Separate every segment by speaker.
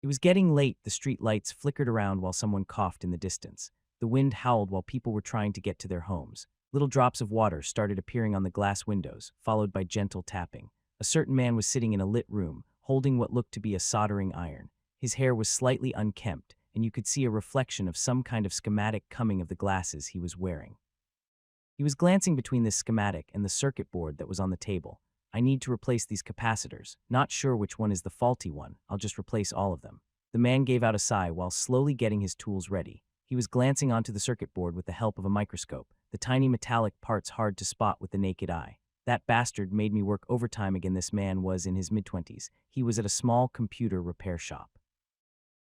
Speaker 1: It was getting late, the street lights flickered around while someone coughed in the distance. The wind howled while people were trying to get to their homes. Little drops of water started appearing on the glass windows, followed by gentle tapping. A certain man was sitting in a lit room, holding what looked to be a soldering iron. His hair was slightly unkempt, and you could see a reflection of some kind of schematic coming of the glasses he was wearing. He was glancing between this schematic and the circuit board that was on the table. I need to replace these capacitors. Not sure which one is the faulty one. I'll just replace all of them. The man gave out a sigh while slowly getting his tools ready. He was glancing onto the circuit board with the help of a microscope, the tiny metallic parts hard to spot with the naked eye. That bastard made me work overtime again. This man was in his mid-20s. He was at a small computer repair shop.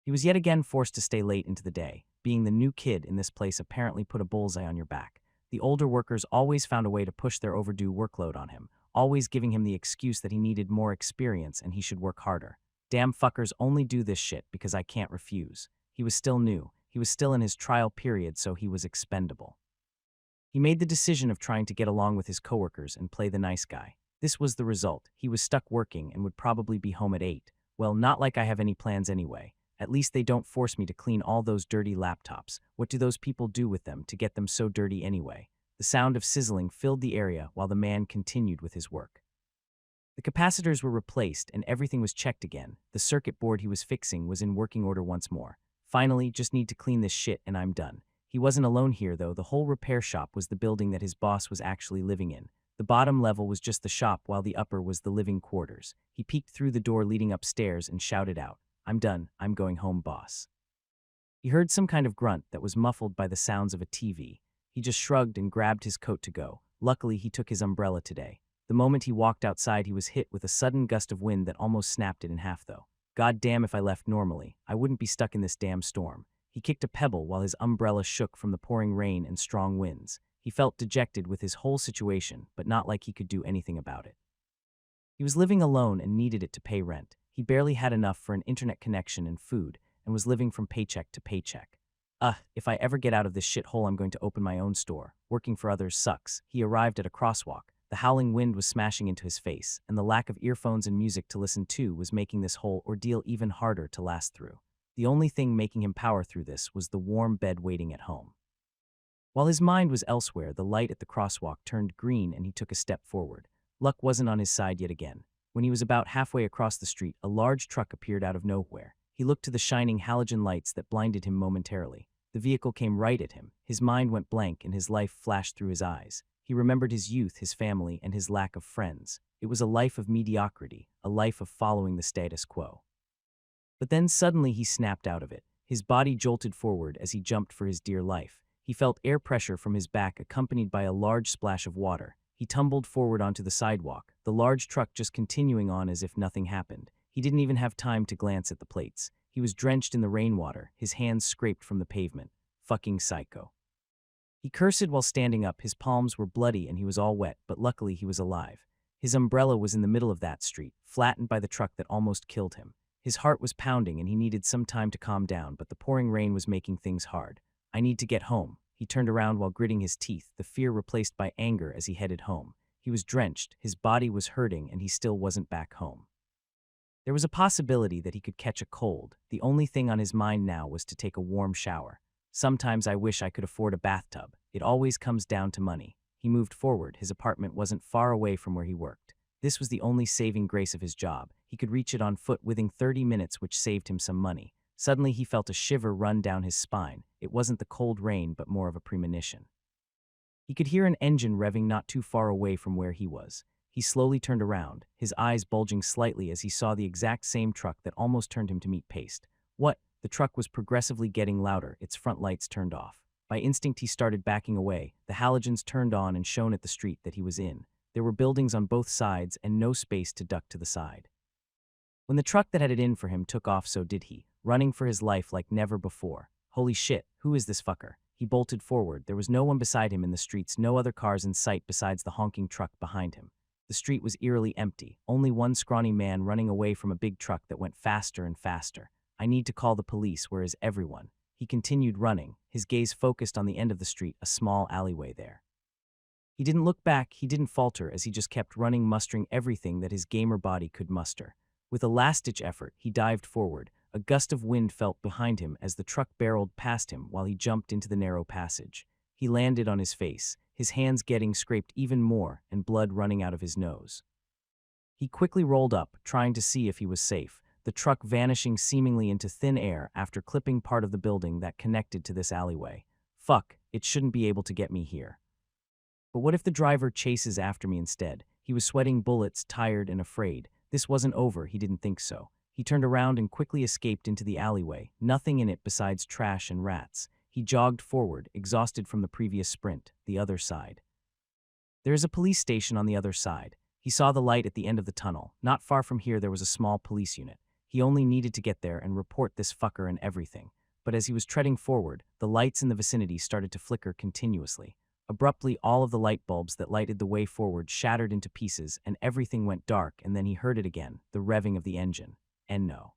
Speaker 1: He was yet again forced to stay late into the day. Being the new kid in this place apparently put a bullseye on your back. The older workers always found a way to push their overdue workload on him, always giving him the excuse that he needed more experience and he should work harder. Damn fuckers only do this shit because I can't refuse. He was still new. He was still in his trial period, so he was expendable. He made the decision of trying to get along with his coworkers and play the nice guy. This was the result. He was stuck working and would probably be home at 8. Well, not like I have any plans anyway. At least they don't force me to clean all those dirty laptops. What do those people do with them to get them so dirty anyway? The sound of sizzling filled the area while the man continued with his work. The capacitors were replaced and everything was checked again. The circuit board he was fixing was in working order once more. Finally, just need to clean this shit and I'm done. He wasn't alone here though. The whole repair shop was the building that his boss was actually living in. The bottom level was just the shop while the upper was the living quarters. He peeked through the door leading upstairs and shouted out, "I'm done. I'm going home, boss." He heard some kind of grunt that was muffled by the sounds of a TV. He just shrugged and grabbed his coat to go. Luckily, he took his umbrella today. The moment he walked outside, he was hit with a sudden gust of wind that almost snapped it in half though. God damn, if I left normally, I wouldn't be stuck in this damn storm. He kicked a pebble while his umbrella shook from the pouring rain and strong winds. He felt dejected with his whole situation, but not like he could do anything about it. He was living alone and needed it to pay rent. He barely had enough for an internet connection and food, and was living from paycheck to paycheck. If I ever get out of this shithole, I'm going to open my own store. Working for others sucks. He arrived at a crosswalk. The howling wind was smashing into his face, and the lack of earphones and music to listen to was making this whole ordeal even harder to last through. The only thing making him power through this was the warm bed waiting at home. While his mind was elsewhere, the light at the crosswalk turned green and he took a step forward. Luck wasn't on his side yet again. When he was about halfway across the street, a large truck appeared out of nowhere. He looked to the shining halogen lights that blinded him momentarily. The vehicle came right at him. His mind went blank and his life flashed through his eyes. He remembered his youth, his family, and his lack of friends. It was a life of mediocrity, a life of following the status quo. But then suddenly he snapped out of it. His body jolted forward as he jumped for his dear life. He felt air pressure from his back accompanied by a large splash of water. He tumbled forward onto the sidewalk, the large truck just continuing on as if nothing happened. He didn't even have time to glance at the plates. He was drenched in the rainwater, his hands scraped from the pavement. Fucking psycho. He cursed while standing up. His palms were bloody and he was all wet, but luckily he was alive. His umbrella was in the middle of that street, flattened by the truck that almost killed him. His heart was pounding and he needed some time to calm down, but the pouring rain was making things hard. I need to get home. He turned around while gritting his teeth, the fear replaced by anger as he headed home. He was drenched, his body was hurting, and he still wasn't back home. There was a possibility that he could catch a cold. The only thing on his mind now was to take a warm shower. Sometimes I wish I could afford a bathtub. It always comes down to money. He moved forward. His apartment wasn't far away from where he worked. This was the only saving grace of his job. He could reach it on foot within 30 minutes, which saved him some money. Suddenly he felt a shiver run down his spine. It wasn't the cold rain, but more of a premonition. He could hear an engine revving not too far away from where he was. He slowly turned around, his eyes bulging slightly as he saw the exact same truck that almost turned him to meat paste. What? The truck was progressively getting louder, its front lights turned off. By instinct he started backing away. The halogens turned on and shone at the street that he was in. There were buildings on both sides and no space to duck to the side. When the truck that had it in for him took off, so did he, running for his life like never before. Holy shit, who is this fucker? He bolted forward. There was no one beside him in the streets, no other cars in sight besides the honking truck behind him. The street was eerily empty, only one scrawny man running away from a big truck that went faster and faster. I need to call the police. Where is everyone? He continued running, his gaze focused on the end of the street, a small alleyway there. He didn't look back, he didn't falter as he just kept running, mustering everything that his gamer body could muster. With a last-ditch effort, he dived forward, A gust of wind felt behind him as the truck barreled past him while he jumped into the narrow passage. He landed on his face, his hands getting scraped even more and blood running out of his nose. He quickly rolled up, trying to see if he was safe, the truck vanishing seemingly into thin air after clipping part of the building that connected to this alleyway. Fuck, it shouldn't be able to get me here. But what if the driver chases after me instead? He was sweating bullets, tired and afraid. This wasn't over, he didn't think so. He turned around and quickly escaped into the alleyway, nothing in it besides trash and rats. He jogged forward, exhausted from the previous sprint, the other side. There is a police station on the other side. He saw the light at the end of the tunnel. Not far from here there was a small police unit. He only needed to get there and report this fucker and everything. But as he was treading forward, the lights in the vicinity started to flicker continuously. Abruptly, all of the light bulbs that lighted the way forward shattered into pieces and everything went dark, and then he heard it again, the revving of the engine. And no.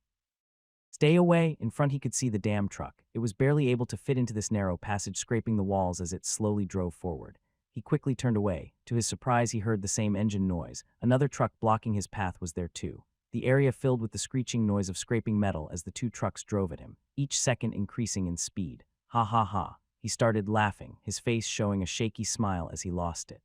Speaker 1: Stay away! In front he could see the damn truck. It was barely able to fit into this narrow passage, scraping the walls as it slowly drove forward. He quickly turned away. To his surprise, he heard the same engine noise. Another truck blocking his path was there too. The area filled with the screeching noise of scraping metal as the two trucks drove at him, each second increasing in speed. Ha ha ha. He started laughing, his face showing a shaky smile as he lost it.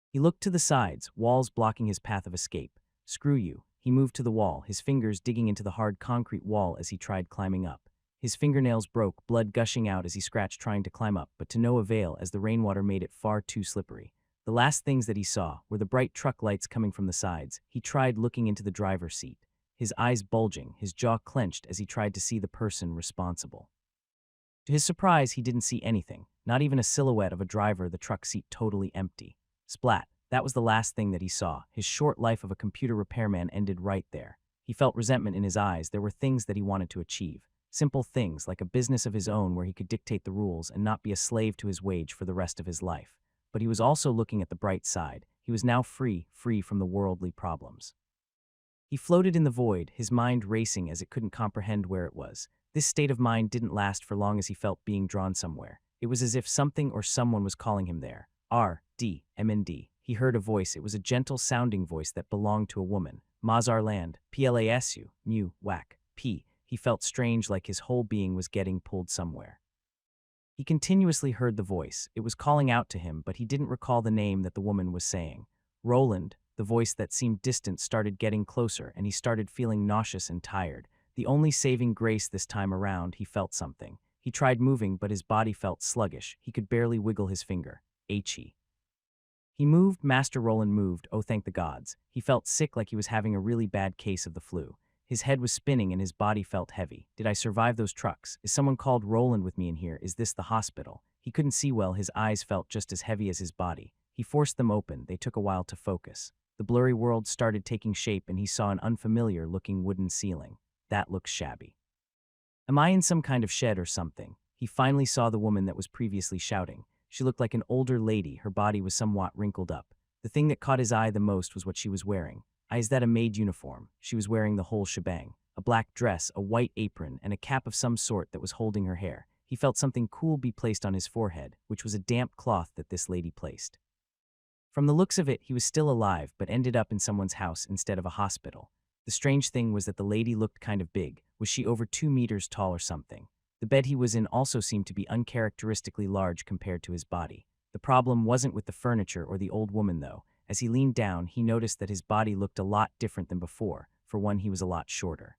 Speaker 1: He looked to the sides, walls blocking his path of escape. Screw you. He moved to the wall, his fingers digging into the hard concrete wall as he tried climbing up. His fingernails broke, blood gushing out as he scratched trying to climb up, but to no avail as the rainwater made it far too slippery. The last things that he saw were the bright truck lights coming from the sides. He tried looking into the driver's seat, his eyes bulging, his jaw clenched as he tried to see the person responsible. To his surprise, he didn't see anything, not even a silhouette of a driver, the truck seat totally empty. Splat. That was the last thing that he saw. His short life of a computer repairman ended right there. He felt resentment in his eyes. There were things that he wanted to achieve. Simple things like a business of his own where he could dictate the rules and not be a slave to his wage for the rest of his life. But he was also looking at the bright side. He was now free from the worldly problems. He floated in the void, his mind racing as it couldn't comprehend where it was. This state of mind didn't last for long as he felt being drawn somewhere. It was as if something or someone was calling him there. R-D-M-N-D. He heard a voice. It was a gentle-sounding voice that belonged to a woman. Mazar Land. P-L-A-S-U. Mew. Whack. P. He felt strange, like his whole being was getting pulled somewhere. He continuously heard the voice. It was calling out to him, but he didn't recall the name that the woman was saying. Roland. The voice that seemed distant started getting closer, and he started feeling nauseous and tired. The only saving grace this time around, he felt something. He tried moving, but his body felt sluggish. He could barely wiggle his finger. H-E. He moved. Master Roland moved. Oh, thank the gods. He felt sick, like he was having a really bad case of the flu. His head was spinning and his body felt heavy. Did I survive those trucks? Is someone called Roland with me in here? Is this the hospital? He couldn't see well. His eyes felt just as heavy as his body. He forced them open. They took a while to focus. The blurry world started taking shape and he saw an unfamiliar-looking wooden ceiling. That looks shabby. Am I in some kind of shed or something? He finally saw the woman that was previously shouting. She looked like an older lady. Her body was somewhat wrinkled up. The thing that caught his eye the most was what she was wearing. Is that a maid uniform? She was wearing the whole shebang. A black dress, a white apron, and a cap of some sort that was holding her hair. He felt something cool be placed on his forehead, which was a damp cloth that this lady placed. From the looks of it, he was still alive, but ended up in someone's house instead of a hospital. The strange thing was that the lady looked kind of big. Was she over 2 meters tall or something? The bed he was in also seemed to be uncharacteristically large compared to his body. The problem wasn't with the furniture or the old woman, though. As he leaned down, he noticed that his body looked a lot different than before. For one, he was a lot shorter.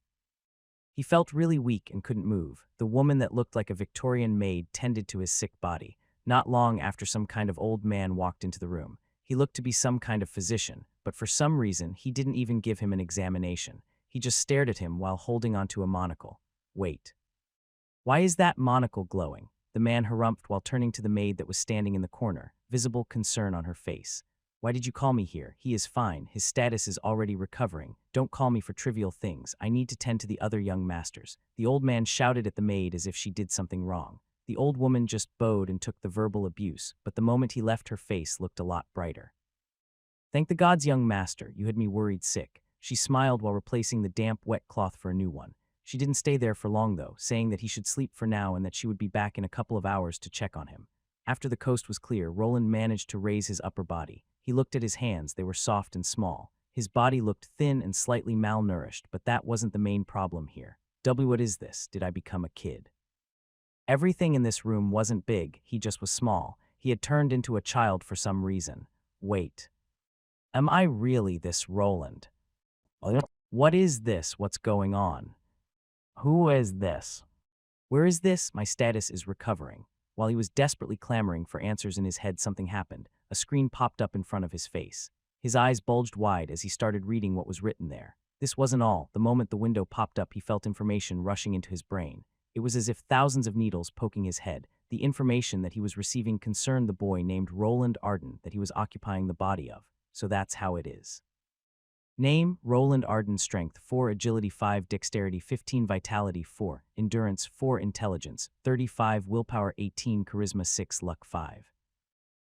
Speaker 1: He felt really weak and couldn't move. The woman that looked like a Victorian maid tended to his sick body. Not long after, some kind of old man walked into the room. He looked to be some kind of physician, but for some reason, he didn't even give him an examination. He just stared at him while holding onto a monocle. Wait. Why is that monocle glowing? The man harumphed while turning to the maid that was standing in the corner, visible concern on her face. Why did you call me here? He is fine. His status is already recovering. Don't call me for trivial things. I need to tend to the other young masters. The old man shouted at the maid as if she did something wrong. The old woman just bowed and took the verbal abuse, but the moment he left, her face looked a lot brighter. Thank the gods, young master. You had me worried sick. She smiled while replacing the damp, wet cloth for a new one. She didn't stay there for long, though, saying that he should sleep for now and that she would be back in a couple of hours to check on him. After the coast was clear, Roland managed to raise his upper body. He looked at his hands. They were soft and small. His body looked thin and slightly malnourished, but that wasn't the main problem here. What is this? Did I become a kid? Everything in this room wasn't big, he just was small. He had turned into a child for some reason. Wait. Am I really this Roland? What is this? What's going on? Who is this? Where is this? My status is recovering. While he was desperately clamoring for answers in his head, something happened. A screen popped up in front of his face. His eyes bulged wide as he started reading what was written there. This wasn't all. The moment the window popped up, he felt information rushing into his brain. It was as if thousands of needles poking his head. The information that he was receiving concerned the boy named Roland Arden that he was occupying the body of. So that's how it is. Name, Roland Arden. Strength 4, Agility 5, Dexterity 15, Vitality 4, Endurance 4, Intelligence 35, Willpower 18, Charisma 6, Luck 5.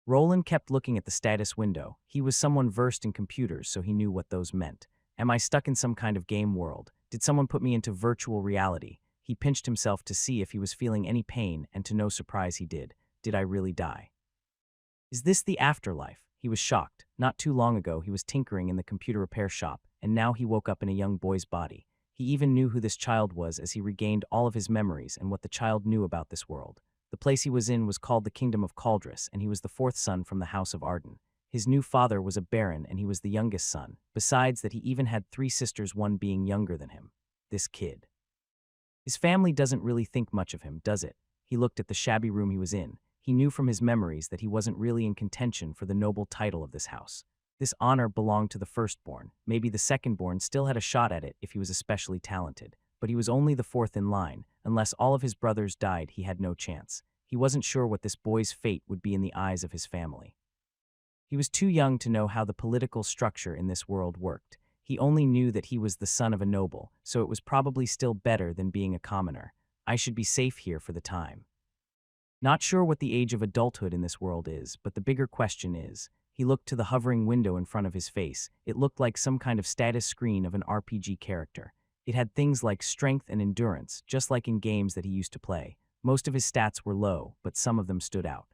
Speaker 1: Roland kept looking at the status window. He was someone versed in computers, so he knew what those meant. Am I stuck in some kind of game world? Did someone put me into virtual reality? He pinched himself to see if he was feeling any pain, and to no surprise he did. Did I really die? Is this the afterlife? He was shocked. Not too long ago, he was tinkering in the computer repair shop, and now he woke up in a young boy's body. He even knew who this child was as he regained all of his memories and what the child knew about this world. The place he was in was called the Kingdom of Caldrus, and he was the fourth son from the House of Arden. His new father was a baron, and he was the youngest son. Besides that, he even had 3 sisters, one being younger than him. This kid. His family doesn't really think much of him, does it? He looked at the shabby room he was in. He knew from his memories that he wasn't really in contention for the noble title of this house. This honor belonged to the firstborn. Maybe the secondborn still had a shot at it if he was especially talented. But he was only the fourth in line. Unless all of his brothers died, he had no chance. He wasn't sure what this boy's fate would be in the eyes of his family. He was too young to know how the political structure in this world worked. He only knew that he was the son of a noble, so it was probably still better than being a commoner. I should be safe here for the time. Not sure what the age of adulthood in this world is, but the bigger question is, he looked to the hovering window in front of his face. It looked like some kind of status screen of an RPG character. It had things like strength and endurance, just like in games that he used to play. Most of his stats were low, but some of them stood out.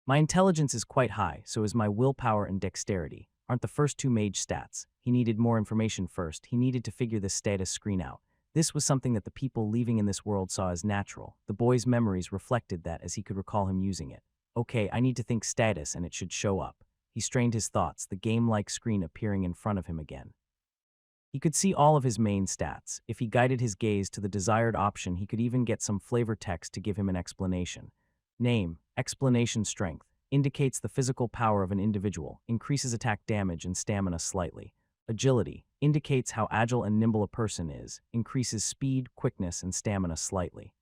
Speaker 1: My intelligence is quite high, so is my willpower and dexterity. Aren't the first 2 mage stats? He needed more information first. He needed to figure this status screen out. This was something that the people leaving in this world saw as natural. The boy's memories reflected that as he could recall him using it. Okay, I need to think status and it should show up. He strained his thoughts, the game-like screen appearing in front of him again. He could see all of his main stats. If he guided his gaze to the desired option, he could even get some flavor text to give him an explanation. Name, explanation. Strength, indicates the physical power of an individual, increases attack damage and stamina slightly. Agility, indicates how agile and nimble a person is, increases speed, quickness, and stamina slightly.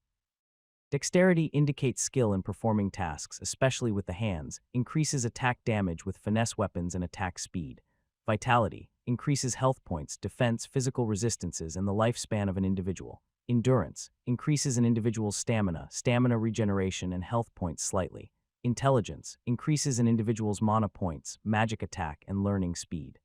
Speaker 1: Dexterity indicates skill in performing tasks, especially with the hands, increases attack damage with finesse weapons and attack speed. Vitality, increases health points, defense, physical resistances, and the lifespan of an individual. Endurance, increases an individual's stamina regeneration, and health points slightly. Intelligence, increases an individual's mana points, magic attack, and learning speed.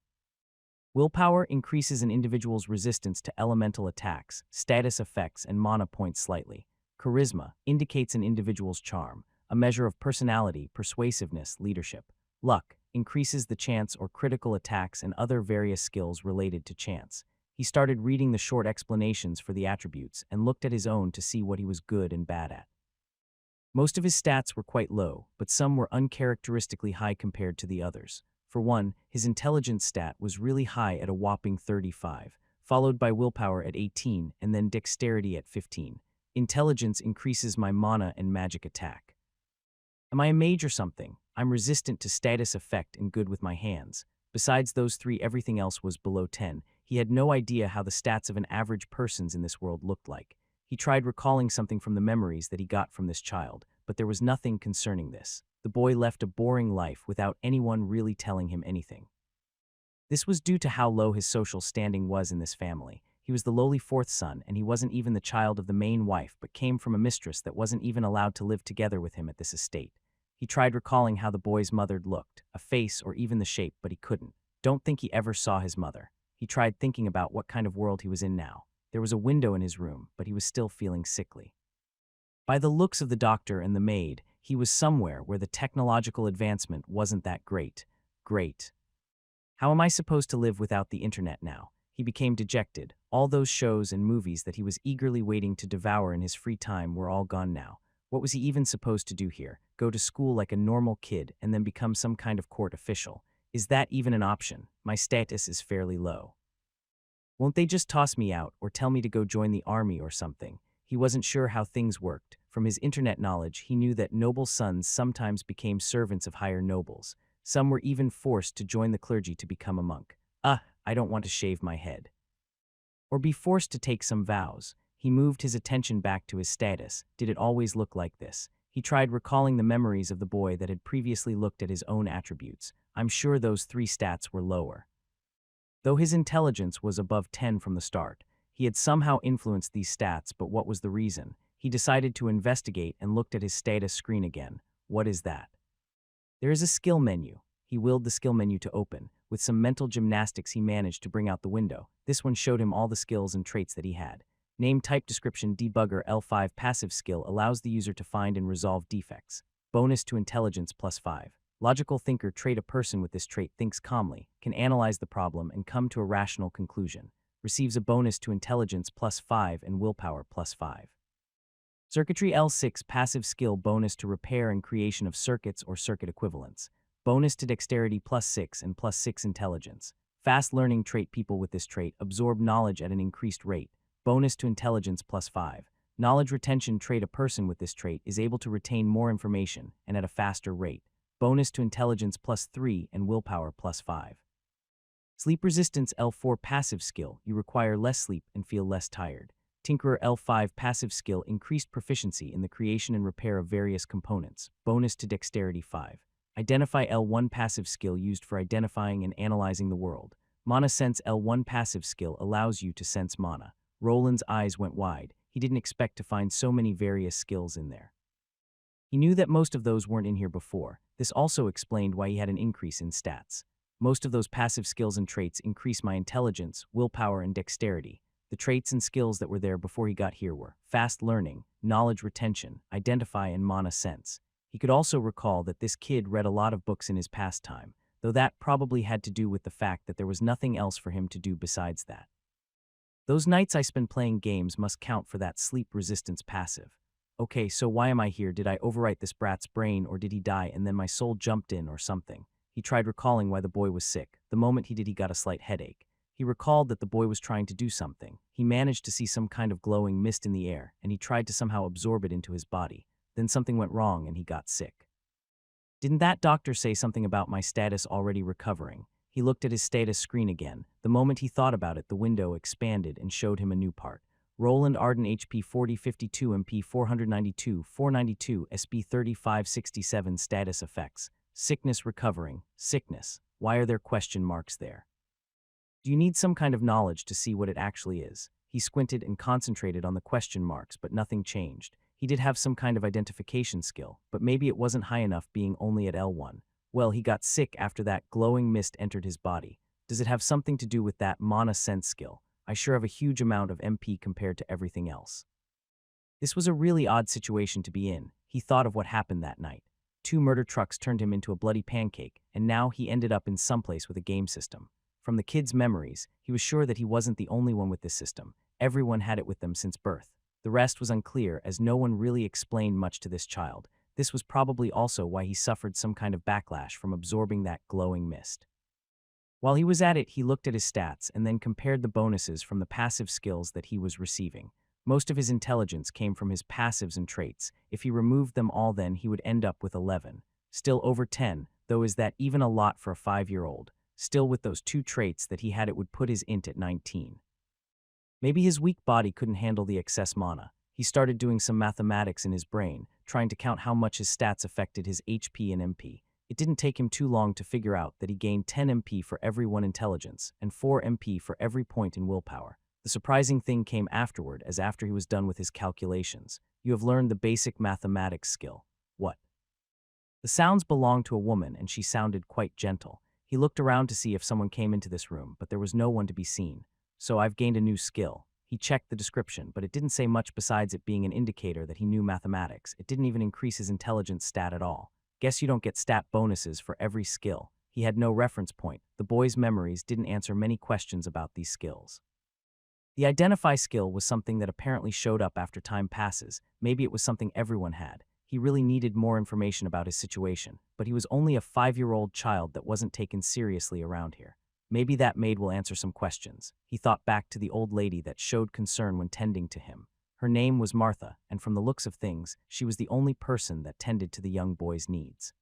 Speaker 1: Willpower increases an individual's resistance to elemental attacks, status effects, and mana points slightly. Charisma indicates an individual's charm, a measure of personality, persuasiveness, leadership. Luck increases the chance or critical attacks and other various skills related to chance. He started reading the short explanations for the attributes and looked at his own to see what he was good and bad at. Most of his stats were quite low, but some were uncharacteristically high compared to the others. For one, his intelligence stat was really high at a whopping 35, followed by willpower at 18 and then dexterity at 15. Intelligence increases my mana and magic attack. Am I a mage or something? I'm resistant to status effect and good with my hands. Besides those 3, everything else was below 10. He had no idea how the stats of an average person's in this world looked like. He tried recalling something from the memories that he got from this child, but there was nothing concerning this. The boy left a boring life without anyone really telling him anything. This was due to how low his social standing was in this family. He was the lowly 4th son, and he wasn't even the child of the main wife, but came from a mistress that wasn't even allowed to live together with him at this estate. He tried recalling how the boy's mother looked, a face or even the shape, but he couldn't. Don't think he ever saw his mother. He tried thinking about what kind of world he was in now. There was a window in his room, but he was still feeling sickly. By the looks of the doctor and the maid, he was somewhere where the technological advancement wasn't that great. How am I supposed to live without the internet now? He became dejected. All those shows and movies that he was eagerly waiting to devour in his free time were all gone now. What was he even supposed to do here? Go to school like a normal kid and then become some kind of court official? Is that even an option? My status is fairly low. Won't they just toss me out or tell me to go join the army or something? He wasn't sure how things worked. From his internet knowledge, he knew that noble sons sometimes became servants of higher nobles. Some were even forced to join the clergy to become a monk. I don't want to shave my head. Or be forced to take some vows. He moved his attention back to his status. Did it always look like this? He tried recalling the memories of the boy that had previously looked at his own attributes. I'm sure those 3 stats were lower. Though his intelligence was above 10 from the start, he had somehow influenced these stats, but what was the reason? He decided to investigate and looked at his status screen again. What is that? There is a skill menu. He willed the skill menu to open. With some mental gymnastics, he managed to bring out the window. This one showed him all the skills and traits that he had. Name, type, description, debugger, L5 passive skill allows the user to find and resolve defects. Bonus to intelligence +5. Logical thinker trait. A person with this trait thinks calmly, can analyze the problem and come to a rational conclusion. Receives a bonus to intelligence +5 and willpower +5. Circuitry L6 passive skill bonus to repair and creation of circuits or circuit equivalents. Bonus to dexterity +6 and +6 intelligence. Fast learning trait. People with this trait absorb knowledge at an increased rate. Bonus to intelligence +5. Knowledge retention trait. A person with this trait is able to retain more information and at a faster rate. Bonus to intelligence +3 and willpower +5. Sleep resistance L4 passive skill. You require less sleep and feel less tired. Tinkerer L5 passive skill increased proficiency in the creation and repair of various components. Bonus to dexterity 5. Identify L1 passive skill used for identifying and analyzing the world. Mana sense L1 passive skill allows you to sense mana. Roland's eyes went wide. He didn't expect to find so many various skills in there. He knew that most of those weren't in here before. This also explained why he had an increase in stats. Most of those passive skills and traits increase my intelligence, willpower, and dexterity. The traits and skills that were there before he got here were fast learning, knowledge retention, identify, and mana sense. He could also recall that this kid read a lot of books in his pastime, though that probably had to do with the fact that there was nothing else for him to do besides that. Those nights I spent playing games must count for that sleep resistance passive. Okay, so why am I here? Did I overwrite this brat's brain, or did he die and then my soul jumped in or something? He tried recalling why the boy was sick. The moment he did, he got a slight headache. He recalled that the boy was trying to do something. He managed to see some kind of glowing mist in the air, and he tried to somehow absorb it into his body. Then something went wrong and he got sick. Didn't that doctor say something about my status already recovering? He looked at his status screen again. The moment he thought about it, the window expanded and showed him a new part. Roland Arden HP 4052 MP 492 492 SB 3567 status effects. Sickness recovering. Sickness. Why are there question marks there? Do you need some kind of knowledge to see what it actually is? He squinted and concentrated on the question marks, but nothing changed. He did have some kind of identification skill, but maybe it wasn't high enough being only at L1. Well, he got sick after that glowing mist entered his body. Does it have something to do with that mana sense skill? I sure have a huge amount of MP compared to everything else. This was a really odd situation to be in. He thought of what happened that night. 2 murder trucks turned him into a bloody pancake, and now he ended up in someplace with a game system. From the kid's memories, he was sure that he wasn't the only one with this system. Everyone had it with them since birth. The rest was unclear, as no one really explained much to this child. This was probably also why he suffered some kind of backlash from absorbing that glowing mist. While he was at it, he looked at his stats and then compared the bonuses from the passive skills that he was receiving. Most of his intelligence came from his passives and traits. If he removed them all, then he would end up with 11. Still over 10, though. Is that even a lot for a 5-year-old? Still, with those 2 traits that he had, it would put his int at 19. Maybe his weak body couldn't handle the excess mana. He started doing some mathematics in his brain, trying to count how much his stats affected his HP and MP. It didn't take him too long to figure out that he gained 10 MP for every 1 intelligence and 4 MP for every point in willpower. The surprising thing came afterward, as after he was done with his calculations. You have learned the basic mathematics skill. What? The sounds belonged to a woman, and she sounded quite gentle. He looked around to see if someone came into this room, but there was no one to be seen. So I've gained a new skill. He checked the description, but it didn't say much besides it being an indicator that he knew mathematics. It didn't even increase his intelligence stat at all. Guess you don't get stat bonuses for every skill. He had no reference point. The boy's memories didn't answer many questions about these skills. The identify skill was something that apparently showed up after time passes. Maybe it was something everyone had. He really needed more information about his situation, but he was only a 5-year-old child that wasn't taken seriously around here. Maybe that maid will answer some questions. He thought back to the old lady that showed concern when tending to him. Her name was Martha, and from the looks of things, she was the only person that tended to the young boy's needs.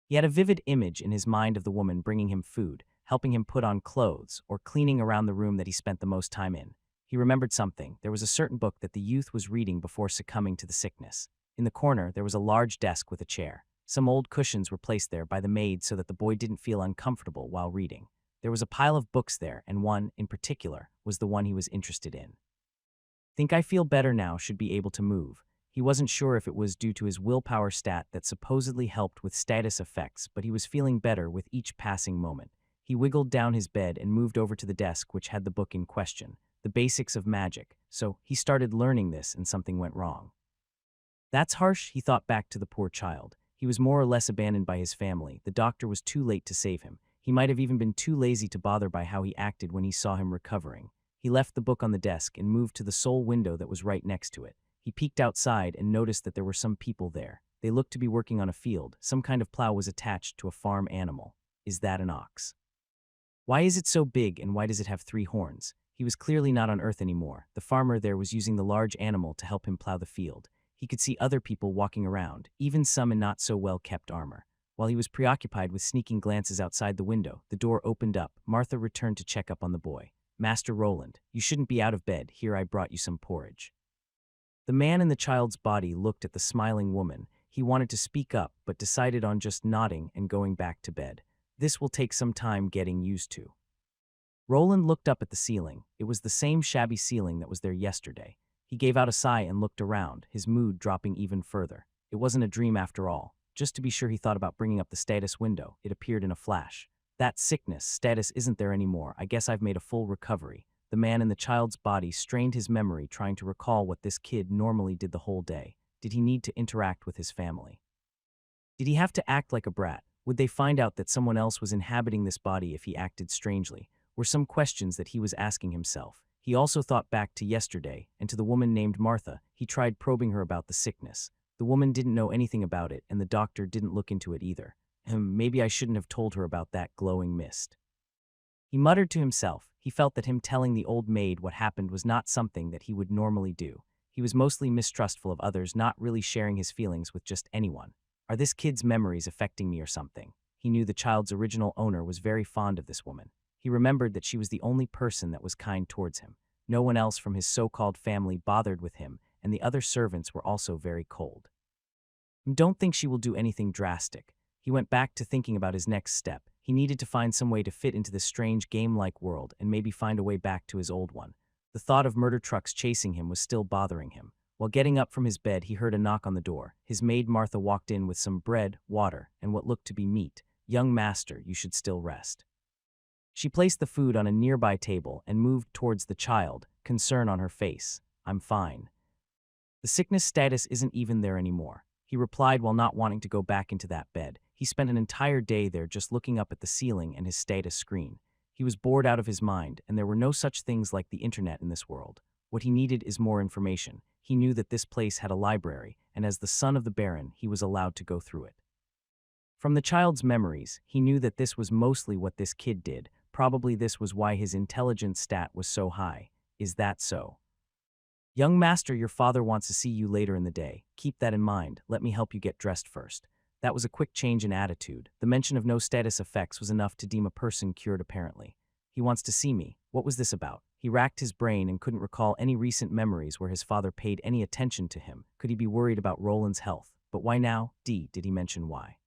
Speaker 1: He had a vivid image in his mind of the woman bringing him food, helping him put on clothes, or cleaning around the room that he spent the most time in. He remembered something. There was a certain book that the youth was reading before succumbing to the sickness. In the corner, there was a large desk with a chair. Some old cushions were placed there by the maid so that the boy didn't feel uncomfortable while reading. There was a pile of books there, and one, in particular, was the one he was interested in. Think I feel better now should be able to move. He wasn't sure if it was due to his willpower stat that supposedly helped with status effects, but he was feeling better with each passing moment. He wiggled down his bed and moved over to the desk which had the book in question, The Basics of Magic. So he started learning this and something went wrong. That's harsh, he thought back to the poor child. He was more or less abandoned by his family. The doctor was too late to save him. He might have even been too lazy to bother by how he acted when he saw him recovering. He left the book on the desk and moved to the sole window that was right next to it. He peeked outside and noticed that there were some people there. They looked to be working on a field. Some kind of plow was attached to a farm animal. Is that an ox? Why is it so big and why does it have 3 horns? He was clearly not on Earth anymore. The farmer there was using the large animal to help him plow the field. He could see other people walking around, even some in not so well-kept armor. While he was preoccupied with sneaking glances outside the window, the door opened up. Martha returned to check up on the boy. Master Roland, you shouldn't be out of bed. Here I brought you some porridge. The man in the child's body looked at the smiling woman. He wanted to speak up, but decided on just nodding and going back to bed. This will take some time getting used to. Roland looked up at the ceiling. It was the same shabby ceiling that was there yesterday. He gave out a sigh and looked around, his mood dropping even further. It wasn't a dream after all. Just to be sure, he thought about bringing up the status window. It appeared in a flash. That sickness status isn't there anymore. I guess I've made a full recovery. The man in the child's body strained his memory, trying to recall what this kid normally did the whole day. Did he need to interact with his family? Did he have to act like a brat? Would they find out that someone else was inhabiting this body if he acted strangely? Were some questions that he was asking himself. He also thought back to yesterday and to the woman named Martha. He tried probing her about the sickness. The woman didn't know anything about it, and the doctor didn't look into it either. Maybe I shouldn't have told her about that glowing mist. He muttered to himself. He felt that him telling the old maid what happened was not something that he would normally do. He was mostly mistrustful of others, not really sharing his feelings with just anyone. Are this kid's memories affecting me or something? He knew the child's original owner was very fond of this woman. He remembered that she was the only person that was kind towards him. No one else from his so-called family bothered with him, and the other servants were also very cold. Don't think she will do anything drastic. He went back to thinking about his next step. He needed to find some way to fit into this strange game-like world and maybe find a way back to his old one. The thought of murder trucks chasing him was still bothering him. While getting up from his bed, he heard a knock on the door. His maid Martha walked in with some bread, water, and what looked to be meat. "Young master, you should still rest." She placed the food on a nearby table and moved towards the child, concern on her face. "I'm fine. The sickness status isn't even there anymore," he replied while not wanting to go back into that bed. He spent an entire day there just looking up at the ceiling and his status screen. He was bored out of his mind, and there were no such things like the internet in this world. What he needed is more information. He knew that this place had a library, and as the son of the Baron, he was allowed to go through it. From the child's memories, he knew that this was mostly what this kid did. Probably this was why his intelligence stat was so high. Is that so? "Young master, your father wants to see you later in the day. Keep that in mind. Let me help you get dressed first." That was a quick change in attitude. The mention of no status effects was enough to deem a person cured apparently. "He wants to see me. What was this about?" He racked his brain and couldn't recall any recent memories where his father paid any attention to him. Could he be worried about Roland's health? But why now? Did he mention why?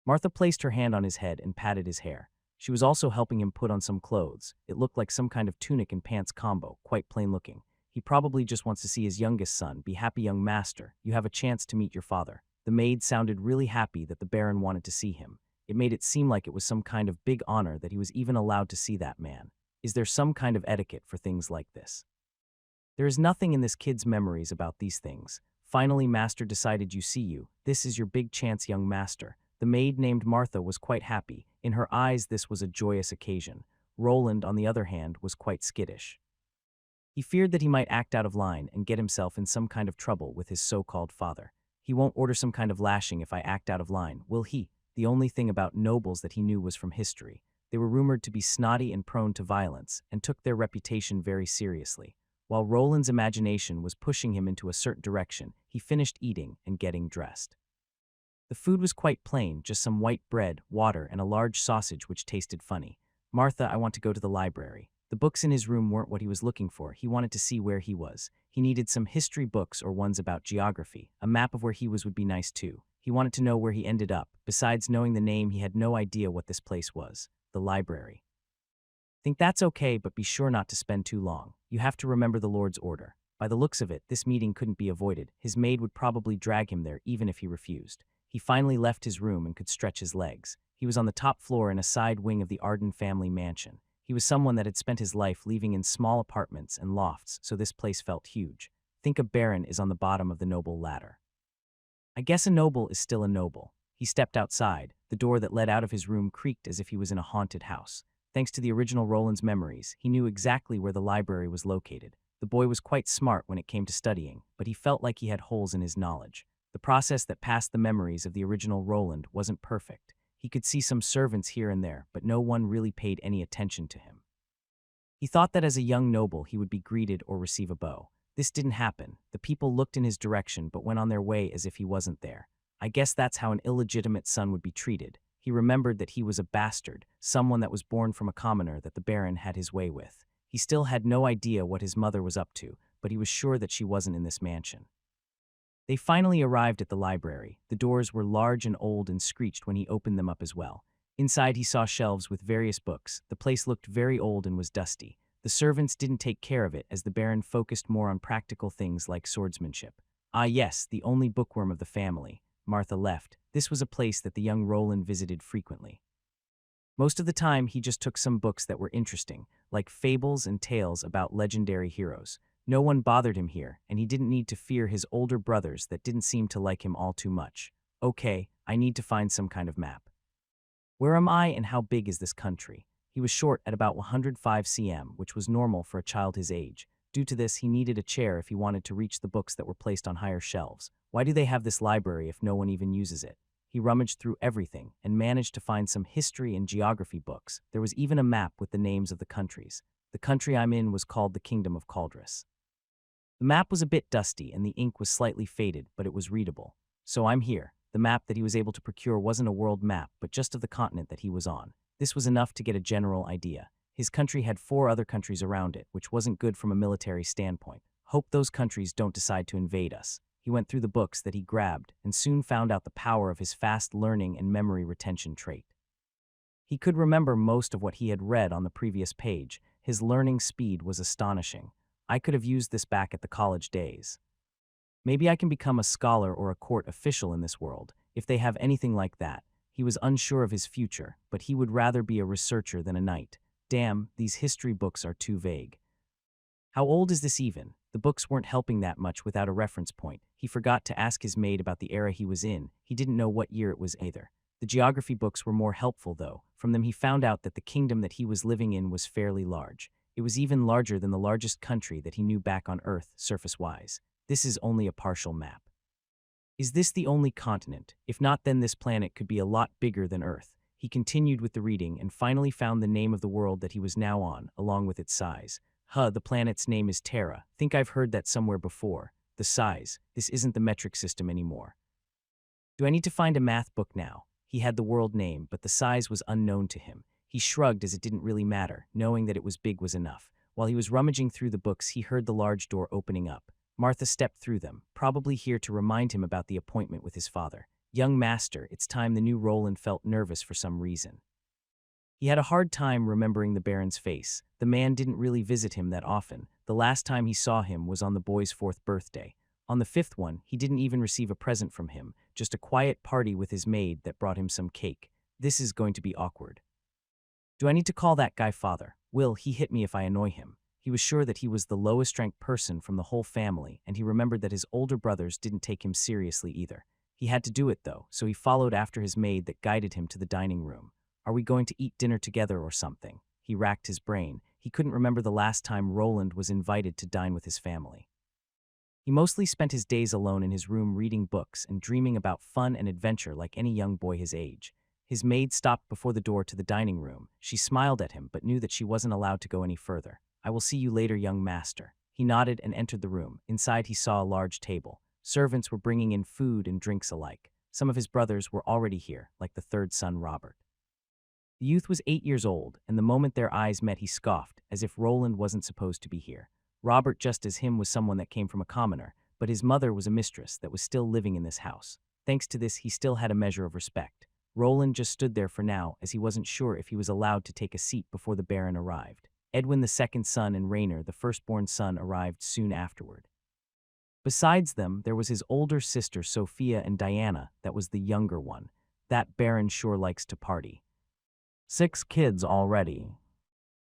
Speaker 1: Martha placed her hand on his head and patted his hair. She was also helping him put on some clothes. It looked like some kind of tunic and pants combo, quite plain looking. He probably just wants to see his youngest son. "Be happy, young master. You have a chance to meet your father." The maid sounded really happy that the Baron wanted to see him. It made it seem like it was some kind of big honor that he was even allowed to see that man. Is there some kind of etiquette for things like this? There is nothing in this kid's memories about these things. Finally, master decided you see you. This is your big chance, young master. The maid named Martha was quite happy. In her eyes, this was a joyous occasion. Roland, on the other hand, was quite skittish. He feared that he might act out of line and get himself in some kind of trouble with his so-called father. He won't order some kind of lashing if I act out of line, will he? The only thing about nobles that he knew was from history. They were rumored to be snotty and prone to violence, and took their reputation very seriously. While Roland's imagination was pushing him into a certain direction, he finished eating and getting dressed. The food was quite plain, just some white bread, water, and a large sausage which tasted funny. Martha, I want to go to the library. The books in his room weren't what he was looking for. He wanted to see where he was. He needed some history books or ones about geography. A map of where he was would be nice too. He wanted to know where he ended up. Besides knowing the name, he had no idea what this place was. The library. Think that's okay, but be sure not to spend too long. You have to remember the Lord's order. By the looks of it, this meeting couldn't be avoided. His maid would probably drag him there even if he refused. He finally left his room and could stretch his legs. He was on the top floor in a side wing of the Arden family mansion. He was someone that had spent his life living in small apartments and lofts, so this place felt huge. Think a baron is on the bottom of the noble ladder. I guess a noble is still a noble. He stepped outside. The door that led out of his room creaked as if he was in a haunted house. Thanks to the original Roland's memories, he knew exactly where the library was located. The boy was quite smart when it came to studying, but he felt like he had holes in his knowledge. The process that passed the memories of the original Roland wasn't perfect. He could see some servants here and there, but no one really paid any attention to him. He thought that as a young noble he would be greeted or receive a bow. This didn't happen. The people looked in his direction but went on their way as if he wasn't there. I guess that's how an illegitimate son would be treated. He remembered that he was a bastard, someone that was born from a commoner that the Baron had his way with. He still had no idea what his mother was up to, but he was sure that she wasn't in this mansion. They finally arrived at the library. The doors were large and old and screeched when he opened them up as well. Inside he saw shelves with various books. The place looked very old and was dusty. The servants didn't take care of it as the Baron focused more on practical things like swordsmanship. Ah yes, the only bookworm of the family. Martha left. This was a place that the young Roland visited frequently. Most of the time, he just took some books that were interesting, like fables and tales about legendary heroes. No one bothered him here, and he didn't need to fear his older brothers that didn't seem to like him all too much. Okay, I need to find some kind of map. Where am I and how big is this country? He was short at about 105 cm, which was normal for a child his age. Due to this, he needed a chair if he wanted to reach the books that were placed on higher shelves. Why do they have this library if no one even uses it? He rummaged through everything and managed to find some history and geography books. There was even a map with the names of the countries. The country I'm in was called the Kingdom of Caldris. The map was a bit dusty and the ink was slightly faded, but it was readable. So I'm here. The map that he was able to procure wasn't a world map, but just of the continent that he was on. This was enough to get a general idea. His country had 4 other countries around it, which wasn't good from a military standpoint. Hope those countries don't decide to invade us. He went through the books that he grabbed and soon found out the power of his fast learning and memory retention trait. He could remember most of what he had read on the previous page. His learning speed was astonishing. I could have used this back at the college days. Maybe I can become a scholar or a court official in this world, if they have anything like that. He was unsure of his future, but he would rather be a researcher than a knight. Damn, these history books are too vague. How old is this even? The books weren't helping that much without a reference point. He forgot to ask his maid about the era he was in. He didn't know what year it was either. The geography books were more helpful, though. From them he found out that the kingdom that he was living in was fairly large. It was even larger than the largest country that he knew back on Earth, surface-wise. This is only a partial map. Is this the only continent? If not, then this planet could be a lot bigger than Earth. He continued with the reading and finally found the name of the world that he was now on, along with its size. The planet's name is Terra. Think I've heard that somewhere before. The size. This isn't the metric system anymore. Do I need to find a math book now? He had the world name, but the size was unknown to him. He shrugged as it didn't really matter, knowing that it was big was enough. While he was rummaging through the books, he heard the large door opening up. Martha stepped through them, probably here to remind him about the appointment with his father. Young master, it's time. The new Roland felt nervous for some reason. He had a hard time remembering the Baron's face. The man didn't really visit him that often. The last time he saw him was on the boy's 4th birthday. On the 5th one, he didn't even receive a present from him, just a quiet party with his maid that brought him some cake. This is going to be awkward. Do I need to call that guy father? Will he hit me if I annoy him? He was sure that he was the lowest-ranked person from the whole family, and he remembered that his older brothers didn't take him seriously either. He had to do it, though, so he followed after his maid that guided him to the dining room. Are we going to eat dinner together or something? He racked his brain. He couldn't remember the last time Roland was invited to dine with his family. He mostly spent his days alone in his room reading books and dreaming about fun and adventure like any young boy his age. His maid stopped before the door to the dining room. She smiled at him but knew that she wasn't allowed to go any further. "I will see you later, young master." He nodded and entered the room. Inside he saw a large table. Servants were bringing in food and drinks alike. Some of his brothers were already here, like the third son, Robert. The youth was 8 years old, and the moment their eyes met he scoffed, as if Roland wasn't supposed to be here. Robert, just as him, was someone that came from a commoner, but his mother was a mistress that was still living in this house. Thanks to this, he still had a measure of respect. Roland just stood there for now, as he wasn't sure if he was allowed to take a seat before the Baron arrived. Edwin, the second son, and Rainer, the firstborn son, arrived soon afterward. Besides them, there was his older sister Sophia and Diana, that was the younger one. That Baron sure likes to party. 6 kids already.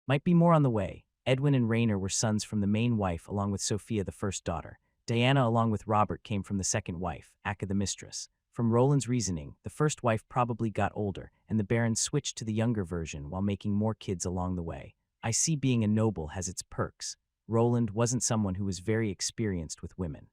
Speaker 1: Might be more on the way. Edwin and Rainer were sons from the main wife along with Sophia, the first daughter. Diana along with Robert came from the second wife, Akka the mistress. From Roland's reasoning, the first wife probably got older, and the Baron switched to the younger version while making more kids along the way. I see being a noble has its perks. Roland wasn't someone who was very experienced with women.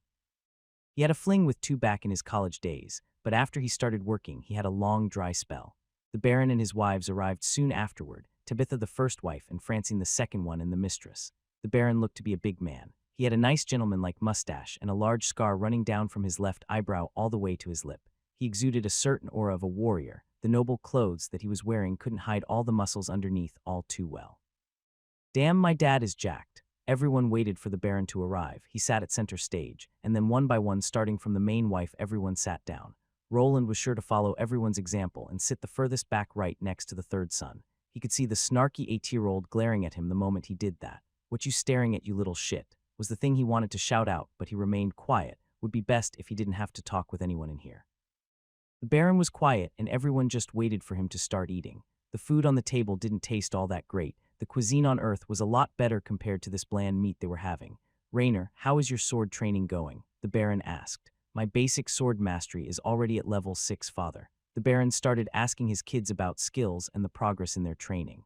Speaker 1: He had a fling with 2 back in his college days, but after he started working, he had a long dry spell. The Baron and his wives arrived soon afterward, Tabitha the first wife and Francine the second one and the mistress. The Baron looked to be a big man. He had a nice gentleman-like mustache and a large scar running down from his left eyebrow all the way to his lip. He exuded a certain aura of a warrior. The noble clothes that he was wearing couldn't hide all the muscles underneath all too well. "Damn, my dad is jacked." Everyone waited for the Baron to arrive. He sat at center stage, and then one by one, starting from the main wife, everyone sat down. Roland was sure to follow everyone's example and sit the furthest back right next to the third son. He could see the snarky 8-year-old glaring at him the moment he did that. "What you staring at, you little shit?" was the thing he wanted to shout out, but he remained quiet. Would be best if he didn't have to talk with anyone in here. The Baron was quiet, and everyone just waited for him to start eating. The food on the table didn't taste all that great. The cuisine on Earth was a lot better compared to this bland meat they were having. "Rainer, how is your sword training going?" the Baron asked. "My basic sword mastery is already at level 6, father." The Baron started asking his kids about skills and the progress in their training.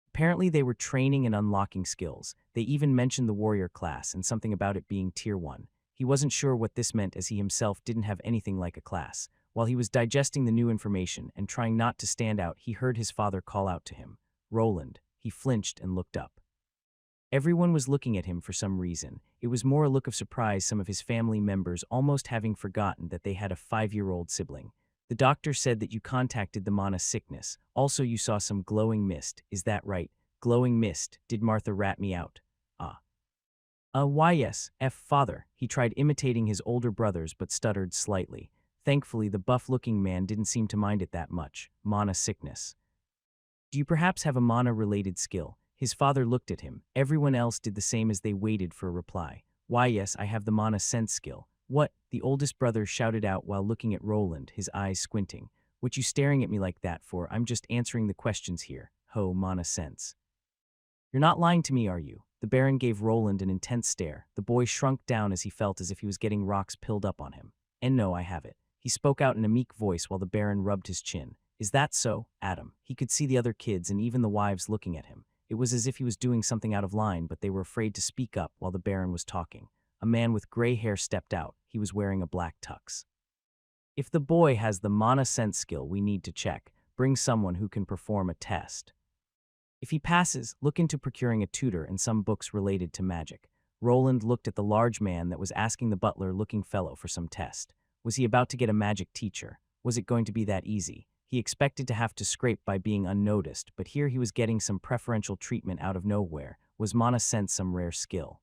Speaker 1: Apparently they were training and unlocking skills. They even mentioned the warrior class and something about it being tier 1. He wasn't sure what this meant as he himself didn't have anything like a class. While he was digesting the new information and trying not to stand out, he heard his father call out to him, "Roland." He flinched and looked up. Everyone was looking at him for some reason. It was more a look of surprise, some of his family members almost having forgotten that they had a 5-year-old sibling. "The doctor said that you contacted the mana sickness. Also you saw some glowing mist. Is that right?" "Glowing mist? Did Martha rat me out?" Why yes, father." He tried imitating his older brothers but stuttered slightly. Thankfully, the buff-looking man didn't seem to mind it that much. "Mana sickness. Do you perhaps have a mana-related skill?" His father looked at him. Everyone else did the same as they waited for a reply. "Why yes, I have the mana sense skill." "What?" the oldest brother shouted out while looking at Roland, his eyes squinting. "What you staring at me like that for? I'm just answering the questions here." "Ho, mana sense. You're not lying to me, are you?" The Baron gave Roland an intense stare. The boy shrunk down as he felt as if he was getting rocks pilled up on him. "And no, I have it." He spoke out in a meek voice while the Baron rubbed his chin. "Is that so, Adam?" He could see the other kids and even the wives looking at him. It was as if he was doing something out of line, but they were afraid to speak up while the Baron was talking. A man with gray hair stepped out. He was wearing a black tux. "If the boy has the mana sense skill we need to check, bring someone who can perform a test. If he passes, look into procuring a tutor and some books related to magic." Roland looked at the large man that was asking the butler-looking fellow for some test. Was he about to get a magic teacher? Was it going to be that easy? He expected to have to scrape by being unnoticed, but here he was getting some preferential treatment out of nowhere. Was mana sense some rare skill?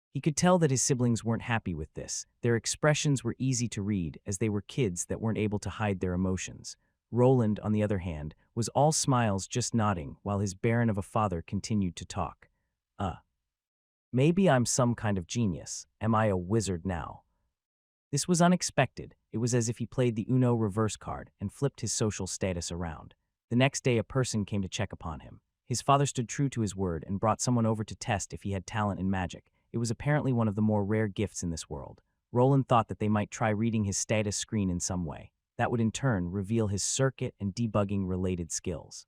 Speaker 1: He could tell that his siblings weren't happy with this. Their expressions were easy to read, as they were kids that weren't able to hide their emotions. Roland, on the other hand, was all smiles, just nodding, while his Baron of a father continued to talk. Maybe I'm some kind of genius. Am I a wizard now?" This was unexpected. It was as if he played the Uno reverse card and flipped his social status around. The next day, a person came to check upon him. His father stood true to his word and brought someone over to test if he had talent in magic. It was apparently one of the more rare gifts in this world. Roland thought that they might try reading his status screen in some way. That would in turn reveal his circuit and debugging related skills.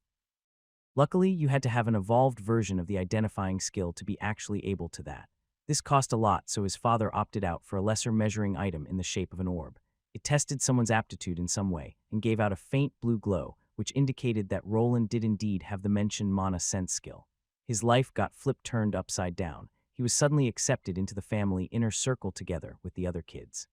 Speaker 1: Luckily, you had to have an evolved version of the identifying skill to be actually able to that. This cost a lot, so his father opted out for a lesser measuring item in the shape of an orb. It tested someone's aptitude in some way and gave out a faint blue glow, which indicated that Roland did indeed have the mentioned mana sense skill. His life got flip-turned upside down. He was suddenly accepted into the family inner circle together with the other kids.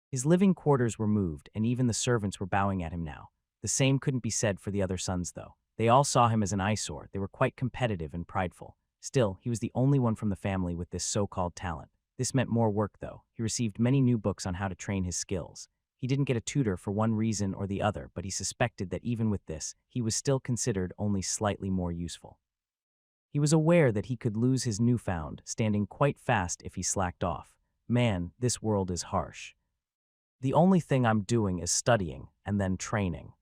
Speaker 1: His living quarters were moved, and even the servants were bowing at him now. The same couldn't be said for the other sons, though. They all saw him as an eyesore. They were quite competitive and prideful. Still, he was the only one from the family with this so-called talent. This meant more work, though. He received many new books on how to train his skills. He didn't get a tutor for one reason or the other, but he suspected that even with this, he was still considered only slightly more useful. He was aware that he could lose his newfound, standing quite fast if he slacked off. Man, this world is harsh. The only thing I'm doing is studying and then training.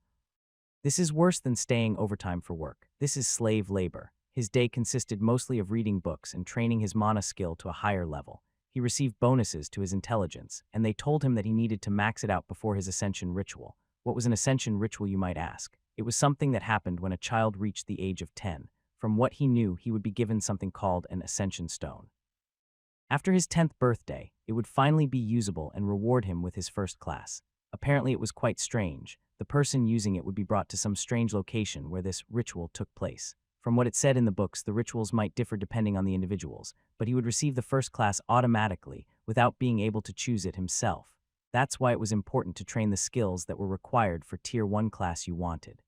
Speaker 1: This is worse than staying overtime for work. This is slave labor. His day consisted mostly of reading books and training his mana skill to a higher level. He received bonuses to his intelligence, and they told him that he needed to max it out before his ascension ritual. What was an ascension ritual, you might ask? It was something that happened when a child reached the age of 10. From what he knew, he would be given something called an ascension stone. After his 10th birthday, it would finally be usable and reward him with his first class. Apparently it was quite strange. The person using it would be brought to some strange location where this ritual took place. From what it said in the books, the rituals might differ depending on the individuals, but he would receive the first class automatically without being able to choose it himself. That's why it was important to train the skills that were required for Tier 1 class you wanted.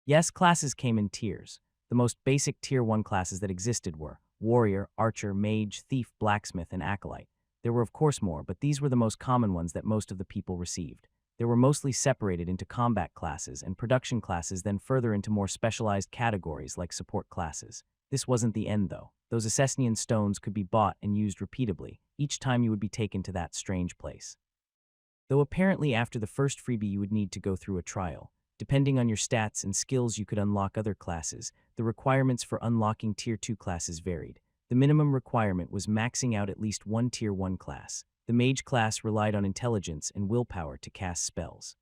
Speaker 1: Yes, classes came in tiers. The most basic Tier 1 classes that existed were Warrior, Archer, Mage, Thief, Blacksmith, and Acolyte. There were of course more, but these were the most common ones that most of the people received. They were mostly separated into combat classes and production classes, then further into more specialized categories like support classes. This wasn't the end, though. Those Ascension stones could be bought and used repeatedly, each time you would be taken to that strange place. Though apparently after the first freebie you would need to go through a trial. Depending on your stats and skills you could unlock other classes. The requirements for unlocking Tier 2 classes varied. The minimum requirement was maxing out at least one Tier 1 class. The Mage class relied on intelligence and willpower to cast spells.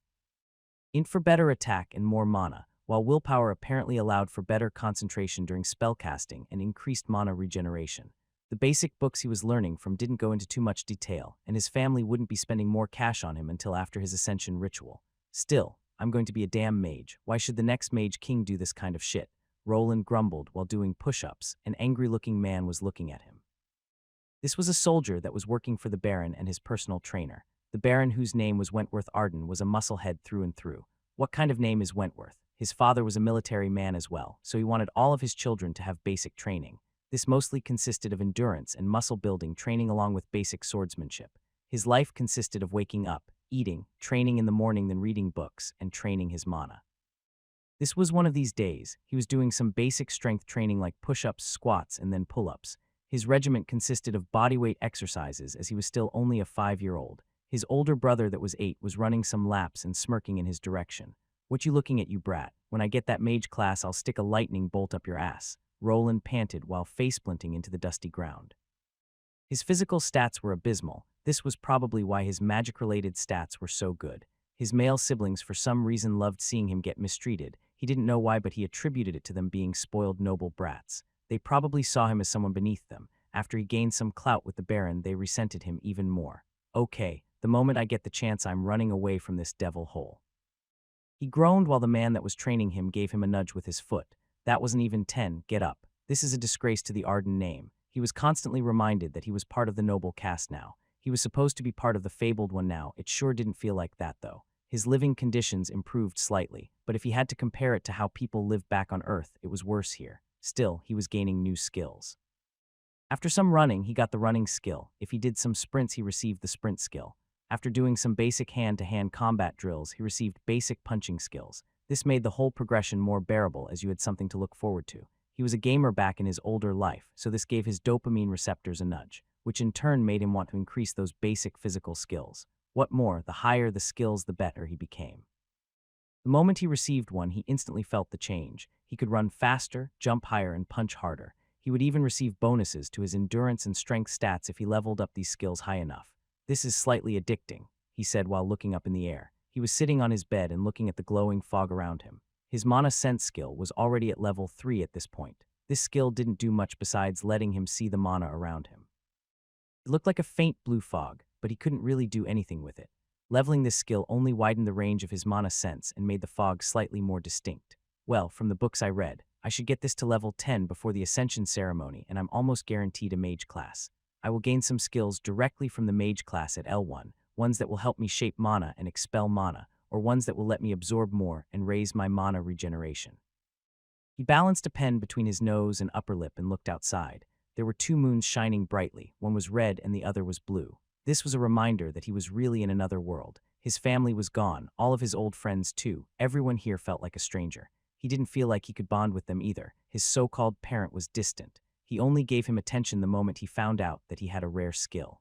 Speaker 1: Int for better attack and more mana, while willpower apparently allowed for better concentration during spellcasting and increased mana regeneration. The basic books he was learning from didn't go into too much detail, and his family wouldn't be spending more cash on him until after his ascension ritual. Still, I'm going to be a damn mage. Why should the next Mage King do this kind of shit? Roland grumbled while doing push-ups. An angry-looking man was looking at him. This was a soldier that was working for the Baron and his personal trainer. The Baron, whose name was Wentworth Arden, was a musclehead through and through. What kind of name is Wentworth? His father was a military man as well, so he wanted all of his children to have basic training. This mostly consisted of endurance and muscle building training along with basic swordsmanship. His life consisted of waking up, eating, training in the morning, then reading books, and training his mana. This was one of these days. He was doing some basic strength training like push-ups, squats, and then pull-ups. His regiment consisted of bodyweight exercises as he was still only a 5-year-old. His older brother that was 8 was running some laps and smirking in his direction. What you looking at, you brat? When I get that mage class, I'll stick a lightning bolt up your ass. Roland panted while face-planting into the dusty ground. His physical stats were abysmal. This was probably why his magic-related stats were so good. His male siblings for some reason loved seeing him get mistreated. He didn't know why, but he attributed it to them being spoiled noble brats. They probably saw him as someone beneath them. After he gained some clout with the Baron, they resented him even more. Okay, the moment I get the chance, I'm running away from this devil hole. He groaned while the man that was training him gave him a nudge with his foot. That wasn't even 10, get up. This is a disgrace to the Arden name. He was constantly reminded that he was part of the noble caste now. He was supposed to be part of the fabled one now. It sure didn't feel like that, though. His living conditions improved slightly, but if he had to compare it to how people live back on Earth, it was worse here. Still, he was gaining new skills. After some running, he got the running skill. If he did some sprints, he received the sprint skill. After doing some basic hand-to-hand combat drills, he received basic punching skills. This made the whole progression more bearable as you had something to look forward to. He was a gamer back in his older life, so this gave his dopamine receptors a nudge, which in turn made him want to increase those basic physical skills. What more, the higher the skills, the better he became. The moment he received one, he instantly felt the change. He could run faster, jump higher, and punch harder. He would even receive bonuses to his endurance and strength stats if he leveled up these skills high enough. This is slightly addicting, he said while looking up in the air. He was sitting on his bed and looking at the glowing fog around him. His mana sense skill was already at level 3 at this point. This skill didn't do much besides letting him see the mana around him. It looked like a faint blue fog, but he couldn't really do anything with it. Leveling this skill only widened the range of his mana sense and made the fog slightly more distinct. Well, from the books I read, I should get this to level 10 before the Ascension ceremony, and I'm almost guaranteed a mage class. I will gain some skills directly from the mage class at L1, ones that will help me shape mana and expel mana, or ones that will let me absorb more and raise my mana regeneration. He balanced a pen between his nose and upper lip and looked outside. There were two moons shining brightly, one was red and the other was blue. This was a reminder that he was really in another world. His family was gone, all of his old friends too. Everyone here felt like a stranger. He didn't feel like he could bond with them either. His so-called parent was distant. He only gave him attention the moment he found out that he had a rare skill.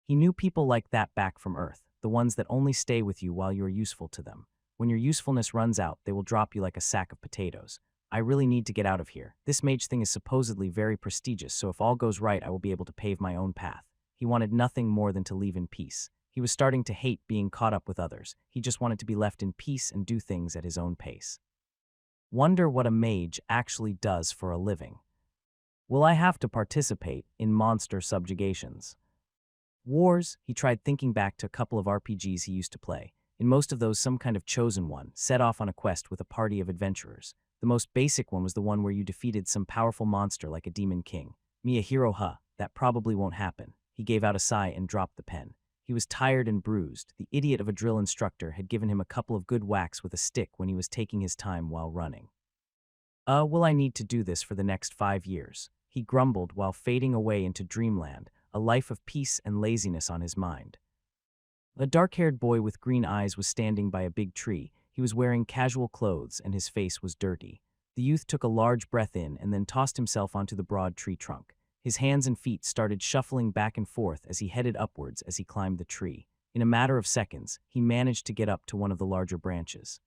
Speaker 1: He knew people like that back from Earth, the ones that only stay with you while you are useful to them. When your usefulness runs out, they will drop you like a sack of potatoes. I really need to get out of here. This mage thing is supposedly very prestigious, so if all goes right, I will be able to pave my own path. He wanted nothing more than to leave in peace. He was starting to hate being caught up with others. He just wanted to be left in peace and do things at his own pace. Wonder what a mage actually does for a living. Will I have to participate in monster subjugations? Wars? He tried thinking back to a couple of RPGs he used to play. In most of those, some kind of chosen one set off on a quest with a party of adventurers. The most basic one was the one where you defeated some powerful monster like a demon king. Me a hero, huh? That probably won't happen. He gave out a sigh and dropped the pen. He was tired and bruised. The idiot of a drill instructor had given him a couple of good whacks with a stick when he was taking his time while running. Will I need to do this for the next 5 years? He grumbled while fading away into dreamland, a life of peace and laziness on his mind. A dark-haired boy with green eyes was standing by a big tree. He was wearing casual clothes and his face was dirty. The youth took a large breath in and then tossed himself onto the broad tree trunk. His hands and feet started shuffling back and forth as he headed upwards as he climbed the tree. In a matter of seconds, he managed to get up to one of the larger branches.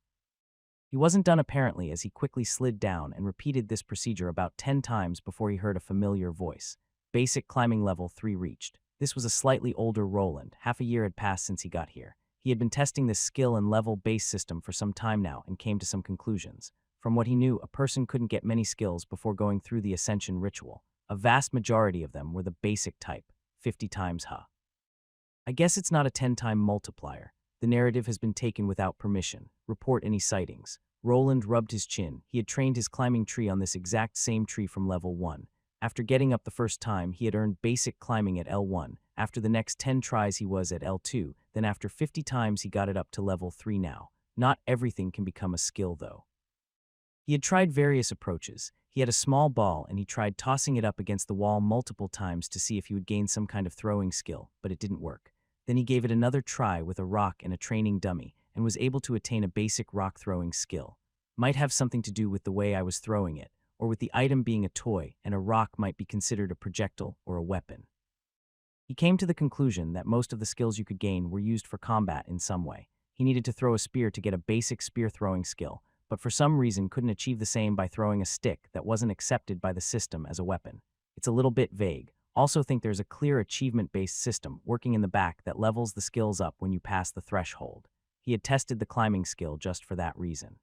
Speaker 1: He wasn't done apparently as he quickly slid down and repeated this procedure about 10 times before he heard a familiar voice. Basic climbing level 3 reached. This was a slightly older Roland. Half a year had passed since he got here. He had been testing this skill and level-based system for some time now and came to some conclusions. From what he knew, a person couldn't get many skills before going through the Ascension ritual. A vast majority of them were the basic type, 50 times huh. I guess it's not a 10-time multiplier. The narrative has been taken without permission. Report any sightings. Roland rubbed his chin. He had trained his climbing tree on this exact same tree from level 1. After getting up the first time, he had earned basic climbing at L1. After the next 10 tries, he was at L2. Then after 50 times, he got it up to level 3 now. Not everything can become a skill, though. He had tried various approaches. He had a small ball, and he tried tossing it up against the wall multiple times to see if he would gain some kind of throwing skill, but it didn't work. Then he gave it another try with a rock and a training dummy, and was able to attain a basic rock throwing skill. Might have something to do with the way I was throwing it, or with the item being a toy, and a rock might be considered a projectile or a weapon. He came to the conclusion that most of the skills you could gain were used for combat in some way. He needed to throw a spear to get a basic spear throwing skill, but for some reason couldn't achieve the same by throwing a stick that wasn't accepted by the system as a weapon. It's a little bit vague. Also think there's a clear achievement-based system working in the back that levels the skills up when you pass the threshold. He had tested the climbing skill just for that reason.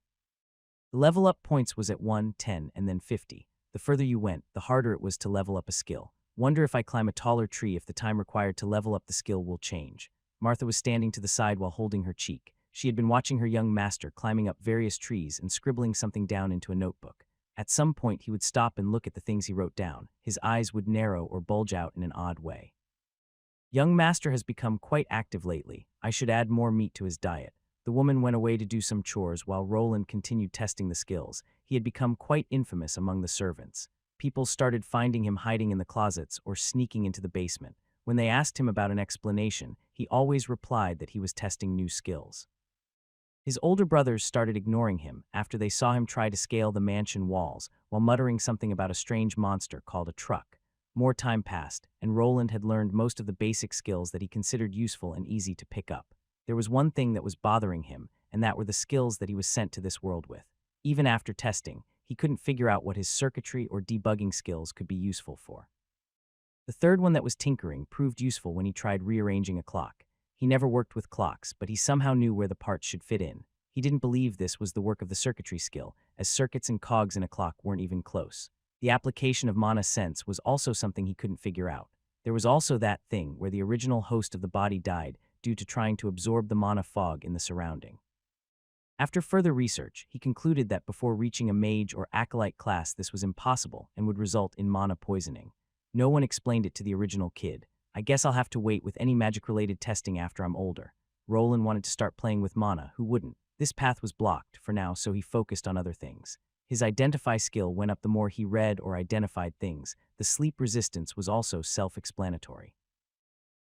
Speaker 1: The level up points was at 1, 10, and then 50. The further you went, the harder it was to level up a skill. Wonder if I climb a taller tree if the time required to level up the skill will change. Martha was standing to the side while holding her cheek. She had been watching her young master climbing up various trees and scribbling something down into a notebook. At some point, he would stop and look at the things he wrote down. His eyes would narrow or bulge out in an odd way. Young master has become quite active lately. I should add more meat to his diet. The woman went away to do some chores while Roland continued testing the skills. He had become quite infamous among the servants. People started finding him hiding in the closets or sneaking into the basement. When they asked him about an explanation, he always replied that he was testing new skills. His older brothers started ignoring him after they saw him try to scale the mansion walls while muttering something about a strange monster called a truck. More time passed, and Roland had learned most of the basic skills that he considered useful and easy to pick up. There was one thing that was bothering him, and that were the skills that he was sent to this world with. Even after testing, he couldn't figure out what his circuitry or debugging skills could be useful for. The third one that was tinkering proved useful when he tried rearranging a clock. He never worked with clocks, but he somehow knew where the parts should fit in. He didn't believe this was the work of the circuitry skill, as circuits and cogs in a clock weren't even close. The application of mana sense was also something he couldn't figure out. There was also that thing where the original host of the body died due to trying to absorb the mana fog in the surrounding. After further research, he concluded that before reaching a mage or acolyte class this was impossible and would result in mana poisoning. No one explained it to the original kid. I guess I'll have to wait with any magic-related testing after I'm older. Roland wanted to start playing with mana, who wouldn't? This path was blocked for now, so he focused on other things. His identify skill went up the more he read or identified things. The sleep resistance was also self-explanatory.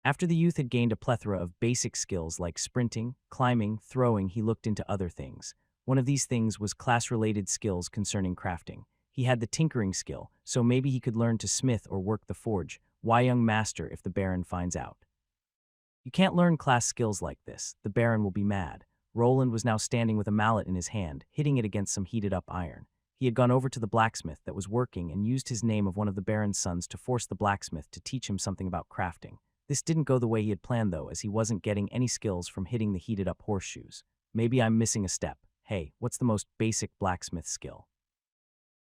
Speaker 1: After the youth had gained a plethora of basic skills like sprinting, climbing, throwing, he looked into other things. One of these things was class-related skills concerning crafting. He had the tinkering skill, so maybe he could learn to smith or work the forge. Why young master if the Baron finds out? You can't learn class skills like this. The Baron will be mad. Roland was now standing with a mallet in his hand, hitting it against some heated-up iron. He had gone over to the blacksmith that was working and used his name of one of the Baron's sons to force the blacksmith to teach him something about crafting. This didn't go the way he had planned, though, as he wasn't getting any skills from hitting the heated-up horseshoes. Maybe I'm missing a step. Hey, what's the most basic blacksmith skill?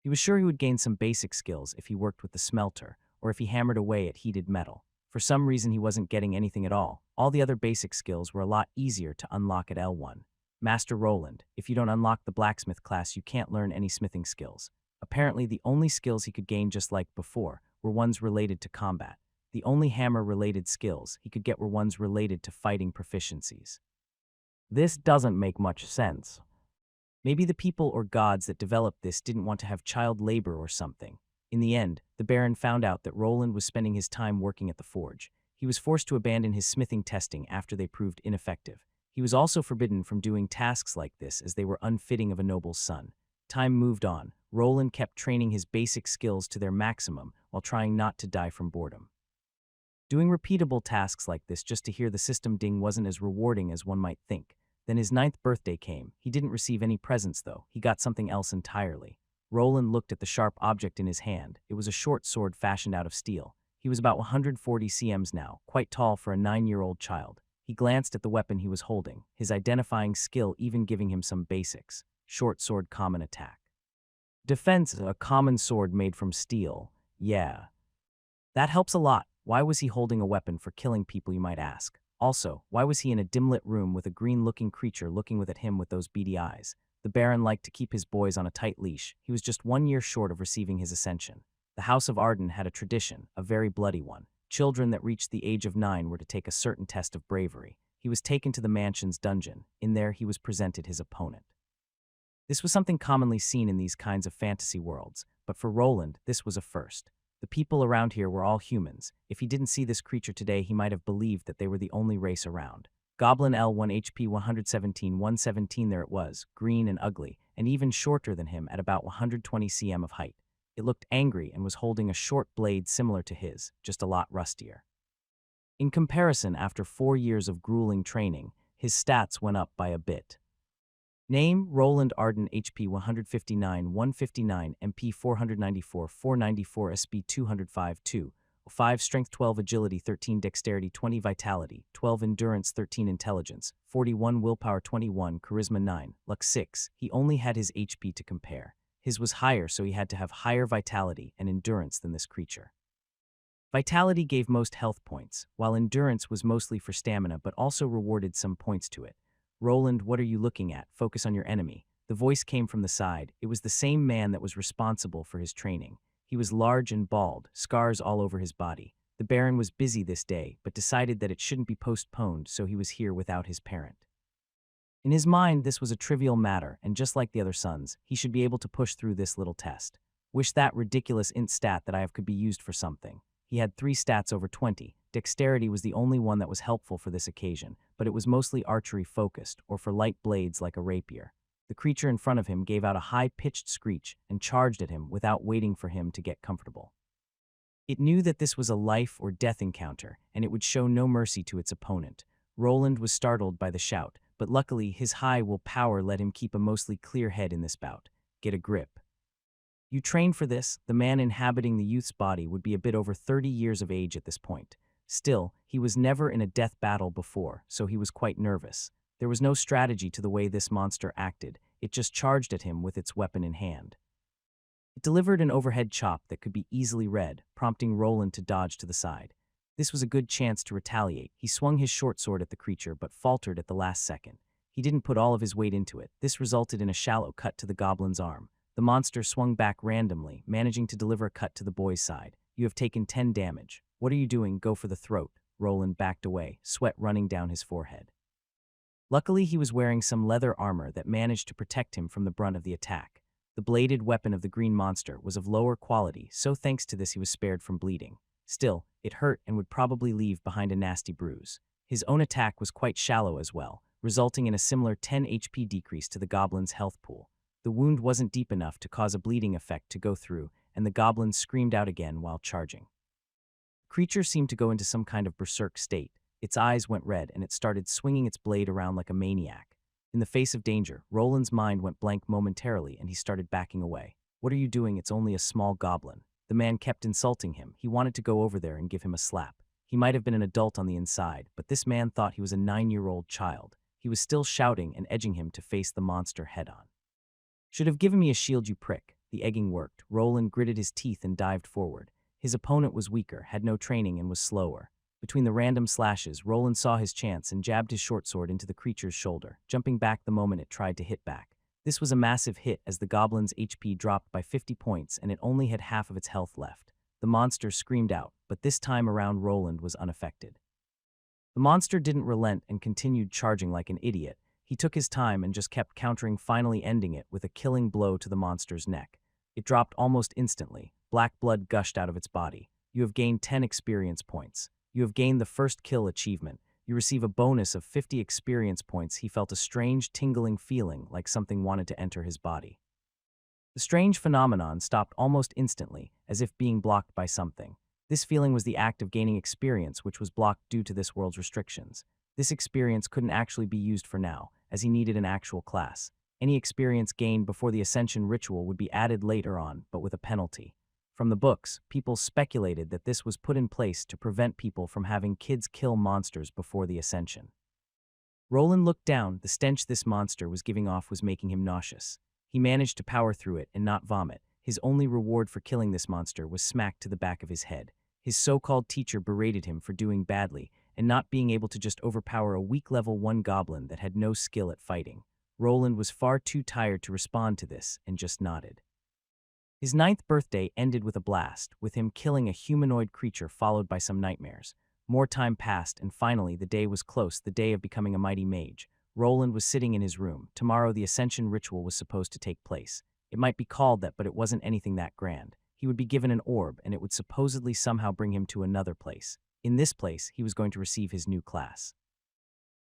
Speaker 1: He was sure he would gain some basic skills if he worked with the smelter, or if he hammered away at heated metal. For some reason he wasn't getting anything at all. All the other basic skills were a lot easier to unlock at L1. Master Roland, if you don't unlock the blacksmith class you can't learn any smithing skills. Apparently the only skills he could gain just like before were ones related to combat. The only hammer-related skills he could get were ones related to fighting proficiencies. This doesn't make much sense. Maybe the people or gods that developed this didn't want to have child labor or something. In the end, the Baron found out that Roland was spending his time working at the forge. He was forced to abandon his smithing testing after they proved ineffective. He was also forbidden from doing tasks like this as they were unfitting of a noble's son. Time moved on. Roland kept training his basic skills to their maximum while trying not to die from boredom. Doing repeatable tasks like this just to hear the system ding wasn't as rewarding as one might think. Then his 9th birthday came. He didn't receive any presents, though. He got something else entirely. Roland looked at the sharp object in his hand. It was a short sword fashioned out of steel. He was about 140 cms now, quite tall for a 9-year-old child. He glanced at the weapon he was holding, his identifying skill even giving him some basics. Short sword, common attack. Defense, a common sword made from steel. Yeah. That helps a lot. Why was he holding a weapon for killing people, you might ask? Also, why was he in a dim-lit room with a green-looking creature looking at him with those beady eyes? The Baron liked to keep his boys on a tight leash. He was just 1 year short of receiving his ascension. The House of Arden had a tradition, a very bloody one. Children that reached the age of 9 were to take a certain test of bravery. He was taken to the mansion's dungeon. In there, he was presented his opponent. This was something commonly seen in these kinds of fantasy worlds, but for Roland, this was a first. The people around here were all humans. If he didn't see this creature today, he might have believed that they were the only race around. Goblin L1 HP 117, there it was, green and ugly, and even shorter than him at about 120 cm of height. It looked angry and was holding a short blade similar to his, just a lot rustier. In comparison, after 4 years of grueling training, his stats went up by a bit. Name, Roland Arden, HP 159, 159, MP 494, 494, SB 205, 2, 5 Strength, 12 Agility, 13 Dexterity, 20 Vitality, 12 Endurance, 13 Intelligence, 41 Willpower, 21 Charisma, 9 Luck, 6. He only had his HP to compare. His was higher, so he had to have higher Vitality and Endurance than this creature. Vitality gave most health points, while Endurance was mostly for stamina but also rewarded some points to it. Roland, what are you looking at? Focus on your enemy. The voice came from the side. It was the same man that was responsible for his training. He was large and bald, scars all over his body. The Baron was busy this day, but decided that it shouldn't be postponed, so he was here without his parent. In his mind, this was a trivial matter, and just like the other sons, he should be able to push through this little test. Wish that ridiculous int stat that I have could be used for something. He had 3 stats over 20. Dexterity was the only one that was helpful for this occasion, but it was mostly archery-focused, or for light blades like a rapier. The creature in front of him gave out a high-pitched screech and charged at him without waiting for him to get comfortable. It knew that this was a life-or-death encounter, and it would show no mercy to its opponent. Roland was startled by the shout, but luckily his high willpower let him keep a mostly clear head in this bout. Get a grip. You trained for this. The man inhabiting the youth's body would be a bit over 30 years of age at this point. Still, he was never in a death battle before, so he was quite nervous. There was no strategy to the way this monster acted. It just charged at him with its weapon in hand. It delivered an overhead chop that could be easily read, prompting Roland to dodge to the side. This was a good chance to retaliate. He swung his short sword at the creature but faltered at the last second. He didn't put all of his weight into it. This resulted in a shallow cut to the goblin's arm. The monster swung back randomly, managing to deliver a cut to the boy's side. "You have taken 10 damage. What are you doing? Go for the throat." Roland backed away, sweat running down his forehead. Luckily, he was wearing some leather armor that managed to protect him from the brunt of the attack. The bladed weapon of the green monster was of lower quality, so thanks to this he was spared from bleeding. Still, it hurt and would probably leave behind a nasty bruise. His own attack was quite shallow as well, resulting in a similar 10 HP decrease to the goblin's health pool. The wound wasn't deep enough to cause a bleeding effect to go through, and the goblin screamed out again while charging. The creature seemed to go into some kind of berserk state. Its eyes went red and it started swinging its blade around like a maniac. In the face of danger, Roland's mind went blank momentarily and he started backing away. "What are you doing? It's only a small goblin." The man kept insulting him. He wanted to go over there and give him a slap. He might have been an adult on the inside, but this man thought he was a 9-year-old child. He was still shouting and edging him to face the monster head-on. "Should have given me a shield, you prick." The egging worked. Roland gritted his teeth and dived forward. His opponent was weaker, had no training, and was slower. Between the random slashes, Roland saw his chance and jabbed his short sword into the creature's shoulder, jumping back the moment it tried to hit back. This was a massive hit as the goblin's HP dropped by 50 points and it only had half of its health left. The monster screamed out, but this time around Roland was unaffected. The monster didn't relent and continued charging like an idiot. He took his time and just kept countering, finally ending it with a killing blow to the monster's neck. It dropped almost instantly. Black blood gushed out of its body. "You have gained 10 experience points. You have gained the first kill achievement. You receive a bonus of 50 experience points." He felt a strange, tingling feeling like something wanted to enter his body. The strange phenomenon stopped almost instantly, as if being blocked by something. This feeling was the act of gaining experience, which was blocked due to this world's restrictions. This experience couldn't actually be used for now, as he needed an actual class. Any experience gained before the Ascension ritual would be added later on, but with a penalty. From the books, people speculated that this was put in place to prevent people from having kids kill monsters before the Ascension. Roland looked down. The stench this monster was giving off was making him nauseous. He managed to power through it and not vomit. His only reward for killing this monster was smacked to the back of his head. His so-called teacher berated him for doing badly and not being able to just overpower a weak level 1 goblin that had no skill at fighting. Roland was far too tired to respond to this and just nodded. His 9th birthday ended with a blast, with him killing a humanoid creature followed by some nightmares. More time passed, and finally the day was close, the day of becoming a mighty mage. Roland was sitting in his room. Tomorrow the Ascension ritual was supposed to take place. It might be called that, but it wasn't anything that grand. He would be given an orb, and it would supposedly somehow bring him to another place. In this place, he was going to receive his new class.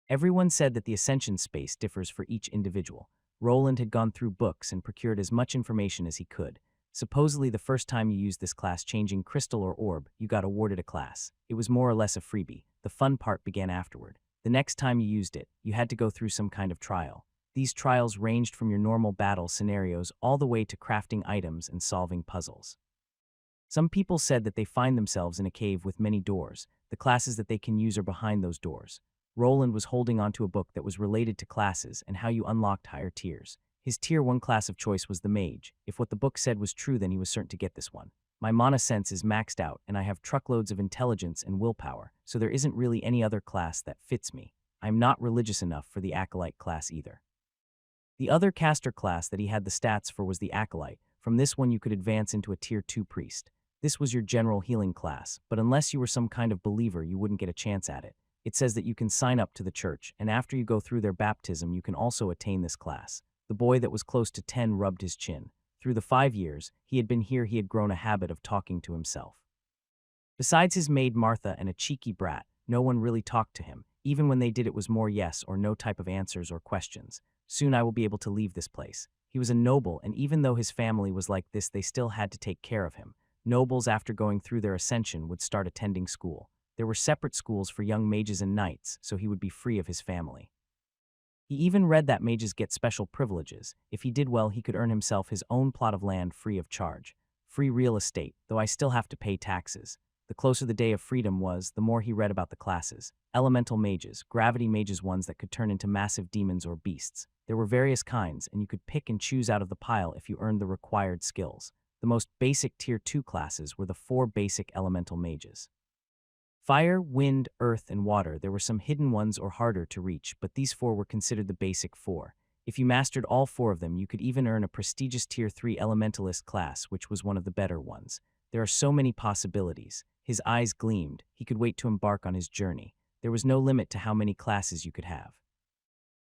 Speaker 1: Everyone said that the Ascension space differs for each individual. Roland had gone through books and procured as much information as he could. Supposedly, the first time you used this class-changing crystal or orb, you got awarded a class. It was more or less a freebie. The fun part began afterward. The next time you used it, you had to go through some kind of trial. These trials ranged from your normal battle scenarios all the way to crafting items and solving puzzles. Some people said that they find themselves in a cave with many doors. The classes that they can use are behind those doors. Roland was holding onto a book that was related to classes and how you unlocked higher tiers. His tier 1 class of choice was the mage. If what the book said was true, then he was certain to get this one. My mana sense is maxed out, and I have truckloads of intelligence and willpower, so there isn't really any other class that fits me. I'm not religious enough for the acolyte class either. The other caster class that he had the stats for was the acolyte. From this one you could advance into a tier 2 priest. This was your general healing class, but unless you were some kind of believer, you wouldn't get a chance at it. It says that you can sign up to the church, and after you go through their baptism, you can also attain this class. The boy that was close to 10 rubbed his chin. Through the 5 years he had been here, he had grown a habit of talking to himself. Besides his maid Martha and a cheeky brat, no one really talked to him. Even when they did, it was more yes or no type of answers or questions. Soon I will be able to leave this place. He was a noble, and even though his family was like this, they still had to take care of him. Nobles, after going through their ascension, would start attending school. There were separate schools for young mages and knights, so he would be free of his family. He even read that mages get special privileges. If he did well, he could earn himself his own plot of land free of charge. Free real estate, though I still have to pay taxes. The closer the day of freedom was, the more he read about the classes. Elemental mages, gravity mages, ones that could turn into massive demons or beasts. There were various kinds, and you could pick and choose out of the pile if you earned the required skills. The most basic Tier 2 classes were the 4 basic elemental mages. Fire, wind, earth, and water. There were some hidden ones or harder to reach, but these 4 were considered the basic 4. If you mastered all 4 of them, you could even earn a prestigious Tier 3 elementalist class, which was one of the better ones. There are so many possibilities. His eyes gleamed. He could wait to embark on his journey. There was no limit to how many classes you could have.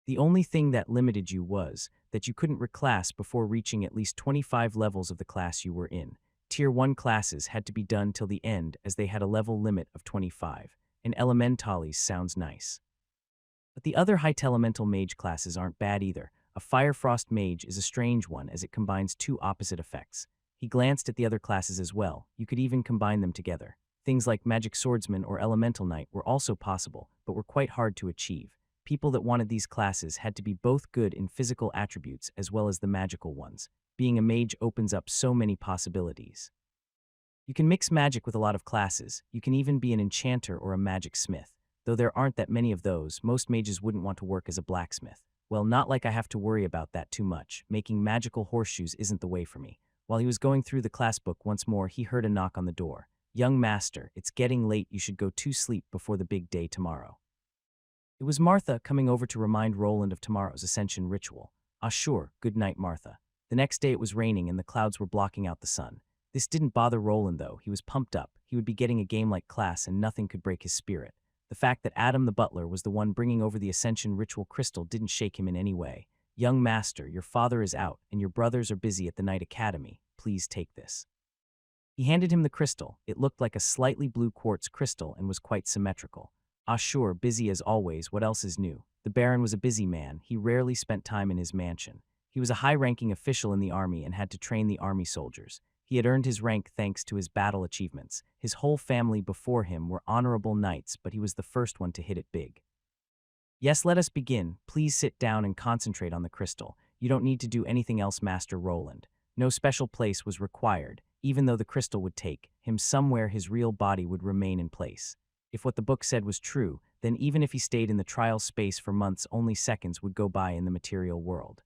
Speaker 1: The only thing that limited you was that you couldn't reclass before reaching at least 25 levels of the class you were in. Tier 1 classes had to be done till the end as they had a level limit of 25, and elementales sounds nice. But the other height elemental mage classes aren't bad either. A fire frost mage is a strange one as it combines 2 opposite effects. He glanced at the other classes as well. You could even combine them together. Things like magic swordsman or elemental knight were also possible, but were quite hard to achieve. People that wanted these classes had to be both good in physical attributes as well as the magical ones. Being a mage opens up so many possibilities. You can mix magic with a lot of classes. You can even be an enchanter or a magic smith. Though there aren't that many of those, most mages wouldn't want to work as a blacksmith. Well, not like I have to worry about that too much. Making magical horseshoes isn't the way for me. While he was going through the class book once more, he heard a knock on the door. "Young master, it's getting late. You should go to sleep before the big day tomorrow." It was Martha coming over to remind Roland of tomorrow's ascension ritual. "Ah, sure, good night, Martha." The next day it was raining and the clouds were blocking out the sun. This didn't bother Roland though. He was pumped up. He would be getting a game-like class and nothing could break his spirit. The fact that Adam the butler was the one bringing over the ascension ritual crystal didn't shake him in any way. "Young master, your father is out and your brothers are busy at the night academy. Please take this." He handed him the crystal. It looked like a slightly blue quartz crystal and was quite symmetrical. "Ah, sure, busy as always. What else is new?" The Baron was a busy man. He rarely spent time in his mansion. He was a high-ranking official in the army and had to train the army soldiers. He had earned his rank thanks to his battle achievements. His whole family before him were honorable knights, but he was the first one to hit it big. "Yes, let us begin. Please sit down and concentrate on the crystal. You don't need to do anything else, Master Roland." No special place was required. Even though the crystal would take him somewhere, his real body would remain in place. If what the book said was true, then even if he stayed in the trial space for months, only seconds would go by in the material world.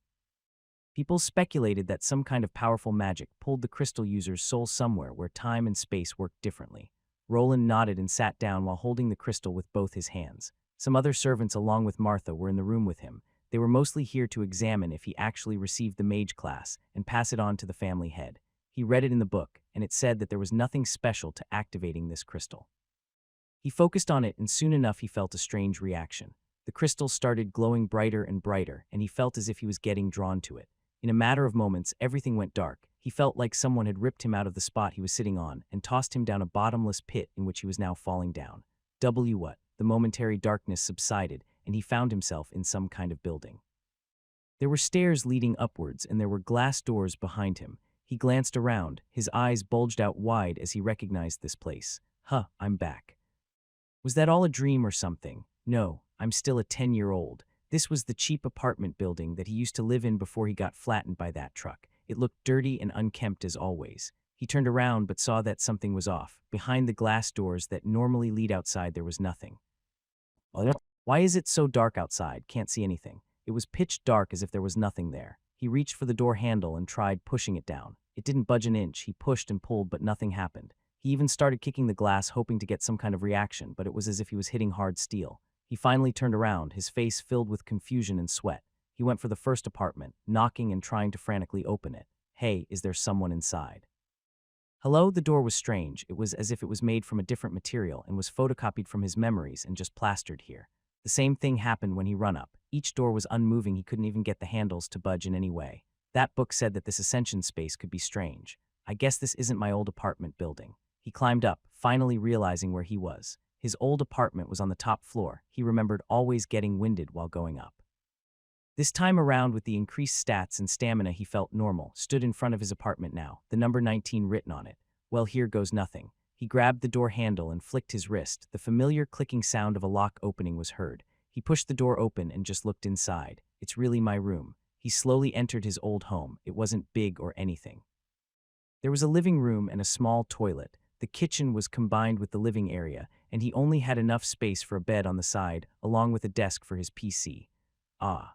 Speaker 1: People speculated that some kind of powerful magic pulled the crystal user's soul somewhere where time and space worked differently. Roland nodded and sat down while holding the crystal with both his hands. Some other servants along with Martha were in the room with him. They were mostly here to examine if he actually received the mage class and pass it on to the family head. He read it in the book, and it said that there was nothing special to activating this crystal. He focused on it, and soon enough he felt a strange reaction. The crystal started glowing brighter and brighter, and he felt as if he was getting drawn to it. In a matter of moments, everything went dark. He felt like someone had ripped him out of the spot he was sitting on and tossed him down a bottomless pit in which he was now falling down. What? The momentary darkness subsided, and he found himself in some kind of building. There were stairs leading upwards, and there were glass doors behind him. He glanced around. His eyes bulged out wide as he recognized this place. "Huh, I'm back. Was that all a dream or something? No, I'm still a 10-year-old. This was the cheap apartment building that he used to live in before he got flattened by that truck. It looked dirty and unkempt as always. He turned around but saw that something was off. Behind the glass doors that normally lead outside, there was nothing. Why is it so dark outside? Can't see anything." It was pitch dark as if there was nothing there. He reached for the door handle and tried pushing it down. It didn't budge an inch. He pushed and pulled, but nothing happened. He even started kicking the glass, hoping to get some kind of reaction, but it was as if he was hitting hard steel. He finally turned around, his face filled with confusion and sweat. He went for the first apartment, knocking and trying to frantically open it. "Hey, is there someone inside?" "Hello?" The door was strange. It was as if it was made from a different material and was photocopied from his memories and just plastered here. The same thing happened when he ran up. Each door was unmoving. He couldn't even get the handles to budge in any way. That book said that this ascension space could be strange. "I guess this isn't my old apartment building." He climbed up, finally realizing where he was. His old apartment was on the top floor. He remembered always getting winded while going up. This time around, with the increased stats and stamina, he felt normal. Stood in front of his apartment now, the number 19 written on it. Well, here goes nothing. He grabbed the door handle and flicked his wrist. The familiar clicking sound of a lock opening was heard. He pushed the door open and just looked inside. It's really my room. He slowly entered his old home. It wasn't big or anything. There was a living room and a small toilet. The kitchen was combined with the living area, and he only had enough space for a bed on the side, along with a desk for his PC. Ah.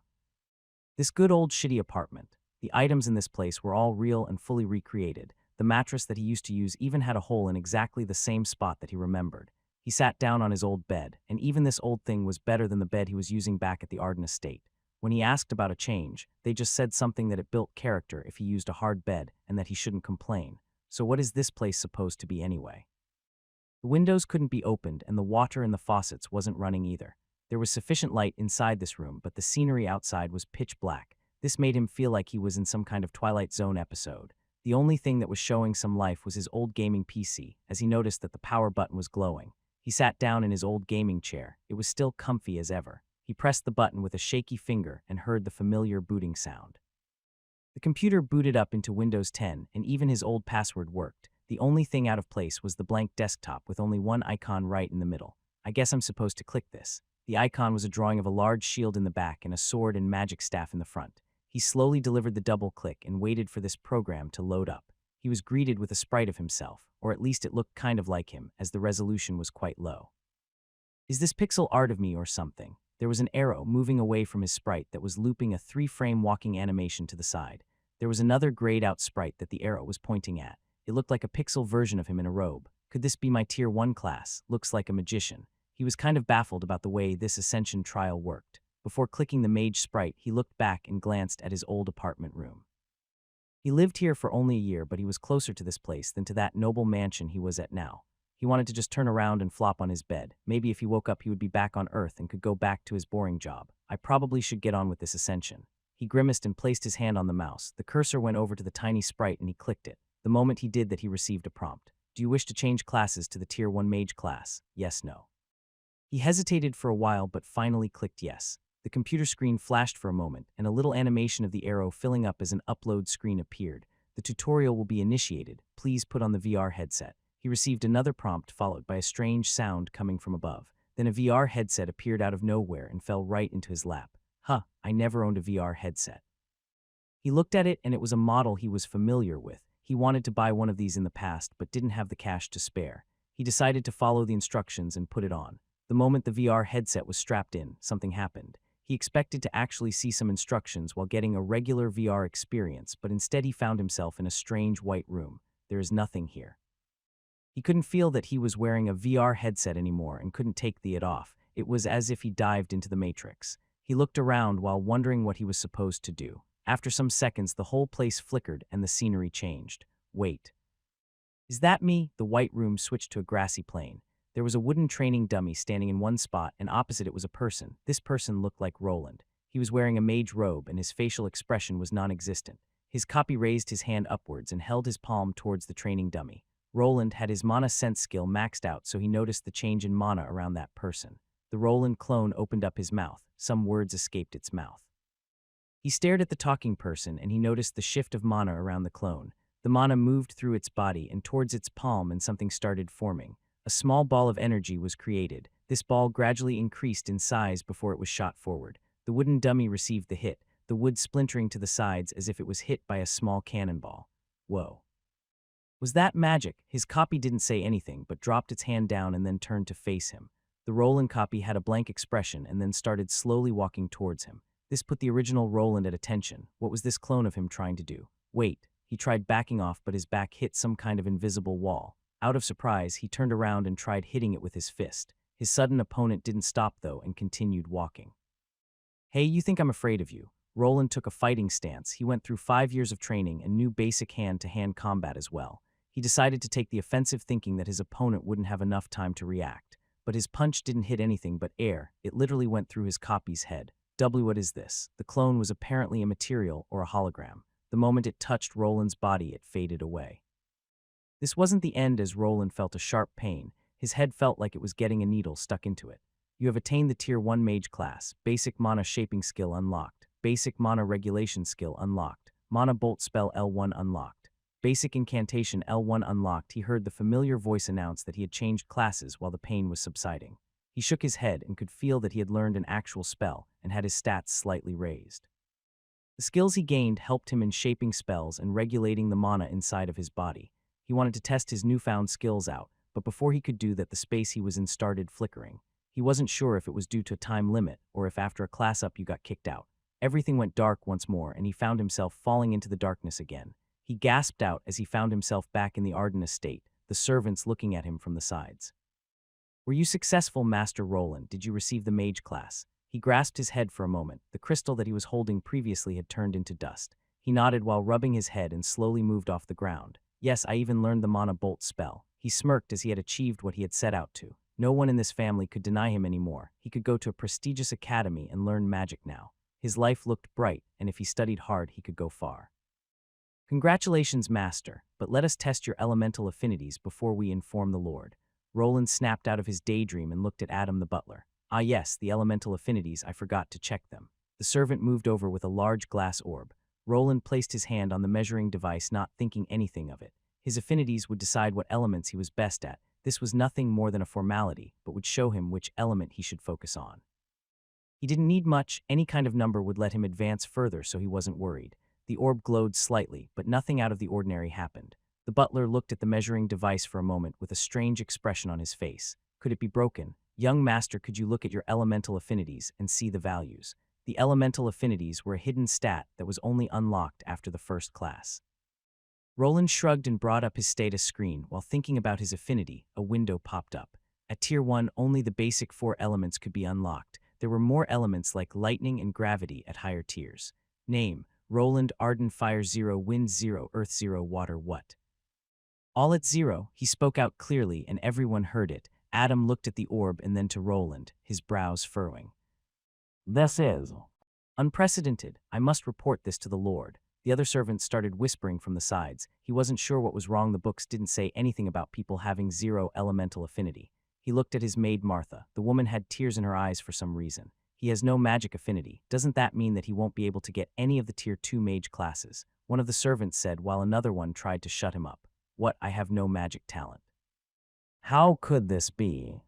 Speaker 1: This good old shitty apartment. The items in this place were all real and fully recreated. The mattress that he used to use even had a hole in exactly the same spot that he remembered. He sat down on his old bed, and even this old thing was better than the bed he was using back at the Arden estate. When he asked about a change, they just said something that it built character if he used a hard bed and that he shouldn't complain. So what is this place supposed to be anyway? The windows couldn't be opened and the water in the faucets wasn't running either. There was sufficient light inside this room, but the scenery outside was pitch black. This made him feel like he was in some kind of Twilight Zone episode. The only thing that was showing some life was his old gaming PC, as he noticed that the power button was glowing. He sat down in his old gaming chair. It was still comfy as ever. He pressed the button with a shaky finger and heard the familiar booting sound. The computer booted up into Windows 10, and even his old password worked. The only thing out of place was the blank desktop with only one icon right in the middle. I guess I'm supposed to click this. The icon was a drawing of a large shield in the back and a sword and magic staff in the front. He slowly delivered the double click and waited for this program to load up. He was greeted with a sprite of himself, or at least it looked kind of like him, as the resolution was quite low. Is this pixel art of me or something? There was an arrow moving away from his sprite that was looping a 3-frame walking animation to the side. There was another grayed-out sprite that the arrow was pointing at. It looked like a pixel version of him in a robe. Could this be my Tier 1 class? Looks like a magician. He was kind of baffled about the way this Ascension trial worked. Before clicking the mage sprite, he looked back and glanced at his old apartment room. He lived here for only a year, but he was closer to this place than to that noble mansion he was at now. He wanted to just turn around and flop on his bed. Maybe if he woke up he would be back on Earth and could go back to his boring job. I probably should get on with this Ascension. He grimaced and placed his hand on the mouse. The cursor went over to the tiny sprite and he clicked it. The moment he did that, he received a prompt. Do you wish to change classes to the Tier 1 Mage class? Yes, no. He hesitated for a while but finally clicked yes. The computer screen flashed for a moment and a little animation of the arrow filling up as an upload screen appeared. The tutorial will be initiated. Please put on the VR headset. He received another prompt followed by a strange sound coming from above. Then a VR headset appeared out of nowhere and fell right into his lap. I never owned a VR headset. He looked at it and it was a model he was familiar with. He wanted to buy one of these in the past but didn't have the cash to spare. He decided to follow the instructions and put it on. The moment the VR headset was strapped in, something happened. He expected to actually see some instructions while getting a regular VR experience, but instead he found himself in a strange white room. There is nothing here. He couldn't feel that he was wearing a VR headset anymore and couldn't take it off. It was as if he dived into the Matrix. He looked around while wondering what he was supposed to do. After some seconds, the whole place flickered and the scenery changed. Wait. Is that me? The white room switched to a grassy plain. There was a wooden training dummy standing in one spot, and opposite it was a person. This person looked like Roland. He was wearing a mage robe, and his facial expression was non-existent. His copy raised his hand upwards and held his palm towards the training dummy. Roland had his mana sense skill maxed out, so he noticed the change in mana around that person. The Roland clone opened up his mouth. Some words escaped its mouth. He stared at the talking person, and he noticed the shift of mana around the clone. The mana moved through its body and towards its palm, and something started forming. A small ball of energy was created. This ball gradually increased in size before it was shot forward. The wooden dummy received the hit, the wood splintering to the sides as if it was hit by a small cannonball. Whoa. Was that magic? His copy didn't say anything, but dropped its hand down and then turned to face him. The Roland copy had a blank expression and then started slowly walking towards him. This put the original Roland at attention. What was this clone of him trying to do? Wait. He tried backing off, but his back hit some kind of invisible wall. Out of surprise, he turned around and tried hitting it with his fist. His sudden opponent didn't stop, though, and continued walking. Hey, you think I'm afraid of you? Roland took a fighting stance. He went through 5 years of training and knew basic hand-to-hand combat as well. He decided to take the offensive, thinking that his opponent wouldn't have enough time to react. But his punch didn't hit anything but air. It literally went through his copy's head. What is this? The clone was apparently a material or a hologram. The moment it touched Roland's body, it faded away. This wasn't the end, as Roland felt a sharp pain. His head felt like it was getting a needle stuck into it. You have attained the Tier 1 Mage class. Basic Mana Shaping Skill unlocked. Basic Mana Regulation Skill unlocked. Mana Bolt Spell L1 unlocked. Basic Incantation L1 unlocked. He heard the familiar voice announce that he had changed classes while the pain was subsiding. He shook his head and could feel that he had learned an actual spell and had his stats slightly raised. The skills he gained helped him in shaping spells and regulating the mana inside of his body. He wanted to test his newfound skills out, but before he could do that, the space he was in started flickering. He wasn't sure if it was due to a time limit or if after a class up you got kicked out. Everything went dark once more, and he found himself falling into the darkness again. He gasped out as he found himself back in the Arden estate, the servants looking at him from the sides. "Were you successful, Master Roland? Did you receive the mage class?" He grasped his head for a moment. The crystal that he was holding previously had turned into dust. He nodded while rubbing his head and slowly moved off the ground. "Yes, I even learned the mana bolt spell." He smirked as he had achieved what he had set out to. No one in this family could deny him anymore. He could go to a prestigious academy and learn magic now. His life looked bright, and if he studied hard, he could go far. "Congratulations, Master, but let us test your elemental affinities before we inform the Lord." Roland snapped out of his daydream and looked at Adam the butler. "Ah yes, the elemental affinities, I forgot to check them." The servant moved over with a large glass orb. Roland placed his hand on the measuring device, not thinking anything of it. His affinities would decide what elements he was best at. This was nothing more than a formality, but would show him which element he should focus on. He didn't need much. Any kind of number would let him advance further, so he wasn't worried. The orb glowed slightly, but nothing out of the ordinary happened. The butler looked at the measuring device for a moment with a strange expression on his face. Could it be broken? "Young master, could you look at your elemental affinities and see the values?" The elemental affinities were a hidden stat that was only unlocked after the first class. Roland shrugged and brought up his status screen. While thinking about his affinity, a window popped up. At Tier 1, only the basic 4 elements could be unlocked. There were more elements like lightning and gravity at higher tiers. Name: Roland Arden. Fire 0, Wind 0, Earth 0, Water what? All at 0, he spoke out clearly and everyone heard it. Adam looked at the orb and then to Roland, his brows furrowing. "This is unprecedented. I must report this to the Lord." The other servants started whispering from the sides. He wasn't sure what was wrong. The books didn't say anything about people having 0 elemental affinity. He looked at his maid Martha. The woman had tears in her eyes for some reason. "He has no magic affinity. Doesn't that mean that he won't be able to get any of the Tier 2 mage classes?" One of the servants said, while another one tried to shut him up. "What? I have no magic talent." "How could this be?"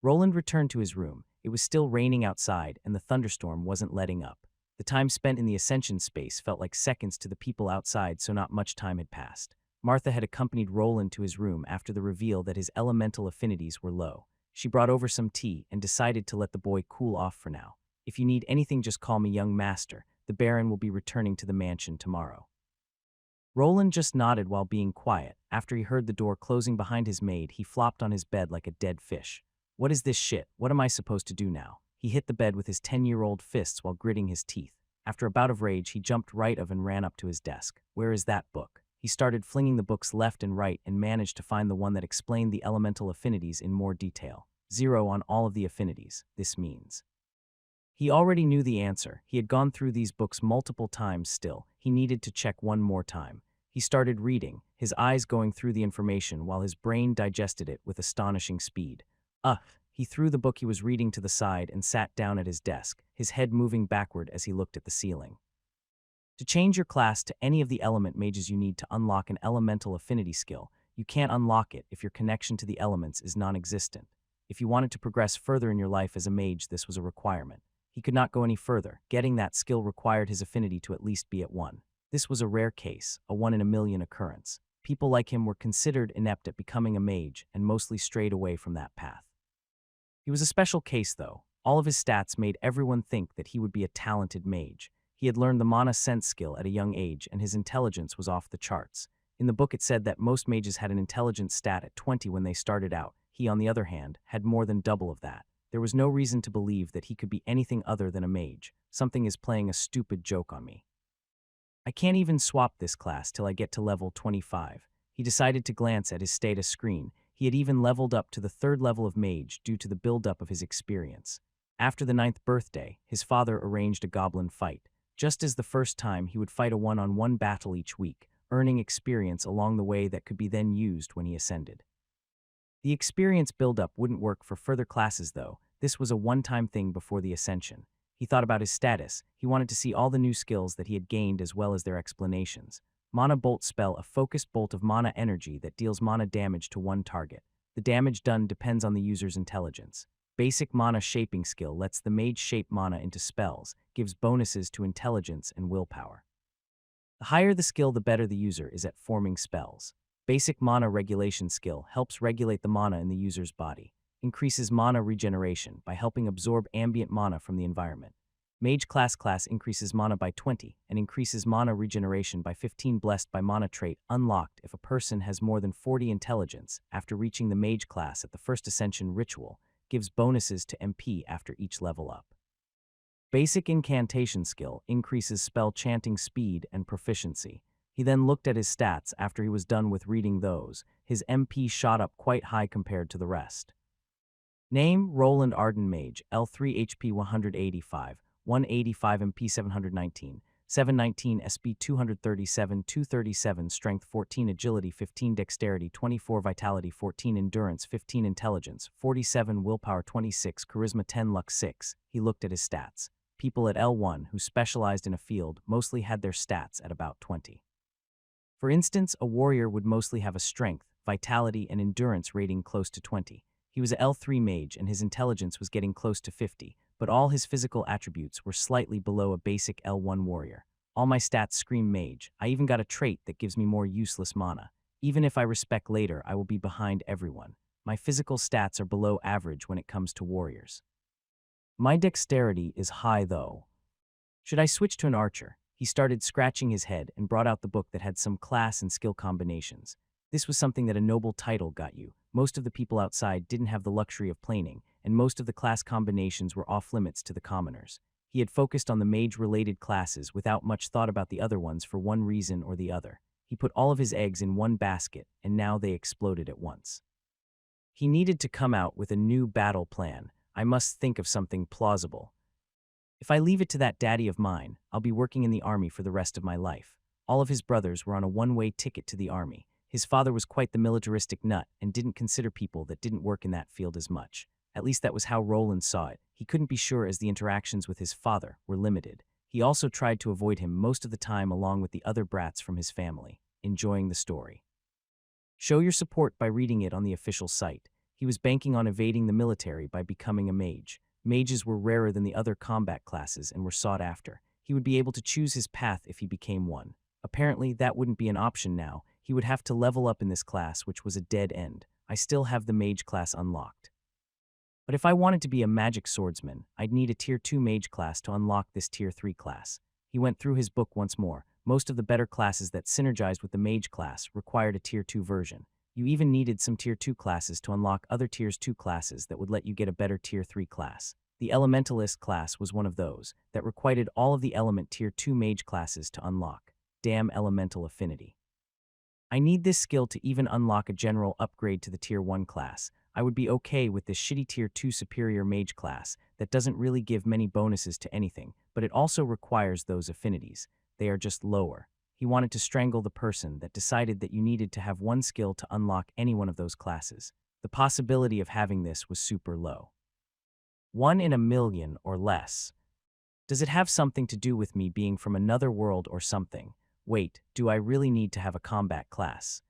Speaker 1: Roland returned to his room. It was still raining outside, and the thunderstorm wasn't letting up. The time spent in the Ascension space felt like seconds to the people outside, so not much time had passed. Martha had accompanied Roland to his room after the reveal that his elemental affinities were low. She brought over some tea and decided to let the boy cool off for now. "If you need anything, just call me, young master. The Baron will be returning to the mansion tomorrow." Roland just nodded while being quiet. After he heard the door closing behind his maid, he flopped on his bed like a dead fish. "What is this shit? What am I supposed to do now?" He hit the bed with his 10-year-old fists while gritting his teeth. After a bout of rage, he jumped right of and ran up to his desk. "Where is that book?" He started flinging the books left and right and managed to find the one that explained the elemental affinities in more detail. 0 on all of the affinities. This means. He already knew the answer. He had gone through these books multiple times still. He needed to check one more time. He started reading, his eyes going through the information while his brain digested it with astonishing speed. He threw the book he was reading to the side and sat down at his desk, his head moving backward as he looked at the ceiling. To change your class to any of the element mages, you need to unlock an elemental affinity skill. You can't unlock it if your connection to the elements is non-existent. If you wanted to progress further in your life as a mage, this was a requirement. He could not go any further. Getting that skill required his affinity to at least be at 1. This was a rare case, a 1 in a million occurrence. People like him were considered inept at becoming a mage and mostly strayed away from that path. He was a special case, though. All of his stats made everyone think that he would be a talented mage. He had learned the mana sense skill at a young age, and his intelligence was off the charts. In the book it said that most mages had an intelligence stat at 20 when they started out. He, on the other hand, had more than double of that. There was no reason to believe that he could be anything other than a mage. Something is playing a stupid joke on me. I can't even swap this class till I get to level 25. He decided to glance at his status screen. He had even leveled up to the 3rd level of mage due to the buildup of his experience. After the 9th birthday, his father arranged a goblin fight. Just as the first time, he would fight a 1-on-1 battle each week, earning experience along the way that could be then used when he ascended. The experience buildup wouldn't work for further classes though. This was a one-time thing before the ascension. He thought about his status. He wanted to see all the new skills that he had gained as well as their explanations. Mana Bolt spell, a focused bolt of mana energy that deals mana damage to one target. The damage done depends on the user's intelligence. Basic mana shaping skill lets the mage shape mana into spells, gives bonuses to intelligence and willpower. The higher the skill, the better the user is at forming spells. Basic mana regulation skill helps regulate the mana in the user's body. Increases mana regeneration by helping absorb ambient mana from the environment. Mage class increases mana by 20 and increases mana regeneration by 15. Blessed by mana trait unlocked if a person has more than 40 intelligence after reaching the mage class at the first ascension ritual, gives bonuses to MP after each level up. Basic incantation skill increases spell chanting speed and proficiency. He then looked at his stats after he was done with reading those. His MP shot up quite high compared to the rest. Name: Roland Arden Mage, L3 HP 185, 185 MP 719, 719 SB 237, 237 Strength 14 Agility 15 Dexterity 24 Vitality 14 Endurance 15 Intelligence 47 Willpower 26 Charisma 10 Luck 6. He looked at his stats. People at L1 who specialized in a field mostly had their stats at about 20. For instance, a warrior would mostly have a strength, vitality, and endurance rating close to 20. He was a L3 mage and his intelligence was getting close to 50, but all his physical attributes were slightly below a basic L1 warrior. All my stats scream mage. I even got a trait that gives me more useless mana. Even if I respec later, I will be behind everyone. My physical stats are below average when it comes to warriors. My dexterity is high though. Should I switch to an archer? He started scratching his head and brought out the book that had some class and skill combinations. This was something that a noble title got you. Most of the people outside didn't have the luxury of planing, and most of the class combinations were off-limits to the commoners. He had focused on the mage-related classes without much thought about the other ones for one reason or the other. He put all of his eggs in one basket, and now they exploded at once. He needed to come out with a new battle plan. I must think of something plausible. If I leave it to that daddy of mine, I'll be working in the army for the rest of my life. All of his brothers were on a one-way ticket to the army. His father was quite the militaristic nut and didn't consider people that didn't work in that field as much. At least that was how Roland saw it. He couldn't be sure as the interactions with his father were limited. He also tried to avoid him most of the time along with the other brats from his family. Enjoying the story. Show your support by reading it on the official site. He was banking on evading the military by becoming a mage. Mages were rarer than the other combat classes and were sought after. He would be able to choose his path if he became one. Apparently, that wouldn't be an option now. He would have to level up in this class, which was a dead end. I still have the mage class unlocked. But if I wanted to be a magic swordsman, I'd need a tier 2 mage class to unlock this tier 3 class. He went through his book once more. Most of the better classes that synergized with the mage class required a tier 2 version. You even needed some tier 2 classes to unlock other tiers 2 classes that would let you get a better tier 3 class. The Elementalist class was one of those that required all of the element tier 2 mage classes to unlock. Damn elemental affinity. I need this skill to even unlock a general upgrade to the tier 1 class. I would be okay with this shitty tier 2 superior mage class that doesn't really give many bonuses to anything, but it also requires those affinities. They are just lower. He wanted to strangle the person that decided that you needed to have one skill to unlock any one of those classes. The possibility of having this was super low. 1 in a million or less. Does it have something to do with me being from another world or something? Wait, do I really need to have a combat class?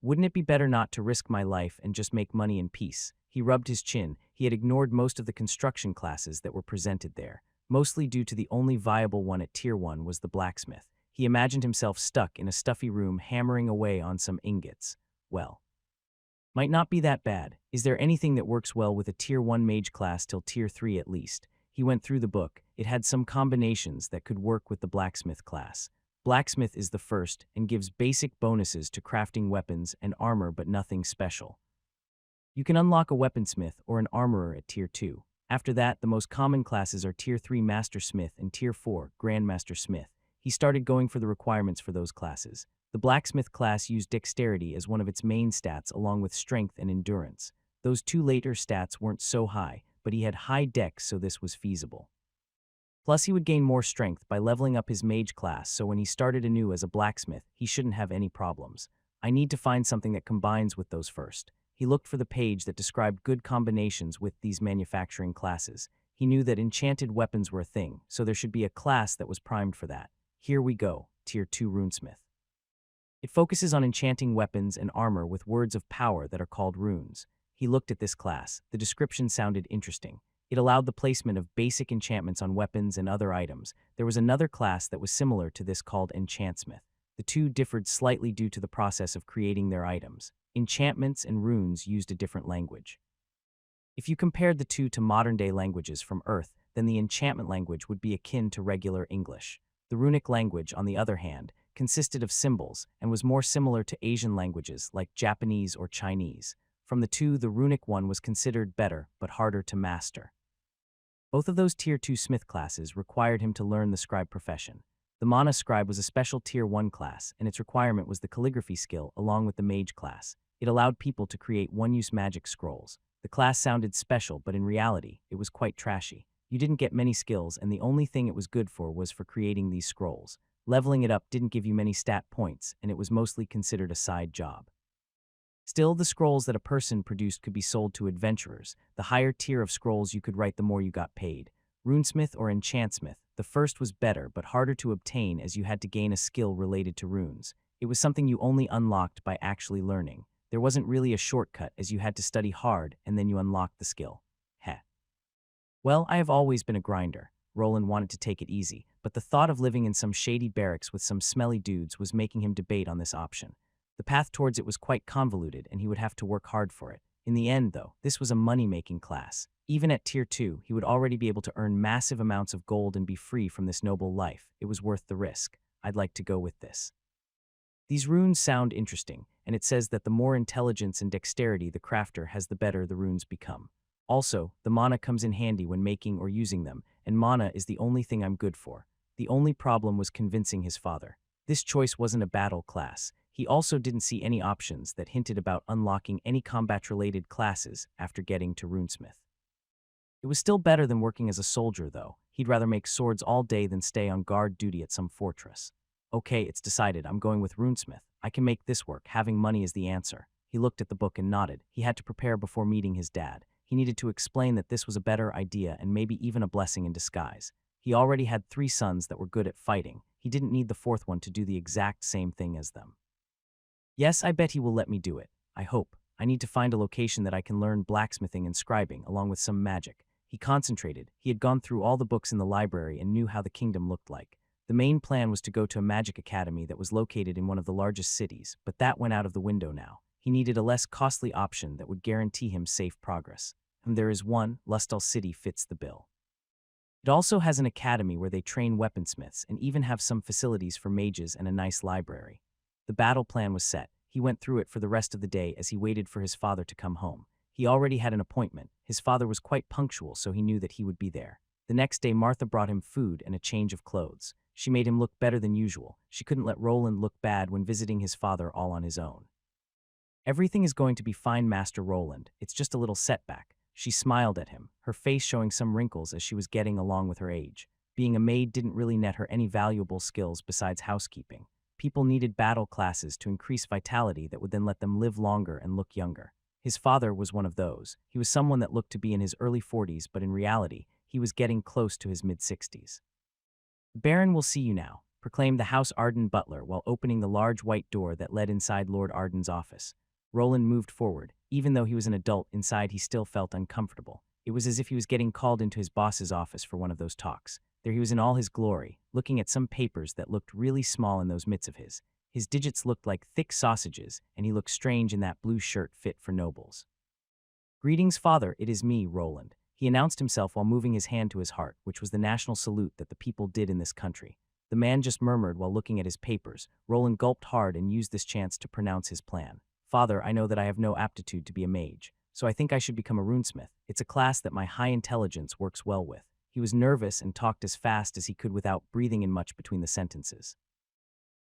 Speaker 1: Wouldn't it be better not to risk my life and just make money in peace? He rubbed his chin. He had ignored most of the construction classes that were presented there, mostly due to the only viable one at tier 1 was the blacksmith. He imagined himself stuck in a stuffy room hammering away on some ingots. Well, might not be that bad. Is there anything that works well with a tier 1 mage class till tier 3 at least? He went through the book. It had some combinations that could work with the blacksmith class. Blacksmith is the first and gives basic bonuses to crafting weapons and armor but nothing special. You can unlock a weaponsmith or an armorer at tier 2. After that, the most common classes are tier 3 Master Smith and tier 4 Grandmaster Smith. He started going for the requirements for those classes. The blacksmith class used dexterity as one of its main stats along with strength and endurance. Those two later stats weren't so high, but he had high dex so this was feasible. Plus he would gain more strength by leveling up his mage class, so when he started anew as a blacksmith, he shouldn't have any problems. I need to find something that combines with those first. He looked for the page that described good combinations with these manufacturing classes. He knew that enchanted weapons were a thing, so there should be a class that was primed for that. Here we go, tier 2 runesmith. It focuses on enchanting weapons and armor with words of power that are called runes. He looked at this class. The description sounded interesting. It allowed the placement of basic enchantments on weapons and other items. There was another class that was similar to this called Enchantsmith. The two differed slightly due to the process of creating their items. Enchantments and runes used a different language. If you compared the two to modern-day languages from Earth, then the enchantment language would be akin to regular English. The runic language, on the other hand, consisted of symbols and was more similar to Asian languages like Japanese or Chinese. From the two, the runic one was considered better but harder to master. Both of those Tier 2 smith classes required him to learn the scribe profession. The mana scribe was a special Tier 1 class, and its requirement was the calligraphy skill along with the mage class. It allowed people to create one-use magic scrolls. The class sounded special, but in reality, it was quite trashy. You didn't get many skills, and the only thing it was good for was for creating these scrolls. Leveling it up didn't give you many stat points, and it was mostly considered a side job. Still, the scrolls that a person produced could be sold to adventurers. The higher tier of scrolls you could write, the more you got paid. Runesmith or enchantsmith, the first was better but harder to obtain as you had to gain a skill related to runes. It was something you only unlocked by actually learning. There wasn't really a shortcut as you had to study hard and then you unlocked the skill. Heh. Well, I have always been a grinder. Roland wanted to take it easy, but the thought of living in some shady barracks with some smelly dudes was making him debate on this option. The path towards it was quite convoluted and he would have to work hard for it. In the end, though, this was a money-making class. Even at Tier 2, he would already be able to earn massive amounts of gold and be free from this noble life. It was worth the risk. I'd like to go with this. These runes sound interesting, and it says that the more intelligence and dexterity the crafter has, the better the runes become. Also, the mana comes in handy when making or using them, and mana is the only thing I'm good for. The only problem was convincing his father. This choice wasn't a battle class. He also didn't see any options that hinted about unlocking any combat-related classes after getting to Runesmith. It was still better than working as a soldier, though. He'd rather make swords all day than stay on guard duty at some fortress. Okay, it's decided. I'm going with Runesmith. I can make this work. Having money is the answer. He looked at the book and nodded. He had to prepare before meeting his dad. He needed to explain that this was a better idea and maybe even a blessing in disguise. He already had 3 sons that were good at fighting. He didn't need the 4th one to do the exact same thing as them. Yes, I bet he will let me do it. I hope. I need to find a location that I can learn blacksmithing and scribing, along with some magic. He concentrated. He had gone through all the books in the library and knew how the kingdom looked like. The main plan was to go to a magic academy that was located in one of the largest cities, but that went out of the window now. He needed a less costly option that would guarantee him safe progress. And there is one. Lustal City fits the bill. It also has an academy where they train weaponsmiths and even have some facilities for mages and a nice library. The battle plan was set. He went through it for the rest of the day as he waited for his father to come home. He already had an appointment. His father was quite punctual, so he knew that he would be there. The next day, Martha brought him food and a change of clothes. She made him look better than usual. She couldn't let Roland look bad when visiting his father all on his own. Everything is going to be fine, Master Roland. It's just a little setback. She smiled at him, her face showing some wrinkles as she was getting along with her age. Being a maid didn't really net her any valuable skills besides housekeeping. People needed battle classes to increase vitality that would then let them live longer and look younger. His father was one of those. He was someone that looked to be in his early 40s, but in reality, he was getting close to his mid-60s. The Baron will see you now, proclaimed the House Arden butler while opening the large white door that led inside Lord Arden's office. Roland moved forward. Even though he was an adult, inside he still felt uncomfortable. It was as if he was getting called into his boss's office for one of those talks. There he was in all his glory, looking at some papers that looked really small in those mitts of his. His digits looked like thick sausages, and he looked strange in that blue shirt fit for nobles. Greetings, father, it is me, Roland. He announced himself while moving his hand to his heart, which was the national salute that the people did in this country. The man just murmured while looking at his papers. Roland gulped hard and used this chance to pronounce his plan. Father, I know that I have no aptitude to be a mage, so I think I should become a runesmith. It's a class that my high intelligence works well with. He was nervous and talked as fast as he could without breathing in much between the sentences.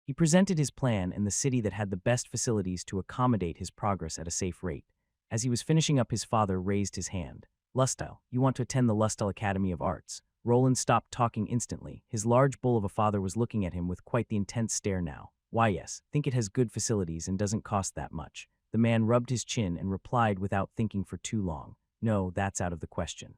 Speaker 1: He presented his plan and the city that had the best facilities to accommodate his progress at a safe rate. As he was finishing up, his father raised his hand. Lustal, you want to attend the Lustal Academy of Arts. Roland stopped talking instantly. His large bull of a father was looking at him with quite the intense stare now. Why, yes, think it has good facilities and doesn't cost that much. The man rubbed his chin and replied without thinking for too long. No, that's out of the question.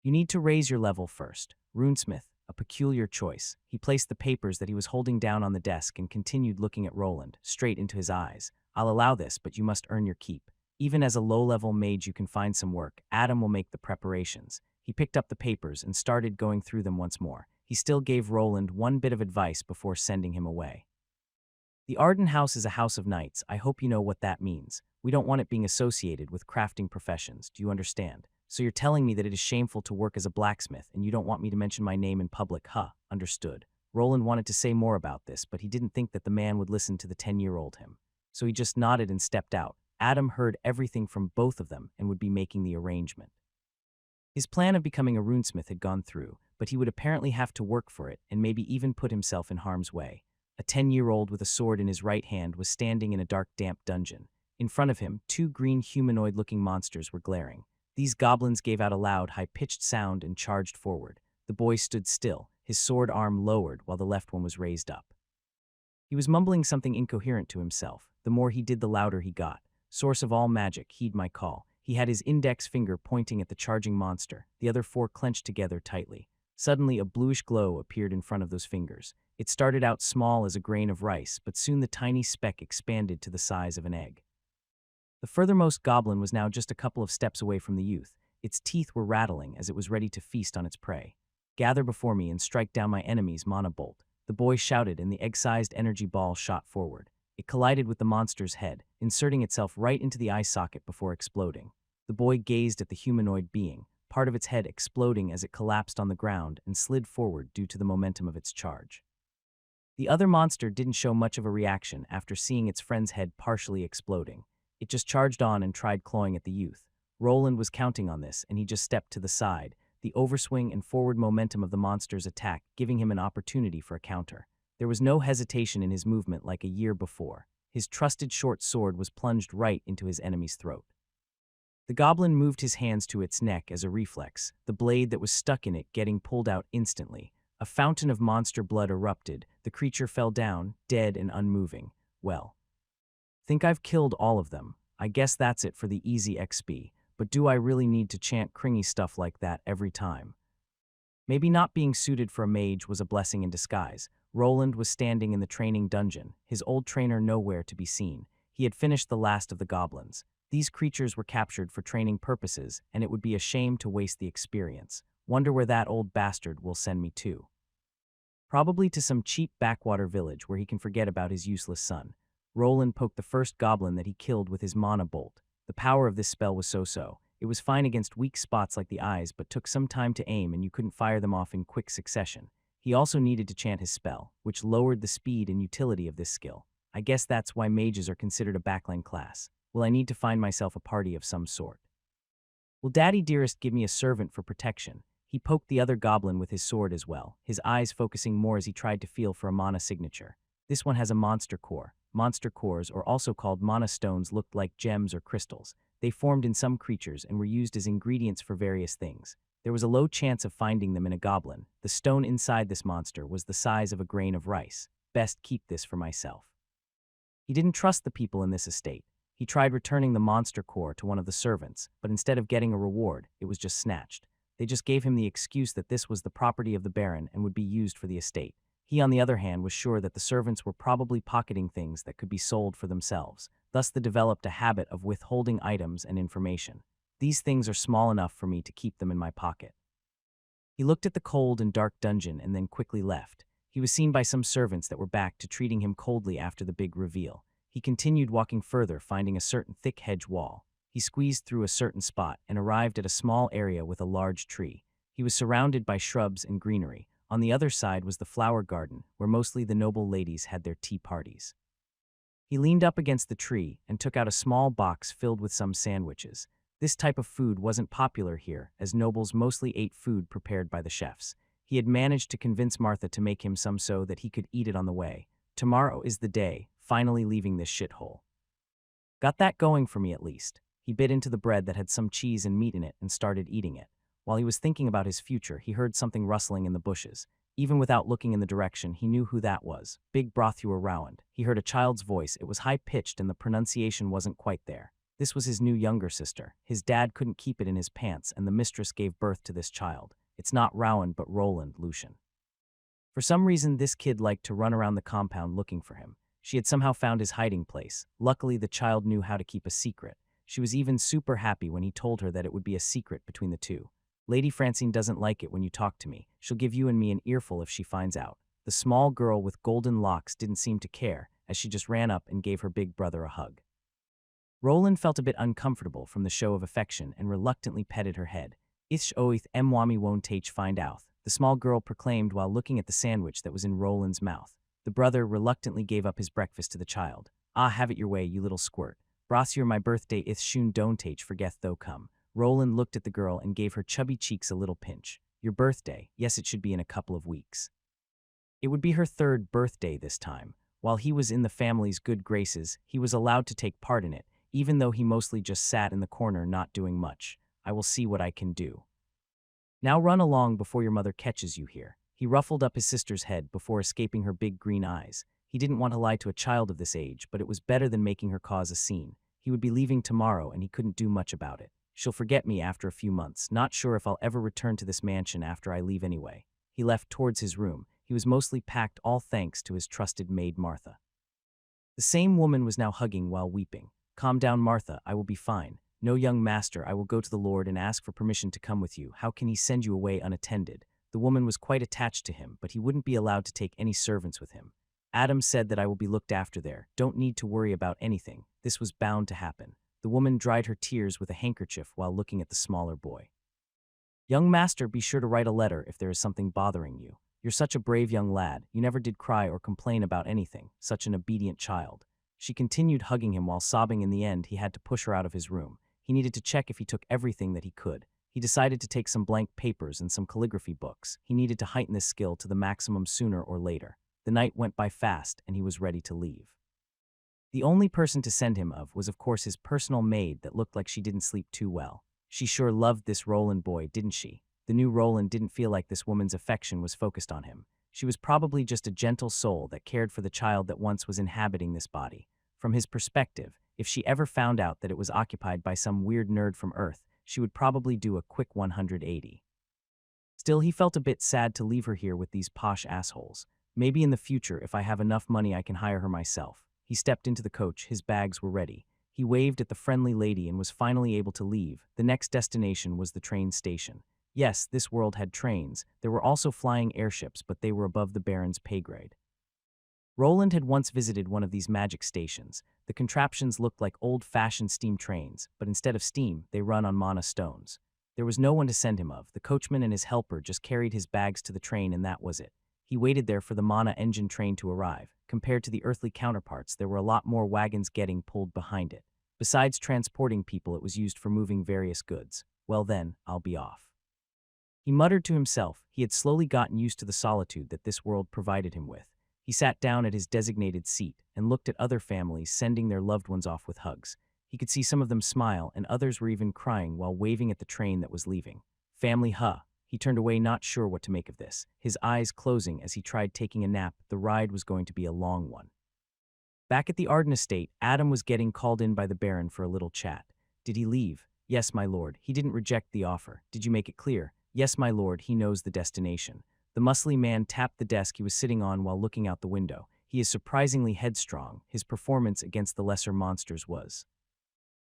Speaker 1: You need to raise your level first. Runesmith, a peculiar choice. He placed the papers that he was holding down on the desk and continued looking at Roland, straight into his eyes. I'll allow this, but you must earn your keep. Even as a low-level mage, you can find some work. Adam will make the preparations. He picked up the papers and started going through them once more. He still gave Roland one bit of advice before sending him away. The Arden House is a house of knights. I hope you know what that means. We don't want it being associated with crafting professions. Do you understand? So you're telling me that it is shameful to work as a blacksmith and you don't want me to mention my name in public, huh? Understood. Roland wanted to say more about this, but he didn't think that the man would listen to the 10-year-old him. So he just nodded and stepped out. Adam heard everything from both of them and would be making the arrangement. His plan of becoming a runesmith had gone through, but he would apparently have to work for it and maybe even put himself in harm's way. A 10-year-old with a sword in his right hand was standing in a dark, damp dungeon. In front of him, two green humanoid-looking monsters were glaring. These goblins gave out a loud, high-pitched sound and charged forward. The boy stood still, his sword arm lowered while the left one was raised up. He was mumbling something incoherent to himself. The more he did, the louder he got. Source of all magic, heed my call. He had his index finger pointing at the charging monster, the other four clenched together tightly. Suddenly, a bluish glow appeared in front of those fingers. It started out small as a grain of rice, but soon the tiny speck expanded to the size of an egg. The furthermost goblin was now just a couple of steps away from the youth. Its teeth were rattling as it was ready to feast on its prey. Gather before me and strike down my enemy's mana bolt. The boy shouted, and the egg-sized energy ball shot forward. It collided with the monster's head, inserting itself right into the eye socket before exploding. The boy gazed at the humanoid being, part of its head exploding as it collapsed on the ground and slid forward due to the momentum of its charge. The other monster didn't show much of a reaction after seeing its friend's head partially exploding. It just charged on and tried clawing at the youth. Roland was counting on this, and he just stepped to the side, the overswing and forward momentum of the monster's attack giving him an opportunity for a counter. There was no hesitation in his movement like a year before. His trusted short sword was plunged right into his enemy's throat. The goblin moved his hands to its neck as a reflex, the blade that was stuck in it getting pulled out instantly. A fountain of monster blood erupted. The creature fell down, dead and unmoving. Well, think I've killed all of them. I guess that's it for the easy XP, but do I really need to chant cringy stuff like that every time? Maybe not being suited for a mage was a blessing in disguise. Roland was standing in the training dungeon, his old trainer nowhere to be seen. He had finished the last of the goblins. These creatures were captured for training purposes, and it would be a shame to waste the experience. Wonder where that old bastard will send me to. Probably to some cheap backwater village where he can forget about his useless son. Roland poked the first goblin that he killed with his mana bolt. The power of this spell was so-so. It was fine against weak spots like the eyes, but took some time to aim and you couldn't fire them off in quick succession. He also needed to chant his spell, which lowered the speed and utility of this skill. I guess that's why mages are considered a backline class. Will I need to find myself a party of some sort? Will Daddy Dearest give me a servant for protection? He poked the other goblin with his sword as well, his eyes focusing more as he tried to feel for a mana signature. This one has a monster core. Monster cores, or also called mana stones, looked like gems or crystals. They formed in some creatures and were used as ingredients for various things. There was a low chance of finding them in a goblin. The stone inside this monster was the size of a grain of rice. Best keep this for myself. He didn't trust the people in this estate. He tried returning the monster core to one of the servants, but instead of getting a reward, it was just snatched. They just gave him the excuse that this was the property of the Baron and would be used for the estate. He, on the other hand, was sure that the servants were probably pocketing things that could be sold for themselves. Thus, they developed a habit of withholding items and information. These things are small enough for me to keep them in my pocket. He looked at the cold and dark dungeon and then quickly left. He was seen by some servants that were back to treating him coldly after the big reveal. He continued walking further, finding a certain thick hedge wall. He squeezed through a certain spot and arrived at a small area with a large tree. He was surrounded by shrubs and greenery. On the other side was the flower garden, where mostly the noble ladies had their tea parties. He leaned up against the tree and took out a small box filled with some sandwiches. This type of food wasn't popular here, as nobles mostly ate food prepared by the chefs. He had managed to convince Martha to make him some so that he could eat it on the way. Tomorrow is the day, finally leaving this shithole. Got that going for me at least. He bit into the bread that had some cheese and meat in it and started eating it. While he was thinking about his future, he heard something rustling in the bushes. Even without looking in the direction, he knew who that was. Big Brothua Rowand. He heard a child's voice. It was high-pitched and the pronunciation wasn't quite there. This was his new younger sister. His dad couldn't keep it in his pants, and the mistress gave birth to this child. It's not Rowand, but Roland Lucian. For some reason, this kid liked to run around the compound looking for him. She had somehow found his hiding place. Luckily, the child knew how to keep a secret. She was even super happy when he told her that it would be a secret between the two. Lady Francine doesn't like it when you talk to me. She'll give you and me an earful if she finds out. The small girl with golden locks didn't seem to care, as she just ran up and gave her big brother a hug. Roland felt a bit uncomfortable from the show of affection and reluctantly petted her head. Ich oith mwami won't find out, the small girl proclaimed while looking at the sandwich that was in Roland's mouth. The brother reluctantly gave up his breakfast to the child. Ah, have it your way, you little squirt. Brasier my birthday ith shun don't forget though come. Roland looked at the girl and gave her chubby cheeks a little pinch. Your birthday, yes it should be in a couple of weeks. It would be her third birthday this time. While he was in the family's good graces, he was allowed to take part in it, even though he mostly just sat in the corner not doing much. I will see what I can do. Now run along before your mother catches you here. He ruffled up his sister's head before escaping her big green eyes. He didn't want to lie to a child of this age, but it was better than making her cause a scene. He would be leaving tomorrow and he couldn't do much about it. She'll forget me after a few months, not sure if I'll ever return to this mansion after I leave anyway. He left towards his room. He was mostly packed, all thanks to his trusted maid Martha. The same woman was now hugging while weeping. Calm down, Martha, I will be fine. No, young master, I will go to the Lord and ask for permission to come with you. How can he send you away unattended? The woman was quite attached to him, but he wouldn't be allowed to take any servants with him. Adam said that I will be looked after there. Don't need to worry about anything. This was bound to happen. The woman dried her tears with a handkerchief while looking at the smaller boy. Young master, be sure to write a letter if there is something bothering you. You're such a brave young lad. You never did cry or complain about anything. Such an obedient child. She continued hugging him while sobbing. In the end, he had to push her out of his room. He needed to check if he took everything that he could. He decided to take some blank papers and some calligraphy books. He needed to heighten this skill to the maximum sooner or later. The night went by fast and he was ready to leave. The only person to send him of was of course his personal maid that looked like she didn't sleep too well. She sure loved this Roland boy, didn't she? The new Roland didn't feel like this woman's affection was focused on him. She was probably just a gentle soul that cared for the child that once was inhabiting this body. From his perspective, if she ever found out that it was occupied by some weird nerd from Earth, she would probably do a quick 180. Still, he felt a bit sad to leave her here with these posh assholes. Maybe in the future, if I have enough money, I can hire her myself. He stepped into the coach. His bags were ready. He waved at the friendly lady and was finally able to leave. The next destination was the train station. Yes, this world had trains. There were also flying airships, but they were above the Baron's pay grade. Roland had once visited one of these magic stations. The contraptions looked like old-fashioned steam trains, but instead of steam, they run on mana stones. There was no one to send him of. The coachman and his helper just carried his bags to the train and that was it. He waited there for the mana engine train to arrive. Compared to the earthly counterparts, there were a lot more wagons getting pulled behind it. Besides transporting people, it was used for moving various goods. Well then, I'll be off. He muttered to himself. He had slowly gotten used to the solitude that this world provided him with. He sat down at his designated seat and looked at other families sending their loved ones off with hugs. He could see some of them smile and others were even crying while waving at the train that was leaving. Family, huh? He turned away, not sure what to make of this, his eyes closing as he tried taking a nap. The ride was going to be a long one. Back at the Arden estate, Adam was getting called in by the Baron for a little chat. Did he leave? Yes, my lord. He didn't reject the offer. Did you make it clear? Yes, my lord. He knows the destination. The muscly man tapped the desk he was sitting on while looking out the window. He is surprisingly headstrong. His performance against the lesser monsters was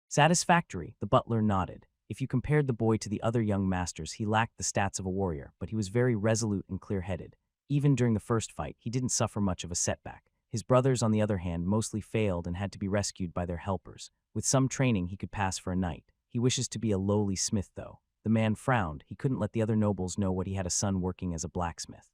Speaker 1: satisfactory. The butler nodded. If you compared the boy to the other young masters, he lacked the stats of a warrior, but he was very resolute and clear-headed. Even during the first fight, he didn't suffer much of a setback. His brothers, on the other hand, mostly failed and had to be rescued by their helpers. With some training, he could pass for a knight. He wishes to be a lowly smith, though. The man frowned. He couldn't let the other nobles know what he had a son working as a blacksmith.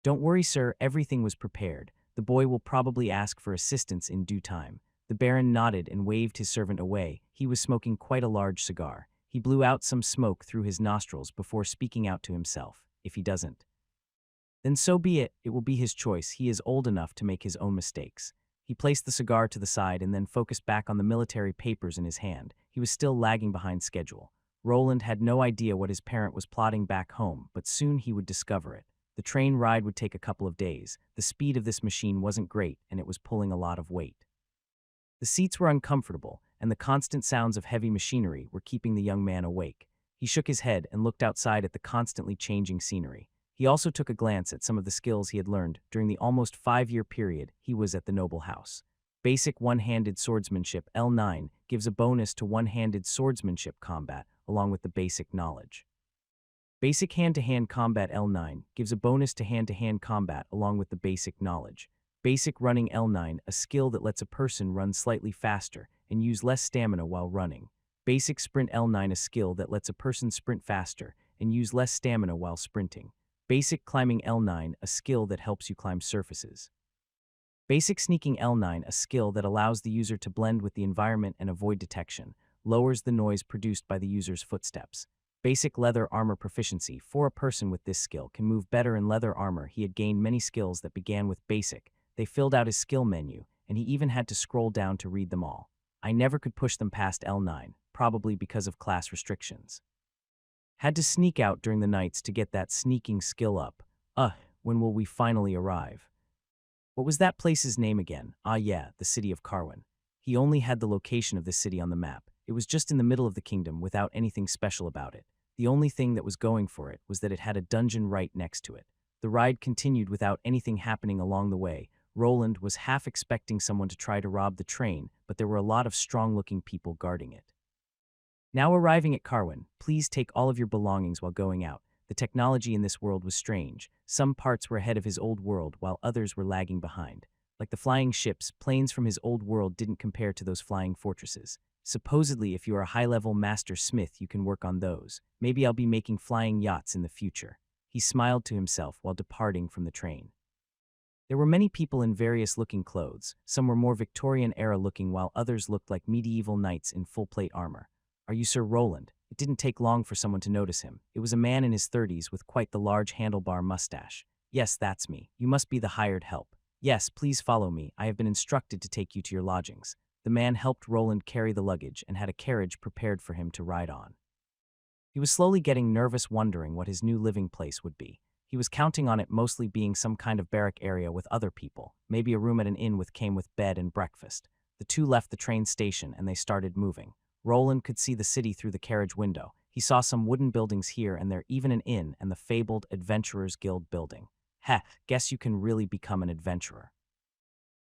Speaker 1: Don't worry, sir. Everything was prepared. The boy will probably ask for assistance in due time. The Baron nodded and waved his servant away. He was smoking quite a large cigar. He blew out some smoke through his nostrils before speaking out to himself. If he doesn't, then so be it. It will be his choice. He is old enough to make his own mistakes. He placed the cigar to the side and then focused back on the military papers in his hand. He was still lagging behind schedule. Roland had no idea what his parent was plotting back home, but soon he would discover it. The train ride would take a couple of days. The speed of this machine wasn't great, and it was pulling a lot of weight. The seats were uncomfortable, and the constant sounds of heavy machinery were keeping the young man awake. He shook his head and looked outside at the constantly changing scenery. He also took a glance at some of the skills he had learned during the almost 5-year period he was at the noble house. Basic one-handed swordsmanship L9 gives a bonus to one-handed swordsmanship combat, along with the basic knowledge. Basic hand-to-hand combat L9 gives a bonus to hand-to-hand combat along with the basic knowledge. Basic running L9, a skill that lets a person run slightly faster and use less stamina while running. Basic sprint L9, a skill that lets a person sprint faster and use less stamina while sprinting. Basic climbing L9, a skill that helps you climb surfaces. Basic sneaking L9, a skill that allows the user to blend with the environment and avoid detection, lowers the noise produced by the user's footsteps. Basic leather armor proficiency, for a person with this skill can move better in leather armor. He had gained many skills that began with basic. They filled out his skill menu, and he even had to scroll down to read them all. I never could push them past L9, probably because of class restrictions. Had to sneak out during the nights to get that sneaking skill up. When will we finally arrive? What was that place's name again? Ah yeah, the city of Carwin. He only had the location of this city on the map. It was just in the middle of the kingdom without anything special about it. The only thing that was going for it was that it had a dungeon right next to it. The ride continued without anything happening along the way. Roland was half expecting someone to try to rob the train, but there were a lot of strong-looking people guarding it. Now arriving at Carwin, please take all of your belongings while going out. The technology in this world was strange. Some parts were ahead of his old world, while others were lagging behind. Like the flying ships, planes from his old world didn't compare to those flying fortresses. Supposedly, if you are a high-level master smith, you can work on those. Maybe I'll be making flying yachts in the future. He smiled to himself while departing from the train. There were many people in various-looking clothes. Some were more Victorian-era looking, while others looked like medieval knights in full-plate armor. Are you Sir Roland? It didn't take long for someone to notice him. It was a man in his 30s with quite the large handlebar mustache. Yes, that's me. You must be the hired help. Yes, please follow me. I have been instructed to take you to your lodgings. The man helped Roland carry the luggage and had a carriage prepared for him to ride on. He was slowly getting nervous, wondering what his new living place would be. He was counting on it mostly being some kind of barrack area with other people, maybe a room at an inn came with bed and breakfast. The two left the train station and they started moving. Roland could see the city through the carriage window. He saw some wooden buildings here and there, even an inn and the fabled Adventurers Guild building. Guess you can really become an adventurer.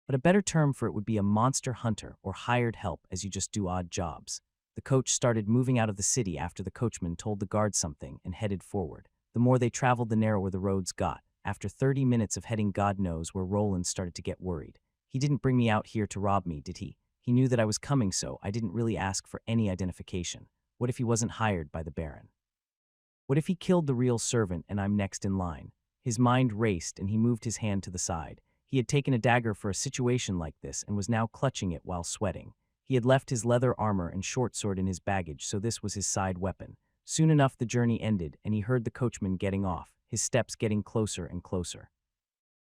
Speaker 1: But a better term for it would be a monster hunter or hired help, as you just do odd jobs. The coach started moving out of the city after the coachman told the guard something and headed forward. The more they traveled, the narrower the roads got. After 30 minutes of heading God knows where, Roland started to get worried. He didn't bring me out here to rob me, did he? He knew that I was coming, so I didn't really ask for any identification. What if he wasn't hired by the Baron? What if he killed the real servant and I'm next in line? His mind raced and he moved his hand to the side. He had taken a dagger for a situation like this and was now clutching it while sweating. He had left his leather armor and short sword in his baggage, so this was his side weapon. Soon enough the journey ended and he heard the coachman getting off, his steps getting closer and closer.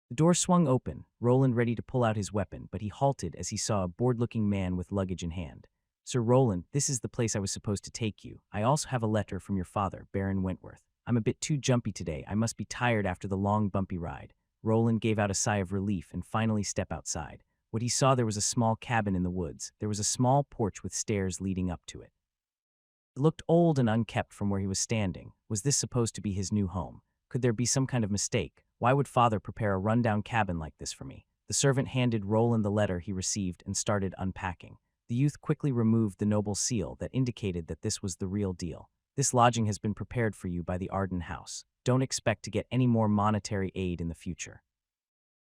Speaker 1: The door swung open, Roland ready to pull out his weapon, but he halted as he saw a bored-looking man with luggage in hand. Sir Roland, this is the place I was supposed to take you. I also have a letter from your father, Baron Wentworth. I'm a bit too jumpy today. I must be tired after the long, bumpy ride. Roland gave out a sigh of relief and finally stepped outside. What he saw, there was a small cabin in the woods. There was a small porch with stairs leading up to it. It looked old and unkept from where he was standing. Was this supposed to be his new home? Could there be some kind of mistake? Why would father prepare a rundown cabin like this for me? The servant handed Roland the letter he received and started unpacking. The youth quickly removed the noble seal that indicated that this was the real deal. This lodging has been prepared for you by the Arden House. Don't expect to get any more monetary aid in the future.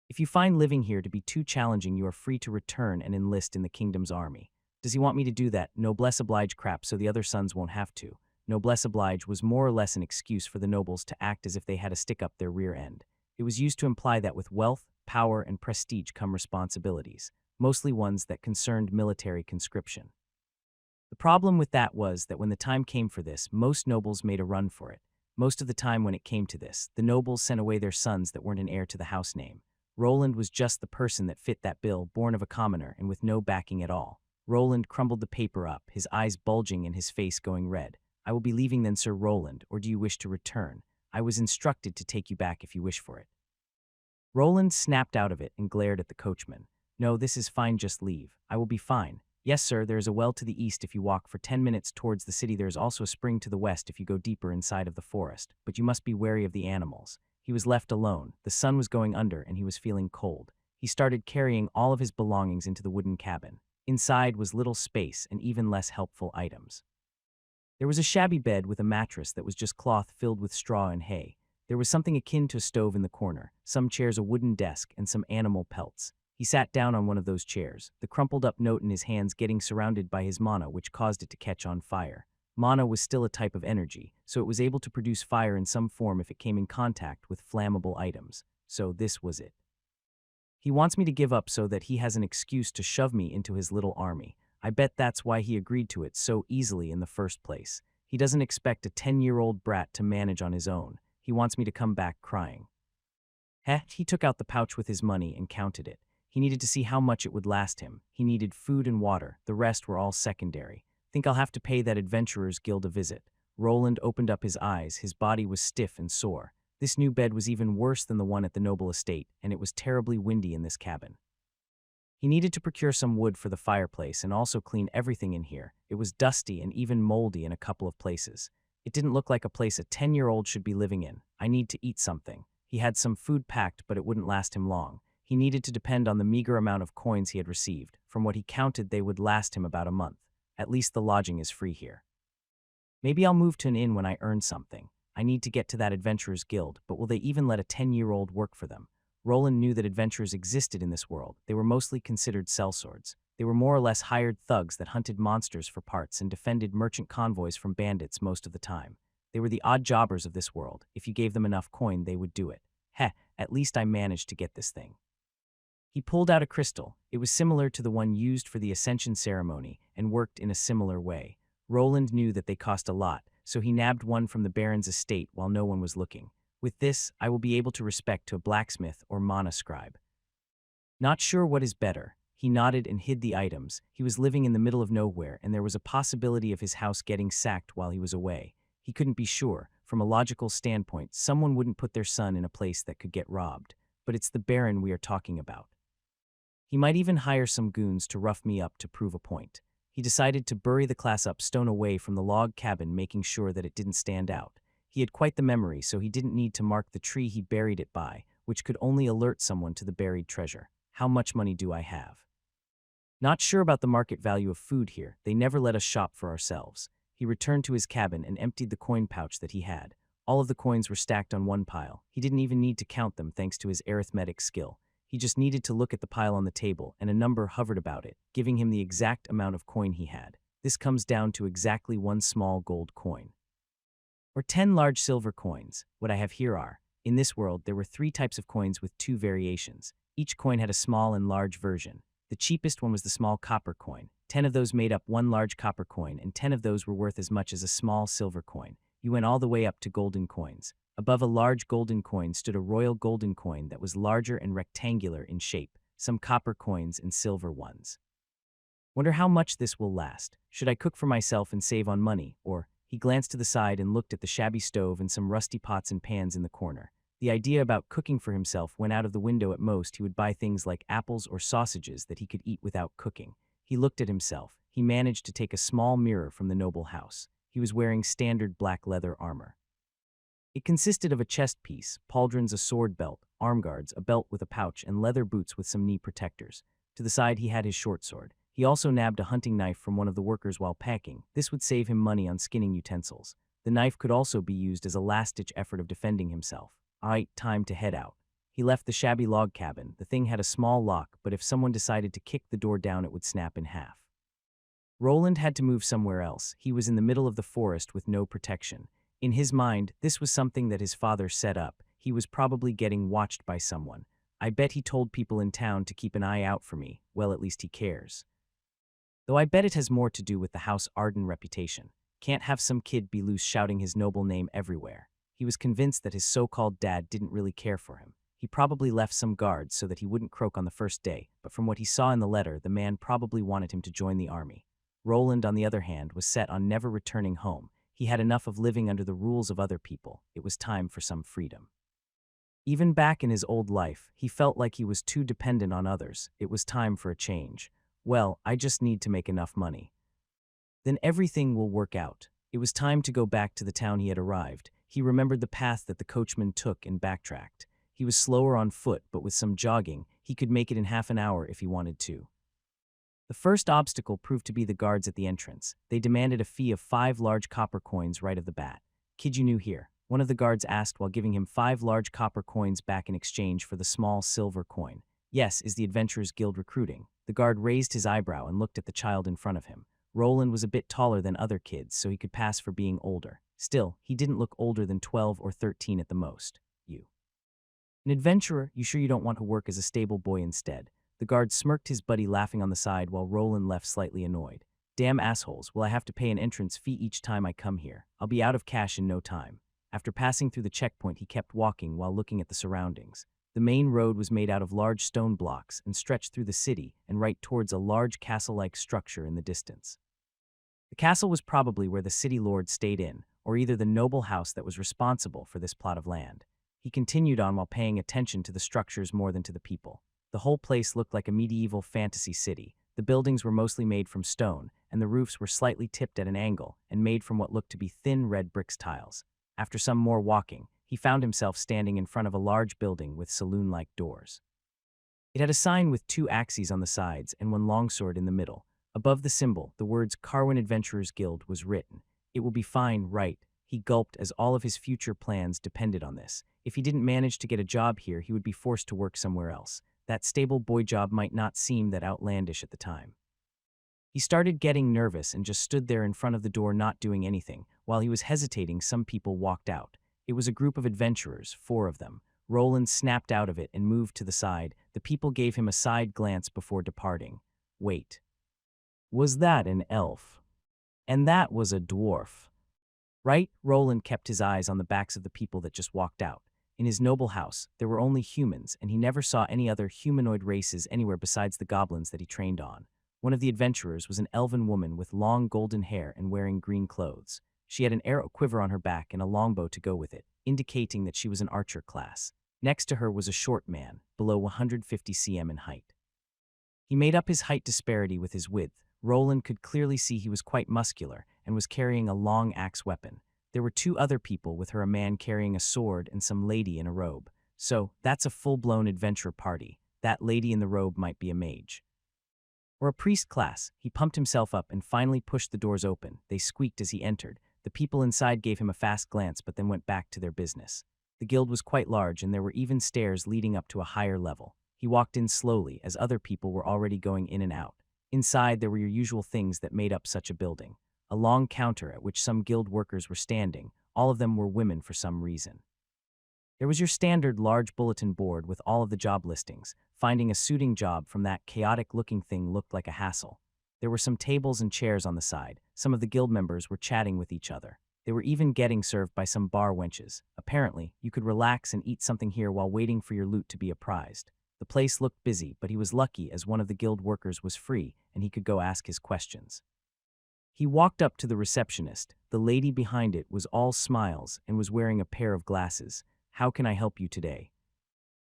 Speaker 1: If you find living here to be too challenging, you are free to return and enlist in the kingdom's army. Does he want me to do that? Noblesse oblige crap, so the other sons won't have to. Noblesse oblige was more or less an excuse for the nobles to act as if they had to stick up their rear end. It was used to imply that with wealth, power, and prestige come responsibilities, mostly ones that concerned military conscription. The problem with that was that when the time came for this, most nobles made a run for it. Most of the time when it came to this, the nobles sent away their sons that weren't an heir to the house name. Roland was just the person that fit that bill, born of a commoner and with no backing at all. Roland crumbled the paper up, his eyes bulging and his face going red. I will be leaving then, Sir Roland, or do you wish to return? I was instructed to take you back if you wish for it. Roland snapped out of it and glared at the coachman. No, this is fine, just leave. I will be fine. Yes, sir, there is a well to the east if you walk for 10 minutes towards the city. There is also a spring to the west if you go deeper inside of the forest, but you must be wary of the animals. He was left alone. The sun was going under and he was feeling cold. He started carrying all of his belongings into the wooden cabin. Inside was little space and even less helpful items. There was a shabby bed with a mattress that was just cloth filled with straw and hay. There was something akin to a stove in the corner, some chairs, a wooden desk, and some animal pelts. He sat down on one of those chairs, the crumpled-up note in his hands getting surrounded by his mana, which caused it to catch on fire. Mana was still a type of energy, so it was able to produce fire in some form if it came in contact with flammable items. So this was it. He wants me to give up so that he has an excuse to shove me into his little army. I bet that's why he agreed to it so easily in the first place. He doesn't expect a 10-year-old brat to manage on his own. He wants me to come back crying. He took out the pouch with his money and counted it. He needed to see how much it would last him. He needed food and water. The rest were all secondary. Think I'll have to pay that Adventurers Guild a visit. Roland opened up his eyes. His body was stiff and sore. This new bed was even worse than the one at the noble estate, and it was terribly windy in this cabin. He needed to procure some wood for the fireplace and also clean everything in here. It was dusty and even moldy in a couple of places. It didn't look like a place a 10-year-old should be living in. I need to eat something. He had some food packed, but it wouldn't last him long. He needed to depend on the meager amount of coins he had received. From what he counted, they would last him about a month. At least the lodging is free here. Maybe I'll move to an inn when I earn something. I need to get to that Adventurers Guild, but will they even let a 10-year-old work for them? Roland knew that adventurers existed in this world. They were mostly considered sellswords. They were more or less hired thugs that hunted monsters for parts and defended merchant convoys from bandits most of the time. They were the odd jobbers of this world. If you gave them enough coin, they would do it. At least I managed to get this thing. He pulled out a crystal. It was similar to the one used for the Ascension ceremony and worked in a similar way. Roland knew that they cost a lot, so he nabbed one from the Baron's estate while no one was looking. With this, I will be able to respect to a blacksmith or mana scribe. Not sure what is better. He nodded and hid the items. He was living in the middle of nowhere, and there was a possibility of his house getting sacked while he was away. He couldn't be sure. From a logical standpoint, someone wouldn't put their son in a place that could get robbed. But it's the Baron we are talking about. He might even hire some goons to rough me up to prove a point. He decided to bury the class up stone away from the log cabin, making sure that it didn't stand out. He had quite the memory, so he didn't need to mark the tree he buried it by, which could only alert someone to the buried treasure. How much money do I have? Not sure about the market value of food here. They never let us shop for ourselves. He returned to his cabin and emptied the coin pouch that he had. All of the coins were stacked on one pile. He didn't even need to count them thanks to his arithmetic skill. He just needed to look at the pile on the table, and a number hovered about it, giving him the exact amount of coin he had. This comes down to exactly one small gold coin. Or 10 large silver coins. What I have here are, in this world, there were 3 types of coins with 2 variations. Each coin had a small and large version. The cheapest one was the small copper coin. 10 of those made up one large copper coin, and 10 of those were worth as much as a small silver coin. You went all the way up to golden coins. Above a large golden coin stood a royal golden coin that was larger and rectangular in shape, some copper coins and silver ones. Wonder how much this will last. Should I cook for myself and save on money, or... He glanced to the side and looked at the shabby stove and some rusty pots and pans in the corner. The idea about cooking for himself went out of the window. At most, he would buy things like apples or sausages that he could eat without cooking. He looked at himself. He managed to take a small mirror from the noble house. He was wearing standard black leather armor. It consisted of a chest piece, pauldrons, a sword belt, arm guards, a belt with a pouch, and leather boots with some knee protectors. To the side, he had his short sword. He also nabbed a hunting knife from one of the workers while packing. This would save him money on skinning utensils. The knife could also be used as a last-ditch effort of defending himself. Alright, time to head out. He left the shabby log cabin. The thing had a small lock, but if someone decided to kick the door down, it would snap in half. Roland had to move somewhere else. He was in the middle of the forest with no protection. In his mind, this was something that his father set up. He was probably getting watched by someone. I bet he told people in town to keep an eye out for me. Well, at least he cares. Though I bet it has more to do with the House Arden reputation. Can't have some kid be loose shouting his noble name everywhere. He was convinced that his so-called dad didn't really care for him. He probably left some guards so that he wouldn't croak on the first day, but from what he saw in the letter, the man probably wanted him to join the army. Roland, on the other hand, was set on never returning home. He had enough of living under the rules of other people. It was time for some freedom. Even back in his old life, he felt like he was too dependent on others. It was time for a change. Well, I just need to make enough money. Then everything will work out. It was time to go back to the town he had arrived. He remembered the path that the coachman took and backtracked. He was slower on foot, but with some jogging, he could make it in half an hour if he wanted to. The first obstacle proved to be the guards at the entrance. They demanded a fee of 5 large copper coins right off the bat. Kid, you new here. One of the guards asked while giving him 5 large copper coins back in exchange for the small silver coin. Yes, is the Adventurers Guild recruiting? The guard raised his eyebrow and looked at the child in front of him. Roland was a bit taller than other kids, so he could pass for being older. Still, he didn't look older than 12 or 13 at the most. You. An adventurer? You sure you don't want to work as a stable boy instead? The guard smirked his buddy laughing on the side while Roland left slightly annoyed. Damn assholes, will I have to pay an entrance fee each time I come here? I'll be out of cash in no time. After passing through the checkpoint, he kept walking while looking at the surroundings. The main road was made out of large stone blocks and stretched through the city and right towards a large castle-like structure in the distance. The castle was probably where the city lord stayed in, or either the noble house that was responsible for this plot of land. He continued on while paying attention to the structures more than to the people. The whole place looked like a medieval fantasy city. The buildings were mostly made from stone, and the roofs were slightly tipped at an angle and made from what looked to be thin red brick tiles. After some more walking, he found himself standing in front of a large building with saloon-like doors. It had a sign with 2 axes on the sides and 1 longsword in the middle. Above the symbol, the words Carwin Adventurers Guild was written. It will be fine, right? He gulped as all of his future plans depended on this. If he didn't manage to get a job here, he would be forced to work somewhere else. That stable boy job might not seem that outlandish at the time. He started getting nervous and just stood there in front of the door not doing anything. While he was hesitating, some people walked out. It was a group of adventurers, 4 of them. Roland snapped out of it and moved to the side. The people gave him a side glance before departing. Wait. Was that an elf? And that was a dwarf. Right? Roland kept his eyes on the backs of the people that just walked out. In his noble house, there were only humans, and he never saw any other humanoid races anywhere besides the goblins that he trained on. One of the adventurers was an elven woman with long golden hair and wearing green clothes. She had an arrow quiver on her back and a longbow to go with it, indicating that she was an archer class. Next to her was a short man, below 150 cm in height. He made up his height disparity with his width. Roland could clearly see he was quite muscular and was carrying a long axe weapon. There were 2 other people, with her a man carrying a sword and some lady in a robe. So, that's a full-blown adventure party. That lady in the robe might be a mage. Or a priest class. He pumped himself up and finally pushed the doors open. They squeaked as he entered. The people inside gave him a fast glance but then went back to their business. The guild was quite large and there were even stairs leading up to a higher level. He walked in slowly as other people were already going in and out. Inside, there were your usual things that made up such a building. A long counter at which some guild workers were standing. All of them were women for some reason. There was your standard large bulletin board with all of the job listings. Finding a suiting job from that chaotic-looking thing looked like a hassle. There were some tables and chairs on the side. Some of the guild members were chatting with each other. They were even getting served by some bar wenches. Apparently, you could relax and eat something here while waiting for your loot to be apprised. The place looked busy, but he was lucky as one of the guild workers was free and he could go ask his questions. He walked up to the receptionist. The lady behind it was all smiles and was wearing a pair of glasses. How can I help you today?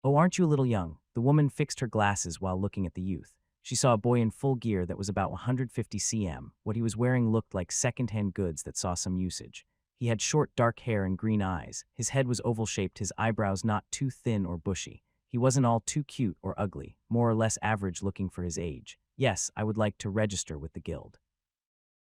Speaker 1: Oh, aren't you a little young? The woman fixed her glasses while looking at the youth. She saw a boy in full gear that was about 150 cm. What he was wearing looked like second-hand goods that saw some usage. He had short dark hair and green eyes. His head was oval-shaped, his eyebrows not too thin or bushy. He wasn't all too cute or ugly, more or less average looking for his age. Yes, I would like to register with the guild.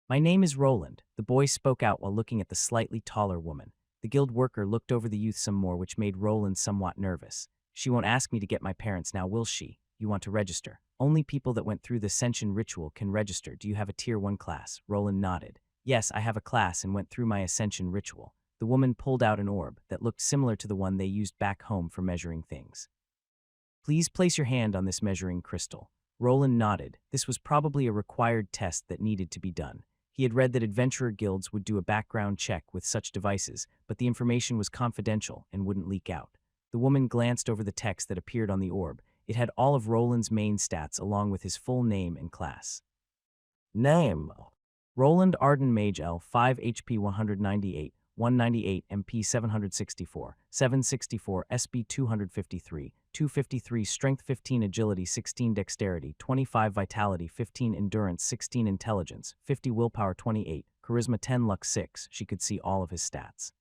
Speaker 1: My name is Roland. The boy spoke out while looking at the slightly taller woman. The guild worker looked over the youth some more, which made Roland somewhat nervous. She won't ask me to get my parents now, will she? You want to register? Only people that went through the Ascension ritual can register. Do you have a Tier 1 class? Roland nodded. Yes, I have a class and went through my Ascension ritual. The woman pulled out an orb that looked similar to the one they used back home for measuring things. Please place your hand on this measuring crystal. Roland nodded. This was probably a required test that needed to be done. He had read that adventurer guilds would do a background check with such devices, but the information was confidential and wouldn't leak out. The woman glanced over the text that appeared on the orb. It had all of Roland's main stats along with his full name and class. Name: Roland Arden Mage L, 5 HP 198, 198 MP 764, 764 SB 253, 253 Strength 15 Agility 16 Dexterity 25 Vitality 15 Endurance 16 Intelligence 50 Willpower 28, Charisma 10 Luck 6. She could see all of his stats.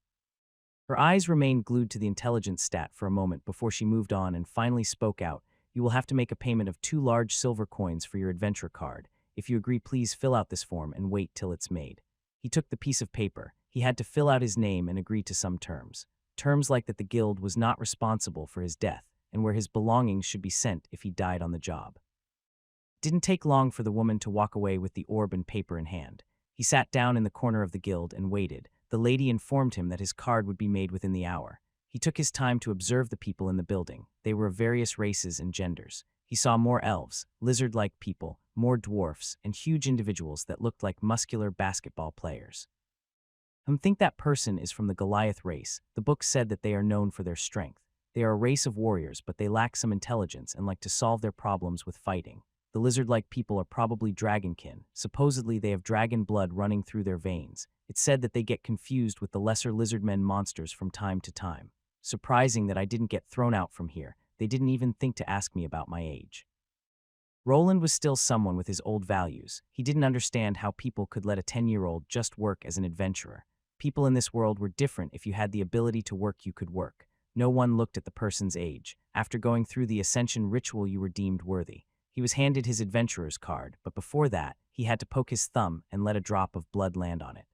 Speaker 1: Her eyes remained glued to the intelligence stat for a moment before she moved on and finally spoke out. You will have to make a payment of 2 large silver coins for your adventure card. If you agree, please fill out this form and wait till it's made. He took the piece of paper. He had to fill out his name and agree to some terms. Terms like that the guild was not responsible for his death and where his belongings should be sent if he died on the job. It didn't take long for the woman to walk away with the orb and paper in hand. He sat down in the corner of the guild and waited. The lady informed him that his card would be made within the hour. He took his time to observe the people in the building. They were of various races and genders. He saw more elves, lizard-like people, more dwarfs, and huge individuals that looked like muscular basketball players. Think that person is from the Goliath race. The book said that they are known for their strength. They are a race of warriors, but they lack some intelligence and like to solve their problems with fighting. The lizard-like people are probably dragonkin. Supposedly they have dragon blood running through their veins. It's said that they get confused with the lesser lizardmen monsters from time to time. Surprising that I didn't get thrown out from here. They didn't even think to ask me about my age. Roland was still someone with his old values. He didn't understand how people could let a 10-year-old just work as an adventurer. People in this world were different. If you had the ability to work, you could work. No one looked at the person's age. After going through the ascension ritual, you were deemed worthy. He was handed his adventurer's card, but before that, he had to poke his thumb and let a drop of blood land on it.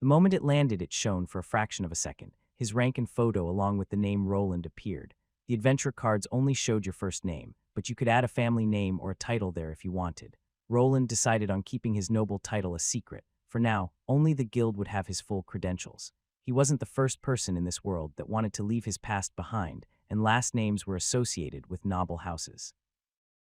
Speaker 1: The moment it landed, it shone for a fraction of a second. His rank and photo along with the name Roland appeared. The adventure cards only showed your first name, but you could add a family name or a title there if you wanted. Roland decided on keeping his noble title a secret. For now, only the guild would have his full credentials. He wasn't the first person in this world that wanted to leave his past behind, and last names were associated with noble houses.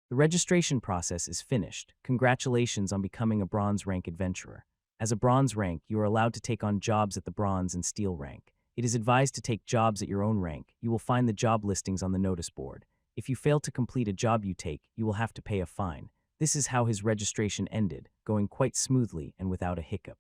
Speaker 1: The registration process is finished. Congratulations on becoming a bronze rank adventurer. As a bronze rank, you are allowed to take on jobs at the bronze and steel rank. It is advised to take jobs at your own rank. You will find the job listings on the notice board. If you fail to complete a job you take, you will have to pay a fine. This is how his registration ended, going quite smoothly and without a hiccup.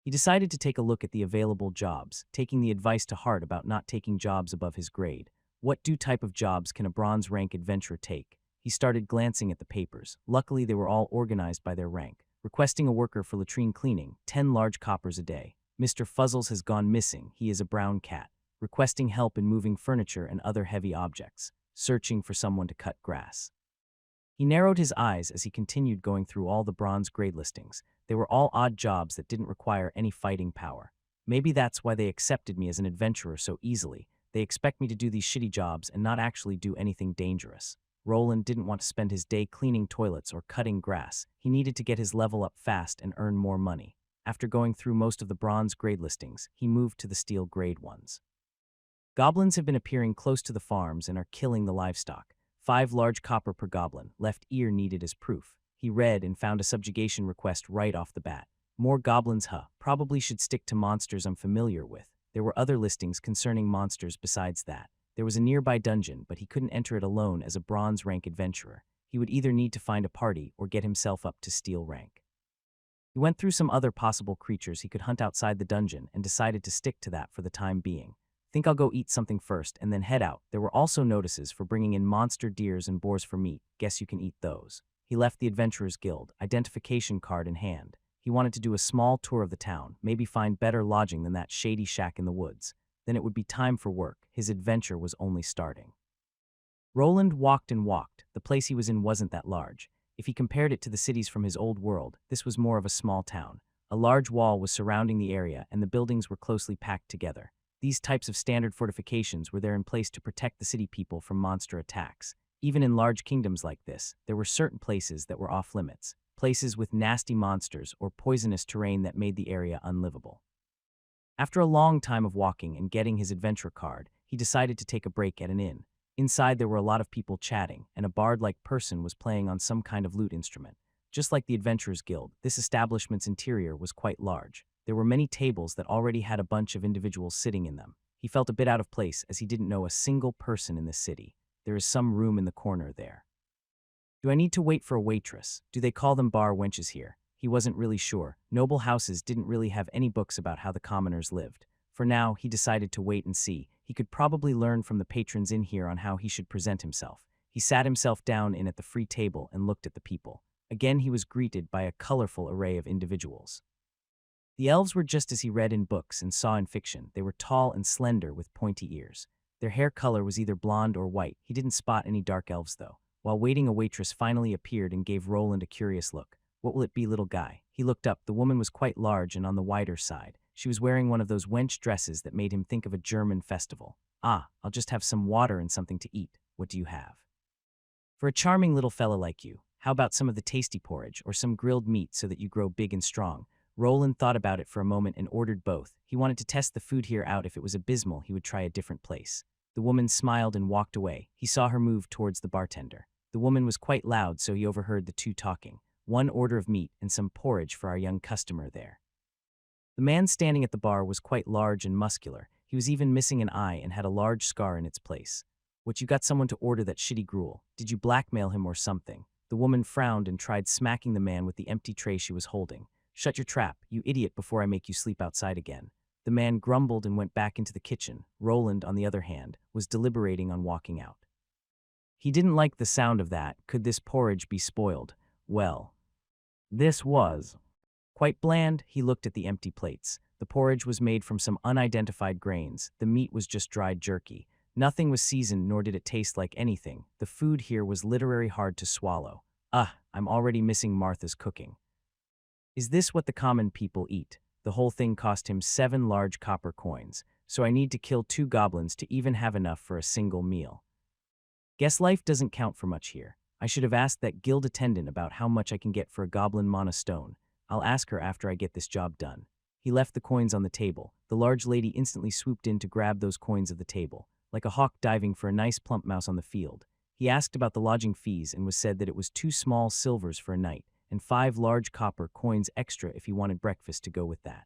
Speaker 1: He decided to take a look at the available jobs, taking the advice to heart about not taking jobs above his grade. What type of jobs can a bronze rank adventurer take? He started glancing at the papers. Luckily, they were all organized by their rank. Requesting a worker for latrine cleaning, 10 large coppers a day. Mr. Fuzzles has gone missing. He is a brown cat. Requesting help in moving furniture and other heavy objects. Searching for someone to cut grass. He narrowed his eyes as he continued going through all the bronze grade listings. They were all odd jobs that didn't require any fighting power. Maybe that's why they accepted me as an adventurer so easily. They expect me to do these shitty jobs and not actually do anything dangerous. Roland didn't want to spend his day cleaning toilets or cutting grass. He needed to get his level up fast and earn more money. After going through most of the bronze grade listings, he moved to the steel grade ones. Goblins have been appearing close to the farms and are killing the livestock. 5 large copper per goblin, left ear needed as proof. He read and found a subjugation request right off the bat. More goblins, probably should stick to monsters I'm familiar with. There were other listings concerning monsters besides that. There was a nearby dungeon, but he couldn't enter it alone as a bronze rank adventurer. He would either need to find a party or get himself up to steel rank. He went through some other possible creatures he could hunt outside the dungeon and decided to stick to that for the time being. Think I'll go eat something first and then head out. There were also notices for bringing in monster deers and boars for meat. Guess you can eat those. He left the Adventurers Guild, identification card in hand. He wanted to do a small tour of the town, maybe find better lodging than that shady shack in the woods. Then it would be time for work. His adventure was only starting. Roland walked and walked. The place he was in wasn't that large. If he compared it to the cities from his old world, this was more of a small town. A large wall was surrounding the area, and the buildings were closely packed together. These types of standard fortifications were there in place to protect the city people from monster attacks. Even in large kingdoms like this, there were certain places that were off-limits, places with nasty monsters or poisonous terrain that made the area unlivable. After a long time of walking and getting his adventure card, he decided to take a break at an inn. Inside there were a lot of people chatting, and a bard-like person was playing on some kind of lute instrument. Just like the Adventurers Guild, this establishment's interior was quite large. There were many tables that already had a bunch of individuals sitting in them. He felt a bit out of place as he didn't know a single person in this city. There is some room in the corner there. Do I need to wait for a waitress? Do they call them bar wenches here? He wasn't really sure. Noble houses didn't really have any books about how the commoners lived. For now, he decided to wait and see. He could probably learn from the patrons in here on how he should present himself. He sat himself down in at the free table and looked at the people. Again, he was greeted by a colorful array of individuals. The elves were just as he read in books and saw in fiction. They were tall and slender with pointy ears. Their hair color was either blonde or white. He didn't spot any dark elves, though. While waiting, a waitress finally appeared and gave Roland a curious look. What will it be, little guy? He looked up. The woman was quite large and on the wider side. She was wearing one of those wench dresses that made him think of a German festival. Ah, I'll just have some water and something to eat. What do you have? For a charming little fella like you, how about some of the tasty porridge or some grilled meat so that you grow big and strong? Roland thought about it for a moment and ordered both. He wanted to test the food here out. If it was abysmal, he would try a different place. The woman smiled and walked away. He saw her move towards the bartender. The woman was quite loud, so he overheard the two talking. One order of meat and some porridge for our young customer there. The man standing at the bar was quite large and muscular. He was even missing an eye and had a large scar in its place. What, you got someone to order that shitty gruel? Did you blackmail him or something? The woman frowned and tried smacking the man with the empty tray she was holding. Shut your trap, you idiot, before I make you sleep outside again. The man grumbled and went back into the kitchen. Roland, on the other hand, was deliberating on walking out. He didn't like the sound of that. Could this porridge be spoiled? Well, this was quite bland. He looked at the empty plates. The porridge was made from some unidentified grains. The meat was just dried jerky. Nothing was seasoned, nor did it taste like anything. The food here was literally hard to swallow. I'm already missing Martha's cooking. Is this what the common people eat? The whole thing cost him 7 large copper coins, so I need to kill 2 goblins to even have enough for a single meal. Guess life doesn't count for much here. I should have asked that guild attendant about how much I can get for a goblin mana stone. I'll ask her after I get this job done. He left the coins on the table. The large lady instantly swooped in to grab those coins of the table, like a hawk diving for a nice plump mouse on the field. He asked about the lodging fees and was said that it was 2 small silvers for a night, and 5 large copper coins extra if he wanted breakfast to go with that.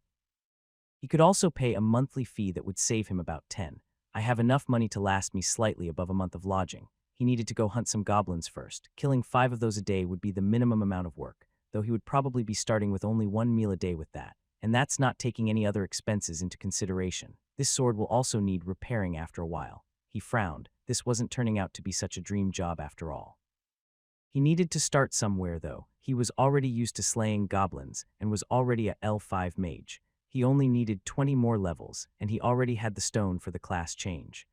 Speaker 1: He could also pay a monthly fee that would save him about 10. I have enough money to last me slightly above a month of lodging. He needed to go hunt some goblins first. Killing 5 of those a day would be the minimum amount of work, though he would probably be starting with only 1 meal a day with that. And that's not taking any other expenses into consideration. This sword will also need repairing after a while. He frowned. This wasn't turning out to be such a dream job after all. He needed to start somewhere, though. He was already used to slaying goblins and was already a L5 mage. He only needed 20 more levels, and he already had the stone for the class change.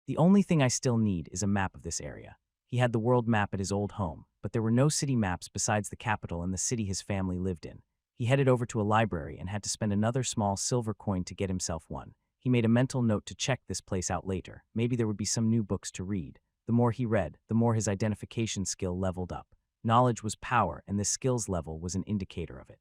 Speaker 1: The only thing I still need is a map of this area. He had the world map at his old home, but there were no city maps besides the capital and the city his family lived in. He headed over to a library and had to spend another small silver coin to get himself one. He made a mental note to check this place out later. Maybe there would be some new books to read. The more he read, the more his identification skill leveled up. Knowledge was power, and this skills level was an indicator of it.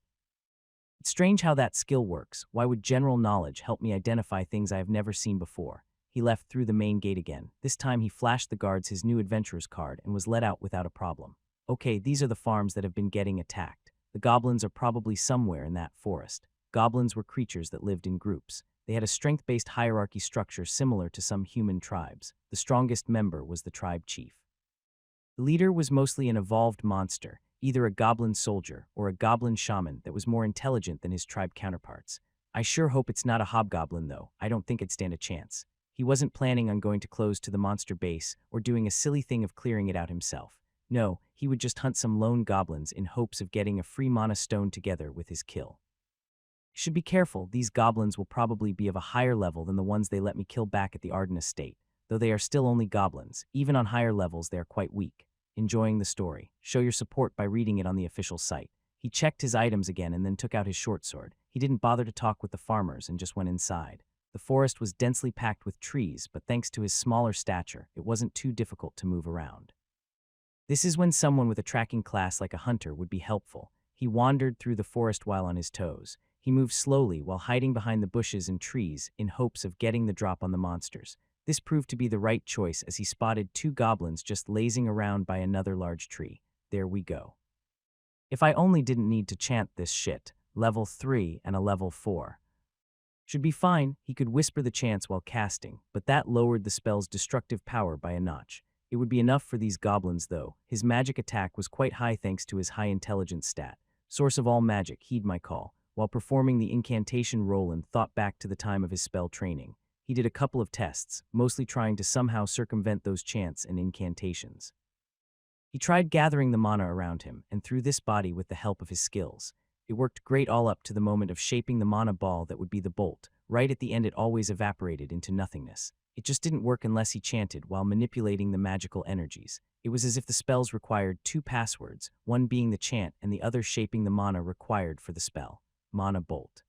Speaker 1: It's strange how that skill works. Why would general knowledge help me identify things I have never seen before? He left through the main gate again. This time he flashed the guards his new adventurer's card and was let out without a problem. Okay, these are the farms that have been getting attacked. The goblins are probably somewhere in that forest. Goblins were creatures that lived in groups. They had a strength-based hierarchy structure similar to some human tribes. The strongest member was the tribe chief. The leader was mostly an evolved monster, either a goblin soldier or a goblin shaman that was more intelligent than his tribe counterparts. I sure hope it's not a hobgoblin, though. I don't think it'd stand a chance. He wasn't planning on going too close to the monster base or doing a silly thing of clearing it out himself. No, he would just hunt some lone goblins in hopes of getting a free mana stone together with his kill. Should be careful, these goblins will probably be of a higher level than the ones they let me kill back at the Arden estate, though they are still only goblins. Even on higher levels, they are quite weak. Enjoying the story. Show your support by reading it on the official site. He checked his items again and then took out his short sword. He didn't bother to talk with the farmers and just went inside. The forest was densely packed with trees, but thanks to his smaller stature, it wasn't too difficult to move around. This is when someone with a tracking class like a hunter would be helpful. He wandered through the forest while on his toes. He moved slowly while hiding behind the bushes and trees in hopes of getting the drop on the monsters. This proved to be the right choice as he spotted 2 goblins just lazing around by another large tree. There we go. If I only didn't need to chant this shit. Level 3 and a level 4. Should be fine. He could whisper the chants while casting, but that lowered the spell's destructive power by a notch. It would be enough for these goblins, though. His magic attack was quite high thanks to his high intelligence stat. Source of all magic, heed my call. While performing the incantation, Roland thought back to the time of his spell training. He did a couple of tests, mostly trying to somehow circumvent those chants and incantations. He tried gathering the mana around him, and through this body with the help of his skills. It worked great all up to the moment of shaping the mana ball that would be the bolt. Right at the end it always evaporated into nothingness. It just didn't work unless he chanted while manipulating the magical energies. It was as if the spells required two passwords, one being the chant and the other shaping the mana required for the spell. Mana Bolt.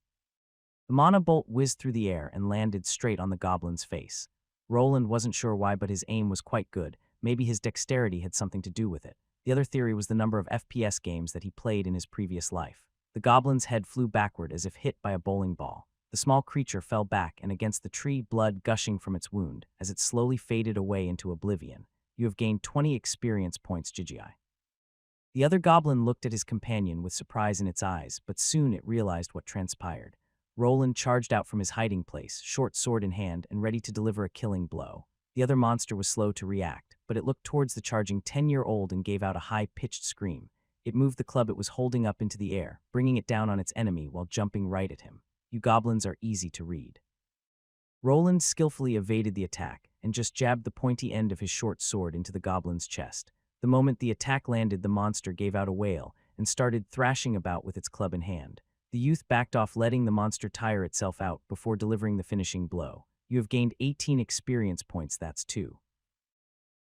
Speaker 1: The mana bolt whizzed through the air and landed straight on the goblin's face. Roland wasn't sure why, but his aim was quite good. Maybe his dexterity had something to do with it. The other theory was the number of FPS games that he played in his previous life. The goblin's head flew backward as if hit by a bowling ball. The small creature fell back and against the tree, blood gushing from its wound. As it slowly faded away into oblivion. You have gained 20 experience points, GGI. The other goblin looked at his companion with surprise in its eyes, but soon it realized what transpired. Roland charged out from his hiding place, short sword in hand and ready to deliver a killing blow. The other monster was slow to react, but it looked towards the charging 10-year-old and gave out a high-pitched scream. It moved the club it was holding up into the air, bringing it down on its enemy while jumping right at him. You goblins are easy to read. Roland skillfully evaded the attack and just jabbed the pointy end of his short sword into the goblin's chest. The moment the attack landed, the monster gave out a wail and started thrashing about with its club in hand. The youth backed off, letting the monster tire itself out before delivering the finishing blow. You have gained 18 experience points, that's 2.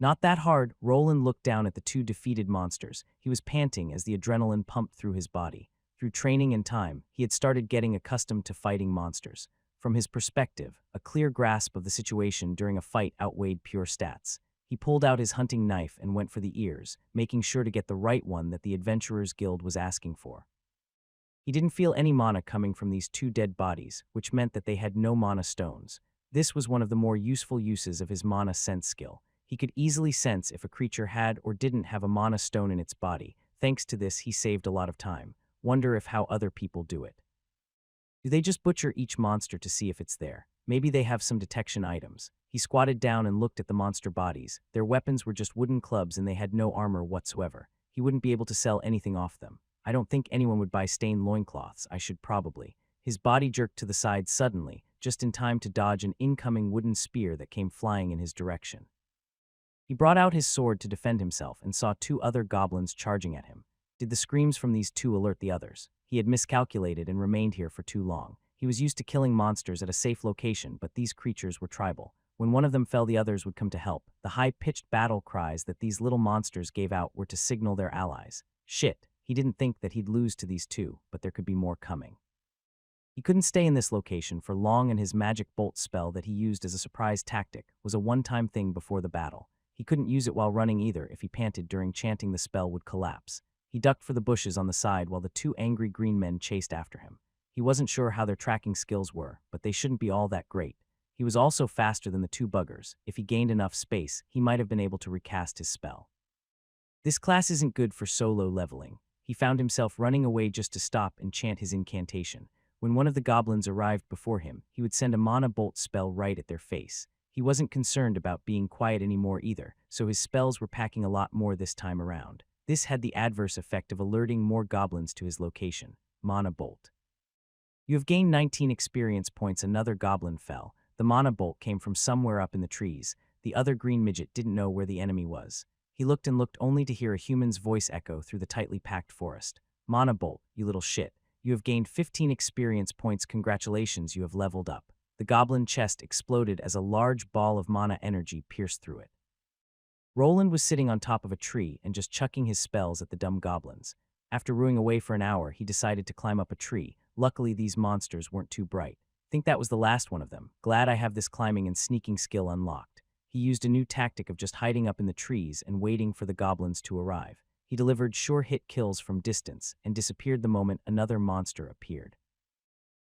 Speaker 1: Not that hard. Roland looked down at the two defeated monsters. He was panting as the adrenaline pumped through his body. Through training and time, he had started getting accustomed to fighting monsters. From his perspective, a clear grasp of the situation during a fight outweighed pure stats. He pulled out his hunting knife and went for the ears, making sure to get the right one that the Adventurers Guild was asking for. He didn't feel any mana coming from these two dead bodies, which meant that they had no mana stones. This was one of the more useful uses of his mana sense skill. He could easily sense if a creature had or didn't have a mana stone in its body. Thanks to this, he saved a lot of time. Wonder if how other people do it. Do they just butcher each monster to see if it's there? Maybe they have some detection items. He squatted down and looked at the monster bodies. Their weapons were just wooden clubs and they had no armor whatsoever. He wouldn't be able to sell anything off them. I don't think anyone would buy stained loincloths. I should probably. His body jerked to the side suddenly, just in time to dodge an incoming wooden spear that came flying in his direction. He brought out his sword to defend himself and saw two other goblins charging at him. Did the screams from these two alert the others? He had miscalculated and remained here for too long. He was used to killing monsters at a safe location, but these creatures were tribal. When one of them fell, the others would come to help. The high-pitched battle cries that these little monsters gave out were to signal their allies. Shit, he didn't think that he'd lose to these two, but there could be more coming. He couldn't stay in this location for long, and his magic bolt spell that he used as a surprise tactic was a one-time thing before the battle. He couldn't use it while running either. If he panted during chanting, the spell would collapse. He ducked for the bushes on the side while the two angry green men chased after him. He wasn't sure how their tracking skills were, but they shouldn't be all that great. He was also faster than the two buggers. If he gained enough space, he might have been able to recast his spell. This class isn't good for solo leveling. He found himself running away just to stop and chant his incantation. When one of the goblins arrived before him, he would send a mana bolt spell right at their face. He wasn't concerned about being quiet anymore either, so his spells were packing a lot more this time around. This had the adverse effect of alerting more goblins to his location. Mana Bolt. You have gained 19 experience points. Another goblin fell. The mana bolt came from somewhere up in the trees. The other green midget didn't know where the enemy was. He looked and looked only to hear a human's voice echo through the tightly packed forest. Mana Bolt, you little shit. You have gained 15 experience points. Congratulations, you have leveled up. The goblin chest exploded as a large ball of mana energy pierced through it. Roland was sitting on top of a tree and just chucking his spells at the dumb goblins. After ruing away for an hour, he decided to climb up a tree. Luckily, these monsters weren't too bright. Think that was the last one of them. Glad I have this climbing and sneaking skill unlocked. He used a new tactic of just hiding up in the trees and waiting for the goblins to arrive. He delivered sure hit kills from distance and disappeared the moment another monster appeared.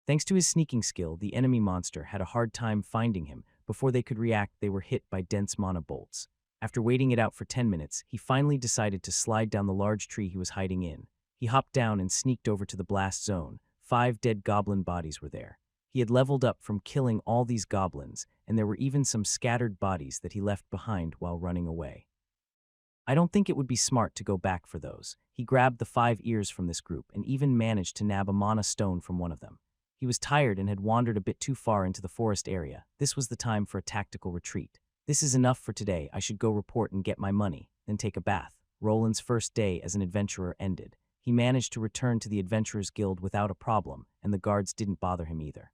Speaker 1: Thanks to his sneaking skill, the enemy monster had a hard time finding him. Before they could react, they were hit by dense mana bolts. After waiting it out for 10 minutes, he finally decided to slide down the large tree he was hiding in. He hopped down and sneaked over to the blast zone. 5 dead goblin bodies were there. He had leveled up from killing all these goblins, and there were even some scattered bodies that he left behind while running away. I don't think it would be smart to go back for those. He grabbed the 5 ears from this group and even managed to nab a mana stone from one of them. He was tired and had wandered a bit too far into the forest area. This was the time for a tactical retreat. This is enough for today. I should go report and get my money, then take a bath. Roland's first day as an adventurer ended. He managed to return to the Adventurers Guild without a problem, and the guards didn't bother him either.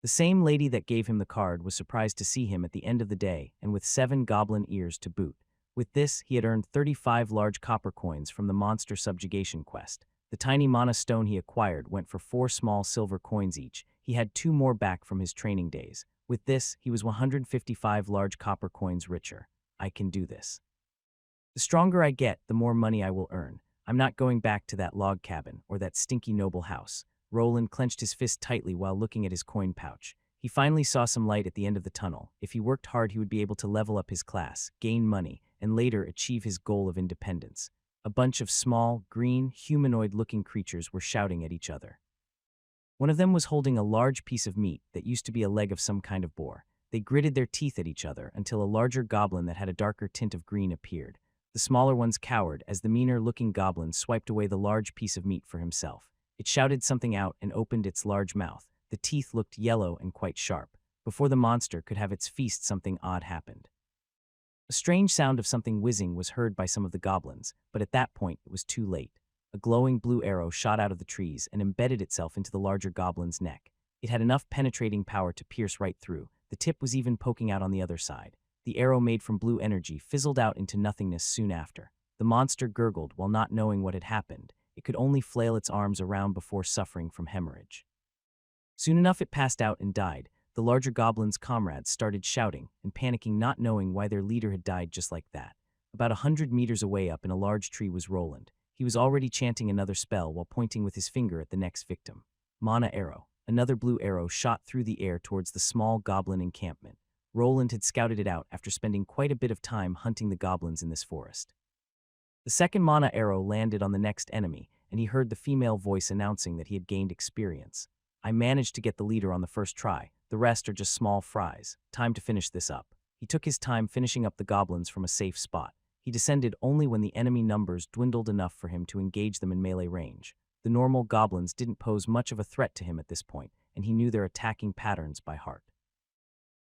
Speaker 1: The same lady that gave him the card was surprised to see him at the end of the day and with 7 goblin ears to boot. With this, he had earned 35 large copper coins from the monster subjugation quest. The tiny mana stone he acquired went for 4 small silver coins each. He had 2 more back from his training days. With this, he was 155 large copper coins richer. I can do this. The stronger I get, the more money I will earn. I'm not going back to that log cabin or that stinky noble house. Roland clenched his fist tightly while looking at his coin pouch. He finally saw some light at the end of the tunnel. If he worked hard, he would be able to level up his class, gain money, and later achieve his goal of independence. A bunch of small, green, humanoid-looking creatures were shouting at each other. One of them was holding a large piece of meat that used to be a leg of some kind of boar. They gritted their teeth at each other until a larger goblin that had a darker tint of green appeared. The smaller ones cowered as the meaner-looking goblin swiped away the large piece of meat for himself. It shouted something out and opened its large mouth. The teeth looked yellow and quite sharp. Before the monster could have its feast, something odd happened. A strange sound of something whizzing was heard by some of the goblins, but at that point it was too late. A glowing blue arrow shot out of the trees and embedded itself into the larger goblin's neck. It had enough penetrating power to pierce right through. The tip was even poking out on the other side. The arrow, made from blue energy, fizzled out into nothingness soon after. The monster gurgled while not knowing what had happened. It could only flail its arms around before suffering from hemorrhage. Soon enough it passed out and died. The larger goblin's comrades started shouting and panicking, not knowing why their leader had died just like that. About 100 meters away up in a large tree was Roland. He was already chanting another spell while pointing with his finger at the next victim. Mana arrow. Another blue arrow shot through the air towards the small goblin encampment. Roland had scouted it out after spending quite a bit of time hunting the goblins in this forest. The second mana arrow landed on the next enemy, and he heard the female voice announcing that he had gained experience. I managed to get the leader on the first try. The rest are just small fries. Time to finish this up. He took his time finishing up the goblins from a safe spot. He descended only when the enemy numbers dwindled enough for him to engage them in melee range. The normal goblins didn't pose much of a threat to him at this point, and he knew their attacking patterns by heart.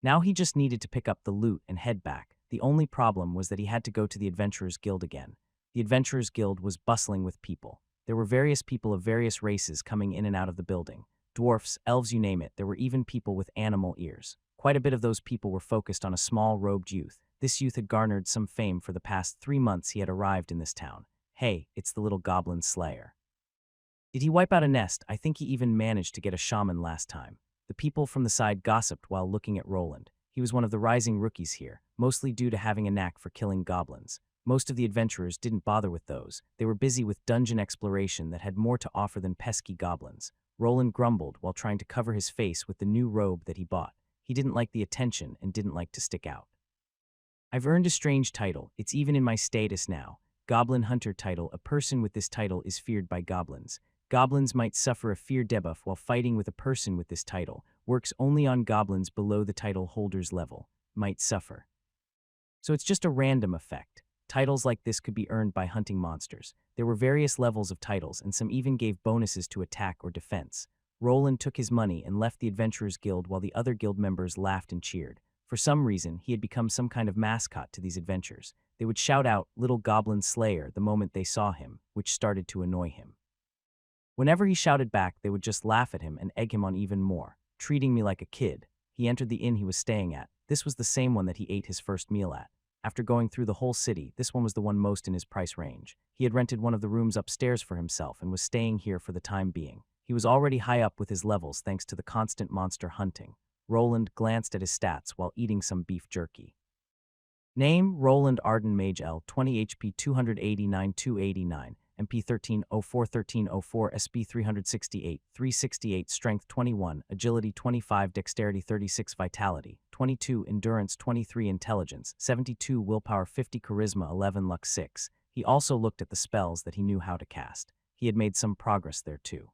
Speaker 1: Now he just needed to pick up the loot and head back. The only problem was that he had to go to the Adventurers Guild again. The Adventurers Guild was bustling with people. There were various people of various races coming in and out of the building. Dwarfs, elves, you name it. There were even people with animal ears. Quite a bit of those people were focused on a small robed youth. This youth had garnered some fame for the past 3 months he had arrived in this town. Hey, it's the little goblin slayer. Did he wipe out a nest? I think he even managed to get a shaman last time. The people from the side gossiped while looking at Roland. He was one of the rising rookies here, mostly due to having a knack for killing goblins. Most of the adventurers didn't bother with those. They were busy with dungeon exploration that had more to offer than pesky goblins. Roland grumbled while trying to cover his face with the new robe that he bought. He didn't like the attention and didn't like to stick out. I've earned a strange title. It's even in my status now. Goblin Hunter title. A person with this title is feared by goblins. Goblins might suffer a fear debuff while fighting with a person with this title. Works only on goblins below the title holder's level. Might suffer. So it's just a random effect. Titles like this could be earned by hunting monsters. There were various levels of titles, and some even gave bonuses to attack or defense. Roland took his money and left the Adventurers Guild while the other guild members laughed and cheered. For some reason, he had become some kind of mascot to these adventures. They would shout out, "Little Goblin Slayer," the moment they saw him, which started to annoy him. Whenever he shouted back, they would just laugh at him and egg him on even more, treating me like a kid. He entered the inn he was staying at. This was the same one that he ate his first meal at. After going through the whole city, this one was the one most in his price range. He had rented one of the rooms upstairs for himself and was staying here for the time being. He was already high up with his levels thanks to the constant monster hunting. Roland glanced at his stats while eating some beef jerky. Name: Roland Arden Mage L, 20 HP 289 289, MP 1304 1304, SB 368 368, Strength 21, Agility 25, Dexterity 36, Vitality 22, Endurance 23, Intelligence 72, Willpower 50, Charisma 11, Luck 6. He also looked at the spells that he knew how to cast. He had made some progress there too.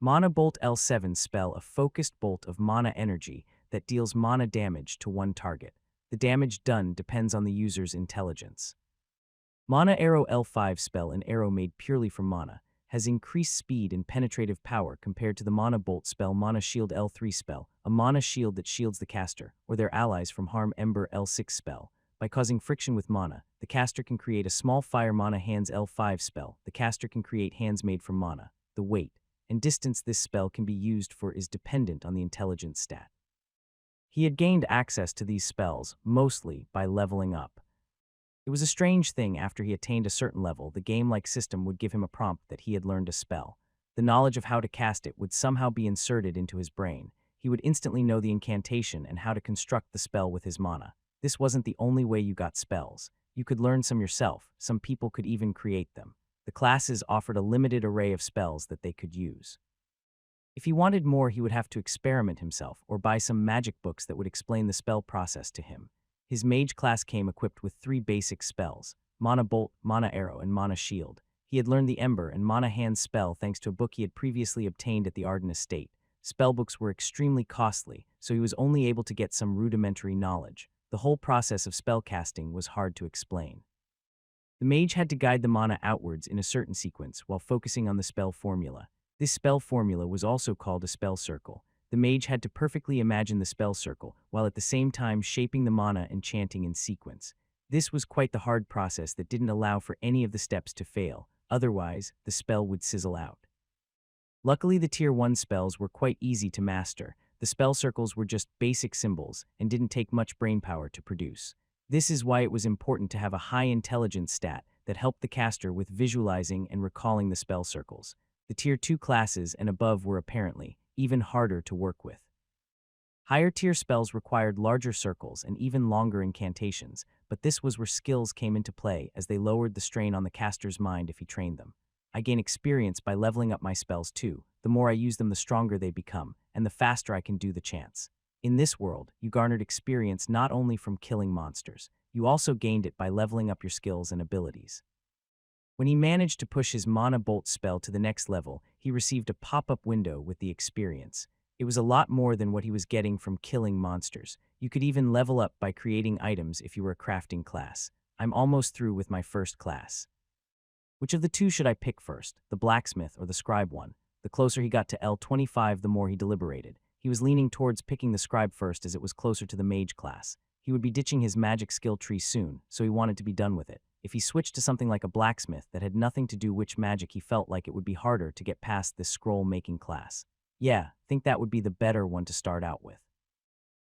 Speaker 1: Mana Bolt L7 spell, a focused bolt of mana energy that deals mana damage to one target. The damage done depends on the user's intelligence. Mana Arrow L5 spell, an arrow made purely from mana, has increased speed and penetrative power compared to the Mana Bolt spell. Mana Shield L3 spell, a mana shield that shields the caster or their allies from harm. Ember L6 spell. By causing friction with mana, the caster can create a small fire. Mana Hands L5 spell, the caster can create hands made from mana. The weight. and distance this spell can be used for is dependent on the intelligence stat. He had gained access to these spells, mostly by leveling up. It was a strange thing after he attained a certain level, the game-like system would give him a prompt that he had learned a spell. The knowledge of how to cast it would somehow be inserted into his brain. He would instantly know the incantation and how to construct the spell with his mana. This wasn't the only way you got spells. You could learn some yourself, some people could even create them. The classes offered a limited array of spells that they could use. If he wanted more, he would have to experiment himself or buy some magic books that would explain the spell process to him. His mage class came equipped with 3 basic spells: Mana Bolt, Mana Arrow, and Mana Shield. He had learned the Ember and Mana Hand spell thanks to a book he had previously obtained at the Arden Estate. Spellbooks were extremely costly, so he was only able to get some rudimentary knowledge. The whole process of spellcasting was hard to explain. The mage had to guide the mana outwards in a certain sequence while focusing on the spell formula. This spell formula was also called a spell circle. The mage had to perfectly imagine the spell circle, while at the same time shaping the mana and chanting in sequence. This was quite the hard process that didn't allow for any of the steps to fail, otherwise, the spell would sizzle out. Luckily, the Tier 1 spells were quite easy to master. The spell circles were just basic symbols and didn't take much brainpower to produce. This is why it was important to have a high intelligence stat that helped the caster with visualizing and recalling the spell circles. The Tier 2 classes and above were apparently even harder to work with. Higher tier spells required larger circles and even longer incantations, but this was where skills came into play as they lowered the strain on the caster's mind if he trained them. I gain experience by leveling up my spells too. The more I use them, the stronger they become, and the faster I can do the chants. In this world, you garnered experience not only from killing monsters, you also gained it by leveling up your skills and abilities. When he managed to push his Mana Bolt spell to the next level, he received a pop-up window with the experience. It was a lot more than what he was getting from killing monsters. You could even level up by creating items if you were a crafting class. I'm almost through with my first class. Which of the two should I pick first, the blacksmith or the scribe one? The closer he got to L25, the more he deliberated. He was leaning towards picking the scribe first as it was closer to the mage class. He would be ditching his magic skill tree soon, so he wanted to be done with it. If he switched to something like a blacksmith that had nothing to do with magic, he felt like it would be harder to get past this scroll-making class. Yeah, think that would be the better one to start out with.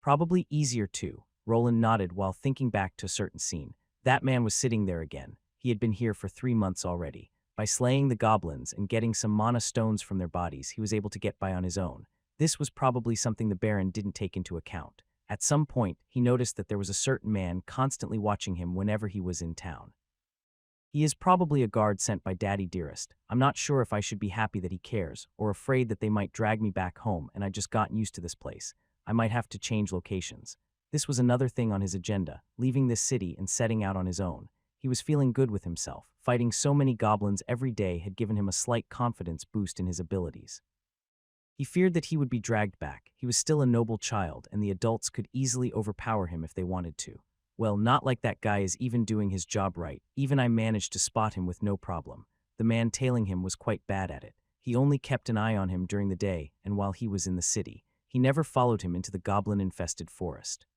Speaker 1: Probably easier too. Roland nodded while thinking back to a certain scene. That man was sitting there again. He had been here for 3 months already. By slaying the goblins and getting some mana stones from their bodies, he was able to get by on his own. This was probably something the Baron didn't take into account. At some point, he noticed that there was a certain man constantly watching him whenever he was in town. He is probably a guard sent by Daddy Dearest. I'm not sure if I should be happy that he cares, or afraid that they might drag me back home and I just gotten used to this place. I might have to change locations. This was another thing on his agenda, leaving this city and setting out on his own. He was feeling good with himself. Fighting so many goblins every day had given him a slight confidence boost in his abilities. He feared that he would be dragged back. He was still a noble child, and the adults could easily overpower him if they wanted to. Well, not like that guy is even doing his job right. Even I managed to spot him with no problem. The man tailing him was quite bad at it. He only kept an eye on him during the day and while he was in the city. He never followed him into the goblin-infested forest.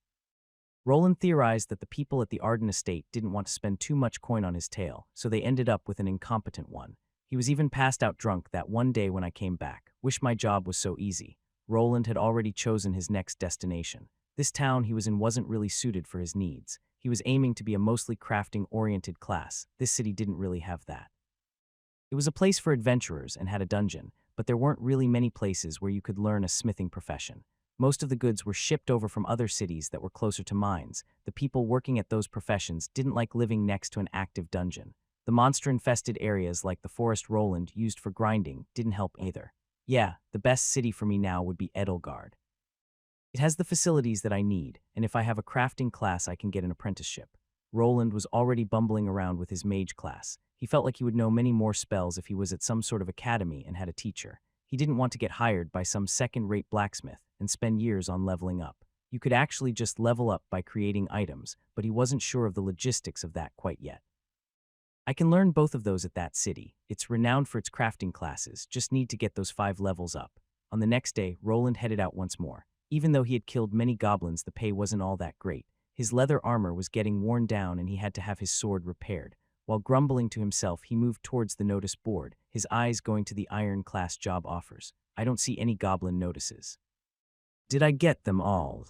Speaker 1: Roland theorized that the people at the Arden Estate didn't want to spend too much coin on his tail, so they ended up with an incompetent one. He was even passed out drunk that one day when I came back. Wish my job was so easy. Roland had already chosen his next destination. This town he was in wasn't really suited for his needs. He was aiming to be a mostly crafting-oriented class. This city didn't really have that. It was a place for adventurers and had a dungeon, but there weren't really many places where you could learn a smithing profession. Most of the goods were shipped over from other cities that were closer to mines. The people working at those professions didn't like living next to an active dungeon. The monster-infested areas like the forest Roland used for grinding didn't help either. Yeah, the best city for me now would be Edelgard. It has the facilities that I need, and if I have a crafting class I can get an apprenticeship. Roland was already bumbling around with his mage class. He felt like he would know many more spells if he was at some sort of academy and had a teacher. He didn't want to get hired by some second-rate blacksmith and spend years on leveling up. You could actually just level up by creating items, but he wasn't sure of the logistics of that quite yet. I can learn both of those at that city. It's renowned for its crafting classes, just need to get those 5 levels up. On the next day, Roland headed out once more. Even though he had killed many goblins, the pay wasn't all that great. His leather armor was getting worn down and he had to have his sword repaired. While grumbling to himself, he moved towards the notice board, his eyes going to the iron-class job offers. I don't see any goblin notices. Did I get them all?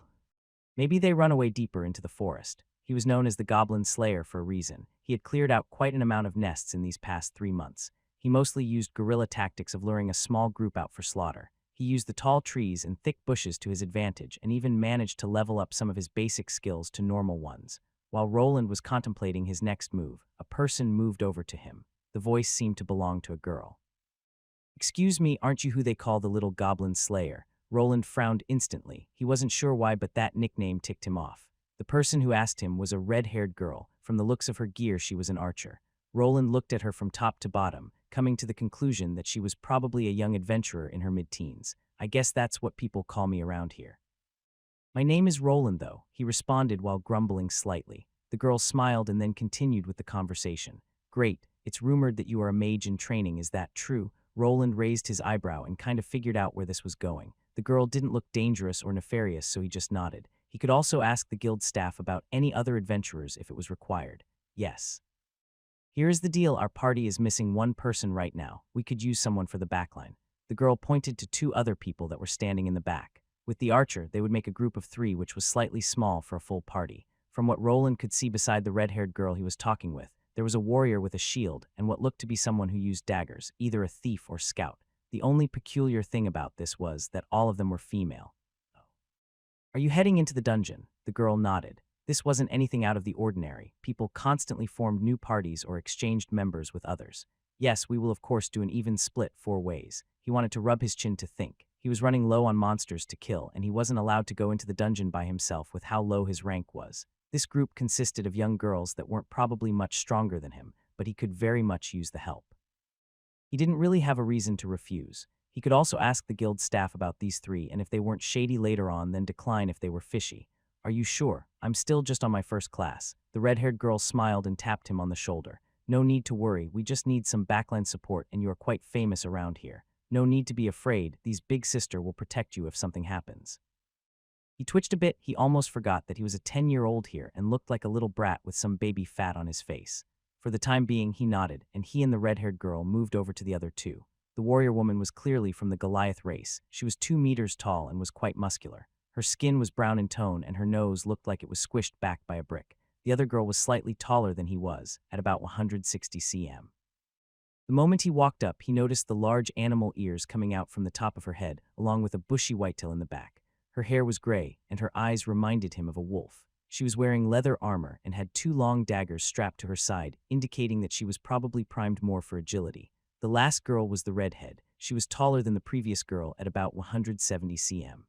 Speaker 1: Maybe they run away deeper into the forest. He was known as the Goblin Slayer for a reason. He had cleared out quite an amount of nests in these past 3 months. He mostly used guerrilla tactics of luring a small group out for slaughter. He used the tall trees and thick bushes to his advantage and even managed to level up some of his basic skills to normal ones. While Roland was contemplating his next move, a person moved over to him. The voice seemed to belong to a girl. "Excuse me, aren't you who they call the little Goblin Slayer?" Roland frowned instantly. He wasn't sure why, but that nickname ticked him off. The person who asked him was a red-haired girl. From the looks of her gear, she was an archer. Roland looked at her from top to bottom, coming to the conclusion that she was probably a young adventurer in her mid-teens. I guess that's what people call me around here. My name is Roland, though, he responded while grumbling slightly. The girl smiled and then continued with the conversation. Great, it's rumored that you are a mage in training, is that true? Roland raised his eyebrow and kind of figured out where this was going. The girl didn't look dangerous or nefarious, so he just nodded. He could also ask the guild staff about any other adventurers if it was required. Yes. Here is the deal, our party is missing one person right now. We could use someone for the backline. The girl pointed to 2 other people that were standing in the back. With the archer, they would make a group of 3, which was slightly small for a full party. From what Roland could see beside the red-haired girl he was talking with, there was a warrior with a shield and what looked to be someone who used daggers, either a thief or scout. The only peculiar thing about this was that all of them were female. Are you heading into the dungeon? The girl nodded. This wasn't anything out of the ordinary. People constantly formed new parties or exchanged members with others. Yes, we will of course do an even split 4 ways. He wanted to rub his chin to think. He was running low on monsters to kill, and he wasn't allowed to go into the dungeon by himself with how low his rank was. This group consisted of young girls that weren't probably much stronger than him, but he could very much use the help. He didn't really have a reason to refuse. He could also ask the guild staff about these 3, and if they weren't shady later on, then decline if they were fishy. Are you sure? I'm still just on my first class. The red-haired girl smiled and tapped him on the shoulder. No need to worry, we just need some backline support and you are quite famous around here. No need to be afraid, these big sister will protect you if something happens. He twitched a bit. He almost forgot that he was a 10-year-old here and looked like a little brat with some baby fat on his face. For the time being, he nodded, and he and the red-haired girl moved over to the other 2. The warrior woman was clearly from the Goliath race. She was 2 meters tall and was quite muscular. Her skin was brown in tone, and her nose looked like it was squished back by a brick. The other girl was slightly taller than he was, at about 160 cm. The moment he walked up, he noticed the large animal ears coming out from the top of her head, along with a bushy whitetail in the back. Her hair was gray, and her eyes reminded him of a wolf. She was wearing leather armor and had 2 long daggers strapped to her side, indicating that she was probably primed more for agility. The last girl was the redhead. She was taller than the previous girl at about 170 cm.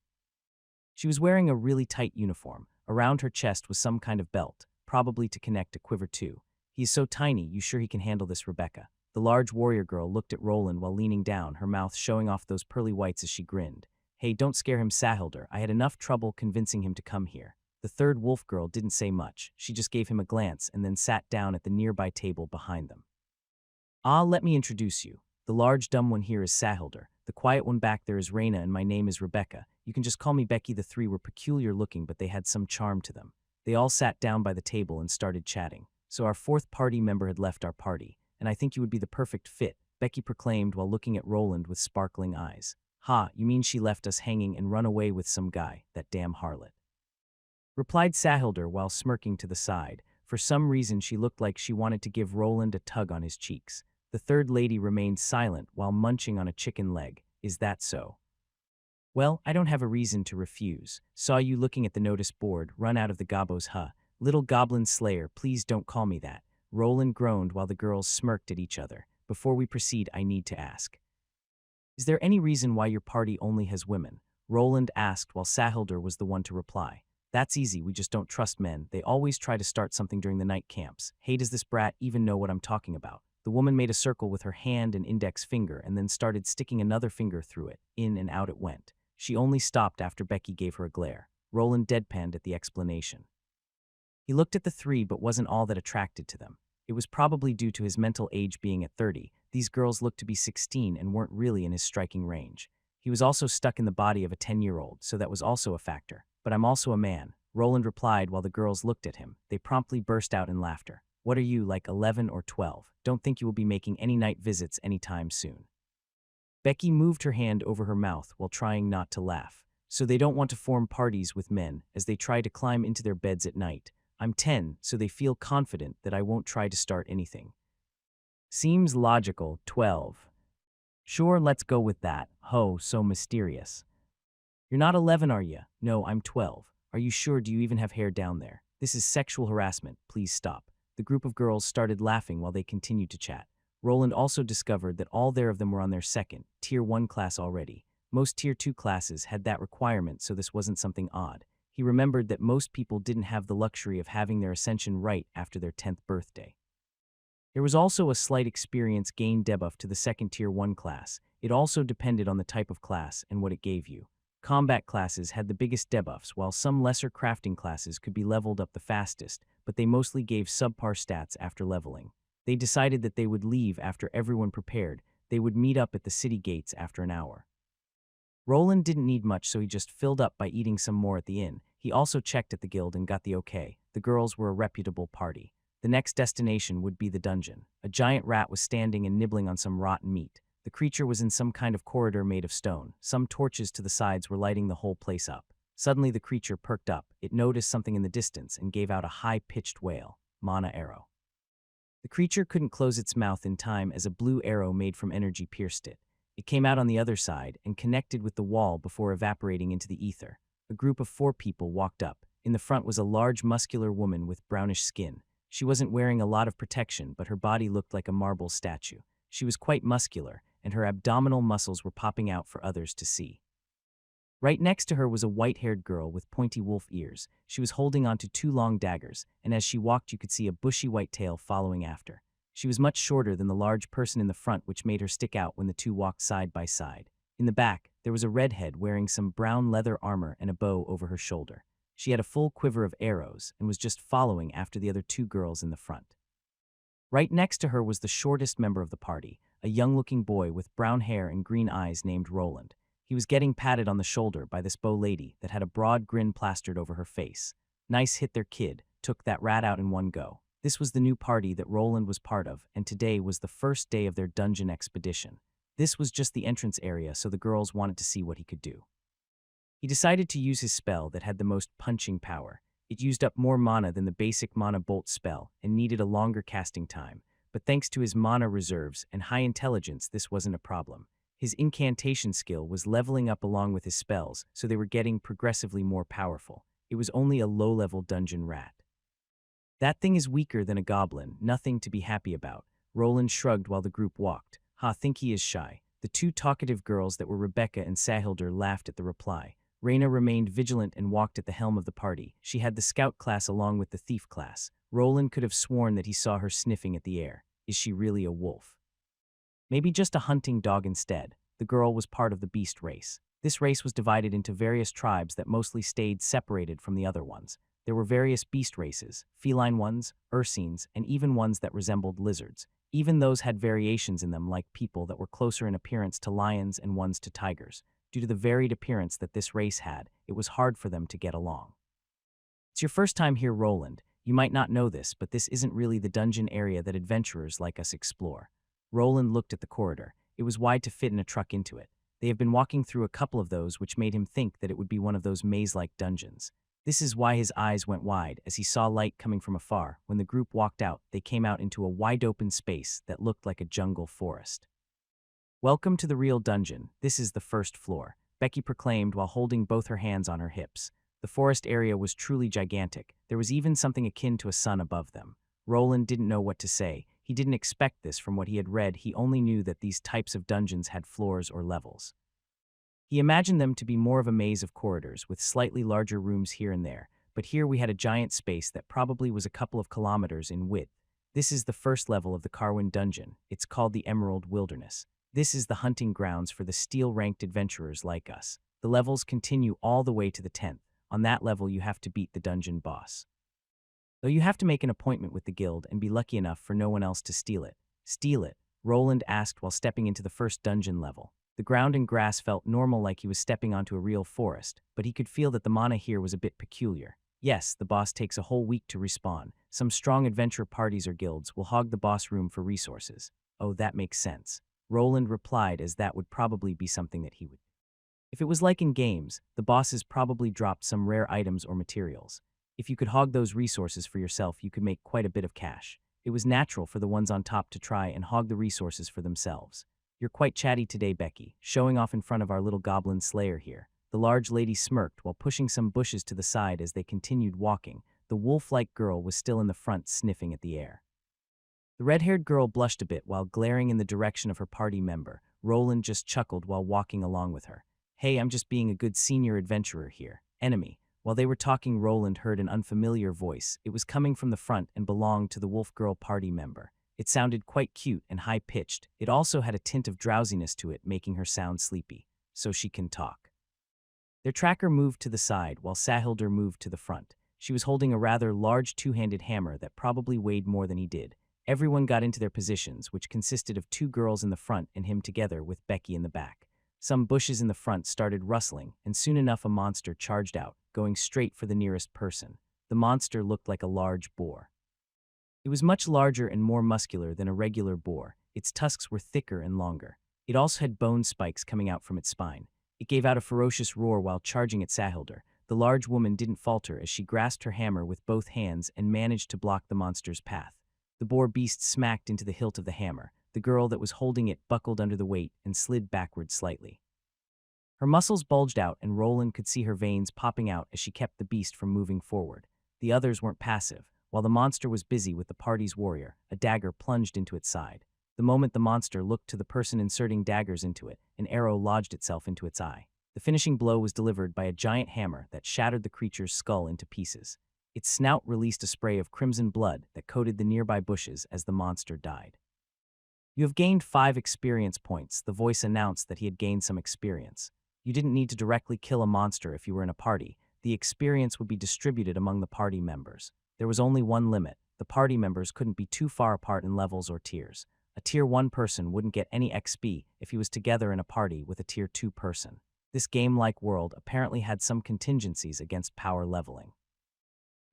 Speaker 1: She was wearing a really tight uniform. Around her chest was some kind of belt, probably to connect a quiver to. He is so tiny, you sure he can handle this, Rebecca? The large warrior girl looked at Roland while leaning down, her mouth showing off those pearly whites as she grinned. Hey, don't scare him, Sahilder. I had enough trouble convincing him to come here. The third wolf girl didn't say much. She just gave him a glance and then sat down at the nearby table behind them. Ah, let me introduce you. The large dumb one here is Sahilder. The quiet one back there is Raina, and my name is Rebecca. You can just call me Becky. The 3 were peculiar looking, but they had some charm to them. They all sat down by the table and started chatting. So our 4th party member had left our party, and I think you would be the perfect fit, Becky proclaimed while looking at Roland with sparkling eyes. Ha, you mean she left us hanging and run away with some guy, that damn harlot, replied Sahilder while smirking to the side. For some reason she looked like she wanted to give Roland a tug on his cheeks. The 3rd lady remained silent while munching on a chicken leg. Is that so? Well, I don't have a reason to refuse. Saw you looking at the notice board, run out of the gobos, huh? Little goblin slayer, please don't call me that. Roland groaned while the girls smirked at each other. Before we proceed, I need to ask. Is there any reason why your party only has women? Roland asked while Sahilder was the one to reply. That's easy, we just don't trust men. They always try to start something during the night camps. Hey, does this brat even know what I'm talking about? The woman made a circle with her hand and index finger and then started sticking another finger through it. In and out it went. She only stopped after Becky gave her a glare. Roland deadpanned at the explanation. He looked at the 3 but wasn't all that attracted to them. It was probably due to his mental age being at 30. These girls looked to be 16 and weren't really in his striking range. He was also stuck in the body of a 10-year-old, so that was also a factor. But I'm also a man, Roland replied while the girls looked at him. They promptly burst out in laughter. What are you, like 11 or 12? Don't think you will be making any night visits anytime soon. Becky moved her hand over her mouth while trying not to laugh. So they don't want to form parties with men as they try to climb into their beds at night. I'm 10, so they feel confident that I won't try to start anything. Seems logical, 12. Sure, let's go with that. Ho, so mysterious. You're not 11, are you? No, I'm 12. Are you sure? Do you even have hair down there? This is sexual harassment. Please stop. The group of girls started laughing while they continued to chat. Roland also discovered that all there of them were on their second, Tier 1 class already. Most Tier 2 classes had that requirement, so this wasn't something odd. He remembered that most people didn't have the luxury of having their ascension right after their 10th birthday. There was also a slight experience gain debuff to the second Tier 1 class. It also depended on the type of class and what it gave you. Combat classes had the biggest debuffs, while some lesser crafting classes could be leveled up the fastest, but they mostly gave subpar stats after leveling. They decided that they would leave after everyone prepared. They would meet up at the city gates after an hour. Roland didn't need much, so he just filled up by eating some more at the inn. He also checked at the guild and got the okay. The girls were a reputable party. The next destination would be the dungeon. A giant rat was standing and nibbling on some rotten meat. The creature was in some kind of corridor made of stone. Some torches to the sides were lighting the whole place up. Suddenly the creature perked up. It noticed something in the distance and gave out a high-pitched wail. Mana arrow. The creature couldn't close its mouth in time as a blue arrow made from energy pierced it. It came out on the other side and connected with the wall before evaporating into the ether. A group of 4 people walked up. In the front was a large muscular woman with brownish skin. She wasn't wearing a lot of protection, but her body looked like a marble statue. She was quite muscular, and her abdominal muscles were popping out for others to see. Right next to her was a white-haired girl with pointy wolf ears. She was holding onto 2 long daggers, and as she walked you could see a bushy white tail following after. She was much shorter than the large person in the front, which made her stick out when the 2 walked side by side. In the back, there was a redhead wearing some brown leather armor and a bow over her shoulder. She had a full quiver of arrows and was just following after the other 2 girls in the front. Right next to her was the shortest member of the party, a young-looking boy with brown hair and green eyes named Roland. He was getting patted on the shoulder by this bow lady that had a broad grin plastered over her face. Nice hit there, kid. Took that rat out in one go. This was the new party that Roland was part of, and today was the first day of their dungeon expedition. This was just the entrance area, so the girls wanted to see what he could do. He decided to use his spell that had the most punching power. It used up more mana than the basic mana bolt spell and needed a longer casting time, but thanks to his mana reserves and high intelligence, this wasn't a problem. His incantation skill was leveling up along with his spells, so they were getting progressively more powerful. It was only a low-level dungeon rat. That thing is weaker than a goblin, nothing to be happy about. Roland shrugged while the group walked. Think he is shy. The 2 talkative girls that were Rebecca and Sahilder laughed at the reply. Reyna remained vigilant and walked at the helm of the party. She had the scout class along with the thief class. Roland could have sworn that he saw her sniffing at the air. Is she really a wolf? Maybe just a hunting dog instead. The girl was part of the beast race. This race was divided into various tribes that mostly stayed separated from the other ones. There were various beast races, feline ones, ursines, and even ones that resembled lizards. Even those had variations in them, like people that were closer in appearance to lions and ones to tigers. Due to the varied appearance that this race had, it was hard for them to get along. It's your first time here, Roland. You might not know this, but this isn't really the dungeon area that adventurers like us explore. Roland looked at the corridor. It was wide to fit in a truck into it. They have been walking through a couple of those, which made him think that it would be one of those maze-like dungeons. This is why his eyes went wide as he saw light coming from afar. When the group walked out, they came out into a wide-open space that looked like a jungle forest. Welcome to the real dungeon. This is the first floor, Becky proclaimed while holding both her hands on her hips. The forest area was truly gigantic. There was even something akin to a sun above them. Roland didn't know what to say. He didn't expect this from what he had read. He only knew that these types of dungeons had floors or levels. He imagined them to be more of a maze of corridors with slightly larger rooms here and there, but here we had a giant space that probably was a couple of kilometers in width. This is the first level of the Carwin dungeon. It's called the Emerald Wilderness. This is the hunting grounds for the steel-ranked adventurers like us. The levels continue all the way to the 10th. On that level, you have to beat the dungeon boss. Though you have to make an appointment with the guild and be lucky enough for no one else to steal it. Steal it? Roland asked while stepping into the first dungeon level. The ground and grass felt normal, like he was stepping onto a real forest, but he could feel that the mana here was a bit peculiar. Yes, the boss takes a whole week to respawn. Some strong adventure parties or guilds will hog the boss room for resources. Oh, that makes sense. Roland replied, as that would probably be something that he would. If it was like in games, the bosses probably dropped some rare items or materials. If you could hog those resources for yourself, you could make quite a bit of cash. It was natural for the ones on top to try and hog the resources for themselves. You're quite chatty today, Becky, showing off in front of our little goblin slayer here. The large lady smirked while pushing some bushes to the side as they continued walking. The wolf-like girl was still in the front, sniffing at the air. The red-haired girl blushed a bit while glaring in the direction of her party member. Roland just chuckled while walking along with her. Hey, I'm just being a good senior adventurer here. Enemy. While they were talking, Roland heard an unfamiliar voice. It was coming from the front and belonged to the wolf girl party member. It sounded quite cute and high-pitched. It also had a tint of drowsiness to it, making her sound sleepy. So she can talk. Their tracker moved to the side while Sahilder moved to the front. She was holding a rather large two-handed hammer that probably weighed more than he did. Everyone got into their positions, which consisted of two girls in the front and him together with Becky in the back. Some bushes in the front started rustling, and soon enough a monster charged out, going straight for the nearest person. The monster looked like a large boar. It was much larger and more muscular than a regular boar. Its tusks were thicker and longer. It also had bone spikes coming out from its spine. It gave out a ferocious roar while charging at Sahilder. The large woman didn't falter as she grasped her hammer with both hands and managed to block the monster's path. The boar beast smacked into the hilt of the hammer. The girl that was holding it buckled under the weight and slid backward slightly. Her muscles bulged out and Roland could see her veins popping out as she kept the beast from moving forward. The others weren't passive. While the monster was busy with the party's warrior, a dagger plunged into its side. The moment the monster looked to the person inserting daggers into it, an arrow lodged itself into its eye. The finishing blow was delivered by a giant hammer that shattered the creature's skull into pieces. Its snout released a spray of crimson blood that coated the nearby bushes as the monster died. You have gained 5 experience points. The voice announced that he had gained some experience. You didn't need to directly kill a monster if you were in a party. The experience would be distributed among the party members. There was only one limit. The party members couldn't be too far apart in levels or tiers. A Tier 1 person wouldn't get any XP if he was together in a party with a Tier 2 person. This game-like world apparently had some contingencies against power leveling.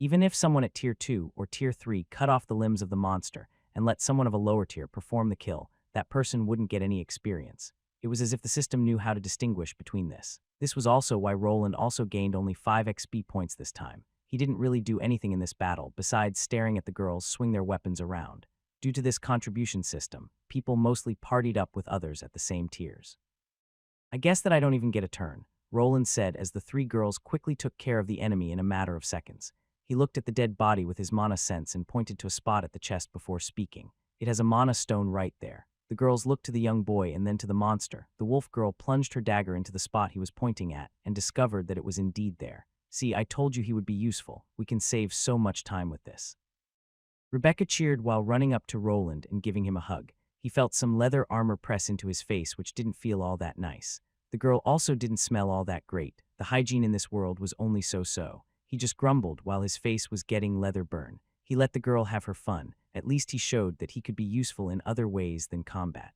Speaker 1: Even if someone at Tier 2 or Tier 3 cut off the limbs of the monster and let someone of a lower tier perform the kill, that person wouldn't get any experience. It was as if the system knew how to distinguish between this. This was also why Roland also gained only 5 XP points this time. He didn't really do anything in this battle besides staring at the girls swing their weapons around. Due to this contribution system, people mostly partied up with others at the same tiers. I guess that I don't even get a turn, Roland said as the 3 girls quickly took care of the enemy in a matter of seconds. He looked at the dead body with his mana sense and pointed to a spot at the chest before speaking. It has a mana stone right there. The girls looked to the young boy and then to the monster. The wolf girl plunged her dagger into the spot he was pointing at and discovered that it was indeed there. See, I told you he would be useful. We can save so much time with this. Rebecca cheered while running up to Roland and giving him a hug. He felt some leather armor press into his face, which didn't feel all that nice. The girl also didn't smell all that great. The hygiene in this world was only so-so. He just grumbled while his face was getting leather burn. He let the girl have her fun. At least he showed that he could be useful in other ways than combat.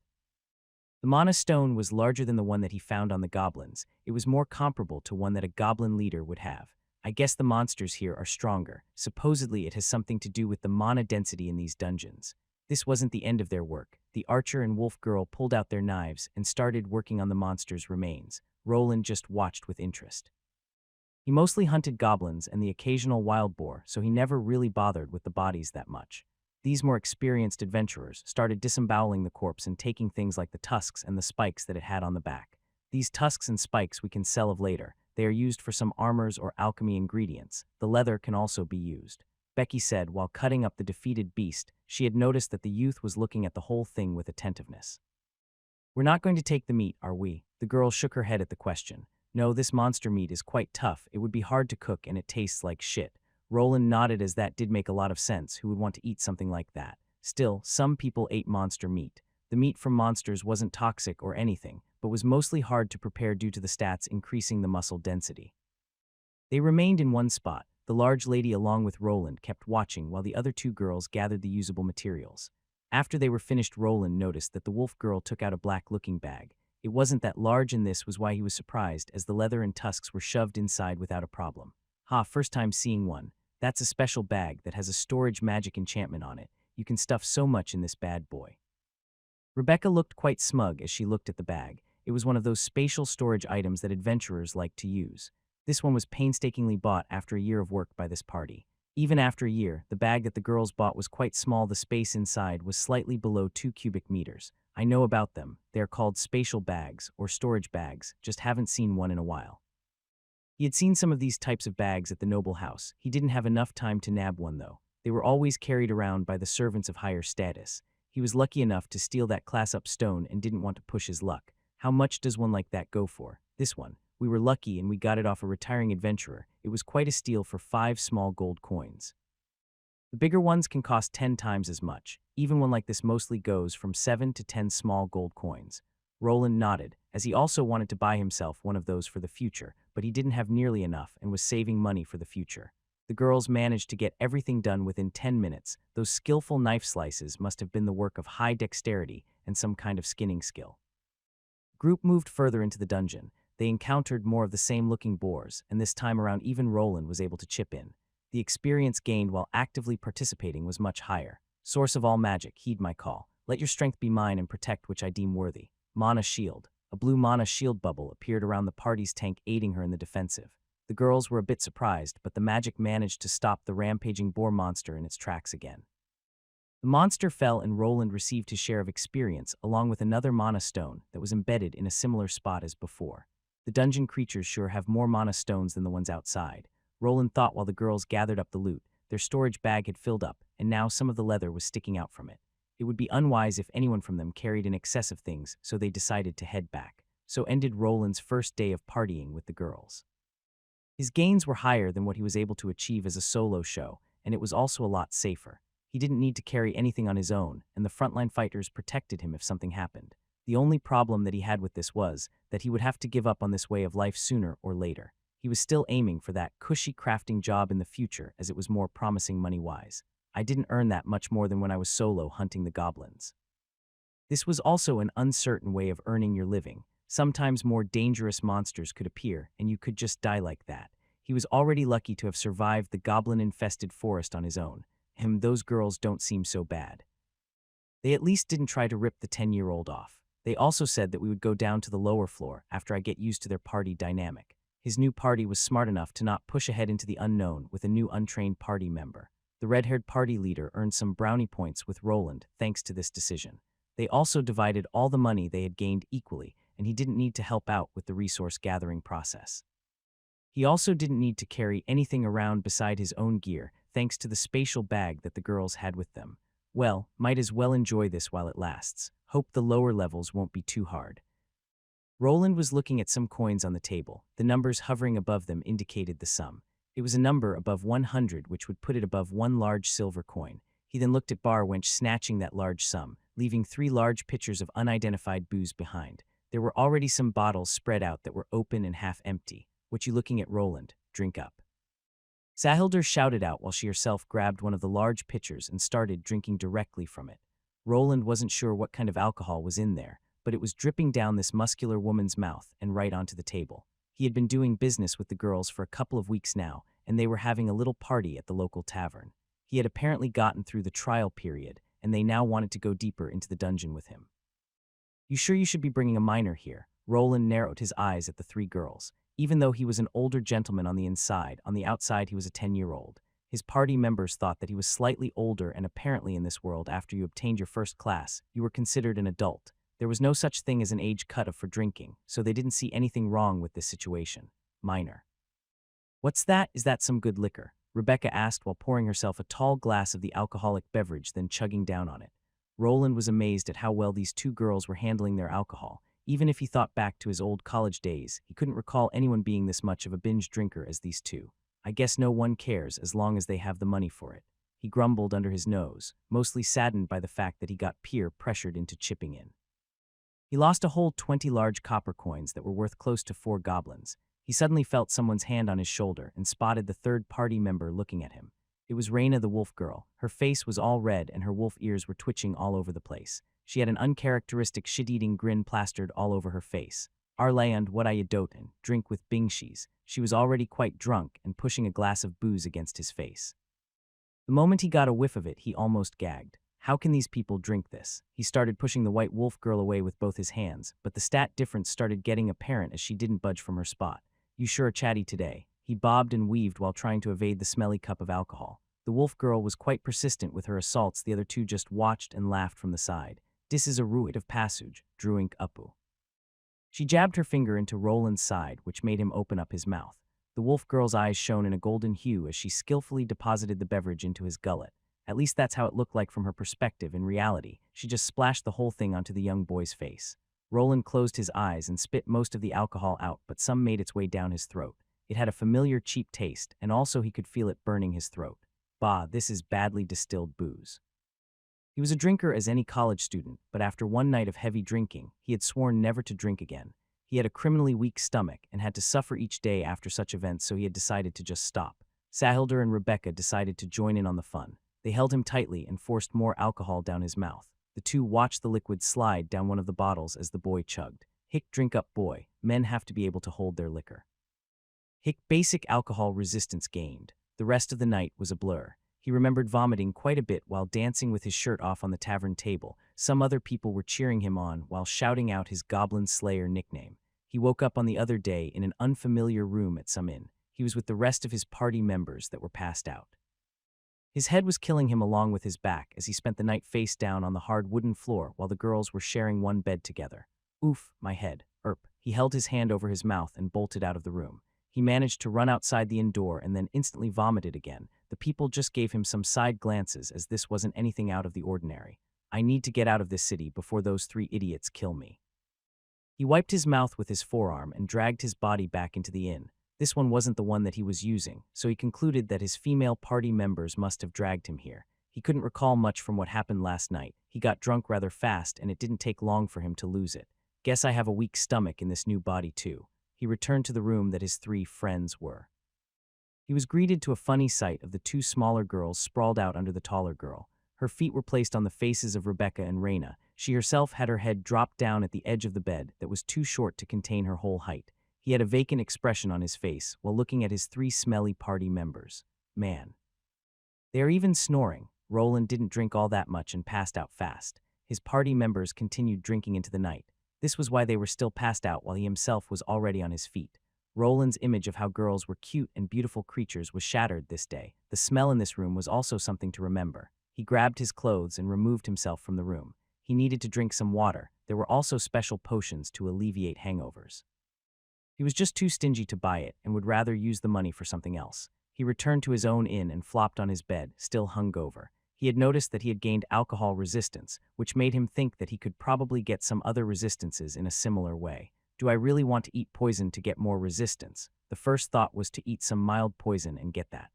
Speaker 1: The mana stone was larger than the one that he found on the goblins. It was more comparable to one that a goblin leader would have. I guess the monsters here are stronger. Supposedly it has something to do with the mana density in these dungeons. This wasn't the end of their work. The archer and wolf girl pulled out their knives and started working on the monster's remains. Roland just watched with interest. He mostly hunted goblins and the occasional wild boar, so he never really bothered with the bodies that much. These more experienced adventurers started disemboweling the corpse and taking things like the tusks and the spikes that it had on the back. These tusks and spikes we can sell of later. They are used for some armors or alchemy ingredients. The leather can also be used. Becky said while cutting up the defeated beast. She had noticed that the youth was looking at the whole thing with attentiveness. We're not going to take the meat, are we? The girl shook her head at the question. No, this monster meat is quite tough. It would be hard to cook and it tastes like shit. Roland nodded as that did make a lot of sense. Who would want to eat something like that? Still, some people ate monster meat. The meat from monsters wasn't toxic or anything, but was mostly hard to prepare due to the stats increasing the muscle density. They remained in one spot. The large lady along with Roland kept watching while the other 2 girls gathered the usable materials. After they were finished, Roland noticed that the wolf girl took out a black-looking bag. It wasn't that large and this was why he was surprised as the leather and tusks were shoved inside without a problem. Ha, first time seeing one. That's a special bag that has a storage magic enchantment on it. You can stuff so much in this bad boy. Rebecca looked quite smug as she looked at the bag. It was one of those spatial storage items that adventurers like to use. This one was painstakingly bought after a year of work by this party. Even after a year, the bag that the girls bought was quite small. The space inside was slightly below 2 cubic meters. I know about them. They are called spatial bags or storage bags, just haven't seen one in a while. He had seen some of these types of bags at the noble house. He didn't have enough time to nab one, though. They were always carried around by the servants of higher status. He was lucky enough to steal that class-up stone and didn't want to push his luck. How much does one like that go for? This one. We were lucky and we got it off a retiring adventurer. It was quite a steal for 5 small gold coins. The bigger ones can cost 10 times as much. Even one like this mostly goes from 7 to 10 small gold coins. Roland nodded, as he also wanted to buy himself one of those for the future, but he didn't have nearly enough and was saving money for the future. The girls managed to get everything done within 10 minutes. Those skillful knife slices must have been the work of high dexterity and some kind of skinning skill. The group moved further into the dungeon. They encountered more of the same-looking boars, and this time around even Roland was able to chip in. The experience gained while actively participating was much higher. Source of all magic, heed my call. Let your strength be mine and protect which I deem worthy. Mana shield. A blue mana shield bubble appeared around the party's tank, aiding her in the defensive. The girls were a bit surprised, but the magic managed to stop the rampaging boar monster in its tracks again. The monster fell and Roland received his share of experience along with another mana stone that was embedded in a similar spot as before. The dungeon creatures sure have more mana stones than the ones outside. Roland thought while the girls gathered up the loot. Their storage bag had filled up, and now some of the leather was sticking out from it. It would be unwise if anyone from them carried in excessive things, so they decided to head back. So ended Roland's first day of partying with the girls. His gains were higher than what he was able to achieve as a solo show, and it was also a lot safer. He didn't need to carry anything on his own, and the frontline fighters protected him if something happened. The only problem that he had with this was that he would have to give up on this way of life sooner or later. He was still aiming for that cushy crafting job in the future as it was more promising money-wise. I didn't earn that much more than when I was solo hunting the goblins. This was also an uncertain way of earning your living. Sometimes more dangerous monsters could appear, and you could just die like that. He was already lucky to have survived the goblin-infested forest on his own. Those girls don't seem so bad. They at least didn't try to rip the 10-year-old off. They also said that we would go down to the lower floor after I get used to their party dynamic. His new party was smart enough to not push ahead into the unknown with a new untrained party member. The red-haired party leader earned some brownie points with Roland thanks to this decision. They also divided all the money they had gained equally, and he didn't need to help out with the resource-gathering process. He also didn't need to carry anything around beside his own gear thanks to the spatial bag that the girls had with them. Well, might as well enjoy this while it lasts. Hope the lower levels won't be too hard. Roland was looking at some coins on the table. The numbers hovering above them indicated the sum. It was a number above 100, which would put it above one large silver coin. He then looked at Barwench snatching that large sum, leaving 3 large pitchers of unidentified booze behind. There were already some bottles spread out that were open and half empty. What you looking at, Roland? Drink up. Sahilder shouted out while she herself grabbed one of the large pitchers and started drinking directly from it. Roland wasn't sure what kind of alcohol was in there, but it was dripping down this muscular woman's mouth and right onto the table. He had been doing business with the girls for a couple of weeks now, and they were having a little party at the local tavern. He had apparently gotten through the trial period, and they now wanted to go deeper into the dungeon with him. You sure you should be bringing a minor here? Roland narrowed his eyes at the 3 girls. Even though he was an older gentleman on the outside he was a 10-year-old. His party members thought that he was slightly older, and apparently in this world after you obtained your first class, you were considered an adult. There was no such thing as an age cut-off for drinking, so they didn't see anything wrong with this situation. Minor. What's that? Is that some good liquor? Rebecca asked while pouring herself a tall glass of the alcoholic beverage, then chugging down on it. Roland was amazed at how well these 2 girls were handling their alcohol. Even if he thought back to his old college days, he couldn't recall anyone being this much of a binge drinker as these 2. I guess no one cares as long as they have the money for it. He grumbled under his nose, mostly saddened by the fact that he got peer pressured into chipping in. He lost a whole 20 large copper coins that were worth close to 4 goblins. He suddenly felt someone's hand on his shoulder and spotted the 3rd party member looking at him. It was Raina the wolf girl. Her face was all red and her wolf ears were twitching all over the place. She had an uncharacteristic shit-eating grin plastered all over her face. Arland, what I dotin', drink with bingshies. She was already quite drunk and pushing a glass of booze against his face. The moment he got a whiff of it, he almost gagged. How can these people drink this? He started pushing the white wolf girl away with both his hands, but the stat difference started getting apparent as she didn't budge from her spot. You sure are chatty today. He bobbed and weaved while trying to evade the smelly cup of alcohol. The wolf girl was quite persistent with her assaults. The other two just watched and laughed from the side. This is a rite of passage, druink upu. She jabbed her finger into Roland's side, which made him open up his mouth. The wolf girl's eyes shone in a golden hue as she skillfully deposited the beverage into his gullet. At least that's how it looked like from her perspective. In reality, she just splashed the whole thing onto the young boy's face. Roland closed his eyes and spit most of the alcohol out, but some made its way down his throat. It had a familiar cheap taste, and also he could feel it burning his throat. Bah, this is badly distilled booze. He was a drinker as any college student, but after one night of heavy drinking, he had sworn never to drink again. He had a criminally weak stomach and had to suffer each day after such events, so he had decided to just stop. Sahilder and Rebecca decided to join in on the fun. They held him tightly and forced more alcohol down his mouth. The two watched the liquid slide down one of the bottles as the boy chugged. Hick, drink up, boy. Men have to be able to hold their liquor. Hick, basic alcohol resistance gained. The rest of the night was a blur. He remembered vomiting quite a bit while dancing with his shirt off on the tavern table. Some other people were cheering him on while shouting out his Goblin Slayer nickname. He woke up on the other day in an unfamiliar room at some inn. He was with the rest of his party members that were passed out. His head was killing him along with his back as he spent the night face down on the hard wooden floor while the girls were sharing one bed together. Oof, my head. He held his hand over his mouth and bolted out of the room. He managed to run outside the inn door and then instantly vomited again. The people just gave him some side glances as this wasn't anything out of the ordinary. I need to get out of this city before those 3 idiots kill me. He wiped his mouth with his forearm and dragged his body back into the inn. This one wasn't the one that he was using, so he concluded that his female party members must have dragged him here. He couldn't recall much from what happened last night. He got drunk rather fast, and it didn't take long for him to lose it. Guess I have a weak stomach in this new body too. He returned to the room that his 3 friends were. He was greeted to a funny sight of the 2 smaller girls sprawled out under the taller girl. Her feet were placed on the faces of Rebecca and Raina. She herself had her head dropped down at the edge of the bed that was too short to contain her whole height. He had a vacant expression on his face while looking at his 3 smelly party members. Man. They are even snoring. Roland didn't drink all that much and passed out fast. His party members continued drinking into the night. This was why they were still passed out while he himself was already on his feet. Roland's image of how girls were cute and beautiful creatures was shattered this day. The smell in this room was also something to remember. He grabbed his clothes and removed himself from the room. He needed to drink some water. There were also special potions to alleviate hangovers. He was just too stingy to buy it and would rather use the money for something else. He returned to his own inn and flopped on his bed, still hungover. He had noticed that he had gained alcohol resistance, which made him think that he could probably get some other resistances in a similar way. Do I really want to eat poison to get more resistance? The first thought was to eat some mild poison and get that.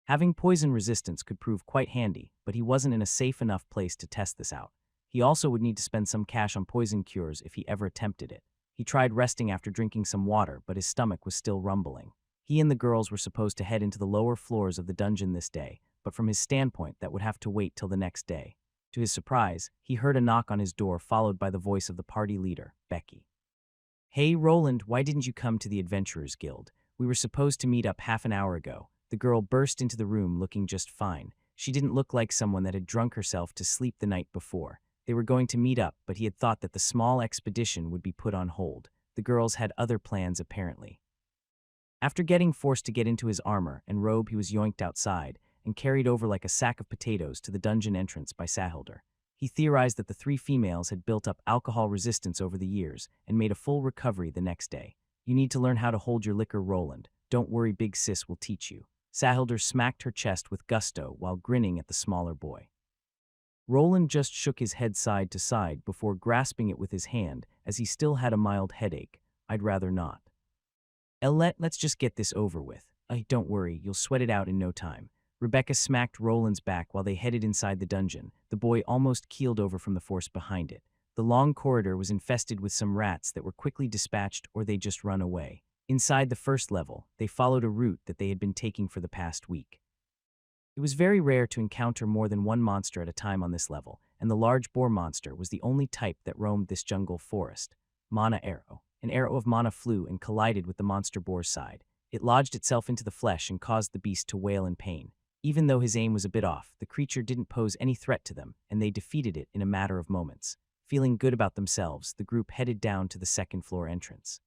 Speaker 1: Having poison resistance could prove quite handy, but he wasn't in a safe enough place to test this out. He also would need to spend some cash on poison cures if he ever attempted it. He tried resting after drinking some water, but his stomach was still rumbling. He and the girls were supposed to head into the lower floors of the dungeon this day, but from his standpoint, that would have to wait till the next day. To his surprise, he heard a knock on his door followed by the voice of the party leader, Becky. Hey, Roland, why didn't you come to the Adventurers Guild? We were supposed to meet up half an hour ago. The girl burst into the room looking just fine. She didn't look like someone that had drunk herself to sleep the night before. They were going to meet up, but he had thought that the small expedition would be put on hold. The girls had other plans apparently. After getting forced to get into his armor and robe, he was yoinked outside and carried over like a sack of potatoes to the dungeon entrance by Sahilder. He theorized that the 3 females had built up alcohol resistance over the years and made a full recovery the next day. You need to learn how to hold your liquor, Roland. Don't worry, big sis will teach you. Sahilder smacked her chest with gusto while grinning at the smaller boy. Roland just shook his head side to side before grasping it with his hand as he still had a mild headache. I'd rather not. Let's just get this over with. Don't worry, you'll sweat it out in no time. Rebecca smacked Roland's back while they headed inside the dungeon. The boy almost keeled over from the force behind it. The long corridor was infested with some rats that were quickly dispatched or they just run away. Inside the first level, they followed a route that they had been taking for the past week. It was very rare to encounter more than 1 monster at a time on this level, and the large boar monster was the only type that roamed this jungle forest. Mana Arrow. An arrow of mana flew and collided with the monster boar's side. It lodged itself into the flesh and caused the beast to wail in pain. Even though his aim was a bit off, the creature didn't pose any threat to them, and they defeated it in a matter of moments. Feeling good about themselves, the group headed down to the second-floor entrance.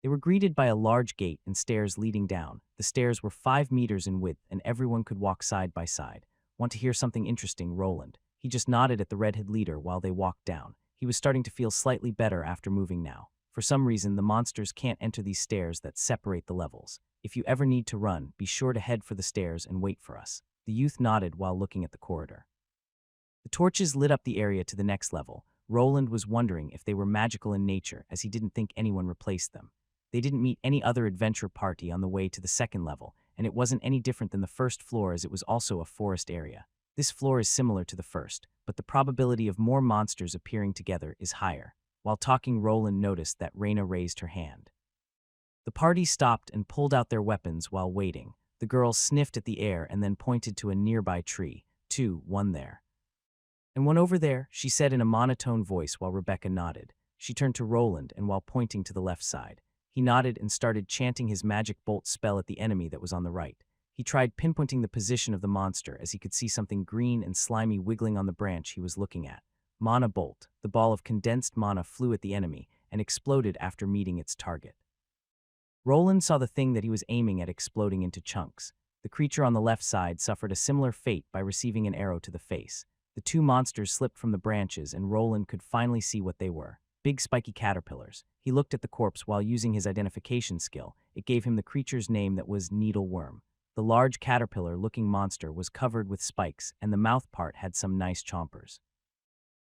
Speaker 1: They were greeted by a large gate and stairs leading down. The stairs were 5 meters in width, and everyone could walk side by side. Want to hear something interesting, Roland? He just nodded at the redhead leader while they walked down. He was starting to feel slightly better after moving now. For some reason, the monsters can't enter these stairs that separate the levels. If you ever need to run, be sure to head for the stairs and wait for us. The youth nodded while looking at the corridor. The torches lit up the area to the next level. Roland was wondering if they were magical in nature, as he didn't think anyone replaced them. They didn't meet any other adventure party on the way to the second level, and it wasn't any different than the first floor as it was also a forest area. This floor is similar to the first, but the probability of more monsters appearing together is higher. While talking, Roland noticed that Raina raised her hand. The party stopped and pulled out their weapons while waiting. The girl sniffed at the air and then pointed to a nearby tree. One there. And one over there, she said in a monotone voice while Rebecca nodded. She turned to Roland and while pointing to the left side. He nodded and started chanting his magic bolt spell at the enemy that was on the right. He tried pinpointing the position of the monster as he could see something green and slimy wiggling on the branch he was looking at. Mana bolt. The ball of condensed mana flew at the enemy and exploded after meeting its target. Roland saw the thing that he was aiming at exploding into chunks. The creature on the left side suffered a similar fate by receiving an arrow to the face. The two monsters slipped from the branches and Roland could finally see what they were. Big spiky caterpillars. He looked at the corpse while using his identification skill. It gave him the creature's name that was Needleworm. The large caterpillar-looking monster was covered with spikes, and the mouth part had some nice chompers.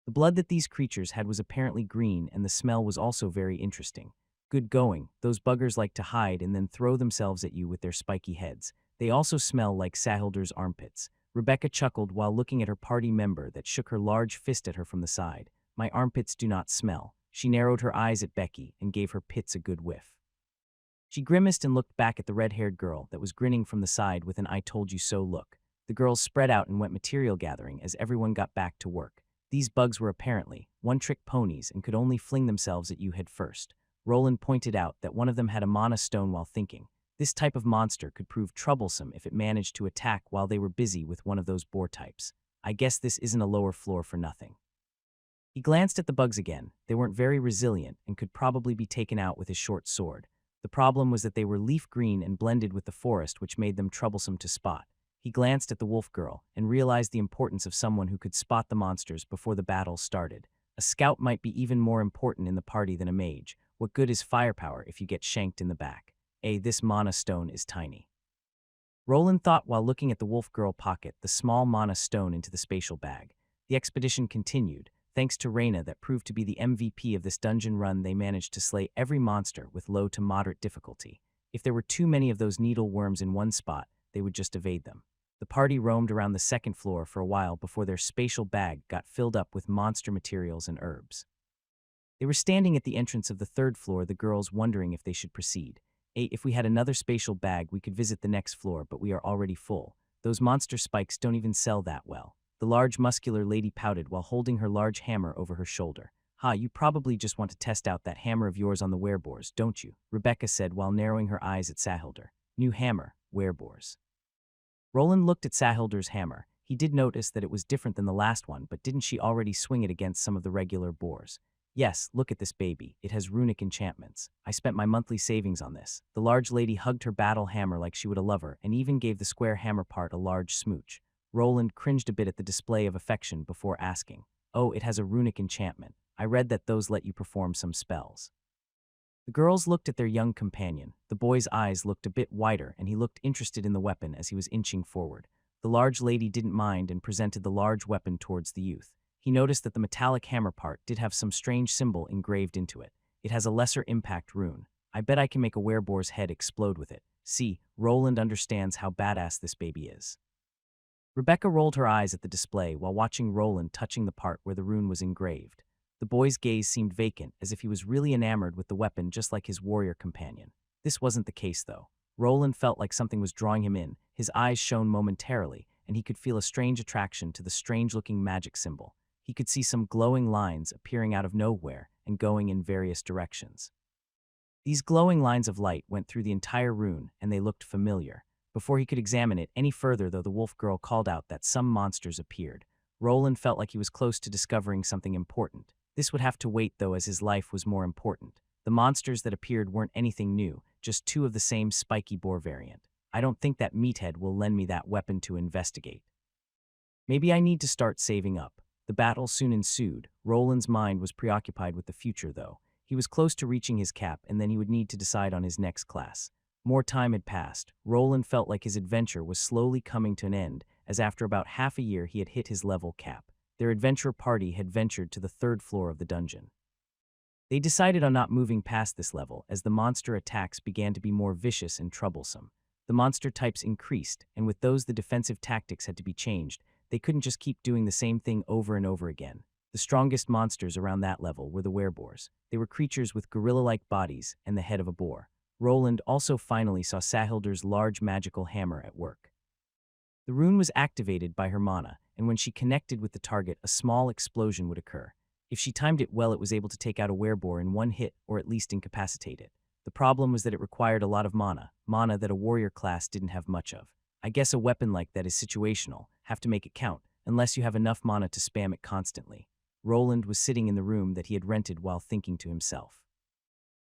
Speaker 1: The blood that these creatures had was apparently green, and the smell was also very interesting. Good going. Those buggers like to hide and then throw themselves at you with their spiky heads. They also smell like Sahilder's armpits. Rebecca chuckled while looking at her party member that shook her large fist at her from the side. My armpits do not smell. She narrowed her eyes at Becky and gave her pits a good whiff. She grimaced and looked back at the red-haired girl that was grinning from the side with an I told you so look. The girls spread out and went material gathering as everyone got back to work. These bugs were apparently one-trick ponies and could only fling themselves at you head first. Roland pointed out that one of them had a mana stone while thinking. This type of monster could prove troublesome if it managed to attack while they were busy with one of those boar types. I guess this isn't a lower floor for nothing. He glanced at the bugs again. They weren't very resilient and could probably be taken out with his short sword. The problem was that they were leaf green and blended with the forest, which made them troublesome to spot. He glanced at the wolf girl and realized the importance of someone who could spot the monsters before the battle started. A scout might be even more important in the party than a mage. What good is firepower if you get shanked in the back? This mana stone is tiny. Roland thought while looking at the wolf girl pocket the small mana stone into the spatial bag. The expedition continued. Thanks to Raina that proved to be the MVP of this dungeon run, they managed to slay every monster with low to moderate difficulty. If there were too many of those needle worms in one spot, they would just evade them. The party roamed around the second floor for a while before their spatial bag got filled up with monster materials and herbs. They were standing at the entrance of the third floor, the girls wondering if they should proceed. If we had another spatial bag, we could visit the next floor, but we are already full. Those monster spikes don't even sell that well. The large muscular lady pouted while holding her large hammer over her shoulder. You probably just want to test out that hammer of yours on the werebores, don't you? Rebecca said while narrowing her eyes at Sahilder. New hammer, werebores. Roland looked at Sahilder's hammer. He did notice that it was different than the last one, but didn't she already swing it against some of the regular boars? Yes, look at this baby. It has runic enchantments. I spent my monthly savings on this. The large lady hugged her battle hammer like she would a lover and even gave the square hammer part a large smooch. Roland cringed a bit at the display of affection before asking, it has a runic enchantment. I read that those let you perform some spells. The girls looked at their young companion. The boy's eyes looked a bit wider and he looked interested in the weapon as he was inching forward. The large lady didn't mind and presented the large weapon towards the youth. He noticed that the metallic hammer part did have some strange symbol engraved into it. It has a lesser impact rune. I bet I can make a wereboar's head explode with it. See, Roland understands how badass this baby is. Rebecca rolled her eyes at the display while watching Roland touching the part where the rune was engraved. The boy's gaze seemed vacant, as if he was really enamored with the weapon just like his warrior companion. This wasn't the case, though. Roland felt like something was drawing him in. His eyes shone momentarily, and he could feel a strange attraction to the strange-looking magic symbol. He could see some glowing lines appearing out of nowhere and going in various directions. These glowing lines of light went through the entire rune, and they looked familiar. Before he could examine it any further, though, the wolf girl called out that some monsters appeared. Roland felt like he was close to discovering something important. This would have to wait, though, as his life was more important. The monsters that appeared weren't anything new, just two of the same spiky boar variant. I don't think that meathead will lend me that weapon to investigate. Maybe I need to start saving up. The battle soon ensued. Roland's mind was preoccupied with the future, though. He was close to reaching his cap, and then he would need to decide on his next class. More time had passed. Roland felt like his adventure was slowly coming to an end, as after about half a year he had hit his level cap. Their adventure party had ventured to the 3rd floor of the dungeon. They decided on not moving past this level, as the monster attacks began to be more vicious and troublesome. The monster types increased, and with those the defensive tactics had to be changed. They couldn't just keep doing the same thing over and over again. The strongest monsters around that level were the wereboars. They were creatures with gorilla-like bodies and the head of a boar. Roland also finally saw Sahilder's large magical hammer at work. The rune was activated by her mana, and when she connected with the target, a small explosion would occur. If she timed it well, it was able to take out a wereboar in one hit, or at least incapacitate it. The problem was that it required a lot of mana that a warrior class didn't have much of. I guess a weapon like that is situational, have to make it count, unless you have enough mana to spam it constantly. Roland was sitting in the room that he had rented while thinking to himself.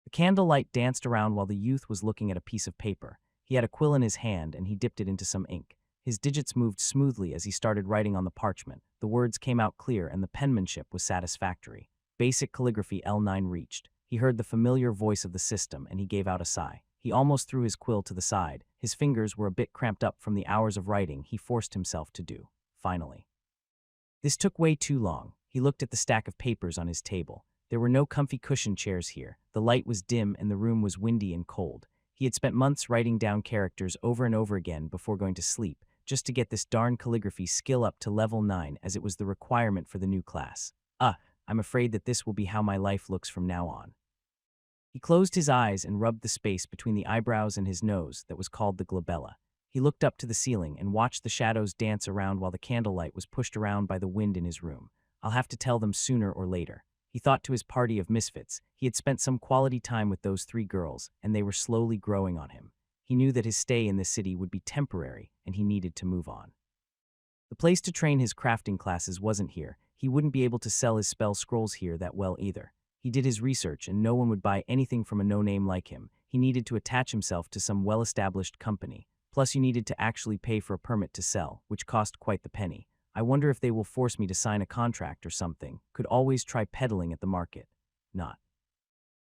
Speaker 1: The candlelight danced around while the youth was looking at a piece of paper. He had a quill in his hand and he dipped it into some ink. His digits moved smoothly as he started writing on the parchment. The words came out clear and the penmanship was satisfactory. Basic calligraphy L9 reached. He heard the familiar voice of the system and he gave out a sigh. He almost threw his quill to the side. His fingers were a bit cramped up from the hours of writing he forced himself to do. Finally. This took way too long. He looked at the stack of papers on his table. There were no comfy cushioned chairs here. The light was dim and the room was windy and cold. He had spent months writing down characters over and over again before going to sleep, just to get this darn calligraphy skill up to level 9, as it was the requirement for the new class. I'm afraid that this will be how my life looks from now on. He closed his eyes and rubbed the space between the eyebrows and his nose that was called the glabella. He looked up to the ceiling and watched the shadows dance around while the candlelight was pushed around by the wind in his room. I'll have to tell them sooner or later. He thought to his party of misfits. He had spent some quality time with those 3 girls, and they were slowly growing on him. He knew that his stay in this city would be temporary, and he needed to move on. The place to train his crafting classes wasn't here. He wouldn't be able to sell his spell scrolls here that well either. He did his research, and no one would buy anything from a no-name like him. He needed to attach himself to some well-established company. Plus, you needed to actually pay for a permit to sell, which cost quite the penny. I wonder if they will force me to sign a contract or something. Could always try peddling at the market. Not.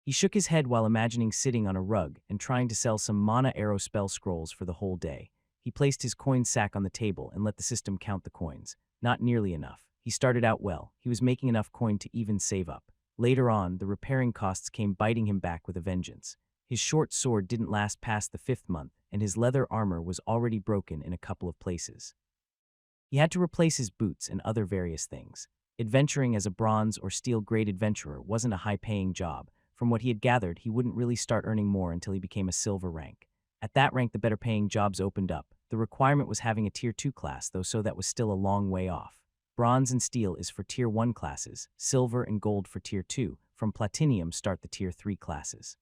Speaker 1: He shook his head while imagining sitting on a rug and trying to sell some mana arrow spell scrolls for the whole day. He placed his coin sack on the table and let the system count the coins. Not nearly enough. He started out well. He was making enough coin to even save up. Later on, the repairing costs came biting him back with a vengeance. His short sword didn't last past the 5th month, and his leather armor was already broken in a couple of places. He had to replace his boots and other various things. Adventuring as a bronze or steel-grade adventurer wasn't a high-paying job. From what he had gathered, he wouldn't really start earning more until he became a silver rank. At that rank, the better-paying jobs opened up. The requirement was having a Tier 2 class, though, so that was still a long way off. Bronze and steel is for Tier 1 classes, silver and gold for Tier 2. From platinum start the Tier 3 classes.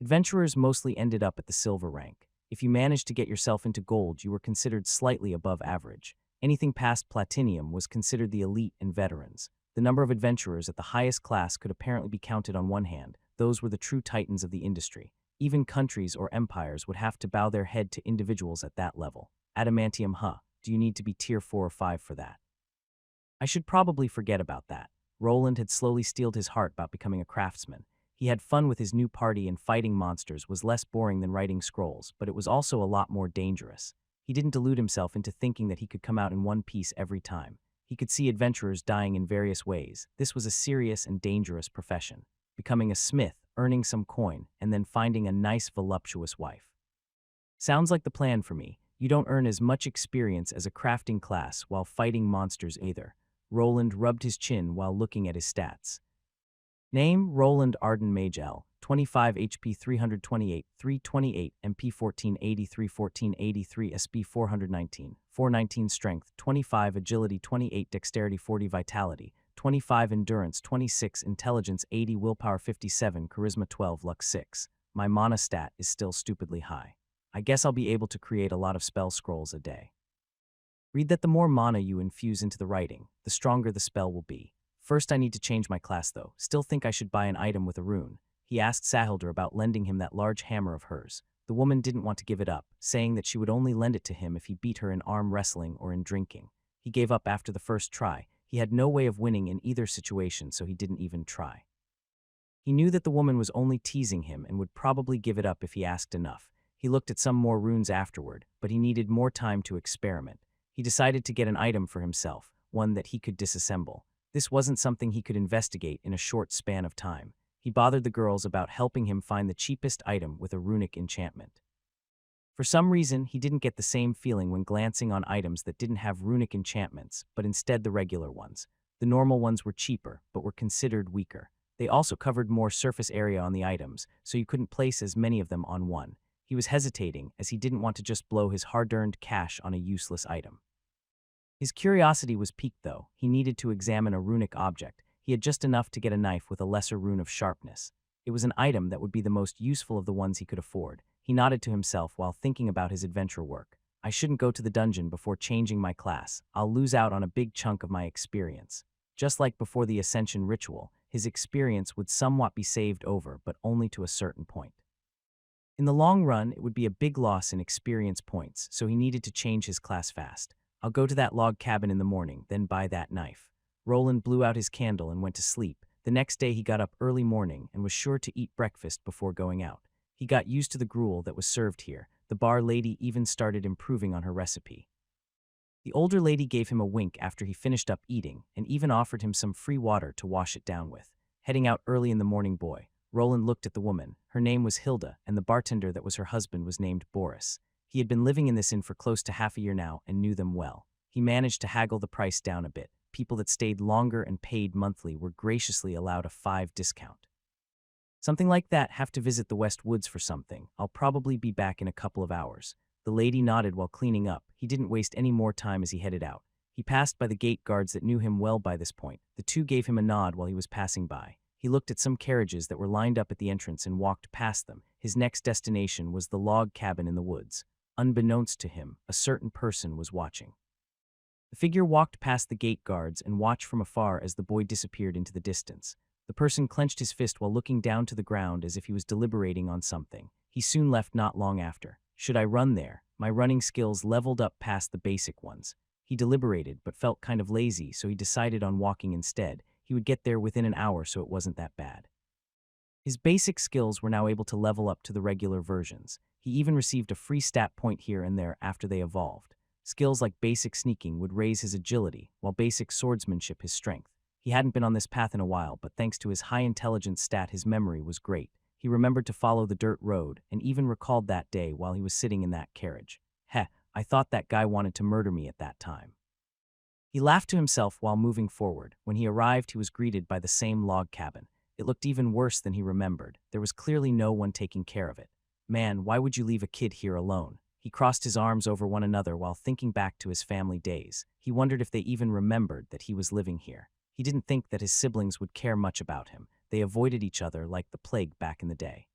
Speaker 1: Adventurers mostly ended up at the silver rank. If you managed to get yourself into gold, you were considered slightly above average. Anything past platinum was considered the elite and veterans. The number of adventurers at the highest class could apparently be counted on one hand. Those were the true titans of the industry. Even countries or empires would have to bow their head to individuals at that level. Adamantium, do you need to be Tier 4 or 5 for that? I should probably forget about that. Roland had slowly steeled his heart about becoming a craftsman. He had fun with his new party, and fighting monsters was less boring than writing scrolls, but it was also a lot more dangerous. He didn't delude himself into thinking that he could come out in one piece every time. He could see adventurers dying in various ways. This was a serious and dangerous profession. Becoming a smith, earning some coin, and then finding a nice, voluptuous wife. Sounds like the plan for me. You don't earn as much experience as a crafting class while fighting monsters either. Roland rubbed his chin while looking at his stats. Name, Roland Arden Mage L. 25 HP 328, 328, MP 1483, 1483, SB 419, 419 Strength, 25 Agility, 28 Dexterity, 40 Vitality, 25 endurance, 26 intelligence, 80 willpower, 57 charisma, 12 luck, 6. My mana stat is still stupidly high. I guess I'll be able to create a lot of spell scrolls a day. Read that the more mana you infuse into the writing, the stronger the spell will be. First I need to change my class though. Still think I should buy an item with a rune. He asked Sahildr about lending him that large hammer of hers. The woman didn't want to give it up, saying that she would only lend it to him if he beat her in arm wrestling or in drinking. He gave up after the first try. He had no way of winning in either situation, so he didn't even try. He knew that the woman was only teasing him and would probably give it up if he asked enough. He looked at some more runes afterward, but he needed more time to experiment. He decided to get an item for himself, one that he could disassemble. This wasn't something he could investigate in a short span of time. He bothered the girls about helping him find the cheapest item with a runic enchantment. For some reason, he didn't get the same feeling when glancing on items that didn't have runic enchantments, but instead the regular ones. The normal ones were cheaper, but were considered weaker. They also covered more surface area on the items, so you couldn't place as many of them on one. He was hesitating, as he didn't want to just blow his hard-earned cash on a useless item. His curiosity was piqued, though. He needed to examine a runic object. He had just enough to get a knife with a lesser rune of sharpness. It was an item that would be the most useful of the ones he could afford. He nodded to himself while thinking about his adventure work. I shouldn't go to the dungeon before changing my class. I'll lose out on a big chunk of my experience. Just like before the Ascension ritual, his experience would somewhat be saved over, but only to a certain point. In the long run, it would be a big loss in experience points, so he needed to change his class fast. I'll go to that log cabin in the morning, then buy that knife. Roland blew out his candle and went to sleep. The next day he got up early morning and was sure to eat breakfast before going out. He got used to the gruel that was served here. The bar lady even started improving on her recipe. The older lady gave him a wink after he finished up eating and even offered him some free water to wash it down with. Heading out early in the morning, Roland looked at the woman. Her name was Hilda, and the bartender that was her husband was named Boris. He had been living in this inn for close to half a year now and knew them well. He managed to haggle the price down a bit. People that stayed longer and paid monthly were graciously allowed a 5% discount. Something like that. Have to visit the West Woods for something. I'll probably be back in a couple of hours. The lady nodded while cleaning up. He didn't waste any more time as he headed out. He passed by the gate guards that knew him well by this point. The two gave him a nod while he was passing by. He looked at some carriages that were lined up at the entrance and walked past them. His next destination was the log cabin in the woods. Unbeknownst to him, a certain person was watching. The figure walked past the gate guards and watched from afar as the boy disappeared into the distance. The person clenched his fist while looking down to the ground as if he was deliberating on something. He soon left not long after. Should I run there? My running skills leveled up past the basic ones. He deliberated but felt kind of lazy, so he decided on walking instead. He would get there within an hour, so it wasn't that bad. His basic skills were now able to level up to the regular versions. He even received a free stat point here and there after they evolved. Skills like basic sneaking would raise his agility, while basic swordsmanship his strength. He hadn't been on this path in a while, but thanks to his high intelligence stat, his memory was great. He remembered to follow the dirt road, and even recalled that day while he was sitting in that carriage. Heh, I thought that guy wanted to murder me at that time. He laughed to himself while moving forward. When he arrived, he was greeted by the same log cabin. It looked even worse than he remembered. There was clearly no one taking care of it. Man, why would you leave a kid here alone? He crossed his arms over one another while thinking back to his family days. He wondered if they even remembered that he was living here. He didn't think that his siblings would care much about him. They avoided each other like the plague back in the day.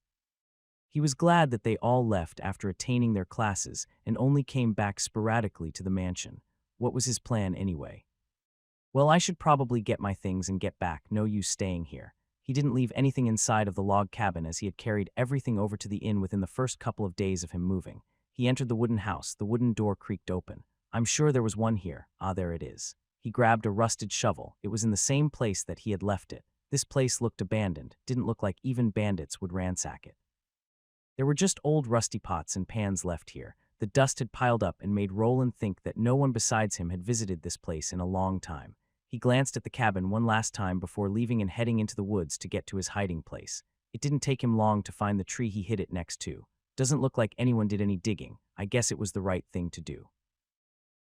Speaker 1: He was glad that they all left after attaining their classes and only came back sporadically to the mansion. What was his plan anyway? Well, I should probably get my things and get back. No use staying here. He didn't leave anything inside of the log cabin as he had carried everything over to the inn within the first couple of days of him moving. He entered the wooden house. The wooden door creaked open. I'm sure there was one here. Ah, there it is. He grabbed a rusted shovel. It was in the same place that he had left it. This place looked abandoned. Didn't look like even bandits would ransack it. There were just old rusty pots and pans left here. The dust had piled up and made Roland think that no one besides him had visited this place in a long time. He glanced at the cabin one last time before leaving and heading into the woods to get to his hiding place. It didn't take him long to find the tree he hid it next to. Doesn't look like anyone did any digging. I guess it was the right thing to do.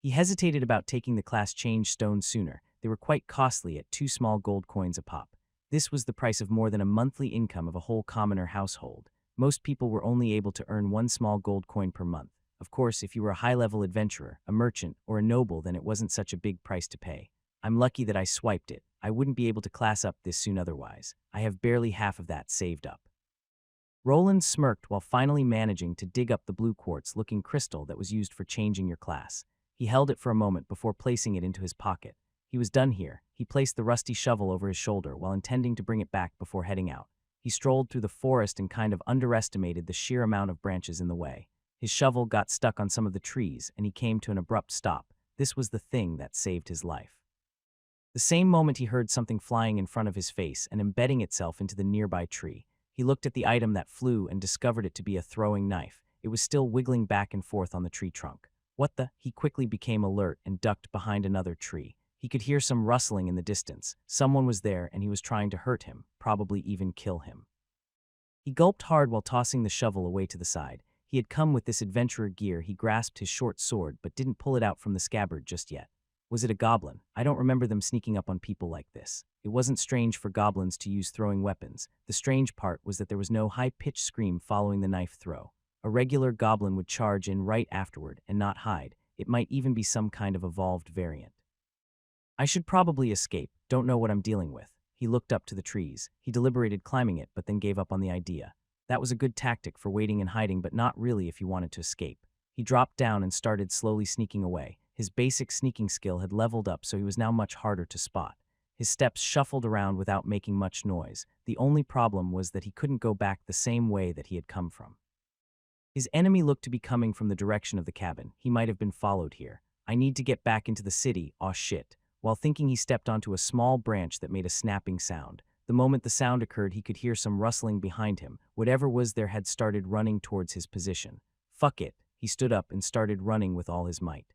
Speaker 1: He hesitated about taking the class change stones sooner. They were quite costly at 2 small gold coins a pop. This was the price of more than a monthly income of a whole commoner household. Most people were only able to earn 1 small gold coin per month. Of course, if you were a high-level adventurer, a merchant, or a noble, then it wasn't such a big price to pay. I'm lucky that I swiped it. I wouldn't be able to class up this soon otherwise. I have barely half of that saved up. Roland smirked while finally managing to dig up the blue quartz-looking crystal that was used for changing your class. He held it for a moment before placing it into his pocket. He was done here. He placed the rusty shovel over his shoulder while intending to bring it back before heading out. He strolled through the forest and kind of underestimated the sheer amount of branches in the way. His shovel got stuck on some of the trees, and he came to an abrupt stop. This was the thing that saved his life. The same moment he heard something flying in front of his face and embedding itself into the nearby tree. He looked at the item that flew and discovered it to be a throwing knife. It was still wiggling back and forth on the tree trunk. What the? He quickly became alert and ducked behind another tree. He could hear some rustling in the distance. Someone was there and he was trying to hurt him, probably even kill him. He gulped hard while tossing the shovel away to the side. He had come with this adventurer gear. He grasped his short sword but didn't pull it out from the scabbard just yet. Was it a goblin? I don't remember them sneaking up on people like this. It wasn't strange for goblins to use throwing weapons. The strange part was that there was no high-pitched scream following the knife throw. A regular goblin would charge in right afterward and not hide. It might even be some kind of evolved variant. I should probably escape. Don't know what I'm dealing with. He looked up to the trees. He deliberated climbing it, but then gave up on the idea. That was a good tactic for waiting and hiding, but not really if you wanted to escape. He dropped down and started slowly sneaking away. His basic sneaking skill had leveled up, so he was now much harder to spot. His steps shuffled around without making much noise. The only problem was that he couldn't go back the same way that he had come from. His enemy looked to be coming from the direction of the cabin. He might have been followed here. I need to get back into the city. Aw shit. While thinking, he stepped onto a small branch that made a snapping sound. The moment the sound occurred, he could hear some rustling behind him. Whatever was there had started running towards his position. Fuck it. He stood up and started running with all his might.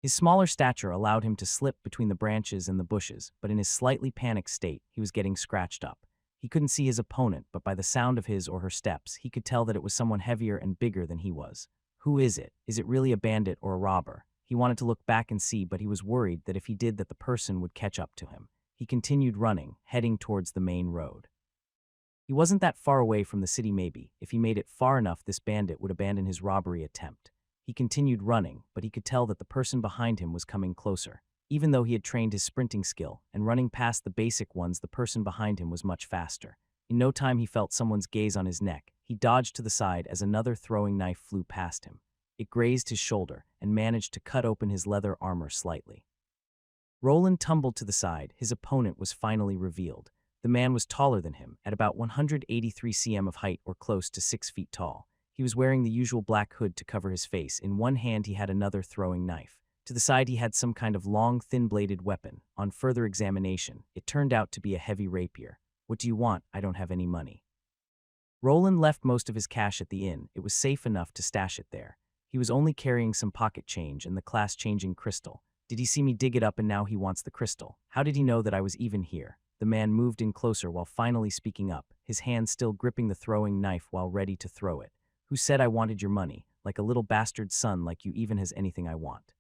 Speaker 1: His smaller stature allowed him to slip between the branches and the bushes, but in his slightly panicked state, he was getting scratched up. He couldn't see his opponent, but by the sound of his or her steps, he could tell that it was someone heavier and bigger than he was. Who is it? Is it really a bandit or a robber? He wanted to look back and see, but he was worried that if he did that the person would catch up to him. He continued running, heading towards the main road. He wasn't that far away from the city maybe. If he made it far enough, this bandit would abandon his robbery attempt. He continued running, but he could tell that the person behind him was coming closer. Even though he had trained his sprinting skill and running past the basic ones, the person behind him was much faster. In no time, he felt someone's gaze on his neck. He dodged to the side as another throwing knife flew past him. It grazed his shoulder and managed to cut open his leather armor slightly. Roland tumbled to the side. His opponent was finally revealed. The man was taller than him, at about 183 cm of height or close to 6 feet tall. He was wearing the usual black hood to cover his face. In one hand, he had another throwing knife. To the side, he had some kind of long, thin-bladed weapon. On further examination, it turned out to be a heavy rapier. What do you want? I don't have any money. Roland left most of his cash at the inn. It was safe enough to stash it there. He was only carrying some pocket change and the class-changing crystal. Did he see me dig it up and now he wants the crystal? How did he know that I was even here? The man moved in closer while finally speaking up, his hand still gripping the throwing knife while ready to throw it. Who said I wanted your money? Like a little bastard son like you even has anything I want.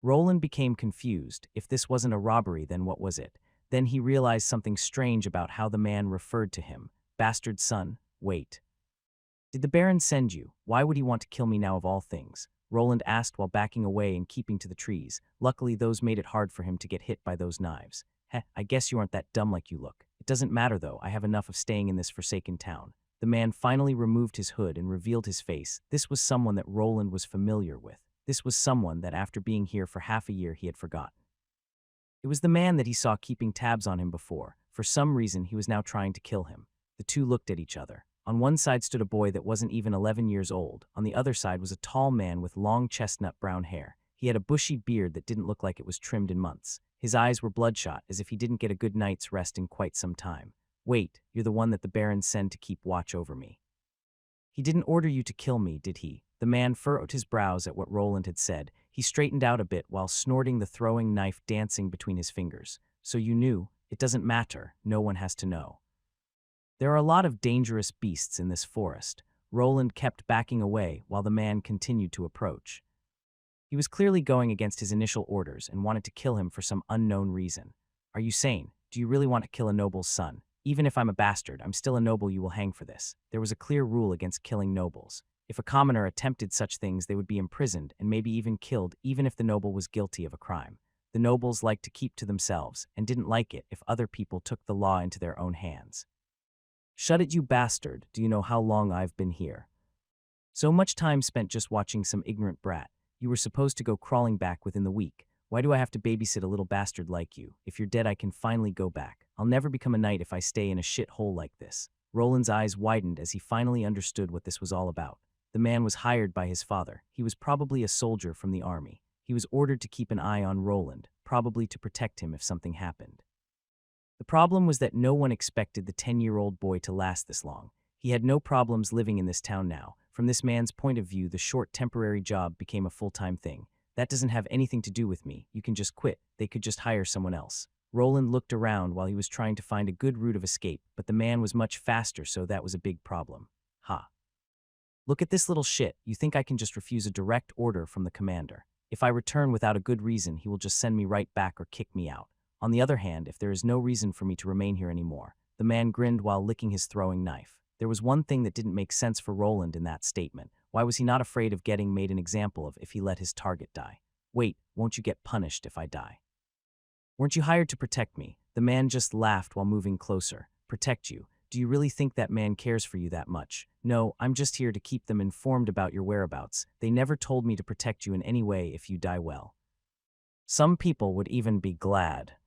Speaker 1: Roland became confused. If this wasn't a robbery, then what was it? Then he realized something strange about how the man referred to him. Bastard son? Wait. Did the Baron send you? Why would he want to kill me now of all things? Roland asked while backing away and keeping to the trees. Luckily, those made it hard for him to get hit by those knives. Heh, I guess you aren't that dumb like you look. It doesn't matter though, I have enough of staying in this forsaken town. The man finally removed his hood and revealed his face. This was someone that Roland was familiar with. This was someone that after being here for half a year he had forgotten. It was the man that he saw keeping tabs on him before. For some reason, he was now trying to kill him. The two looked at each other. On one side stood a boy that wasn't even 11 years old. On the other side was a tall man with long chestnut brown hair. He had a bushy beard that didn't look like it was trimmed in months. His eyes were bloodshot, as if he didn't get a good night's rest in quite some time. Wait, you're the one that the Baron sent to keep watch over me. He didn't order you to kill me, did he? The man furrowed his brows at what Roland had said. He straightened out a bit while snorting, the throwing knife dancing between his fingers. So you knew? It doesn't matter. No one has to know. There are a lot of dangerous beasts in this forest. Roland kept backing away while the man continued to approach. He was clearly going against his initial orders and wanted to kill him for some unknown reason. Are you sane? Do you really want to kill a noble's son? Even if I'm a bastard, I'm still a noble. You will hang for this. There was a clear rule against killing nobles. If a commoner attempted such things, they would be imprisoned and maybe even killed, even if the noble was guilty of a crime. The nobles liked to keep to themselves and didn't like it if other people took the law into their own hands. "Shut it, you bastard. Do you know how long I've been here? So much time spent just watching some ignorant brat. You were supposed to go crawling back within the week. Why do I have to babysit a little bastard like you? If you're dead, I can finally go back. I'll never become a knight if I stay in a shit hole like this." Roland's eyes widened as he finally understood what this was all about. The man was hired by his father. He was probably a soldier from the army. He was ordered to keep an eye on Roland, probably to protect him if something happened. The problem was that no one expected the 10-year-old boy to last this long. He had no problems living in this town now. From this man's point of view, the short temporary job became a full-time thing. "That doesn't have anything to do with me. You can just quit. They could just hire someone else." Roland looked around while he was trying to find a good route of escape, but the man was much faster, so that was a big problem. "Ha. Look at this little shit. You think I can just refuse a direct order from the commander? If I return without a good reason, he will just send me right back or kick me out. On the other hand, if there is no reason for me to remain here anymore." The man grinned while licking his throwing knife. There was one thing that didn't make sense for Roland in that statement. Why was he not afraid of getting made an example of if he let his target die? "Wait, won't you get punished if I die? Weren't you hired to protect me?" The man just laughed while moving closer. "Protect you? Do you really think that man cares for you that much? No, I'm just here to keep them informed about your whereabouts. They never told me to protect you in any way if you die well. Some people would even be glad.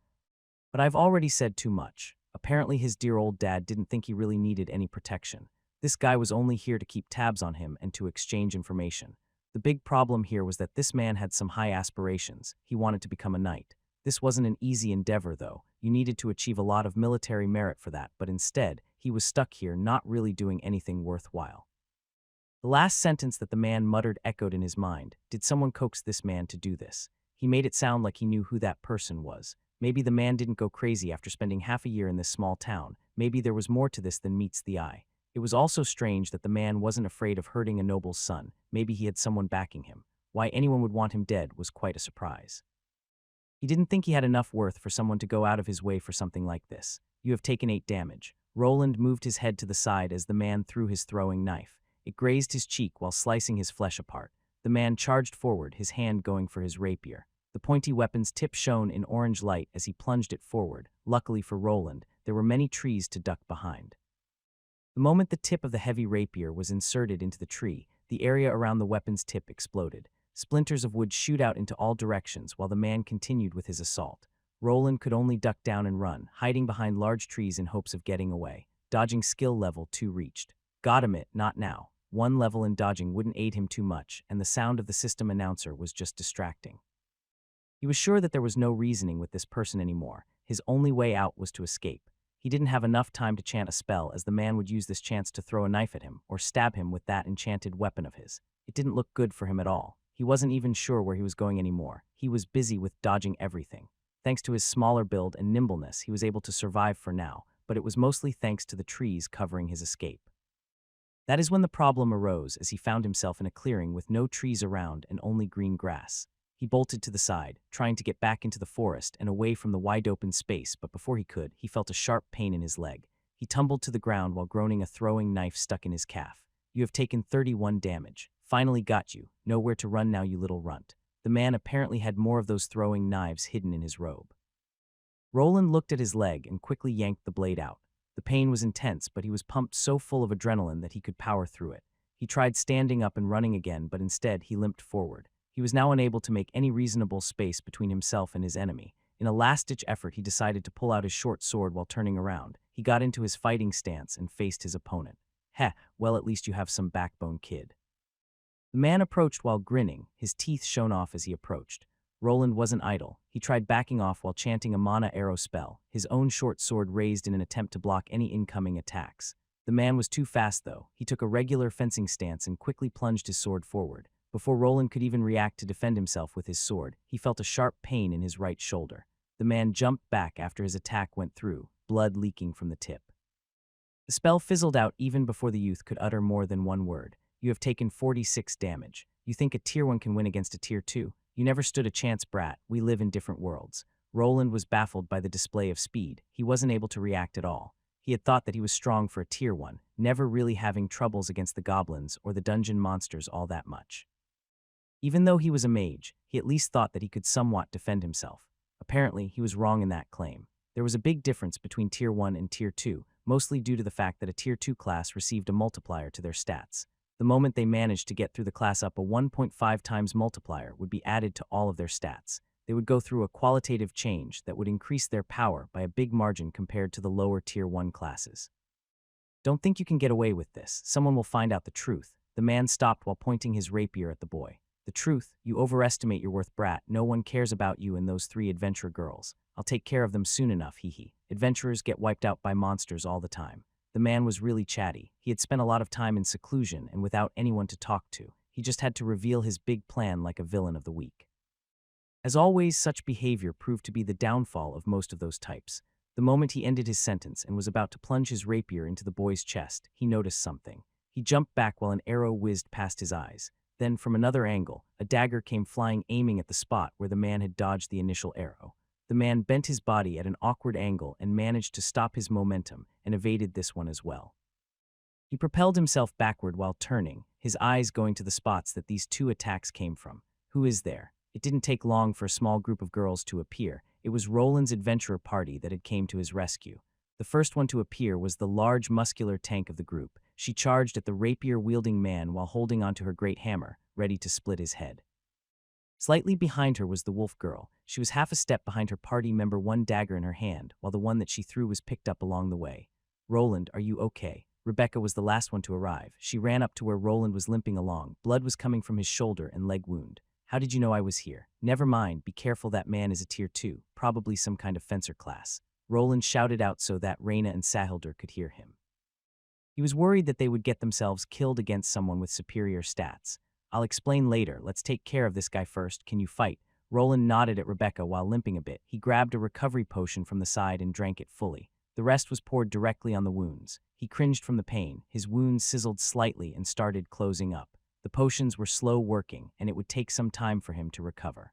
Speaker 1: But I've already said too much." Apparently his dear old dad didn't think he really needed any protection. This guy was only here to keep tabs on him and to exchange information. The big problem here was that this man had some high aspirations. He wanted to become a knight. This wasn't an easy endeavor, though. You needed to achieve a lot of military merit for that, but instead, he was stuck here not really doing anything worthwhile. The last sentence that the man muttered echoed in his mind. Did someone coax this man to do this? He made it sound like he knew who that person was. Maybe the man didn't go crazy after spending half a year in this small town. Maybe there was more to this than meets the eye. It was also strange that the man wasn't afraid of hurting a noble's son. Maybe he had someone backing him. Why anyone would want him dead was quite a surprise. He didn't think he had enough worth for someone to go out of his way for something like this. "You have taken 8 damage. Roland moved his head to the side as the man threw his throwing knife. It grazed his cheek while slicing his flesh apart. The man charged forward, his hand going for his rapier. The pointy weapon's tip shone in orange light as he plunged it forward. Luckily for Roland, there were many trees to duck behind. The moment the tip of the heavy rapier was inserted into the tree, the area around the weapon's tip exploded. Splinters of wood shoot out into all directions while the man continued with his assault. Roland could only duck down and run, hiding behind large trees in hopes of getting away. Dodging skill level 2 reached. Got him it, not now. 1 level in dodging wouldn't aid him too much, and the sound of the system announcer was just distracting. He was sure that there was no reasoning with this person anymore. His only way out was to escape. He didn't have enough time to chant a spell, as the man would use this chance to throw a knife at him or stab him with that enchanted weapon of his. It didn't look good for him at all. He wasn't even sure where he was going anymore. He was busy with dodging everything. Thanks to his smaller build and nimbleness, he was able to survive for now, but it was mostly thanks to the trees covering his escape. That is when the problem arose, as he found himself in a clearing with no trees around and only green grass. He bolted to the side, trying to get back into the forest and away from the wide-open space, but before he could, he felt a sharp pain in his leg. He tumbled to the ground while groaning, a throwing knife stuck in his calf. "You have taken 31 damage. Finally got you. Know where to run now, you little runt." The man apparently had more of those throwing knives hidden in his robe. Roland looked at his leg and quickly yanked the blade out. The pain was intense, but he was pumped so full of adrenaline that he could power through it. He tried standing up and running again, but instead he limped forward. He was now unable to make any reasonable space between himself and his enemy. In a last-ditch effort, he decided to pull out his short sword while turning around. He got into his fighting stance and faced his opponent. "Heh, well, at least you have some backbone, kid." The man approached while grinning. His teeth shone off as he approached. Roland wasn't idle. He tried backing off while chanting a mana arrow spell, his own short sword raised in an attempt to block any incoming attacks. The man was too fast, though. He took a regular fencing stance and quickly plunged his sword forward. Before Roland could even react to defend himself with his sword, he felt a sharp pain in his right shoulder. The man jumped back after his attack went through, blood leaking from the tip. The spell fizzled out even before the youth could utter more than one word. "You have taken 46 damage. You think a tier 1 can win against a tier 2? You never stood a chance, brat. We live in different worlds." Roland was baffled by the display of speed. He wasn't able to react at all. He had thought that he was strong for a tier 1, never really having troubles against the goblins or the dungeon monsters all that much. Even though he was a mage, he at least thought that he could somewhat defend himself. Apparently, he was wrong in that claim. There was a big difference between Tier 1 and Tier 2, mostly due to the fact that a Tier 2 class received a multiplier to their stats. The moment they managed to get through the class up, a 1.5 times multiplier would be added to all of their stats. They would go through a qualitative change that would increase their power by a big margin compared to the lower Tier 1 classes. Don't think you can get away with this. Someone will find out the truth. The man stopped while pointing his rapier at the boy. The truth, you overestimate your worth, brat. No one cares about you and those 3 adventurer girls. I'll take care of them soon enough, hee. Adventurers get wiped out by monsters all the time. The man was really chatty. He had spent a lot of time in seclusion and without anyone to talk to. He just had to reveal his big plan like a villain of the week. As always, such behavior proved to be the downfall of most of those types. The moment he ended his sentence and was about to plunge his rapier into the boy's chest, he noticed something. He jumped back while an arrow whizzed past his eyes. Then, from another angle, a dagger came flying, aiming at the spot where the man had dodged the initial arrow. The man bent his body at an awkward angle and managed to stop his momentum and evaded this one as well. He propelled himself backward while turning, his eyes going to the spots that these 2 attacks came from. Who is there? It didn't take long for a small group of girls to appear. It was Roland's adventurer party that had came to his rescue. The first one to appear was the large, muscular tank of the group. She charged at the rapier-wielding man while holding onto her great hammer, ready to split his head. Slightly behind her was the wolf girl. She was half a step behind her party member, one dagger in her hand, while the one that she threw was picked up along the way. Roland, are you okay? Rebecca was the last one to arrive. She ran up to where Roland was limping along. Blood was coming from his shoulder and leg wound. How did you know I was here? Never mind, be careful, that man is a Tier 2, probably some kind of fencer class. Roland shouted out so that Raina and Sahilder could hear him. He was worried that they would get themselves killed against someone with superior stats. I'll explain later, let's take care of this guy first, can you fight? Roland nodded at Rebecca while limping a bit. He grabbed a recovery potion from the side and drank it fully. The rest was poured directly on the wounds. He cringed from the pain. His wounds sizzled slightly and started closing up. The potions were slow working, and it would take some time for him to recover.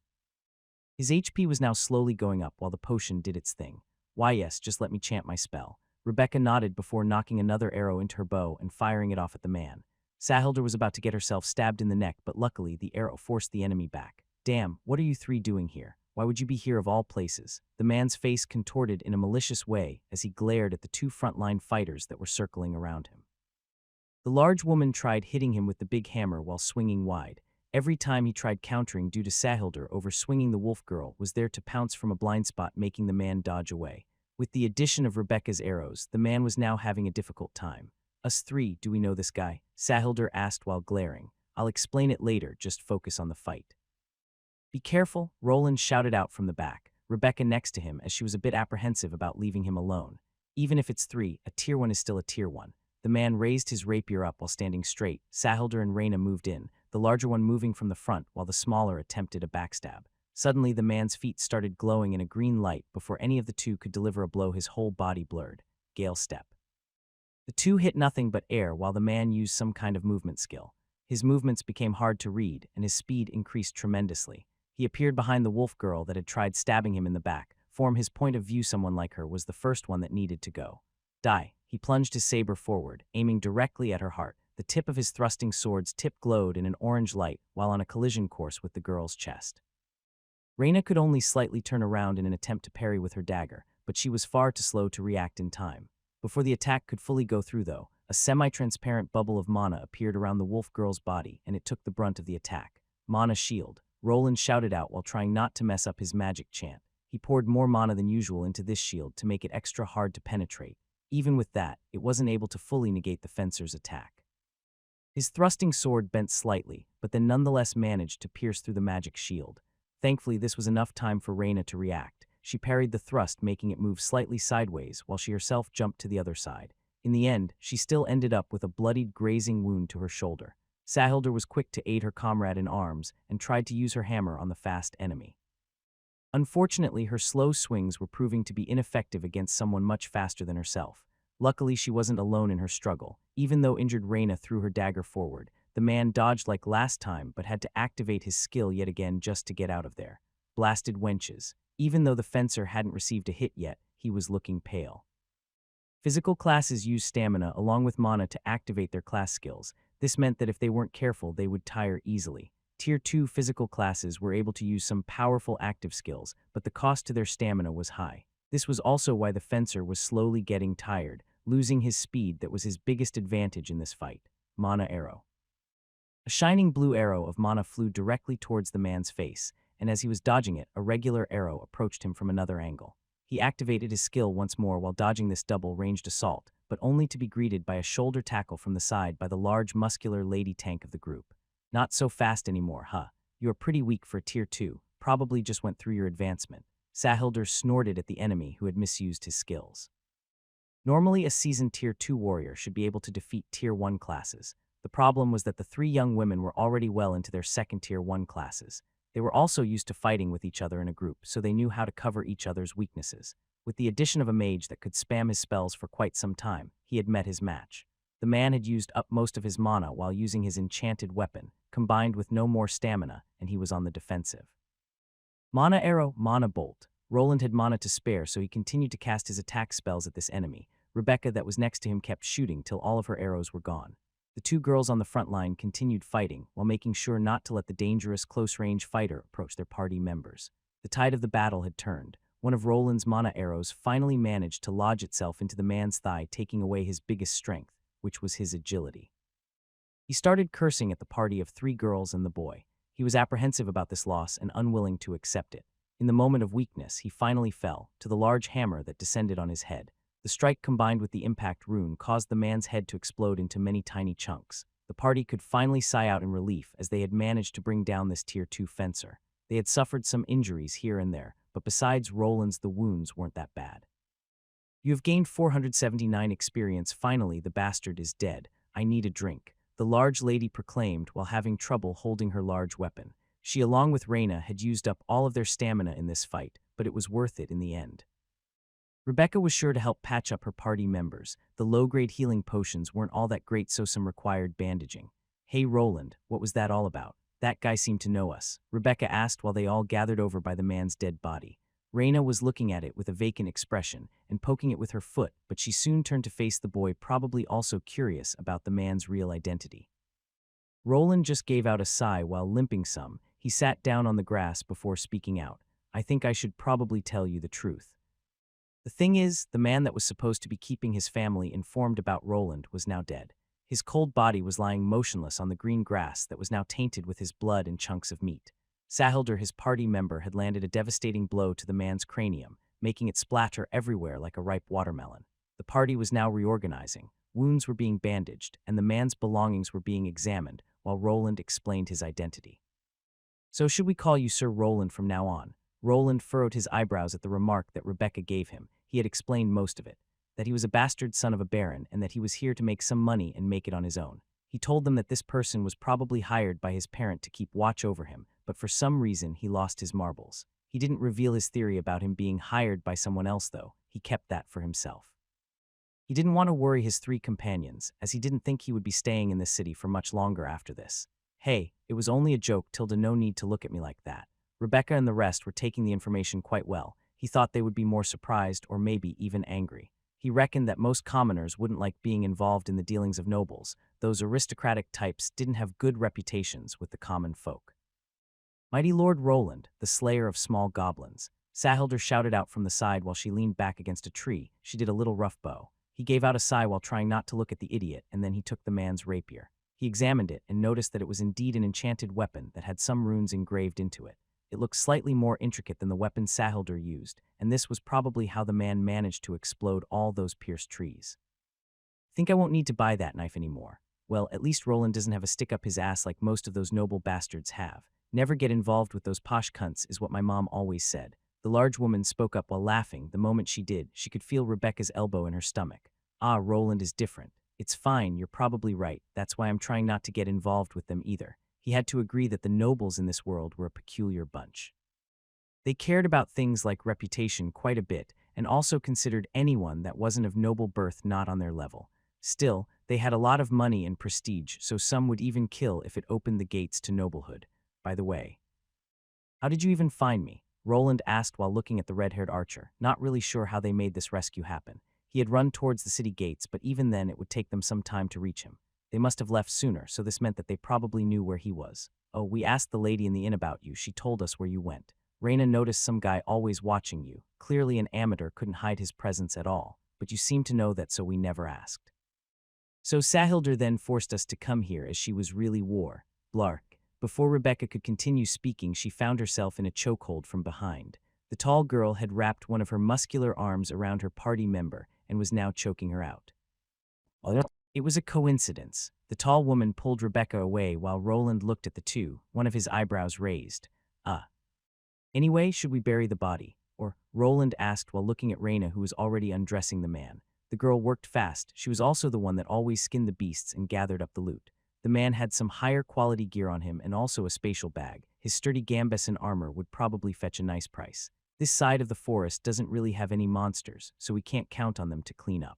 Speaker 1: His HP was now slowly going up while the potion did its thing. Why yes, just let me chant my spell. Rebecca nodded before knocking another arrow into her bow and firing it off at the man. Sahilder was about to get herself stabbed in the neck, but luckily the arrow forced the enemy back. Damn, what are you 3 doing here? Why would you be here of all places? The man's face contorted in a malicious way as he glared at the 2 frontline fighters that were circling around him. The large woman tried hitting him with the big hammer while swinging wide. Every time he tried countering due to Sahilder over-swinging, the wolf girl was there to pounce from a blind spot, making the man dodge away. With the addition of Rebecca's arrows, the man was now having a difficult time. Us 3, do we know this guy? Sahilder asked while glaring. I'll explain it later, just focus on the fight. Be careful, Roland shouted out from the back. Rebecca next to him, as she was a bit apprehensive about leaving him alone. Even if it's 3, a Tier 1 is still a Tier 1. The man raised his rapier up while standing straight. Sahilder and Raina moved in, the larger one moving from the front while the smaller attempted a backstab. Suddenly, the man's feet started glowing in a green light. Before any of the 2 could deliver a blow, his whole body blurred. Gale step. The 2 hit nothing but air while the man used some kind of movement skill. His movements became hard to read, and his speed increased tremendously. He appeared behind the wolf girl that had tried stabbing him in the back. From his point of view, someone like her was the first one that needed to go. Die. He plunged his saber forward, aiming directly at her heart. The tip of his thrusting sword's tip glowed in an orange light while on a collision course with the girl's chest. Raina could only slightly turn around in an attempt to parry with her dagger, but she was far too slow to react in time. Before the attack could fully go through, though, a semi-transparent bubble of mana appeared around the wolf girl's body, and it took the brunt of the attack. Mana shield. Roland shouted out while trying not to mess up his magic chant. He poured more mana than usual into this shield to make it extra hard to penetrate. Even with that, it wasn't able to fully negate the fencer's attack. His thrusting sword bent slightly, but then nonetheless managed to pierce through the magic shield. Thankfully, this was enough time for Raina to react. She parried the thrust, making it move slightly sideways, while she herself jumped to the other side. In the end, she still ended up with a bloodied, grazing wound to her shoulder. Sahilder was quick to aid her comrade in arms and tried to use her hammer on the fast enemy. Unfortunately, her slow swings were proving to be ineffective against someone much faster than herself. Luckily, she wasn't alone in her struggle. Even though injured Raina threw her dagger forward, the man dodged like last time but had to activate his skill yet again just to get out of there. Blasted wenches. Even though the fencer hadn't received a hit yet, he was looking pale. Physical classes use stamina along with mana to activate their class skills. This meant that if they weren't careful, they would tire easily. Tier 2 physical classes were able to use some powerful active skills, but the cost to their stamina was high. This was also why the fencer was slowly getting tired, losing his speed that was his biggest advantage in this fight. Mana Arrow. A shining blue arrow of mana flew directly towards the man's face, and as he was dodging it, a regular arrow approached him from another angle. He activated his skill once more while dodging this double-ranged assault, but only to be greeted by a shoulder tackle from the side by the large muscular lady tank of the group. Not so fast anymore, huh? You are pretty weak for a Tier 2, probably just went through your advancement. Sahilder snorted at the enemy who had misused his skills. Normally, a seasoned Tier 2 warrior should be able to defeat Tier 1 classes. The problem was that the three young women were already well into their second Tier 1 classes. They were also used to fighting with each other in a group, so they knew how to cover each other's weaknesses. With the addition of a mage that could spam his spells for quite some time, he had met his match. The man had used up most of his mana while using his enchanted weapon, combined with no more stamina, and he was on the defensive. Mana Arrow, Mana Bolt. Roland had mana to spare, so he continued to cast his attack spells at this enemy. Rebecca, that was next to him, kept shooting till all of her arrows were gone. The two girls on the front line continued fighting, while making sure not to let the dangerous close-range fighter approach their party members. The tide of the battle had turned. One of Roland's mana arrows finally managed to lodge itself into the man's thigh, taking away his biggest strength, which was his agility. He started cursing at the party of three girls and the boy. He was apprehensive about this loss and unwilling to accept it. In the moment of weakness, he finally fell to the large hammer that descended on his head. The strike combined with the impact rune caused the man's head to explode into many tiny chunks. The party could finally sigh out in relief as they had managed to bring down this Tier 2 fencer. They had suffered some injuries here and there, but besides Roland's, the wounds weren't that bad. You have gained 479 experience. Finally, the bastard is dead. I need a drink, the large lady proclaimed while having trouble holding her large weapon. She, along with Reyna, had used up all of their stamina in this fight, but it was worth it in the end. Rebecca was sure to help patch up her party members. The low-grade healing potions weren't all that great, so some required bandaging. Hey Roland, what was that all about? That guy seemed to know us, Rebecca asked while they all gathered over by the man's dead body. Reyna was looking at it with a vacant expression and poking it with her foot, but she soon turned to face the boy, probably also curious about the man's real identity. Roland just gave out a sigh while limping some. He sat down on the grass before speaking out. I think I should probably tell you the truth. The thing is, the man that was supposed to be keeping his family informed about Roland was now dead. His cold body was lying motionless on the green grass that was now tainted with his blood and chunks of meat. Sahilder, his party member, had landed a devastating blow to the man's cranium, making it splatter everywhere like a ripe watermelon. The party was now reorganizing. Wounds were being bandaged, and the man's belongings were being examined, while Roland explained his identity. So should we call you Sir Roland from now on? Roland furrowed his eyebrows at the remark that Rebecca gave him. He had explained most of it, that he was a bastard son of a baron and that he was here to make some money and make it on his own. He told them that this person was probably hired by his parent to keep watch over him, but for some reason he lost his marbles. He didn't reveal his theory about him being hired by someone else, though. He kept that for himself. He didn't want to worry his three companions, as he didn't think he would be staying in this city for much longer after this. Hey, it was only a joke, Tilda, no need to look at me like that. Rebecca and the rest were taking the information quite well. He thought they would be more surprised or maybe even angry. He reckoned that most commoners wouldn't like being involved in the dealings of nobles. Those aristocratic types didn't have good reputations with the common folk. Mighty Lord Roland, the slayer of small goblins. Sahilder shouted out from the side while she leaned back against a tree. She did a little rough bow. He gave out a sigh while trying not to look at the idiot, and then he took the man's rapier. He examined it and noticed that it was indeed an enchanted weapon that had some runes engraved into it. It looked slightly more intricate than the weapon Sahilder used, and this was probably how the man managed to explode all those pierced trees. Think I won't need to buy that knife anymore. Well, at least Roland doesn't have a stick up his ass like most of those noble bastards have. Never get involved with those posh cunts is what my mom always said. The large woman spoke up while laughing. The moment she did, she could feel Rebecca's elbow in her stomach. Ah, Roland is different. It's fine, you're probably right. That's why I'm trying not to get involved with them either. He had to agree that the nobles in this world were a peculiar bunch. They cared about things like reputation quite a bit, and also considered anyone that wasn't of noble birth not on their level. Still, they had a lot of money and prestige, so some would even kill if it opened the gates to noblehood. By the way, how did you even find me? Roland asked while looking at the red-haired archer, not really sure how they made this rescue happen. He had run towards the city gates, but even then it would take them some time to reach him. They must have left sooner, so this meant that they probably knew where he was. Oh, we asked the lady in the inn about you. She told us where you went. Reina noticed some guy always watching you. Clearly an amateur couldn't hide his presence at all, but you seem to know that, so we never asked. So Sahilder then forced us to come here as she was really war. Blark. Before Rebecca could continue speaking, she found herself in a chokehold from behind. The tall girl had wrapped one of her muscular arms around her party member and was now choking her out. It was a coincidence. The tall woman pulled Rebecca away while Roland looked at the two, one of his eyebrows raised. Anyway, should we bury the body? Or, Roland asked while looking at Reina, who was already undressing the man. The girl worked fast. She was also the one that always skinned the beasts and gathered up the loot. The man had some higher quality gear on him and also a spatial bag. His sturdy gambeson armor would probably fetch a nice price. This side of the forest doesn't really have any monsters, so we can't count on them to clean up.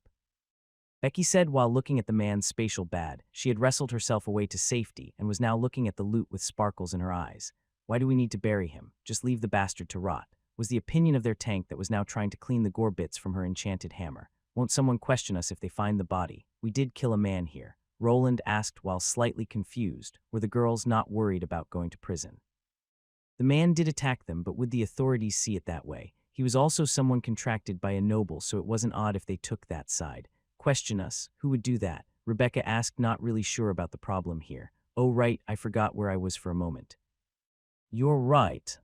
Speaker 1: Becky said while looking at the man's spatial bag. She had wrestled herself away to safety and was now looking at the loot with sparkles in her eyes. Why do we need to bury him? Just leave the bastard to rot, was the opinion of their tank that was now trying to clean the gore bits from her enchanted hammer. Won't someone question us if they find the body? We did kill a man here, Roland asked while slightly confused. Were the girls not worried about going to prison? The man did attack them, but would the authorities see it that way? He was also someone contracted by a noble, so it wasn't odd if they took that side. Question us? Who would do that? Rebecca asked, not really sure about the problem here. Oh right, I forgot where I was for a moment. You're right.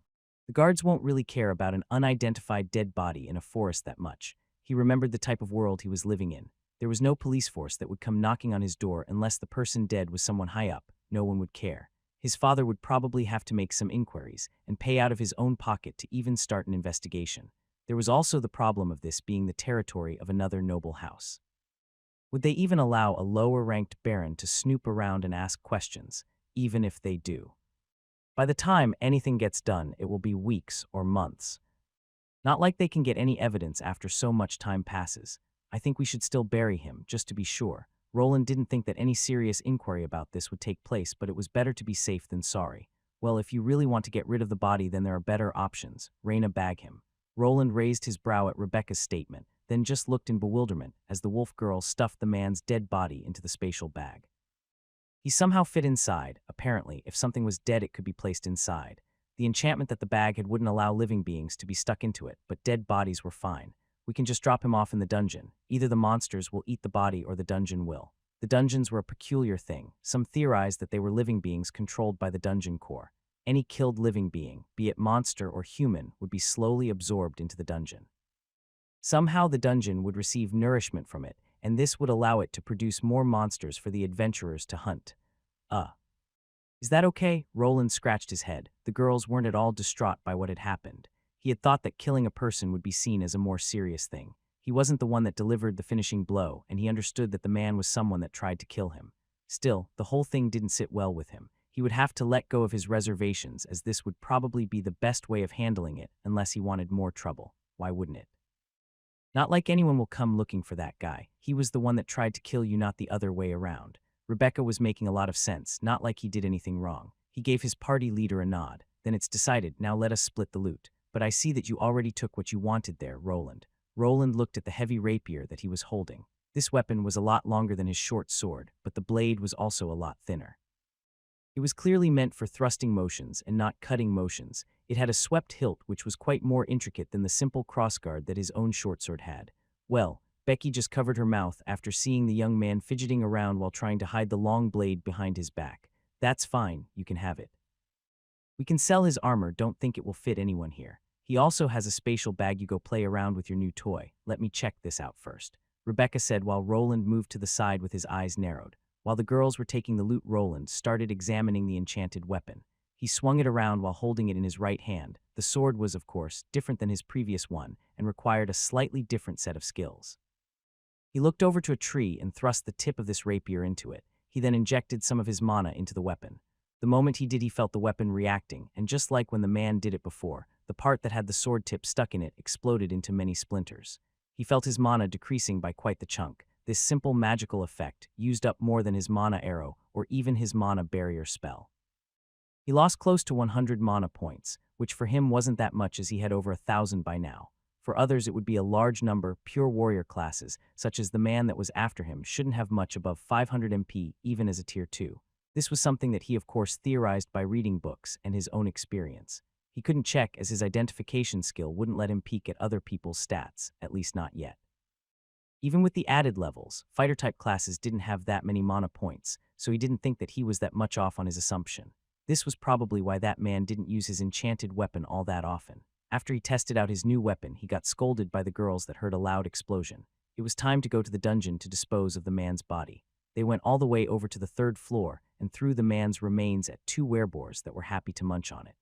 Speaker 1: The guards won't really care about an unidentified dead body in a forest that much. He remembered the type of world he was living in. There was no police force that would come knocking on his door unless the person dead was someone high up. No one would care. His father would probably have to make some inquiries and pay out of his own pocket to even start an investigation. There was also the problem of this being the territory of another noble house. Would they even allow a lower-ranked baron to snoop around and ask questions, even if they do? By the time anything gets done, it will be weeks or months. Not like they can get any evidence after so much time passes. I think we should still bury him, just to be sure. Roland didn't think that any serious inquiry about this would take place, but it was better to be safe than sorry. Well, if you really want to get rid of the body, then there are better options. Reina, bag him. Roland raised his brow at Rebecca's statement, then just looked in bewilderment as the wolf girl stuffed the man's dead body into the spatial bag. He somehow fit inside. Apparently, if something was dead, it could be placed inside. The enchantment that the bag had wouldn't allow living beings to be stuck into it, but dead bodies were fine. We can just drop him off in the dungeon. Either the monsters will eat the body or the dungeon will. The dungeons were a peculiar thing. Some theorized that they were living beings controlled by the dungeon core. Any killed living being, be it monster or human, would be slowly absorbed into the dungeon. Somehow the dungeon would receive nourishment from it, and this would allow it to produce more monsters for the adventurers to hunt. Is that okay? Roland scratched his head. The girls weren't at all distraught by what had happened. He had thought that killing a person would be seen as a more serious thing. He wasn't the one that delivered the finishing blow, and he understood that the man was someone that tried to kill him. Still, the whole thing didn't sit well with him. He would have to let go of his reservations, as this would probably be the best way of handling it, unless he wanted more trouble. Why wouldn't it? Not like anyone will come looking for that guy. He was the one that tried to kill you, not the other way around. Rebecca was making a lot of sense, not like he did anything wrong. He gave his party leader a nod. Then it's decided, now let us split the loot. But I see that you already took what you wanted there, Roland. Roland looked at the heavy rapier that he was holding. This weapon was a lot longer than his short sword, but the blade was also a lot thinner. It was clearly meant for thrusting motions and not cutting motions. It had a swept hilt which was quite more intricate than the simple crossguard that his own short sword had. Well, Becky just covered her mouth after seeing the young man fidgeting around while trying to hide the long blade behind his back. That's fine, you can have it. We can sell his armor, don't think it will fit anyone here. He also has a spatial bag, you go play around with your new toy. Let me check this out first, Rebecca said while Roland moved to the side with his eyes narrowed. While the girls were taking the loot, Roland started examining the enchanted weapon. He swung it around while holding it in his right hand. The sword was, of course, different than his previous one and required a slightly different set of skills. He looked over to a tree and thrust the tip of this rapier into it. He then injected some of his mana into the weapon. The moment he did, he felt the weapon reacting, and just like when the man did it before, the part that had the sword tip stuck in it exploded into many splinters. He felt his mana decreasing by quite the chunk. This simple magical effect used up more than his mana arrow or even his mana barrier spell. He lost close to 100 mana points, which for him wasn't that much as he had over 1,000 by now. For others it would be a large number. Pure warrior classes, such as the man that was after him, shouldn't have much above 500 MP even as a tier 2. This was something that he of course theorized by reading books and his own experience. He couldn't check as his identification skill wouldn't let him peek at other people's stats, at least not yet. Even with the added levels, fighter-type classes didn't have that many mana points, so he didn't think that he was that much off on his assumption. This was probably why that man didn't use his enchanted weapon all that often. After he tested out his new weapon, he got scolded by the girls that heard a loud explosion. It was time to go to the dungeon to dispose of the man's body. They went all the way over to the 3rd floor and threw the man's remains at 2 werebores that were happy to munch on it.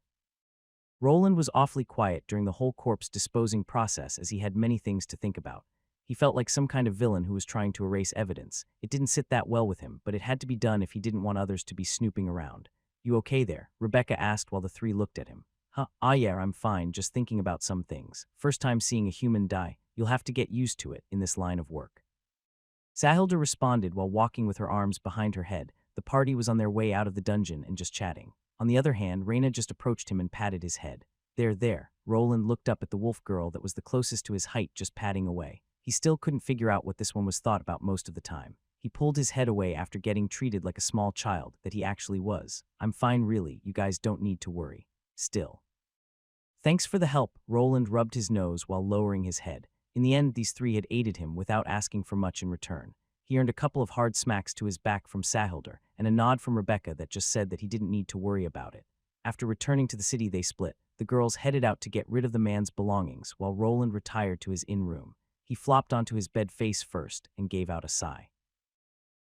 Speaker 1: Roland was awfully quiet during the whole corpse disposing process as he had many things to think about. He felt like some kind of villain who was trying to erase evidence. It didn't sit that well with him, but it had to be done if he didn't want others to be snooping around. "You okay there?" Rebecca asked while the 3 looked at him. "Huh, yeah, I'm fine, just thinking about some things. First time seeing a human die. You'll have to get used to it in this line of work." Sahilda responded while walking with her arms behind her head. The party was on their way out of the dungeon and just chatting. On the other hand, Reyna just approached him and patted his head. There. Roland looked up at the wolf girl that was the closest to his height, just patting away. He still couldn't figure out what this one was thought about most of the time. He pulled his head away after getting treated like a small child that he actually was. "I'm fine really, you guys don't need to worry." Still. "Thanks for the help." Roland rubbed his nose while lowering his head. In the end, these 3 had aided him without asking for much in return. He earned a couple of hard smacks to his back from Sahilda and a nod from Rebecca that just said that he didn't need to worry about it. After returning to the city, they split. The girls headed out to get rid of the man's belongings while Roland retired to his inn room. He flopped onto his bed face first and gave out a sigh.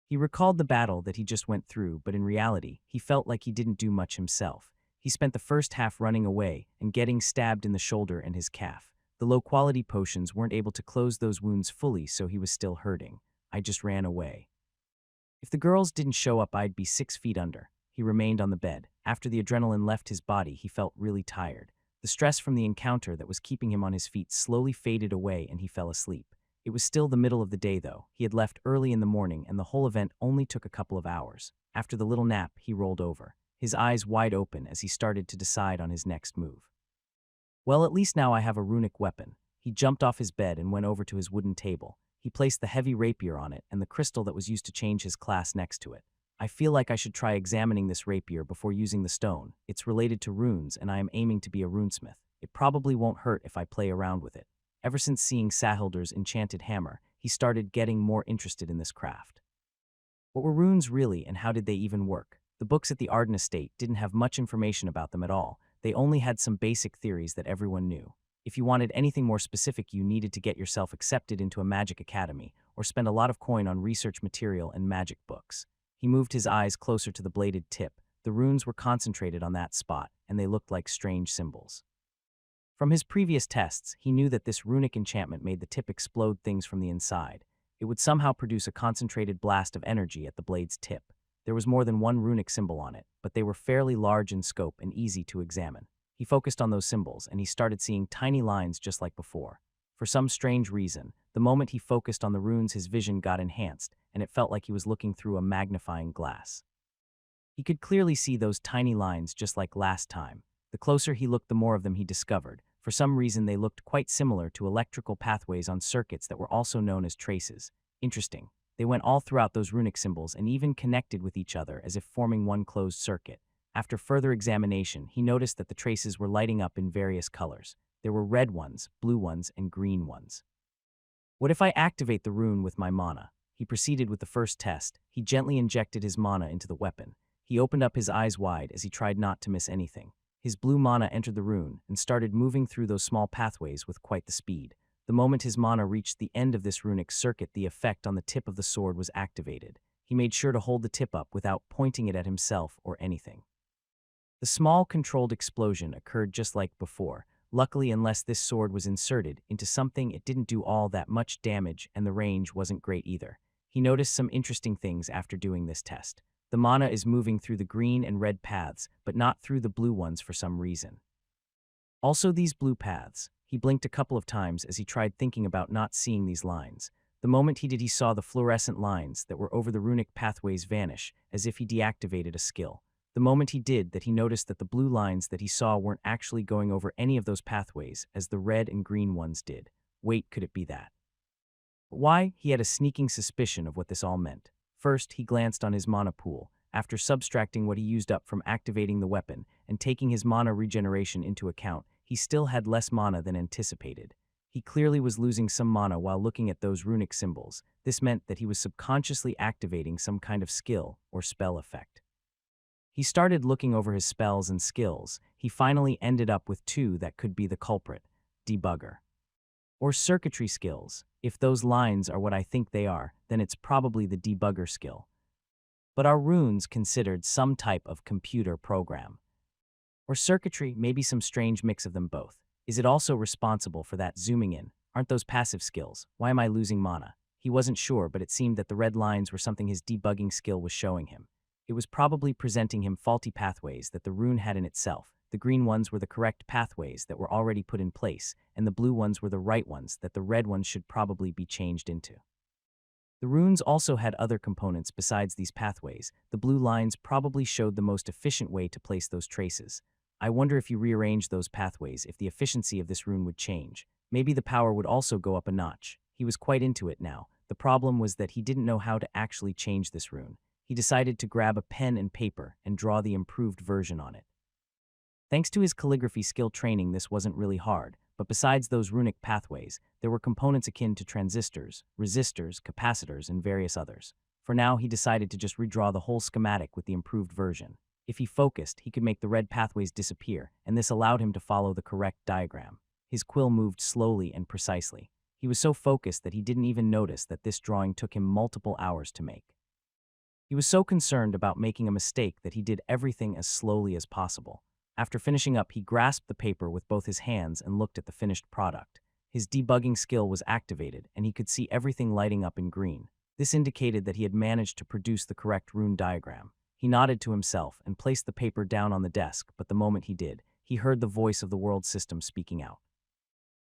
Speaker 1: He recalled the battle that he just went through, but in reality, he felt like he didn't do much himself. He spent the first half running away and getting stabbed in the shoulder and his calf. The low-quality potions weren't able to close those wounds fully, so he was still hurting. "I just ran away. If the girls didn't show up, I'd be 6 feet under." He remained on the bed. After the adrenaline left his body, he felt really tired. The stress from the encounter that was keeping him on his feet slowly faded away and he fell asleep. It was still the middle of the day though. He had left early in the morning and the whole event only took a couple of hours. After the little nap, he rolled over, his eyes wide open as he started to decide on his next move. "Well, at least now I have a runic weapon." He jumped off his bed and went over to his wooden table. He placed the heavy rapier on it and the crystal that was used to change his class next to it. "I feel like I should try examining this rapier before using the stone. It's related to runes and I am aiming to be a runesmith. It probably won't hurt if I play around with it." Ever since seeing Sahilda's enchanted hammer, he started getting more interested in this craft. What were runes really and how did they even work? The books at the Arden Estate didn't have much information about them at all. They only had some basic theories that everyone knew. If you wanted anything more specific, you needed to get yourself accepted into a magic academy or spend a lot of coin on research material and magic books. He moved his eyes closer to the bladed tip. The runes were concentrated on that spot, and they looked like strange symbols. From his previous tests, he knew that this runic enchantment made the tip explode things from the inside. It would somehow produce a concentrated blast of energy at the blade's tip. There was more than one runic symbol on it, but they were fairly large in scope and easy to examine. He focused on those symbols, and he started seeing tiny lines just like before. For some strange reason, the moment he focused on the runes, his vision got enhanced, and it felt like he was looking through a magnifying glass. He could clearly see those tiny lines just like last time. The closer he looked, the more of them he discovered. For some reason, they looked quite similar to electrical pathways on circuits that were also known as traces. Interesting. They went all throughout those runic symbols and even connected with each other as if forming one closed circuit. After further examination, he noticed that the traces were lighting up in various colors. There were red ones, blue ones, and green ones. "What if I activate the rune with my mana?" He proceeded with the first test. He gently injected his mana into the weapon. He opened up his eyes wide as he tried not to miss anything. His blue mana entered the rune and started moving through those small pathways with quite the speed. The moment his mana reached the end of this runic circuit, the effect on the tip of the sword was activated. He made sure to hold the tip up without pointing it at himself or anything. The small, controlled explosion occurred just like before. Luckily, unless this sword was inserted into something, it didn't do all that much damage, and the range wasn't great either. He noticed some interesting things after doing this test. The mana is moving through the green and red paths, but not through the blue ones for some reason. Also, these blue paths. He blinked a couple of times as he tried thinking about not seeing these lines. The moment he did, he saw the fluorescent lines that were over the runic pathways vanish, as if he deactivated a skill. The moment he did that, he noticed that the blue lines that he saw weren't actually going over any of those pathways, as the red and green ones did. Wait, could it be that? Why? He had a sneaking suspicion of what this all meant. First, he glanced on his mana pool. After subtracting what he used up from activating the weapon and taking his mana regeneration into account, he still had less mana than anticipated. He clearly was losing some mana while looking at those runic symbols. This meant that he was subconsciously activating some kind of skill or spell effect. He started looking over his spells and skills. He finally ended up with two that could be the culprit: debugger or circuitry skills. If those lines are what I think they are, then it's probably the debugger skill. But are runes considered some type of computer program? Or circuitry, maybe some strange mix of them both? Is it also responsible for that zooming in? Aren't those passive skills? Why am I losing mana? He wasn't sure, but it seemed that the red lines were something his debugging skill was showing him. It was probably presenting him faulty pathways that the rune had in itself. The green ones were the correct pathways that were already put in place, and the blue ones were the right ones that the red ones should probably be changed into. The runes also had other components besides these pathways. The blue lines probably showed the most efficient way to place those traces. I wonder if you rearrange those pathways, if the efficiency of this rune would change. Maybe the power would also go up a notch. He was quite into it now. The problem was that he didn't know how to actually change this rune. He decided to grab a pen and paper and draw the improved version on it. Thanks to his calligraphy skill training, this wasn't really hard, but besides those runic pathways, there were components akin to transistors, resistors, capacitors, and various others. For now, he decided to just redraw the whole schematic with the improved version. If he focused, he could make the red pathways disappear, and this allowed him to follow the correct diagram. His quill moved slowly and precisely. He was so focused that he didn't even notice that this drawing took him multiple hours to make. He was so concerned about making a mistake that he did everything as slowly as possible. After finishing up, he grasped the paper with both his hands and looked at the finished product. His debugging skill was activated, and he could see everything lighting up in green. This indicated that he had managed to produce the correct rune diagram. He nodded to himself and placed the paper down on the desk, but the moment he did, he heard the voice of the world system speaking out.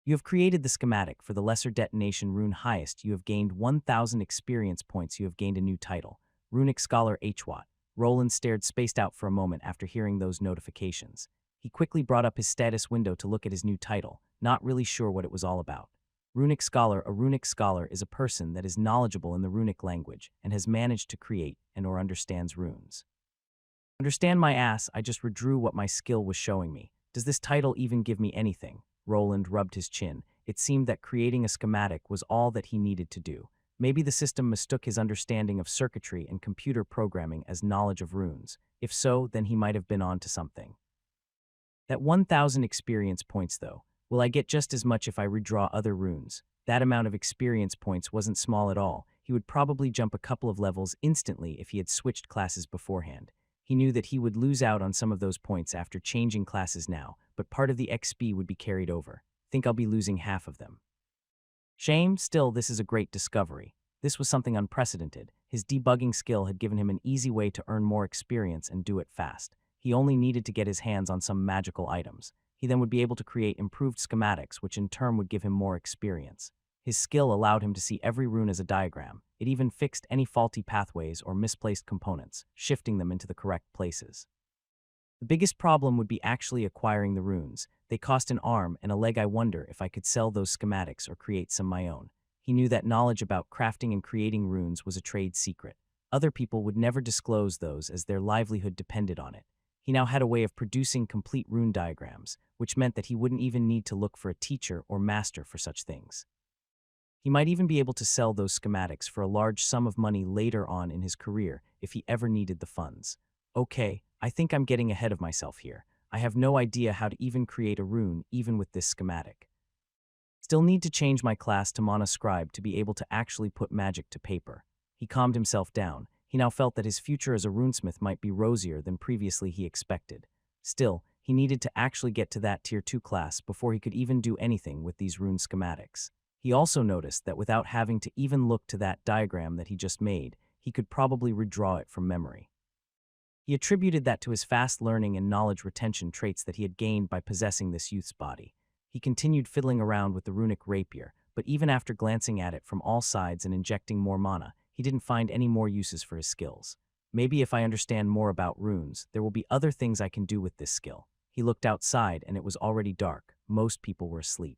Speaker 1: You have created the schematic for the lesser detonation rune highest. You have gained 1,000 experience points. You have gained a new title, Runic Scholar HWAT. Roland stared spaced out for a moment after hearing those notifications. He quickly brought up his status window to look at his new title, not really sure what it was all about. Runic Scholar. A runic scholar is a person that is knowledgeable in the runic language and has managed to create and/or understands runes. Understand my ass, I just redrew what my skill was showing me. Does this title even give me anything? Roland rubbed his chin. It seemed that creating a schematic was all that he needed to do. Maybe the system mistook his understanding of circuitry and computer programming as knowledge of runes. If so, then he might have been on to something. That 1,000 experience points, though. Will I get just as much if I redraw other runes? That amount of experience points wasn't small at all. He would probably jump a couple of levels instantly if he had switched classes beforehand. He knew that he would lose out on some of those points after changing classes now, but part of the XP would be carried over. Think I'll be losing half of them. Shame, still, this is a great discovery. This was something unprecedented. His debugging skill had given him an easy way to earn more experience and do it fast. He only needed to get his hands on some magical items. He then would be able to create improved schematics, which in turn would give him more experience. His skill allowed him to see every rune as a diagram. It even fixed any faulty pathways or misplaced components, shifting them into the correct places. The biggest problem would be actually acquiring the runes. They cost an arm and a leg. I wonder if I could sell those schematics or create some my own. He knew that knowledge about crafting and creating runes was a trade secret. Other people would never disclose those as their livelihood depended on it. He now had a way of producing complete rune diagrams, which meant that he wouldn't even need to look for a teacher or master for such things. He might even be able to sell those schematics for a large sum of money later on in his career if he ever needed the funds. Okay, I think I'm getting ahead of myself here. I have no idea how to even create a rune even with this schematic. Still need to change my class to Mana Scribe to be able to actually put magic to paper. He calmed himself down. He now felt that his future as a runesmith might be rosier than previously he expected. Still, he needed to actually get to that Tier 2 class before he could even do anything with these rune schematics. He also noticed that without having to even look to that diagram that he just made, he could probably redraw it from memory. He attributed that to his fast learning and knowledge retention traits that he had gained by possessing this youth's body. He continued fiddling around with the runic rapier, but even after glancing at it from all sides and injecting more mana, he didn't find any more uses for his skills. Maybe if I understand more about runes, there will be other things I can do with this skill. He looked outside and it was already dark. Most people were asleep.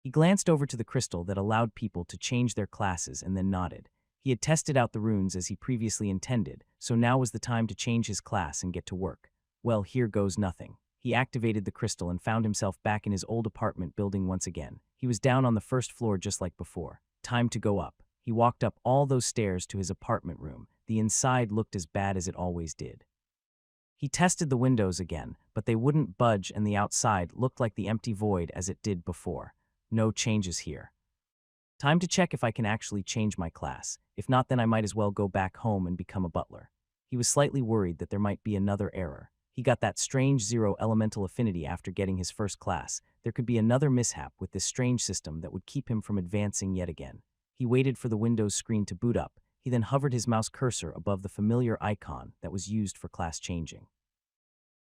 Speaker 1: He glanced over to the crystal that allowed people to change their classes and then nodded. He had tested out the runes as he previously intended, so now was the time to change his class and get to work. Well, here goes nothing. He activated the crystal and found himself back in his old apartment building once again. He was down on the first floor just like before. Time to go up. He walked up all those stairs to his apartment room. The inside looked as bad as it always did. He tested the windows again, but they wouldn't budge and the outside looked like the empty void as it did before. No changes here. Time to check if I can actually change my class. If not, then I might as well go back home and become a butler. He was slightly worried that there might be another error. He got that strange 0 elemental affinity after getting his first class. There could be another mishap with this strange system that would keep him from advancing yet again. He waited for the Windows screen to boot up. He then hovered his mouse cursor above the familiar icon that was used for class changing.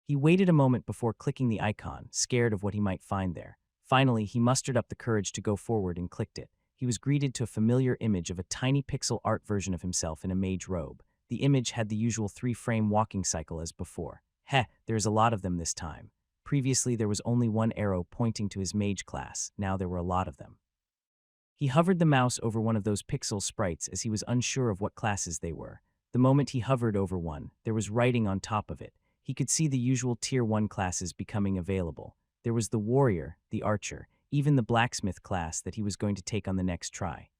Speaker 1: He waited a moment before clicking the icon, scared of what he might find there. Finally, he mustered up the courage to go forward and clicked it. He was greeted to a familiar image of a tiny pixel art version of himself in a mage robe. The image had the usual 3-frame walking cycle as before. There's a lot of them this time. Previously, there was only one arrow pointing to his mage class. Now there were a lot of them. He hovered the mouse over one of those pixel sprites as he was unsure of what classes they were. The moment he hovered over one, there was writing on top of it. He could see the usual Tier 1 classes becoming available. There was the warrior, the archer, even the blacksmith class that he was going to take on the next try.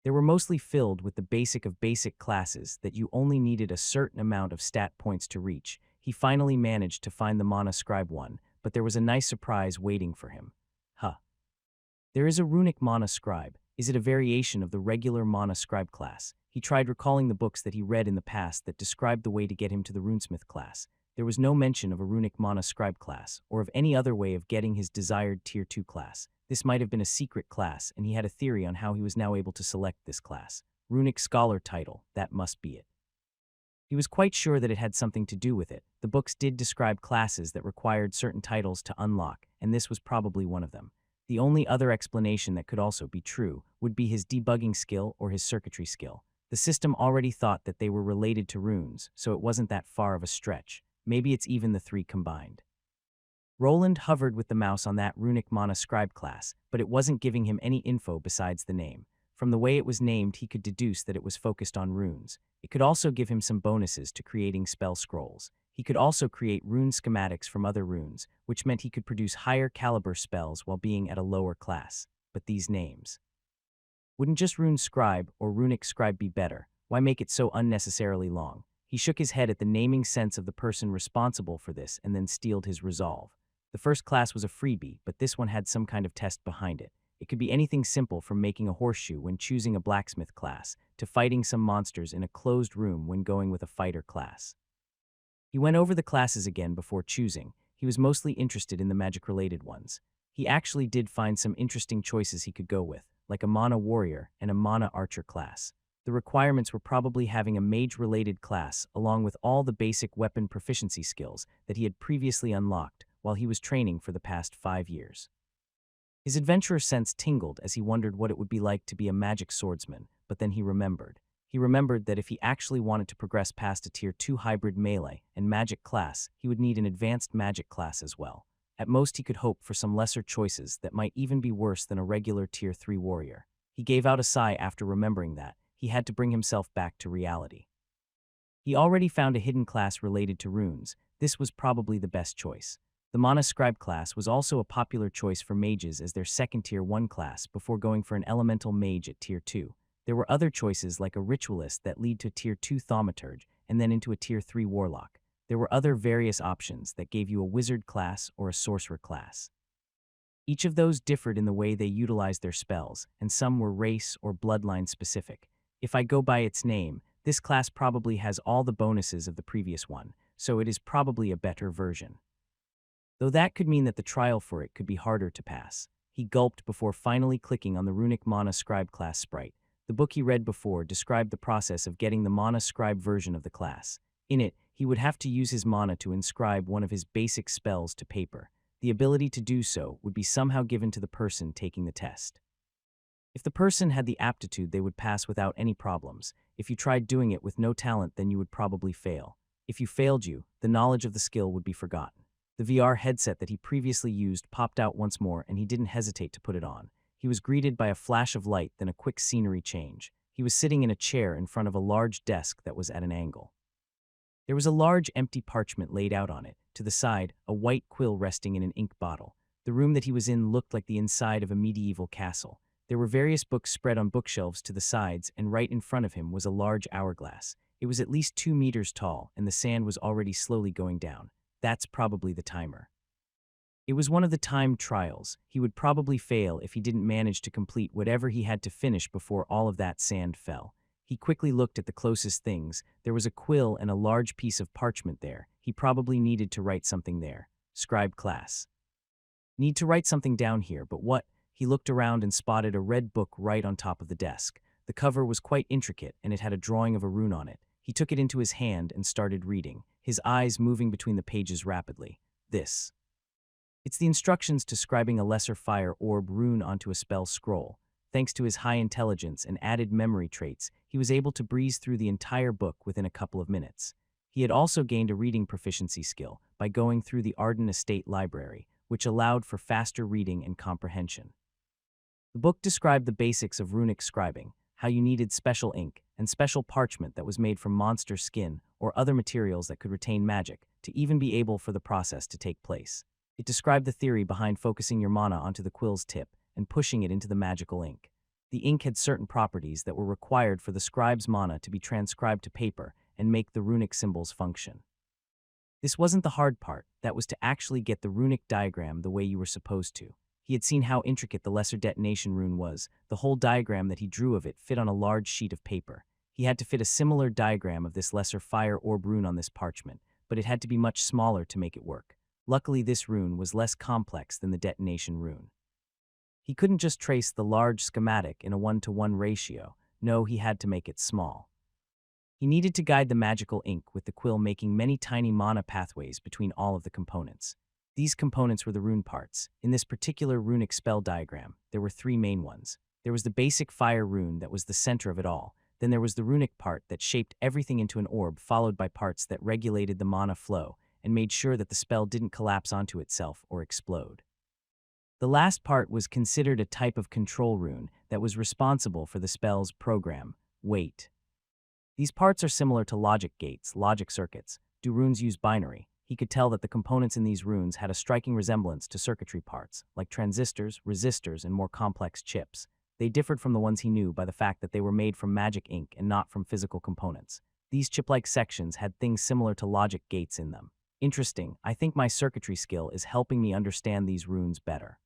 Speaker 1: They were mostly filled with the basic of basic classes that you only needed a certain amount of stat points to reach. He finally managed to find the Mana Scribe one, but there was a nice surprise waiting for him. There is a runic Mana Scribe. Is it a variation of the regular Mana Scribe class? He tried recalling the books that he read in the past that described the way to get him to the runesmith class. There was no mention of a runic Mana Scribe class, or of any other way of getting his desired Tier 2 class. This might have been a secret class, and he had a theory on how he was now able to select this class. Runic Scholar title, that must be it. He was quite sure that it had something to do with it. The books did describe classes that required certain titles to unlock, and this was probably one of them. The only other explanation that could also be true would be his debugging skill or his circuitry skill. The system already thought that they were related to runes, so it wasn't that far of a stretch. Maybe it's even the three combined. Roland hovered with the mouse on that runic Mana Scribe class, but it wasn't giving him any info besides the name. From the way it was named, he could deduce that it was focused on runes. It could also give him some bonuses to creating spell scrolls. He could also create rune schematics from other runes, which meant he could produce higher caliber spells while being at a lower class. But these names. Wouldn't just Rune Scribe or Runic Scribe be better? Why make it so unnecessarily long? He shook his head at the naming sense of the person responsible for this and then steeled his resolve. The first class was a freebie, but this one had some kind of test behind it. It could be anything simple from making a horseshoe when choosing a blacksmith class, to fighting some monsters in a closed room when going with a fighter class. He went over the classes again before choosing. He was mostly interested in the magic-related ones. He actually did find some interesting choices he could go with, like a Mana Warrior and a Mana Archer class. The requirements were probably having a mage-related class along with all the basic weapon proficiency skills that he had previously unlocked while he was training for the past 5 years. His adventurer sense tingled as he wondered what it would be like to be a magic swordsman, but then he remembered. He remembered that if he actually wanted to progress past a Tier 2 hybrid melee and magic class, he would need an advanced magic class as well. At most, he could hope for some lesser choices that might even be worse than a regular Tier 3 warrior. He gave out a sigh after remembering that. He had to bring himself back to reality. He already found a hidden class related to runes. This was probably the best choice. The Mana Scribe class was also a popular choice for mages as their second Tier 1 class before going for an elemental mage at Tier 2. There were other choices like a ritualist that lead to a Tier 2 thaumaturge and then into a Tier 3 warlock. There were other various options that gave you a wizard class or a sorcerer class. Each of those differed in the way they utilized their spells, and some were race or bloodline specific. If I go by its name, this class probably has all the bonuses of the previous one, so it is probably a better version. Though that could mean that the trial for it could be harder to pass. He gulped before finally clicking on the runic Mana Scribe class sprite. The book he read before described the process of getting the Mana Scribe version of the class. In it, he would have to use his mana to inscribe one of his basic spells to paper. The ability to do so would be somehow given to the person taking the test. If the person had the aptitude, they would pass without any problems. If you tried doing it with no talent, then you would probably fail. If you failed, the knowledge of the skill would be forgotten. The VR headset that he previously used popped out once more, and he didn't hesitate to put it on. He was greeted by a flash of light, then a quick scenery change. He was sitting in a chair in front of a large desk that was at an angle. There was a large empty parchment laid out on it. To the side, a white quill resting in an ink bottle. The room that he was in looked like the inside of a medieval castle. There were various books spread on bookshelves to the sides, and right in front of him was a large hourglass. It was at least 2 meters tall, and the sand was already slowly going down. That's probably the timer. It was one of the timed trials. He would probably fail if he didn't manage to complete whatever he had to finish before all of that sand fell. He quickly looked at the closest things. There was a quill and a large piece of parchment there. He probably needed to write something there. Scribe class. Need to write something down here, but what? He looked around and spotted a red book right on top of the desk. The cover was quite intricate, and it had a drawing of a rune on it. He took it into his hand and started reading, his eyes moving between the pages rapidly. It's the instructions to scribing a lesser fire orb rune onto a spell scroll. Thanks to his high intelligence and added memory traits, he was able to breeze through the entire book within a couple of minutes. He had also gained a reading proficiency skill by going through the Arden Estate Library, which allowed for faster reading and comprehension. The book described the basics of runic scribing, how you needed special ink and special parchment that was made from monster skin or other materials that could retain magic to even be able for the process to take place. It described the theory behind focusing your mana onto the quill's tip and pushing it into the magical ink. The ink had certain properties that were required for the scribe's mana to be transcribed to paper and make the runic symbols function. This wasn't the hard part, that was to actually get the runic diagram the way you were supposed to. He had seen how intricate the lesser detonation rune was. The whole diagram that he drew of it fit on a large sheet of paper. He had to fit a similar diagram of this lesser fire orb rune on this parchment, but it had to be much smaller to make it work. Luckily, this rune was less complex than the detonation rune. He couldn't just trace the large schematic in a 1-to-1 ratio. No, he had to make it small. He needed to guide the magical ink with the quill, making many tiny mana pathways between all of the components. These components were the rune parts. In this particular runic spell diagram, there were 3 main ones. There was the basic fire rune that was the center of it all. Then there was the runic part that shaped everything into an orb, followed by parts that regulated the mana flow and made sure that the spell didn't collapse onto itself or explode. The last part was considered a type of control rune that was responsible for the spell's program, wait. These parts are similar to logic gates, logic circuits. Do runes use binary? He could tell that the components in these runes had a striking resemblance to circuitry parts, like transistors, resistors, and more complex chips. They differed from the ones he knew by the fact that they were made from magic ink and not from physical components. These chip-like sections had things similar to logic gates in them. Interesting, I think my circuitry skill is helping me understand these runes better.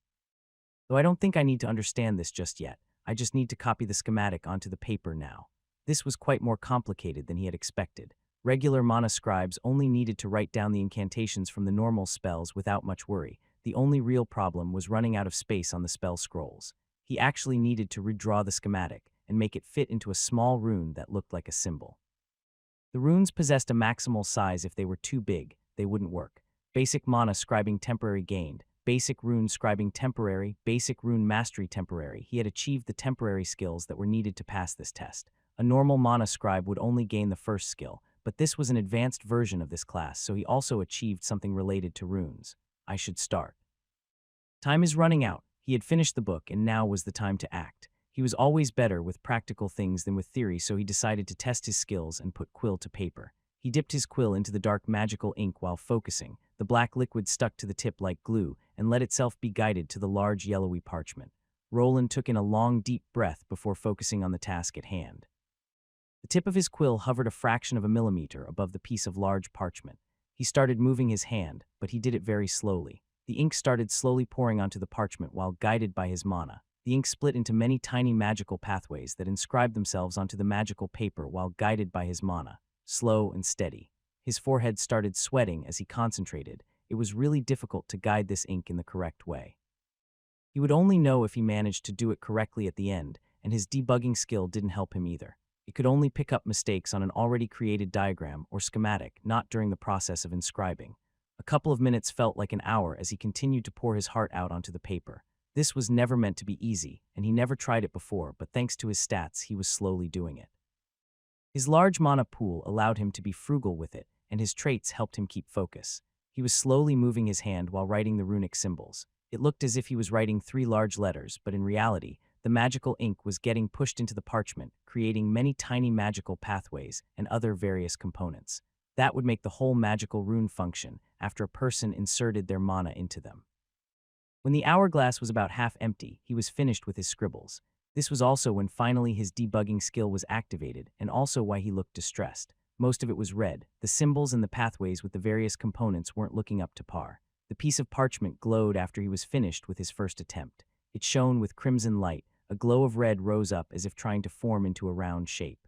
Speaker 1: Though I don't think I need to understand this just yet, I just need to copy the schematic onto the paper now. This was quite more complicated than he had expected. Regular mana scribes only needed to write down the incantations from the normal spells without much worry. The only real problem was running out of space on the spell scrolls. He actually needed to redraw the schematic and make it fit into a small rune that looked like a symbol. The runes possessed a maximal size. If they were too big, they wouldn't work. Basic mana scribing temporary gained. Basic rune scribing temporary. Basic rune mastery temporary. He had achieved the temporary skills that were needed to pass this test. A normal mana scribe would only gain the first skill, but this was an advanced version of this class, so he also achieved something related to runes. I should start. Time is running out. He had finished the book, and now was the time to act. He was always better with practical things than with theory, so he decided to test his skills and put quill to paper. He dipped his quill into the dark magical ink while focusing. The black liquid stuck to the tip like glue and let itself be guided to the large yellowy parchment. Roland took in a long, deep breath before focusing on the task at hand. The tip of his quill hovered a fraction of a millimeter above the piece of large parchment. He started moving his hand, but he did it very slowly. The ink started slowly pouring onto the parchment while guided by his mana. The ink split into many tiny magical pathways that inscribed themselves onto the magical paper while guided by his mana. Slow and steady. His forehead started sweating as he concentrated. It was really difficult to guide this ink in the correct way. He would only know if he managed to do it correctly at the end, and his debugging skill didn't help him either. It could only pick up mistakes on an already created diagram or schematic, not during the process of inscribing. A couple of minutes felt like an hour as he continued to pour his heart out onto the paper. This was never meant to be easy, and he never tried it before, but thanks to his stats, he was slowly doing it. His large mana pool allowed him to be frugal with it, and his traits helped him keep focus. He was slowly moving his hand while writing the runic symbols. It looked as if he was writing 3 large letters, but in reality, the the magical ink was getting pushed into the parchment, creating many tiny magical pathways and other various components. That would make the whole magical rune function after a person inserted their mana into them. When the hourglass was about half empty, he was finished with his scribbles. This was also when finally his debugging skill was activated, and also why he looked distressed. Most of it was red. The symbols and the pathways with the various components weren't looking up to par. The piece of parchment glowed after he was finished with his first attempt. It shone with crimson light. A glow of red rose up as if trying to form into a round shape.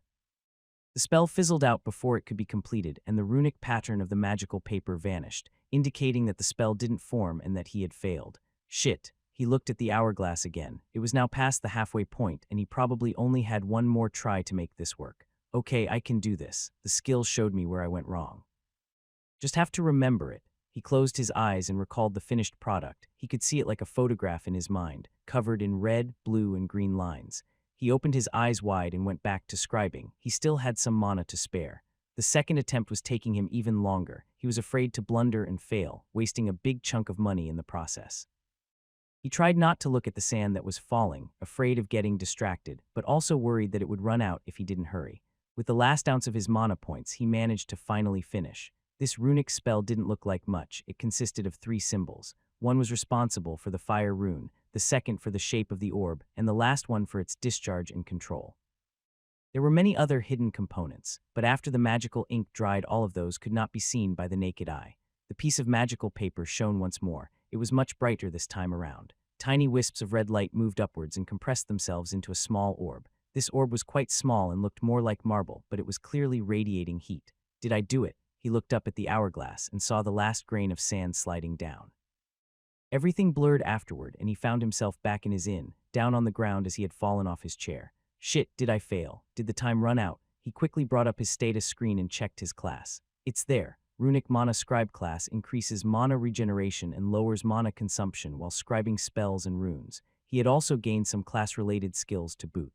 Speaker 1: The spell fizzled out before it could be completed, and the runic pattern of the magical paper vanished, indicating that the spell didn't form and that he had failed. Shit. He looked at the hourglass again. It was now past the halfway point, and he probably only had one more try to make this work. Okay, I can do this. The skill showed me where I went wrong. Just have to remember it. He closed his eyes and recalled the finished product. He could see it like a photograph in his mind, covered in red, blue, and green lines. He opened his eyes wide and went back to scribing. He still had some mana to spare. The second attempt was taking him even longer. He was afraid to blunder and fail, wasting a big chunk of money in the process. He tried not to look at the sand that was falling, afraid of getting distracted, but also worried that it would run out if he didn't hurry. With the last ounce of his mana points, he managed to finally finish. This runic spell didn't look like much. It consisted of 3 symbols. One was responsible for the fire rune, the second for the shape of the orb, and the last one for its discharge and control. There were many other hidden components, but after the magical ink dried, all of those could not be seen by the naked eye. The piece of magical paper shone once more. It was much brighter this time around. Tiny wisps of red light moved upwards and compressed themselves into a small orb. This orb was quite small and looked more like marble, but it was clearly radiating heat. Did I do it? He looked up at the hourglass and saw the last grain of sand sliding down. Everything blurred afterward, and he found himself back in his inn, down on the ground as he had fallen off his chair. Shit, did I fail? Did the time run out? He quickly brought up his status screen and checked his class. It's there. Runic Mana Scribe class increases mana regeneration and lowers mana consumption while scribing spells and runes. He had also gained some class-related skills to boot.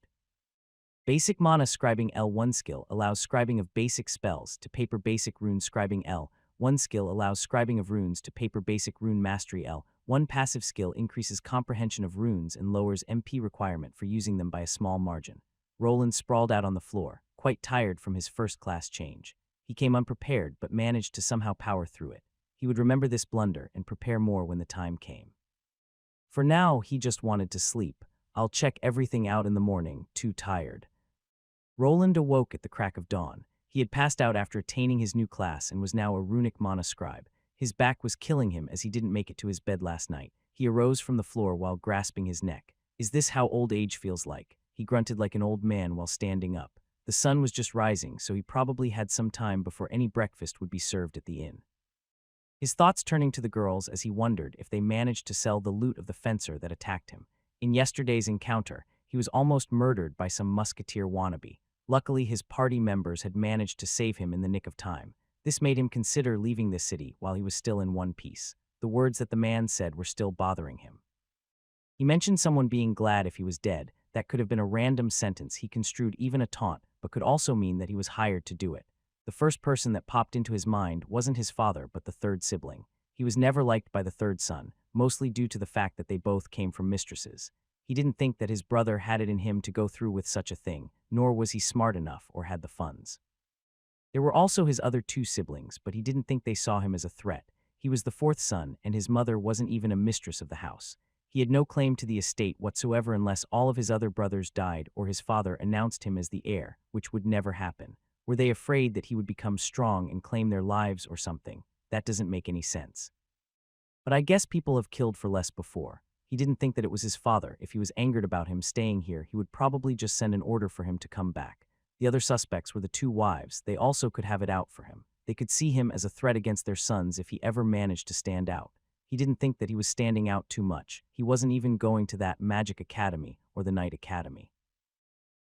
Speaker 1: Basic Mana Scribing L1 skill allows scribing of basic spells to paper basic rune scribing L1 skill allows scribing of runes to paper basic rune mastery L1 passive skill increases comprehension of runes and lowers MP requirement for using them by a small margin. Roland sprawled out on the floor, quite tired from his first class change. He came unprepared but managed to somehow power through it. He would remember this blunder and prepare more when the time came. For now, he just wanted to sleep. I'll check everything out in the morning, too tired. Roland awoke at the crack of dawn. He had passed out after attaining his new class and was now a runic mana scribe. His back was killing him as he didn't make it to his bed last night. He arose from the floor while grasping his neck. Is this how old age feels like? He grunted like an old man while standing up. The sun was just rising, so he probably had some time before any breakfast would be served at the inn. His thoughts turning to the girls as he wondered if they managed to sell the loot of the fencer that attacked him. In yesterday's encounter, he was almost murdered by some musketeer wannabe. Luckily, his party members had managed to save him in the nick of time. This made him consider leaving the city while he was still in one piece. The words that the man said were still bothering him. He mentioned someone being glad if he was dead. That could have been a random sentence he construed even a taunt, but could also mean that he was hired to do it. The first person that popped into his mind wasn't his father, but the third sibling. He was never liked by the third son, mostly due to the fact that they both came from mistresses. He didn't think that his brother had it in him to go through with such a thing, nor was he smart enough or had the funds. There were also his other 2 siblings, but he didn't think they saw him as a threat. He was the 4th son, and his mother wasn't even a mistress of the house. He had no claim to the estate whatsoever unless all of his other brothers died or his father announced him as the heir, which would never happen. Were they afraid that he would become strong and claim their lives or something? That doesn't make any sense. But I guess people have killed for less before. He didn't think that it was his father. If he was angered about him staying here, he would probably just send an order for him to come back. The other suspects were the 2 wives. They also could have it out for him. They could see him as a threat against their sons if he ever managed to stand out. He didn't think that he was standing out too much. He wasn't even going to that Magic Academy or the Night Academy.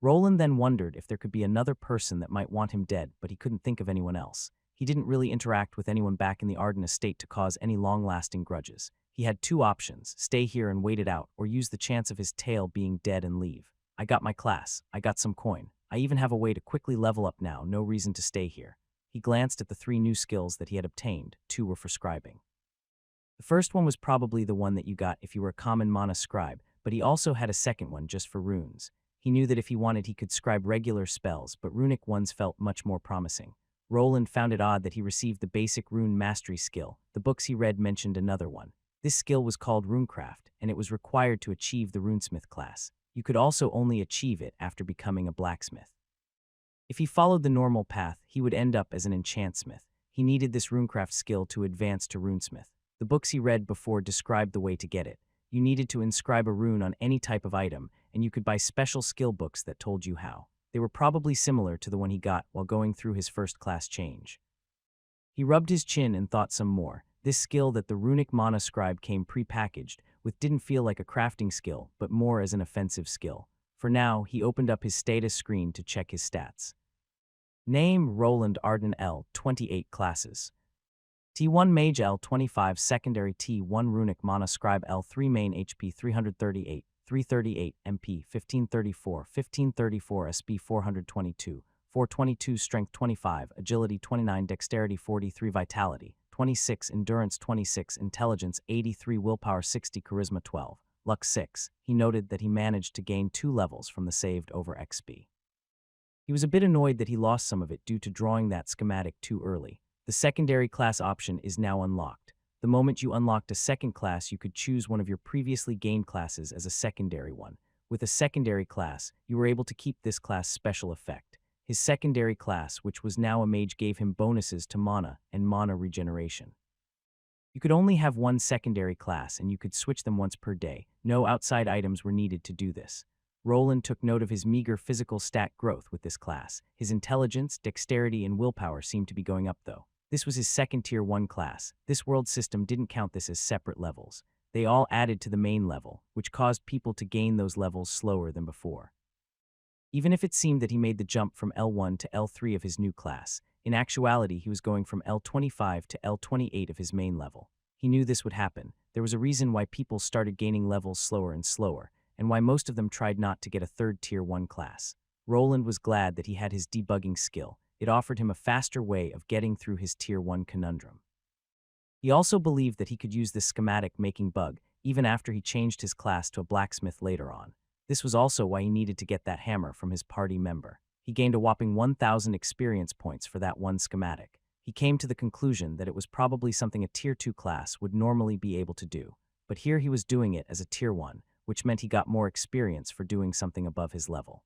Speaker 1: Roland then wondered if there could be another person that might want him dead, but he couldn't think of anyone else. He didn't really interact with anyone back in the Arden estate to cause any long-lasting grudges. He had 2 options, stay here and wait it out, or use the chance of his tail being dead and leave. I got my class. I got some coin. I even have a way to quickly level up now, no reason to stay here. He glanced at the 3 new skills that he had obtained. 2 were for scribing. The first one was probably the one that you got if you were a common mana scribe, but he also had a second one just for runes. He knew that if he wanted he could scribe regular spells, but runic ones felt much more promising. Roland found it odd that he received the basic rune mastery skill. The books he read mentioned another one. This skill was called runecraft, and it was required to achieve the runesmith class. You could also only achieve it after becoming a blacksmith. If he followed the normal path, he would end up as an enchantsmith. He needed this runecraft skill to advance to runesmith. The books he read before described the way to get it. You needed to inscribe a rune on any type of item, and you could buy special skill books that told you how. They were probably similar to the one he got while going through his first class change. He rubbed his chin and thought some more. This skill that the runic mana scribe came pre-packaged with didn't feel like a crafting skill, but more as an offensive skill. For now, he opened up his status screen to check his stats. Name: Roland Arden L. 28 classes. T1 Mage L 25 Secondary T1 Runic Mana Scribe L3 Main HP 338 338 MP 1534 1534 SB 422 422 Strength 25 Agility 29 Dexterity 43 Vitality 26 Endurance 26 Intelligence 83 Willpower 60 Charisma 12 Luck 6. He noted that he managed to gain 2 levels from the saved over XP. He was a bit annoyed that he lost some of it due to drawing that schematic too early. The secondary class option is now unlocked. The moment you unlocked a second class, you could choose one of your previously gained classes as a secondary one. With a secondary class, you were able to keep this class special effect. His secondary class, which was now a mage, gave him bonuses to mana and mana regeneration. You could only have one secondary class, and you could switch them once per day. No outside items were needed to do this. Roland took note of his meager physical stat growth with this class. His intelligence, dexterity, and willpower seemed to be going up though. This was his second Tier 1 class. This world system didn't count this as separate levels. They all added to the main level, which caused people to gain those levels slower than before. Even if it seemed that he made the jump from L1 to L3 of his new class, in actuality he was going from L25 to L28 of his main level. He knew this would happen. There was a reason why people started gaining levels slower and slower, and why most of them tried not to get a third Tier 1 class. Roland was glad that he had his debugging skill. It offered him a faster way of getting through his Tier 1 conundrum. He also believed that he could use this schematic making bug even after he changed his class to a blacksmith later on. This was also why he needed to get that hammer from his party member. He gained a whopping 1,000 experience points for that one schematic. He came to the conclusion that it was probably something a Tier 2 class would normally be able to do, but here he was doing it as a Tier 1, which meant he got more experience for doing something above his level.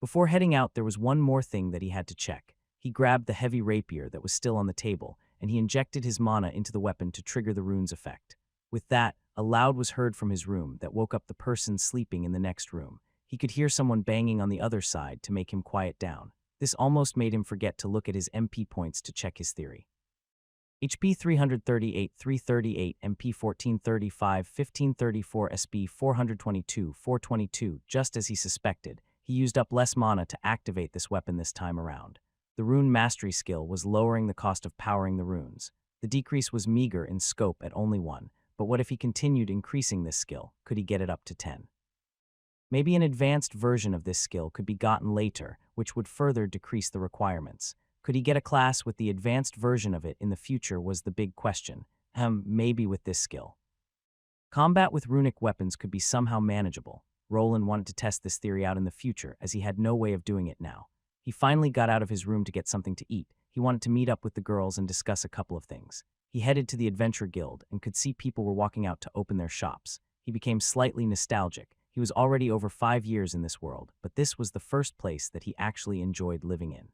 Speaker 1: Before heading out, there was one more thing that he had to check. He grabbed the heavy rapier that was still on the table, and he injected his mana into the weapon to trigger the rune's effect. With that, a loud was heard from his room that woke up the person sleeping in the next room. He could hear someone banging on the other side to make him quiet down. This almost made him forget to look at his MP points to check his theory. HP 338, 338, MP 1435, 1534, SB 422, 422, just as he suspected. He used up less mana to activate this weapon this time around. The rune mastery skill was lowering the cost of powering the runes. The decrease was meager in scope at only 1, but what if he continued increasing this skill? Could he get it up to 10? Maybe an advanced version of this skill could be gotten later, which would further decrease the requirements. Could he get a class with the advanced version of it in the future was the big question. Maybe with this skill. Combat with runic weapons could be somehow manageable. Roland wanted to test this theory out in the future, as he had no way of doing it now. He finally got out of his room to get something to eat. He wanted to meet up with the girls and discuss a couple of things. He headed to the Adventure Guild and could see people were walking out to open their shops. He became slightly nostalgic. He was already over 5 years in this world, but this was the first place that he actually enjoyed living in.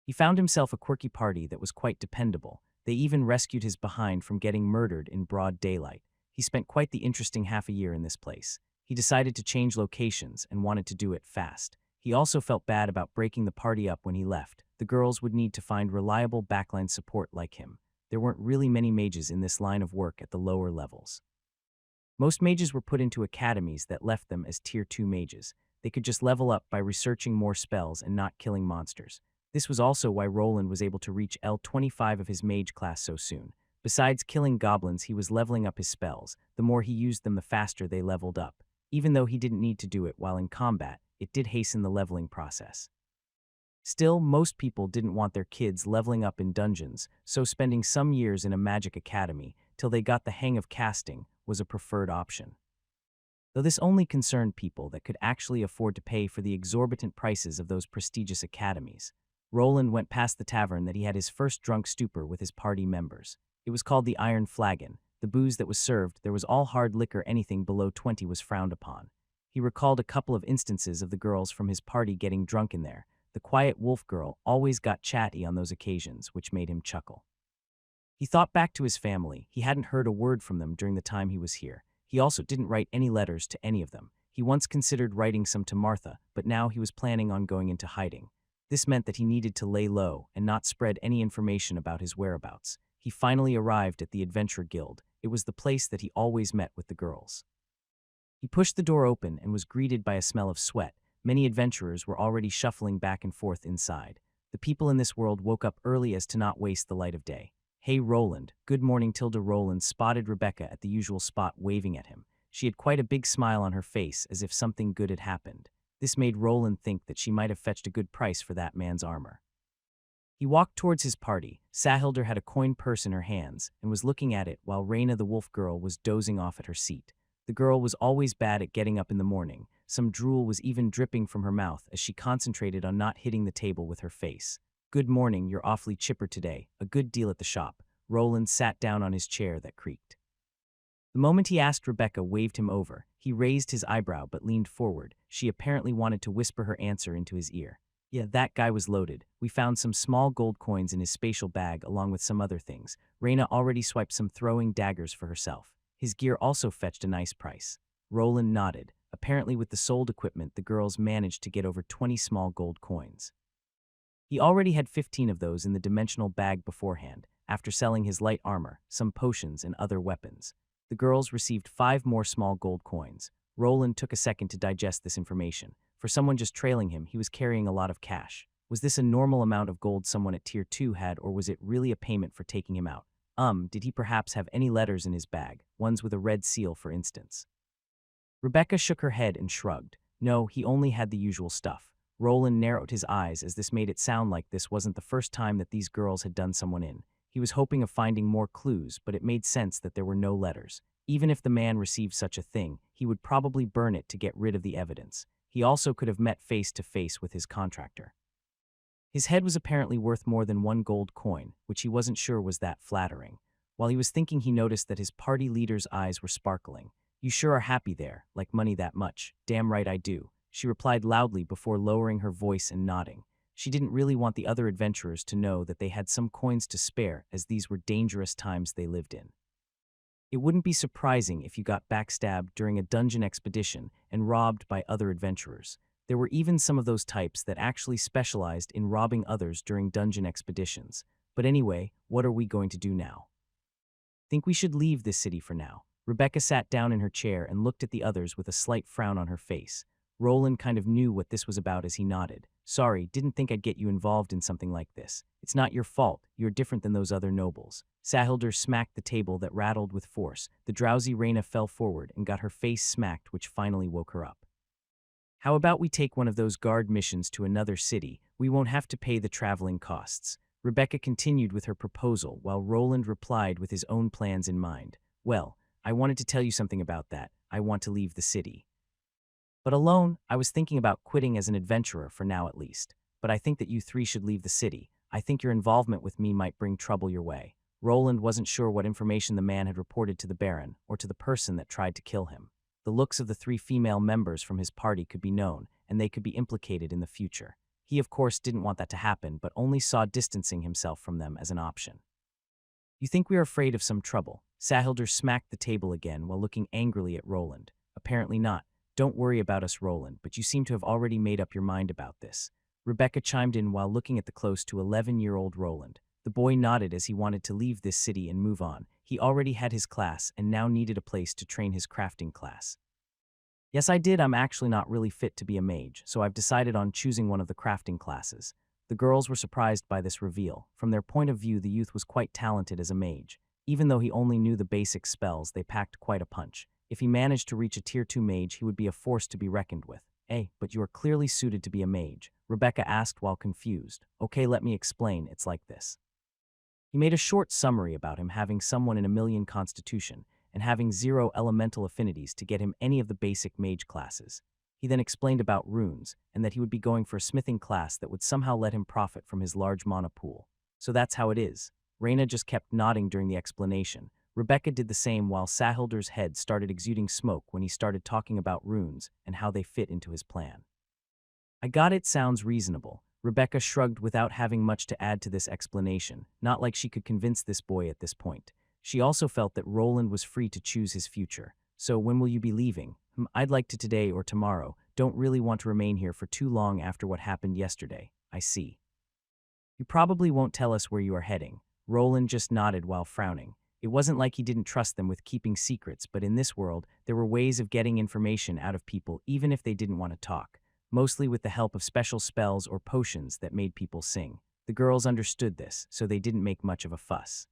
Speaker 1: He found himself a quirky party that was quite dependable. They even rescued his behind from getting murdered in broad daylight. He spent quite the interesting half a year in this place. He decided to change locations and wanted to do it fast. He also felt bad about breaking the party up when he left. The girls would need to find reliable backline support like him. There weren't really many mages in this line of work at the lower levels. Most mages were put into academies that left them as Tier 2 mages. They could just level up by researching more spells and not killing monsters. This was also why Roland was able to reach L25 of his mage class so soon. Besides killing goblins, he was leveling up his spells. The more he used them, the faster they leveled up. Even though he didn't need to do it while in combat, it did hasten the leveling process. Still, most people didn't want their kids leveling up in dungeons, so spending some years in a magic academy till they got the hang of casting was a preferred option. though this only concerned people that could actually afford to pay for the exorbitant prices of those prestigious academies. Roland went past the tavern that he had his first drunk stupor with his party members. It was called the Iron Flagon. The booze that was served, there was all hard liquor, anything below 20 was frowned upon. He recalled a couple of instances of the girls from his party getting drunk in there. The quiet wolf girl always got chatty on those occasions, which made him chuckle. He thought back to his family. He hadn't heard a word from them during the time he was here. He also didn't write any letters to any of them. He once considered writing some to Martha, but now he was planning on going into hiding. This meant that he needed to lay low and not spread any information about his whereabouts. He finally arrived at the Adventure Guild. It was the place that he always met with the girls. He pushed the door open and was greeted by a smell of sweat. Many adventurers were already shuffling back and forth inside. The people in this world woke up early as to not waste the light of day. "Hey, Roland." "Good morning." Tilda Roland spotted Rebecca at the usual spot waving at him. She had quite a big smile on her face as if something good had happened. This made Roland think that she might have fetched a good price for that man's armor. He walked towards his party. Sahilder had a coin purse in her hands and was looking at it while Raina the wolf girl was dozing off at her seat. The girl was always bad at getting up in the morning. Some drool was even dripping from her mouth as she concentrated on not hitting the table with her face. "Good morning, you're awfully chipper today. A good deal at the shop." Roland sat down on his chair that creaked. The moment he asked, Rebecca waved him over. He raised his eyebrow but leaned forward. She apparently wanted to whisper her answer into his ear. "Yeah, that guy was loaded. We found some small gold coins in his spatial bag along with some other things. Raina already swiped some throwing daggers for herself. His gear also fetched a nice price." Roland nodded. Apparently with the sold equipment, the girls managed to get over 20 small gold coins. He already had 15 of those in the dimensional bag beforehand, after selling his light armor, some potions, and other weapons. The girls received 5 more small gold coins. Roland took a second to digest this information. For someone just trailing him, he was carrying a lot of cash. Was this a normal amount of gold someone at Tier 2 had, or was it really a payment for taking him out? Did he perhaps have any letters in his bag, ones with a red seal, for instance? Rebecca shook her head and shrugged. No, he only had the usual stuff. Roland narrowed his eyes as this made it sound like this wasn't the first time that these girls had done someone in. He was hoping of finding more clues, but it made sense that there were no letters. Even if the man received such a thing, he would probably burn it to get rid of the evidence. He also could have met face to face with his contractor. His head was apparently worth more than 1 gold coin, which he wasn't sure was that flattering. While he was thinking, he noticed that his party leader's eyes were sparkling. "You sure are happy there, like money that much." "Damn right I do," she replied loudly before lowering her voice and nodding. She didn't really want the other adventurers to know that they had some coins to spare, as these were dangerous times they lived in. It wouldn't be surprising if you got backstabbed during a dungeon expedition and robbed by other adventurers. There were even some of those types that actually specialized in robbing others during dungeon expeditions. But anyway, what are we going to do now? "Think we should leave this city for now." Rebecca sat down in her chair and looked at the others with a slight frown on her face. Roland kind of knew what this was about as he nodded. "Sorry, didn't think I'd get you involved in something like this. It's not your fault. You're different than those other nobles." Sahilder smacked the table that rattled with force. The drowsy Raina fell forward and got her face smacked, which finally woke her up. "How about we take one of those guard missions to another city? We won't have to pay the traveling costs." Rebecca continued with her proposal while Roland replied with his own plans in mind. "Well, I wanted to tell you something about that. I want to leave the city. But alone, I was thinking about quitting as an adventurer for now at least. But I think that you 3 should leave the city. I think your involvement with me might bring trouble your way." Roland wasn't sure what information the man had reported to the Baron or to the person that tried to kill him. The looks of the 3 female members from his party could be known, and they could be implicated in the future. He of course didn't want that to happen, but only saw distancing himself from them as an option. "You think we are afraid of some trouble?" Sahilder smacked the table again while looking angrily at Roland. "Apparently not. Don't worry about us, Roland, but you seem to have already made up your mind about this." Rebecca chimed in while looking at the close to 11-year-old Roland. The boy nodded as he wanted to leave this city and move on. He already had his class and now needed a place to train his crafting class. "Yes, I did. I'm actually not really fit to be a mage, so I've decided on choosing one of the crafting classes." The girls were surprised by this reveal. From their point of view, the youth was quite talented as a mage. Even though he only knew the basic spells, they packed quite a punch. If he managed to reach a Tier 2 mage, he would be a force to be reckoned with. But you are clearly suited to be a mage," Rebecca asked while confused. "Okay, let me explain. It's like this." He made a short summary about him having someone in a million constitution, and having 0 elemental affinities to get him any of the basic mage classes. He then explained about runes, and that he would be going for a smithing class that would somehow let him profit from his large mana pool. So that's how it is. Raina just kept nodding during the explanation. Rebecca did the same while Sahilder's head started exuding smoke when he started talking about runes and how they fit into his plan. I got it, sounds reasonable. Rebecca shrugged without having much to add to this explanation, not like she could convince this boy at this point. She also felt that Roland was free to choose his future. So when will you be leaving? I'd like to today or tomorrow. Don't really want to remain here for too long after what happened yesterday. I see. You probably won't tell us where you are heading. Roland just nodded while frowning. It wasn't like he didn't trust them with keeping secrets, but in this world, there were ways of getting information out of people even if they didn't want to talk, mostly with the help of special spells or potions that made people sing. The girls understood this, so they didn't make much of a fuss.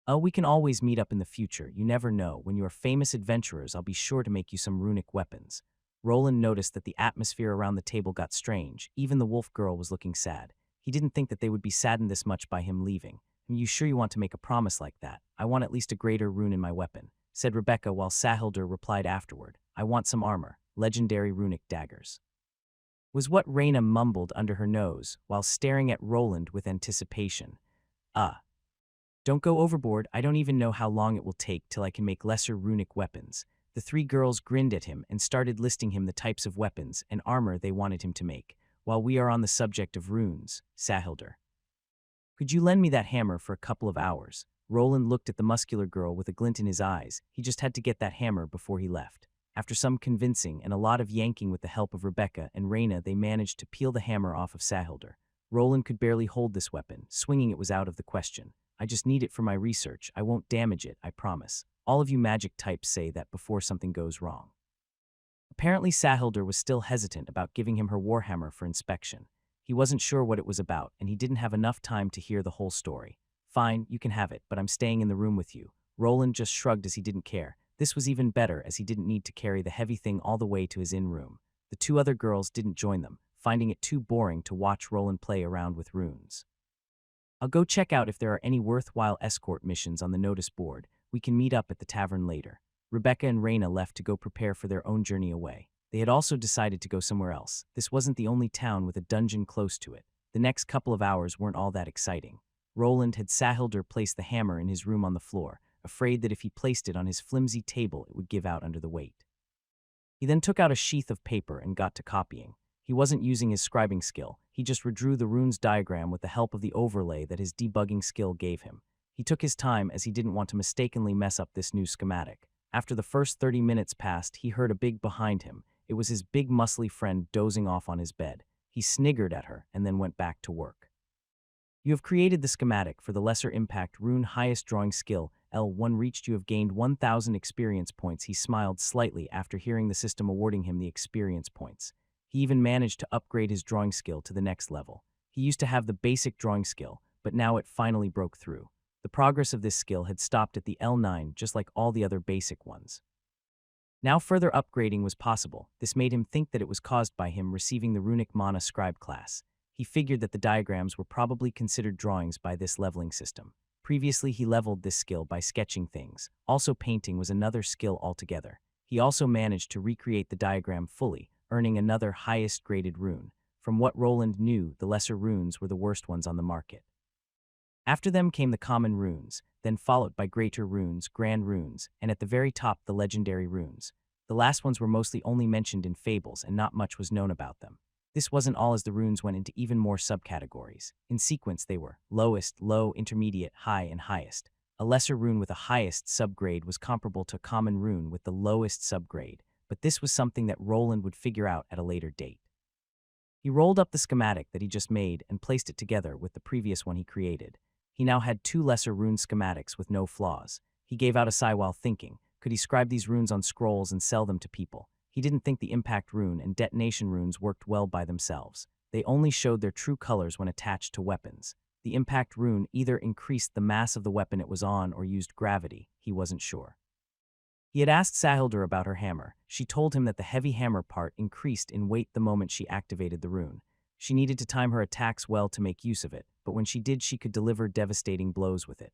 Speaker 1: Oh, we can always meet up in the future. You never know. When you are famous adventurers, I'll be sure to make you some runic weapons. Roland noticed that the atmosphere around the table got strange. Even the wolf girl was looking sad. He didn't think that they would be saddened this much by him leaving. You sure you want to make a promise like that? I want at least a greater rune in my weapon, said Rebecca while Sahilder replied afterward. I want some armor, legendary runic daggers. Was what Raina mumbled under her nose while staring at Roland with anticipation. Don't go overboard. I don't even know how long it will take till I can make lesser runic weapons. The 3 girls grinned at him and started listing him the types of weapons and armor they wanted him to make. While we are on the subject of runes, Sahilder, could you lend me that hammer for a couple of hours? Roland looked at the muscular girl with a glint in his eyes. He just had to get that hammer before he left. After some convincing and a lot of yanking with the help of Rebecca and Raina, they managed to peel the hammer off of Sahilder. Roland could barely hold this weapon. Swinging it was out of the question. I just need it for my research. I won't damage it, I promise. All of you magic types say that before something goes wrong. Apparently Sahilder was still hesitant about giving him her warhammer for inspection. He wasn't sure what it was about, and he didn't have enough time to hear the whole story. Fine, you can have it, but I'm staying in the room with you. Roland just shrugged as he didn't care. This was even better as he didn't need to carry the heavy thing all the way to his in-room. The 2 other girls didn't join them, finding it too boring to watch Roland play around with runes. I'll go check out if there are any worthwhile escort missions on the notice board. We can meet up at the tavern later. Rebecca and Raina left to go prepare for their own journey away. They had also decided to go somewhere else. This wasn't the only town with a dungeon close to it. The next couple of hours weren't all that exciting. Roland had Sahilder place the hammer in his room on the floor, afraid that if he placed it on his flimsy table it would give out under the weight. He then took out a sheath of paper and got to copying. He wasn't using his scribing skill. He just redrew the runes diagram with the help of the overlay that his debugging skill gave him. He took his time as he didn't want to mistakenly mess up this new schematic. After the first 30 minutes passed, he heard a big behind him. It was his big muscly friend dozing off on his bed. He sniggered at her and then went back to work. You have created the schematic for the lesser impact rune highest drawing skill. L1 reached. You have gained 1,000 experience points. He smiled slightly after hearing the system awarding him the experience points. He even managed to upgrade his drawing skill to the next level. He used to have the basic drawing skill, but now it finally broke through. The progress of this skill had stopped at the L9 just like all the other basic ones. Now further upgrading was possible. This made him think that it was caused by him receiving the runic mana scribe class. He figured that the diagrams were probably considered drawings by this leveling system. Previously he leveled this skill by sketching things. Also painting was another skill altogether. He also managed to recreate the diagram fully, earning another highest graded rune. From what Roland knew, the lesser runes were the worst ones on the market. After them came the common runes, then followed by greater runes, grand runes, and at the very top the legendary runes. The last ones were mostly only mentioned in fables and not much was known about them. This wasn't all, as the runes went into even more subcategories. In sequence they were lowest, low, intermediate, high, and highest. A lesser rune with a highest subgrade was comparable to a common rune with the lowest subgrade, but this was something that Roland would figure out at a later date. He rolled up the schematic that he just made and placed it together with the previous one he created. He now had 2 lesser rune schematics with no flaws. He gave out a sigh while thinking, could he scribe these runes on scrolls and sell them to people? He didn't think the impact rune and detonation runes worked well by themselves. They only showed their true colors when attached to weapons. The impact rune either increased the mass of the weapon it was on or used gravity. He wasn't sure. He had asked Sahilder about her hammer. She told him that the heavy hammer part increased in weight the moment she activated the rune. She needed to time her attacks well to make use of it, but when she did, she could deliver devastating blows with it.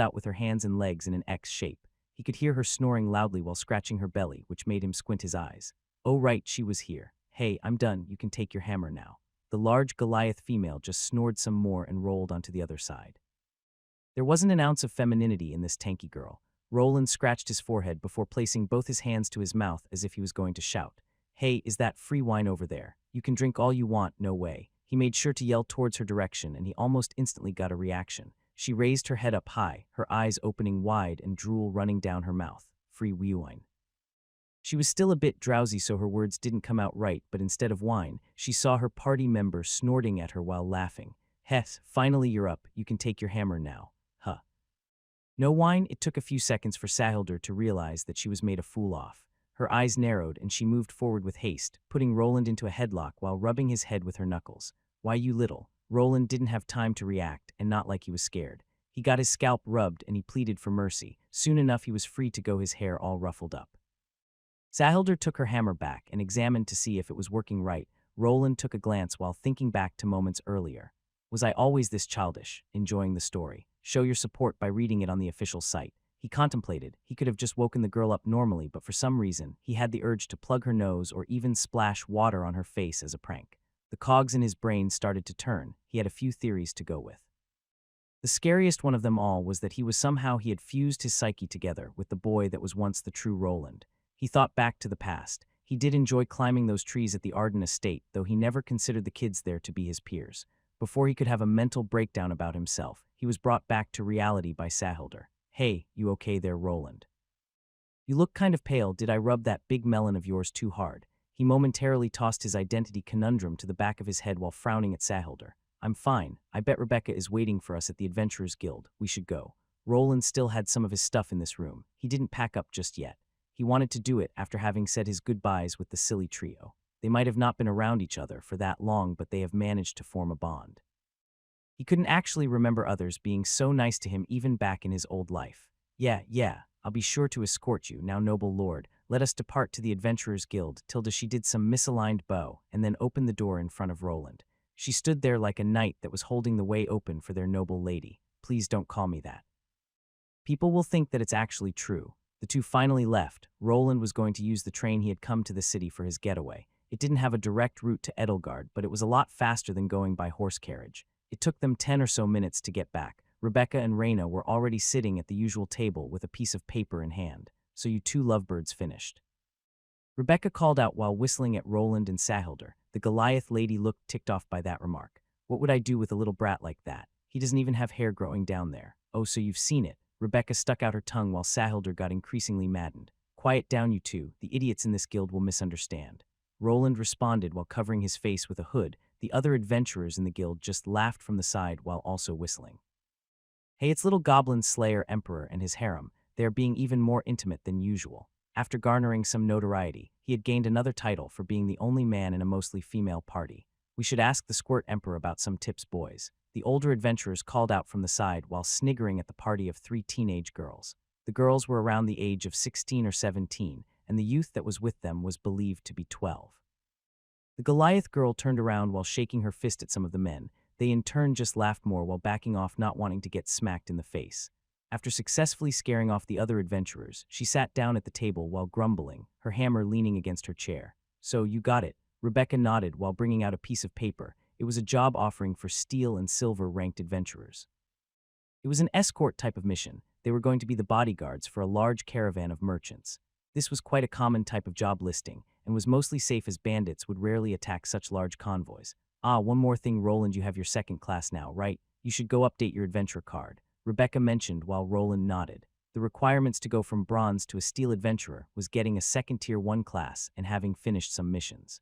Speaker 1: out with her hands and legs in an X shape. He could hear her snoring loudly while scratching her belly, which made him squint his eyes. Oh right, she was here. Hey, I'm done, you can take your hammer now. The large Goliath female just snored some more and rolled onto the other side. There wasn't an ounce of femininity in this tanky girl. Roland scratched his forehead before placing both his hands to his mouth as if he was going to shout. Hey, is that free wine over there? You can drink all you want, no way. He made sure to yell towards her direction, and he almost instantly got a reaction. She raised her head up high, her eyes opening wide and drool running down her mouth. Free wine. She was still a bit drowsy, so her words didn't come out right, but instead of wine, she saw her party member snorting at her while laughing. Heth, finally you're up, you can take your hammer now. Huh. No wine? It took a few seconds for Sahilder to realize that she was made a fool off. Her eyes narrowed and she moved forward with haste, putting Roland into a headlock while rubbing his head with her knuckles. Why you little? Roland didn't have time to react, and not like he was scared. He got his scalp rubbed and he pleaded for mercy. Soon enough he was free to go, his hair all ruffled up. Sahilder took her hammer back and examined to see if it was working right. Roland took a glance while thinking back to moments earlier. Was I always this childish? Enjoying the story. Show your support by reading it on the official site. He contemplated. He could have just woken the girl up normally, but for some reason, he had the urge to plug her nose or even splash water on her face as a prank. The cogs in his brain started to turn. He had a few theories to go with. The scariest one of them all was that he had fused his psyche together with the boy that was once the true Roland. He thought back to the past. He did enjoy climbing those trees at the Arden estate, though he never considered the kids there to be his peers. Before he could have a mental breakdown about himself, he was brought back to reality by Sahilder. Hey, you okay there, Roland? You look kind of pale. Did I rub that big melon of yours too hard? He momentarily tossed his identity conundrum to the back of his head while frowning at Sahilder. I'm fine. I bet Rebecca is waiting for us at the Adventurers Guild. We should go. Roland still had some of his stuff in this room. He didn't pack up just yet. He wanted to do it after having said his goodbyes with the silly trio. They might have not been around each other for that long, but they have managed to form a bond. He couldn't actually remember others being so nice to him even back in his old life. Yeah, I'll be sure to escort you, now noble lord. Let us depart to the Adventurers Guild. She did some misaligned bow, and then opened the door in front of Roland. She stood there like a knight that was holding the way open for their noble lady. Please don't call me that. People will think that it's actually true. The two finally left. Roland was going to use the train he had come to the city for his getaway. It didn't have a direct route to Edelgard, but it was a lot faster than going by horse carriage. It took them 10 or so minutes to get back. Rebecca and Raina were already sitting at the usual table with a piece of paper in hand. So you two lovebirds finished. Rebecca called out while whistling at Roland and Sahilder. The Goliath lady looked ticked off by that remark. What would I do with a little brat like that? He doesn't even have hair growing down there. Oh, so you've seen it. Rebecca stuck out her tongue while Sahilder got increasingly maddened. Quiet down, you two. The idiots in this guild will misunderstand. Roland responded while covering his face with a hood. The other adventurers in the guild just laughed from the side while also whistling. Hey, it's little Goblin Slayer Emperor and his harem. They are being even more intimate than usual. After garnering some notoriety, he had gained another title for being the only man in a mostly female party. We should ask the Squirt Emperor about some tips, boys. The older adventurers called out from the side while sniggering at the party of 3 teenage girls. The girls were around the age of 16 or 17, and the youth that was with them was believed to be 12. The Goliath girl turned around while shaking her fist at some of the men. They in turn just laughed more while backing off, not wanting to get smacked in the face. After successfully scaring off the other adventurers, she sat down at the table while grumbling, her hammer leaning against her chair. So, you got it. Rebecca nodded while bringing out a piece of paper. It was a job offering for steel and silver ranked adventurers. It was an escort type of mission. They were going to be the bodyguards for a large caravan of merchants. This was quite a common type of job listing, and was mostly safe as bandits would rarely attack such large convoys. One more thing, Roland, you have your 2nd class now, right? You should go update your adventure card, Rebecca mentioned while Roland nodded. The requirements to go from bronze to a steel adventurer was getting a second tier 1 class and having finished some missions.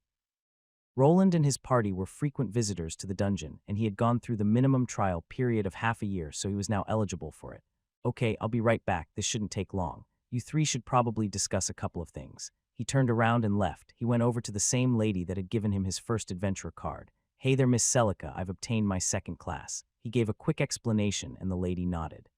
Speaker 1: Roland and his party were frequent visitors to the dungeon, and he had gone through the minimum trial period of half a year, so he was now eligible for it. Okay, I'll be right back. This shouldn't take long. You three should probably discuss a couple of things. He turned around and left. He went over to the same lady that had given him his first adventurer card. Hey there, Miss Celica, I've obtained my second class. He gave a quick explanation, and the lady nodded.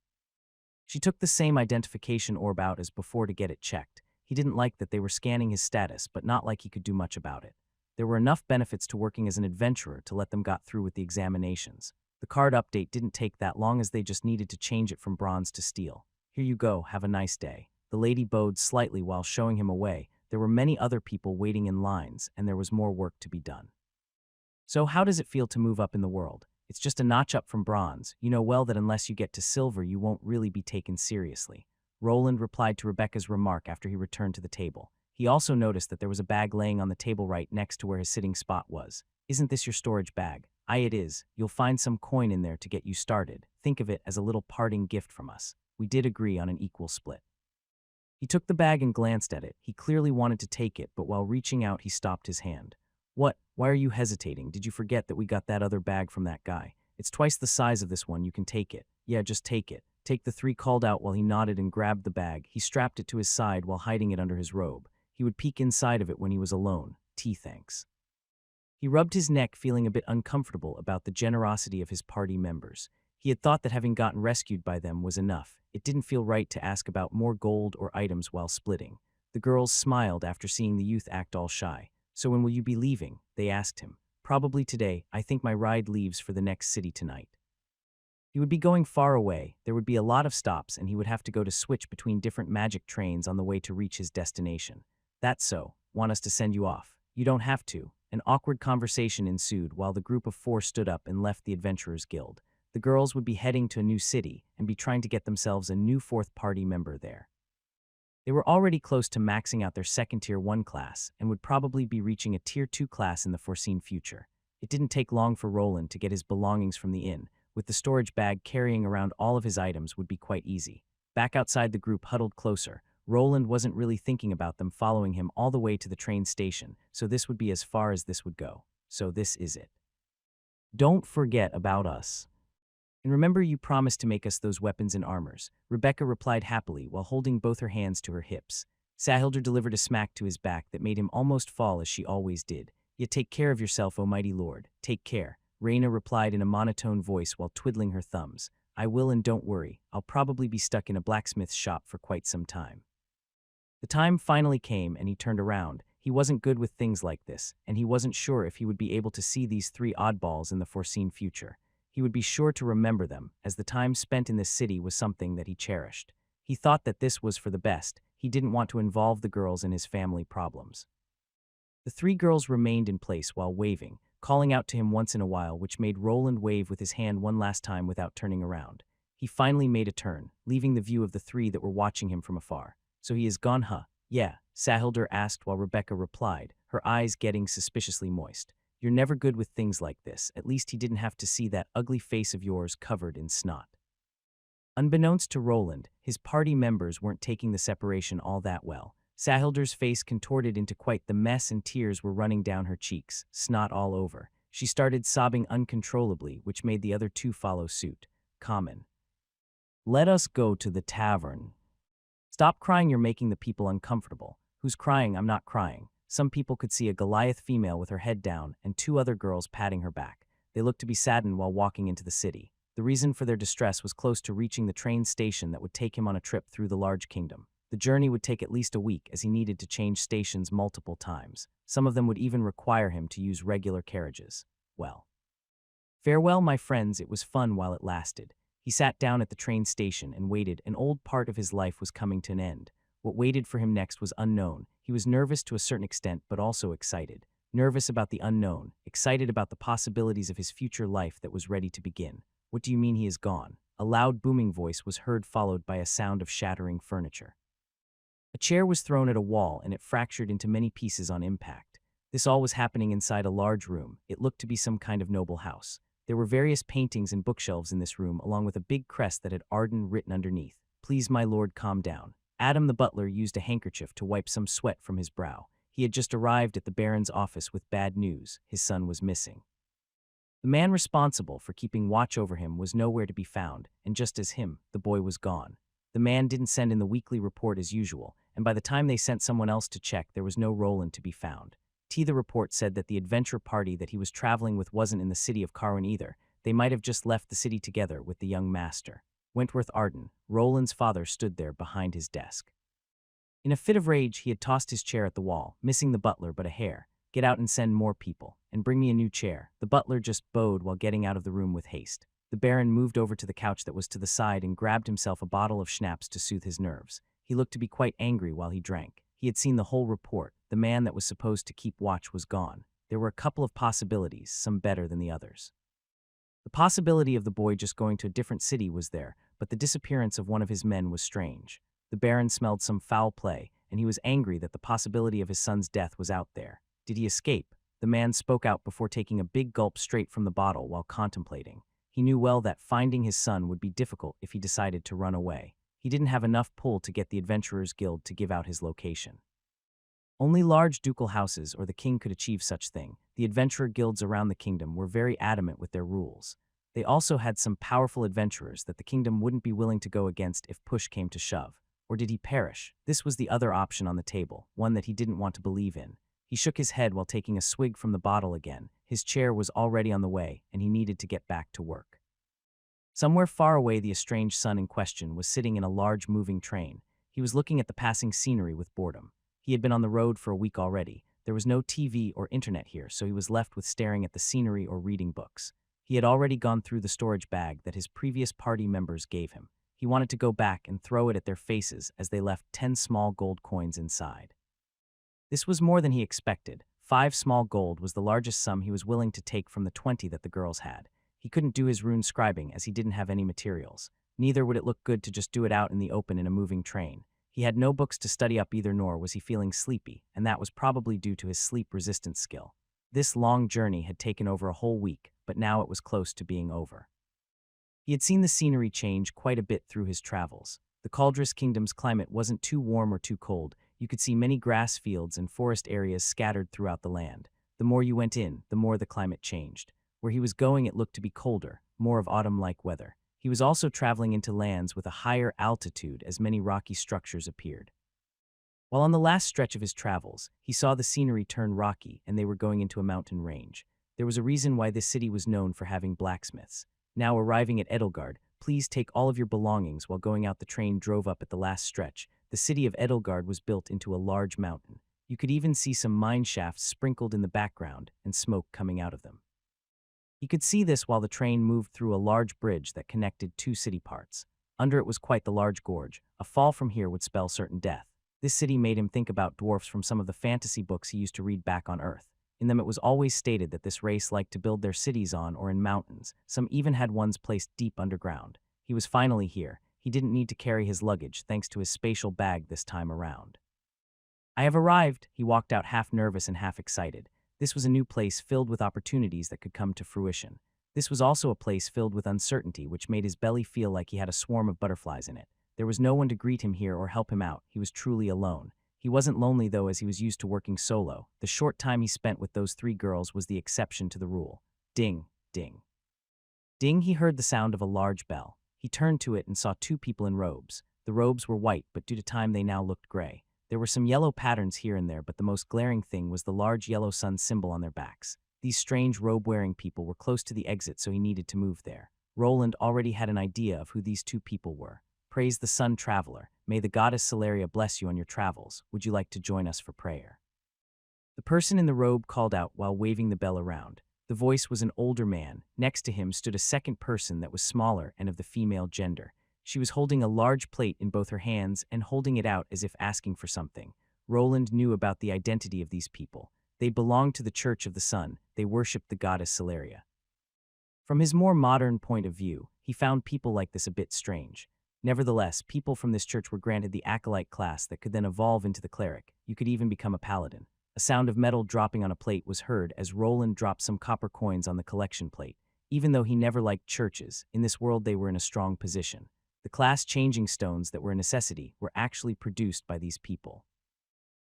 Speaker 1: She took the same identification orb out as before to get it checked. He didn't like that they were scanning his status, but not like he could do much about it. There were enough benefits to working as an adventurer to let them got through with the examinations. The card update didn't take that long as they just needed to change it from bronze to steel. Here you go, have a nice day. The lady bowed slightly while showing him away. There were many other people waiting in lines, and there was more work to be done. So how does it feel to move up in the world? It's just a notch up from bronze. You know well that unless you get to silver, you won't really be taken seriously. Roland replied to Rebecca's remark after he returned to the table. He also noticed that there was a bag laying on the table right next to where his sitting spot was. Isn't this your storage bag? Aye, it is. You'll find some coin in there to get you started. Think of it as a little parting gift from us. We did agree on an equal split. He took the bag and glanced at it. He clearly wanted to take it, but while reaching out, he stopped his hand. What? Why are you hesitating? Did you forget that we got that other bag from that guy? It's twice the size of this one. You can take it. Yeah, just take it. Take the three called out while he nodded and grabbed the bag. He strapped it to his side while hiding it under his robe. He would peek inside of it when he was alone. Thanks. He rubbed his neck, feeling a bit uncomfortable about the generosity of his party members. He had thought that having gotten rescued by them was enough. It didn't feel right to ask about more gold or items while splitting. The girls smiled after seeing the youth act all shy. So when will you be leaving? They asked him. Probably today. I think my ride leaves for the next city tonight. He would be going far away. There would be a lot of stops, and he would have to go to switch between different magic trains on the way to reach his destination. That's so. Want us to send you off? You don't have to. An awkward conversation ensued while the group of four stood up and left the Adventurers Guild. The girls would be heading to a new city and be trying to get themselves a new fourth party member there. They were already close to maxing out their second tier 1 class and would probably be reaching a tier 2 class in the foreseen future. It didn't take long for Roland to get his belongings from the inn. With the storage bag, carrying around all of his items would be quite easy. Back outside, the group huddled closer. Roland wasn't really thinking about them following him all the way to the train station, so this would be as far as this would go. So this is it. Don't forget about us. And remember, you promised to make us those weapons and armors. Rebecca replied happily while holding both her hands to her hips. Sahilder delivered a smack to his back that made him almost fall as she always did. Yet take care of yourself, O mighty lord. Take care. Raina replied in a monotone voice while twiddling her thumbs. I will, and don't worry. I'll probably be stuck in a blacksmith's shop for quite some time. The time finally came and he turned around. He wasn't good with things like this, and he wasn't sure if he would be able to see these three oddballs in the foreseen future. He would be sure to remember them, as the time spent in this city was something that he cherished. He thought that this was for the best. He didn't want to involve the girls in his family problems. The three girls remained in place while waving, calling out to him once in a while, which made Roland wave with his hand one last time without turning around. He finally made a turn, leaving the view of the three that were watching him from afar. So he is gone, huh? Yeah, Sahilder asked while Rebecca replied, her eyes getting suspiciously moist. You're never good with things like this. At least he didn't have to see that ugly face of yours covered in snot. Unbeknownst to Roland, his party members weren't taking the separation all that well. Sahilder's face contorted into quite the mess and tears were running down her cheeks, snot all over. She started sobbing uncontrollably, which made the other two follow suit. Common. Let us go to the tavern. Stop crying, you're making the people uncomfortable. Who's crying? I'm not crying. Some people could see a Goliath female with her head down and two other girls patting her back. They looked to be saddened while walking into the city. The reason for their distress was close to reaching the train station that would take him on a trip through the large kingdom. The journey would take at least a week as he needed to change stations multiple times. Some of them would even require him to use regular carriages. Well. Farewell, my friends, it was fun while it lasted. He sat down at the train station and waited. An old part of his life was coming to an end. What waited for him next was unknown. He was nervous to a certain extent, but also excited. Nervous about the unknown, excited about the possibilities of his future life that was ready to begin. What do you mean he is gone? A loud booming voice was heard, followed by a sound of shattering furniture. A chair was thrown at a wall and it fractured into many pieces on impact. This all was happening inside a large room. It looked to be some kind of noble house. There were various paintings and bookshelves in this room, along with a big crest that had Arden written underneath. Please, my lord, calm down. Adam the butler used a handkerchief to wipe some sweat from his brow. He had just arrived at the Baron's office with bad news. His son was missing. The man responsible for keeping watch over him was nowhere to be found, and just as him, the boy was gone. The man didn't send in the weekly report as usual, and by the time they sent someone else to check, there was no Roland to be found. The report said that the adventure party that he was traveling with wasn't in the city of Carwin either. They might have just left the city together with the young master. Wentworth Arden, Roland's father, stood there behind his desk. In a fit of rage, he had tossed his chair at the wall, missing the butler but a hair. Get out and send more people, and bring me a new chair. The butler just bowed while getting out of the room with haste. The Baron moved over to the couch that was to the side and grabbed himself a bottle of schnapps to soothe his nerves. He looked to be quite angry while he drank. He had seen the whole report. The man that was supposed to keep watch was gone. There were a couple of possibilities, some better than the others. The possibility of the boy just going to a different city was there, but the disappearance of one of his men was strange. The Baron smelled some foul play, and he was angry that the possibility of his son's death was out there. Did he escape? The man spoke out before taking a big gulp straight from the bottle while contemplating. He knew well that finding his son would be difficult if he decided to run away. He didn't have enough pull to get the Adventurers Guild to give out his location. Only large ducal houses or the king could achieve such thing. The adventurer guilds around the kingdom were very adamant with their rules. They also had some powerful adventurers that the kingdom wouldn't be willing to go against if push came to shove. Or did he perish? This was the other option on the table, one that he didn't want to believe in. He shook his head while taking a swig from the bottle again. His chair was already on the way, and he needed to get back to work. Somewhere far away, the estranged son in question was sitting in a large moving train. He was looking at the passing scenery with boredom. He had been on the road for a week already. There was no TV or internet here, so he was left with staring at the scenery or reading books. He had already gone through the storage bag that his previous party members gave him. He wanted to go back and throw it at their faces as they left 10 small gold coins inside. This was more than he expected. 5 small gold was the largest sum he was willing to take from the 20 that the girls had. He couldn't do his rune scribing as he didn't have any materials. Neither would it look good to just do it out in the open in a moving train. He had no books to study up either, nor was he feeling sleepy, and that was probably due to his sleep-resistant skill. This long journey had taken over a whole week, but now it was close to being over. He had seen the scenery change quite a bit through his travels. The Cauldrus Kingdom's climate wasn't too warm or too cold. You could see many grass fields and forest areas scattered throughout the land. The more you went in, the more the climate changed. Where he was going, it looked to be colder, more of autumn-like weather. He was also traveling into lands with a higher altitude as many rocky structures appeared. While on the last stretch of his travels, he saw the scenery turn rocky and they were going into a mountain range. There was a reason why this city was known for having blacksmiths. Now arriving at Edelgard, please take all of your belongings. While going out, the train drove up at the last stretch. The city of Edelgard was built into a large mountain. You could even see some mine shafts sprinkled in the background and smoke coming out of them. He could see this while the train moved through a large bridge that connected 2 city parts. Under it was quite the large gorge. A fall from here would spell certain death. This city made him think about dwarfs from some of the fantasy books he used to read back on Earth. In them it was always stated that this race liked to build their cities on or in mountains. Some even had ones placed deep underground. He was finally here. He didn't need to carry his luggage thanks to his spatial bag this time around. I have arrived. He walked out half nervous and half excited. This was a new place filled with opportunities that could come to fruition. This was also a place filled with uncertainty, which made his belly feel like he had a swarm of butterflies in it. There was no one to greet him here or help him out. He was truly alone. He wasn't lonely though, as he was used to working solo. The short time he spent with those 3 girls was the exception to the rule. Ding, ding. Ding, he heard the sound of a large bell. He turned to it and saw 2 people in robes. The robes were white, but due to time they now looked gray. There were some yellow patterns here and there, but the most glaring thing was the large yellow sun symbol on their backs. These strange robe-wearing people were close to the exit, so he needed to move there. Roland already had an idea of who these 2 people were. Praise the sun, traveler. May the goddess Celeria bless you on your travels. Would you like to join us for prayer? The person in the robe called out while waving the bell around. The voice was an older man. Next to him stood a second person that was smaller and of the female gender. She was holding a large plate in both her hands and holding it out as if asking for something. Roland knew about the identity of these people. They belonged to the Church of the Sun. They worshipped the goddess Celeria. From his more modern point of view, he found people like this a bit strange. Nevertheless, people from this church were granted the acolyte class that could then evolve into the cleric. You could even become a paladin. A sound of metal dropping on a plate was heard as Roland dropped some copper coins on the collection plate. Even though he never liked churches, in this world they were in a strong position. The class-changing stones that were a necessity were actually produced by these people.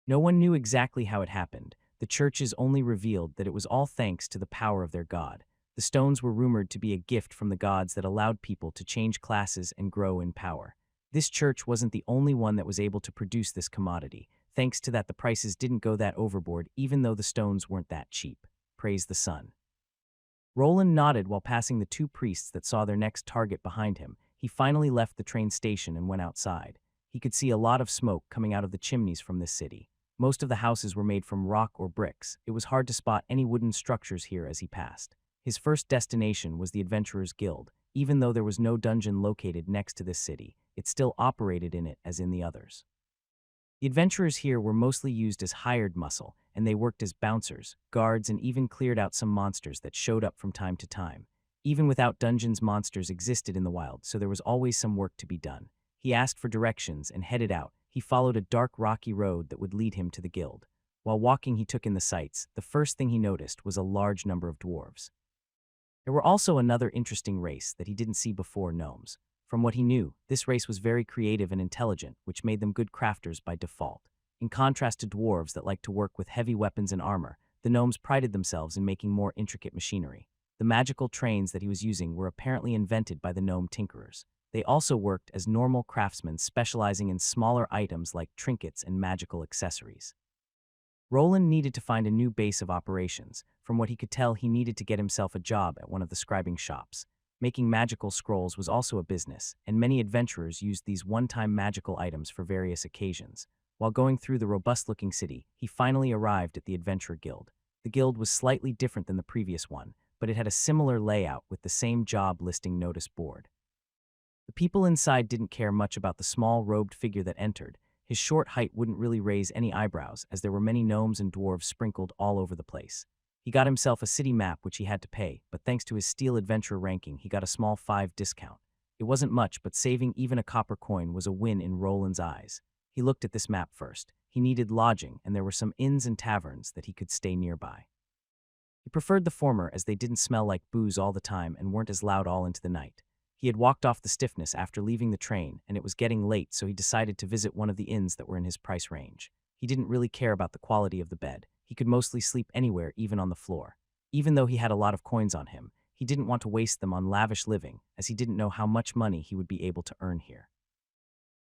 Speaker 1: No one knew exactly how it happened. The churches only revealed that it was all thanks to the power of their god. The stones were rumored to be a gift from the gods that allowed people to change classes and grow in power. This church wasn't the only one that was able to produce this commodity. Thanks to that, the prices didn't go that overboard, even though the stones weren't that cheap. Praise the sun. Roland nodded while passing the two priests that saw their next target behind him. He finally left the train station and went outside. He could see a lot of smoke coming out of the chimneys from this city. Most of the houses were made from rock or bricks. It was hard to spot any wooden structures here as he passed. His first destination was the Adventurers Guild. Even though there was no dungeon located next to this city, it still operated in it as in the others. The adventurers here were mostly used as hired muscle, and they worked as bouncers, guards, and even cleared out some monsters that showed up from time to time. Even without dungeons, monsters existed in the wild, so there was always some work to be done. He asked for directions and headed out. He followed a dark, rocky road that would lead him to the guild. While walking, he took in the sights. The first thing he noticed was a large number of dwarves. There were also another interesting race that he didn't see before: gnomes. From what he knew, this race was very creative and intelligent, which made them good crafters by default. In contrast to dwarves that like to work with heavy weapons and armor, the gnomes prided themselves in making more intricate machinery. The magical trains that he was using were apparently invented by the gnome tinkerers. They also worked as normal craftsmen, specializing in smaller items like trinkets and magical accessories. Roland needed to find a new base of operations. From what he could tell, he needed to get himself a job at one of the scribing shops. Making magical scrolls was also a business, and many adventurers used these one-time magical items for various occasions. While going through the robust-looking city, he finally arrived at the Adventurer Guild. The guild was slightly different than the previous one, but it had a similar layout with the same job listing notice board. The people inside didn't care much about the small robed figure that entered. His short height wouldn't really raise any eyebrows, as there were many gnomes and dwarves sprinkled all over the place. He got himself a city map which he had to pay, but thanks to his Steel Adventurer ranking, he got a small 5 discount. It wasn't much, but saving even a copper coin was a win in Roland's eyes. He looked at this map first. He needed lodging, and there were some inns and taverns that he could stay nearby. He preferred the former as they didn't smell like booze all the time and weren't as loud all into the night. He had walked off the stiffness after leaving the train, and it was getting late, so he decided to visit one of the inns that were in his price range. He didn't really care about the quality of the bed. He could mostly sleep anywhere, even on the floor. Even though he had a lot of coins on him, he didn't want to waste them on lavish living, as he didn't know how much money he would be able to earn here.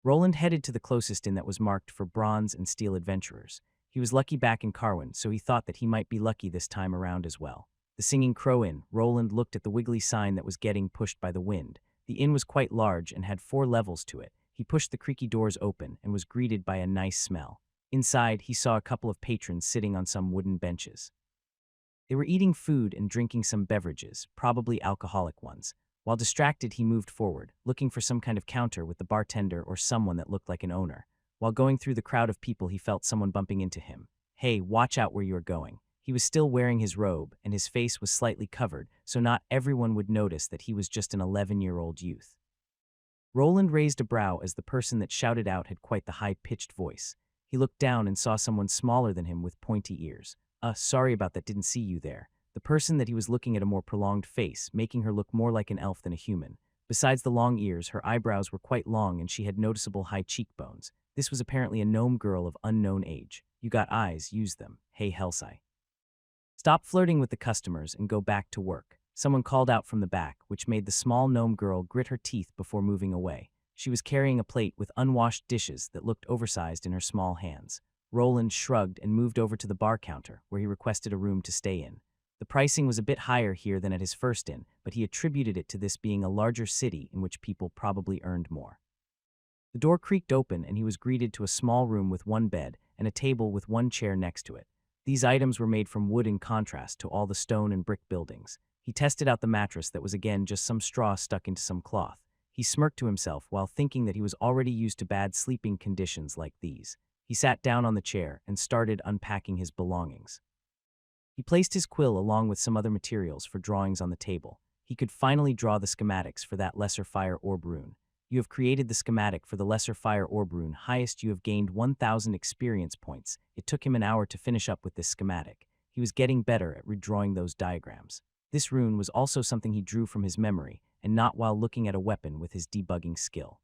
Speaker 1: Roland headed to the closest inn that was marked for bronze and steel adventurers. He was lucky back in Carwin, so he thought that he might be lucky this time around as well. The Singing Crow Inn. Roland looked at the wiggly sign that was getting pushed by the wind. The inn was quite large and had 4 levels to it. He pushed the creaky doors open and was greeted by a nice smell. Inside, he saw a couple of patrons sitting on some wooden benches. They were eating food and drinking some beverages, probably alcoholic ones. While distracted, he moved forward, looking for some kind of counter with the bartender or someone that looked like an owner. While going through the crowd of people, he felt someone bumping into him. "Hey, watch out where you are going." He was still wearing his robe, and his face was slightly covered, so not everyone would notice that he was just an 11-year-old youth. Roland raised a brow as the person that shouted out had quite the high-pitched voice. He looked down and saw someone smaller than him with pointy ears. Sorry about that, didn't see you there." The person that he was looking at a more prolonged face, making her look more like an elf than a human. Besides the long ears, her eyebrows were quite long and she had noticeable high cheekbones. This was apparently a gnome girl of unknown age. "You got eyes, use them. Hey, Helsai. Stop flirting with the customers and go back to work." Someone called out from the back, which made the small gnome girl grit her teeth before moving away. She was carrying a plate with unwashed dishes that looked oversized in her small hands. Roland shrugged and moved over to the bar counter, where he requested a room to stay in. The pricing was a bit higher here than at his first inn, but he attributed it to this being a larger city in which people probably earned more. The door creaked open and he was greeted to a small room with 1 bed and a table with 1 chair next to it. These items were made from wood in contrast to all the stone and brick buildings. He tested out the mattress that was again just some straw stuck into some cloth. He smirked to himself while thinking that he was already used to bad sleeping conditions like these. He sat down on the chair and started unpacking his belongings. He placed his quill along with some other materials for drawings on the table. He could finally draw the schematics for that Lesser Fire Orb rune. "You have created the schematic for the Lesser Fire Orb rune. Highest, you have gained 1,000 experience points." It took him an hour to finish up with this schematic. He was getting better at redrawing those diagrams. This rune was also something he drew from his memory, and not while looking at a weapon with his debugging skill.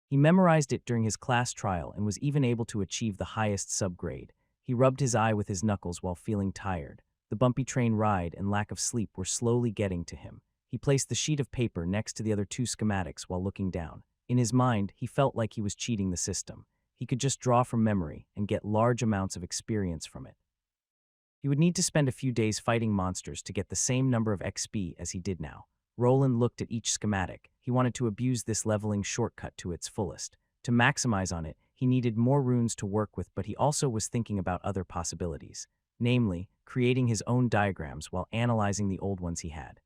Speaker 1: He memorized it during his class trial and was even able to achieve the highest subgrade. He rubbed his eye with his knuckles while feeling tired. The bumpy train ride and lack of sleep were slowly getting to him. He placed the sheet of paper next to the other two schematics while looking down. In his mind, he felt like he was cheating the system. He could just draw from memory and get large amounts of experience from it. He would need to spend a few days fighting monsters to get the same number of XP as he did now. Roland looked at each schematic. He wanted to abuse this leveling shortcut to its fullest. To maximize on it, he needed more runes to work with, but he also was thinking about other possibilities, namely, creating his own diagrams while analyzing the old ones he had.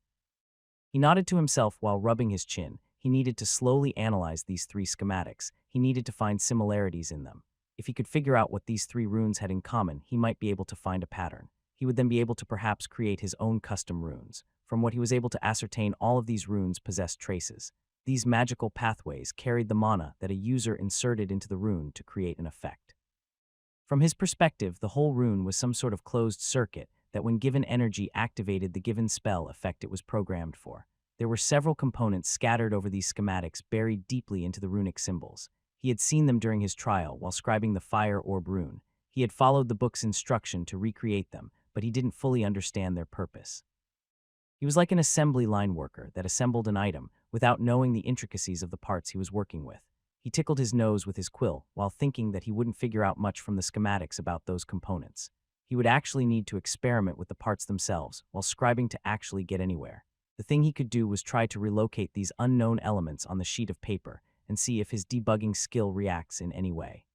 Speaker 1: He nodded to himself while rubbing his chin. He needed to slowly analyze these three schematics. He needed to find similarities in them. If he could figure out what these three runes had in common, he might be able to find a pattern. He would then be able to perhaps create his own custom runes. From what he was able to ascertain, all of these runes possessed traces. These magical pathways carried the mana that a user inserted into the rune to create an effect. From his perspective, the whole rune was some sort of closed circuit that when given energy activated the given spell effect it was programmed for. There were several components scattered over these schematics buried deeply into the runic symbols. He had seen them during his trial while scribing the fire orb rune. He had followed the book's instruction to recreate them, but he didn't fully understand their purpose. He was like an assembly line worker that assembled an item without knowing the intricacies of the parts he was working with. He tickled his nose with his quill while thinking that he wouldn't figure out much from the schematics about those components. He would actually need to experiment with the parts themselves while scribing to actually get anywhere. The thing he could do was try to relocate these unknown elements on the sheet of paper and see if his debugging skill reacts in any way.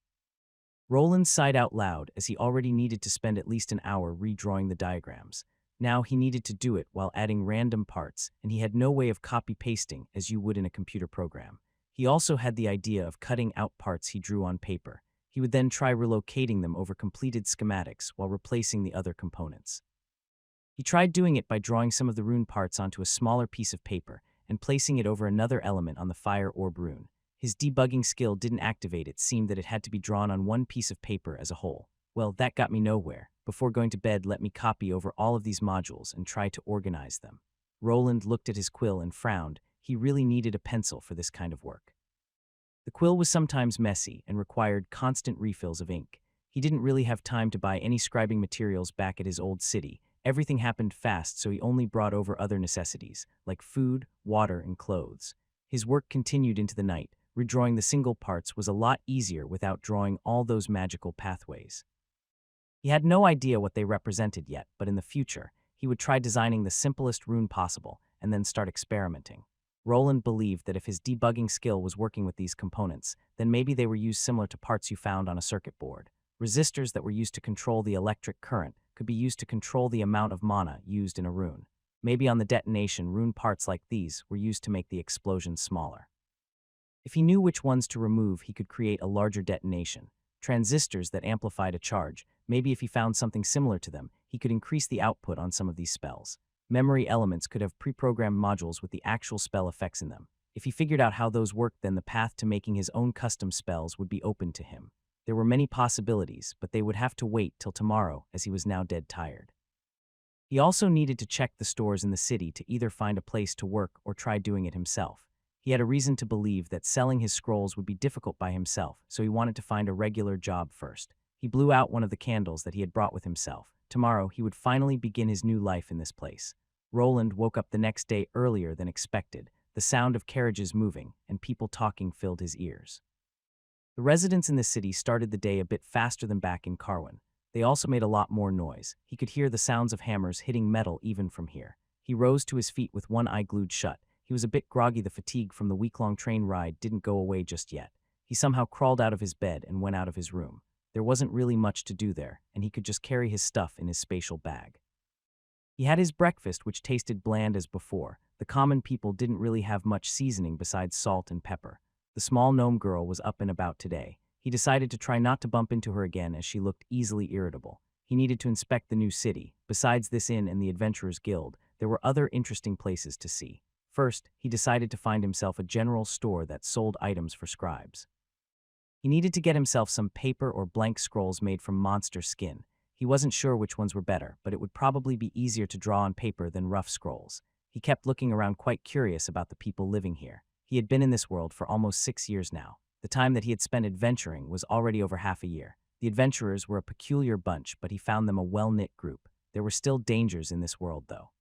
Speaker 1: Roland sighed out loud as he already needed to spend at least an hour redrawing the diagrams. Now he needed to do it while adding random parts, and he had no way of copy-pasting as you would in a computer program. He also had the idea of cutting out parts he drew on paper. He would then try relocating them over completed schematics while replacing the other components. He tried doing it by drawing some of the rune parts onto a smaller piece of paper and placing it over another element on the fire orb rune. His debugging skill didn't activate. It seemed that it had to be drawn on one piece of paper as a whole. Well, that got me nowhere. Before going to bed, let me copy over all of these modules and try to organize them. Roland looked at his quill and frowned. He really needed a pencil for this kind of work. The quill was sometimes messy and required constant refills of ink. He didn't really have time to buy any scribing materials back at his old city. Everything happened fast, so he only brought over other necessities, like food, water, and clothes. His work continued into the night. Redrawing the single parts was a lot easier without drawing all those magical pathways. He had no idea what they represented yet, but in the future, he would try designing the simplest rune possible and then start experimenting. Roland believed that if his debugging skill was working with these components, then maybe they were used similar to parts you found on a circuit board. Resistors that were used to control the electric current could be used to control the amount of mana used in a rune. Maybe on the detonation, rune parts like these were used to make the explosion smaller. If he knew which ones to remove, he could create a larger detonation. Transistors that amplified a charge. Maybe if he found something similar to them, he could increase the output on some of these spells. Memory elements could have pre-programmed modules with the actual spell effects in them. If he figured out how those worked, then the path to making his own custom spells would be open to him. There were many possibilities, but they would have to wait till tomorrow as he was now dead tired. He also needed to check the stores in the city to either find a place to work or try doing it himself. He had a reason to believe that selling his scrolls would be difficult by himself, so he wanted to find a regular job first. He blew out one of the candles that he had brought with himself. Tomorrow, he would finally begin his new life in this place. Roland woke up the next day earlier than expected. The sound of carriages moving and people talking filled his ears. The residents in the city started the day a bit faster than back in Carwin. They also made a lot more noise. He could hear the sounds of hammers hitting metal even from here. He rose to his feet with one eye glued shut. He was a bit groggy. The fatigue from the week-long train ride didn't go away just yet. He somehow crawled out of his bed and went out of his room. There wasn't really much to do there, and he could just carry his stuff in his spatial bag. He had his breakfast, which tasted bland as before. The common people didn't really have much seasoning besides salt and pepper. The small gnome girl was up and about today. He decided to try not to bump into her again as she looked easily irritable. He needed to inspect the new city. Besides this inn and the Adventurers Guild, there were other interesting places to see. First, he decided to find himself a general store that sold items for scribes. He needed to get himself some paper or blank scrolls made from monster skin. He wasn't sure which ones were better, but it would probably be easier to draw on paper than rough scrolls. He kept looking around quite curious about the people living here. He had been in this world for almost 6 years now. The time that he had spent adventuring was already over half a year. The adventurers were a peculiar bunch, but he found them a well-knit group. There were still dangers in this world, though.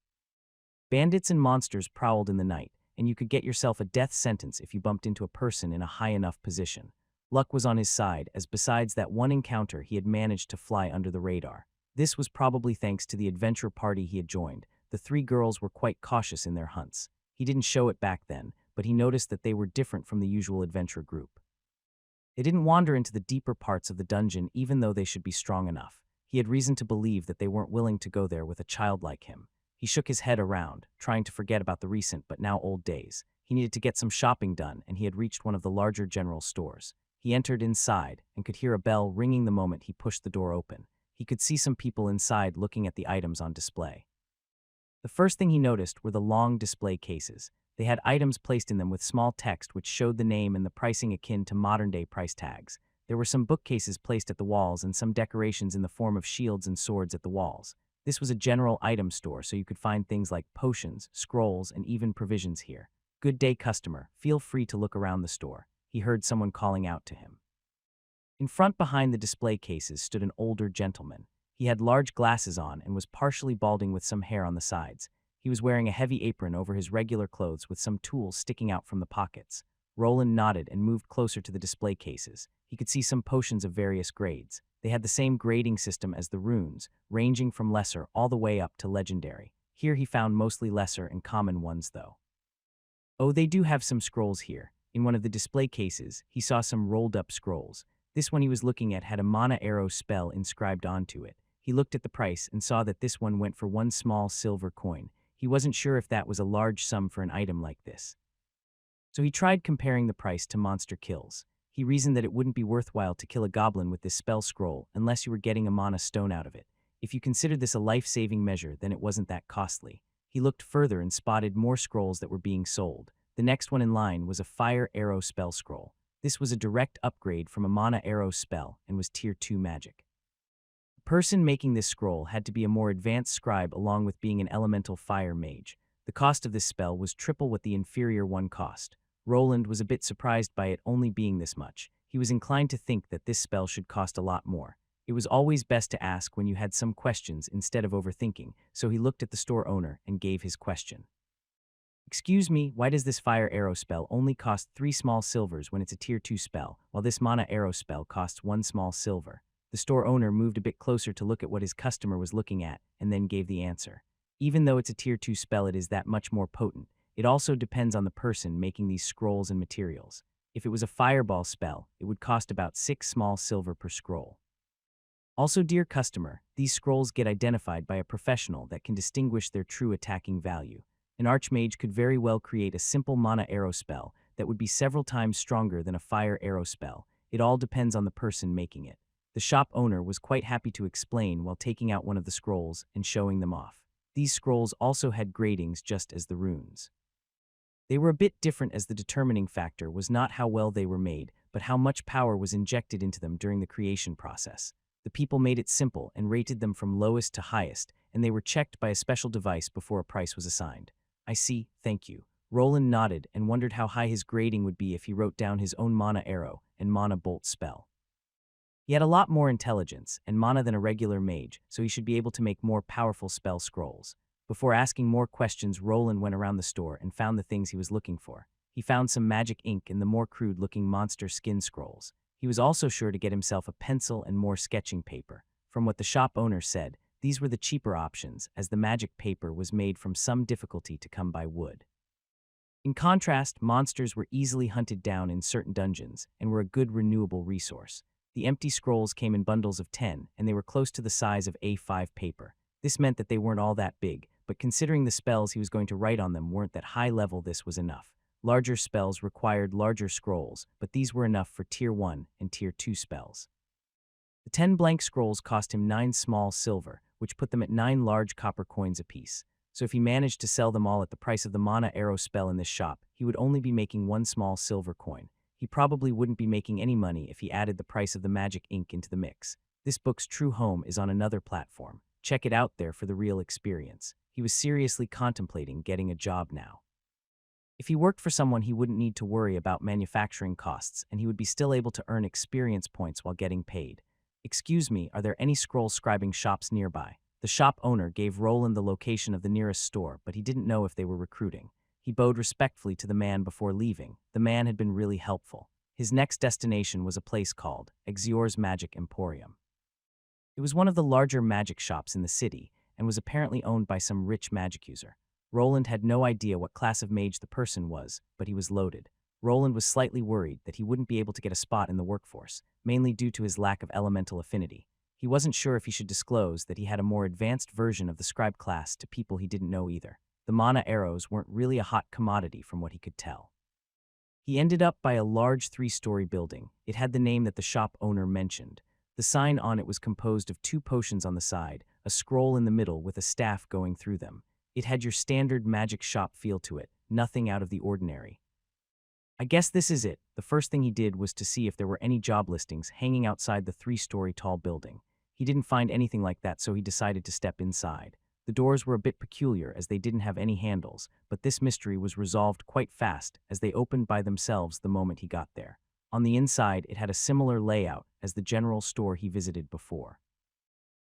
Speaker 1: Bandits and monsters prowled in the night, and you could get yourself a death sentence if you bumped into a person in a high enough position. Luck was on his side, as besides that one encounter, he had managed to fly under the radar. This was probably thanks to the adventure party he had joined. The three girls were quite cautious in their hunts. He didn't show it back then, but he noticed that they were different from the usual adventure group. They didn't wander into the deeper parts of the dungeon even though they should be strong enough. He had reason to believe that they weren't willing to go there with a child like him. He shook his head around, trying to forget about the recent but now old days. He needed to get some shopping done, and he had reached one of the larger general stores. He entered inside and could hear a bell ringing the moment he pushed the door open. He could see some people inside looking at the items on display. The first thing he noticed were the long display cases. They had items placed in them with small text which showed the name and the pricing akin to modern-day price tags. There were some bookcases placed at the walls and some decorations in the form of shields and swords at the walls. This was a general item store, so you could find things like potions, scrolls, and even provisions here. "Good day, customer. Feel free to look around the store," he heard someone calling out to him. In front behind the display cases stood an older gentleman. He had large glasses on and was partially balding with some hair on the sides. He was wearing a heavy apron over his regular clothes with some tools sticking out from the pockets. Roland nodded and moved closer to the display cases. He could see some potions of various grades. They had the same grading system as the runes, ranging from lesser all the way up to legendary. Here he found mostly lesser and common ones, though. Oh, they do have some scrolls here. In one of the display cases, he saw some rolled-up scrolls. This one he was looking at had a mana arrow spell inscribed onto it. He looked at the price and saw that this one went for one small silver coin. He wasn't sure if that was a large sum for an item like this. So he tried comparing the price to monster kills. He reasoned that it wouldn't be worthwhile to kill a goblin with this spell scroll unless you were getting a mana stone out of it. If you considered this a life-saving measure, then it wasn't that costly. He looked further and spotted more scrolls that were being sold. The next one in line was a fire arrow spell scroll. This was a direct upgrade from a mana arrow spell and was tier 2 magic. The person making this scroll had to be a more advanced scribe along with being an elemental fire mage. The cost of this spell was triple what the inferior one cost. Roland was a bit surprised by it only being this much. He was inclined to think that this spell should cost a lot more. It was always best to ask when you had some questions instead of overthinking, so he looked at the store owner and gave his question. "Excuse me, why does this fire arrow spell only cost 3 small silvers when it's a tier 2 spell, while this mana arrow spell costs 1 small silver?" The store owner moved a bit closer to look at what his customer was looking at and then gave the answer. "Even though it's a tier 2 spell, it is that much more potent. It also depends on the person making these scrolls and materials. If it was a fireball spell, it would cost about 6 small silver per scroll. Also, dear customer, these scrolls get identified by a professional that can distinguish their true attacking value. An archmage could very well create a simple mana arrow spell that would be several times stronger than a fire arrow spell. It all depends on the person making it." The shop owner was quite happy to explain while taking out one of the scrolls and showing them off. These scrolls also had gradings just as the runes. They were a bit different, as the determining factor was not how well they were made, but how much power was injected into them during the creation process. The people made it simple and rated them from lowest to highest, and they were checked by a special device before a price was assigned. "I see, thank you." Roland nodded and wondered how high his grading would be if he wrote down his own mana arrow and mana bolt spell. He had a lot more intelligence and mana than a regular mage, so he should be able to make more powerful spell scrolls. Before asking more questions, Roland went around the store and found the things he was looking for. He found some magic ink and the more crude-looking monster skin scrolls. He was also sure to get himself a pencil and more sketching paper. From what the shop owner said, these were the cheaper options, as the magic paper was made from some difficulty to come by wood. In contrast, monsters were easily hunted down in certain dungeons and were a good renewable resource. The empty scrolls came in bundles of 10, and they were close to the size of A5 paper. This meant that they weren't all that big, but considering the spells he was going to write on them weren't that high level, this was enough. Larger spells required larger scrolls, but these were enough for Tier 1 and Tier 2 spells. The 10 blank scrolls cost him 9 small silver, which put them at 9 large copper coins apiece. So if he managed to sell them all at the price of the mana arrow spell in this shop, he would only be making 1 small silver coin. He probably wouldn't be making any money if he added the price of the magic ink into the mix. This book's true home is on another platform. check it out there for the real experience. He was seriously contemplating getting a job now. If he worked for someone, he wouldn't need to worry about manufacturing costs, and he would be still able to earn experience points while getting paid. Excuse me, are there any scroll scribing shops nearby? The shop owner gave Roland the location of the nearest store, but he didn't know if they were recruiting. He bowed respectfully to the man before leaving. The man had been really helpful. His next destination was a place called Exior's Magic Emporium. It was one of the larger magic shops in the city, and was apparently owned by some rich magic user. Roland had no idea what class of mage the person was, but he was loaded. Roland was slightly worried that he wouldn't be able to get a spot in the workforce, mainly due to his lack of elemental affinity. He wasn't sure if he should disclose that he had a more advanced version of the scribe class to people he didn't know either. The mana arrows weren't really a hot commodity from what he could tell. He ended up by a large 3-story building. It had the name that the shop owner mentioned. The sign on it was composed of 2 potions on the side, a scroll in the middle with a staff going through them. It had your standard magic shop feel to it, nothing out of the ordinary. I guess this is it. The first thing he did was to see if there were any job listings hanging outside the 3-story tall building. He didn't find anything like that, so he decided to step inside. The doors were a bit peculiar as they didn't have any handles, but this mystery was resolved quite fast as they opened by themselves the moment he got there. On the inside, it had a similar layout as the general store he visited before.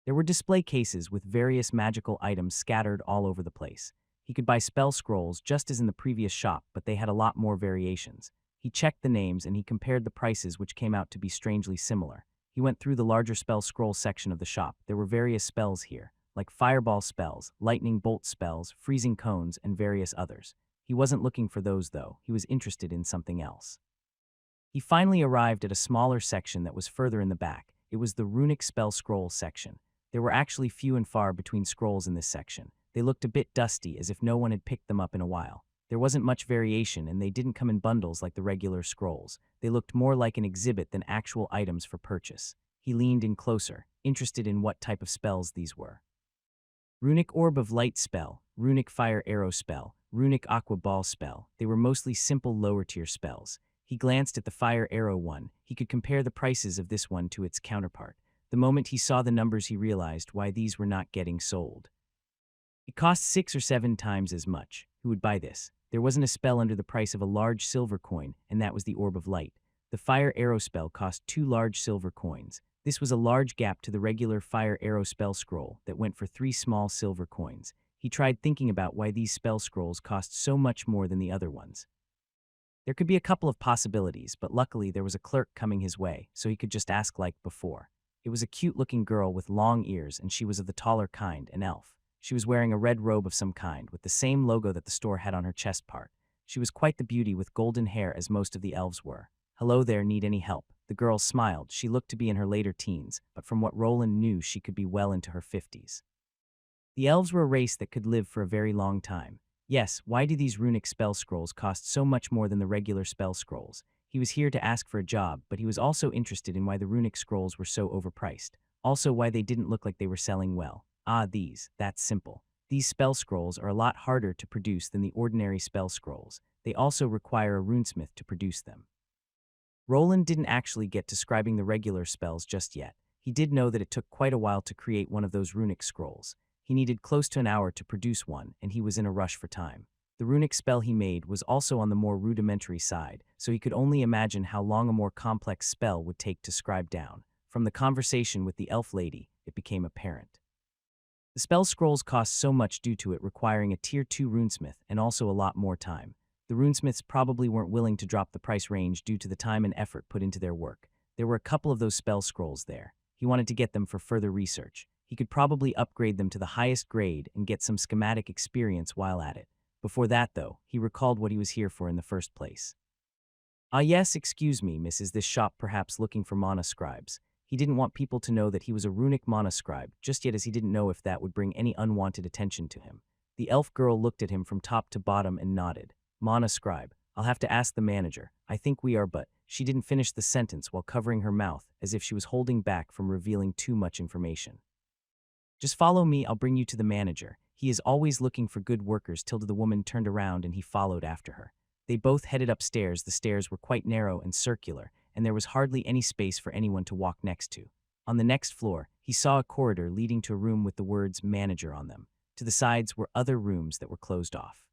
Speaker 1: There were display cases with various magical items scattered all over the place. He could buy spell scrolls just as in the previous shop, but they had a lot more variations. He checked the names and he compared the prices, which came out to be strangely similar. He went through the larger spell scroll section of the shop. There were various spells here, like fireball spells, lightning bolt spells, freezing cones, and various others. He wasn't looking for those, though. He was interested in something else. He finally arrived at a smaller section that was further in the back. It was the runic spell scroll section. There were actually few and far between scrolls in this section. They looked a bit dusty, as if no one had picked them up in a while. There wasn't much variation, and they didn't come in bundles like the regular scrolls. They looked more like an exhibit than actual items for purchase. He leaned in closer, interested in what type of spells these were. Runic Orb of Light spell, Runic Fire Arrow spell, Runic Aqua Ball spell. They were mostly simple lower-tier spells. He glanced at the Fire Arrow one. He could compare the prices of this one to its counterpart. The moment he saw the numbers, he realized why these were not getting sold. It cost 6 or 7 times as much. Who would buy this? There wasn't a spell under the price of a large silver coin, and that was the Orb of Light. The Fire Arrow spell cost 2 large silver coins. This was a large gap to the regular Fire Arrow spell scroll that went for 3 small silver coins. He tried thinking about why these spell scrolls cost so much more than the other ones. There could be a couple of possibilities, but luckily there was a clerk coming his way, so he could just ask like before. It was a cute-looking girl with long ears, and she was of the taller kind, an elf. She was wearing a red robe of some kind, with the same logo that the store had on her chest part. She was quite the beauty, with golden hair as most of the elves were. "Hello there, need any help?" The girl smiled. She looked to be in her later teens, but from what Roland knew, she could be well into her 50s. The elves were a race that could live for a very long time. Yes, why do these runic spell scrolls cost so much more than the regular spell scrolls? He was here to ask for a job, but he was also interested in why the runic scrolls were so overpriced. Also, why they didn't look like they were selling well. That's simple. These spell scrolls are a lot harder to produce than the ordinary spell scrolls. They also require a runesmith to produce them. Roland didn't actually get to scribing the regular spells just yet. He did know that it took quite a while to create one of those runic scrolls. He needed close to an hour to produce one, and he was in a rush for time. The runic spell he made was also on the more rudimentary side, so he could only imagine how long a more complex spell would take to scribe down. From the conversation with the elf lady, it became apparent. The spell scrolls cost so much due to it requiring a Tier 2 runesmith and also a lot more time. The runesmiths probably weren't willing to drop the price range due to the time and effort put into their work. There were a couple of those spell scrolls there. He wanted to get them for further research. He could probably upgrade them to the highest grade and get some schematic experience while at it. Before that, though, he recalled what he was here for in the first place. Yes, excuse me, miss, is this shop perhaps looking for mana scribes? He didn't want people to know that he was a runic mana scribe, just yet, as he didn't know if that would bring any unwanted attention to him. The elf girl looked at him from top to bottom and nodded. Mana scribe. I'll have to ask the manager. I think we are, but she didn't finish the sentence while covering her mouth, as if she was holding back from revealing too much information. Just follow me, I'll bring you to the manager. He is always looking for good workers. Tilda the woman turned around and he followed after her. They both headed upstairs. The stairs were quite narrow and circular, and there was hardly any space for anyone to walk next to. On the next floor, he saw a corridor leading to a room with the words manager on them. To the sides were other rooms that were closed off.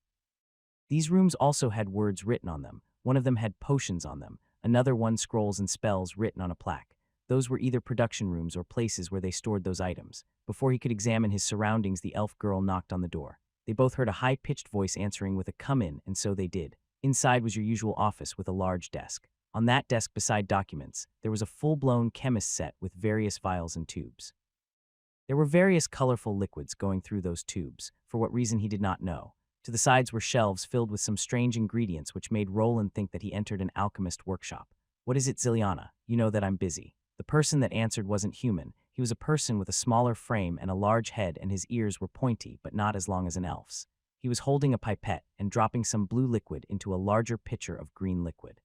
Speaker 1: These rooms also had words written on them. One of them had potions on them, another one scrolls and spells written on a plaque. Those were either production rooms or places where they stored those items. Before he could examine his surroundings, the elf girl knocked on the door. They both heard a high-pitched voice answering with a "come in," and so they did. Inside was your usual office with a large desk. On that desk beside documents, there was a full-blown chemist set with various vials and tubes. There were various colorful liquids going through those tubes, for what reason he did not know. To the sides were shelves filled with some strange ingredients which made Roland think that he entered an alchemist workshop. "What is it, Ziliana? You know that I'm busy." The person that answered wasn't human. He was a person with a smaller frame and a large head, and his ears were pointy, but not as long as an elf's. He was holding a pipette and dropping some blue liquid into a larger pitcher of green liquid.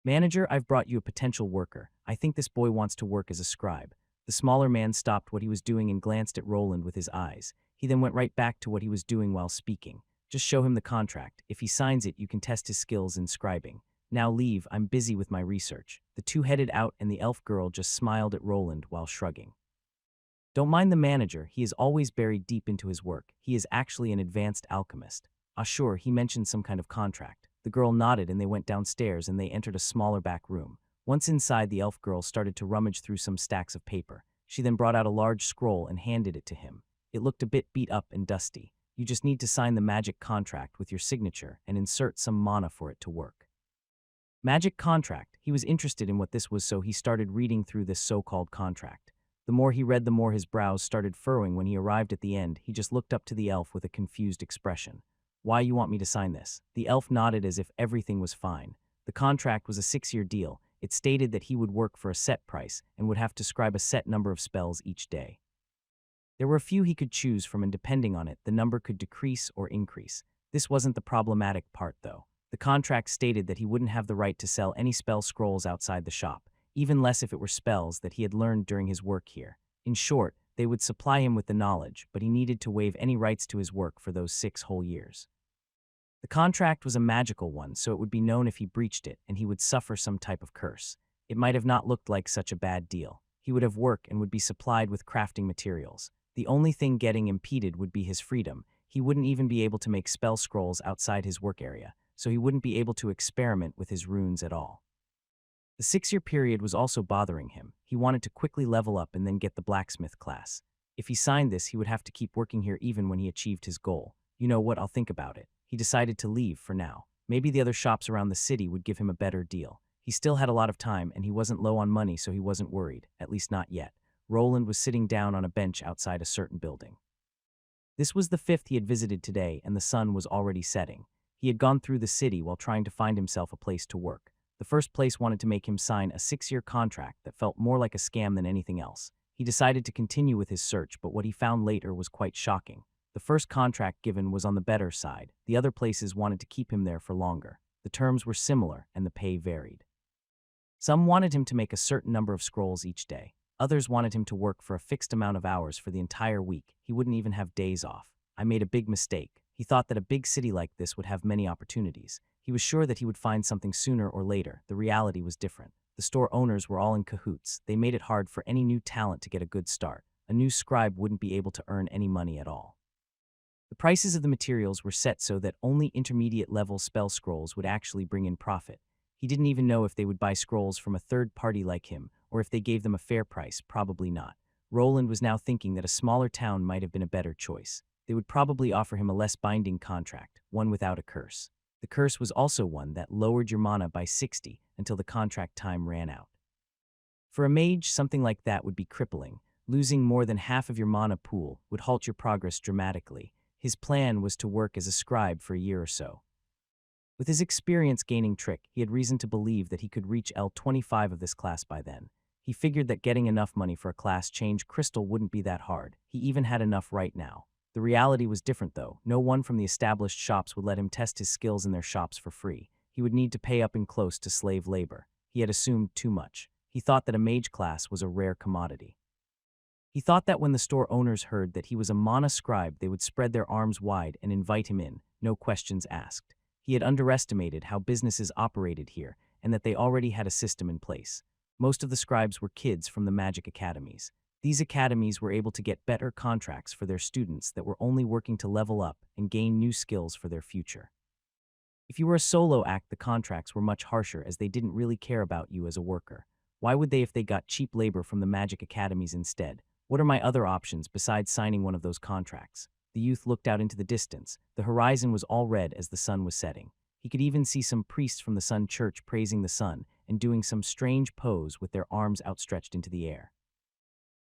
Speaker 1: "Manager, I've brought you a potential worker. I think this boy wants to work as a scribe." The smaller man stopped what he was doing and glanced at Roland with his eyes. He then went right back to what he was doing while speaking. "Just show him the contract. If he signs it, you can test his skills in scribing. Now leave, I'm busy with my research." The two headed out and the elf girl just smiled at Roland while shrugging. "Don't mind the manager, he is always buried deep into his work. He is actually an advanced alchemist." "Ah sure, he mentioned some kind of contract." The girl nodded and they went downstairs and they entered a smaller back room. Once inside, the elf girl started to rummage through some stacks of paper. She then brought out a large scroll and handed it to him. It looked a bit beat up and dusty. "You just need to sign the magic contract with your signature and insert some mana for it to work." Magic contract. He was interested in what this was, so he started reading through this so-called contract. The more he read, the more his brows started furrowing. When he arrived at the end, he just looked up to the elf with a confused expression. "Why you want me to sign this?" The elf nodded as if everything was fine. The contract was a 6-year deal. It stated that he would work for a set price and would have to scribe a set number of spells each day. There were a few he could choose from, and depending on it, the number could decrease or increase. This wasn't the problematic part, though. The contract stated that he wouldn't have the right to sell any spell scrolls outside the shop, even less if it were spells that he had learned during his work here. In short, they would supply him with the knowledge, but he needed to waive any rights to his work for those 6 whole years. The contract was a magical one, so it would be known if he breached it, and he would suffer some type of curse. It might have not looked like such a bad deal. He would have work and would be supplied with crafting materials. The only thing getting impeded would be his freedom. He wouldn't even be able to make spell scrolls outside his work area, so he wouldn't be able to experiment with his runes at all. The 6-year period was also bothering him. He wanted to quickly level up and then get the blacksmith class. If he signed this, he would have to keep working here even when he achieved his goal. "You know what, I'll think about it." He decided to leave for now. Maybe the other shops around the city would give him a better deal. He still had a lot of time and he wasn't low on money, so he wasn't worried, at least not yet. Roland was sitting down on a bench outside a certain building. This was the 5th he had visited today, and the sun was already setting. He had gone through the city while trying to find himself a place to work. The first place wanted to make him sign a 6-year contract that felt more like a scam than anything else. He decided to continue with his search, but what he found later was quite shocking. The first contract given was on the better side. The other places wanted to keep him there for longer. The terms were similar, and the pay varied. Some wanted him to make a certain number of scrolls each day. Others wanted him to work for a fixed amount of hours for the entire week. He wouldn't even have days off. I made a big mistake. He thought that a big city like this would have many opportunities. He was sure that he would find something sooner or later. The reality was different. The store owners were all in cahoots. They made it hard for any new talent to get a good start. A new scribe wouldn't be able to earn any money at all. The prices of the materials were set so that only intermediate-level spell scrolls would actually bring in profit. He didn't even know if they would buy scrolls from a third party like him, or if they gave them a fair price. Probably not. Roland was now thinking that a smaller town might have been a better choice. They would probably offer him a less binding contract, one without a curse. The curse was also one that lowered your mana by 60 until the contract time ran out. For a mage, something like that would be crippling. Losing more than half of your mana pool would halt your progress dramatically. His plan was to work as a scribe for a year or so. With his experience gaining trick, he had reason to believe that he could reach L25 of this class by then. He figured that getting enough money for a class change crystal wouldn't be that hard. He even had enough right now. The reality was different, though. No one from the established shops would let him test his skills in their shops for free. He would need to pay up and close to slave labor. He had assumed too much. He thought that a mage class was a rare commodity. He thought that when the store owners heard that he was a mana scribe, they would spread their arms wide and invite him in, no questions asked. He had underestimated how businesses operated here and that they already had a system in place. Most of the scribes were kids from the magic academies. These academies were able to get better contracts for their students that were only working to level up and gain new skills for their future. If you were a solo act, the contracts were much harsher as they didn't really care about you as a worker. Why would they if they got cheap labor from the magic academies instead? What are my other options besides signing one of those contracts? The youth looked out into the distance. The horizon was all red as the sun was setting. He could even see some priests from the Sun Church praising the sun and doing some strange pose with their arms outstretched into the air.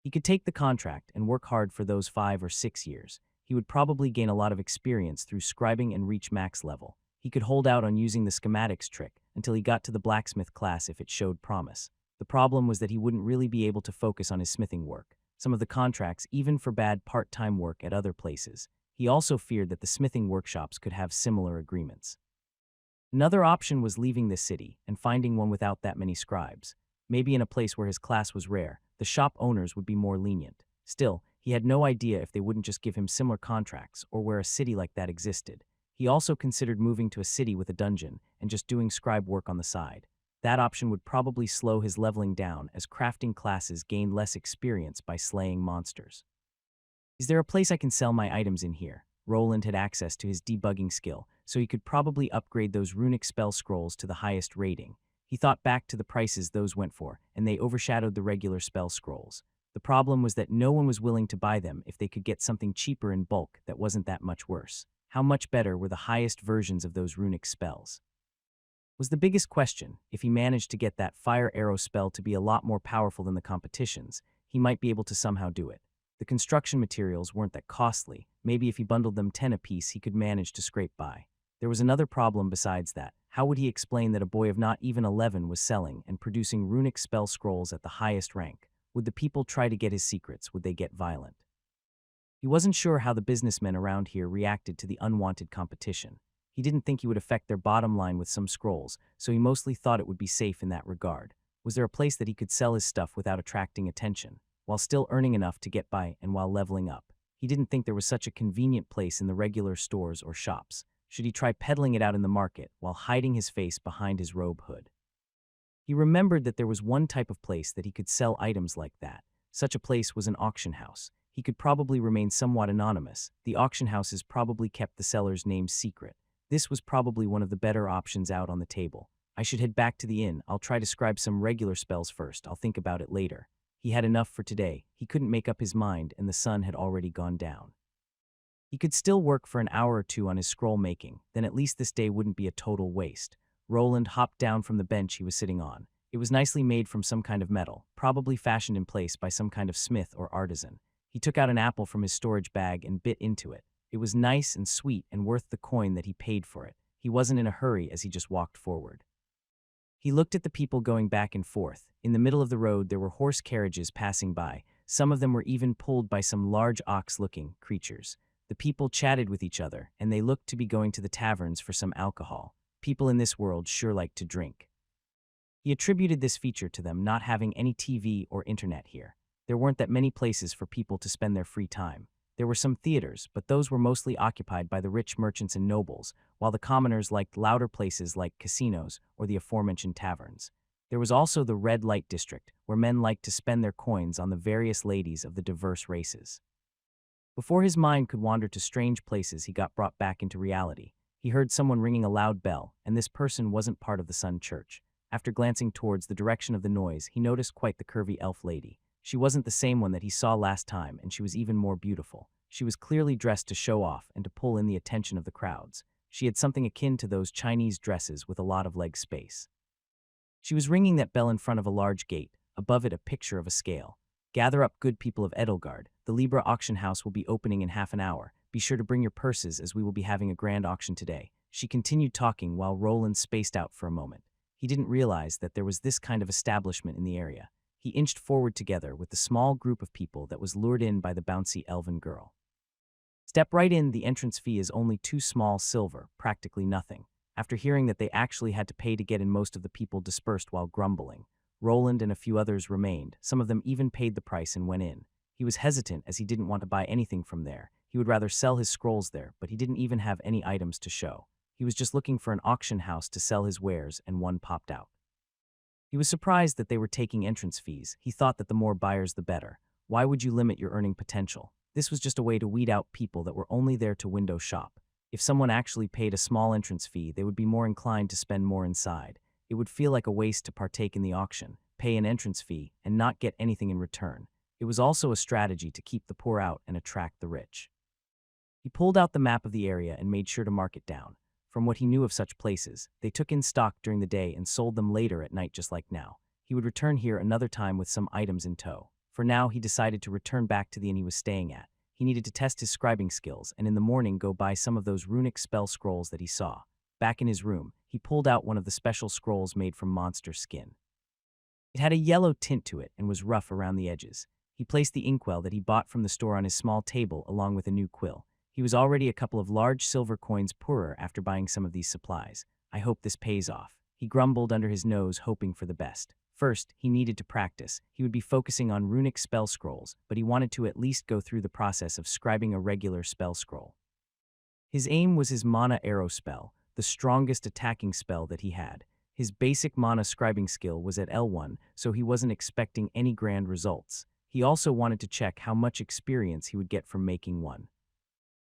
Speaker 1: He could take the contract and work hard for those 5 or 6 years. He would probably gain a lot of experience through scribing and reach max level. He could hold out on using the schematics trick until he got to the blacksmith class if it showed promise. The problem was that he wouldn't really be able to focus on his smithing work. Some of the contracts even forbade part-time work at other places. He also feared that the smithing workshops could have similar agreements. Another option was leaving the city and finding one without that many scribes. Maybe in a place where his class was rare, the shop owners would be more lenient. Still, he had no idea if they wouldn't just give him similar contracts or where a city like that existed. He also considered moving to a city with a dungeon and just doing scribe work on the side. That option would probably slow his leveling down as crafting classes gained less experience by slaying monsters. Is there a place I can sell my items in here? Roland had access to his debugging skill, so he could probably upgrade those runic spell scrolls to the highest rating. He thought back to the prices those went for, and they overshadowed the regular spell scrolls. The problem was that no one was willing to buy them if they could get something cheaper in bulk that wasn't that much worse. How much better were the highest versions of those runic spells? Was the biggest question. If he managed to get that fire arrow spell to be a lot more powerful than the competition's, he might be able to somehow do it. The construction materials weren't that costly. Maybe if he bundled them 10 apiece, he could manage to scrape by. There was another problem besides that. How would he explain that a boy of not even 11 was selling and producing runic spell scrolls at the highest rank? Would the people try to get his secrets? Would they get violent? He wasn't sure how the businessmen around here reacted to the unwanted competition. He didn't think he would affect their bottom line with some scrolls, so he mostly thought it would be safe in that regard. Was there a place that he could sell his stuff without attracting attention, while still earning enough to get by and while leveling up? He didn't think there was such a convenient place in the regular stores or shops. Should he try peddling it out in the market while hiding his face behind his robe hood? He remembered that there was one type of place that he could sell items like that. Such a place was an auction house. He could probably remain somewhat anonymous. The auction houses probably kept the seller's name secret. This was probably one of the better options out on the table. I should head back to the inn. I'll try to scribe some regular spells first. I'll think about it later. He had enough for today. He couldn't make up his mind, and the sun had already gone down. He could still work for an hour or two on his scroll making, then at least this day wouldn't be a total waste. Roland hopped down from the bench he was sitting on. It was nicely made from some kind of metal, probably fashioned in place by some kind of smith or artisan. He took out an apple from his storage bag and bit into it. It was nice and sweet and worth the coin that he paid for it. He wasn't in a hurry as he just walked forward. He looked at the people going back and forth. In the middle of the road there were horse carriages passing by. Some of them were even pulled by some large ox-looking creatures. The people chatted with each other, and they looked to be going to the taverns for some alcohol. People in this world sure like to drink. He attributed this feature to them not having any TV or internet here. There weren't that many places for people to spend their free time. There were some theaters, but those were mostly occupied by the rich merchants and nobles, while the commoners liked louder places like casinos or the aforementioned taverns. There was also the red light district, where men liked to spend their coins on the various ladies of the diverse races. Before his mind could wander to strange places, he got brought back into reality. He heard someone ringing a loud bell, and this person wasn't part of the Sun Church. After glancing towards the direction of the noise, he noticed quite the curvy elf lady. She wasn't the same one that he saw last time, and she was even more beautiful. She was clearly dressed to show off and to pull in the attention of the crowds. She had something akin to those Chinese dresses with a lot of leg space. She was ringing that bell in front of a large gate, above it a picture of a scale. Gather up, good people of Edelgard. The Libra auction house will be opening in half an hour. Be sure to bring your purses as we will be having a grand auction today. She continued talking while Roland spaced out for a moment. He didn't realize that there was this kind of establishment in the area. He inched forward together with the small group of people that was lured in by the bouncy elven girl. Step right in, the entrance fee is only 2 small silver, practically nothing. After hearing that they actually had to pay to get in, most of the people dispersed while grumbling. Roland and a few others remained. Some of them even paid the price and went in. He was hesitant as he didn't want to buy anything from there. He would rather sell his scrolls there, but he didn't even have any items to show. He was just looking for an auction house to sell his wares, and one popped out. He was surprised that they were taking entrance fees. He thought that the more buyers, the better. Why would you limit your earning potential? This was just a way to weed out people that were only there to window shop. If someone actually paid a small entrance fee, they would be more inclined to spend more inside. It would feel like a waste to partake in the auction, pay an entrance fee, and not get anything in return. It was also a strategy to keep the poor out and attract the rich. He pulled out the map of the area and made sure to mark it down. From what he knew of such places, they took in stock during the day and sold them later at night just like now. He would return here another time with some items in tow. For now, he decided to return back to the inn he was staying at. He needed to test his scribing skills and in the morning go buy some of those runic spell scrolls that he saw. Back in his room, he pulled out one of the special scrolls made from monster skin. It had a yellow tint to it and was rough around the edges. He placed the inkwell that he bought from the store on his small table along with a new quill. He was already a couple of large silver coins poorer after buying some of these supplies. I hope this pays off. He grumbled under his nose, hoping for the best. First, he needed to practice. He would be focusing on runic spell scrolls, but he wanted to at least go through the process of scribing a regular spell scroll. His aim was his mana arrow spell, the strongest attacking spell that he had. His basic mana scribing skill was at L1, so he wasn't expecting any grand results. He also wanted to check how much experience he would get from making one.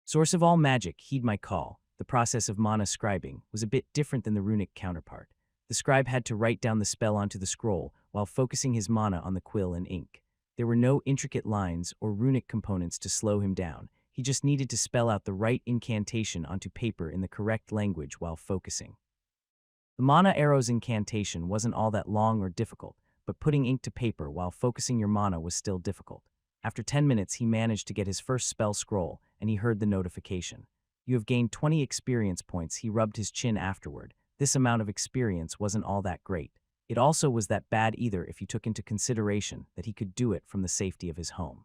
Speaker 1: Source of all magic, heed my call. The process of mana scribing was a bit different than the runic counterpart. The scribe had to write down the spell onto the scroll while focusing his mana on the quill and ink. There were no intricate lines or runic components to slow him down. He just needed to spell out the right incantation onto paper in the correct language while focusing. The mana arrow's incantation wasn't all that long or difficult, but putting ink to paper while focusing your mana was still difficult. After 10 minutes, he managed to get his first spell scroll, and he heard the notification. You have gained 20 experience points. He rubbed his chin afterward. This amount of experience wasn't all that great. It also was that bad either if you took into consideration that he could do it from the safety of his home.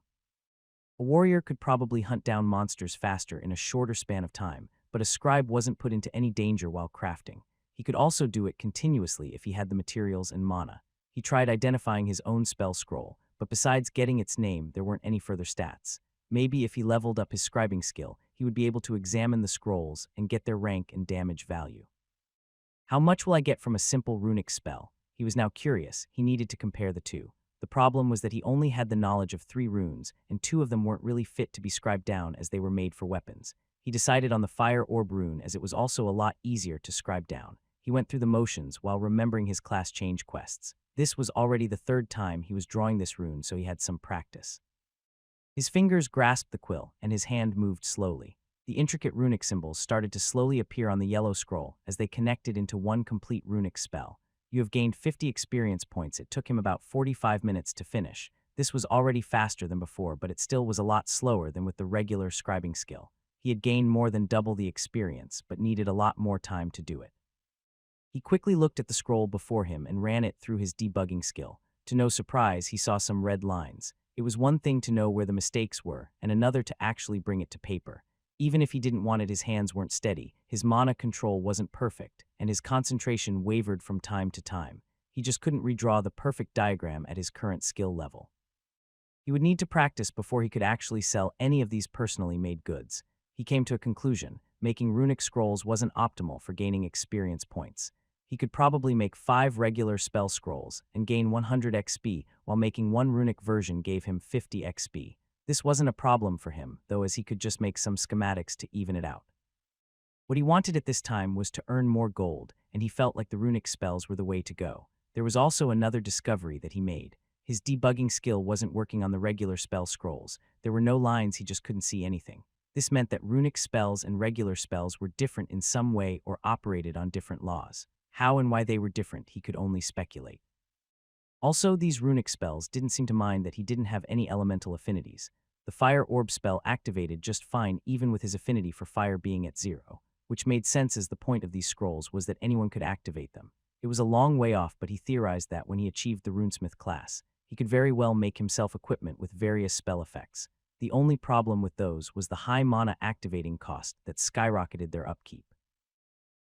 Speaker 1: A warrior could probably hunt down monsters faster in a shorter span of time, but a scribe wasn't put into any danger while crafting. He could also do it continuously if he had the materials and mana. He tried identifying his own spell scroll, but besides getting its name, there weren't any further stats. Maybe if he leveled up his scribing skill, he would be able to examine the scrolls and get their rank and damage value. How much will I get from a simple runic spell? He was now curious. He needed to compare the two. The problem was that he only had the knowledge of 3 runes, and 2 of them weren't really fit to be scribed down as they were made for weapons. He decided on the fire orb rune as it was also a lot easier to scribe down. He went through the motions while remembering his class change quests. This was already the 3rd time he was drawing this rune, so he had some practice. His fingers grasped the quill, and his hand moved slowly. The intricate runic symbols started to slowly appear on the yellow scroll as they connected into one complete runic spell. You have gained 50 experience points. It took him about 45 minutes to finish. This was already faster than before, but it still was a lot slower than with the regular scribing skill. He had gained more than double the experience, but needed a lot more time to do it. He quickly looked at the scroll before him and ran it through his debugging skill. To no surprise, he saw some red lines. It was one thing to know where the mistakes were, and another to actually bring it to paper. Even if he didn't want it, his hands weren't steady, his mana control wasn't perfect, and his concentration wavered from time to time. He just couldn't redraw the perfect diagram at his current skill level. He would need to practice before he could actually sell any of these personally made goods. He came to a conclusion. Making runic scrolls wasn't optimal for gaining experience points. He could probably make 5 regular spell scrolls and gain 100 XP, while making one runic version gave him 50 XP. This wasn't a problem for him, though, as he could just make some schematics to even it out. What he wanted at this time was to earn more gold, and he felt like the runic spells were the way to go. There was also another discovery that he made. His debugging skill wasn't working on the regular spell scrolls. There were no lines, he just couldn't see anything. This meant that runic spells and regular spells were different in some way or operated on different laws. How and why they were different, he could only speculate. Also, these runic spells didn't seem to mind that he didn't have any elemental affinities. The fire orb spell activated just fine even with his affinity for fire being at 0, which made sense as the point of these scrolls was that anyone could activate them. It was a long way off, but he theorized that when he achieved the runesmith class, he could very well make himself equipment with various spell effects. The only problem with those was the high mana activating cost that skyrocketed their upkeep.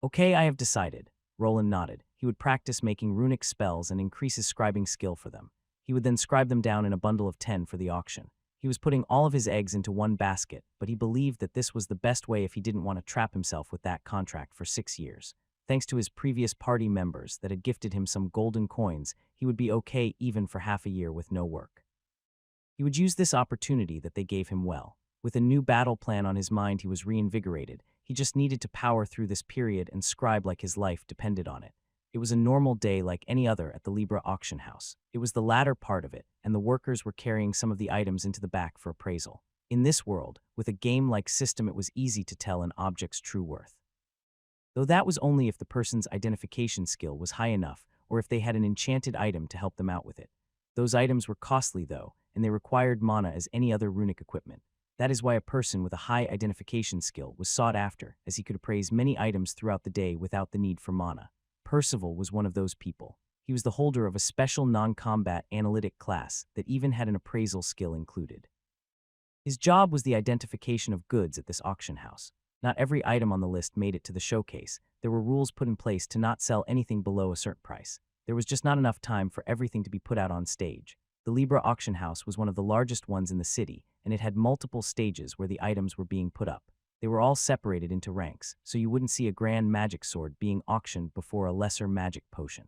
Speaker 1: Okay, I have decided. Roland nodded. He would practice making runic spells and increase his scribing skill for them. He would then scribe them down in a bundle of 10 for the auction. He was putting all of his eggs into one basket, but he believed that this was the best way if he didn't want to trap himself with that contract for 6 years. Thanks to his previous party members that had gifted him some golden coins, he would be okay even for half a year with no work. He would use this opportunity that they gave him well. With a new battle plan on his mind, he was reinvigorated. He just needed to power through this period and scribe like his life depended on it. It was a normal day like any other at the Libra auction house. It was the latter part of it, and the workers were carrying some of the items into the back for appraisal. In this world, with a game-like system, it was easy to tell an object's true worth. Though that was only if the person's identification skill was high enough or if they had an enchanted item to help them out with it. Those items were costly, though, and they required mana as any other runic equipment. That is why a person with a high identification skill was sought after, as he could appraise many items throughout the day without the need for mana. Percival was one of those people. He was the holder of a special non-combat analytic class that even had an appraisal skill included. His job was the identification of goods at this auction house. Not every item on the list made it to the showcase. There were rules put in place to not sell anything below a certain price. There was just not enough time for everything to be put out on stage. The Libra auction house was one of the largest ones in the city, and it had multiple stages where the items were being put up. They were all separated into ranks, so you wouldn't see a grand magic sword being auctioned before a lesser magic potion.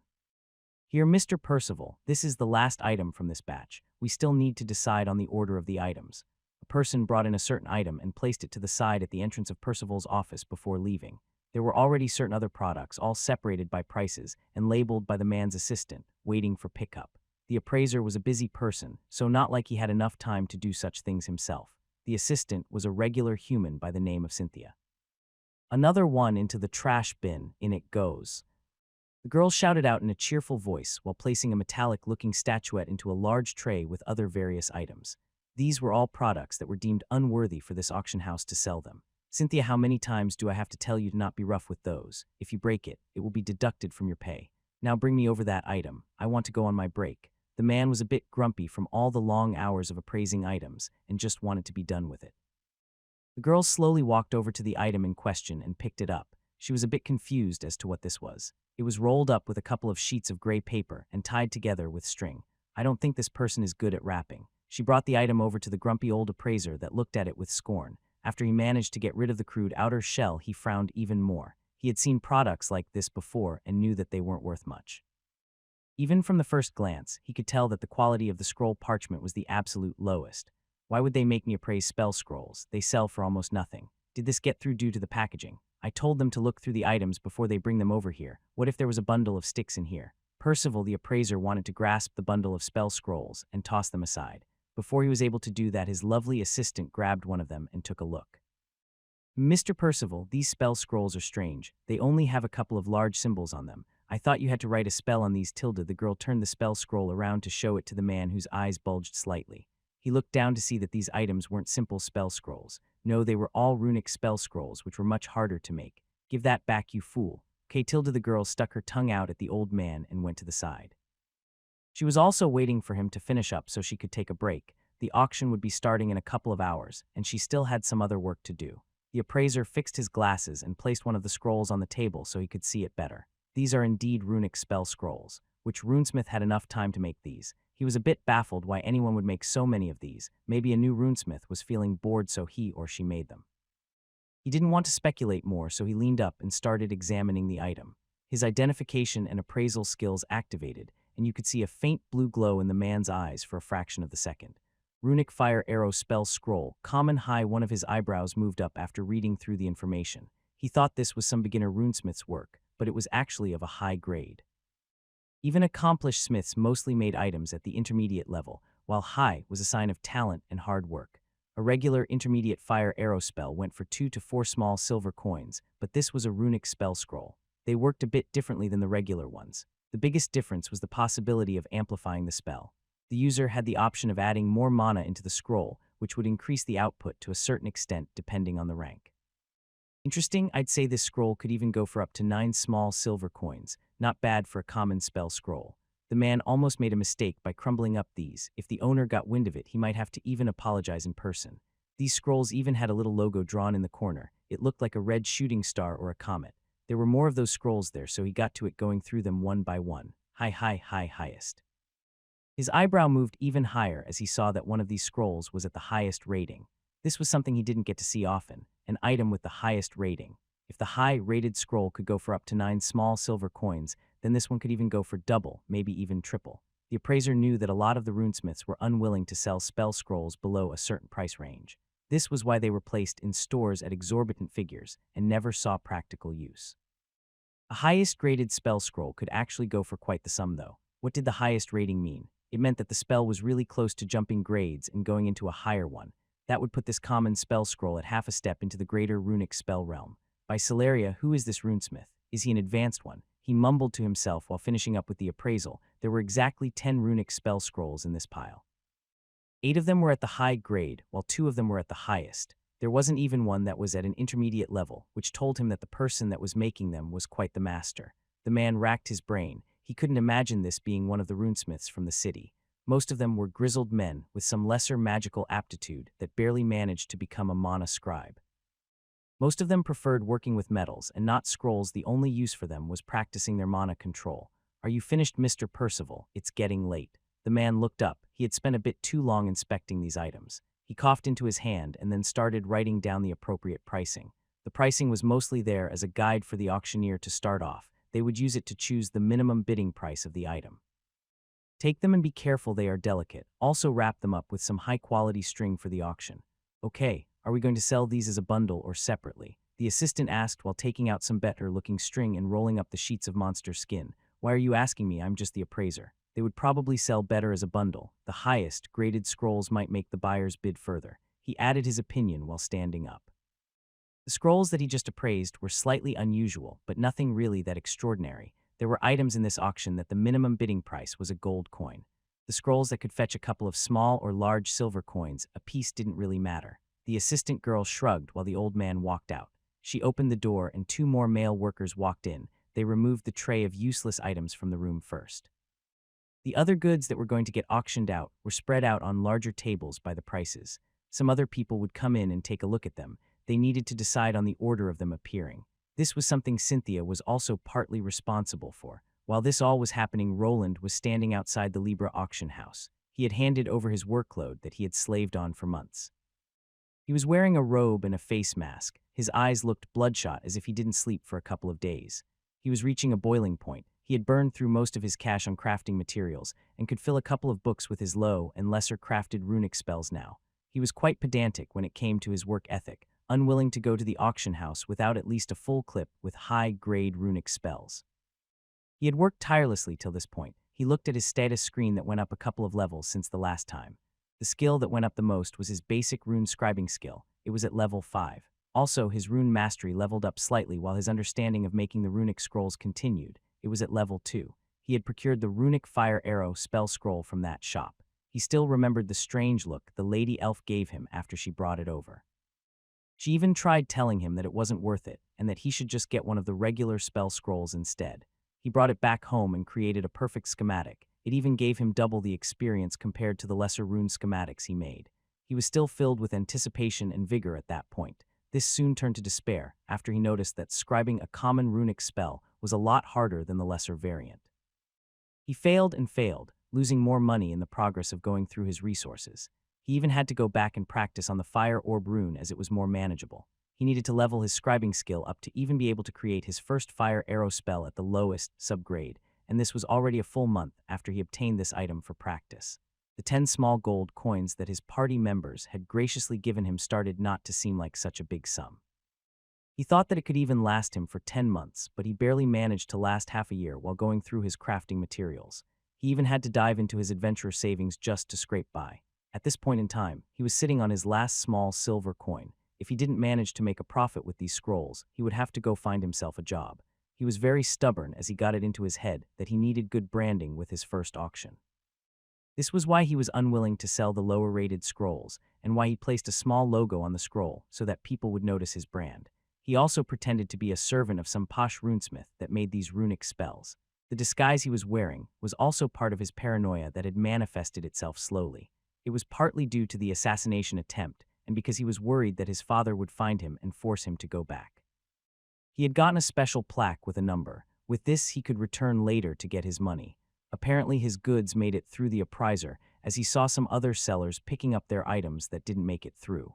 Speaker 1: Here, Mr. Percival, this is the last item from this batch. We still need to decide on the order of the items. A person brought in a certain item and placed it to the side at the entrance of Percival's office before leaving. There were already certain other products, all separated by prices and labeled by the man's assistant, waiting for pickup. The appraiser was a busy person, so not like he had enough time to do such things himself. The assistant was a regular human by the name of Cynthia. Another one into the trash bin, in it goes. The girl shouted out in a cheerful voice while placing a metallic-looking statuette into a large tray with other various items. These were all products that were deemed unworthy for this auction house to sell them. Cynthia, how many times do I have to tell you to not be rough with those? If you break it, it will be deducted from your pay. Now bring me over that item. I want to go on my break. The man was a bit grumpy from all the long hours of appraising items and just wanted to be done with it. The girl slowly walked over to the item in question and picked it up. She was a bit confused as to what this was. It was rolled up with a couple of sheets of gray paper and tied together with string. I don't think this person is good at wrapping. She brought the item over to the grumpy old appraiser that looked at it with scorn. After he managed to get rid of the crude outer shell, he frowned even more. He had seen products like this before and knew that they weren't worth much. Even from the first glance, he could tell that the quality of the scroll parchment was the absolute lowest. Why would they make me appraise spell scrolls? They sell for almost nothing. Did this get through due to the packaging? I told them to look through the items before they bring them over here. What if there was a bundle of sticks in here? Percival, the appraiser, wanted to grasp the bundle of spell scrolls and toss them aside. Before he was able to do that, his lovely assistant grabbed one of them and took a look. Mr. Percival, these spell scrolls are strange. They only have a couple of large symbols on them. I thought you had to write a spell on these. The girl turned the spell scroll around to show it to the man whose eyes bulged slightly. He looked down to see that these items weren't simple spell scrolls. No, they were all runic spell scrolls, which were much harder to make. Give that back, you fool. Okay, the girl stuck her tongue out at the old man and went to the side. She was also waiting for him to finish up so she could take a break. The auction would be starting in a couple of hours, and she still had some other work to do. The appraiser fixed his glasses and placed one of the scrolls on the table so he could see it better. These are indeed runic spell scrolls, which runesmith had enough time to make these. He was a bit baffled why anyone would make so many of these. Maybe a new runesmith was feeling bored, so he or she made them. He didn't want to speculate more, so he leaned up and started examining the item. His identification and appraisal skills activated, and you could see a faint blue glow in the man's eyes for a fraction of the second. Runic Fire Arrow Spell Scroll, common high. One of his eyebrows moved up after reading through the information. He thought this was some beginner runesmith's work, but it was actually of a high grade. Even accomplished smiths mostly made items at the intermediate level, while high was a sign of talent and hard work. A regular intermediate fire arrow spell went for 2 to 4 small silver coins, but this was a runic spell scroll. They worked a bit differently than the regular ones. The biggest difference was the possibility of amplifying the spell. The user had the option of adding more mana into the scroll, which would increase the output to a certain extent depending on the rank. Interesting, I'd say this scroll could even go for up to 9 small silver coins. Not bad for a common spell scroll. The man almost made a mistake by crumbling up these. If the owner got wind of it, he might have to even apologize in person. These scrolls even had a little logo drawn in the corner. It looked like a red shooting star or a comet. There were more of those scrolls there, so he got to it going through them one by one. Highest. His eyebrow moved even higher as he saw that one of these scrolls was at the highest rating. This was something he didn't get to see often, an item with the highest rating. If the high-rated scroll could go for up to 9 small silver coins, then this one could even go for double, maybe even triple. The appraiser knew that a lot of the runesmiths were unwilling to sell spell scrolls below a certain price range. This was why they were placed in stores at exorbitant figures and never saw practical use. A highest-graded spell scroll could actually go for quite the sum, though. What did the highest rating mean? It meant that the spell was really close to jumping grades and going into a higher one. That would put this common spell scroll at half a step into the greater runic spell realm. By Celeria, who is this runesmith? Is he an advanced one? He mumbled to himself while finishing up with the appraisal. There were exactly 10 runic spell scrolls in this pile. 8 of them were at the high grade, while 2 of them were at the highest. There wasn't even one that was at an intermediate level, which told him that the person that was making them was quite the master. The man racked his brain. He couldn't imagine this being one of the runesmiths from the city. Most of them were grizzled men with some lesser magical aptitude that barely managed to become a mana scribe. Most of them preferred working with metals and not scrolls. The only use for them was practicing their mana control. "Are you finished, Mr. Percival? It's getting late." The man looked up. He had spent a bit too long inspecting these items. He coughed into his hand and then started writing down the appropriate pricing. The pricing was mostly there as a guide for the auctioneer to start off. They would use it to choose the minimum bidding price of the item. "Take them and be careful, they are delicate. Also wrap them up with some high-quality string for the auction." "Okay, are we going to sell these as a bundle or separately?" the assistant asked while taking out some better-looking string and rolling up the sheets of monster skin. "Why are you asking me? I'm just the appraiser." They would probably sell better as a bundle. The highest graded scrolls might make the buyers bid further. He added his opinion while standing up. The scrolls that he just appraised were slightly unusual, but nothing really that extraordinary. There were items in this auction that the minimum bidding price was a gold coin. The scrolls that could fetch a couple of small or large silver coins, a piece didn't really matter. The assistant girl shrugged while the old man walked out. She opened the door and 2 more male workers walked in. They removed the tray of useless items from the room first. The other goods that were going to get auctioned out were spread out on larger tables by the prices. Some other people would come in and take a look at them. They needed to decide on the order of them appearing. This was something Cynthia was also partly responsible for. While this all was happening, Roland was standing outside the Libra auction house. He had handed over his workload that he had slaved on for months. He was wearing a robe and a face mask. His eyes looked bloodshot as if he didn't sleep for a couple of days. He was reaching a boiling point. He had burned through most of his cash on crafting materials and could fill a couple of books with his low and lesser crafted runic spells now. He was quite pedantic when it came to his work ethic, unwilling to go to the auction house without at least a full clip with high-grade runic spells. He had worked tirelessly till this point. He looked at his status screen that went up a couple of levels since the last time. The skill that went up the most was his basic rune scribing skill. It was at level 5. Also, his rune mastery leveled up slightly while his understanding of making the runic scrolls continued. It was at level 2. He had procured the runic fire arrow spell scroll from that shop. He still remembered the strange look the lady elf gave him after she brought it over. She even tried telling him that it wasn't worth it and that he should just get one of the regular spell scrolls instead. He brought it back home and created a perfect schematic. It even gave him double the experience compared to the lesser rune schematics he made. He was still filled with anticipation and vigor at that point. This soon turned to despair after he noticed that scribing a common runic spell was a lot harder than the lesser variant. He failed and failed, losing more money in the progress of going through his resources. He even had to go back and practice on the fire orb rune as it was more manageable. He needed to level his scribing skill up to even be able to create his first fire arrow spell at the lowest subgrade, and this was already a full month after he obtained this item for practice. The 10 small gold coins that his party members had graciously given him started not to seem like such a big sum. He thought that it could even last him for 10 months, but he barely managed to last half a year while going through his crafting materials. He even had to dive into his adventurer savings just to scrape by. At this point in time, he was sitting on his last small silver coin. If he didn't manage to make a profit with these scrolls, he would have to go find himself a job. He was very stubborn as he got it into his head that he needed good branding with his first auction. This was why he was unwilling to sell the lower-rated scrolls, and why he placed a small logo on the scroll so that people would notice his brand. He also pretended to be a servant of some posh runesmith that made these runic spells. The disguise he was wearing was also part of his paranoia that had manifested itself slowly. It was partly due to the assassination attempt, and because he was worried that his father would find him and force him to go back. He had gotten a special plaque with a number. With this, he could return later to get his money. Apparently, his goods made it through the appraiser, as he saw some other sellers picking up their items that didn't make it through.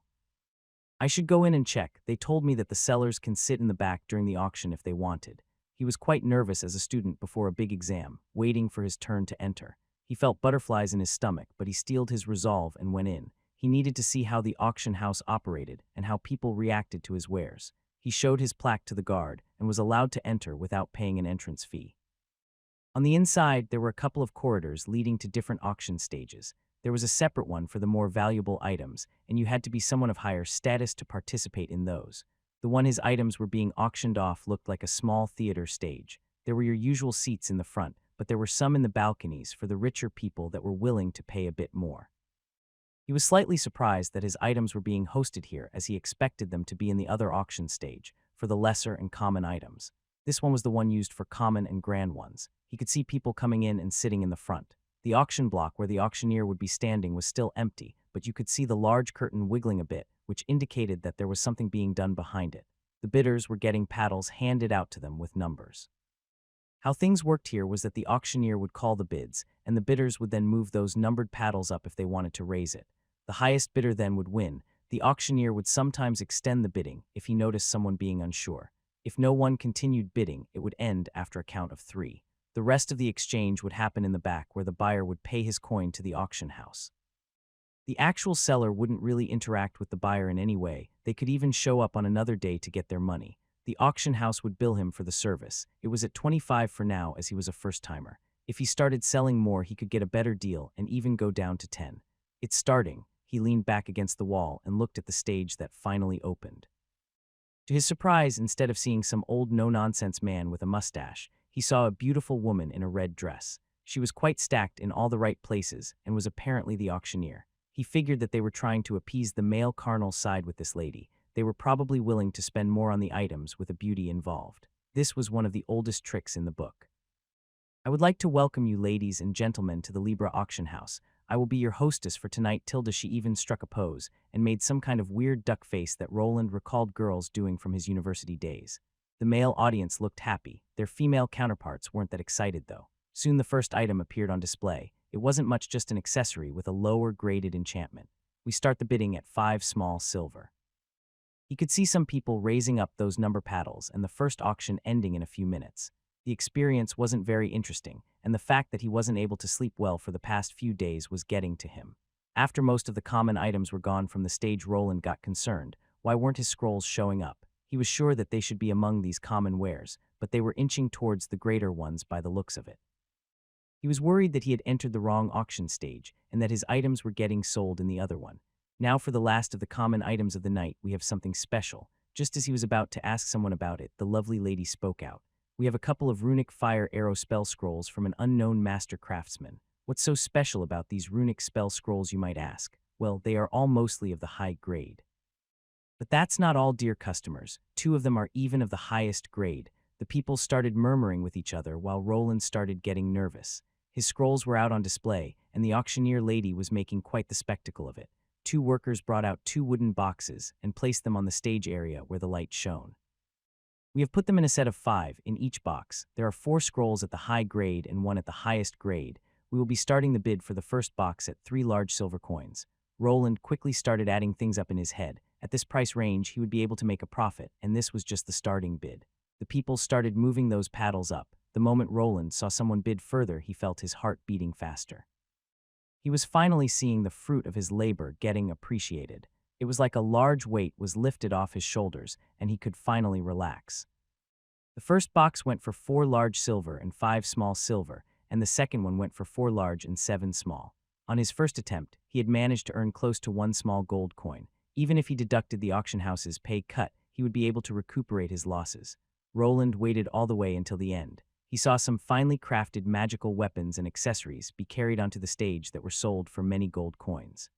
Speaker 1: I should go in and check. They told me that the sellers can sit in the back during the auction if they wanted. He was quite nervous as a student before a big exam, waiting for his turn to enter. He felt butterflies in his stomach, but he steeled his resolve and went in. He needed to see how the auction house operated and how people reacted to his wares. He showed his plaque to the guard and was allowed to enter without paying an entrance fee. On the inside, there were a couple of corridors leading to different auction stages. There was a separate one for the more valuable items, and you had to be someone of higher status to participate in those. The one his items were being auctioned off looked like a small theater stage. There were your usual seats in the front, but there were some in the balconies for the richer people that were willing to pay a bit more. He was slightly surprised that his items were being hosted here, as he expected them to be in the other auction stage, for the lesser and common items. This one was the one used for common and grand ones. He could see people coming in and sitting in the front. The auction block where the auctioneer would be standing was still empty, but you could see the large curtain wiggling a bit, which indicated that there was something being done behind it. The bidders were getting paddles handed out to them with numbers. How things worked here was that the auctioneer would call the bids, and the bidders would then move those numbered paddles up if they wanted to raise it. The highest bidder then would win. The auctioneer would sometimes extend the bidding if he noticed someone being unsure. If no one continued bidding, it would end after a count of 3. The rest of the exchange would happen in the back where the buyer would pay his coin to the auction house. The actual seller wouldn't really interact with the buyer in any way. They could even show up on another day to get their money. The auction house would bill him for the service. It was at 25 for now as he was a first-timer. If he started selling more, he could get a better deal and even go down to 10. It's starting. He leaned back against the wall and looked at the stage that finally opened. To his surprise, instead of seeing some old no-nonsense man with a mustache, he saw a beautiful woman in a red dress. She was quite stacked in all the right places and was apparently the auctioneer. He figured that they were trying to appease the male carnal side with this lady. They were probably willing to spend more on the items with a beauty involved. This was one of the oldest tricks in the book. I would like to welcome you ladies and gentlemen to the Libra auction house. I will be your hostess for tonight. She even struck a pose and made some kind of weird duck face that Roland recalled girls doing from his university days. The male audience looked happy. Their female counterparts weren't that excited, though. Soon the first item appeared on display. It wasn't much, just an accessory with a lower graded enchantment. We start the bidding at 5 small silver. He could see some people raising up those number paddles and the first auction ending in a few minutes. The experience wasn't very interesting, and the fact that he wasn't able to sleep well for the past few days was getting to him. After most of the common items were gone from the stage, Roland got concerned. Why weren't his scrolls showing up? He was sure that they should be among these common wares, but they were inching towards the greater ones by the looks of it. He was worried that he had entered the wrong auction stage and that his items were getting sold in the other one. Now for the last of the common items of the night, we have something special. Just as he was about to ask someone about it, the lovely lady spoke out. We have a couple of runic fire arrow spell scrolls from an unknown master craftsman. What's so special about these runic spell scrolls, you might ask? Well, they are all mostly of the high grade. But that's not all, dear customers. 2 of them are even of the highest grade. The people started murmuring with each other while Roland started getting nervous. His scrolls were out on display, and the auctioneer lady was making quite the spectacle of it. 2 workers brought out 2 wooden boxes and placed them on the stage area where the light shone. We have put them in a set of 5 in each box. There are 4 scrolls at the high grade and 1 at the highest grade. We will be starting the bid for the first box at 3 large silver coins. Roland quickly started adding things up in his head. At this price range, he would be able to make a profit, and this was just the starting bid. The people started moving those paddles up. The moment Roland saw someone bid further, he felt his heart beating faster. He was finally seeing the fruit of his labor getting appreciated. It was like a large weight was lifted off his shoulders, and he could finally relax. The first box went for 4 large silver and 5 small silver, and the second one went for 4 large and 7 small. On his first attempt, he had managed to earn close to 1 small gold coin. Even if he deducted the auction house's pay cut, he would be able to recuperate his losses. Roland waited all the way until the end. He saw some finely crafted magical weapons and accessories be carried onto the stage that were sold for many gold coins.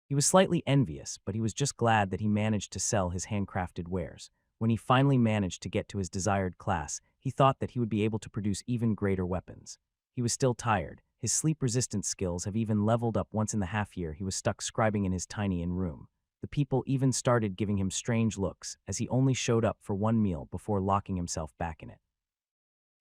Speaker 1: He was slightly envious, but he was just glad that he managed to sell his handcrafted wares. When he finally managed to get to his desired class, he thought that he would be able to produce even greater weapons. He was still tired. His sleep-resistance skills have even leveled up once in the half-year he was stuck scribing in his tiny inn room. The people even started giving him strange looks, as he only showed up for 1 meal before locking himself back in it.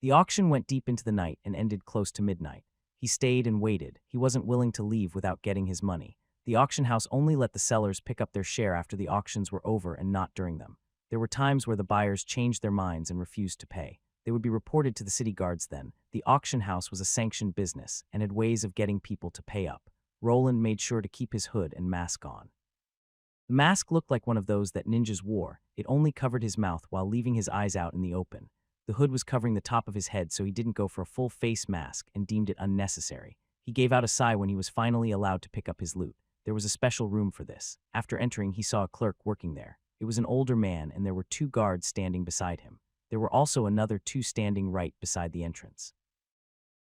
Speaker 1: The auction went deep into the night and ended close to midnight. He stayed and waited. He wasn't willing to leave without getting his money. The auction house only let the sellers pick up their share after the auctions were over and not during them. There were times where the buyers changed their minds and refused to pay. They would be reported to the city guards then. The auction house was a sanctioned business and had ways of getting people to pay up. Roland made sure to keep his hood and mask on. The mask looked like one of those that ninjas wore. It only covered his mouth while leaving his eyes out in the open. The hood was covering the top of his head, so he didn't go for a full face mask and deemed it unnecessary. He gave out a sigh when he was finally allowed to pick up his loot. There was a special room for this. After entering, he saw a clerk working there. It was an older man, and there were 2 guards standing beside him. There were also another 2 standing right beside the entrance.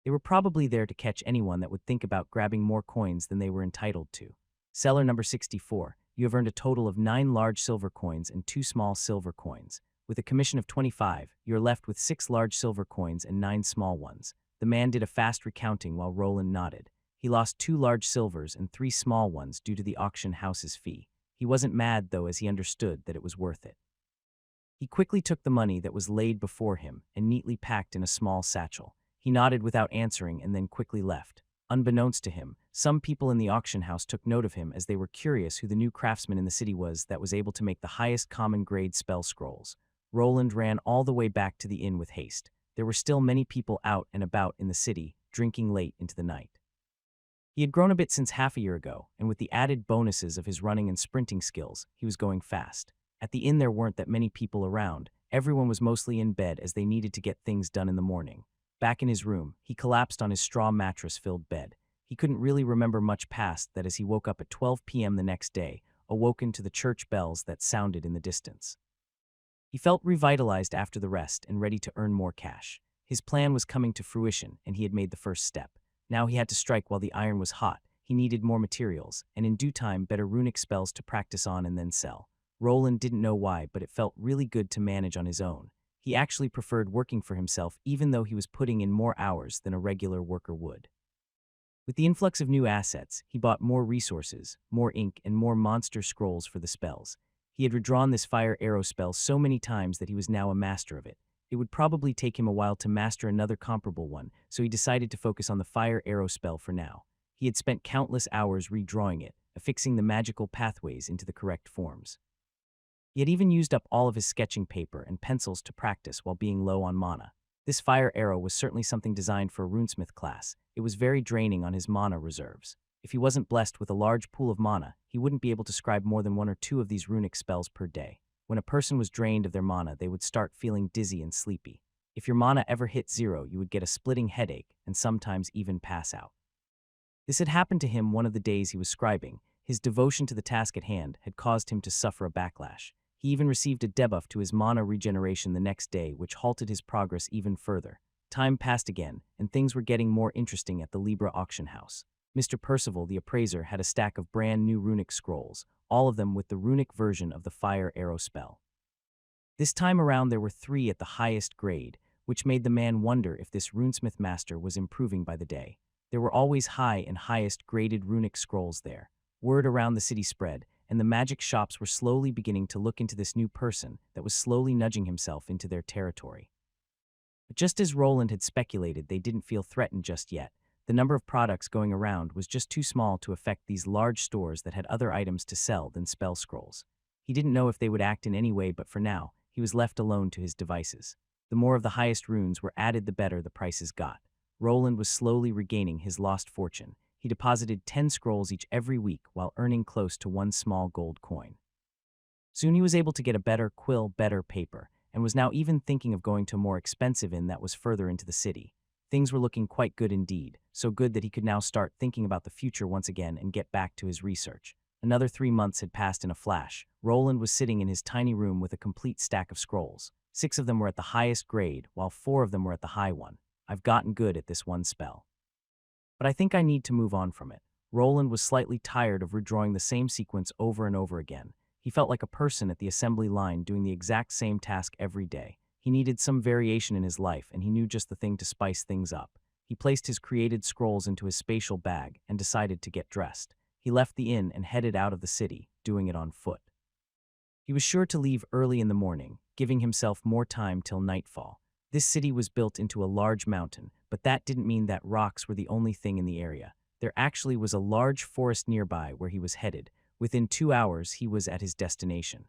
Speaker 1: They were probably there to catch anyone that would think about grabbing more coins than they were entitled to. Seller number 64, you have earned a total of 9 large silver coins and 2 small silver coins. With a commission of 25, you're left with 6 large silver coins and 9 small ones. The man did a fast recounting while Roland nodded. He lost 2 large silvers and 3 small ones due to the auction house's fee. He wasn't mad, though, as he understood that it was worth it. He quickly took the money that was laid before him and neatly packed in a small satchel. He nodded without answering and then quickly left. Unbeknownst to him, some people in the auction house took note of him as they were curious who the new craftsman in the city was that was able to make the highest common grade spell scrolls. Roland ran all the way back to the inn with haste. There were still many people out and about in the city, drinking late into the night. He had grown a bit since half a year ago, and with the added bonuses of his running and sprinting skills, he was going fast. At the inn there weren't that many people around. Everyone was mostly in bed as they needed to get things done in the morning. Back in his room, he collapsed on his straw mattress-filled bed. He couldn't really remember much past that as he woke up at 12 p.m. the next day, awoken to the church bells that sounded in the distance. He felt revitalized after the rest and ready to earn more cash. His plan was coming to fruition, and he had made the first step. Now he had to strike while the iron was hot. He needed more materials, and in due time better runic spells to practice on and then sell. Roland didn't know why, but it felt really good to manage on his own. He actually preferred working for himself even though he was putting in more hours than a regular worker would. With the influx of new assets, he bought more resources, more ink, and more monster scrolls for the spells. He had redrawn this fire arrow spell so many times that he was now a master of it. It would probably take him a while to master another comparable one, so he decided to focus on the fire arrow spell for now. He had spent countless hours redrawing it, affixing the magical pathways into the correct forms. He had even used up all of his sketching paper and pencils to practice while being low on mana. This fire arrow was certainly something designed for a runesmith class. It was very draining on his mana reserves. If he wasn't blessed with a large pool of mana, he wouldn't be able to scribe more than 1 or 2 of these runic spells per day. When a person was drained of their mana, they would start feeling dizzy and sleepy. If your mana ever hit 0, you would get a splitting headache and sometimes even pass out. This had happened to him one of the days he was scribing. His devotion to the task at hand had caused him to suffer a backlash. He even received a debuff to his mana regeneration the next day, which halted his progress even further. Time passed again, and things were getting more interesting at the Libra auction house. Mr. Percival, the appraiser, had a stack of brand new runic scrolls, all of them with the runic version of the fire arrow spell. This time around there were 3 at the highest grade, which made the man wonder if this runesmith master was improving by the day. There were always high and highest graded runic scrolls there. Word around the city spread, and the magic shops were slowly beginning to look into this new person that was slowly nudging himself into their territory. But just as Roland had speculated, they didn't feel threatened just yet. The number of products going around was just too small to affect these large stores that had other items to sell than spell scrolls. He didn't know if they would act in any way, but for now, he was left alone to his devices. The more of the highest runes were added, the better the prices got. Roland was slowly regaining his lost fortune. He deposited 10 scrolls each every week while earning close to 1 small gold coin. Soon he was able to get a better quill, better paper, and was now even thinking of going to a more expensive inn that was further into the city. Things were looking quite good indeed, so good that he could now start thinking about the future once again and get back to his research. Another 3 months had passed in a flash. Roland was sitting in his tiny room with a complete stack of scrolls. 6 of them were at the highest grade, while 4 of them were at the high one. I've gotten good at this one spell. But I think I need to move on from it. Roland was slightly tired of redrawing the same sequence over and over again. He felt like a person at the assembly line doing the exact same task every day. He needed some variation in his life, and he knew just the thing to spice things up. He placed his created scrolls into his spatial bag and decided to get dressed. He left the inn and headed out of the city, doing it on foot. He was sure to leave early in the morning, giving himself more time till nightfall. This city was built into a large mountain, but that didn't mean that rocks were the only thing in the area. There actually was a large forest nearby where he was headed. Within 2 hours, he was at his destination.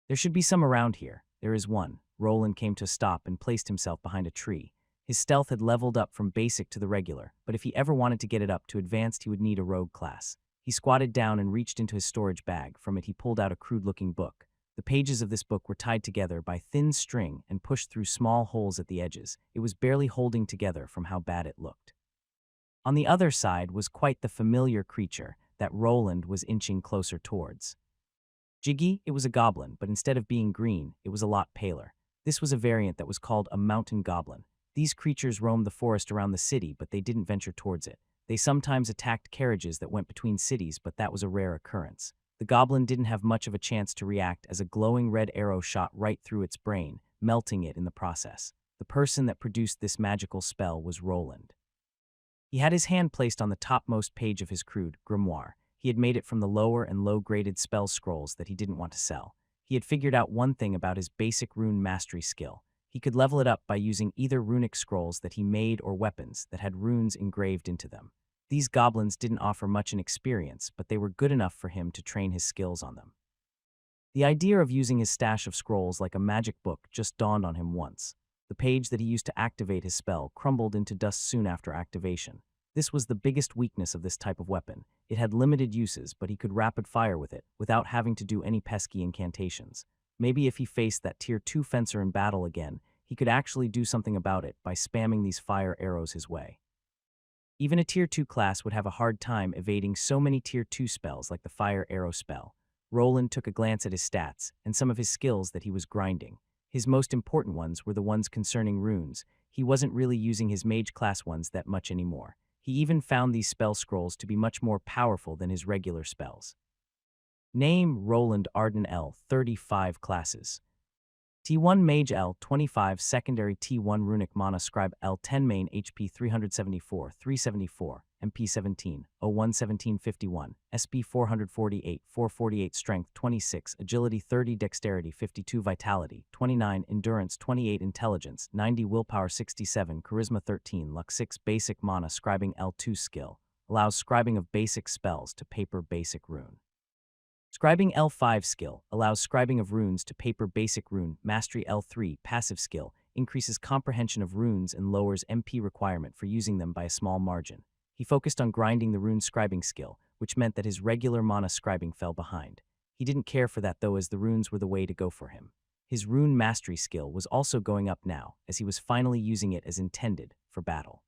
Speaker 1: There should be some around here. There is one. Roland came to a stop and placed himself behind a tree. His stealth had leveled up from basic to the regular, but if he ever wanted to get it up to advanced, he would need a rogue class. He squatted down and reached into his storage bag. From it, he pulled out a crude-looking book. The pages of this book were tied together by thin string and pushed through small holes at the edges. It was barely holding together from how bad it looked. On the other side was quite the familiar creature that Roland was inching closer towards. Jiggy, it was a goblin, but instead of being green, it was a lot paler. This was a variant that was called a mountain goblin. These creatures roamed the forest around the city, but they didn't venture towards it. They sometimes attacked carriages that went between cities, but that was a rare occurrence. The goblin didn't have much of a chance to react as a glowing red arrow shot right through its brain, melting it in the process. The person that produced this magical spell was Roland. He had his hand placed on the topmost page of his crude grimoire. He had made it from the lower and low-graded spell scrolls that he didn't want to sell. He had figured out one thing about his basic rune mastery skill. He could level it up by using either runic scrolls that he made or weapons that had runes engraved into them. These goblins didn't offer much in experience, but they were good enough for him to train his skills on them. The idea of using his stash of scrolls like a magic book just dawned on him once. The page that he used to activate his spell crumbled into dust soon after activation. This was the biggest weakness of this type of weapon. It had limited uses, but he could rapid fire with it without having to do any pesky incantations. Maybe if he faced that Tier 2 fencer in battle again, he could actually do something about it by spamming these fire arrows his way. Even a Tier 2 class would have a hard time evading so many Tier 2 spells like the fire arrow spell. Roland took a glance at his stats and some of his skills that he was grinding. His most important ones were the ones concerning runes. He wasn't really using his mage class ones that much anymore. He even found these spell scrolls to be much more powerful than his regular spells. Name: Roland Arden L. 35 classes. T1 Mage L. 25 Secondary T1 Runic Mana Scribe L. 10 Main HP 374 374 MP 17 01 1751 SP 448 448 Strength 26 Agility 30 Dexterity 52 Vitality 29 Endurance 28 Intelligence 90 Willpower 67 Charisma 13 Luck 6 Basic Mana Scribing L2 Skill allows scribing of basic spells to paper basic rune. Scribing L5 skill allows scribing of runes to paper basic rune. Mastery L3 passive skill increases comprehension of runes and lowers MP requirement for using them by a small margin. He focused on grinding the rune scribing skill, which meant that his regular mana scribing fell behind. He didn't care for that though, as the runes were the way to go for him. His rune mastery skill was also going up now, as he was finally using it as intended for battle.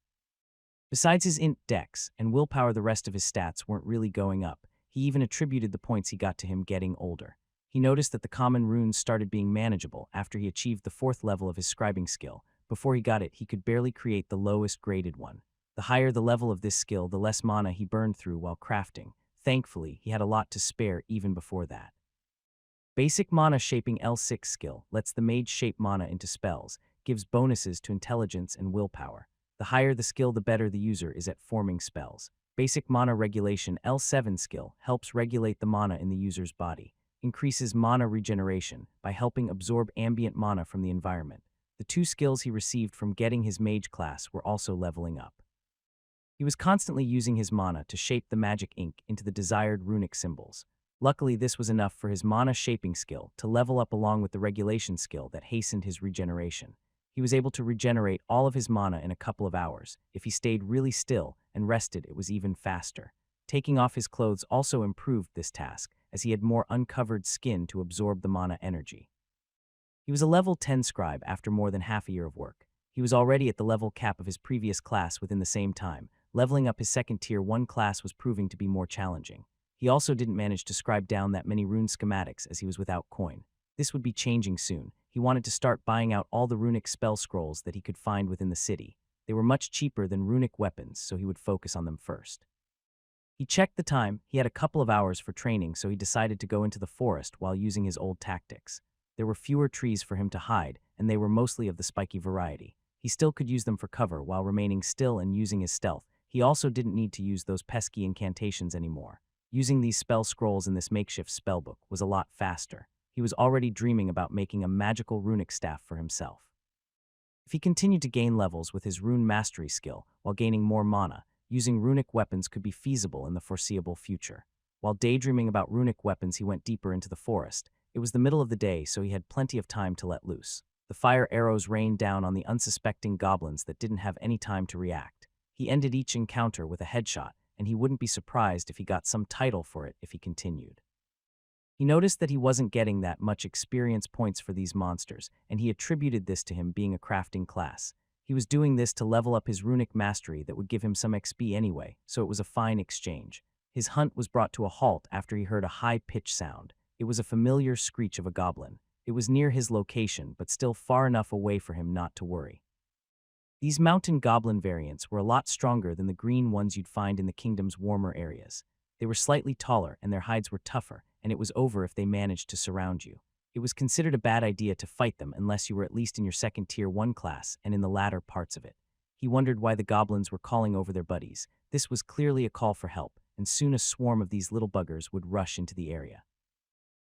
Speaker 1: Besides his int dex and willpower, the rest of his stats weren't really going up. He even attributed the points he got to him getting older. He noticed that the common runes started being manageable after he achieved the 4th level of his scribing skill. Before he got it, he could barely create the lowest graded one. The higher the level of this skill, the less mana he burned through while crafting. Thankfully, he had a lot to spare even before that. Basic Mana Shaping L6 skill lets the mage shape mana into spells, gives bonuses to intelligence and willpower. The higher the skill, the better the user is at forming spells. Basic Mana Regulation L7 skill helps regulate the mana in the user's body, increases mana regeneration by helping absorb ambient mana from the environment. The 2 skills he received from getting his mage class were also leveling up. He was constantly using his mana to shape the magic ink into the desired runic symbols. Luckily, this was enough for his mana shaping skill to level up along with the regulation skill that hastened his regeneration. He was able to regenerate all of his mana in a couple of hours. If he stayed really still and rested, it was even faster. Taking off his clothes also improved this task, as he had more uncovered skin to absorb the mana energy. He was a level 10 scribe after more than half a year of work. He was already at the level cap of his previous class within the same time. Leveling up his second Tier 1 class was proving to be more challenging. He also didn't manage to scribe down that many rune schematics as he was without coin. This would be changing soon. He wanted to start buying out all the runic spell scrolls that he could find within the city. They were much cheaper than runic weapons, so he would focus on them first. He checked the time. He had a couple of hours for training, so he decided to go into the forest while using his old tactics. There were fewer trees for him to hide, and they were mostly of the spiky variety. He still could use them for cover while remaining still and using his stealth. He also didn't need to use those pesky incantations anymore. Using these spell scrolls in this makeshift spellbook was a lot faster. He was already dreaming about making a magical runic staff for himself. If he continued to gain levels with his rune mastery skill while gaining more mana, using runic weapons could be feasible in the foreseeable future. While daydreaming about runic weapons, he went deeper into the forest. It was the middle of the day, so he had plenty of time to let loose. The fire arrows rained down on the unsuspecting goblins that didn't have any time to react. He ended each encounter with a headshot, and he wouldn't be surprised if he got some title for it if he continued. He noticed that he wasn't getting that much experience points for these monsters, and he attributed this to him being a crafting class. He was doing this to level up his runic mastery that would give him some XP anyway, so it was a fine exchange. His hunt was brought to a halt after he heard a high-pitched sound. It was a familiar screech of a goblin. It was near his location, but still far enough away for him not to worry. These mountain goblin variants were a lot stronger than the green ones you'd find in the kingdom's warmer areas. They were slightly taller, and their hides were tougher, and it was over if they managed to surround you. It was considered a bad idea to fight them unless you were at least in your second Tier 1 class and in the latter parts of it. He wondered why the goblins were calling over their buddies. This was clearly a call for help, and soon a swarm of these little buggers would rush into the area.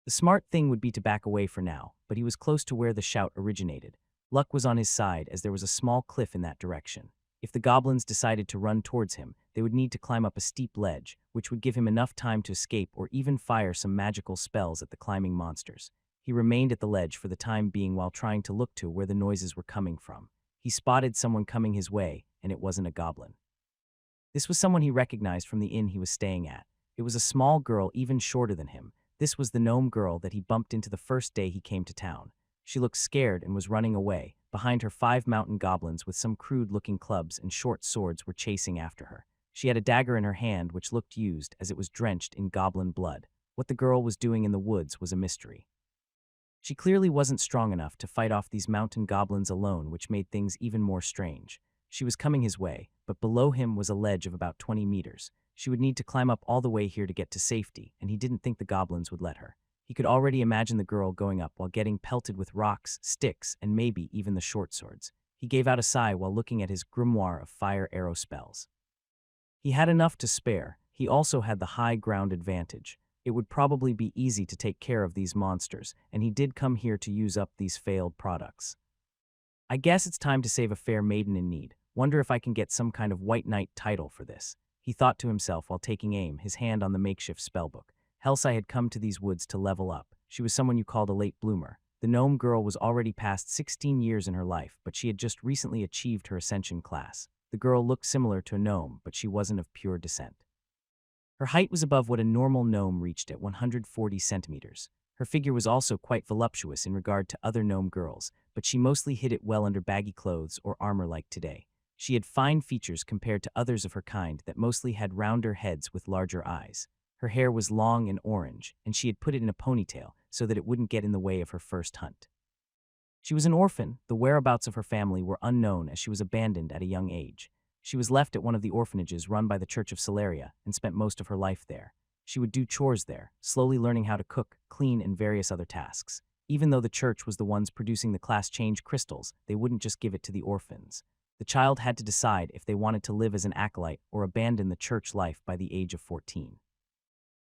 Speaker 1: The smart thing would be to back away for now, but he was close to where the shout originated. Luck was on his side as there was a small cliff in that direction. If the goblins decided to run towards him, they would need to climb up a steep ledge, which would give him enough time to escape or even fire some magical spells at the climbing monsters. He remained at the ledge for the time being while trying to look to where the noises were coming from. He spotted someone coming his way, and it wasn't a goblin. This was someone he recognized from the inn he was staying at. It was a small girl even shorter than him. This was the gnome girl that he bumped into the first day he came to town. She looked scared and was running away. Behind her, 5 mountain goblins with some crude-looking clubs and short swords were chasing after her. She had a dagger in her hand which looked used as it was drenched in goblin blood. What the girl was doing in the woods was a mystery. She clearly wasn't strong enough to fight off these mountain goblins alone, which made things even more strange. She was coming his way, but below him was a ledge of about 20 meters. She would need to climb up all the way here to get to safety, and he didn't think the goblins would let her. He could already imagine the girl going up while getting pelted with rocks, sticks, and maybe even the short swords. He gave out a sigh while looking at his grimoire of fire arrow spells. He had enough to spare. He also had the high ground advantage. It would probably be easy to take care of these monsters, and he did come here to use up these failed products. I guess it's time to save a fair maiden in need. Wonder if I can get some kind of White Knight title for this, he thought to himself while taking aim, his hand on the makeshift spellbook. Helsai had come to these woods to level up. She was someone you called a late bloomer. The gnome girl was already past 16 years in her life, but she had just recently achieved her ascension class. The girl looked similar to a gnome, but she wasn't of pure descent. Her height was above what a normal gnome reached at 140 centimeters. Her figure was also quite voluptuous in regard to other gnome girls, but she mostly hid it well under baggy clothes or armor like today. She had fine features compared to others of her kind that mostly had rounder heads with larger eyes. Her hair was long and orange, and she had put it in a ponytail so that it wouldn't get in the way of her first hunt. She was an orphan. The whereabouts of her family were unknown as she was abandoned at a young age. She was left at one of the orphanages run by the Church of Celeria and spent most of her life there. She would do chores there, slowly learning how to cook, clean, and various other tasks. Even though the church was the ones producing the class change crystals, they wouldn't just give it to the orphans. The child had to decide if they wanted to live as an acolyte or abandon the church life by the age of 14.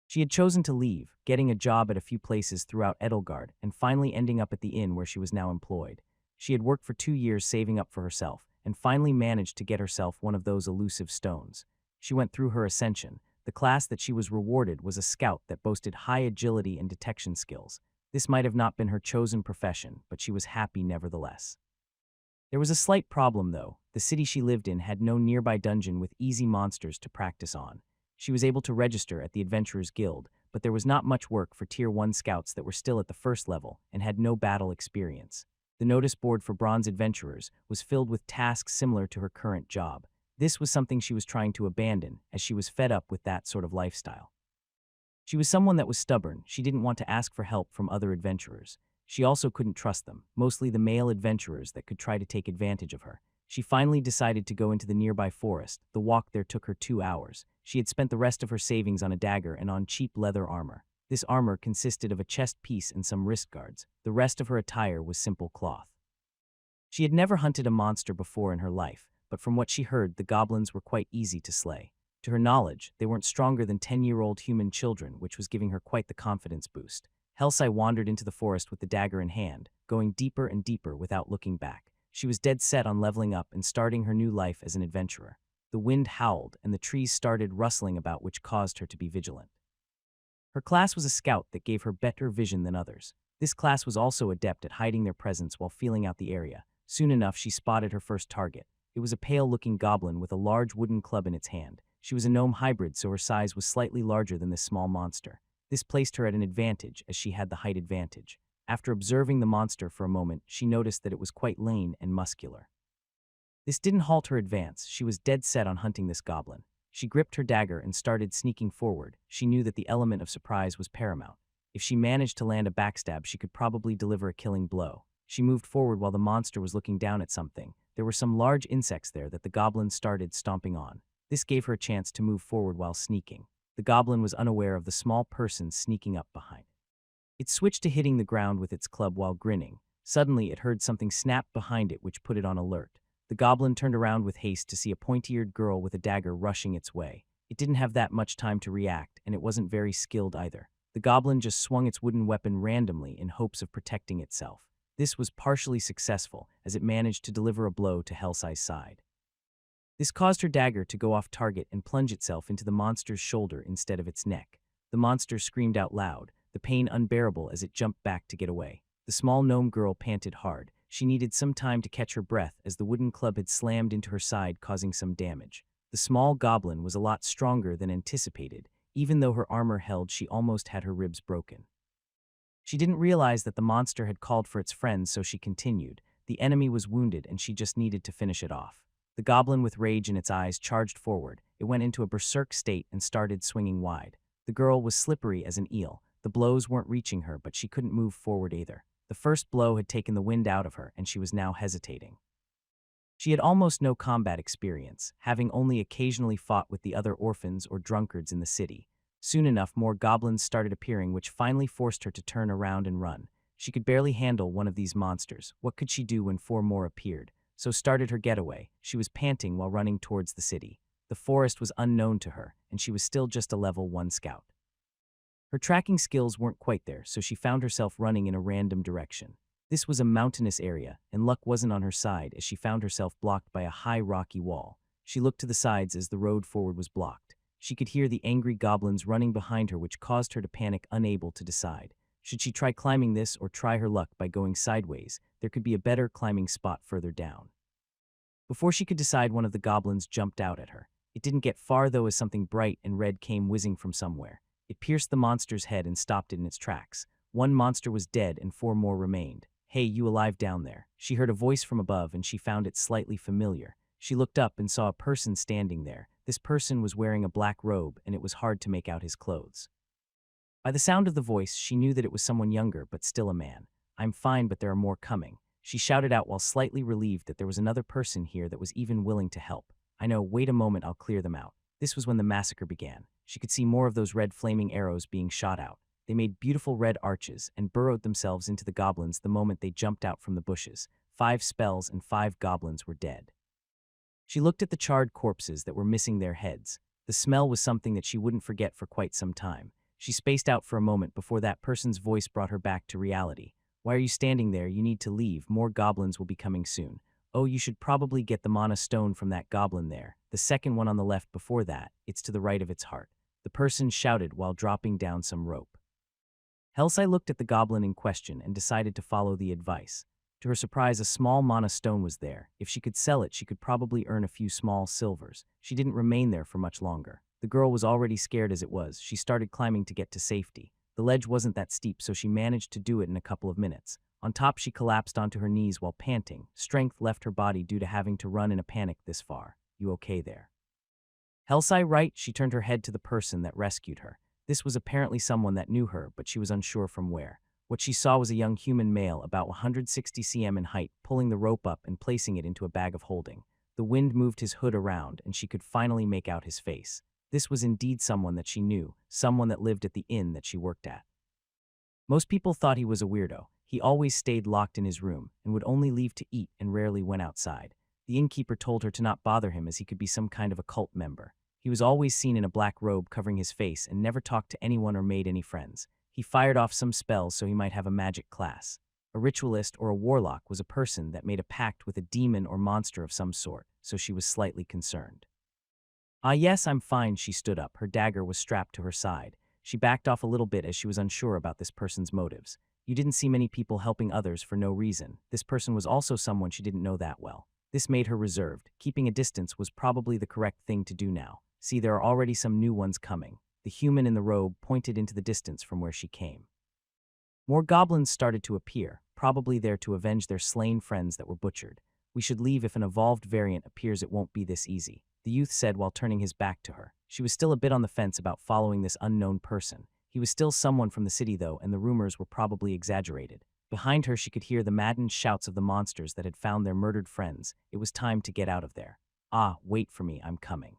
Speaker 1: She had chosen to leave, getting a job at a few places throughout Edelgard and finally ending up at the inn where she was now employed. She had worked for 2 years saving up for herself and finally managed to get herself one of those elusive stones. She went through her ascension. The class that she was rewarded was a scout that boasted high agility and detection skills. This might have not been her chosen profession, but she was happy nevertheless. There was a slight problem, though. The city she lived in had no nearby dungeon with easy monsters to practice on. She was able to register at the Adventurers Guild, but there was not much work for Tier 1 scouts that were still at the first level and had no battle experience. The notice board for bronze adventurers was filled with tasks similar to her current job. This was something she was trying to abandon, as she was fed up with that sort of lifestyle. She was someone that was stubborn. She didn't want to ask for help from other adventurers. She also couldn't trust them, mostly the male adventurers that could try to take advantage of her. She finally decided to go into the nearby forest. The walk there took her 2 hours. She had spent the rest of her savings on a dagger and on cheap leather armor. This armor consisted of a chest piece and some wrist guards. The rest of her attire was simple cloth. She had never hunted a monster before in her life, but from what she heard, the goblins were quite easy to slay. To her knowledge, they weren't stronger than 10-year-old human children, which was giving her quite the confidence boost. Helsai wandered into the forest with the dagger in hand, going deeper and deeper without looking back. She was dead set on leveling up and starting her new life as an adventurer. The wind howled, and the trees started rustling about, which caused her to be vigilant. Her class was a scout that gave her better vision than others. This class was also adept at hiding their presence while feeling out the area. Soon enough, she spotted her first target. It was a pale-looking goblin with a large wooden club in its hand. She was a gnome hybrid, so her size was slightly larger than this small monster. This placed her at an advantage, as she had the height advantage. After observing the monster for a moment, she noticed that it was quite lean and muscular. This didn't halt her advance. She was dead set on hunting this goblin. She gripped her dagger and started sneaking forward. She knew that the element of surprise was paramount. If she managed to land a backstab, she could probably deliver a killing blow. She moved forward while the monster was looking down at something. There were some large insects there that the goblin started stomping on. This gave her a chance to move forward while sneaking. The goblin was unaware of the small person sneaking up behind it. It switched to hitting the ground with its club while grinning. Suddenly, it heard something snap behind it, which put it on alert. The goblin turned around with haste to see a pointy-eared girl with a dagger rushing its way. It didn't have that much time to react, and it wasn't very skilled either. The goblin just swung its wooden weapon randomly in hopes of protecting itself. This was partially successful, as it managed to deliver a blow to Hellsai's side. This caused her dagger to go off target and plunge itself into the monster's shoulder instead of its neck. The monster screamed out loud, the pain unbearable as it jumped back to get away. The small gnome girl panted hard. She needed some time to catch her breath as the wooden club had slammed into her side, causing some damage. The small goblin was a lot stronger than anticipated. Even though her armor held, she almost had her ribs broken. She didn't realize that the monster had called for its friends, so she continued. The enemy was wounded, and she just needed to finish it off. The goblin, with rage in its eyes, charged forward. It went into a berserk state and started swinging wide. The girl was slippery as an eel. The blows weren't reaching her, but she couldn't move forward either. The first blow had taken the wind out of her, and she was now hesitating. She had almost no combat experience, having only occasionally fought with the other orphans or drunkards in the city. Soon enough, more goblins started appearing, which finally forced her to turn around and run. She could barely handle one of these monsters. What could she do when 4 more appeared? So started her getaway. She was panting while running towards the city. The forest was unknown to her, and she was still just a level 1 scout. Her tracking skills weren't quite there, so she found herself running in a random direction. This was a mountainous area, and luck wasn't on her side as she found herself blocked by a high rocky wall. She looked to the sides as the road forward was blocked. She could hear the angry goblins running behind her, which caused her to panic, unable to decide. Should she try climbing this or try her luck by going sideways? There could be a better climbing spot further down. Before she could decide, one of the goblins jumped out at her. It didn't get far, though, as something bright and red came whizzing from somewhere. It pierced the monster's head and stopped it in its tracks. 1 monster was dead and 4 more remained. "Hey, you alive down there?" She heard a voice from above, and she found it slightly familiar. She looked up and saw a person standing there. This person was wearing a black robe, and it was hard to make out his clothes. By the sound of the voice, she knew that it was someone younger, but still a man. "I'm fine, but there are more coming," she shouted out while slightly relieved that there was another person here that was even willing to help. "I know, wait a moment, I'll clear them out." This was when the massacre began. She could see more of those red flaming arrows being shot out. They made beautiful red arches and burrowed themselves into the goblins the moment they jumped out from the bushes. 5 spells and 5 goblins were dead. She looked at the charred corpses that were missing their heads. The smell was something that she wouldn't forget for quite some time. She spaced out for a moment before that person's voice brought her back to reality. "Why are you standing there? You need to leave. More goblins will be coming soon." "Oh, you should probably get the mana stone from that goblin there. The second one on the left before that. It's to the right of its heart," the person shouted while dropping down some rope. Hellsai looked at the goblin in question and decided to follow the advice. To her surprise, a small mana stone was there. If she could sell it, she could probably earn a few small silvers. She didn't remain there for much longer. The girl was already scared as it was. She started climbing to get to safety. The ledge wasn't that steep, so she managed to do it in a couple of minutes. On top, she collapsed onto her knees while panting. Strength left her body due to having to run in a panic this far. "You okay there?" "Hellsai, right?" She turned her head to the person that rescued her. This was apparently someone that knew her, but she was unsure from where. What she saw was a young human male about 160 cm in height, pulling the rope up and placing it into a bag of holding. The wind moved his hood around, and she could finally make out his face. This was indeed someone that she knew, someone that lived at the inn that she worked at. Most people thought he was a weirdo. He always stayed locked in his room and would only leave to eat and rarely went outside. The innkeeper told her to not bother him, as he could be some kind of a cult member. He was always seen in a black robe covering his face and never talked to anyone or made any friends. He fired off some spells so he might have a magic class. A ritualist or a warlock was a person that made a pact with a demon or monster of some sort, so she was slightly concerned. Ah, yes, I'm fine. She stood up. Her dagger was strapped to her side. She backed off a little bit as she was unsure about this person's motives. You didn't see many people helping others for no reason. This person was also someone she didn't know that well. This made her reserved. Keeping a distance was probably the correct thing to do now. See, there are already some new ones coming. The human in the robe pointed into the distance from where she came. More goblins started to appear, probably there to avenge their slain friends that were butchered. We should leave. If an evolved variant appears, it won't be this easy, the youth said while turning his back to her. She was still a bit on the fence about following this unknown person. He was still someone from the city though, and the rumors were probably exaggerated. Behind her she could hear the maddened shouts of the monsters that had found their murdered friends. It was time to get out of there. Ah, wait for me, I'm coming.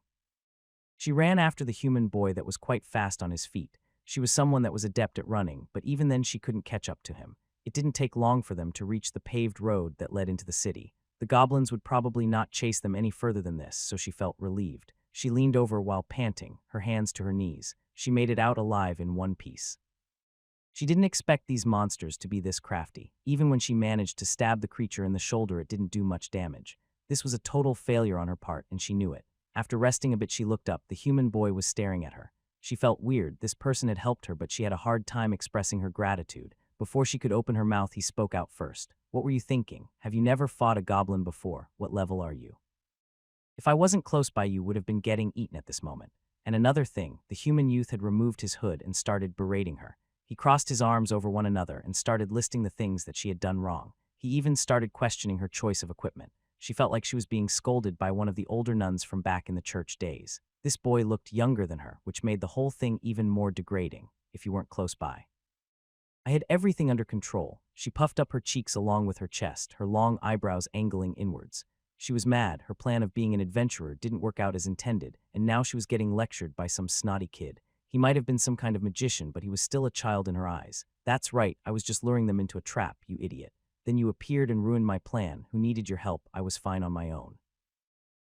Speaker 1: She ran after the human boy that was quite fast on his feet. She was someone that was adept at running, but even then she couldn't catch up to him. It didn't take long for them to reach the paved road that led into the city. The goblins would probably not chase them any further than this, so she felt relieved. She leaned over while panting, her hands to her knees. She made it out alive in one piece. She didn't expect these monsters to be this crafty. Even when she managed to stab the creature in the shoulder, it didn't do much damage. This was a total failure on her part, and she knew it. After resting a bit, she looked up. The human boy was staring at her. She felt weird. This person had helped her, but she had a hard time expressing her gratitude. Before she could open her mouth, he spoke out first. What were you thinking? Have you never fought a goblin before? What level are you? If I wasn't close by, you would have been getting eaten at this moment. And another thing, the human youth had removed his hood and started berating her. He crossed his arms over one another and started listing the things that she had done wrong. He even started questioning her choice of equipment. She felt like she was being scolded by one of the older nuns from back in the church days. This boy looked younger than her, which made the whole thing even more degrading, if you weren't close by. I had everything under control. She puffed up her cheeks along with her chest, her long eyebrows angling inwards. She was mad. Her plan of being an adventurer didn't work out as intended, and now she was getting lectured by some snotty kid. He might have been some kind of magician, but he was still a child in her eyes. That's right, I was just luring them into a trap, you idiot. Then you appeared and ruined my plan. Who needed your help? I was fine on my own.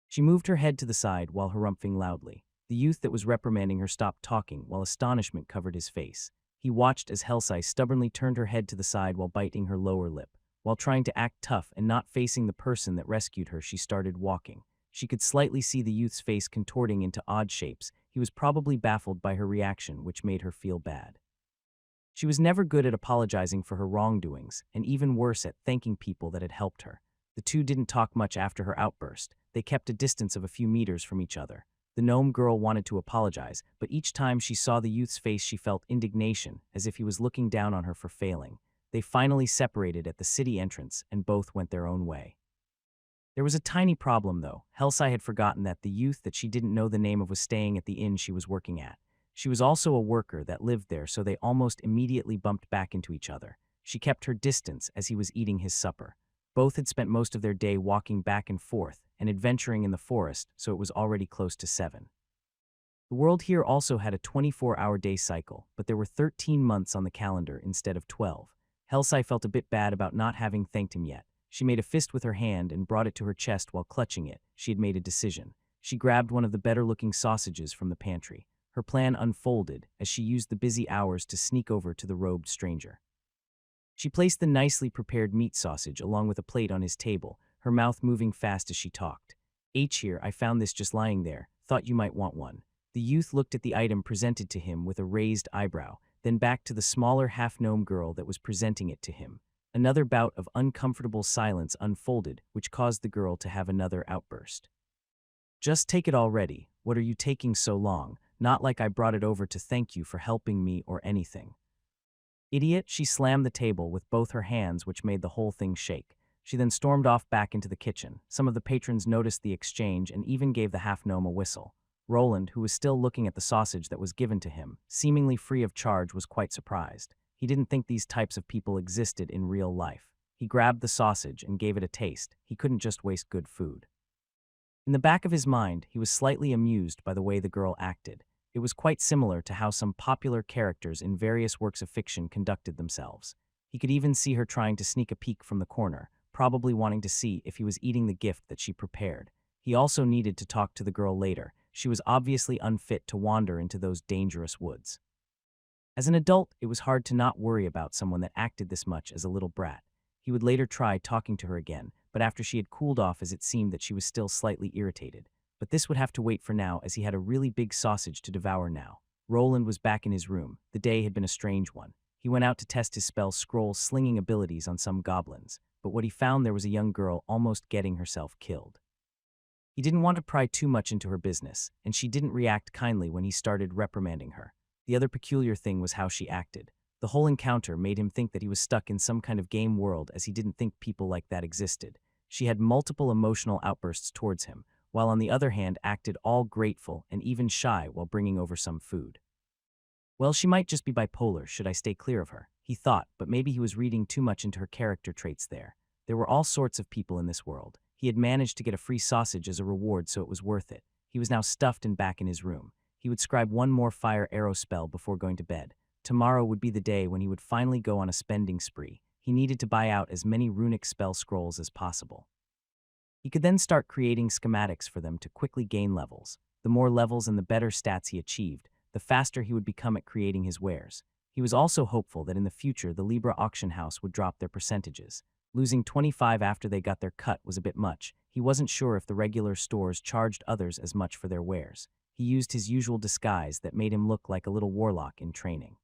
Speaker 1: She moved her head to the side while harumphing loudly. The youth that was reprimanding her stopped talking while astonishment covered his face. He watched as Helsai stubbornly turned her head to the side while biting her lower lip. While trying to act tough and not facing the person that rescued her, she started walking. She could slightly see the youth's face contorting into odd shapes. He was probably baffled by her reaction, which made her feel bad. She was never good at apologizing for her wrongdoings, and even worse at thanking people that had helped her. The two didn't talk much after her outburst. They kept a distance of a few meters from each other. The gnome girl wanted to apologize, but each time she saw the youth's face she felt indignation, as if he was looking down on her for failing. They finally separated at the city entrance, and both went their own way. There was a tiny problem, though. Helsai had forgotten that the youth that she didn't know the name of was staying at the inn she was working at. She was also a worker that lived there, so they almost immediately bumped back into each other. She kept her distance as he was eating his supper. Both had spent most of their day walking back and forth and adventuring in the forest, so it was already close to 7. The world here also had a 24-hour day cycle, but there were 13 months on the calendar instead of 12. Helsai felt a bit bad about not having thanked him yet. She made a fist with her hand and brought it to her chest while clutching it. She had made a decision. She grabbed one of the better-looking sausages from the pantry. Her plan unfolded as she used the busy hours to sneak over to the robed stranger. She placed the nicely prepared meat sausage along with a plate on his table, her mouth moving fast as she talked. Here, I found this just lying there. Thought you might want one. The youth looked at the item presented to him with a raised eyebrow, then back to the smaller half-gnome girl that was presenting it to him. Another bout of uncomfortable silence unfolded, which caused the girl to have another outburst. Just take it already. What are you taking so long? Not like I brought it over to thank you for helping me or anything. Idiot, she slammed the table with both her hands, which made the whole thing shake. She then stormed off back into the kitchen. Some of the patrons noticed the exchange and even gave the half-gnome a whistle. Roland, who was still looking at the sausage that was given to him, seemingly free of charge, was quite surprised. He didn't think these types of people existed in real life. He grabbed the sausage and gave it a taste. He couldn't just waste good food. In the back of his mind, he was slightly amused by the way the girl acted. It was quite similar to how some popular characters in various works of fiction conducted themselves. He could even see her trying to sneak a peek from the corner, probably wanting to see if he was eating the gift that she prepared. He also needed to talk to the girl later. She was obviously unfit to wander into those dangerous woods. As an adult, it was hard to not worry about someone that acted this much as a little brat. He would later try talking to her again, but after she had cooled off, as it seemed that she was still slightly irritated. But this would have to wait for now, as he had a really big sausage to devour now. Roland was back in his room. The day had been a strange one. He went out to test his spell scroll slinging abilities on some goblins, but what he found there was a young girl almost getting herself killed. He didn't want to pry too much into her business, and she didn't react kindly when he started reprimanding her. The other peculiar thing was how she acted. The whole encounter made him think that he was stuck in some kind of game world, as he didn't think people like that existed. She had multiple emotional outbursts towards him, while on the other hand acted all grateful and even shy while bringing over some food. Well, she might just be bipolar, should I stay clear of her? He thought, but maybe he was reading too much into her character traits there. There were all sorts of people in this world. He had managed to get a free sausage as a reward, so it was worth it. He was now stuffed and back in his room. He would scribe one more fire arrow spell before going to bed. Tomorrow would be the day when he would finally go on a spending spree. He needed to buy out as many runic spell scrolls as possible. He could then start creating schematics for them to quickly gain levels. The more levels and the better stats he achieved, the faster he would become at creating his wares. He was also hopeful that in the future the Libra auction house would drop their percentages. Losing 25 after they got their cut was a bit much. He wasn't sure if the regular stores charged others as much for their wares. He used his usual disguise that made him look like a little warlock in training.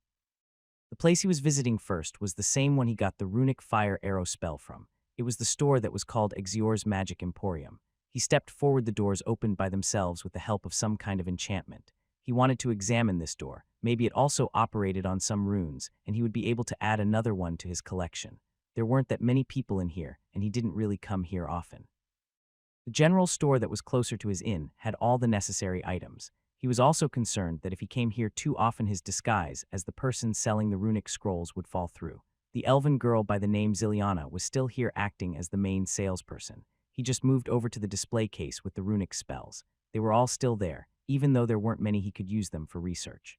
Speaker 1: The place he was visiting first was the same one he got the runic fire arrow spell from. It was the store that was called Exior's Magic Emporium. He stepped forward. The doors opened by themselves with the help of some kind of enchantment. He wanted to examine this door. Maybe it also operated on some runes, and he would be able to add another one to his collection. There weren't that many people in here, and he didn't really come here often. The general store that was closer to his inn had all the necessary items. He was also concerned that if he came here too often, his disguise as the person selling the runic scrolls would fall through. The elven girl by the name Ziliana was still here acting as the main salesperson. He just moved over to the display case with the runic spells. They were all still there, even though there weren't many he could use them for research.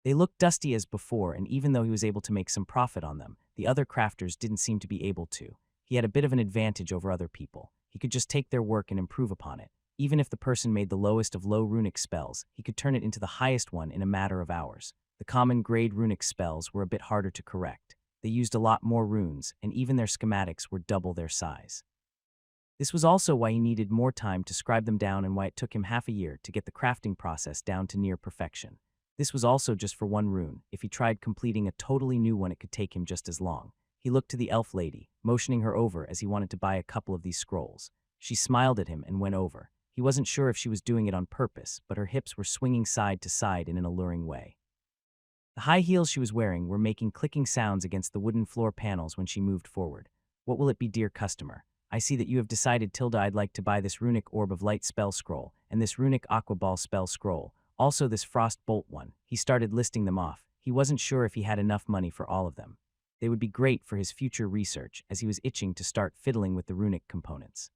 Speaker 1: They looked dusty as before, and even though he was able to make some profit on them, the other crafters didn't seem to be able to. He had a bit of an advantage over other people. He could just take their work and improve upon it. Even if the person made the lowest of low runic spells, he could turn it into the highest one in a matter of hours. The common grade runic spells were a bit harder to correct. They used a lot more runes, and even their schematics were double their size. This was also why he needed more time to scribe them down, and why it took him half a year to get the crafting process down to near perfection. This was also just for one rune. If he tried completing a totally new one, it could take him just as long. He looked to the elf lady, motioning her over as he wanted to buy a couple of these scrolls. She smiled at him and went over. He wasn't sure if she was doing it on purpose, but her hips were swinging side to side in an alluring way. The high heels she was wearing were making clicking sounds against the wooden floor panels when she moved forward. "What will it be, dear customer? I see that you have decided, Tilda. I'd like to buy this runic orb of light spell scroll, and this runic aqua ball spell scroll, also this frost bolt one." He started listing them off. He wasn't sure if he had enough money for all of them. They would be great for his future research, as he was itching to start fiddling with the runic components.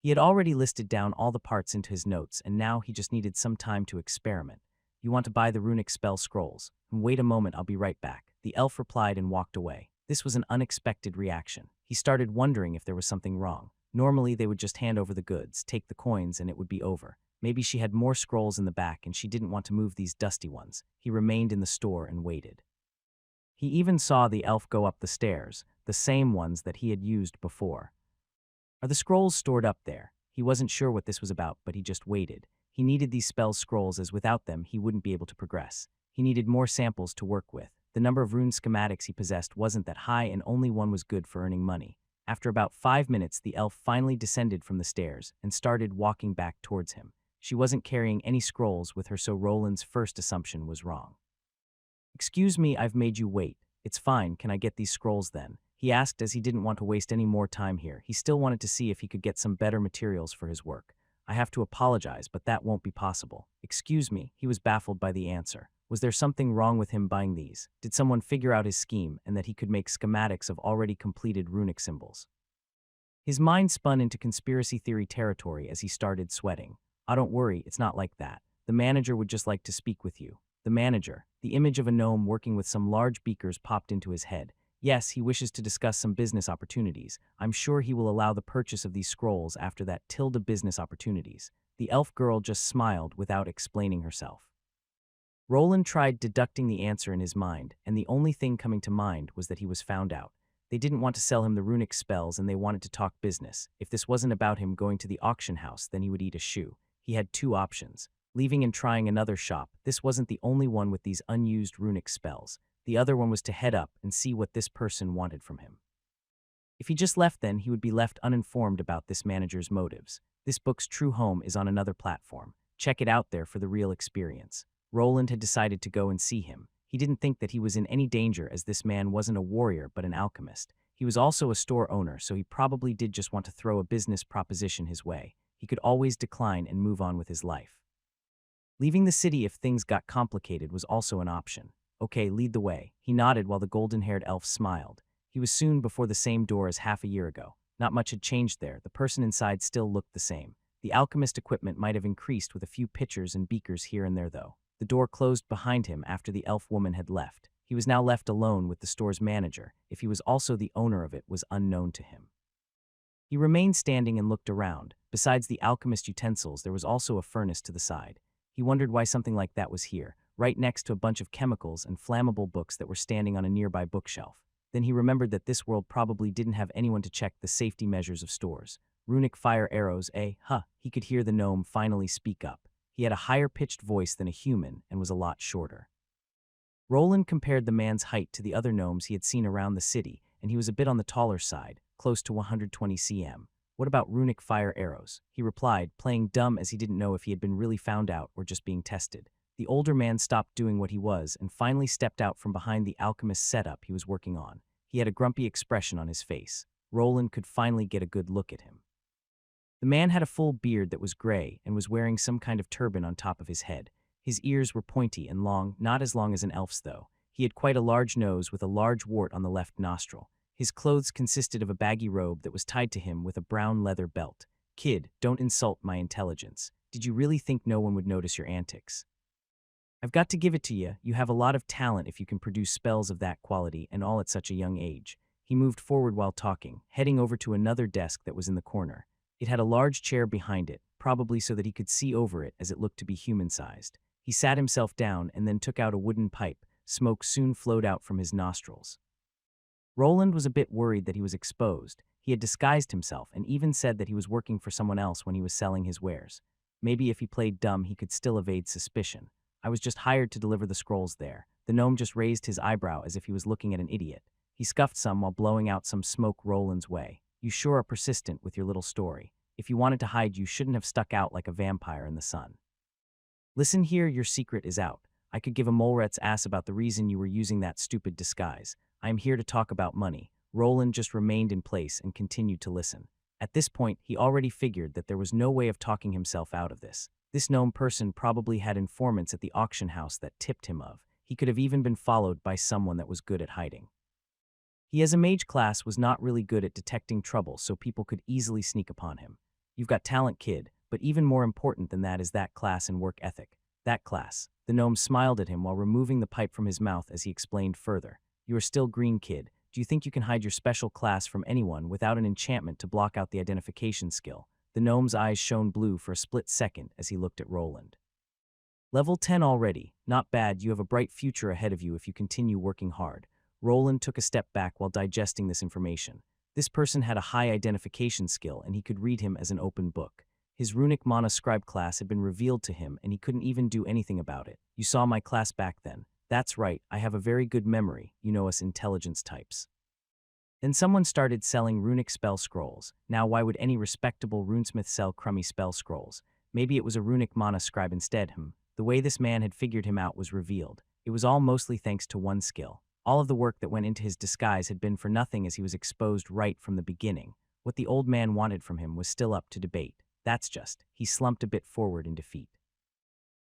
Speaker 1: He had already listed down all the parts into his notes, and now he just needed some time to experiment. "You want to buy the runic spell scrolls? Wait a moment, I'll be right back." The elf replied and walked away. This was an unexpected reaction. He started wondering if there was something wrong. Normally, they would just hand over the goods, take the coins, and it would be over. Maybe she had more scrolls in the back and she didn't want to move these dusty ones. He remained in the store and waited. He even saw the elf go up the stairs, the same ones that he had used before. Are the scrolls stored up there? He wasn't sure what this was about, but he just waited. He needed these spell scrolls, as without them he wouldn't be able to progress. He needed more samples to work with. The number of rune schematics he possessed wasn't that high, and only one was good for earning money. After about 5 minutes, the elf finally descended from the stairs and started walking back towards him. She wasn't carrying any scrolls with her, so Roland's first assumption was wrong. "Excuse me, I've made you wait. It's fine, can I get these scrolls then?" He asked, as he didn't want to waste any more time here. He still wanted to see if he could get some better materials for his work. "I have to apologize, but that won't be possible." "Excuse me," he was baffled by the answer. Was there something wrong with him buying these? Did someone figure out his scheme and that he could make schematics of already completed runic symbols? His mind spun into conspiracy theory territory as he started sweating. "Oh, don't worry, it's not like that. The manager would just like to speak with you." The manager, the image of a gnome working with some large beakers, popped into his head. "Yes, he wishes to discuss some business opportunities. I'm sure he will allow the purchase of these scrolls after that business opportunities." The elf girl just smiled without explaining herself. Roland tried deducting the answer in his mind, and the only thing coming to mind was that he was found out. They didn't want to sell him the runic spells and they wanted to talk business. If this wasn't about him going to the auction house, then he would eat a shoe. He had two options: leaving and trying another shop. This wasn't the only one with these unused runic spells. The other one was to head up and see what this person wanted from him. If he just left then, he would be left uninformed about this manager's motives. This book's true home is on another platform. Check it out there for the real experience. Roland had decided to go and see him. He didn't think that he was in any danger as this man wasn't a warrior but an alchemist. He was also a store owner, so he probably did just want to throw a business proposition his way. He could always decline and move on with his life. Leaving the city if things got complicated was also an option. Okay, lead the way. He nodded while the golden-haired elf smiled. He was soon before the same door as half a year ago. Not much had changed there. The person inside still looked the same. The alchemist equipment might have increased with a few pitchers and beakers here and there, though. The door closed behind him after the elf woman had left. He was now left alone with the store's manager. If he was also the owner of it was unknown to him. He remained standing and looked around. Besides the alchemist utensils, there was also a furnace to the side. He wondered why something like that was here, right next to a bunch of chemicals and flammable books that were standing on a nearby bookshelf. Then he remembered that this world probably didn't have anyone to check the safety measures of stores. Runic fire arrows, he could hear the gnome finally speak up. He had a higher-pitched voice than a human and was a lot shorter. Roland compared the man's height to the other gnomes he had seen around the city, and he was a bit on the taller side, close to 120 cm. What about runic fire arrows? He replied, playing dumb as he didn't know if he had been really found out or just being tested. The older man stopped doing what he was and finally stepped out from behind the alchemist's setup he was working on. He had a grumpy expression on his face. Roland could finally get a good look at him. The man had a full beard that was gray and was wearing some kind of turban on top of his head. His ears were pointy and long, not as long as an elf's though. He had quite a large nose with a large wart on the left nostril. His clothes consisted of a baggy robe that was tied to him with a brown leather belt. Kid, don't insult my intelligence. Did you really think no one would notice your antics? I've got to give it to you. You have a lot of talent if you can produce spells of that quality and all at such a young age. He moved forward while talking, heading over to another desk that was in the corner. It had a large chair behind it, probably so that he could see over it as it looked to be human-sized. He sat himself down and then took out a wooden pipe. Smoke soon flowed out from his nostrils. Roland was a bit worried that he was exposed. He had disguised himself and even said that he was working for someone else when he was selling his wares. Maybe if he played dumb, he could still evade suspicion. I was just hired to deliver the scrolls there. The gnome just raised his eyebrow as if he was looking at an idiot. He scuffed some while blowing out some smoke Roland's way. You sure are persistent with your little story. If you wanted to hide, you shouldn't have stuck out like a vampire in the sun. Listen here, your secret is out. I could give a mole rat's ass about the reason you were using that stupid disguise. I am here to talk about money. Roland just remained in place and continued to listen. At this point, he already figured that there was no way of talking himself out of this. This gnome person probably had informants at the auction house that tipped him of. He could have even been followed by someone that was good at hiding. He as a mage class was not really good at detecting trouble, so people could easily sneak upon him. You've got talent, kid, but even more important than that is that class and work ethic. That class. The gnome smiled at him while removing the pipe from his mouth as he explained further. You are still green, kid. Do you think you can hide your special class from anyone without an enchantment to block out the identification skill? The gnome's eyes shone blue for a split second as he looked at Roland. Level 10 already. Not bad. You have a bright future ahead of you if you continue working hard. Roland took a step back while digesting this information. This person had a high identification skill and he could read him as an open book. His runic mana scribe class had been revealed to him and he couldn't even do anything about it. You saw my class back then. That's right, I have a very good memory, you know us intelligence types. Then someone started selling runic spell scrolls. Now why would any respectable runesmith sell crummy spell scrolls? Maybe it was a runic mana scribe instead. The way this man had figured him out was revealed. It was all mostly thanks to one skill. All of the work that went into his disguise had been for nothing as he was exposed right from the beginning. What the old man wanted from him was still up to debate. That's just, he slumped a bit forward in defeat.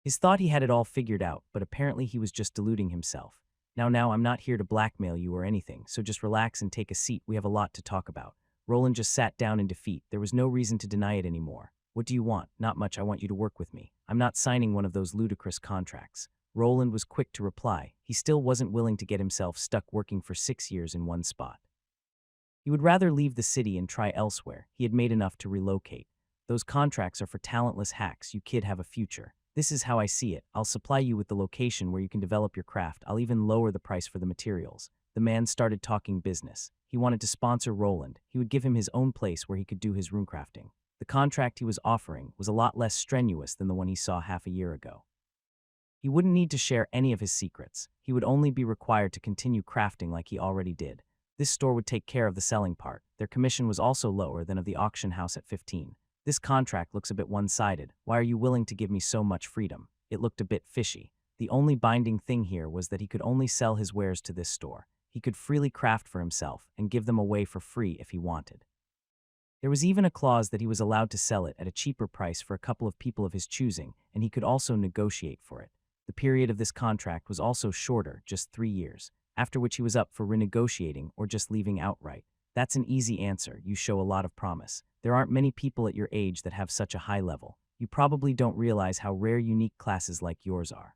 Speaker 1: His thought he had it all figured out, but apparently he was just deluding himself. Now, I'm not here to blackmail you or anything, so just relax and take a seat. We have a lot to talk about. Roland just sat down in defeat. There was no reason to deny it anymore. What do you want? Not much. I want you to work with me. I'm not signing one of those ludicrous contracts. Roland was quick to reply. He still wasn't willing to get himself stuck working for 6 years in one spot. He would rather leave the city and try elsewhere. He had made enough to relocate. Those contracts are for talentless hacks. You kid have a future. This is how I see it. I'll supply you with the location where you can develop your craft. I'll even lower the price for the materials. The man started talking business. He wanted to sponsor Roland. He would give him his own place where he could do his runecrafting. The contract he was offering was a lot less strenuous than the one he saw half a year ago. He wouldn't need to share any of his secrets. He would only be required to continue crafting like he already did. This store would take care of the selling part. Their commission was also lower than of the auction house at 15. This contract looks a bit one-sided. Why are you willing to give me so much freedom? It looked a bit fishy. The only binding thing here was that he could only sell his wares to this store. He could freely craft for himself and give them away for free if he wanted. There was even a clause that he was allowed to sell it at a cheaper price for a couple of people of his choosing, and he could also negotiate for it. The period of this contract was also shorter, just 3 years, after which he was up for renegotiating or just leaving outright. That's an easy answer. You show a lot of promise. There aren't many people at your age that have such a high level. You probably don't realize how rare unique classes like yours are.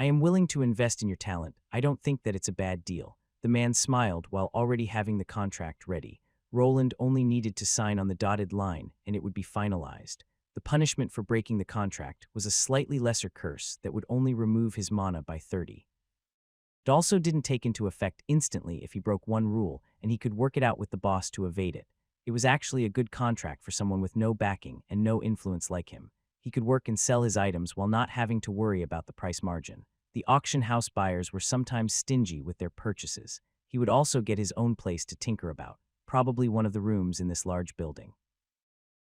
Speaker 1: I am willing to invest in your talent. I don't think that it's a bad deal. The man smiled while already having the contract ready. Roland only needed to sign on the dotted line, and it would be finalized. The punishment for breaking the contract was a slightly lesser curse that would only remove his mana by 30. It also didn't take into effect instantly if he broke one rule, and he could work it out with the boss to evade it. It was actually a good contract for someone with no backing and no influence like him. He could work and sell his items while not having to worry about the price margin. The auction house buyers were sometimes stingy with their purchases. He would also get his own place to tinker about, probably one of the rooms in this large building.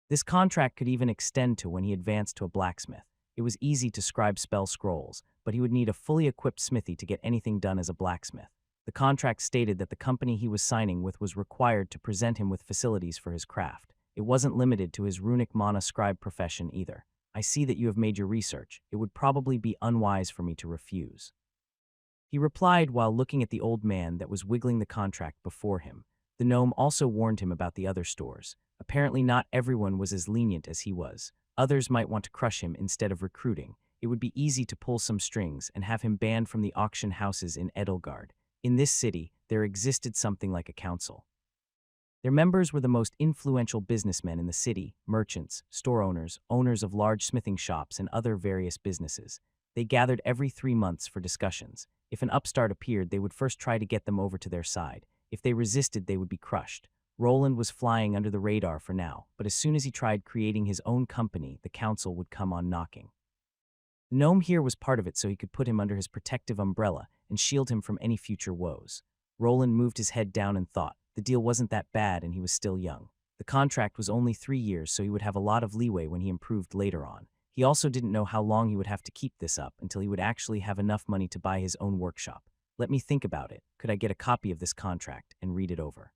Speaker 1: This contract could even extend to when he advanced to a blacksmith. It was easy to scribe spell scrolls, but he would need a fully equipped smithy to get anything done as a blacksmith. The contract stated that the company he was signing with was required to present him with facilities for his craft. It wasn't limited to his runic mana scribe profession either. I see that you have made your research. It would probably be unwise for me to refuse. He replied while looking at the old man that was wiggling the contract before him. The gnome also warned him about the other stores. Apparently not everyone was as lenient as he was. Others might want to crush him instead of recruiting. It would be easy to pull some strings and have him banned from the auction houses in Edelgard. In this city, there existed something like a council. Their members were the most influential businessmen in the city, merchants, store owners, owners of large smithing shops, and other various businesses. They gathered every 3 months for discussions. If an upstart appeared, they would first try to get them over to their side. If they resisted, they would be crushed. Roland was flying under the radar for now, but as soon as he tried creating his own company, the council would come on knocking. The gnome here was part of it, so he could put him under his protective umbrella and shield him from any future woes. Roland moved his head down and thought. The deal wasn't that bad and he was still young. The contract was only 3 years, so he would have a lot of leeway when he improved later on. He also didn't know how long he would have to keep this up until he would actually have enough money to buy his own workshop. Let me think about it. Could I get a copy of this contract and read it over?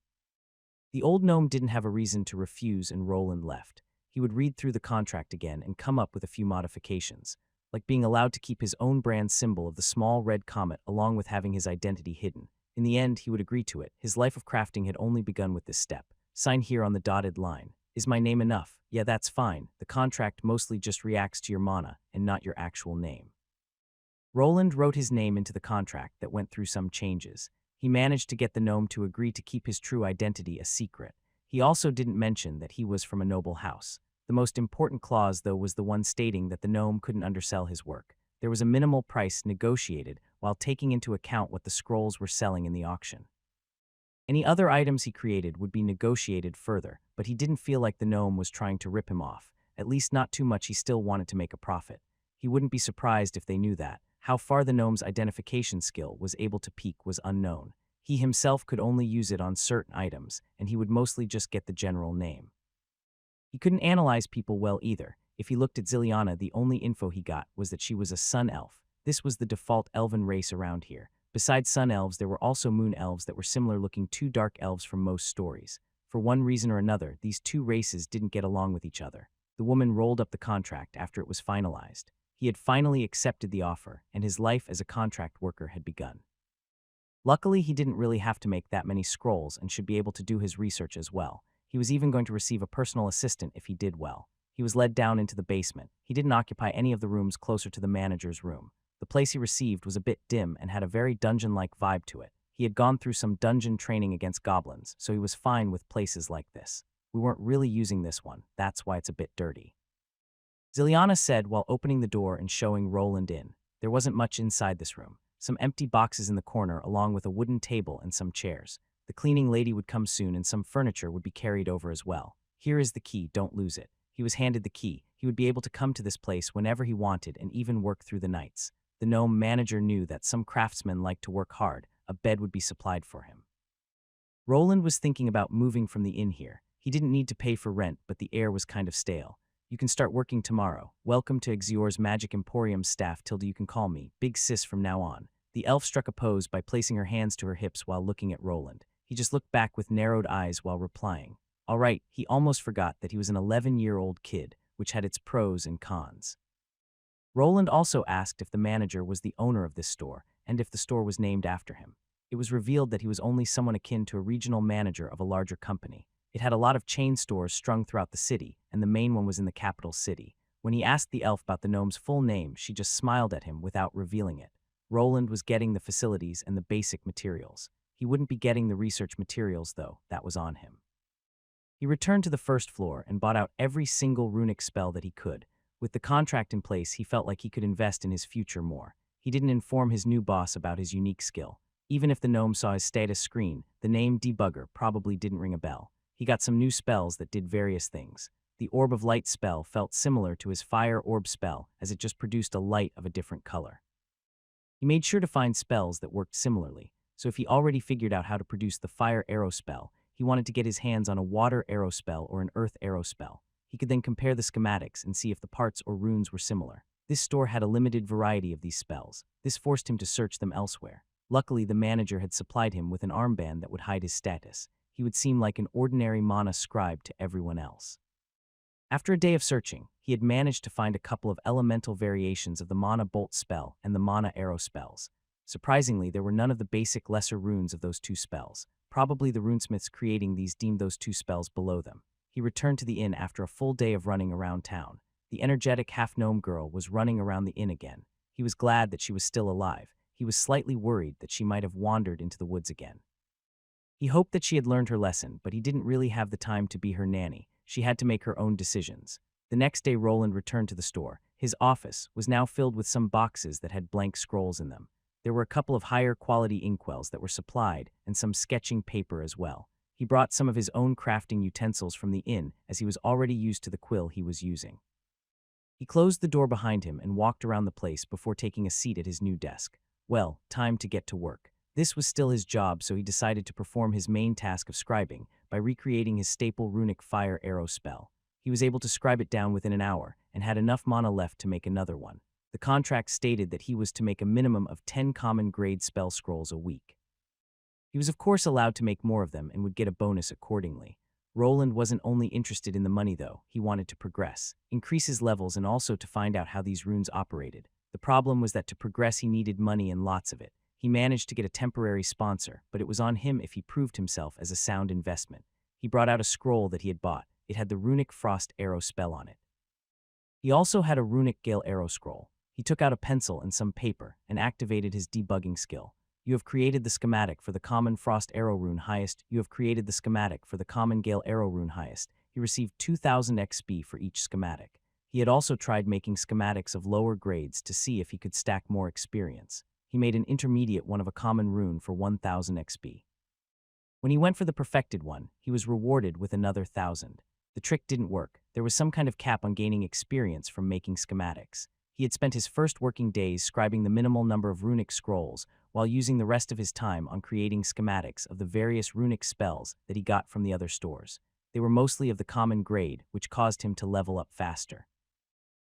Speaker 1: The old gnome didn't have a reason to refuse, and Roland left. He would read through the contract again and come up with a few modifications, like being allowed to keep his own brand symbol of the small red comet along with having his identity hidden. In the end, he would agree to it. His life of crafting had only begun with this step. Sign here on the dotted line. Is my name enough? Yeah, that's fine. The contract mostly just reacts to your mana and not your actual name. Roland wrote his name into the contract that went through some changes. He managed to get the gnome to agree to keep his true identity a secret. He also didn't mention that he was from a noble house. The most important clause, though, was the one stating that the gnome couldn't undersell his work. There was a minimal price negotiated while taking into account what the scrolls were selling in the auction. Any other items he created would be negotiated further, but he didn't feel like the gnome was trying to rip him off. At least not too much. He still wanted to make a profit. He wouldn't be surprised if they knew that. How far the gnome's identification skill was able to peak was unknown. He himself could only use it on certain items, and he would mostly just get the general name. He couldn't analyze people well either. If he looked at Ziliana, the only info he got was that she was a sun elf. This was the default elven race around here. Besides sun elves, there were also moon elves that were similar-looking to dark elves from most stories. For one reason or another, these two races didn't get along with each other. The woman rolled up the contract after it was finalized. He had finally accepted the offer, and his life as a contract worker had begun. Luckily, he didn't really have to make that many scrolls and should be able to do his research as well. He was even going to receive a personal assistant if he did well. He was led down into the basement. He didn't occupy any of the rooms closer to the manager's room. The place he received was a bit dim and had a very dungeon-like vibe to it. He had gone through some dungeon training against goblins, so he was fine with places like this. We weren't really using this one. That's why it's a bit dirty. Ziliana said while opening the door and showing Roland in. There wasn't much inside this room. Some empty boxes in the corner along with a wooden table and some chairs. The cleaning lady would come soon and some furniture would be carried over as well. Here is the key, don't lose it. He was handed the key. He would be able to come to this place whenever he wanted and even work through the nights. The gnome manager knew that some craftsmen liked to work hard. A bed would be supplied for him. Roland was thinking about moving from the inn here. He didn't need to pay for rent, but the air was kind of stale. You can start working tomorrow. Welcome to Xior's Magic Emporium staff. Tilda, you can call me Big Sis from now on. The elf struck a pose by placing her hands to her hips while looking at Roland. He just looked back with narrowed eyes while replying. All right, he almost forgot that he was an 11-year-old kid, which had its pros and cons. Roland also asked if the manager was the owner of this store and if the store was named after him. It was revealed that he was only someone akin to a regional manager of a larger company. It had a lot of chain stores strung throughout the city, and the main one was in the capital city. When he asked the elf about the gnome's full name, she just smiled at him without revealing it. Roland was getting the facilities and the basic materials. He wouldn't be getting the research materials, though. That was on him. He returned to the first floor and bought out every single runic spell that he could. With the contract in place, he felt like he could invest in his future more. He didn't inform his new boss about his unique skill. Even if the gnome saw his status screen, the name Debugger probably didn't ring a bell. He got some new spells that did various things. The Orb of Light spell felt similar to his Fire Orb spell, as it just produced a light of a different color. He made sure to find spells that worked similarly, so if he already figured out how to produce the Fire Arrow spell, he wanted to get his hands on a Water Arrow spell or an Earth Arrow spell. He could then compare the schematics and see if the parts or runes were similar. This store had a limited variety of these spells. This forced him to search them elsewhere. Luckily, the manager had supplied him with an armband that would hide his status. He would seem like an ordinary mana scribe to everyone else. After a day of searching, he had managed to find a couple of elemental variations of the Mana Bolt spell and the Mana Arrow spells. Surprisingly, there were none of the basic lesser runes of those two spells. Probably the runesmiths creating these deemed those two spells below them. He returned to the inn after a full day of running around town. The energetic half-gnome girl was running around the inn again. He was glad that she was still alive. He was slightly worried that she might have wandered into the woods again. He hoped that she had learned her lesson, but he didn't really have the time to be her nanny. She had to make her own decisions. The next day, Roland returned to the store. His office was now filled with some boxes that had blank scrolls in them. There were a couple of higher-quality inkwells that were supplied, and some sketching paper as well. He brought some of his own crafting utensils from the inn, as he was already used to the quill he was using. He closed the door behind him and walked around the place before taking a seat at his new desk. Well, time to get to work. This was still his job, so he decided to perform his main task of scribing by recreating his staple runic Fire Arrow spell. He was able to scribe it down within an hour and had enough mana left to make another one. The contract stated that he was to make a minimum of 10 common grade spell scrolls a week. He was of course allowed to make more of them and would get a bonus accordingly. Roland wasn't only interested in the money though, he wanted to progress, increase his levels and also to find out how these runes operated. The problem was that to progress he needed money and lots of it. He managed to get a temporary sponsor, but it was on him if he proved himself as a sound investment. He brought out a scroll that he had bought. It had the runic Frost Arrow spell on it. He also had a runic Gale Arrow scroll. He took out a pencil and some paper and activated his debugging skill. You have created the schematic for the common Frost Arrow rune highest. You have created the schematic for the common Gale Arrow rune highest. He received 2000 XP for each schematic. He had also tried making schematics of lower grades to see if he could stack more experience. He made an intermediate one of a common rune for 1000 XP. When he went for the perfected one, he was rewarded with another 1000. The trick didn't work. There was some kind of cap on gaining experience from making schematics. He had spent his first working days scribing the minimal number of runic scrolls while using the rest of his time on creating schematics of the various runic spells that he got from the other stores. They were mostly of the common grade, which caused him to level up faster.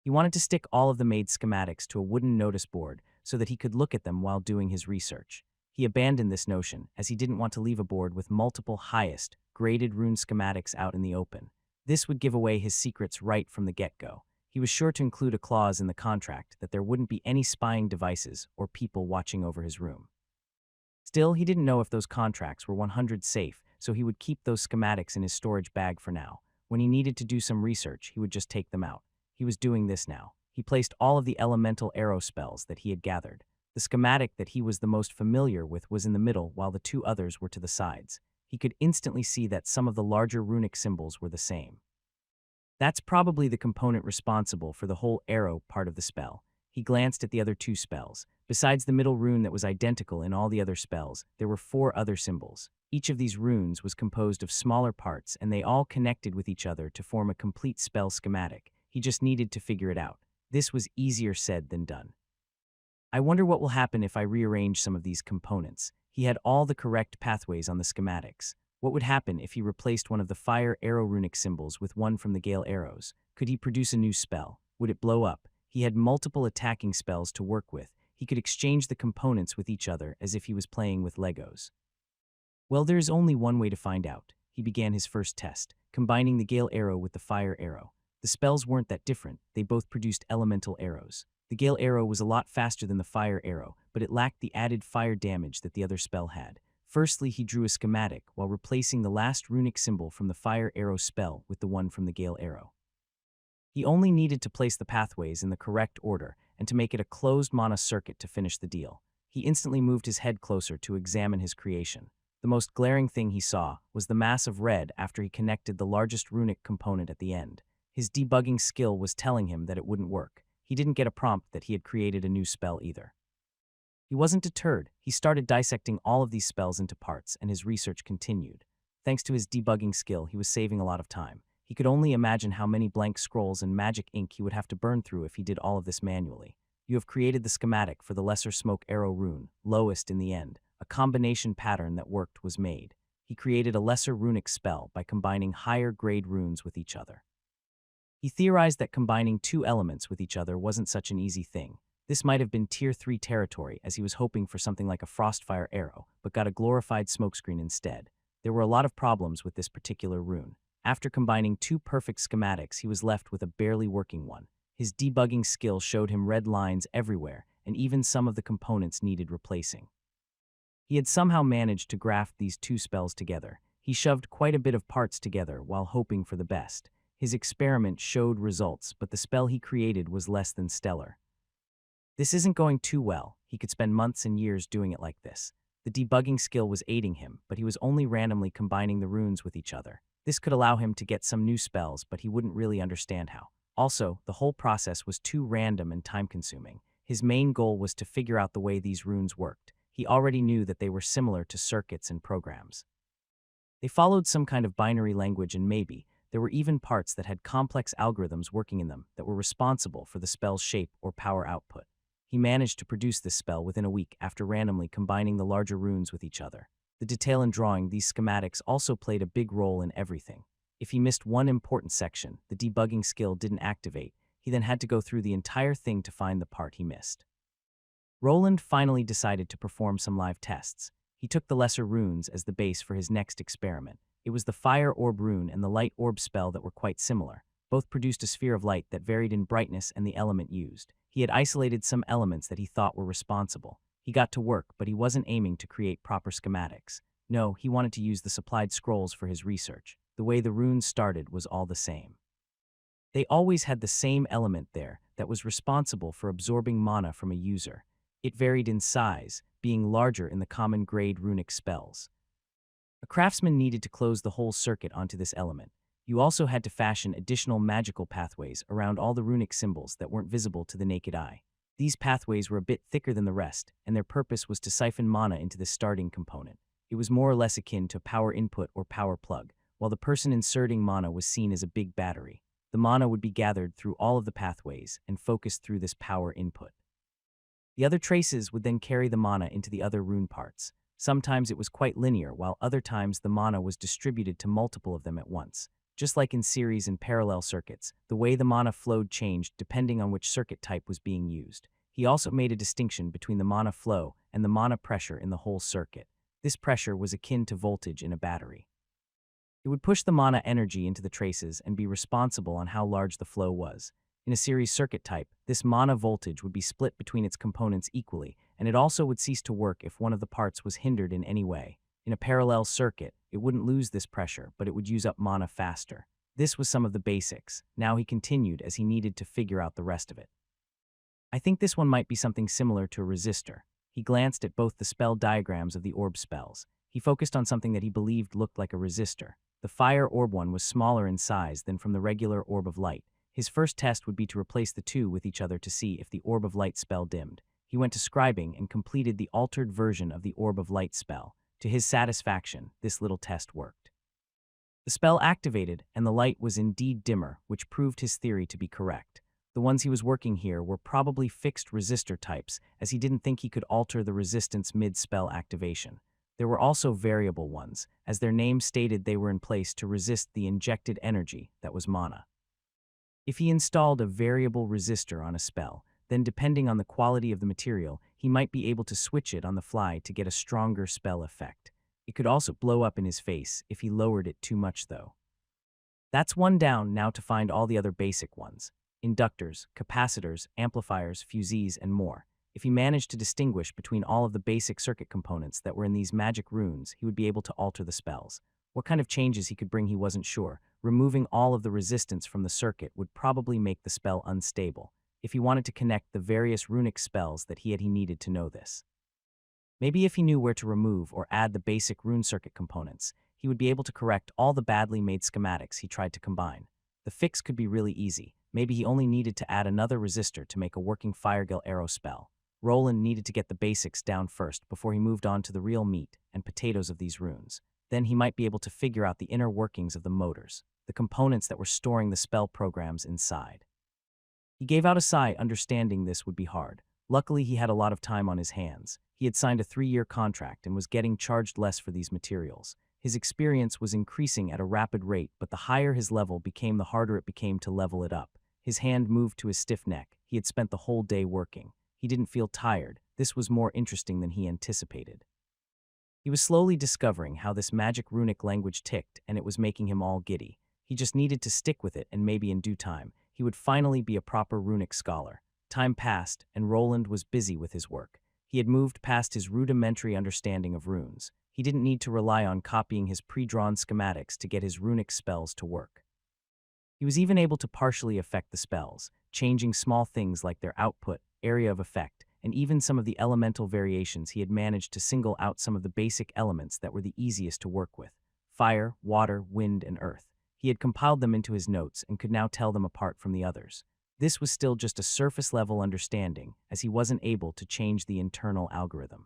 Speaker 1: He wanted to stick all of the made schematics to a wooden notice board so that he could look at them while doing his research. He abandoned this notion as he didn't want to leave a board with multiple highest graded rune schematics out in the open. This would give away his secrets right from the get-go. He was sure to include a clause in the contract that there wouldn't be any spying devices or people watching over his room. Still, he didn't know if those contracts were 100% safe, so he would keep those schematics in his storage bag for now. When he needed to do some research, he would just take them out. He was doing this now. He placed all of the elemental arrow spells that he had gathered. The schematic that he was the most familiar with was in the middle, while the two others were to the sides. He could instantly see that some of the larger runic symbols were the same. That's probably the component responsible for the whole arrow part of the spell. He glanced at the other two spells. Besides the middle rune that was identical in all the other spells, there were 4 other symbols. Each of these runes was composed of smaller parts, and they all connected with each other to form a complete spell schematic. He just needed to figure it out. This was easier said than done. I wonder what will happen if I rearrange some of these components. He had all the correct pathways on the schematics. What would happen if he replaced one of the fire arrow runic symbols with one from the gale arrows? Could he produce a new spell? Would it blow up? He had multiple attacking spells to work with. He could exchange the components with each other as if he was playing with Legos. Well, there is only one way to find out. He began his first test, combining the gale arrow with the fire arrow. The spells weren't that different. They both produced elemental arrows. The gale arrow was a lot faster than the fire arrow, but it lacked the added fire damage that the other spell had. Firstly, he drew a schematic while replacing the last runic symbol from the fire arrow spell with the one from the gale arrow. He only needed to place the pathways in the correct order and to make it a closed mana circuit to finish the deal. He instantly moved his head closer to examine his creation. The most glaring thing he saw was the mass of red after he connected the largest runic component at the end. His debugging skill was telling him that it wouldn't work. He didn't get a prompt that he had created a new spell either. He wasn't deterred. He started dissecting all of these spells into parts, and his research continued. Thanks to his debugging skill, he was saving a lot of time. He could only imagine how many blank scrolls and magic ink he would have to burn through if he did all of this manually. You have created the schematic for the lesser smoke arrow rune, lowest in the end. A combination pattern that worked was made. He created a lesser runic spell by combining higher grade runes with each other. He theorized that combining 2 elements with each other wasn't such an easy thing. This might have been Tier 3 territory, as he was hoping for something like a frostfire arrow, but got a glorified smokescreen instead. There were a lot of problems with this particular rune. After combining 2 perfect schematics, he was left with a barely working one. His debugging skill showed him red lines everywhere, and even some of the components needed replacing. He had somehow managed to graft these 2 spells together. He shoved quite a bit of parts together while hoping for the best. His experiment showed results, but the spell he created was less than stellar. This isn't going too well. He could spend months and years doing it like this. The debugging skill was aiding him, but he was only randomly combining the runes with each other. This could allow him to get some new spells, but he wouldn't really understand how. Also, the whole process was too random and time-consuming. His main goal was to figure out the way these runes worked. He already knew that they were similar to circuits and programs. They followed some kind of binary language, and maybe there were even parts that had complex algorithms working in them that were responsible for the spell's shape or power output. He managed to produce this spell within a week after randomly combining the larger runes with each other. The detail in drawing these schematics also played a big role in everything. If he missed one important section, the debugging skill didn't activate. He then had to go through the entire thing to find the part he missed. Roland finally decided to perform some live tests. He took the lesser runes as the base for his next experiment. It was the fire orb rune and the light orb spell that were quite similar. Both produced a sphere of light that varied in brightness and the element used. He had isolated some elements that he thought were responsible. He got to work, but he wasn't aiming to create proper schematics. No, he wanted to use the supplied scrolls for his research. The way the runes started was all the same. They always had the same element there that was responsible for absorbing mana from a user. It varied in size, being larger in the common grade runic spells. A craftsman needed to close the whole circuit onto this element. You also had to fashion additional magical pathways around all the runic symbols that weren't visible to the naked eye. These pathways were a bit thicker than the rest, and their purpose was to siphon mana into the starting component. It was more or less akin to power input or power plug, while the person inserting mana was seen as a big battery. The mana would be gathered through all of the pathways and focused through this power input. The other traces would then carry the mana into the other rune parts. Sometimes it was quite linear, while other times the mana was distributed to multiple of them at once. Just like in series and parallel circuits, the way the mana flowed changed depending on which circuit type was being used. He also made a distinction between the mana flow and the mana pressure in the whole circuit. This pressure was akin to voltage in a battery. It would push the mana energy into the traces and be responsible on how large the flow was. In a series circuit type, this mana voltage would be split between its components equally, and it also would cease to work if one of the parts was hindered in any way. In a parallel circuit, it wouldn't lose this pressure, but it would use up mana faster. This was some of the basics. Now he continued as he needed to figure out the rest of it. I think this one might be something similar to a resistor. He glanced at both the spell diagrams of the orb spells. He focused on something that he believed looked like a resistor. The fire orb one was smaller in size than from the regular orb of light. His first test would be to replace the two with each other to see if the Orb of Light spell dimmed. He went to scribing and completed the altered version of the Orb of Light spell. To his satisfaction, this little test worked. The spell activated, and the light was indeed dimmer, which proved his theory to be correct. The ones he was working here were probably fixed resistor types, as he didn't think he could alter the resistance mid-spell activation. There were also variable ones, as their name stated they were in place to resist the injected energy that was mana. If he installed a variable resistor on a spell, then depending on the quality of the material, he might be able to switch it on the fly to get a stronger spell effect. It could also blow up in his face if he lowered it too much though. That's one down. Now to find all the other basic ones: inductors, capacitors, amplifiers, fusees, and more. If he managed to distinguish between all of the basic circuit components that were in these magic runes, he would be able to alter the spells. What kind of changes he could bring he wasn't sure. Removing all of the resistance from the circuit would probably make the spell unstable. If he wanted to connect the various runic spells that he needed to know this. Maybe if he knew where to remove or add the basic rune circuit components, he would be able to correct all the badly made schematics he tried to combine. The fix could be really easy. Maybe he only needed to add another resistor to make a working Firegill arrow spell. Roland needed to get the basics down first before he moved on to the real meat and potatoes of these runes. Then he might be able to figure out the inner workings of the motors, the components that were storing the spell programs inside. He gave out a sigh, understanding this would be hard. Luckily, he had a lot of time on his hands. He had signed a 3-year contract and was getting charged less for these materials. His experience was increasing at a rapid rate, but the higher his level became, the harder it became to level it up. His hand moved to his stiff neck. He had spent the whole day working. He didn't feel tired. This was more interesting than he anticipated. He was slowly discovering how this magic runic language ticked, and it was making him all giddy. He just needed to stick with it, and maybe in due time, he would finally be a proper runic scholar. Time passed, and Roland was busy with his work. He had moved past his rudimentary understanding of runes. He didn't need to rely on copying his pre-drawn schematics to get his runic spells to work. He was even able to partially affect the spells, changing small things like their output, area of effect, and even some of the elemental variations. He had managed to single out some of the basic elements that were the easiest to work with: fire, water, wind, and earth. He had compiled them into his notes and could now tell them apart from the others. This was still just a surface-level understanding, as he wasn't able to change the internal algorithm.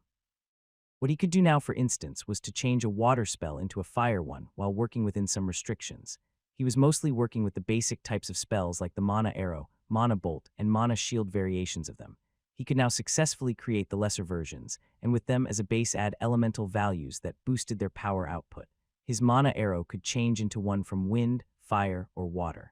Speaker 1: What he could do now, for instance, was to change a water spell into a fire one while working within some restrictions. He was mostly working with the basic types of spells like the mana arrow, mana bolt, and mana shield variations of them. He could now successfully create the lesser versions, and with them as a base add elemental values that boosted their power output. His mana arrow could change into one from wind, fire, or water.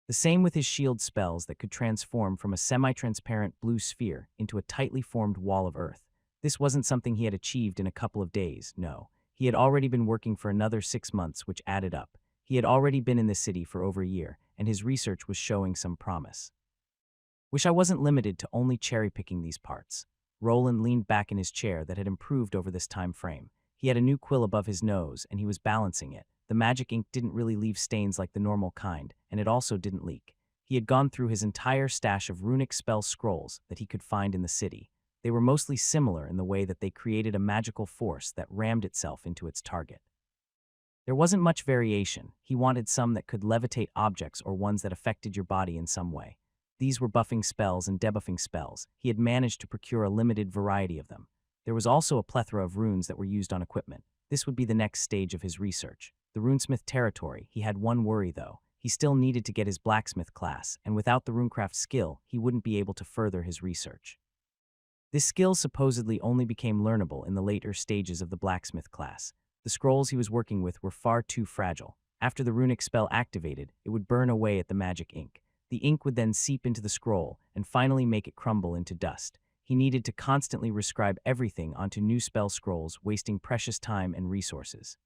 Speaker 1: The same with his shield spells that could transform from a semi-transparent blue sphere into a tightly formed wall of earth. This wasn't something he had achieved in a couple of days, no. He had already been working for another 6 months, which added up. He had already been in the city for over a year, and his research was showing some promise. Wish I wasn't limited to only cherry-picking these parts. Roland leaned back in his chair that had improved over this time frame. He had a new quill above his nose, and he was balancing it. The magic ink didn't really leave stains like the normal kind, and it also didn't leak. He had gone through his entire stash of runic spell scrolls that he could find in the city. They were mostly similar in the way that they created a magical force that rammed itself into its target. There wasn't much variation. He wanted some that could levitate objects or ones that affected your body in some way. These were buffing spells and debuffing spells. He had managed to procure a limited variety of them. There was also a plethora of runes that were used on equipment. This would be the next stage of his research. The runesmith territory. He had one worry though. He still needed to get his blacksmith class, and without the runecraft skill, he wouldn't be able to further his research. This skill supposedly only became learnable in the later stages of the blacksmith class. The scrolls he was working with were far too fragile. After the runic spell activated, it would burn away at the magic ink. The ink would then seep into the scroll and finally make it crumble into dust. He needed to constantly rescribe everything onto new spell scrolls, wasting precious time and resources.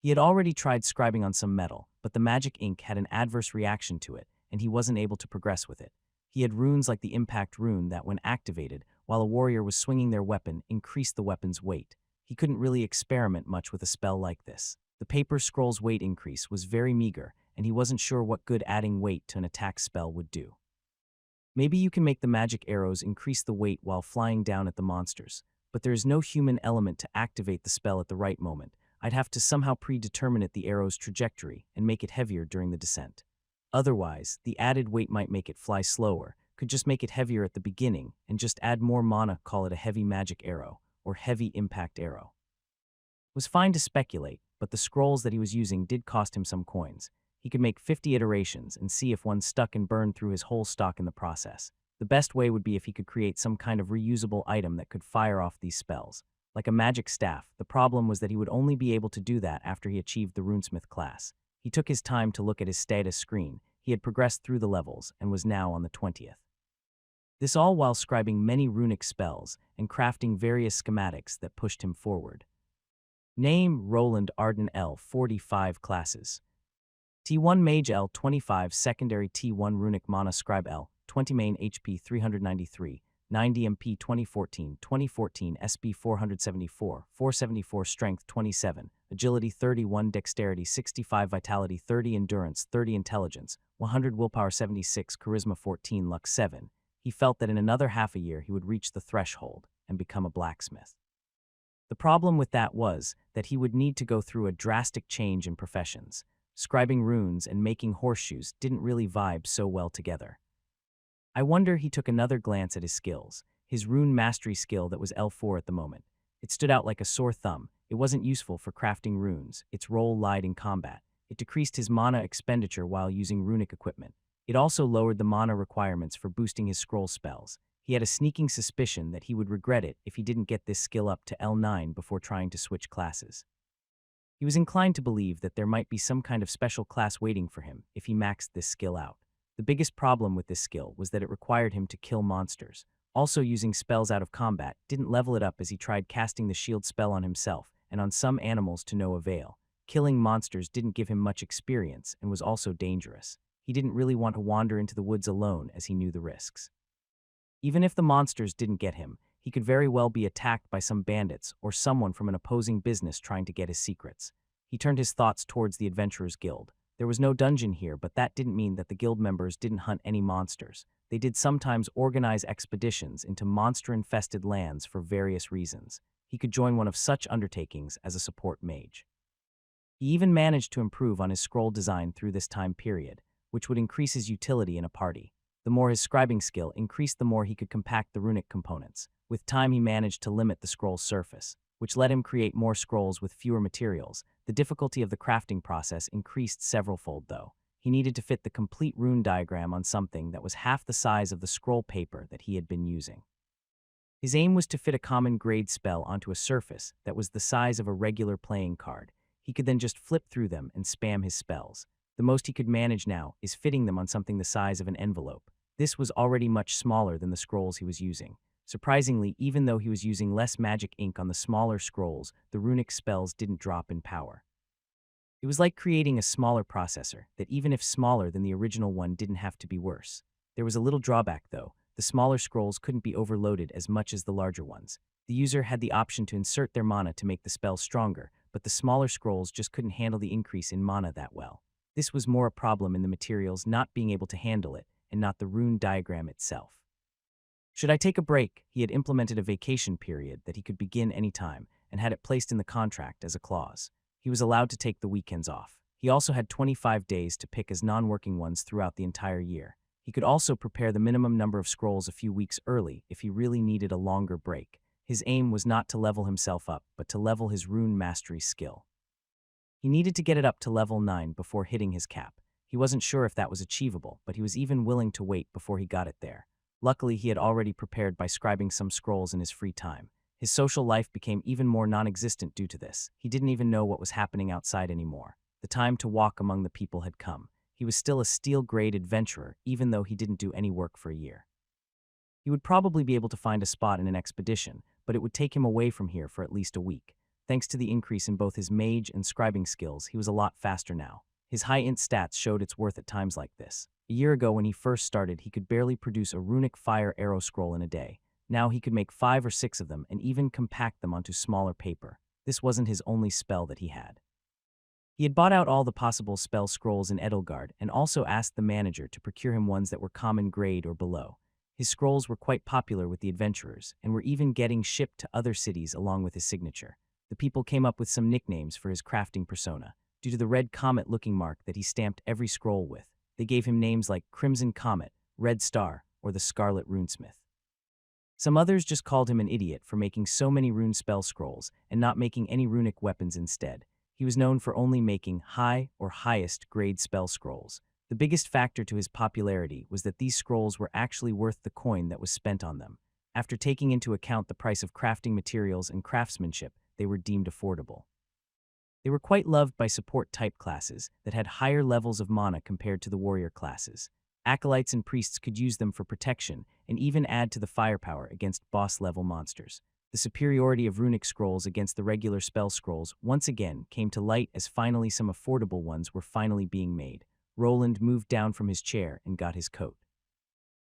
Speaker 1: He had already tried scribing on some metal, but the magic ink had an adverse reaction to it, and he wasn't able to progress with it. He had runes like the impact rune that, when activated, while a warrior was swinging their weapon, increased the weapon's weight. He couldn't really experiment much with a spell like this. The paper scroll's weight increase was very meager, and he wasn't sure what good adding weight to an attack spell would do. Maybe you can make the magic arrows increase the weight while flying down at the monsters, but there is no human element to activate the spell at the right moment. I'd have to somehow predetermine the arrow's trajectory and make it heavier during the descent. Otherwise, the added weight might make it fly slower, could just make it heavier at the beginning, and just add more mana, call it a heavy magic arrow, or heavy impact arrow. It was fine to speculate, but the scrolls that he was using did cost him some coins. He could make 50 iterations and see if one stuck and burned through his whole stock in the process. The best way would be if he could create some kind of reusable item that could fire off these spells. Like a magic staff, the problem was that he would only be able to do that after he achieved the runesmith class. He took his time to look at his status screen. He had progressed through the levels and was now on the 20th. This all while scribing many runic spells and crafting various schematics that pushed him forward. Name: Roland Arden L. 45 classes. T1 Mage L. 25 Secondary T1 Runic Mana Scribe L. 20 Main HP 393 90 MP 2014 SB 474 474 Strength 27 Agility 31 Dexterity 65 Vitality 30 Endurance 30 Intelligence 100 Willpower 76 Charisma 14 Luck 7. He felt that in another half a year he would reach the threshold and become a blacksmith. The problem with that was that he would need to go through a drastic change in professions. Scribing runes and making horseshoes didn't really vibe so well together. I wonder he took another glance at his skills. His rune mastery skill that was L4 at the moment. It stood out like a sore thumb. It wasn't useful for crafting runes. Its role lied in combat. It decreased his mana expenditure while using runic equipment. It also lowered the mana requirements for boosting his scroll spells. He had a sneaking suspicion that he would regret it if he didn't get this skill up to L9 before trying to switch classes. He was inclined to believe that there might be some kind of special class waiting for him if he maxed this skill out. The biggest problem with this skill was that it required him to kill monsters. Also, using spells out of combat didn't level it up as he tried casting the shield spell on himself and on some animals to no avail. Killing monsters didn't give him much experience and was also dangerous. He didn't really want to wander into the woods alone as he knew the risks. Even if the monsters didn't get him, he could very well be attacked by some bandits or someone from an opposing business trying to get his secrets. He turned his thoughts towards the Adventurers Guild. There was no dungeon here, but that didn't mean that the guild members didn't hunt any monsters. They did sometimes organize expeditions into monster-infested lands for various reasons. He could join one of such undertakings as a support mage. He even managed to improve on his scroll design through this time period, which would increase his utility in a party. The more his scribing skill increased, the more he could compact the runic components. With time, he managed to limit the scroll's surface, which let him create more scrolls with fewer materials. The difficulty of the crafting process increased several-fold, though. He needed to fit the complete rune diagram on something that was half the size of the scroll paper that he had been using. His aim was to fit a common grade spell onto a surface that was the size of a regular playing card. He could then just flip through them and spam his spells. The most he could manage now is fitting them on something the size of an envelope. This was already much smaller than the scrolls he was using. Surprisingly, even though he was using less magic ink on the smaller scrolls, the runic spells didn't drop in power. It was like creating a smaller processor that, even if smaller than the original one, didn't have to be worse. There was a little drawback, though. The smaller scrolls couldn't be overloaded as much as the larger ones. The user had the option to insert their mana to make the spell stronger, but the smaller scrolls just couldn't handle the increase in mana that well. This was more a problem in the materials not being able to handle it, and not the rune diagram itself. Should I take a break? He had implemented a vacation period that he could begin any time, and had it placed in the contract as a clause. He was allowed to take the weekends off. He also had 25 days to pick as non-working ones throughout the entire year. He could also prepare the minimum number of scrolls a few weeks early if he really needed a longer break. His aim was not to level himself up, but to level his rune mastery skill. He needed to get it up to level 9 before hitting his cap. He wasn't sure if that was achievable, but he was even willing to wait before he got it there. Luckily, he had already prepared by scribing some scrolls in his free time. His social life became even more non-existent due to this. He didn't even know what was happening outside anymore. The time to walk among the people had come. He was still a steel-grade adventurer, even though he didn't do any work for a year. He would probably be able to find a spot in an expedition, but it would take him away from here for at least a week. Thanks to the increase in both his mage and scribing skills, he was a lot faster now. His high int stats showed its worth at times like this. A year ago, when he first started, he could barely produce a runic fire arrow scroll in a day. Now he could make 5 or 6 of them and even compact them onto smaller paper. This wasn't his only spell that he had. He had bought out all the possible spell scrolls in Edelgard and also asked the manager to procure him ones that were common grade or below. His scrolls were quite popular with the adventurers and were even getting shipped to other cities along with his signature. The people came up with some nicknames for his crafting persona, due to the red comet-looking mark that he stamped every scroll with. They gave him names like Crimson Comet, Red Star, or the Scarlet Runesmith. Some others just called him an idiot for making so many rune spell scrolls and not making any runic weapons instead. He was known for only making high or highest grade spell scrolls. The biggest factor to his popularity was that these scrolls were actually worth the coin that was spent on them. After taking into account the price of crafting materials and craftsmanship, they were deemed affordable. They were quite loved by support-type classes that had higher levels of mana compared to the warrior classes. Acolytes and priests could use them for protection and even add to the firepower against boss-level monsters. The superiority of runic scrolls against the regular spell scrolls once again came to light as finally some affordable ones were finally being made. Roland moved down from his chair and got his coat.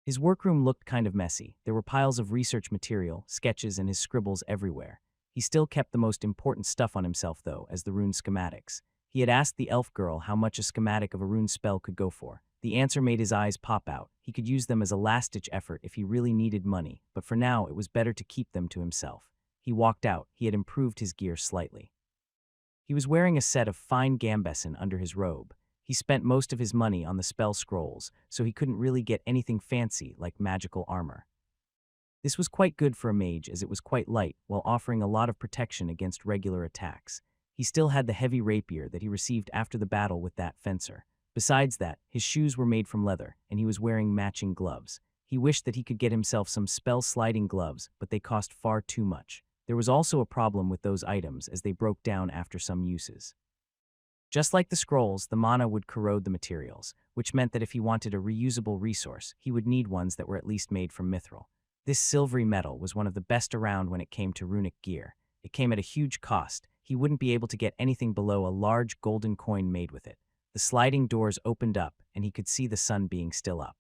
Speaker 1: His workroom looked kind of messy. There were piles of research material, sketches, and his scribbles everywhere. He still kept the most important stuff on himself, though, as the rune schematics. He had asked the elf girl how much a schematic of a rune spell could go for. The answer made his eyes pop out. He could use them as a last-ditch effort if he really needed money, but for now it was better to keep them to himself. He walked out. He had improved his gear slightly. He was wearing a set of fine gambeson under his robe. He spent most of his money on the spell scrolls, so he couldn't really get anything fancy like magical armor. This was quite good for a mage as it was quite light while offering a lot of protection against regular attacks. He still had the heavy rapier that he received after the battle with that fencer. Besides that, his shoes were made from leather, and he was wearing matching gloves. He wished that he could get himself some spell-sliding gloves, but they cost far too much. There was also a problem with those items as they broke down after some uses. Just like the scrolls, the mana would corrode the materials, which meant that if he wanted a reusable resource, he would need ones that were at least made from mithril. This silvery metal was one of the best around when it came to runic gear. It came at a huge cost. He wouldn't be able to get anything below a large golden coin made with it. The sliding doors opened up, and he could see the sun being still up.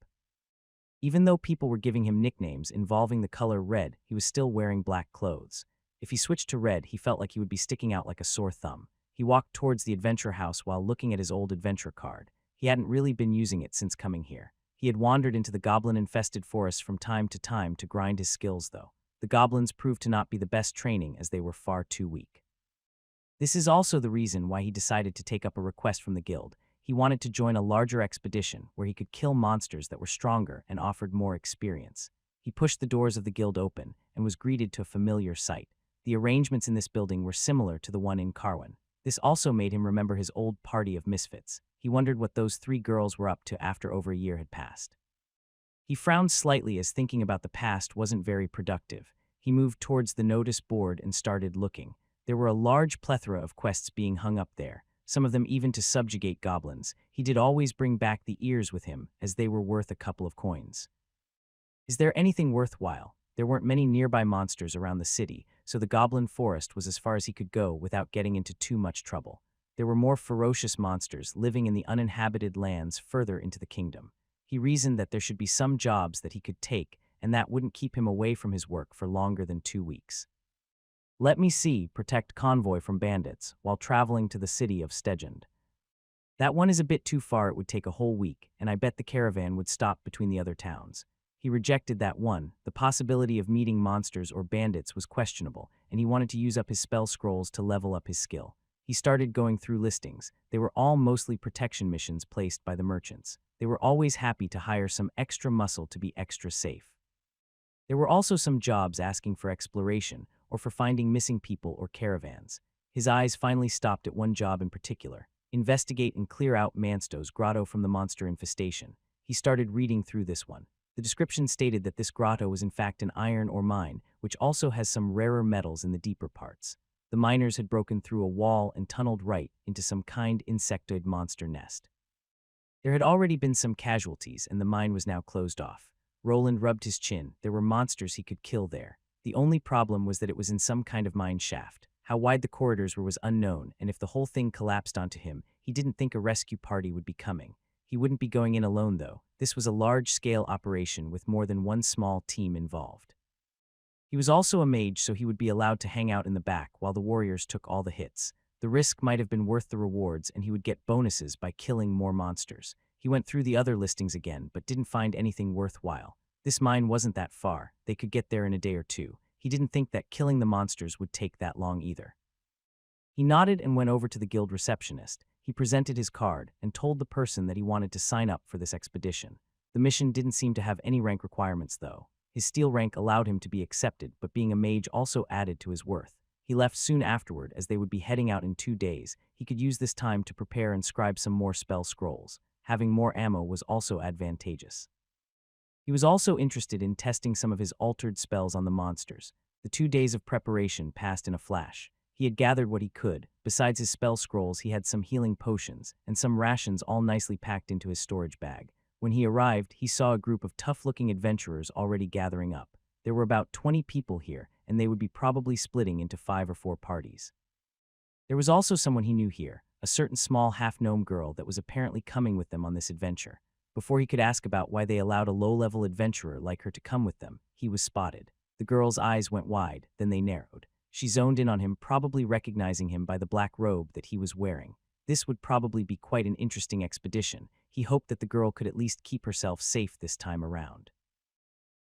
Speaker 1: Even though people were giving him nicknames involving the color red, he was still wearing black clothes. If he switched to red, he felt like he would be sticking out like a sore thumb. He walked towards the adventure house while looking at his old adventure card. He hadn't really been using it since coming here. He had wandered into the goblin-infested forest from time to grind his skills, though. The goblins proved to not be the best training as they were far too weak. This is also the reason why he decided to take up a request from the guild. He wanted to join a larger expedition where he could kill monsters that were stronger and offered more experience. He pushed the doors of the guild open and was greeted to a familiar sight. The arrangements in this building were similar to the one in Carwin. This also made him remember his old party of misfits. He wondered what those 3 girls were up to after over a year had passed. He frowned slightly as thinking about the past wasn't very productive. He moved towards the notice board and started looking. There were a large plethora of quests being hung up there, some of them even to subjugate goblins. He did always bring back the ears with him, as they were worth a couple of coins. Is there anything worthwhile? There weren't many nearby monsters around the city, so the goblin forest was as far as he could go without getting into too much trouble. There were more ferocious monsters living in the uninhabited lands further into the kingdom. He reasoned that there should be some jobs that he could take, and that wouldn't keep him away from his work for longer than 2 weeks. Let me see, protect convoy from bandits while traveling to the city of Stegend. That one is a bit too far. It would take a whole week, and I bet the caravan would stop between the other towns. He rejected that one. The possibility of meeting monsters or bandits was questionable, and he wanted to use up his spell scrolls to level up his skill. He started going through listings. They were all mostly protection missions placed by the merchants. They were always happy to hire some extra muscle to be extra safe. There were also some jobs asking for exploration or for finding missing people or caravans. His eyes finally stopped at one job in particular: investigate and clear out Mansto's grotto from the monster infestation. He started reading through this one. The description stated that this grotto was in fact an iron ore mine, which also has some rarer metals in the deeper parts. The miners had broken through a wall and tunneled right into some kind insectoid monster nest. There had already been some casualties, and the mine was now closed off. Roland rubbed his chin. There were monsters he could kill there. The only problem was that it was in some kind of mine shaft. How wide the corridors were was unknown, and if the whole thing collapsed onto him, he didn't think a rescue party would be coming. He wouldn't be going in alone, though. This was a large-scale operation with more than one small team involved. He was also a mage, so he would be allowed to hang out in the back while the warriors took all the hits. The risk might have been worth the rewards, and he would get bonuses by killing more monsters. He went through the other listings again, but didn't find anything worthwhile. This mine wasn't that far. They could get there in a day or 2. He didn't think that killing the monsters would take that long either. He nodded and went over to the guild receptionist. He presented his card and told the person that he wanted to sign up for this expedition. The mission didn't seem to have any rank requirements, though. His steel rank allowed him to be accepted, but being a mage also added to his worth. He left soon afterward, as they would be heading out in 2 days. He could use this time to prepare and scribe some more spell scrolls. Having more ammo was also advantageous. He was also interested in testing some of his altered spells on the monsters. The 2 days of preparation passed in a flash. He had gathered what he could. Besides his spell scrolls, he had some healing potions and some rations all nicely packed into his storage bag. When he arrived, he saw a group of tough-looking adventurers already gathering up. There were about 20 people here, and they would be probably splitting into 5 or 4 parties. There was also someone he knew here, a certain small half-gnome girl that was apparently coming with them on this adventure. Before he could ask about why they allowed a low-level adventurer like her to come with them, he was spotted. The girl's eyes went wide, then they narrowed. She zoned in on him, probably recognizing him by the black robe that he was wearing. This would probably be quite an interesting expedition. He hoped that the girl could at least keep herself safe this time around.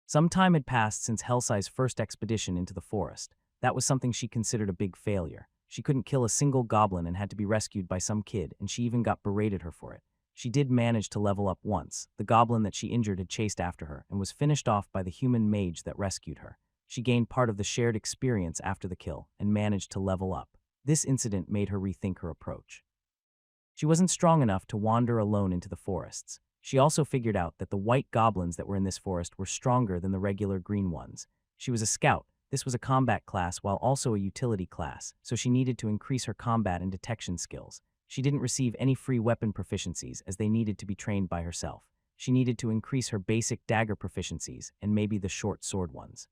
Speaker 1: Some time had passed since Helsai's first expedition into the forest. That was something she considered a big failure. She couldn't kill a single goblin and had to be rescued by some kid, and she even got berated her for it. She did manage to level up once. The goblin that she injured had chased after her and was finished off by the human mage that rescued her. She gained part of the shared experience after the kill and managed to level up. This incident made her rethink her approach. She wasn't strong enough to wander alone into the forests. She also figured out that the white goblins that were in this forest were stronger than the regular green ones. She was a scout. This was a combat class while also a utility class, so she needed to increase her combat and detection skills. She didn't receive any free weapon proficiencies as they needed to be trained by herself. She needed to increase her basic dagger proficiencies and maybe the short sword ones.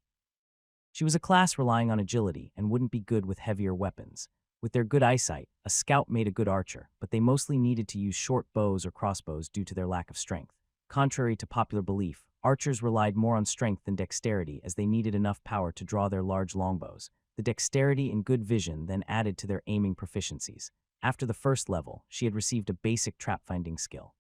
Speaker 1: She was a class relying on agility and wouldn't be good with heavier weapons. With their good eyesight, a scout made a good archer, but they mostly needed to use short bows or crossbows due to their lack of strength. Contrary to popular belief, archers relied more on strength than dexterity as they needed enough power to draw their large longbows. The dexterity and good vision then added to their aiming proficiencies. After the first level, she had received a basic trap-finding skill.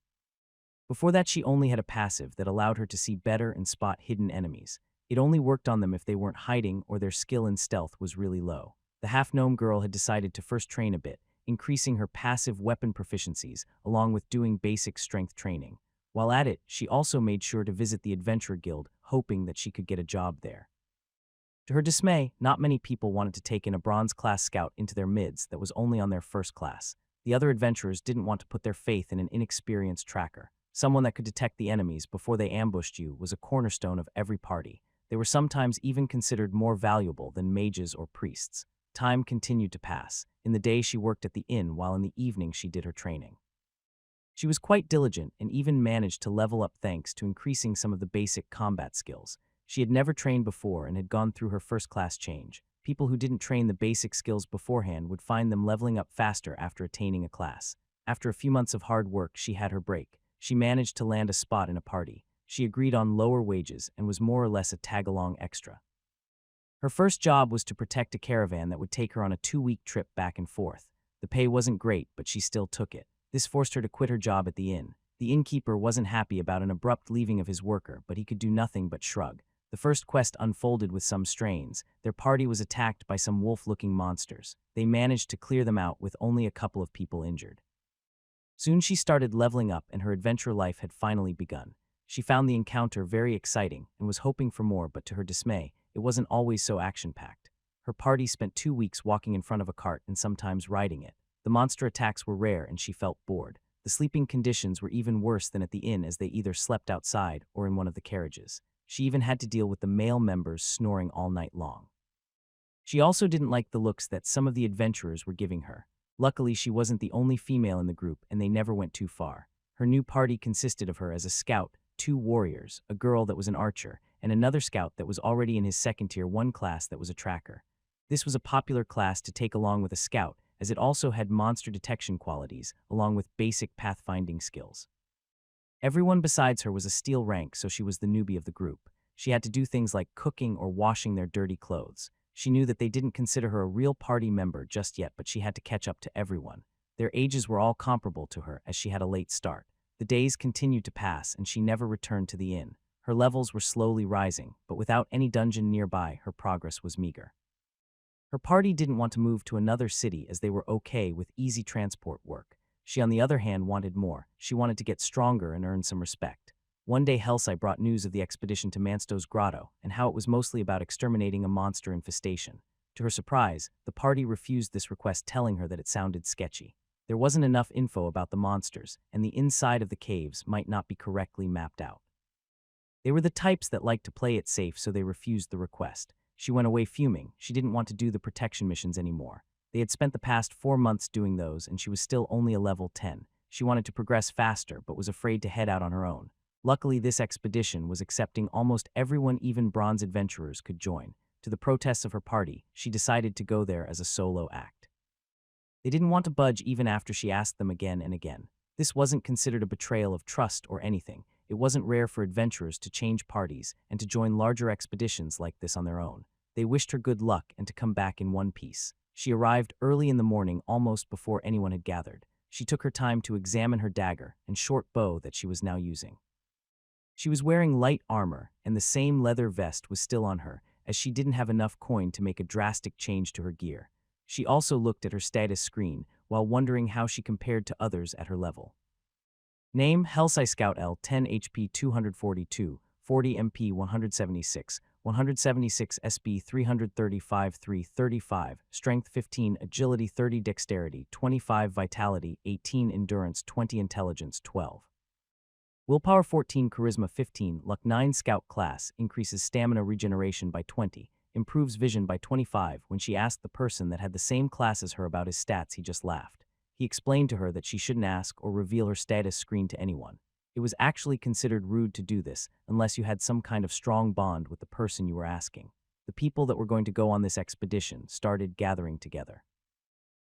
Speaker 1: Before that, she only had a passive that allowed her to see better and spot hidden enemies. It only worked on them if they weren't hiding or their skill in stealth was really low. The half-gnome girl had decided to first train a bit, increasing her passive weapon proficiencies along with doing basic strength training. While at it, she also made sure to visit the Adventurer Guild, hoping that she could get a job there. To her dismay, not many people wanted to take in a bronze-class scout into their midst that was only on their first class. The other adventurers didn't want to put their faith in an inexperienced tracker. Someone that could detect the enemies before they ambushed you was a cornerstone of every party. They were sometimes even considered more valuable than mages or priests. Time continued to pass. In the day she worked at the inn, while in the evening she did her training. She was quite diligent and even managed to level up thanks to increasing some of the basic combat skills. She had never trained before and had gone through her first-class change. People who didn't train the basic skills beforehand would find them leveling up faster after attaining a class. After a few months of hard work, she had her break. She managed to land a spot in a party. She agreed on lower wages and was more or less a tag-along extra. Her first job was to protect a caravan that would take her on a 2-week trip back and forth. The pay wasn't great, but she still took it. This forced her to quit her job at the inn. The innkeeper wasn't happy about an abrupt leaving of his worker, but he could do nothing but shrug. The first quest unfolded with some strains. Their party was attacked by some wolf-looking monsters. They managed to clear them out with only a couple of people injured. Soon she started leveling up and her adventure life had finally begun. She found the encounter very exciting and was hoping for more, but to her dismay, it wasn't always so action-packed. Her party spent 2 weeks walking in front of a cart and sometimes riding it. The monster attacks were rare and she felt bored. The sleeping conditions were even worse than at the inn as they either slept outside or in one of the carriages. She even had to deal with the male members snoring all night long. She also didn't like the looks that some of the adventurers were giving her. Luckily, she wasn't the only female in the group and they never went too far. Her new party consisted of her as a scout, 2 warriors, a girl that was an archer, and another scout that was already in his second tier 1 class that was a tracker. This was a popular class to take along with a scout, as it also had monster detection qualities, along with basic pathfinding skills. Everyone besides her was a steel rank, so she was the newbie of the group. She had to do things like cooking or washing their dirty clothes. She knew that they didn't consider her a real party member just yet, but she had to catch up to everyone. Their ages were all comparable to her, as she had a late start. The days continued to pass, and she never returned to the inn. Her levels were slowly rising, but without any dungeon nearby, her progress was meager. Her party didn't want to move to another city as they were okay with easy transport work. She, on the other hand, wanted more. She wanted to get stronger and earn some respect. One day, Helsai brought news of the expedition to Mansto's grotto and how it was mostly about exterminating a monster infestation. To her surprise, the party refused this request, telling her that it sounded sketchy. There wasn't enough info about the monsters, and the inside of the caves might not be correctly mapped out. They were the types that liked to play it safe, so they refused the request. She went away fuming. She didn't want to do the protection missions anymore. They had spent the past 4 months doing those, and she was still only a level 10. She wanted to progress faster, but was afraid to head out on her own. Luckily, this expedition was accepting almost everyone, even bronze adventurers could join. To the protests of her party, she decided to go there as a solo act. They didn't want to budge even after she asked them again and again. This wasn't considered a betrayal of trust or anything. It wasn't rare for adventurers to change parties and to join larger expeditions like this on their own. They wished her good luck and to come back in one piece. She arrived early in the morning, almost before anyone had gathered. She took her time to examine her dagger and short bow that she was now using. She was wearing light armor, and the same leather vest was still on her, as she didn't have enough coin to make a drastic change to her gear. She also looked at her status screen while wondering how she compared to others at her level. Name: Helsai Scout L, 10 HP 242, 40 MP 176, 176 SB 335 335, Strength 15, Agility 30, Dexterity 25, Vitality 18, Endurance 20, Intelligence 12. Willpower 14, Charisma 15, Luck 9. Scout class, increases stamina regeneration by 20, improves vision by 25. When she asked the person that had the same class as her about his stats, he just laughed. He explained to her that she shouldn't ask or reveal her status screen to anyone. It was actually considered rude to do this unless you had some kind of strong bond with the person you were asking. The people that were going to go on this expedition started gathering together.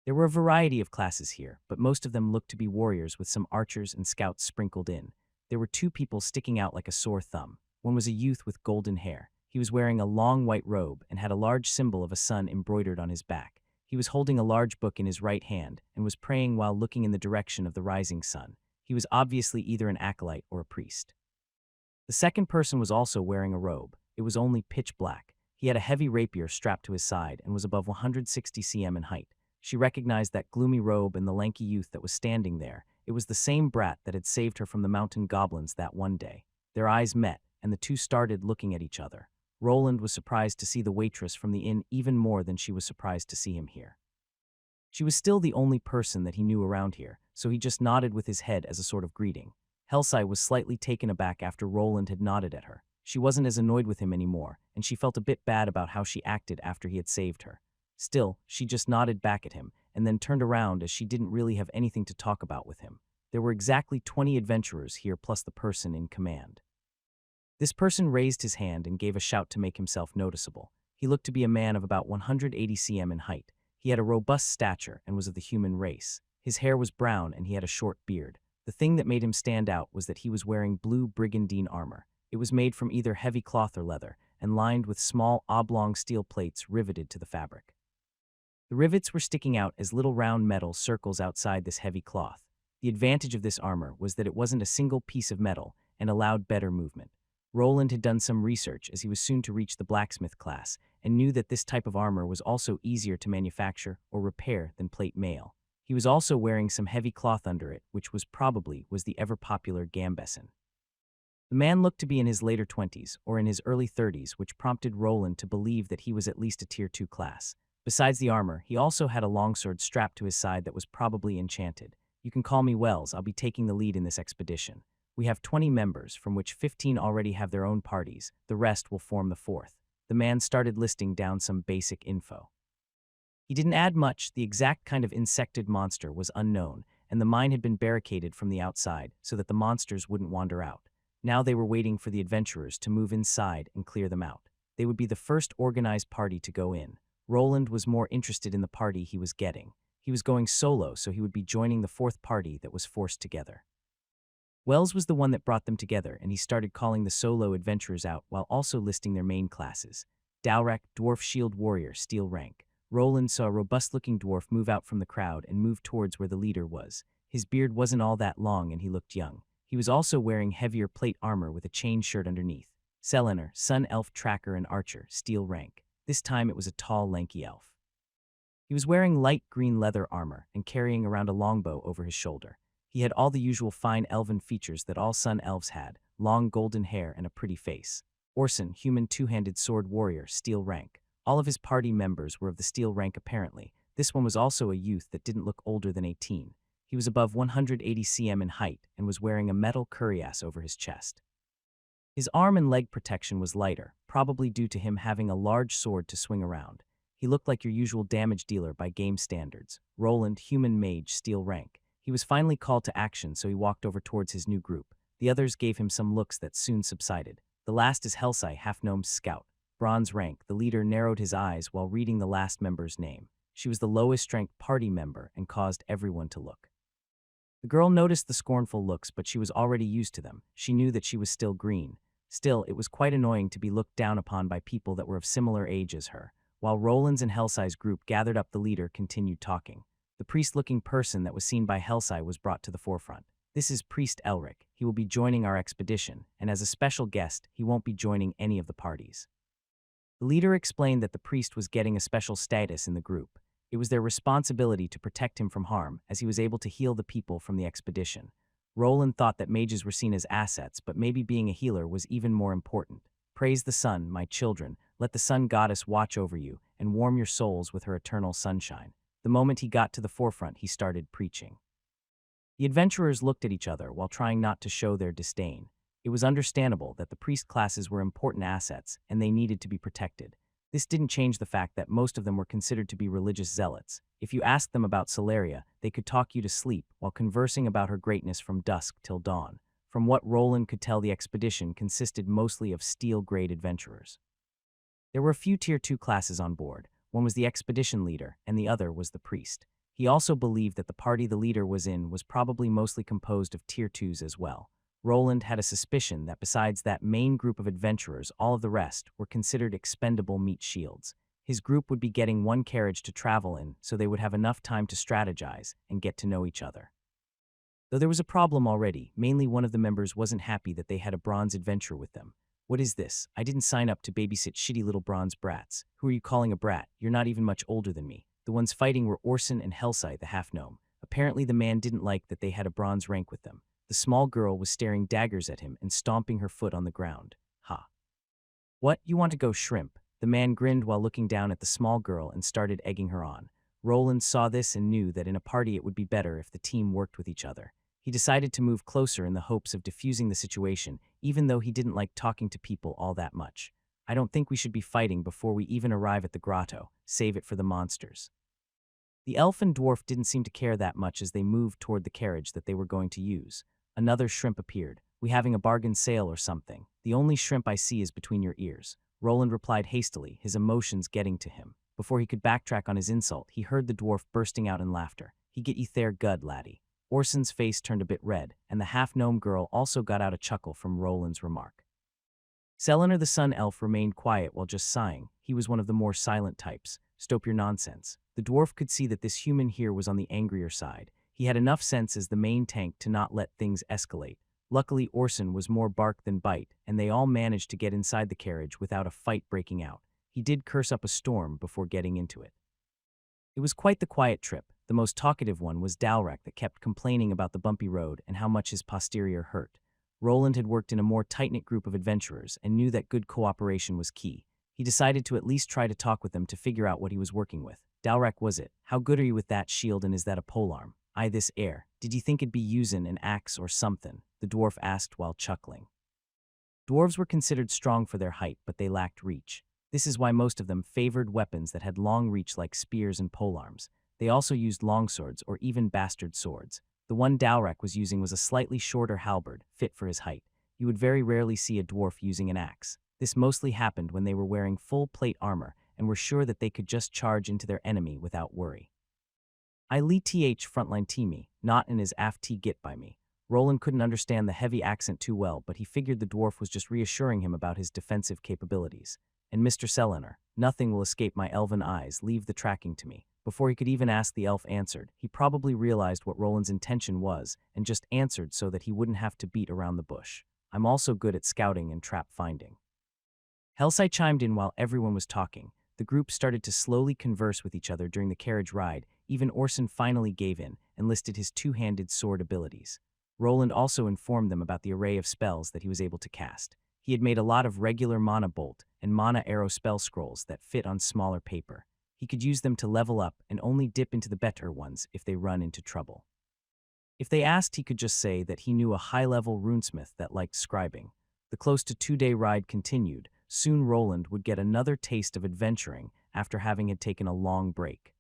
Speaker 1: There were a variety of classes here, but most of them looked to be warriors with some archers and scouts sprinkled in. There were 2 people sticking out like a sore thumb. One was a youth with golden hair. He was wearing a long white robe and had a large symbol of a sun embroidered on his back. He was holding a large book in his right hand and was praying while looking in the direction of the rising sun. He was obviously either an acolyte or a priest. The second person was also wearing a robe. It was only pitch black. He had a heavy rapier strapped to his side and was above 160 cm in height. She recognized that gloomy robe and the lanky youth that was standing there. It was the same brat that had saved her from the mountain goblins that one day. Their eyes met, and the two started looking at each other. Roland was surprised to see the waitress from the inn even more than she was surprised to see him here. She was still the only person that he knew around here, so he just nodded with his head as a sort of greeting. Helsai was slightly taken aback after Roland had nodded at her. She wasn't as annoyed with him anymore, and she felt a bit bad about how she acted after he had saved her. Still, she just nodded back at him, and then turned around as she didn't really have anything to talk about with him. There were exactly 20 adventurers here plus the person in command. This person raised his hand and gave a shout to make himself noticeable. He looked to be a man of about 180 cm in height. He had a robust stature and was of the human race. His hair was brown and he had a short beard. The thing that made him stand out was that he was wearing blue brigandine armor. It was made from either heavy cloth or leather, and lined with small oblong steel plates riveted to the fabric. The rivets were sticking out as little round metal circles outside this heavy cloth. The advantage of this armor was that it wasn't a single piece of metal and allowed better movement. Roland had done some research as he was soon to reach the blacksmith class and knew that this type of armor was also easier to manufacture or repair than plate mail. He was also wearing some heavy cloth under it, which was the ever-popular gambeson. The man looked to be in his later 20s or in his early 30s, which prompted Roland to believe that he was at least a Tier 2 class. Besides the armor, he also had a longsword strapped to his side that was probably enchanted. "You can call me Wells. I'll be taking the lead in this expedition. We have 20 members, from which 15 already have their own parties. The rest will form the 4th. The man started listing down some basic info. He didn't add much. The exact kind of insected monster was unknown, and the mine had been barricaded from the outside so that the monsters wouldn't wander out. Now they were waiting for the adventurers to move inside and clear them out. They would be the first organized party to go in. Roland was more interested in the party he was getting. He was going solo, so he would be joining the 4th party that was forced together. Wells was the one that brought them together, and he started calling the solo adventurers out while also listing their main classes. Dalrak, Dwarf Shield Warrior, Steel Rank. Roland saw a robust-looking dwarf move out from the crowd and move towards where the leader was. His beard wasn't all that long and he looked young. He was also wearing heavier plate armor with a chain shirt underneath. Selenar, Sun Elf Tracker and Archer, Steel Rank. This time it was a tall, lanky elf. He was wearing light green leather armor and carrying around a longbow over his shoulder. He had all the usual fine elven features that all sun elves had, long golden hair and a pretty face. Orson, human two-handed sword warrior, steel rank. All of his party members were of the steel rank apparently. This one was also a youth that didn't look older than 18. He was above 180 cm in height and was wearing a metal cuirass over his chest. His arm and leg protection was lighter, probably due to him having a large sword to swing around. He looked like your usual damage dealer by game standards. Roland, human mage, steel rank. He was finally called to action, so he walked over towards his new group. The others gave him some looks that soon subsided. The last is Helsai, half-gnome's scout. Bronze rank, the leader narrowed his eyes while reading the last member's name. She was the lowest-ranked party member and caused everyone to look. The girl noticed the scornful looks, but she was already used to them. She knew that she was still green. Still, it was quite annoying to be looked down upon by people that were of similar age as her. While Roland's and Helsai's group gathered up, the leader continued talking. The priest-looking person that was seen by Helsai was brought to the forefront. This is Priest Elric. He will be joining our expedition, and as a special guest, he won't be joining any of the parties. The leader explained that the priest was getting a special status in the group. It was their responsibility to protect him from harm, as he was able to heal the people from the expedition. Roland thought that mages were seen as assets, but maybe being a healer was even more important. Praise the sun, my children. Let the sun goddess watch over you and warm your souls with her eternal sunshine. The moment he got to the forefront, he started preaching. The adventurers looked at each other while trying not to show their disdain. It was understandable that the priest classes were important assets and they needed to be protected. This didn't change the fact that most of them were considered to be religious zealots. If you asked them about Celeria, they could talk you to sleep while conversing about her greatness from dusk till dawn. From what Roland could tell, the expedition consisted mostly of steel-grade adventurers. There were a few Tier 2 classes on board. One was the expedition leader, and the other was the priest. He also believed that the party the leader was in was probably mostly composed of Tier 2s as well. Roland had a suspicion that besides that main group of adventurers, all of the rest were considered expendable meat shields. His group would be getting one carriage to travel in, so they would have enough time to strategize and get to know each other. Though there was a problem already, mainly one of the members wasn't happy that they had a bronze adventurer with them. What is this? I didn't sign up to babysit shitty little bronze brats. Who are you calling a brat? You're not even much older than me. The ones fighting were Orson and Helsai, the half-gnome. Apparently the man didn't like that they had a bronze rank with them. The small girl was staring daggers at him and stomping her foot on the ground. Ha. What? You want to go shrimp? The man grinned while looking down at the small girl and started egging her on. Roland saw this and knew that in a party it would be better if the team worked with each other. He decided to move closer in the hopes of diffusing the situation, even though he didn't like talking to people all that much. I don't think we should be fighting before we even arrive at the grotto. Save it for the monsters. The elf and dwarf didn't seem to care that much as they moved toward the carriage that they were going to use. Another shrimp appeared. We having a bargain sale or something? The only shrimp I see is between your ears. Roland replied hastily, his emotions getting to him. Before he could backtrack on his insult, he heard the dwarf bursting out in laughter. He get ye there good, laddie. Orson's face turned a bit red, and the half-gnome girl also got out a chuckle from Roland's remark. Selenar the sun elf remained quiet while just sighing. He was one of the more silent types. Stop your nonsense. The dwarf could see that this human here was on the angrier side. He had enough sense as the main tank to not let things escalate. Luckily, Orson was more bark than bite, and they all managed to get inside the carriage without a fight breaking out. He did curse up a storm before getting into it. It was quite the quiet trip. The most talkative one was Dalrek, that kept complaining about the bumpy road and how much his posterior hurt. Roland had worked in a more tight-knit group of adventurers and knew that good cooperation was key. He decided to at least try to talk with them to figure out what he was working with. Dalrek, was it? How good are you with that shield, and is that a polearm? Aye, this air. Did you think it'd be usin' an axe or something? The dwarf asked while chuckling. Dwarves were considered strong for their height, but they lacked reach. This is why most of them favored weapons that had long reach like spears and polearms. They also used longswords or even bastard swords. The one Dalrek was using was a slightly shorter halberd, fit for his height. You would very rarely see a dwarf using an axe. This mostly happened when they were wearing full plate armor and were sure that they could just charge into their enemy without worry. I lee th frontline teamy, not in his aft t get by me. Roland couldn't understand the heavy accent too well, but he figured the dwarf was just reassuring him about his defensive capabilities. And Mr. Selenar, nothing will escape my elven eyes, leave the tracking to me. Before he could even ask, the elf answered. He probably realized what Roland's intention was and just answered so that he wouldn't have to beat around the bush. I'm also good at scouting and trap finding. Helsai chimed in while everyone was talking. The group started to slowly converse with each other during the carriage ride. Even Orson finally gave in and listed his two-handed sword abilities. Roland also informed them about the array of spells that he was able to cast. He had made a lot of regular mana bolt and mana arrow spell scrolls that fit on smaller paper. He could use them to level up and only dip into the better ones if they run into trouble. If they asked, he could just say that he knew a high-level runesmith that liked scribing. The close to 2-day ride continued. Soon Roland would get another taste of adventuring after having had taken a long break.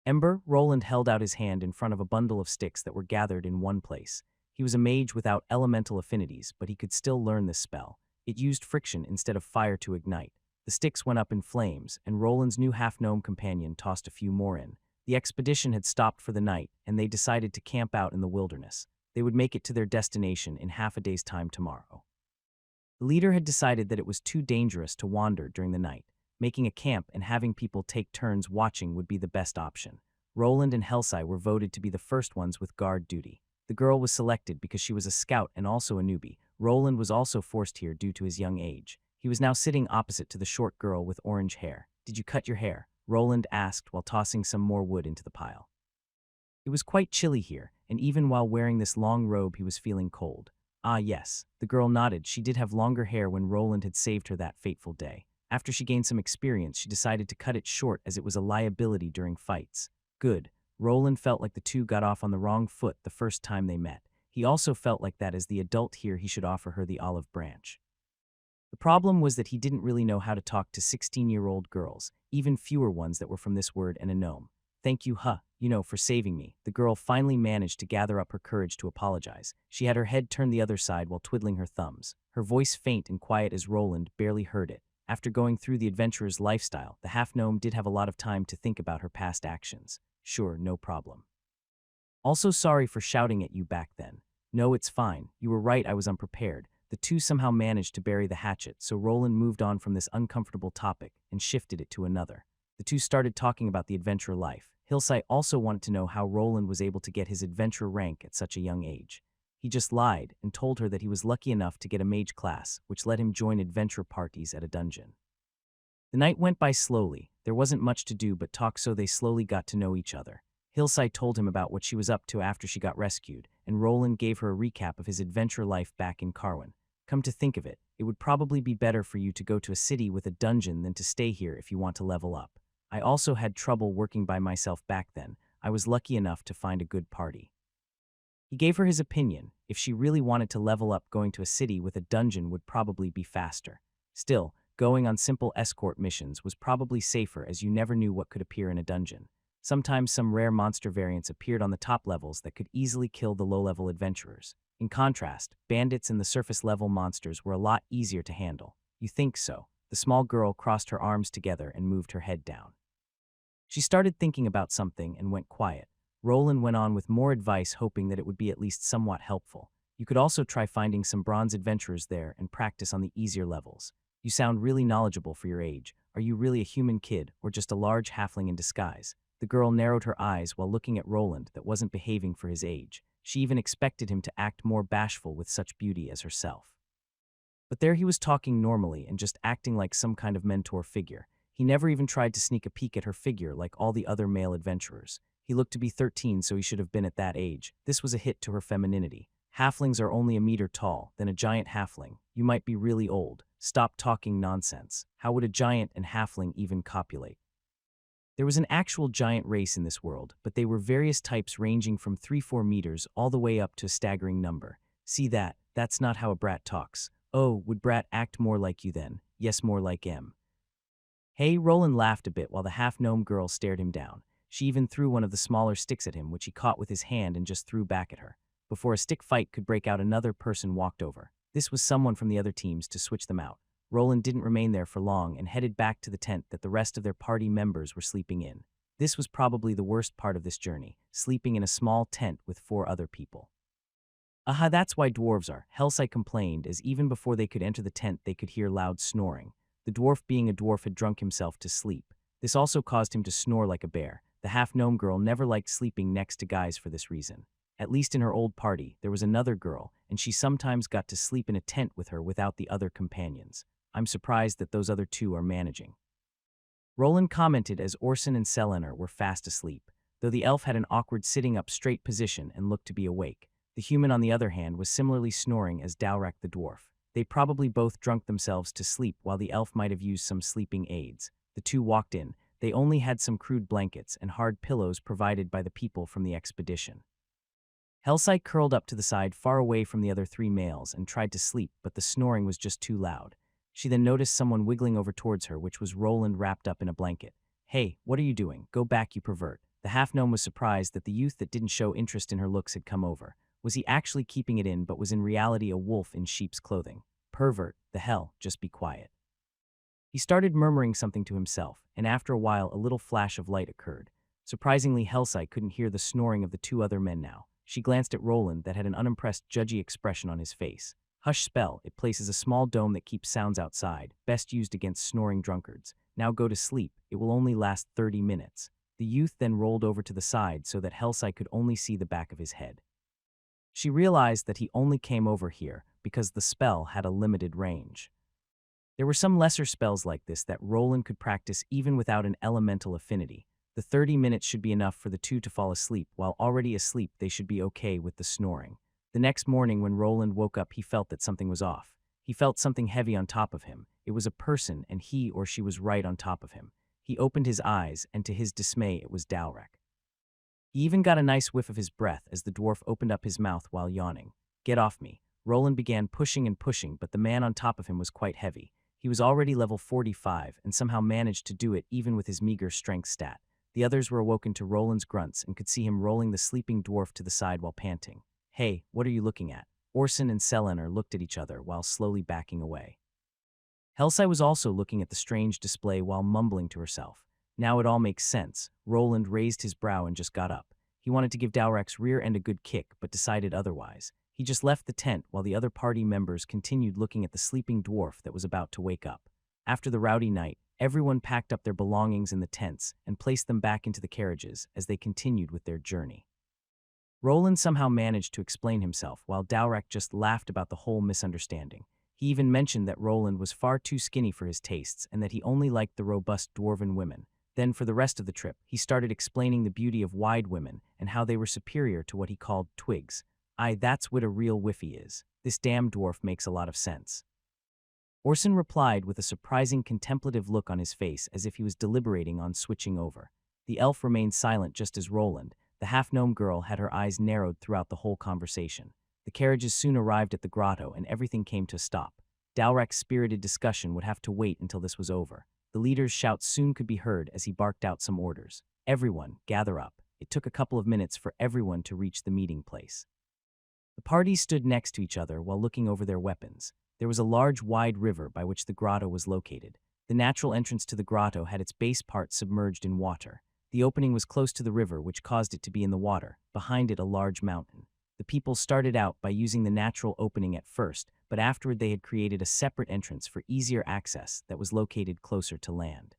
Speaker 1: Roland held out his hand in front of a bundle of sticks that were gathered in one place. He was a mage without elemental affinities, but he could still learn this spell. It used friction instead of fire to ignite. The sticks went up in flames, and Roland's new half-gnome companion tossed a few more in. The expedition had stopped for the night, and they decided to camp out in the wilderness. They would make it to their destination in half a day's time tomorrow. The leader had decided that it was too dangerous to wander during the night. Making a camp and having people take turns watching would be the best option. Roland and Helsai were voted to be the first ones with guard duty. The girl was selected because she was a scout and also a newbie. Roland was also forced here due to his young age. He was now sitting opposite to the short girl with orange hair. "Did you cut your hair?" Roland asked while tossing some more wood into the pile. It was quite chilly here, and even while wearing this long robe he was feeling cold. "Ah yes," the girl nodded. She did have longer hair when Roland had saved her that fateful day. After she gained some experience, she decided to cut it short as it was a liability during fights. Good. Roland felt like the two got off on the wrong foot the first time they met. He also felt like that as the adult here he should offer her the olive branch. The problem was that he didn't really know how to talk to 16-year-old girls, even fewer ones that were from this word and a gnome. "Thank you, for saving me." The girl finally managed to gather up her courage to apologize. She had her head turned the other side while twiddling her thumbs. Her voice faint and quiet as Roland barely heard it. After going through the adventurer's lifestyle, the half-gnome did have a lot of time to think about her past actions. "Sure, no problem. Also sorry for shouting at you back then." "No, it's fine. You were right, I was unprepared." The two somehow managed to bury the hatchet, so Roland moved on from this uncomfortable topic and shifted it to another. The two started talking about the adventurer life. Hillside also wanted to know how Roland was able to get his adventurer rank at such a young age. He just lied and told her that he was lucky enough to get a mage class, which let him join adventure parties at a dungeon. The night went by slowly. There wasn't much to do but talk, so they slowly got to know each other. Hillside told him about what she was up to after she got rescued, and Roland gave her a recap of his adventure life back in Carwin. "Come to think of it, it would probably be better for you to go to a city with a dungeon than to stay here if you want to level up. I also had trouble working by myself back then. I was lucky enough to find a good party." He gave her his opinion. If she really wanted to level up, going to a city with a dungeon would probably be faster. Still, going on simple escort missions was probably safer as you never knew what could appear in a dungeon. Sometimes some rare monster variants appeared on the top levels that could easily kill the low-level adventurers. In contrast, bandits and the surface-level monsters were a lot easier to handle. "You think so?" The small girl crossed her arms together and moved her head down. She started thinking about something and went quiet. Roland went on with more advice, hoping that it would be at least somewhat helpful. "You could also try finding some bronze adventurers there and practice on the easier levels. You sound really knowledgeable for your age. Are you really a human kid or just a large halfling in disguise?" The girl narrowed her eyes while looking at Roland that wasn't behaving for his age. She even expected him to act more bashful with such beauty as herself. But there he was talking normally and just acting like some kind of mentor figure. He never even tried to sneak a peek at her figure like all the other male adventurers. He looked to be 13, so he should have been at that age. This was a hit to her femininity. "Halflings are only a meter tall, then a giant halfling. You might be really old. Stop talking nonsense. How would a giant and halfling even copulate?" There was an actual giant race in this world, but they were various types ranging from 3-4 meters all the way up to a staggering number. "See that? That's not how a brat talks." "Oh, would brat act more like you then?" "Yes, more like M." Hey, Roland laughed a bit while the half-gnome girl stared him down. She even threw one of the smaller sticks at him, which he caught with his hand and just threw back at her. Before a stick fight could break out, another person walked over. This was someone from the other teams to switch them out. Roland didn't remain there for long and headed back to the tent that the rest of their party members were sleeping in. This was probably the worst part of this journey, sleeping in a small tent with 4 other people. "Aha, that's why dwarves are," Helsai complained, as even before they could enter the tent they could hear loud snoring. The dwarf, being a dwarf, had drunk himself to sleep. This also caused him to snore like a bear. The half-gnome girl never liked sleeping next to guys for this reason. At least in her old party, there was another girl, and she sometimes got to sleep in a tent with her without the other companions. I'm surprised that those other 2 are managing. Roland commented as Orson and Selenar were fast asleep, though the elf had an awkward sitting up straight position and looked to be awake. The human, on the other hand, was similarly snoring as Dowrak the dwarf. They probably both drunk themselves to sleep while the elf might have used some sleeping aids. The two walked in. They only had some crude blankets and hard pillows provided by the people from the expedition. Hellsight curled up to the side far away from the other three males and tried to sleep, but the snoring was just too loud. She then noticed someone wiggling over towards her, which was Roland wrapped up in a blanket. "Hey, what are you doing? Go back, you pervert." The half-gnome was surprised that the youth that didn't show interest in her looks had come over. Was he actually keeping it in, but was in reality a wolf in sheep's clothing? "Pervert, the hell, just be quiet." He started murmuring something to himself, and after a while a little flash of light occurred. Surprisingly, Hellsight couldn't hear the snoring of the two other men now. She glanced at Roland that had an unimpressed, judgy expression on his face. "Hush spell, it places a small dome that keeps sounds outside, best used against snoring drunkards. Now go to sleep, it will only last 30 minutes. The youth then rolled over to the side so that Hellsight could only see the back of his head. She realized that he only came over here because the spell had a limited range. There were some lesser spells like this that Roland could practice even without an elemental affinity. The 30 minutes should be enough for the two to fall asleep. While already asleep, they should be okay with the snoring. The next morning when Roland woke up, he felt that something was off. He felt something heavy on top of him. It was a person, and he or she was right on top of him. He opened his eyes, and to his dismay, it was Dowrak. He even got a nice whiff of his breath as the dwarf opened up his mouth while yawning. "Get off me." Roland began pushing and pushing, but the man on top of him was quite heavy. He was already level 45 and somehow managed to do it even with his meager strength stat. The others were awoken to Roland's grunts and could see him rolling the sleeping dwarf to the side while panting. "Hey, what are you looking at?" Orson and Selenar looked at each other while slowly backing away. Hellsight was also looking at the strange display while mumbling to herself. Now it all makes sense. Roland raised his brow and just got up. He wanted to give Dowrak's rear end a good kick, but decided otherwise. He just left the tent while the other party members continued looking at the sleeping dwarf that was about to wake up. After the rowdy night, everyone packed up their belongings in the tents and placed them back into the carriages as they continued with their journey. Roland somehow managed to explain himself while Dowrak just laughed about the whole misunderstanding. He even mentioned that Roland was far too skinny for his tastes and that he only liked the robust dwarven women. Then for the rest of the trip, he started explaining the beauty of wide women and how they were superior to what he called twigs. That's what a real whiffy is. This damn dwarf makes a lot of sense." Orson replied with a surprising contemplative look on his face as if he was deliberating on switching over. The elf remained silent just as Roland, the half-gnome girl, had her eyes narrowed throughout the whole conversation. The carriages soon arrived at the grotto and everything came to a stop. Dowrak's spirited discussion would have to wait until this was over. The leader's shouts soon could be heard as he barked out some orders. "Everyone, gather up." It took a couple of minutes for everyone to reach the meeting place. The parties stood next to each other while looking over their weapons. There was a large, wide river by which the grotto was located. The natural entrance to the grotto had its base part submerged in water. The opening was close to the river, which caused it to be in the water. Behind it, a large mountain. The people started out by using the natural opening at first, but afterward they had created a separate entrance for easier access that was located closer to land.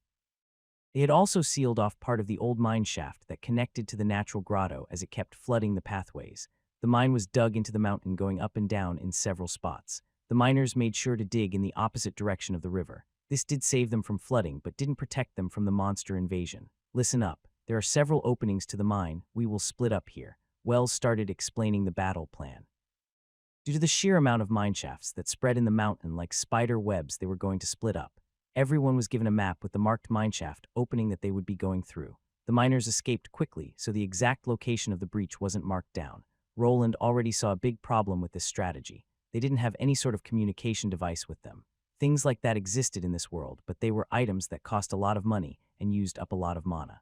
Speaker 1: They had also sealed off part of the old mine shaft that connected to the natural grotto as it kept flooding the pathways. The mine was dug into the mountain, going up and down in several spots. The miners made sure to dig in the opposite direction of the river. This did save them from flooding, but didn't protect them from the monster invasion. "Listen up. There are several openings to the mine. We will split up here." Wells started explaining the battle plan. Due to the sheer amount of mineshafts that spread in the mountain like spider webs, they were going to split up. Everyone was given a map with the marked mineshaft opening that they would be going through. The miners escaped quickly, so the exact location of the breach wasn't marked down. Roland already saw a big problem with this strategy. They didn't have any sort of communication device with them. Things like that existed in this world, but they were items that cost a lot of money and used up a lot of mana.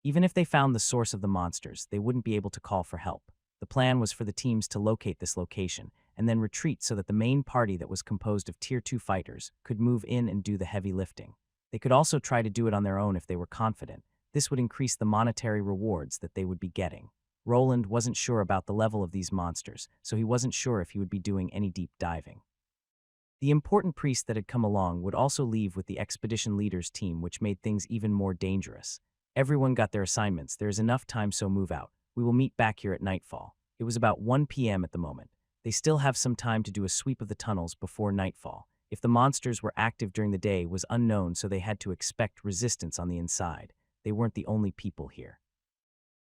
Speaker 1: Even if they found the source of the monsters, they wouldn't be able to call for help. The plan was for the teams to locate this location and then retreat so that the main party that was composed of Tier 2 fighters could move in and do the heavy lifting. They could also try to do it on their own if they were confident. This would increase the monetary rewards that they would be getting. Roland wasn't sure about the level of these monsters, so he wasn't sure if he would be doing any deep diving. The important priest that had come along would also leave with the expedition leader's team, which made things even more dangerous. Everyone got their assignments. There is enough time, so move out. We will meet back here at nightfall. It was about 1 p.m. at the moment. They still have some time to do a sweep of the tunnels before nightfall. If the monsters were active during the day was unknown, so they had to expect resistance on the inside. They weren't the only people here.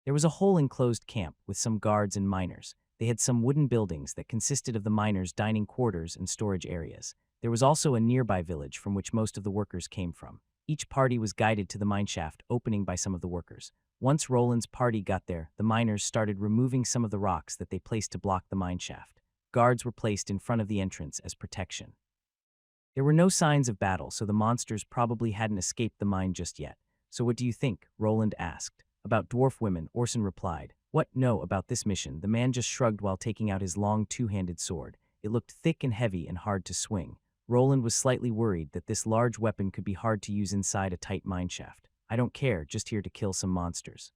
Speaker 1: There was a whole enclosed camp with some guards and miners. They had some wooden buildings that consisted of the miners' dining quarters and storage areas. There was also a nearby village from which most of the workers came from. Each party was guided to the mineshaft opening by some of the workers. Once Roland's party got there, the miners started removing some of the rocks that they placed to block the mineshaft. Guards were placed in front of the entrance as protection. There were no signs of battle, so the monsters probably hadn't escaped the mine just yet. "So what do you think?" Roland asked. "About dwarf women," Orson replied. "What? No, about this mission." The man just shrugged while taking out his long two-handed sword. It looked thick and heavy and hard to swing. Roland was slightly worried that this large weapon could be hard to use inside a tight mineshaft. "I don't care, just here to kill some monsters."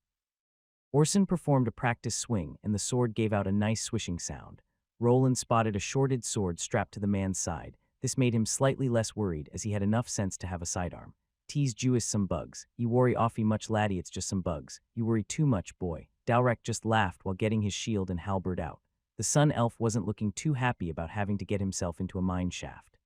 Speaker 1: Orson performed a practice swing, and the sword gave out a nice swishing sound. Roland spotted a shorted sword strapped to the man's side. This made him slightly less worried, as he had enough sense to have a sidearm. "Tease Jewis some bugs. You worry awfully much, laddie, it's just some bugs. You worry too much, boy." Dalrek just laughed while getting his shield and halberd out. The sun elf wasn't looking too happy about having to get himself into a mine shaft.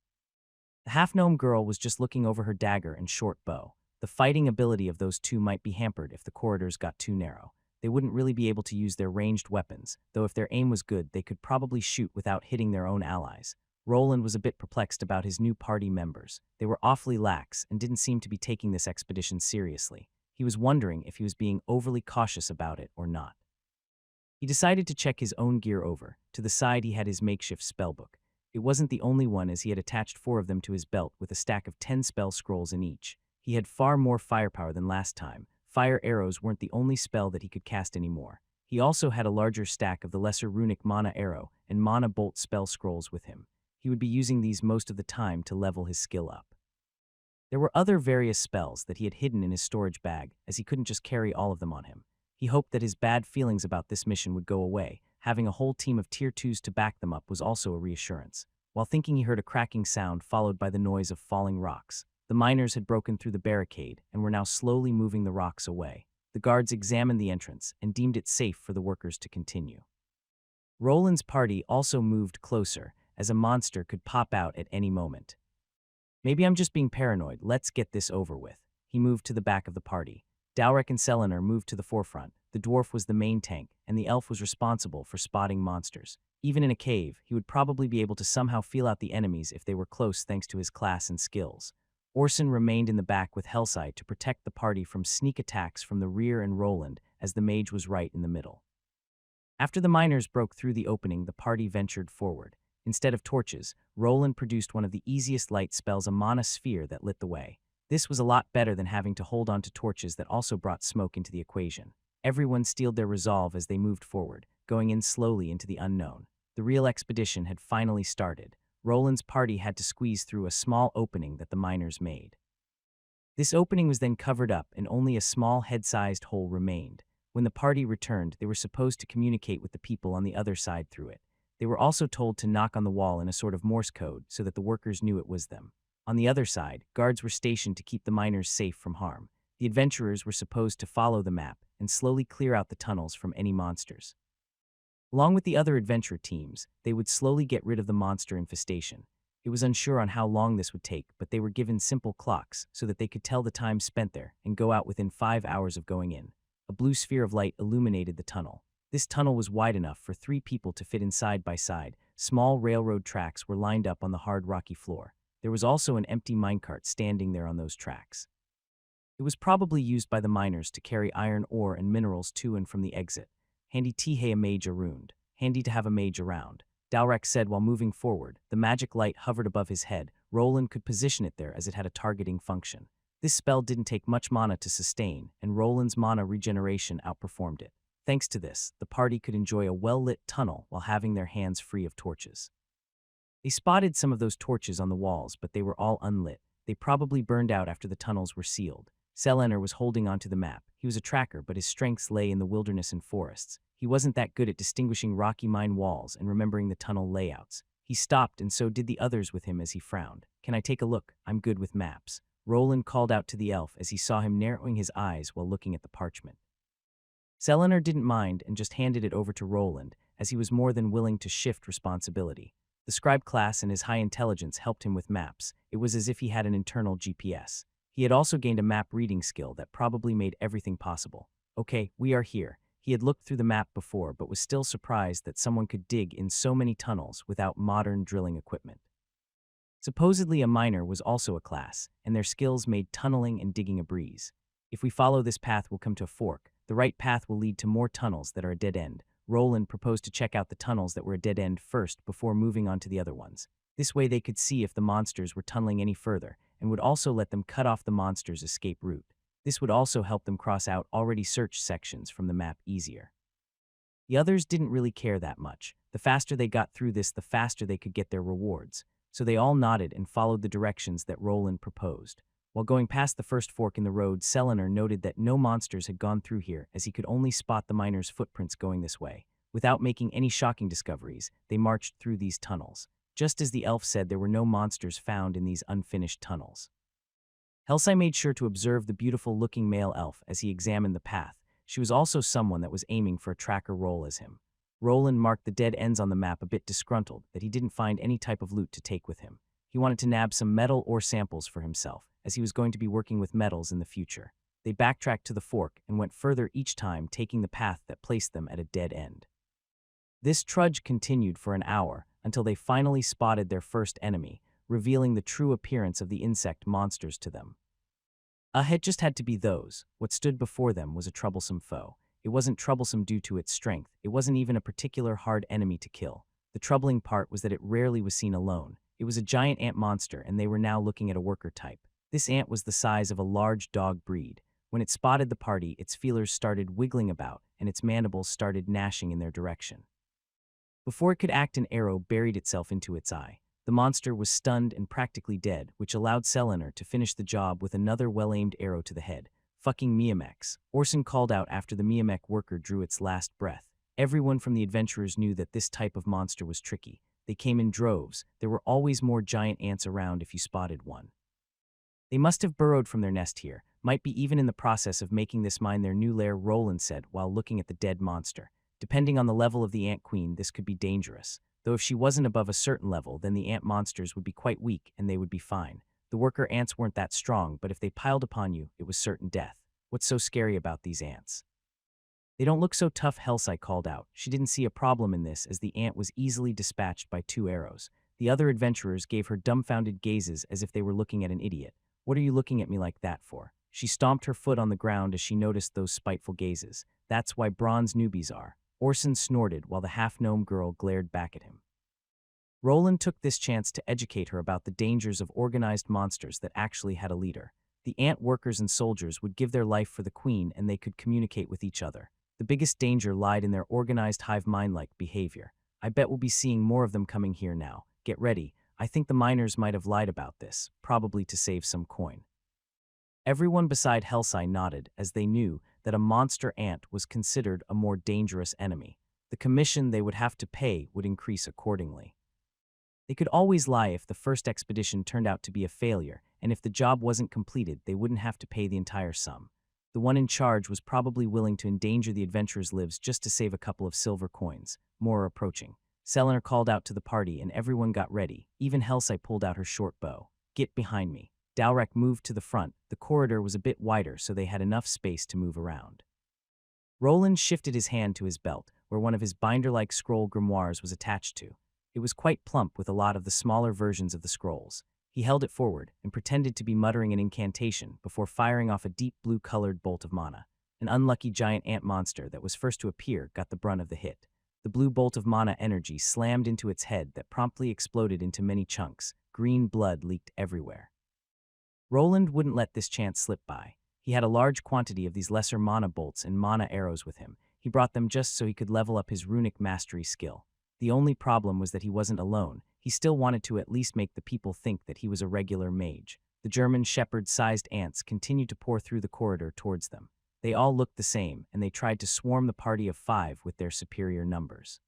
Speaker 1: The half-gnome girl was just looking over her dagger and short bow. The fighting ability of those two might be hampered if the corridors got too narrow. They wouldn't really be able to use their ranged weapons, though if their aim was good, they could probably shoot without hitting their own allies. Roland was a bit perplexed about his new party members. They were awfully lax and didn't seem to be taking this expedition seriously. He was wondering if he was being overly cautious about it or not. He decided to check his own gear over. To the side he had his makeshift spellbook. It wasn't the only one, as he had attached 4 of them to his belt with a stack of 10 spell scrolls in each. He had far more firepower than last time. Fire arrows weren't the only spell that he could cast anymore. He also had a larger stack of the lesser runic mana arrow and mana bolt spell scrolls with him. He would be using these most of the time to level his skill up. There were other various spells that he had hidden in his storage bag, as he couldn't just carry all of them on him. He hoped that his bad feelings about this mission would go away. Having a whole team of tier 2s to back them up was also a reassurance. While thinking, he heard a cracking sound followed by the noise of falling rocks. The miners had broken through the barricade and were now slowly moving the rocks away. The guards examined the entrance and deemed it safe for the workers to continue. Roland's party also moved closer, as a monster could pop out at any moment. "Maybe I'm just being paranoid. Let's get this over with." He moved to the back of the party. Dalrek and Selenar moved to the forefront. The dwarf was the main tank, and the elf was responsible for spotting monsters. Even in a cave, he would probably be able to somehow feel out the enemies if they were close thanks to his class and skills. Orson remained in the back with Hellside to protect the party from sneak attacks from the rear and Roland, as the mage was right in the middle. After the miners broke through the opening, the party ventured forward. Instead of torches, Roland produced one of the easiest light spells, a mana sphere that lit the way. This was a lot better than having to hold on to torches that also brought smoke into the equation. Everyone steeled their resolve as they moved forward, going in slowly into the unknown. The real expedition had finally started. Roland's party had to squeeze through a small opening that the miners made. This opening was then covered up and only a small head-sized hole remained. When the party returned, they were supposed to communicate with the people on the other side through it. They were also told to knock on the wall in a sort of Morse code so that the workers knew it was them. On the other side, guards were stationed to keep the miners safe from harm. The adventurers were supposed to follow the map and slowly clear out the tunnels from any monsters. Along with the other adventure teams, they would slowly get rid of the monster infestation. It was unsure on how long this would take, but they were given simple clocks so that they could tell the time spent there and go out within 5 hours of going in. A blue sphere of light illuminated the tunnel. This tunnel was wide enough for 3 people to fit in side by side. Small railroad tracks were lined up on the hard rocky floor. There was also an empty minecart standing there on those tracks. It was probably used by the miners to carry iron ore and minerals to and from the exit. "Handy to hae a mage around. Handy to have a mage around," Dalrek said while moving forward. The magic light hovered above his head. Roland could position it there as it had a targeting function. This spell didn't take much mana to sustain, and Roland's mana regeneration outperformed it. Thanks to this, the party could enjoy a well-lit tunnel while having their hands free of torches. They spotted some of those torches on the walls, but they were all unlit. They probably burned out after the tunnels were sealed. Selenar was holding onto the map. He was a tracker, but his strengths lay in the wilderness and forests. He wasn't that good at distinguishing rocky mine walls and remembering the tunnel layouts. He stopped, and so did the others with him as he frowned. "Can I take a look? I'm good with maps." Roland called out to the elf as he saw him narrowing his eyes while looking at the parchment. Selenar didn't mind and just handed it over to Roland, as he was more than willing to shift responsibility. The scribe class and his high intelligence helped him with maps. It was as if he had an internal GPS. He had also gained a map reading skill that probably made everything possible. Okay, we are here. He had looked through the map before but was still surprised that someone could dig in so many tunnels without modern drilling equipment. Supposedly a miner was also a class, and their skills made tunneling and digging a breeze. If we follow this path, we'll come to a fork. The right path will lead to more tunnels that are a dead end. Roland proposed to check out the tunnels that were a dead end first before moving on to the other ones. This way they could see if the monsters were tunneling any further, and would also let them cut off the monsters' escape route. This would also help them cross out already searched sections from the map easier. The others didn't really care that much. The faster they got through this, the faster they could get their rewards. So they all nodded and followed the directions that Roland proposed. While going past the first fork in the road, Selenar noted that no monsters had gone through here, as he could only spot the miners' footprints going this way. Without making any shocking discoveries, they marched through these tunnels. Just as the elf said, there were no monsters found in these unfinished tunnels. Helsai made sure to observe the beautiful-looking male elf as he examined the path. She was also someone that was aiming for a tracker role as him. Roland marked the dead ends on the map, a bit disgruntled that he didn't find any type of loot to take with him. He wanted to nab some metal or samples for himself, as he was going to be working with metals in the future. They backtracked to the fork and went further each time, taking the path that placed them at a dead end. This trudge continued for an hour until they finally spotted their first enemy, revealing the true appearance of the insect monsters to them. It just had to be those. What stood before them was a troublesome foe. It wasn't troublesome due to its strength. It wasn't even a particular hard enemy to kill. The troubling part was that it rarely was seen alone. It was a giant ant monster, and they were now looking at a worker type. This ant was the size of a large dog breed. When it spotted the party, its feelers started wiggling about, and its mandibles started gnashing in their direction. Before it could act, an arrow buried itself into its eye. The monster was stunned and practically dead, which allowed Selenar to finish the job with another well-aimed arrow to the head. Fucking Miamex, Orson called out after the Miamek worker drew its last breath. Everyone from the adventurers knew that this type of monster was tricky. They came in droves. There were always more giant ants around if you spotted one. They must have burrowed from their nest here, might be even in the process of making this mine their new lair, Roland said while looking at the dead monster. Depending on the level of the ant queen, this could be dangerous. Though if she wasn't above a certain level, then the ant monsters would be quite weak and they would be fine. The worker ants weren't that strong, but if they piled upon you, it was certain death. What's so scary about these ants? They don't look so tough, Helsai called out. She didn't see a problem in this, as the ant was easily dispatched by 2 arrows. The other adventurers gave her dumbfounded gazes as if they were looking at an idiot. What are you looking at me like that for? She stomped her foot on the ground as she noticed those spiteful gazes. That's why bronze newbies are. Orson snorted while the half-gnome girl glared back at him. Roland took this chance to educate her about the dangers of organized monsters that actually had a leader. The ant workers and soldiers would give their life for the queen, and they could communicate with each other. The biggest danger lied in their organized hive mind-like behavior. I bet we'll be seeing more of them coming here now. Get ready. I think the miners might have lied about this, probably to save some coin. Everyone beside Helsai nodded, as they knew that a monster ant was considered a more dangerous enemy. The commission they would have to pay would increase accordingly. They could always lie if the first expedition turned out to be a failure, and if the job wasn't completed, they wouldn't have to pay the entire sum. The one in charge was probably willing to endanger the adventurers' lives just to save a couple of silver coins. More are approaching. Selenar called out to the party, and everyone got ready. Even Helsai pulled out her short bow. Get behind me. Dalrek moved to the front. The corridor was a bit wider, so they had enough space to move around. Roland shifted his hand to his belt, where one of his binder-like scroll grimoires was attached to. It was quite plump with a lot of the smaller versions of the scrolls. He held it forward and pretended to be muttering an incantation before firing off a deep blue-colored bolt of mana. An unlucky giant ant monster that was first to appear got the brunt of the hit. The blue bolt of mana energy slammed into its head that promptly exploded into many chunks. Green blood leaked everywhere. Roland wouldn't let this chance slip by. He had a large quantity of these lesser mana bolts and mana arrows with him. He brought them just so he could level up his runic mastery skill. The only problem was that he wasn't alone. He still wanted to at least make the people think that he was a regular mage. The German shepherd-sized ants continued to pour through the corridor towards them. They all looked the same, and they tried to swarm the party of 5 with their superior numbers.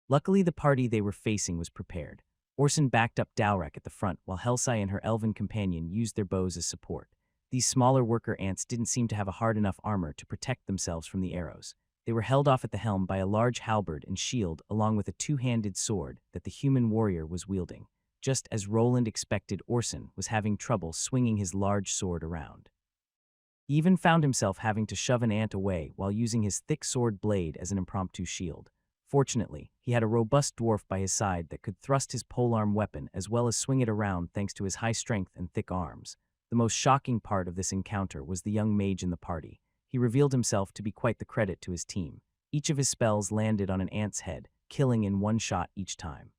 Speaker 1: Luckily, the party they were facing was prepared. Orson backed up Dalrek at the front, while Helsai and her elven companion used their bows as support. These smaller worker ants didn't seem to have a hard enough armor to protect themselves from the arrows. They were held off at the helm by a large halberd and shield along with a two-handed sword that the human warrior was wielding. Just as Roland expected, Orson was having trouble swinging his large sword around. He even found himself having to shove an ant away while using his thick sword blade as an impromptu shield. Fortunately, he had a robust dwarf by his side that could thrust his polearm weapon as well as swing it around thanks to his high strength and thick arms. The most shocking part of this encounter was the young mage in the party. He revealed himself to be quite the credit to his team. Each of his spells landed on an ant's head, killing in one shot each time.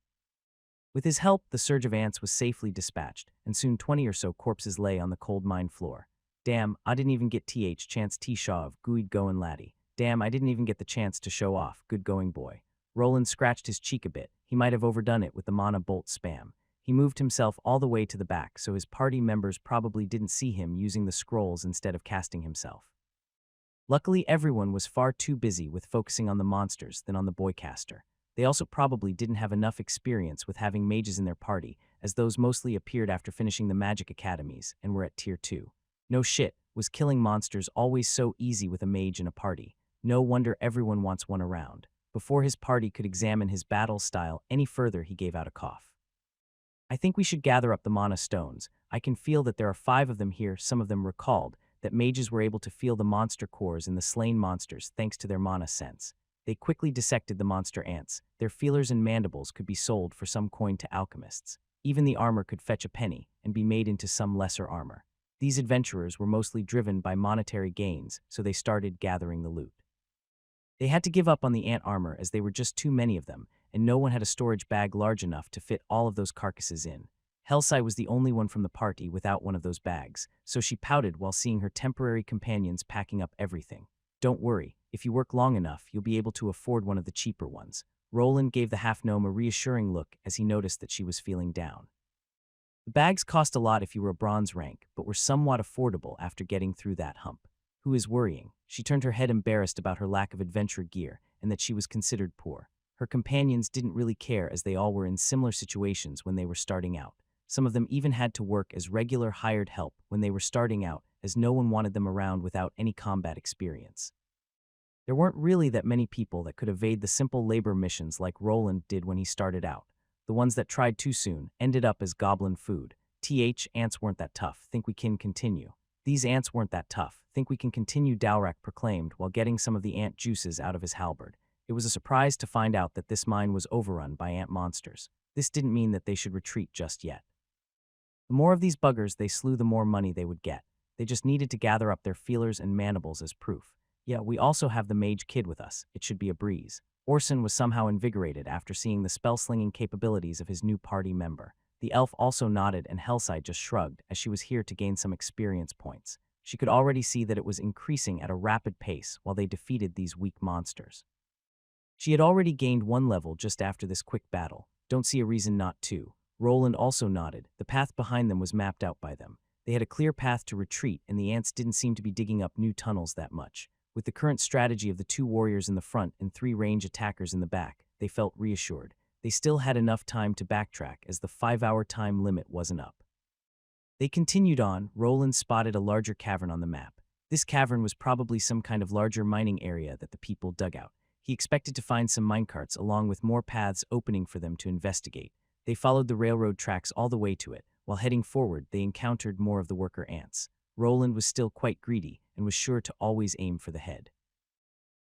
Speaker 1: With his help, the surge of ants was safely dispatched, and soon 20 or so corpses lay on the cold mine floor. Damn, I didn't even get chance T-Shaw of good goin' laddie. Damn, I didn't even get the chance to show off, good going boy. Roland scratched his cheek a bit. He might have overdone it with the mana bolt spam. He moved himself all the way to the back so his party members probably didn't see him using the scrolls instead of casting himself. Luckily, everyone was far too busy with focusing on the monsters than on the boycaster. They also probably didn't have enough experience with having mages in their party, as those mostly appeared after finishing the magic academies and were at tier 2. No shit, was killing monsters always so easy with a mage in a party? No wonder everyone wants one around. Before his party could examine his battle style any further, he gave out a cough. I think we should gather up the mana stones. I can feel that there are 5 of them here. Some of them recalled that mages were able to feel the monster cores in the slain monsters thanks to their mana sense. They quickly dissected the monster ants. Their feelers and mandibles could be sold for some coin to alchemists. Even the armor could fetch a penny and be made into some lesser armor. These adventurers were mostly driven by monetary gains, so they started gathering the loot. They had to give up on the ant armor as they were just too many of them, and no one had a storage bag large enough to fit all of those carcasses in. Helsai was the only one from the party without one of those bags, so she pouted while seeing her temporary companions packing up everything. Don't worry, if you work long enough, you'll be able to afford one of the cheaper ones. Roland gave the half-gnome a reassuring look as he noticed that she was feeling down. The bags cost a lot if you were a bronze rank, but were somewhat affordable after getting through that hump. Who is worrying? She turned her head embarrassed about her lack of adventure gear and that she was considered poor. Her companions didn't really care as they all were in similar situations when they were starting out. Some of them even had to work as regular hired help when they were starting out, as no one wanted them around without any combat experience. There weren't really that many people that could evade the simple labor missions like Roland did when he started out. The ones that tried too soon ended up as goblin food. Ants weren't that tough, think we can continue. These ants weren't that tough, think we can continue, Dowrak proclaimed while getting some of the ant juices out of his halberd. It was a surprise to find out that this mine was overrun by ant monsters. This didn't mean that they should retreat just yet. The more of these buggers they slew, the more money they would get. They just needed to gather up their feelers and mandibles as proof. Yeah, we also have the mage kid with us. It should be a breeze. Orson was somehow invigorated after seeing the spell-slinging capabilities of his new party member. The elf also nodded and Helside just shrugged as she was here to gain some experience points. She could already see that it was increasing at a rapid pace while they defeated these weak monsters. She had already gained 1 level just after this quick battle. Don't see a reason not to. Roland also nodded. The path behind them was mapped out by them. They had a clear path to retreat, and the ants didn't seem to be digging up new tunnels that much. With the current strategy of the 2 warriors in the front and 3 range attackers in the back, they felt reassured. They still had enough time to backtrack as the 5-hour time limit wasn't up. They continued on. Roland spotted a larger cavern on the map. This cavern was probably some kind of larger mining area that the people dug out. He expected to find some minecarts along with more paths opening for them to investigate. They followed the railroad tracks all the way to it. While heading forward, they encountered more of the worker ants. Roland was still quite greedy and was sure to always aim for the head.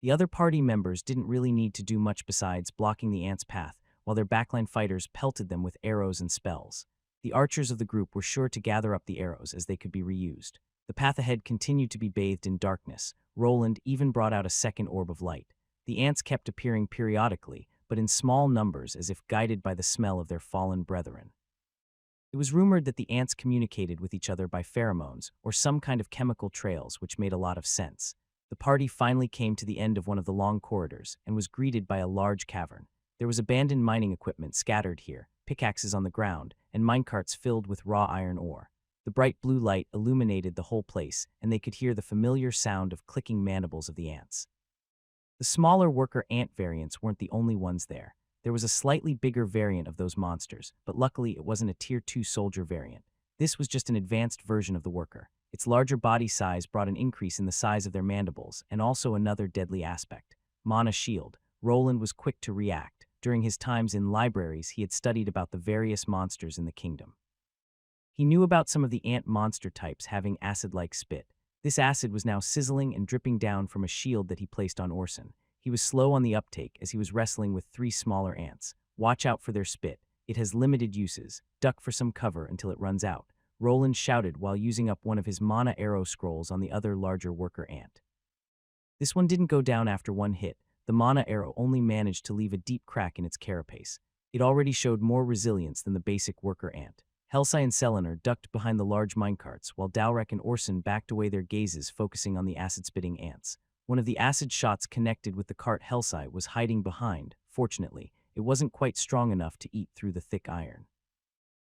Speaker 1: The other party members didn't really need to do much besides blocking the ants' path, while their backline fighters pelted them with arrows and spells. The archers of the group were sure to gather up the arrows as they could be reused. The path ahead continued to be bathed in darkness. Roland even brought out a second orb of light. The ants kept appearing periodically, but in small numbers as if guided by the smell of their fallen brethren. It was rumored that the ants communicated with each other by pheromones or some kind of chemical trails, which made a lot of sense. The party finally came to the end of one of the long corridors and was greeted by a large cavern. There was abandoned mining equipment scattered here, pickaxes on the ground, and minecarts filled with raw iron ore. The bright blue light illuminated the whole place, and they could hear the familiar sound of clicking mandibles of the ants. The smaller worker ant variants weren't the only ones there. There was a slightly bigger variant of those monsters, but luckily it wasn't a Tier 2 soldier variant. This was just an advanced version of the worker. Its larger body size brought an increase in the size of their mandibles, and also another deadly aspect. mana shield, Roland was quick to react. During his times in libraries, he had studied about the various monsters in the kingdom. He knew about some of the ant monster types having acid-like spit. This acid was now sizzling and dripping down from a shield that he placed on Orson. He was slow on the uptake as he was wrestling with 3 smaller ants. Watch out for their spit. It has limited uses. Duck for some cover until it runs out. Roland shouted while using up one of his mana arrow scrolls on the other larger worker ant. This one didn't go down after one hit. The mana arrow only managed to leave a deep crack in its carapace. It already showed more resilience than the basic worker ant. Helsai and Selenar ducked behind the large minecarts, while Dalrek and Orson backed away, their gazes focusing on the acid-spitting ants. One of the acid shots connected with the cart Helsai was hiding behind. Fortunately, it wasn't quite strong enough to eat through the thick iron.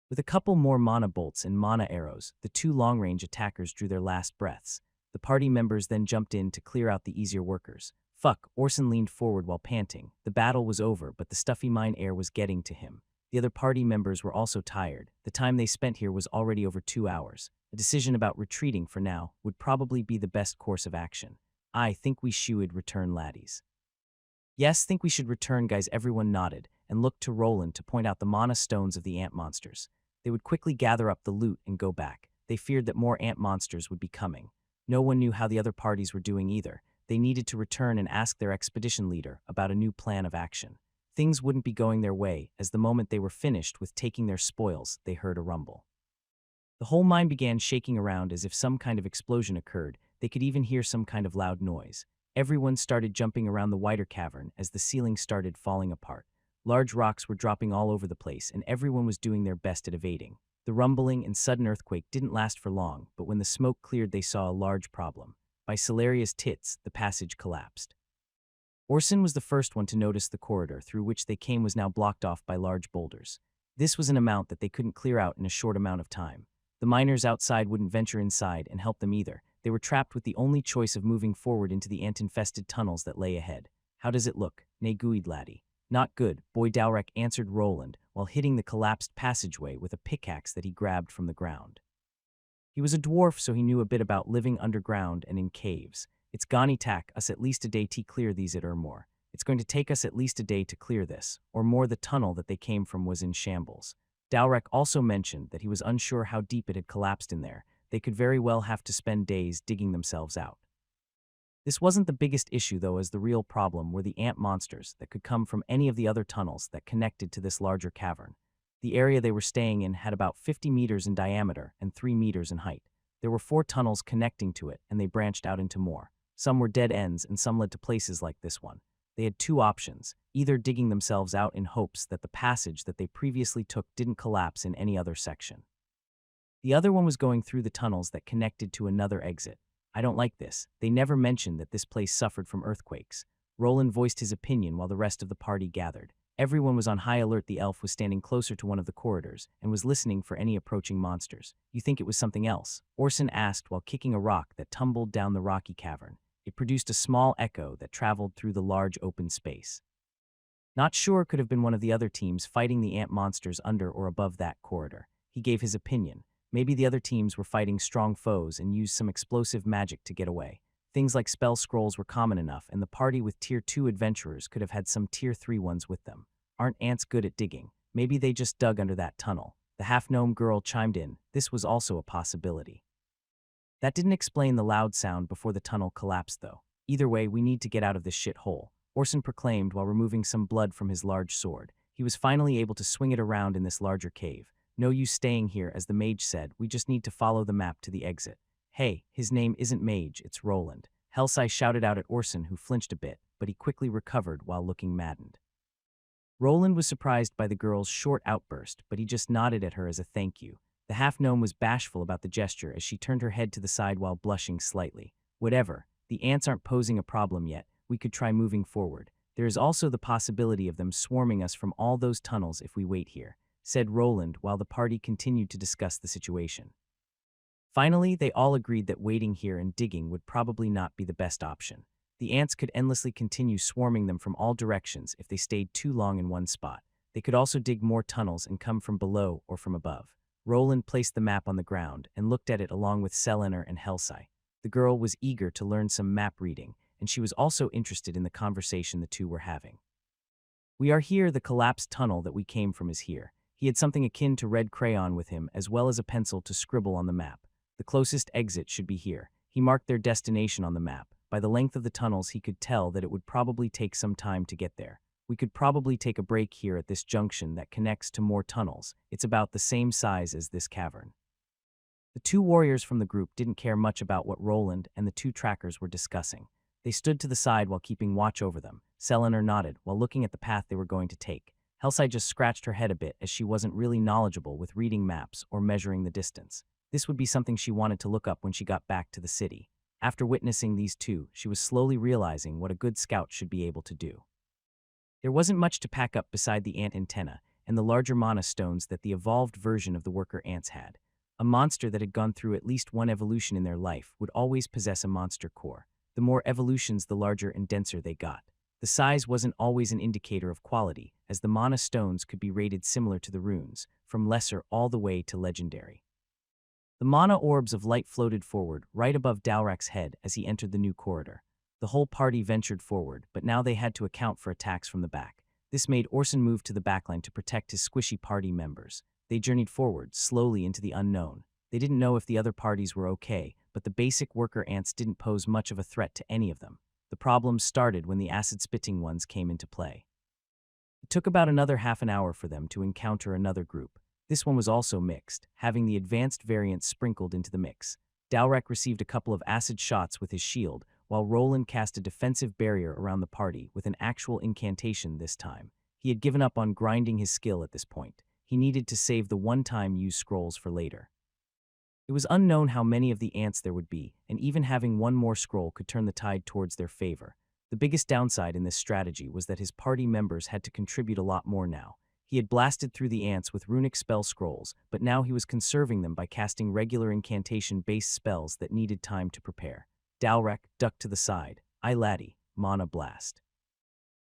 Speaker 1: With a couple more mana bolts and mana arrows, the 2 long-range attackers drew their last breaths. The party members then jumped in to clear out the easier workers. Fuck, Orson leaned forward while panting. The battle was over, but the stuffy mine air was getting to him. The other party members were also tired. The time they spent here was already over 2 hours. A decision about retreating for now would probably be the best course of action. I think we should return, laddies. Yes, think we should return, guys. Everyone nodded and looked to Roland to point out the mana stones of the ant monsters. They would quickly gather up the loot and go back. They feared that more ant monsters would be coming. No one knew how the other parties were doing either. They needed to return and ask their expedition leader about a new plan of action. Things wouldn't be going their way, as the moment they were finished with taking their spoils, they heard a rumble. The whole mine began shaking around as if some kind of explosion occurred. They could even hear some kind of loud noise. Everyone started jumping around the wider cavern as the ceiling started falling apart. Large rocks were dropping all over the place, and everyone was doing their best at evading. The rumbling and sudden earthquake didn't last for long, but when the smoke cleared, they saw a large problem. By Celeria's tits, the passage collapsed. Orson was the first one to notice the corridor through which they came was now blocked off by large boulders. This was an amount that they couldn't clear out in a short amount of time. The miners outside wouldn't venture inside and help them either. They were trapped with the only choice of moving forward into the ant-infested tunnels that lay ahead. How does it look? Naguid, laddie. Not good, Boy Dalrek answered Roland while hitting the collapsed passageway with a pickaxe that he grabbed from the ground. He was a dwarf, so he knew a bit about living underground and in caves. It's gonna take us at least a day to clear these at Ermore. It's going to take us at least a day to clear this, or more. The tunnel that they came from was in shambles. Dalrek also mentioned that he was unsure how deep it had collapsed in there. They could very well have to spend days digging themselves out. This wasn't the biggest issue, though, as the real problem were the ant monsters that could come from any of the other tunnels that connected to this larger cavern. The area they were staying in had about 50 meters in diameter and 3 meters in height. There were 4 tunnels connecting to it, and they branched out into more. Some were dead ends, and some led to places like this one. They had 2 options, either digging themselves out in hopes that the passage that they previously took didn't collapse in any other section. The other one was going through the tunnels that connected to another exit. I don't like this. They never mentioned that this place suffered from earthquakes. Roland voiced his opinion while the rest of the party gathered. Everyone was on high alert. The elf was standing closer to one of the corridors and was listening for any approaching monsters. You think it was something else? Orson asked while kicking a rock that tumbled down the rocky cavern. It produced a small echo that traveled through the large open space. Not sure, could have been one of the other teams fighting the ant monsters under or above that corridor. He gave his opinion. Maybe the other teams were fighting strong foes and used some explosive magic to get away. Things like spell scrolls were common enough, and the party with Tier 2 adventurers could have had some Tier 3 ones with them. Aren't ants good at digging? Maybe they just dug under that tunnel. The half-gnome girl chimed in. This was also a possibility. That didn't explain the loud sound before the tunnel collapsed, though. Either way, we need to get out of this shithole, Orson proclaimed while removing some blood from his large sword. He was finally able to swing it around in this larger cave. No use staying here, as the mage said. We just need to follow the map to the exit. Hey, his name isn't Mage, it's Roland. Helsai shouted out at Orson, who flinched a bit, but he quickly recovered while looking maddened. Roland was surprised by the girl's short outburst, but he just nodded at her as a thank you. The half-gnome was bashful about the gesture as she turned her head to the side while blushing slightly. Whatever, the ants aren't posing a problem yet. We could try moving forward. There is also the possibility of them swarming us from all those tunnels if we wait here, said Roland while the party continued to discuss the situation. Finally, they all agreed that waiting here and digging would probably not be the best option. The ants could endlessly continue swarming them from all directions if they stayed too long in one spot. They could also dig more tunnels and come from below or from above. Roland placed the map on the ground and looked at it along with Selenar and Helsai. The girl was eager to learn some map reading, and she was also interested in the conversation the two were having. "We are here, the collapsed tunnel that we came from is here." He had something akin to red crayon with him, as well as a pencil to scribble on the map. "The closest exit should be here." He marked their destination on the map. By the length of the tunnels, he could tell that it would probably take some time to get there. "We could probably take a break here at this junction that connects to more tunnels. It's about the same size as this cavern." The two warriors from the group didn't care much about what Roland and the two trackers were discussing. They stood to the side while keeping watch over them. Selenar nodded while looking at the path they were going to take. Helsai just scratched her head a bit, as she wasn't really knowledgeable with reading maps or measuring the distance. This would be something she wanted to look up when she got back to the city. After witnessing these two, she was slowly realizing what a good scout should be able to do. There wasn't much to pack up beside the ant antenna and the larger mana stones that the evolved version of the worker ants had. A monster that had gone through at least one evolution in their life would always possess a monster core. The more evolutions, the larger and denser they got. The size wasn't always an indicator of quality, as the mana stones could be rated similar to the runes, from lesser all the way to legendary. The mana orbs of light floated forward, right above Dalrak's head as he entered the new corridor. The whole party ventured forward, but now they had to account for attacks from the back. This made Orson move to the backline to protect his squishy party members. They journeyed forward, slowly into the unknown. They didn't know if the other parties were okay, but the basic worker ants didn't pose much of a threat to any of them. The problems started when the acid-spitting ones came into play. It took about another half an hour for them to encounter another group. This one was also mixed, having the advanced variant sprinkled into the mix. Dalrak received a couple of acid shots with his shield, while Roland cast a defensive barrier around the party with an actual incantation this time. He had given up on grinding his skill at this point. He needed to save the one-time use scrolls for later. It was unknown how many of the ants there would be, and even having one more scroll could turn the tide towards their favor. The biggest downside in this strategy was that his party members had to contribute a lot more now. He had blasted through the ants with runic spell scrolls, but now he was conserving them by casting regular incantation-based spells that needed time to prepare. Dalrak ducked to the side. "Aye laddie, mana blast."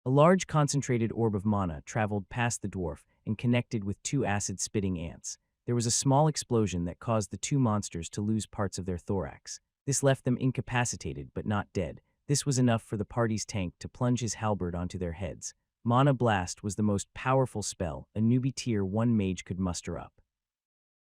Speaker 1: A large concentrated orb of mana traveled past the dwarf and connected with two acid-spitting ants. There was a small explosion that caused the two monsters to lose parts of their thorax. This left them incapacitated but not dead. This was enough for the party's tank to plunge his halberd onto their heads. Mana Blast was the most powerful spell a newbie tier 1 mage could muster up.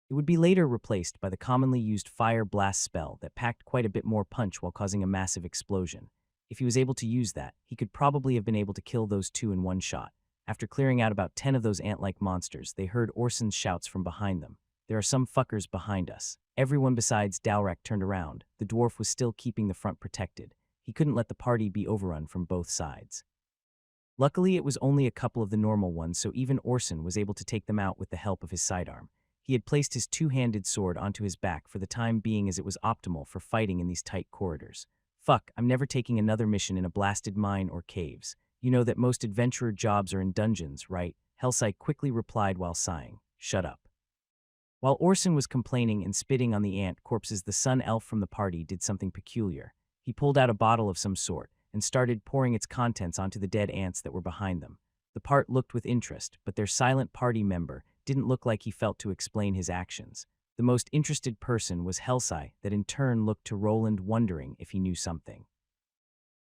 Speaker 1: It would be later replaced by the commonly used Fire Blast spell that packed quite a bit more punch while causing a massive explosion. If he was able to use that, he could probably have been able to kill those two in one shot. After clearing out about 10 of those ant-like monsters, they heard Orson's shouts from behind them. "There are some fuckers behind us." Everyone besides Dalrak turned around. The dwarf was still keeping the front protected. He couldn't let the party be overrun from both sides. Luckily, it was only a couple of the normal ones, so even Orson was able to take them out with the help of his sidearm. He had placed his two-handed sword onto his back for the time being, as it was optimal for fighting in these tight corridors. "Fuck, I'm never taking another mission in a blasted mine or caves. You know that most adventurer jobs are in dungeons, right?" Helsai quickly replied while sighing. "Shut up." While Orson was complaining and spitting on the ant corpses, the sun elf from the party did something peculiar. He pulled out a bottle of some sort and started pouring its contents onto the dead ants that were behind them. The part looked with interest, but their silent party member didn't look like he felt to explain his actions. The most interested person was Helsai, that in turn looked to Roland, wondering if he knew something.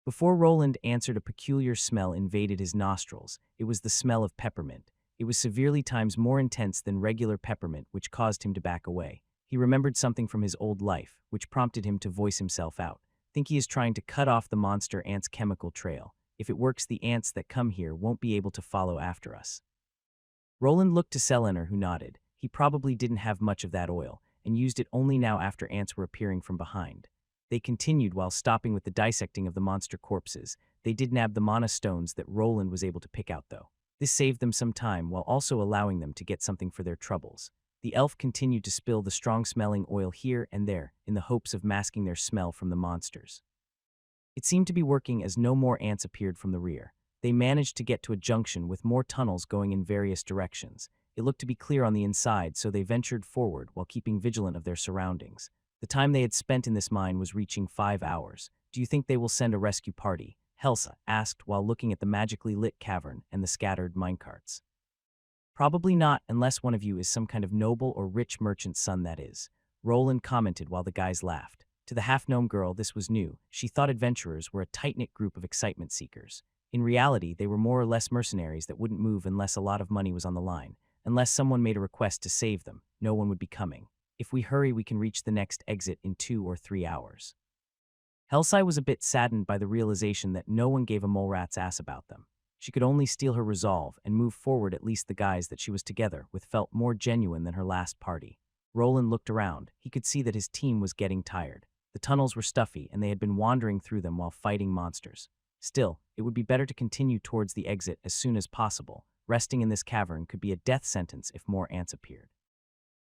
Speaker 1: Before Roland answered, a peculiar smell invaded his nostrils. It was the smell of peppermint. It was severely times more intense than regular peppermint, which caused him to back away. He remembered something from his old life, which prompted him to voice himself out. "Think he is trying to cut off the monster ant's chemical trail. If it works, the ants that come here won't be able to follow after us." Roland looked to Selenar, who nodded. He probably didn't have much of that oil, and used it only now after ants were appearing from behind. They continued while stopping with the dissecting of the monster corpses. They did nab the mana stones that Roland was able to pick out, though. This saved them some time while also allowing them to get something for their troubles. The elf continued to spill the strong-smelling oil here and there in the hopes of masking their smell from the monsters. It seemed to be working, as no more ants appeared from the rear. They managed to get to a junction with more tunnels going in various directions. It looked to be clear on the inside, so they ventured forward while keeping vigilant of their surroundings. The time they had spent in this mine was reaching 5 hours. "Do you think they will send a rescue party?" Helsa asked while looking at the magically lit cavern and the scattered minecarts. "Probably not, unless one of you is some kind of noble or rich merchant's son, that is," Roland commented while the guys laughed. To the half-gnome girl, this was new. She thought adventurers were a tight-knit group of excitement seekers. In reality, they were more or less mercenaries that wouldn't move unless a lot of money was on the line. Unless someone made a request to save them, no one would be coming. If we hurry, we can reach the next exit in 2 or 3 hours. Helsai was a bit saddened by the realization that no one gave a mole rat's ass about them. She could only steel her resolve and move forward. At least the guys that she was together with felt more genuine than her last party. Roland looked around. He could see that his team was getting tired. The tunnels were stuffy, and they had been wandering through them while fighting monsters. Still, it would be better to continue towards the exit as soon as possible. Resting in this cavern could be a death sentence if more ants appeared.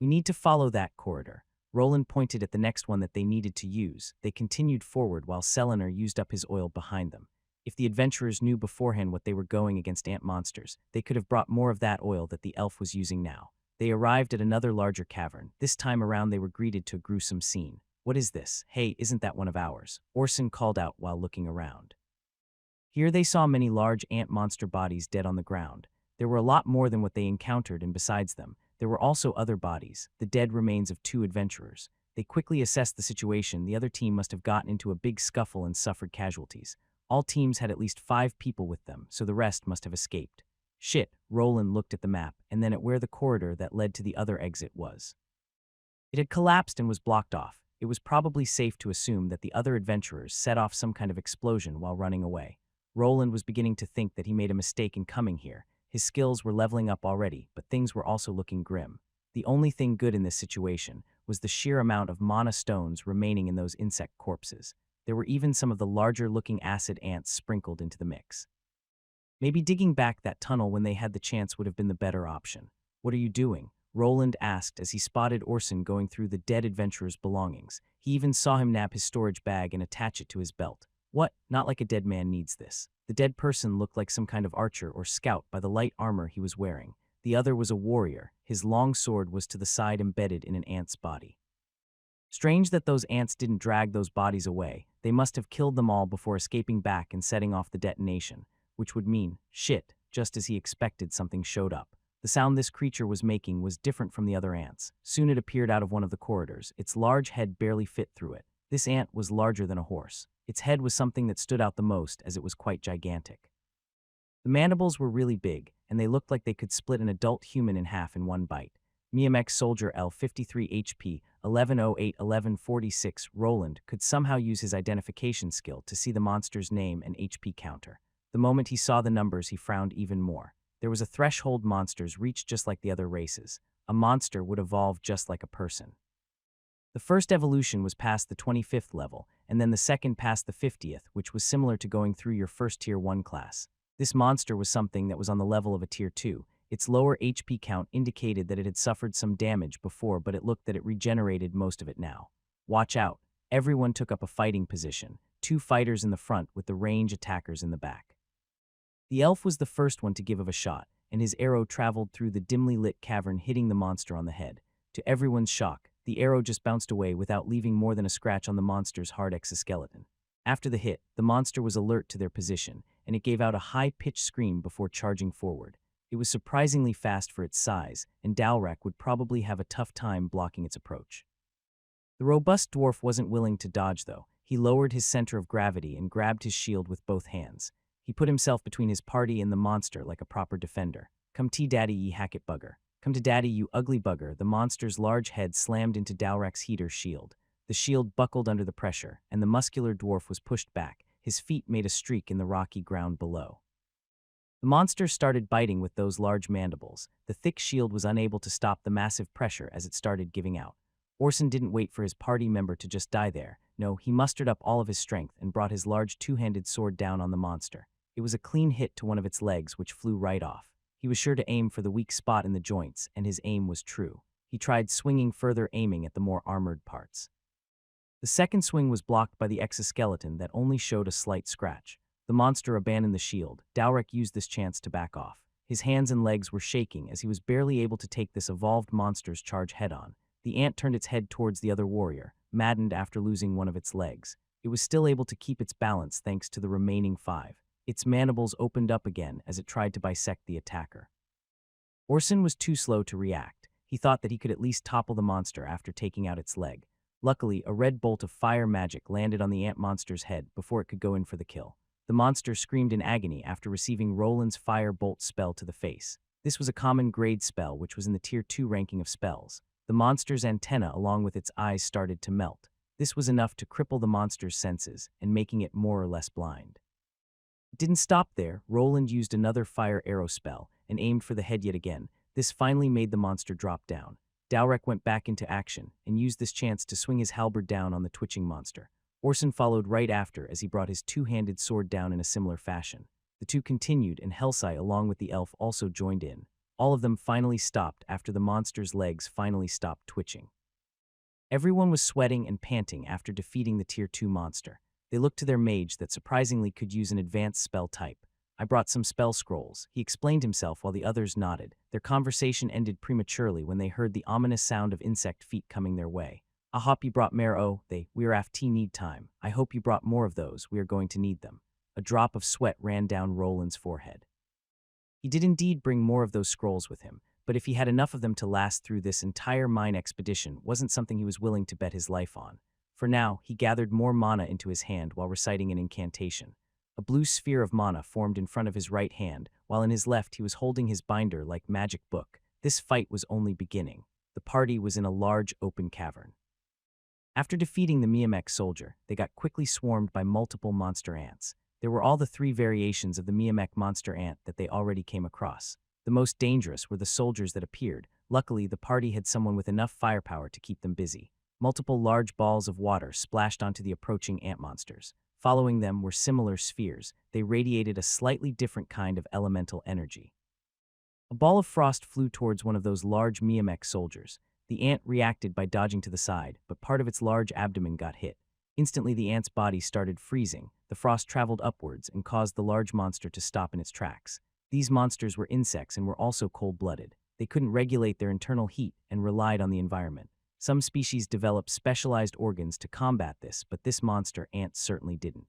Speaker 1: We need to follow that corridor. Roland pointed at the next one that they needed to use. They continued forward while Selenar used up his oil behind them. If the adventurers knew beforehand what they were going against ant monsters, they could have brought more of that oil that the elf was using now. They arrived at another larger cavern. This time around they were greeted to a gruesome scene. "What is this? Hey, isn't that one of ours?" Orson called out while looking around. Here they saw many large ant monster bodies dead on the ground. There were a lot more than what they encountered, and besides them, there were also other bodies, the dead remains of 2 adventurers. They quickly assessed the situation. The other team must have gotten into a big scuffle and suffered casualties. All teams had at least 5 people with them, so the rest must have escaped. Shit, Roland looked at the map and then at where the corridor that led to the other exit was. It had collapsed and was blocked off. It was probably safe to assume that the other adventurers set off some kind of explosion while running away. Roland was beginning to think that he made a mistake in coming here. His skills were leveling up already, but things were also looking grim. The only thing good in this situation was the sheer amount of mana stones remaining in those insect corpses. There were even some of the larger-looking acid ants sprinkled into the mix. Maybe digging back that tunnel when they had the chance would have been the better option. "What are you doing?" Roland asked as he spotted Orson going through the dead adventurer's belongings. He even saw him nab his storage bag and attach it to his belt. "What? Not like a dead man needs this." The dead person looked like some kind of archer or scout by the light armor he was wearing. The other was a warrior. His long sword was to the side embedded in an ant's body. Strange that those ants didn't drag those bodies away. They must have killed them all before escaping back and setting off the detonation, which would mean, shit, just as he expected, something showed up. The sound this creature was making was different from the other ants. Soon it appeared out of one of the corridors. Its large head barely fit through it. This ant was larger than a horse. Its head was something that stood out the most as it was quite gigantic. The mandibles were really big, and they looked like they could split an adult human in half in one bite. Miamex Soldier L 53 HP 1108-1146 Roland could somehow use his identification skill to see the monster's name and HP counter. The moment he saw the numbers, he frowned even more. There was a threshold monsters reached just like the other races. A monster would evolve just like a person. The first evolution was past the 25th level, and then the second past the 50th, which was similar to going through your first Tier 1 class. This monster was something that was on the level of a Tier 2. Its lower HP count indicated that it had suffered some damage before, but it looked that it regenerated most of it now. Watch out. Everyone took up a fighting position, 2 fighters in the front with the range attackers in the back. The elf was the first one to give of a shot, and his arrow traveled through the dimly lit cavern, hitting the monster on the head. To everyone's shock, the arrow just bounced away without leaving more than a scratch on the monster's hard exoskeleton. After the hit, the monster was alert to their position, and it gave out a high-pitched scream before charging forward. It was surprisingly fast for its size, and Dalrak would probably have a tough time blocking its approach. The robust dwarf wasn't willing to dodge, though. He lowered his center of gravity and grabbed his shield with both hands. He put himself between his party and the monster like a proper defender. "Come to daddy, ye hacket bugger. Come to daddy, you ugly bugger." The monster's large head slammed into Dalrak's heater shield. The shield buckled under the pressure, and the muscular dwarf was pushed back. His feet made a streak in the rocky ground below. The monster started biting with those large mandibles. The thick shield was unable to stop the massive pressure as it started giving out. Orson didn't wait for his party member to just die there. No, he mustered up all of his strength and brought his large 2-handed sword down on the monster. It was a clean hit to one of its legs, which flew right off. He was sure to aim for the weak spot in the joints, and his aim was true. He tried swinging further, aiming at the more armored parts. The second swing was blocked by the exoskeleton that only showed a slight scratch. The monster abandoned the shield. Dalrak used this chance to back off. His hands and legs were shaking as he was barely able to take this evolved monster's charge head-on. The ant turned its head towards the other warrior, maddened after losing one of its legs. It was still able to keep its balance thanks to the remaining 5. Its mandibles opened up again as it tried to bisect the attacker. Orson was too slow to react. He thought that he could at least topple the monster after taking out its leg. Luckily, a red bolt of fire magic landed on the ant monster's head before it could go in for the kill. The monster screamed in agony after receiving Roland's fire bolt spell to the face. This was a common grade spell which was in the tier 2 ranking of spells. The monster's antenna along with its eyes started to melt. This was enough to cripple the monster's senses and making it more or less blind. It didn't stop there. Roland used another fire arrow spell and aimed for the head yet again. This finally made the monster drop down. Dalrek went back into action and used this chance to swing his halberd down on the twitching monster. Orson followed right after as he brought his two-handed sword down in a similar fashion. The two continued and Helsai along with the elf also joined in. All of them finally stopped after the monster's legs finally stopped twitching. Everyone was sweating and panting after defeating the tier 2 monster. They looked to their mage that surprisingly could use an advanced spell type. I brought some spell scrolls, he explained himself while the others nodded. Their conversation ended prematurely when they heard the ominous sound of insect feet coming their way. I hope you brought we're after need time. I hope you brought more of those, we are going to need them. A drop of sweat ran down Roland's forehead. He did indeed bring more of those scrolls with him, but if he had enough of them to last through this entire mine expedition wasn't something he was willing to bet his life on. For now, he gathered more mana into his hand while reciting an incantation. A blue sphere of mana formed in front of his right hand, while in his left he was holding his binder like magic book. This fight was only beginning. The party was in a large open cavern. After defeating the Miamek soldier, they got quickly swarmed by multiple monster ants. There were all the 3 variations of the Miamek monster ant that they already came across. The most dangerous were the soldiers that appeared. Luckily, the party had someone with enough firepower to keep them busy. Multiple large balls of water splashed onto the approaching ant monsters. Following them were similar spheres. They radiated a slightly different kind of elemental energy. A ball of frost flew towards one of those large Miamek soldiers. The ant reacted by dodging to the side, but part of its large abdomen got hit. Instantly, the ant's body started freezing. The frost traveled upwards and caused the large monster to stop in its tracks. These monsters were insects and were also cold-blooded. They couldn't regulate their internal heat and relied on the environment. Some species develop specialized organs to combat this, but this monster ant certainly didn't.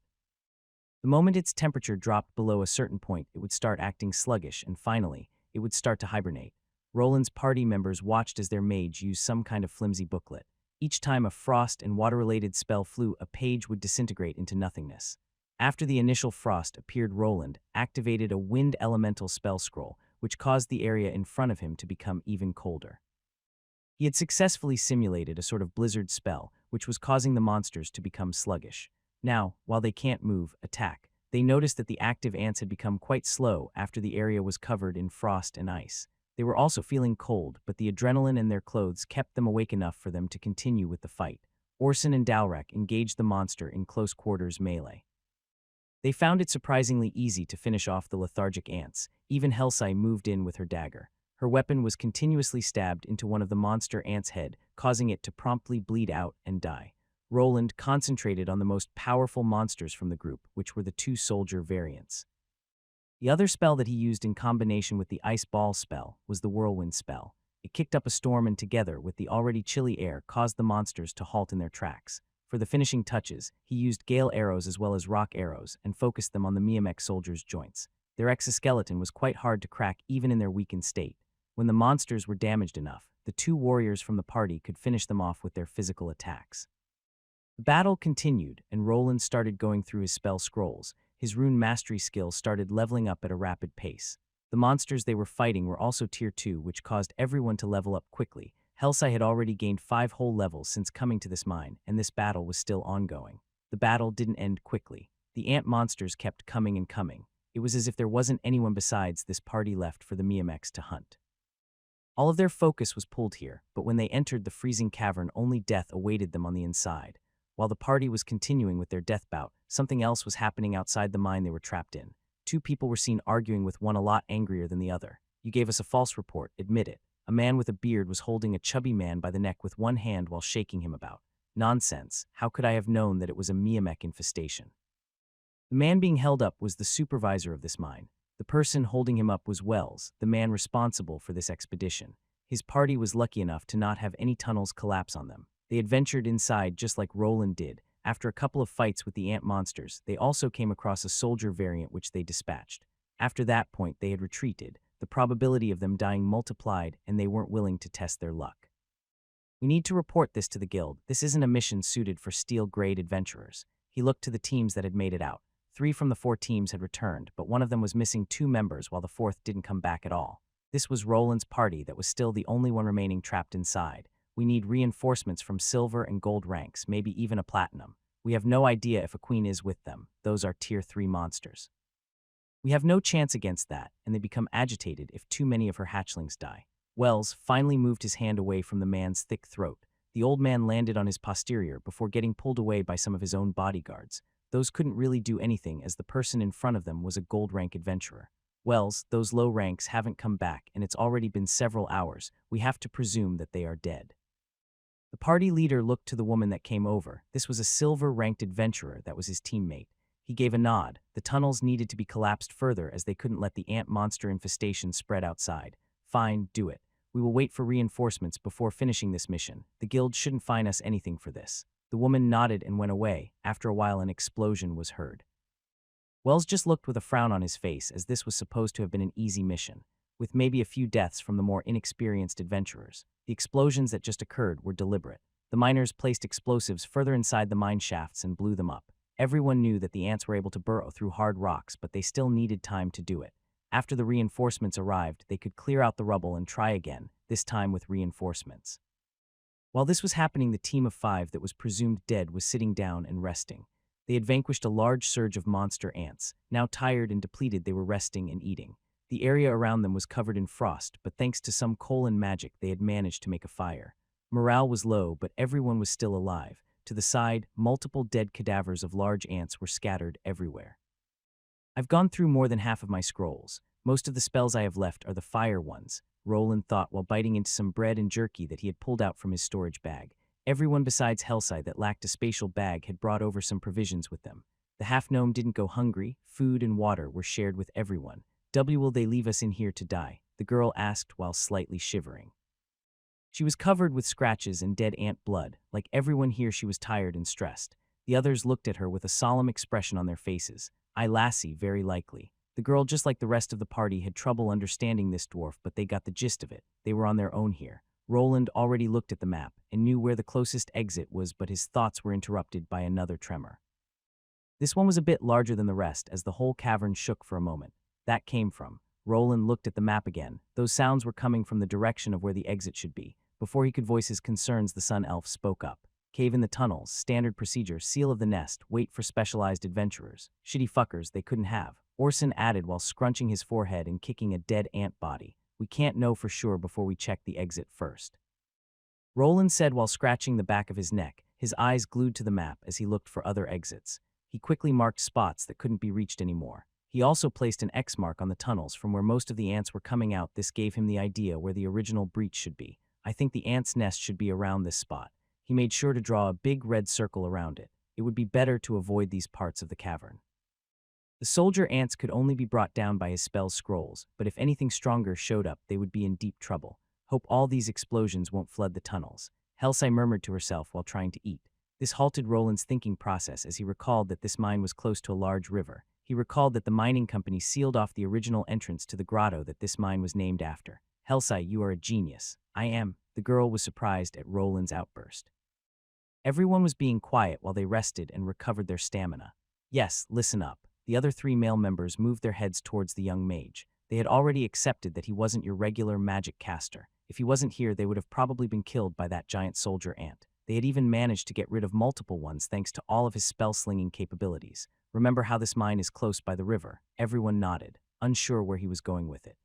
Speaker 1: The moment its temperature dropped below a certain point, it would start acting sluggish, and finally, it would start to hibernate. Roland's party members watched as their mage used some kind of flimsy booklet. Each time a frost and water-related spell flew, a page would disintegrate into nothingness. After the initial frost appeared, Roland activated a wind elemental spell scroll, which caused the area in front of him to become even colder. He had successfully simulated a sort of blizzard spell, which was causing the monsters to become sluggish. Now, while they can't move, attack, they noticed that the active ants had become quite slow after the area was covered in frost and ice. They were also feeling cold, but the adrenaline in their clothes kept them awake enough for them to continue with the fight. Orson and Dalrek engaged the monster in close quarters melee. They found it surprisingly easy to finish off the lethargic ants. Even Helsai moved in with her dagger. Her weapon was continuously stabbed into one of the monster ants' head, causing it to promptly bleed out and die. Roland concentrated on the most powerful monsters from the group, which were the 2 soldier variants. The other spell that he used in combination with the ice ball spell was the whirlwind spell. It kicked up a storm and together with the already chilly air caused the monsters to halt in their tracks. For the finishing touches, he used gale arrows as well as rock arrows and focused them on the Miamek soldiers' joints. Their exoskeleton was quite hard to crack even in their weakened state. When the monsters were damaged enough, the 2 warriors from the party could finish them off with their physical attacks. The battle continued, and Roland started going through his spell scrolls. His rune mastery skill started leveling up at a rapid pace. The monsters they were fighting were also tier 2, which caused everyone to level up quickly. Helsai had already gained 5 whole levels since coming to this mine, and this battle was still ongoing. The battle didn't end quickly. The ant monsters kept coming and coming. It was as if there wasn't anyone besides this party left for the Miameks to hunt. All of their focus was pulled here, but when they entered the freezing cavern, only death awaited them on the inside. While the party was continuing with their death bout, something else was happening outside the mine they were trapped in. 2 people were seen arguing with one a lot angrier than the other. You gave us a false report, admit it. A man with a beard was holding a chubby man by the neck with one hand while shaking him about. Nonsense, how could I have known that it was a Miamek infestation? The man being held up was the supervisor of this mine. The person holding him up was Wells, the man responsible for this expedition. His party was lucky enough to not have any tunnels collapse on them. They had ventured inside just like Roland did. After a couple of fights with the ant monsters, they also came across a soldier variant which they dispatched. After that point, they had retreated. The probability of them dying multiplied, and they weren't willing to test their luck. We need to report this to the guild. This isn't a mission suited for steel-grade adventurers. He looked to the teams that had made it out. 3 from the 4 teams had returned, but one of them was missing 2 members while the 4th didn't come back at all. This was Roland's party that was still the only one remaining trapped inside. We need reinforcements from silver and gold ranks, maybe even a platinum. We have no idea if a queen is with them. Those are tier 3 monsters. We have no chance against that, and they become agitated if too many of her hatchlings die. Wells finally moved his hand away from the man's thick throat. The old man landed on his posterior before getting pulled away by some of his own bodyguards. Those couldn't really do anything as the person in front of them was a gold-rank adventurer. Wells, those low ranks haven't come back, and it's already been several hours. We have to presume that they are dead. The party leader looked to the woman that came over. This was a silver-ranked adventurer that was his teammate. He gave a nod. The tunnels needed to be collapsed further as they couldn't let the ant monster infestation spread outside. Fine, do it. We will wait for reinforcements before finishing this mission. The guild shouldn't fine us anything for this. The woman nodded and went away. After a while, an explosion was heard. Wells just looked with a frown on his face as this was supposed to have been an easy mission, with maybe a few deaths from the more inexperienced adventurers. The explosions that just occurred were deliberate. The miners placed explosives further inside the mine shafts and blew them up. Everyone knew that the ants were able to burrow through hard rocks, but they still needed time to do it. After the reinforcements arrived, they could clear out the rubble and try again, this time with reinforcements. While this was happening, the team of 5 that was presumed dead was sitting down and resting. They had vanquished a large surge of monster ants. Now tired and depleted, they were resting and eating. The area around them was covered in frost, but thanks to some coal and magic, they had managed to make a fire. Morale was low, but everyone was still alive. To the side, multiple dead cadavers of large ants were scattered everywhere. I've gone through more than half of my scrolls. Most of the spells I have left are the fire ones, Roland thought while biting into some bread and jerky that he had pulled out from his storage bag. Everyone besides Hellside that lacked a spatial bag had brought over some provisions with them. The half-gnome didn't go hungry. Food and water were shared with everyone. Will they leave us in here to die? The girl asked while slightly shivering. She was covered with scratches and dead ant blood. Like everyone here, she was tired and stressed. The others looked at her with a solemn expression on their faces. "Aye, lassie, very likely." The girl, just like the rest of the party, had trouble understanding this dwarf, but they got the gist of it. They were on their own here. Roland already looked at the map and knew where the closest exit was, but his thoughts were interrupted by another tremor. This one was a bit larger than the rest as the whole cavern shook for a moment. That came from. Roland looked at the map again. Those sounds were coming from the direction of where the exit should be. Before he could voice his concerns, the Sun Elf spoke up. "Cave in the tunnels, standard procedure, seal of the nest, wait for specialized adventurers. Shitty fuckers they couldn't have." Orson added while scrunching his forehead and kicking a dead ant body. "We can't know for sure before we check the exit first." Roland said while scratching the back of his neck, his eyes glued to the map as he looked for other exits. He quickly marked spots that couldn't be reached anymore. He also placed an X mark on the tunnels from where most of the ants were coming out. This gave him the idea where the original breach should be. "I think the ant's nest should be around this spot." He made sure to draw a big red circle around it. It would be better to avoid these parts of the cavern. The soldier ants could only be brought down by his spell scrolls, but if anything stronger showed up, they would be in deep trouble. Hope all these explosions won't flood the tunnels. Helsai murmured to herself while trying to eat. This halted Roland's thinking process as he recalled that this mine was close to a large river. He recalled that the mining company sealed off the original entrance to the grotto that this mine was named after. "Helsai, you are a genius." "I am." The girl was surprised at Roland's outburst. Everyone was being quiet while they rested and recovered their stamina. "Yes, listen up." The other 3 male members moved their heads towards the young mage. They had already accepted that he wasn't your regular magic caster. If he wasn't here, they would have probably been killed by that giant soldier ant. They had even managed to get rid of multiple ones thanks to all of his spell-slinging capabilities. "Remember how this mine is close by the river?" Everyone nodded, unsure where he was going with it.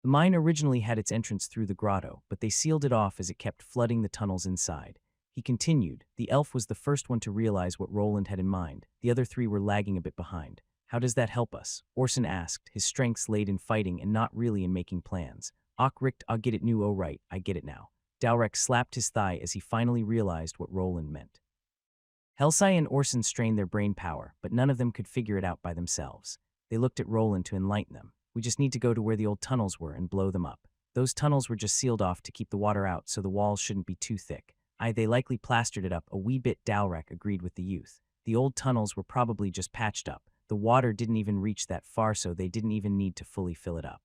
Speaker 1: The mine originally had its entrance through the grotto, but they sealed it off as it kept flooding the tunnels inside. He continued. The elf was the first one to realize what Roland had in mind. The other 3 were lagging a bit behind. "How does that help us?" Orson asked, his strengths laid in fighting and not really in making plans. "Richt, I'll get it new. Oh right, I get it now." Dalrek slapped his thigh as he finally realized what Roland meant. Helsai and Orson strained their brain power, but none of them could figure it out by themselves. They looked at Roland to enlighten them. "We just need to go to where the old tunnels were and blow them up. Those tunnels were just sealed off to keep the water out so the walls shouldn't be too thick." They likely plastered it up a wee bit." Dalrek agreed with the youth. "The old tunnels were probably just patched up. The water didn't even reach that far, so they didn't even need to fully fill it up."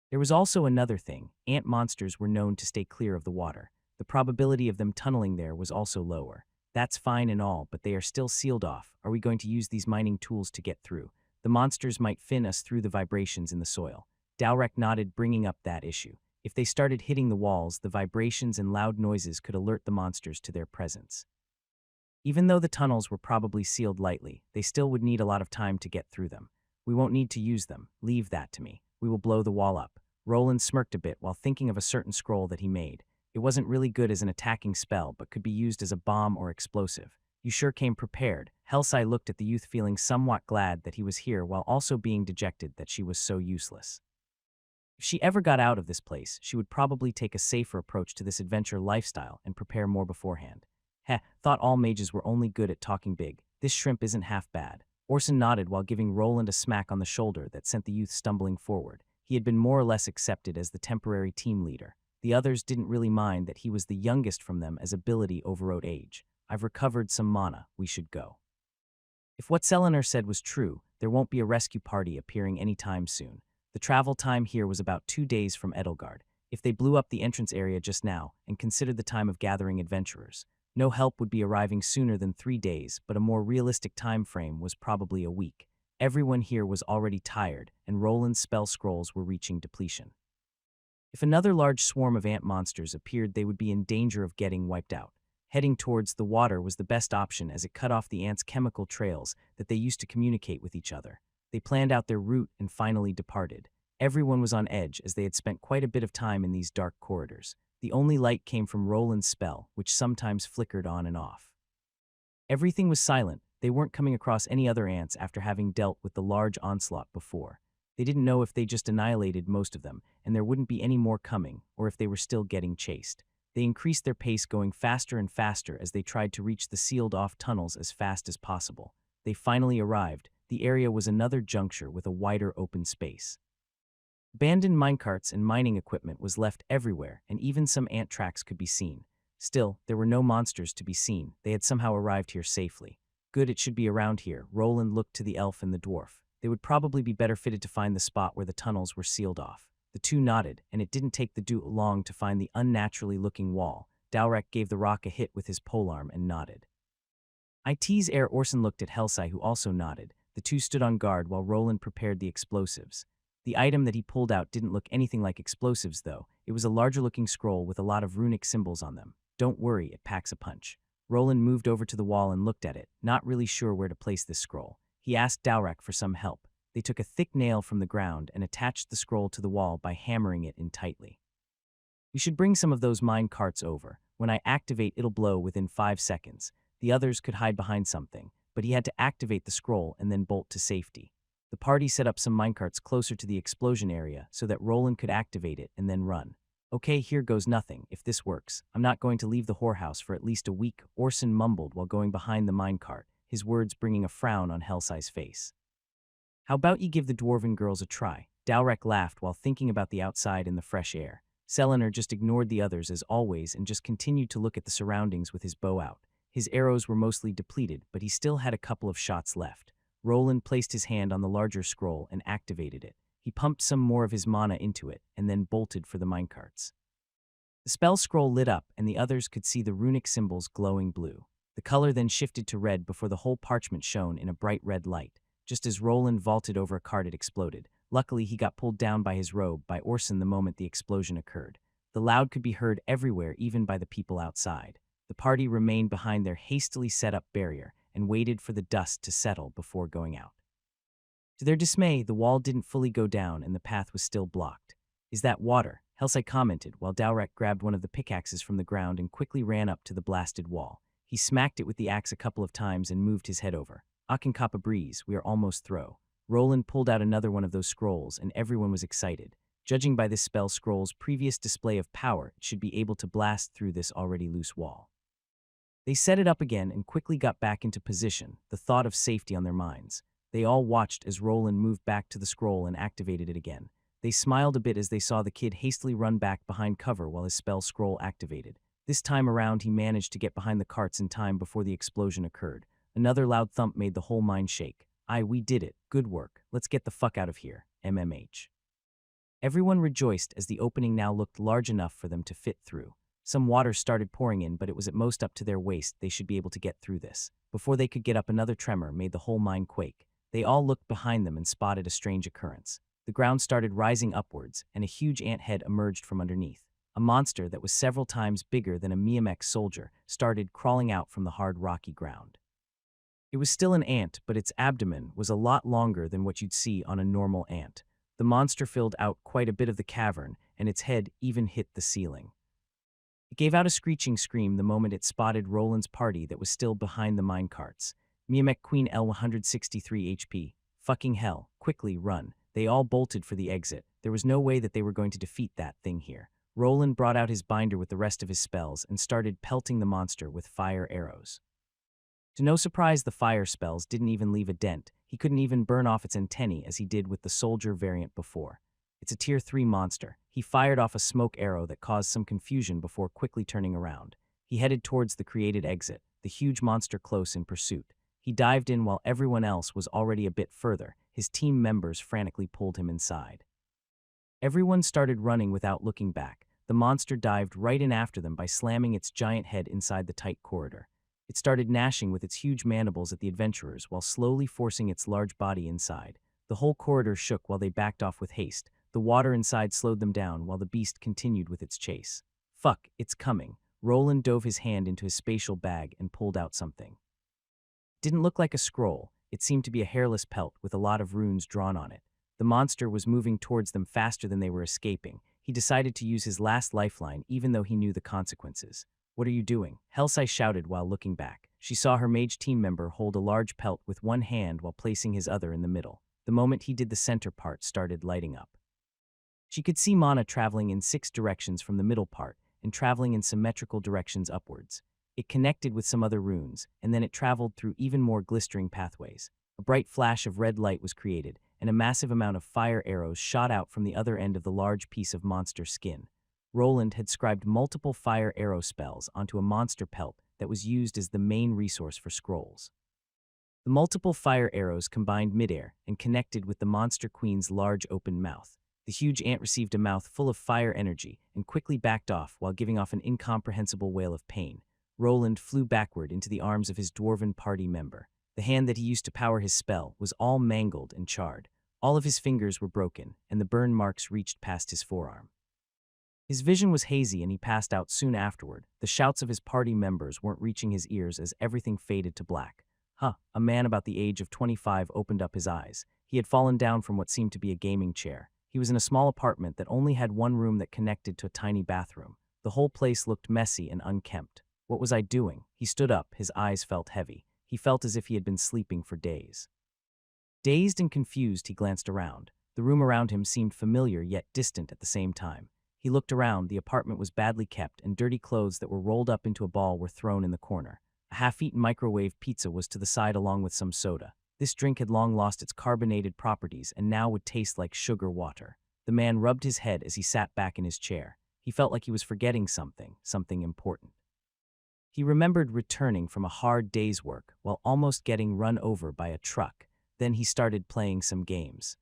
Speaker 1: There was also another thing. Ant monsters were known to stay clear of the water. The probability of them tunneling there was also lower. That's fine and all, but they are still sealed off. Are we going to use these mining tools to get through? The monsters might fin us through the vibrations in the soil. Dalrek nodded, bringing up that issue. If they started hitting the walls, the vibrations and loud noises could alert the monsters to their presence. Even though the tunnels were probably sealed lightly, they still would need a lot of time to get through them. We won't need to use them. Leave that to me. We will blow the wall up. Roland smirked a bit while thinking of a certain scroll that he made. It wasn't really good as an attacking spell, but could be used as a bomb or explosive. You sure came prepared. Helsai looked at the youth, feeling somewhat glad that he was here while also being dejected that she was so useless. If she ever got out of this place, she would probably take a safer approach to this adventure lifestyle and prepare more beforehand. Heh, thought all mages were only good at talking big. This shrimp isn't half bad. Orson nodded while giving Roland a smack on the shoulder that sent the youth stumbling forward. He had been more or less accepted as the temporary team leader. The others didn't really mind that he was the youngest from them as ability overrode age. I've recovered some mana. We should go. If what Selenar said was true, there won't be a rescue party appearing anytime soon. The travel time here was about 2 days from Edelgard. If they blew up the entrance area just now and considered the time of gathering adventurers, no help would be arriving sooner than 3 days, but a more realistic time frame was probably a week. Everyone here was already tired, and Roland's spell scrolls were reaching depletion. If another large swarm of ant monsters appeared, they would be in danger of getting wiped out. Heading towards the water was the best option as it cut off the ants' chemical trails that they used to communicate with each other. They planned out their route and finally departed. Everyone was on edge as they had spent quite a bit of time in these dark corridors. The only light came from Roland's spell, which sometimes flickered on and off. Everything was silent. They weren't coming across any other ants after having dealt with the large onslaught before. They didn't know if they just annihilated most of them, and there wouldn't be any more coming, or if they were still getting chased. They increased their pace, going faster and faster as they tried to reach the sealed-off tunnels as fast as possible. They finally arrived. The area was another juncture with a wider open space. Abandoned minecarts and mining equipment was left everywhere, and even some ant tracks could be seen. Still, there were no monsters to be seen. They had somehow arrived here safely. Good, it should be around here. Roland looked to the elf and the dwarf. They would probably be better fitted to find the spot where the tunnels were sealed off. The two nodded, and it didn't take the dude long to find the unnaturally looking wall. Dalrek gave the rock a hit with his polearm and nodded. IT's Air Orson looked at Helsai, who also nodded. The two stood on guard while Roland prepared the explosives. The item that he pulled out didn't look anything like explosives, though. It was a larger-looking scroll with a lot of runic symbols on them. Don't worry, it packs a punch. Roland moved over to the wall and looked at it, not really sure where to place this scroll. He asked Dalrek for some help. They took a thick nail from the ground and attached the scroll to the wall by hammering it in tightly. We should bring some of those mine carts over. When I activate, it'll blow within 5 seconds. The others could hide behind something, but he had to activate the scroll and then bolt to safety. The party set up some minecarts closer to the explosion area so that Roland could activate it and then run. Okay, here goes nothing. If this works, I'm not going to leave the whorehouse for at least a week, Orson mumbled while going behind the minecart, his words bringing a frown on Helsai's face. How about you give the dwarven girls a try? Dalrek laughed while thinking about the outside and the fresh air. Selenar just ignored the others as always and just continued to look at the surroundings with his bow out. His arrows were mostly depleted, but he still had a couple of shots left. Roland placed his hand on the larger scroll and activated it. He pumped some more of his mana into it and then bolted for the minecarts. The spell scroll lit up and the others could see the runic symbols glowing blue. The color then shifted to red before the whole parchment shone in a bright red light. Just as Roland vaulted over a cart, it exploded. Luckily, he got pulled down by his robe by Orson the moment the explosion occurred. The loud could be heard everywhere, even by the people outside. The party remained behind their hastily set up barrier and waited for the dust to settle before going out. To their dismay, the wall didn't fully go down and the path was still blocked. Is that water? Helsai commented while Dalrek grabbed one of the pickaxes from the ground and quickly ran up to the blasted wall. He smacked it with the axe a couple of times and moved his head over. I can cop a breeze, we are almost through. Roland pulled out another one of those scrolls and everyone was excited. Judging by this spell scroll's previous display of power, it should be able to blast through this already loose wall. They set it up again and quickly got back into position, the thought of safety on their minds. They all watched as Roland moved back to the scroll and activated it again. They smiled a bit as they saw the kid hastily run back behind cover while his spell scroll activated. This time around, he managed to get behind the carts in time before the explosion occurred. Another loud thump made the whole mine shake. We did it. Good work. Let's get the fuck out of here. MMH. Everyone rejoiced as the opening now looked large enough for them to fit through. Some water started pouring in, but it was at most up to their waist. They should be able to get through this. Before they could get up, another tremor made the whole mine quake. They all looked behind them and spotted a strange occurrence. The ground started rising upwards, and a huge ant head emerged from underneath. A monster that was several times bigger than a Miamek soldier started crawling out from the hard rocky ground. It was still an ant, but its abdomen was a lot longer than what you'd see on a normal ant. The monster filled out quite a bit of the cavern, and its head even hit the ceiling. It gave out a screeching scream the moment it spotted Roland's party that was still behind the minecarts. Miamek Queen L 163 HP. Fucking hell, quickly, run. They all bolted for the exit. There was no way that they were going to defeat that thing here. Roland brought out his binder with the rest of his spells and started pelting the monster with fire arrows. To no surprise, the fire spells didn't even leave a dent. He couldn't even burn off its antennae as he did with the soldier variant before. It's a tier 3 monster. He fired off a smoke arrow that caused some confusion before quickly turning around. He headed towards the created exit, the huge monster close in pursuit. He dived in while everyone else was already a bit further. His team members frantically pulled him inside. Everyone started running without looking back. The monster dived right in after them by slamming its giant head inside the tight corridor. It started gnashing with its huge mandibles at the adventurers while slowly forcing its large body inside. The whole corridor shook while they backed off with haste. The water inside slowed them down while the beast continued with its chase. Fuck, it's coming. Roland dove his hand into his spatial bag and pulled out something. It didn't look like a scroll. It seemed to be a hairless pelt with a lot of runes drawn on it. The monster was moving towards them faster than they were escaping. He decided to use his last lifeline even though he knew the consequences. What are you doing? Helsai shouted while looking back. She saw her mage team member hold a large pelt with one hand while placing his other in the middle. The moment he did, the center part started lighting up. She could see mana traveling in 6 directions from the middle part and traveling in symmetrical directions upwards. It connected with some other runes, and then it traveled through even more glistering pathways. A bright flash of red light was created, and a massive amount of fire arrows shot out from the other end of the large piece of monster skin. Roland had scribed multiple fire arrow spells onto a monster pelt that was used as the main resource for scrolls. The multiple fire arrows combined midair and connected with the monster queen's large open mouth. The huge ant received a mouth full of fire energy and quickly backed off while giving off an incomprehensible wail of pain. Roland flew backward into the arms of his dwarven party member. The hand that he used to power his spell was all mangled and charred. All of his fingers were broken, and the burn marks reached past his forearm. His vision was hazy and he passed out soon afterward. The shouts of his party members weren't reaching his ears as everything faded to black. A man about the age of 25 opened up his eyes. He had fallen down from what seemed to be a gaming chair. He was in a small apartment that only had one room that connected to a tiny bathroom. The whole place looked messy and unkempt. What was I doing? He stood up, his eyes felt heavy. He felt as if he had been sleeping for days. Dazed and confused, he glanced around. The room around him seemed familiar yet distant at the same time. He looked around. The apartment was badly kept, and dirty clothes that were rolled up into a ball were thrown in the corner. A half-eaten microwave pizza was to the side along with some soda. This drink had long lost its carbonated properties and now would taste like sugar water. The man rubbed his head as he sat back in his chair. He felt like he was forgetting something important. He remembered returning from a hard day's work while almost getting run over by a truck. Then he started playing some games.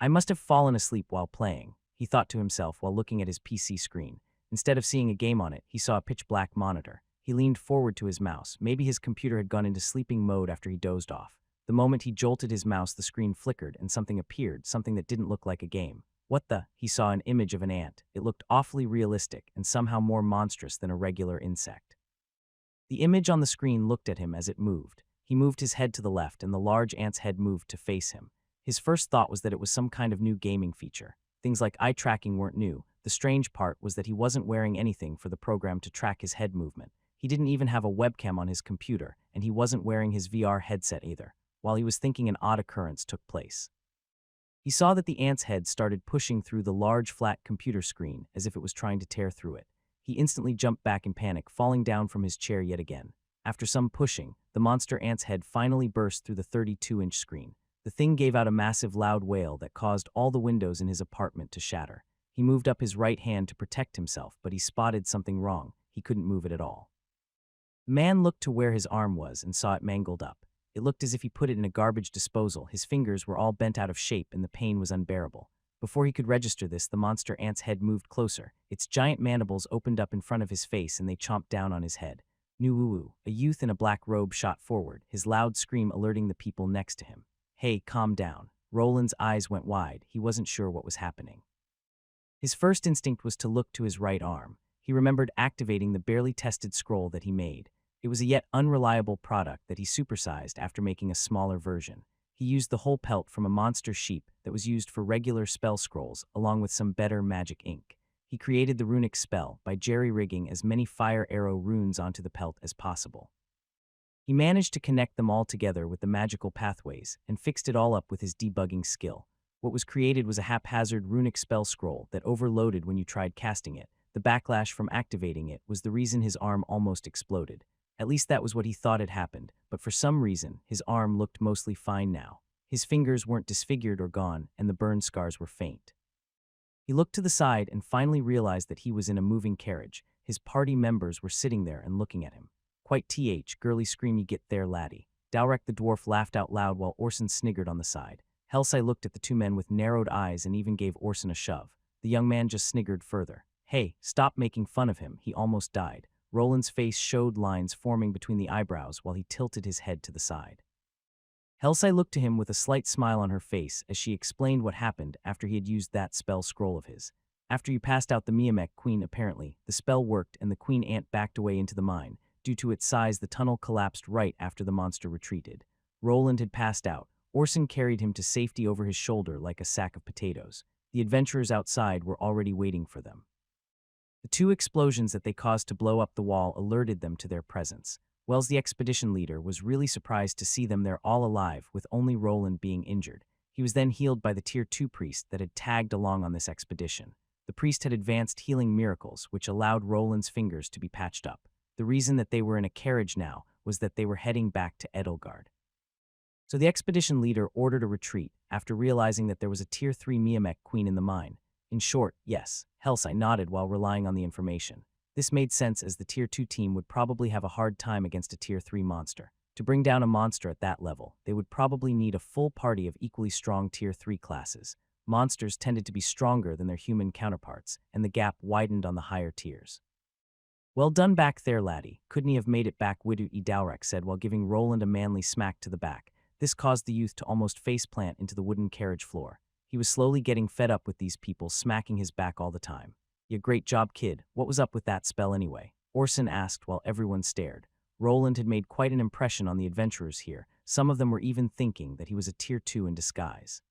Speaker 1: I must have fallen asleep while playing, he thought to himself while looking at his PC screen. Instead of seeing a game on it, he saw a pitch-black monitor. He leaned forward to his mouse. Maybe his computer had gone into sleeping mode after he dozed off. The moment he jolted his mouse, the screen flickered and something appeared, something that didn't look like a game. What the? He saw an image of an ant. It looked awfully realistic and somehow more monstrous than a regular insect. The image on the screen looked at him as it moved. He moved his head to the left and the large ant's head moved to face him. His first thought was that it was some kind of new gaming feature. Things like eye tracking weren't new. The strange part was that he wasn't wearing anything for the program to track his head movement. He didn't even have a webcam on his computer, and he wasn't wearing his VR headset either. While he was thinking, an odd occurrence took place. He saw that the ant's head started pushing through the large flat computer screen as if it was trying to tear through it. He instantly jumped back in panic, falling down from his chair yet again. After some pushing, the monster ant's head finally burst through the 32-inch screen. The thing gave out a massive loud wail that caused all the windows in his apartment to shatter. He moved up his right hand to protect himself, but he spotted something wrong. He couldn't move it at all. The man looked to where his arm was and saw it mangled up. It looked as if he put it in a garbage disposal. His fingers were all bent out of shape and the pain was unbearable. Before he could register this, the monster ant's head moved closer. Its giant mandibles opened up in front of his face and they chomped down on his head. Nuwu, a youth in a black robe, shot forward, his loud scream alerting the people next to him. Hey, calm down. Roland's eyes went wide. He wasn't sure what was happening. His first instinct was to look to his right arm. He remembered activating the barely tested scroll that he made. It was a yet unreliable product that he supersized after making a smaller version. He used the whole pelt from a monster sheep that was used for regular spell scrolls, along with some better magic ink. He created the runic spell by jerry-rigging as many fire arrow runes onto the pelt as possible. He managed to connect them all together with the magical pathways and fixed it all up with his debugging skill. What was created was a haphazard runic spell scroll that overloaded when you tried casting it. The backlash from activating it was the reason his arm almost exploded. At least that was what he thought had happened, but for some reason, his arm looked mostly fine now. His fingers weren't disfigured or gone, and the burn scars were faint. He looked to the side and finally realized that he was in a moving carriage. His party members were sitting there and looking at him. Quite girly scream you get there, laddie. Dalrek the dwarf laughed out loud while Orson sniggered on the side. Helsai looked at the two men with narrowed eyes and even gave Orson a shove. The young man just sniggered further. Hey, stop making fun of him, he almost died. Roland's face showed lines forming between the eyebrows while he tilted his head to the side. Helsai looked to him with a slight smile on her face as she explained what happened after he had used that spell scroll of his. After you passed out the Miamek queen apparently, the spell worked and the queen ant backed away into the mine. Due to its size, the tunnel collapsed right after the monster retreated. Roland had passed out. Orson carried him to safety over his shoulder like a sack of potatoes. The adventurers outside were already waiting for them. The two explosions that they caused to blow up the wall alerted them to their presence. Wells, the expedition leader, was really surprised to see them there all alive, with only Roland being injured. He was then healed by the Tier 2 priest that had tagged along on this expedition. The priest had advanced healing miracles, which allowed Roland's fingers to be patched up. The reason that they were in a carriage now was that they were heading back to Edelgard. So the expedition leader ordered a retreat after realizing that there was a Tier 3 Miamek queen in the mine. In short, yes, Helsai nodded while relying on the information. This made sense as the Tier 2 team would probably have a hard time against a Tier 3 monster. To bring down a monster at that level, they would probably need a full party of equally strong Tier 3 classes. Monsters tended to be stronger than their human counterparts, and the gap widened on the higher tiers. Well done back there, laddie. Couldn't he have made it back, Widu Dalrek said while giving Roland a manly smack to the back. This caused the youth to almost faceplant into the wooden carriage floor. He was slowly getting fed up with these people smacking his back all the time. Yeah, great job, kid. What was up with that spell anyway? Orson asked while everyone stared. Roland had made quite an impression on the adventurers here. Some of them were even thinking that he was a Tier 2 in disguise.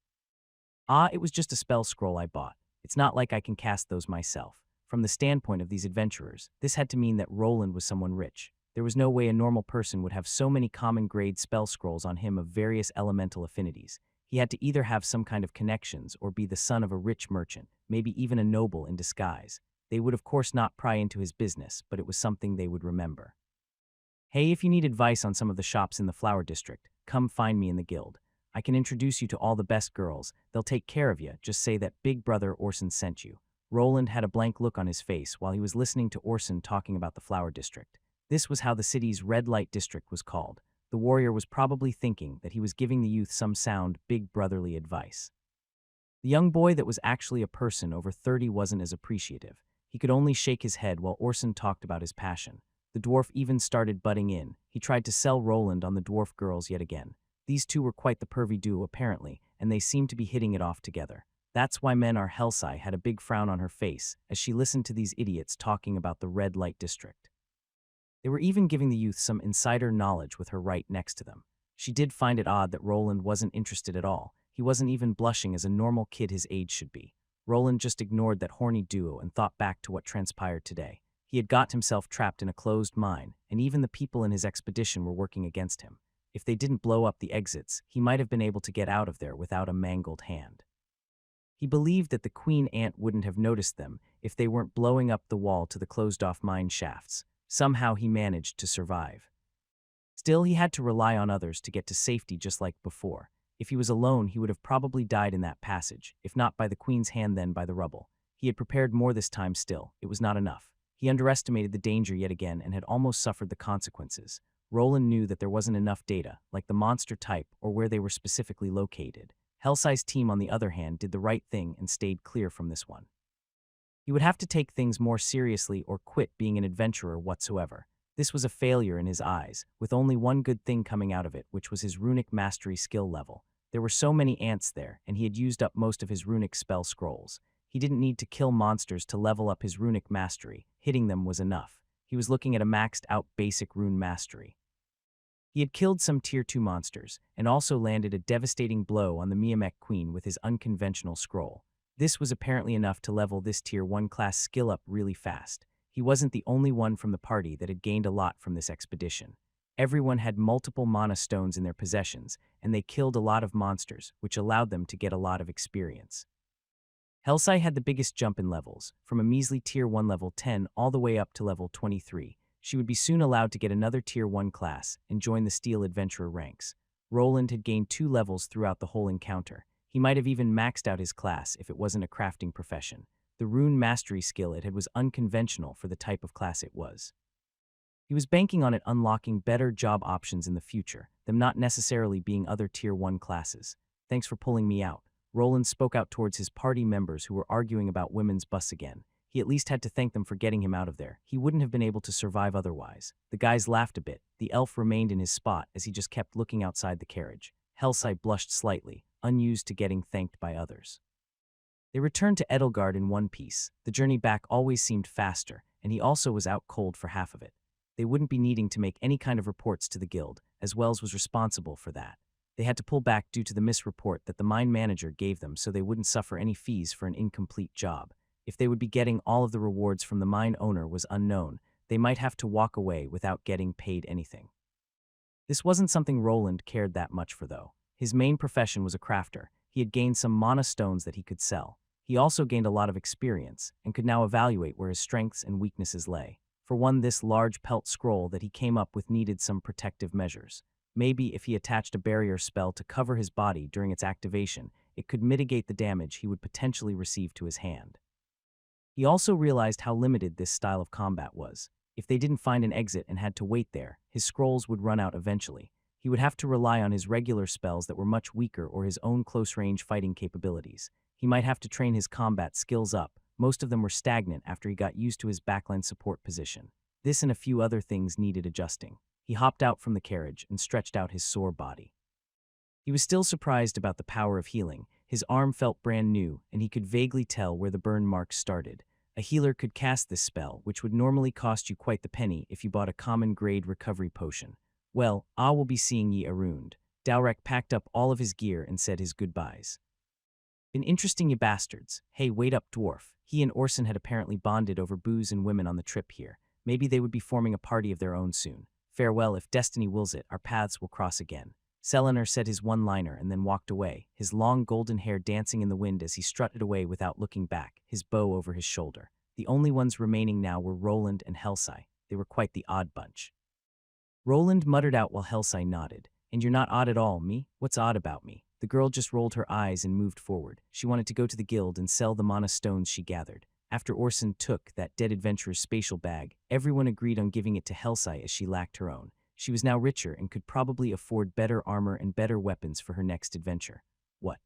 Speaker 1: It was just a spell scroll I bought. It's not like I can cast those myself. From the standpoint of these adventurers, this had to mean that Roland was someone rich. There was no way a normal person would have so many common grade spell scrolls on him of various elemental affinities. He had to either have some kind of connections or be the son of a rich merchant, maybe even a noble in disguise. They would of course not pry into his business, but it was something they would remember. Hey, if you need advice on some of the shops in the Flower District, come find me in the guild. I can introduce you to all the best girls. They'll take care of you. Just say that Big Brother Orson sent you. Roland had a blank look on his face while he was listening to Orson talking about the Flower District. This was how the city's red light district was called. The warrior was probably thinking that he was giving the youth some sound, big brotherly advice. The young boy that was actually a person over 30 wasn't as appreciative. He could only shake his head while Orson talked about his passion. The dwarf even started butting in. He tried to sell Roland on the dwarf girls yet again. These two were quite the pervy duo apparently, and they seemed to be hitting it off together. That's why Menar Helsai had a big frown on her face as she listened to these idiots talking about the red light district. They were even giving the youth some insider knowledge with her right next to them. She did find it odd that Roland wasn't interested at all. He wasn't even blushing as a normal kid his age should be. Roland just ignored that horny duo and thought back to what transpired today. He had got himself trapped in a closed mine, and even the people in his expedition were working against him. If they didn't blow up the exits, he might have been able to get out of there without a mangled hand. He believed that the queen ant wouldn't have noticed them if they weren't blowing up the wall to the closed-off mine shafts. Somehow he managed to survive. Still, he had to rely on others to get to safety just like before. If he was alone, he would have probably died in that passage, if not by the queen's hand then by the rubble. He had prepared more this time still. It was not enough. He underestimated the danger yet again and had almost suffered the consequences. Roland knew that there wasn't enough data, like the monster type or where they were specifically located. Hellsai's team, on the other hand, did the right thing and stayed clear from this one. He would have to take things more seriously or quit being an adventurer whatsoever. This was a failure in his eyes, with only one good thing coming out of it, which was his runic mastery skill level. There were so many ants there, and he had used up most of his runic spell scrolls. He didn't need to kill monsters to level up his runic mastery. Hitting them was enough. He was looking at a maxed-out basic rune mastery. He had killed some Tier 2 monsters, and also landed a devastating blow on the Miamek Queen with his unconventional scroll. This was apparently enough to level this Tier 1 class skill up really fast. He wasn't the only one from the party that had gained a lot from this expedition. Everyone had multiple mana stones in their possessions, and they killed a lot of monsters, which allowed them to get a lot of experience. Hellsai had the biggest jump in levels, from a measly Tier 1 level 10 all the way up to level 23. She would be soon allowed to get another Tier 1 class and join the Steel Adventurer ranks. Roland had gained 2 levels throughout the whole encounter. He might have even maxed out his class if it wasn't a crafting profession. The rune mastery skill it had was unconventional for the type of class it was. He was banking on it unlocking better job options in the future, them not necessarily being other Tier 1 classes. Thanks for pulling me out. Roland spoke out towards his party members who were arguing about women's bus again. He at least had to thank them for getting him out of there. He wouldn't have been able to survive otherwise. The guys laughed a bit. The elf remained in his spot as he just kept looking outside the carriage. Hellsai blushed slightly, unused to getting thanked by others. They returned to Edelgard in one piece. The journey back always seemed faster, and he also was out cold for half of it. They wouldn't be needing to make any kind of reports to the guild, as Wells was responsible for that. They had to pull back due to the misreport that the mine manager gave them so they wouldn't suffer any fees for an incomplete job. If they would be getting all of the rewards from the mine owner was unknown, they might have to walk away without getting paid anything. This wasn't something Roland cared that much for, though. His main profession was a crafter. He had gained some mana stones that he could sell. He also gained a lot of experience, and could now evaluate where his strengths and weaknesses lay. For one, this large pelt scroll that he came up with needed some protective measures. Maybe if he attached a barrier spell to cover his body during its activation, it could mitigate the damage he would potentially receive to his hand. He also realized how limited this style of combat was. If they didn't find an exit and had to wait there, his scrolls would run out eventually. He would have to rely on his regular spells that were much weaker or his own close-range fighting capabilities. He might have to train his combat skills up. Most of them were stagnant after he got used to his backline support position. This and a few other things needed adjusting. He hopped out from the carriage and stretched out his sore body. He was still surprised about the power of healing. His arm felt brand new, and he could vaguely tell where the burn marks started. A healer could cast this spell, which would normally cost you quite the penny if you bought a common-grade recovery potion. Well, I will be seeing ye around. Dalrek packed up all of his gear and said his goodbyes. Been interesting, you bastards. Hey, wait up, dwarf. He and Orson had apparently bonded over booze and women on the trip here. Maybe they would be forming a party of their own soon. Farewell, if destiny wills it, our paths will cross again. Selenar said his one-liner and then walked away, his long golden hair dancing in the wind as he strutted away without looking back, his bow over his shoulder. The only ones remaining now were Roland and Hellsai. They were quite the odd bunch. Roland muttered out while Hellsai nodded. And you're not odd at all, me? What's odd about me? The girl just rolled her eyes and moved forward. She wanted to go to the guild and sell the mana stones she gathered. After Orson took that dead adventurer's spatial bag, everyone agreed on giving it to Hellsai as she lacked her own. She was now richer and could probably afford better armor and better weapons for her next adventure. What?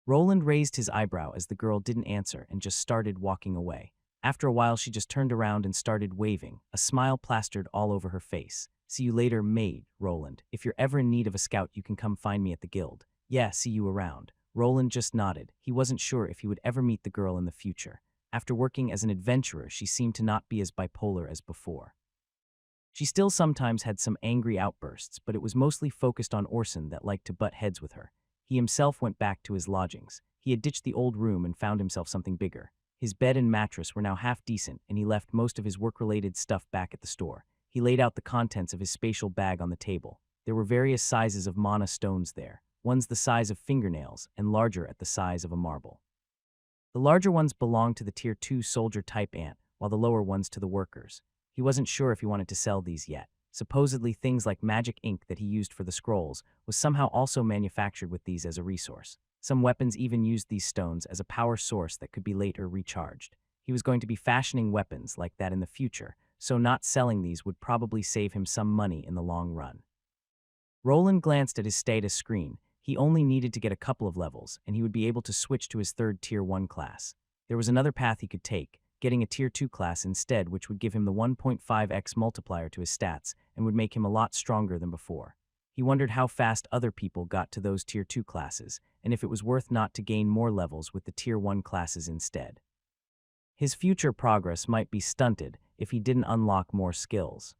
Speaker 1: Roland raised his eyebrow as the girl didn't answer and just started walking away. After a while, she just turned around and started waving, a smile plastered all over her face. See you later, maid, Roland. If you're ever in need of a scout, you can come find me at the guild. Yeah, see you around. Roland just nodded. He wasn't sure if he would ever meet the girl in the future. After working as an adventurer, she seemed to not be as bipolar as before. She still sometimes had some angry outbursts, but it was mostly focused on Orson that liked to butt heads with her. He himself went back to his lodgings. He had ditched the old room and found himself something bigger. His bed and mattress were now half decent, and he left most of his work-related stuff back at the store. He laid out the contents of his spatial bag on the table. There were various sizes of mana stones there, ones the size of fingernails and larger at the size of a marble. The larger ones belonged to the Tier 2 soldier-type ant, while the lower ones to the workers. He wasn't sure if he wanted to sell these yet. Supposedly things like magic ink that he used for the scrolls was somehow also manufactured with these as a resource. Some weapons even used these stones as a power source that could be later recharged. He was going to be fashioning weapons like that in the future, so not selling these would probably save him some money in the long run. Roland glanced at his status screen. He only needed to get a couple of levels, and he would be able to switch to his third Tier 1 class. There was another path he could take, getting a Tier 2 class instead, which would give him the 1.5x multiplier to his stats and would make him a lot stronger than before. He wondered how fast other people got to those Tier 2 classes, and if it was worth not to gain more levels with the Tier 1 classes instead. His future progress might be stunted if he didn't unlock more skills.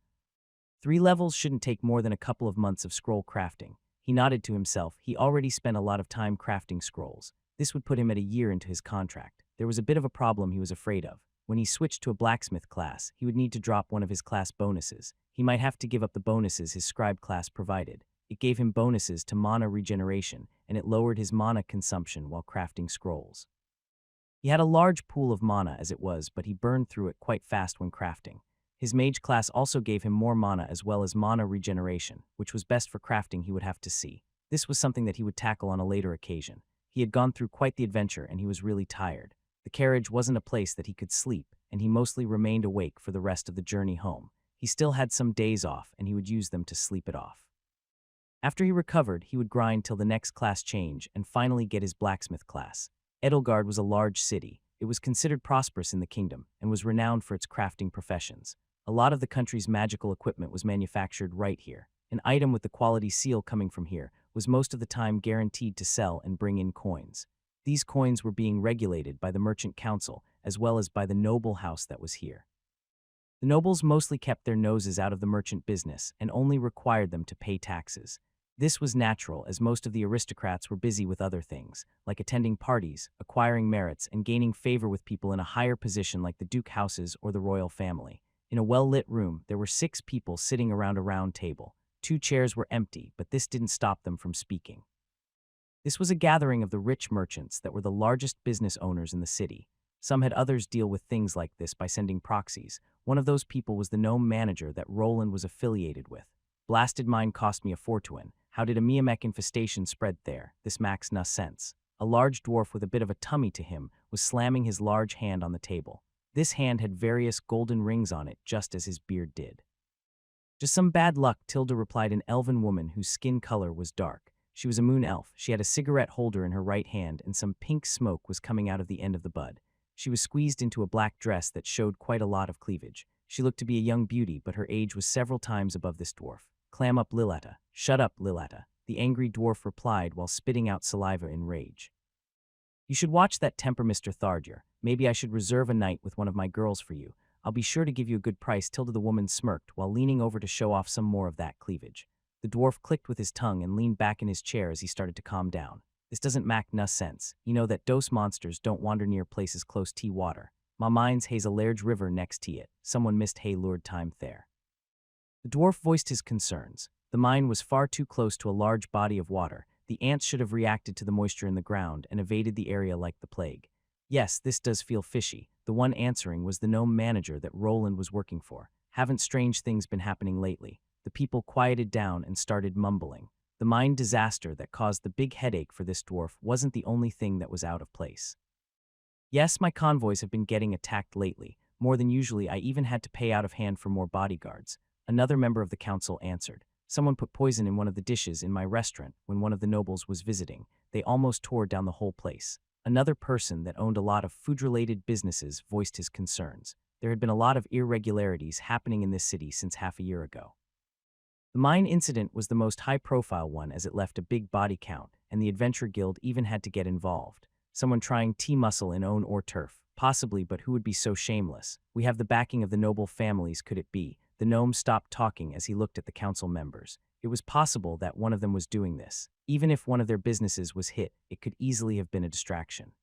Speaker 1: 3 levels shouldn't take more than a couple of months of scroll crafting. He nodded to himself. He already spent a lot of time crafting scrolls. This would put him at a year into his contract. There was a bit of a problem he was afraid of. When he switched to a blacksmith class, he would need to drop one of his class bonuses. He might have to give up the bonuses his scribe class provided. It gave him bonuses to mana regeneration, and it lowered his mana consumption while crafting scrolls. He had a large pool of mana as it was, but he burned through it quite fast when crafting. His mage class also gave him more mana as well as mana regeneration, which was best for crafting he would have to see. This was something that he would tackle on a later occasion. He had gone through quite the adventure and he was really tired. The carriage wasn't a place that he could sleep, and he mostly remained awake for the rest of the journey home. He still had some days off, and he would use them to sleep it off. After he recovered, he would grind till the next class change and finally get his blacksmith class. Edelgard was a large city. It was considered prosperous in the kingdom and was renowned for its crafting professions. A lot of the country's magical equipment was manufactured right here. An item with the quality seal coming from here was most of the time guaranteed to sell and bring in coins. These coins were being regulated by the merchant council as well as by the noble house that was here. The nobles mostly kept their noses out of the merchant business and only required them to pay taxes. This was natural as most of the aristocrats were busy with other things, like attending parties, acquiring merits, and gaining favor with people in a higher position like the duke houses or the royal family. In a well-lit room, there were 6 people sitting around a round table. 2 chairs were empty, but this didn't stop them from speaking. This was a gathering of the rich merchants that were the largest business owners in the city. Some had others deal with things like this by sending proxies. One of those people was the gnome manager that Roland was affiliated with. Blasted mine cost me a fortune. How did a Miamek infestation spread there? This makes no sense. A large dwarf with a bit of a tummy to him was slamming his large hand on the table. This hand had various golden rings on it, just as his beard did. Just some bad luck, Tilda replied, an elven woman whose skin color was dark. She was a moon elf. She had a cigarette holder in her right hand, and some pink smoke was coming out of the end of the bud. She was squeezed into a black dress that showed quite a lot of cleavage. She looked to be a young beauty, but her age was several times above this dwarf. Clam up, Lilata. Shut up, Lilata, the angry dwarf replied while spitting out saliva in rage. You should watch that temper, Mr. Thardier. Maybe I should reserve a night with one of my girls for you. I'll be sure to give you a good price. Tilda the woman smirked while leaning over to show off some more of that cleavage. The dwarf clicked with his tongue and leaned back in his chair as he started to calm down. This doesn't make no sense. You know that dose monsters don't wander near places close to water. My mind's haze a large river next to it. Someone missed hay lured time there. The dwarf voiced his concerns. The mine was far too close to a large body of water. The ants should have reacted to the moisture in the ground and evaded the area like the plague. Yes, this does feel fishy. The one answering was the gnome manager that Roland was working for. Haven't strange things been happening lately? The people quieted down and started mumbling. The mine disaster that caused the big headache for this dwarf wasn't the only thing that was out of place. Yes, my convoys have been getting attacked lately. More than usually, I even had to pay out of hand for more bodyguards. Another member of the council answered. Someone put poison in one of the dishes in my restaurant when one of the nobles was visiting. They almost tore down the whole place. Another person that owned a lot of food-related businesses voiced his concerns. There had been a lot of irregularities happening in this city since half a year ago. The mine incident was the most high-profile one as it left a big body count, and the Adventure Guild even had to get involved. Someone trying T-muscle in own or turf. Possibly, but who would be so shameless? We have the backing of the noble families, could it be? The gnome stopped talking as he looked at the council members. It was possible that one of them was doing this. Even if one of their businesses was hit, it could easily have been a distraction.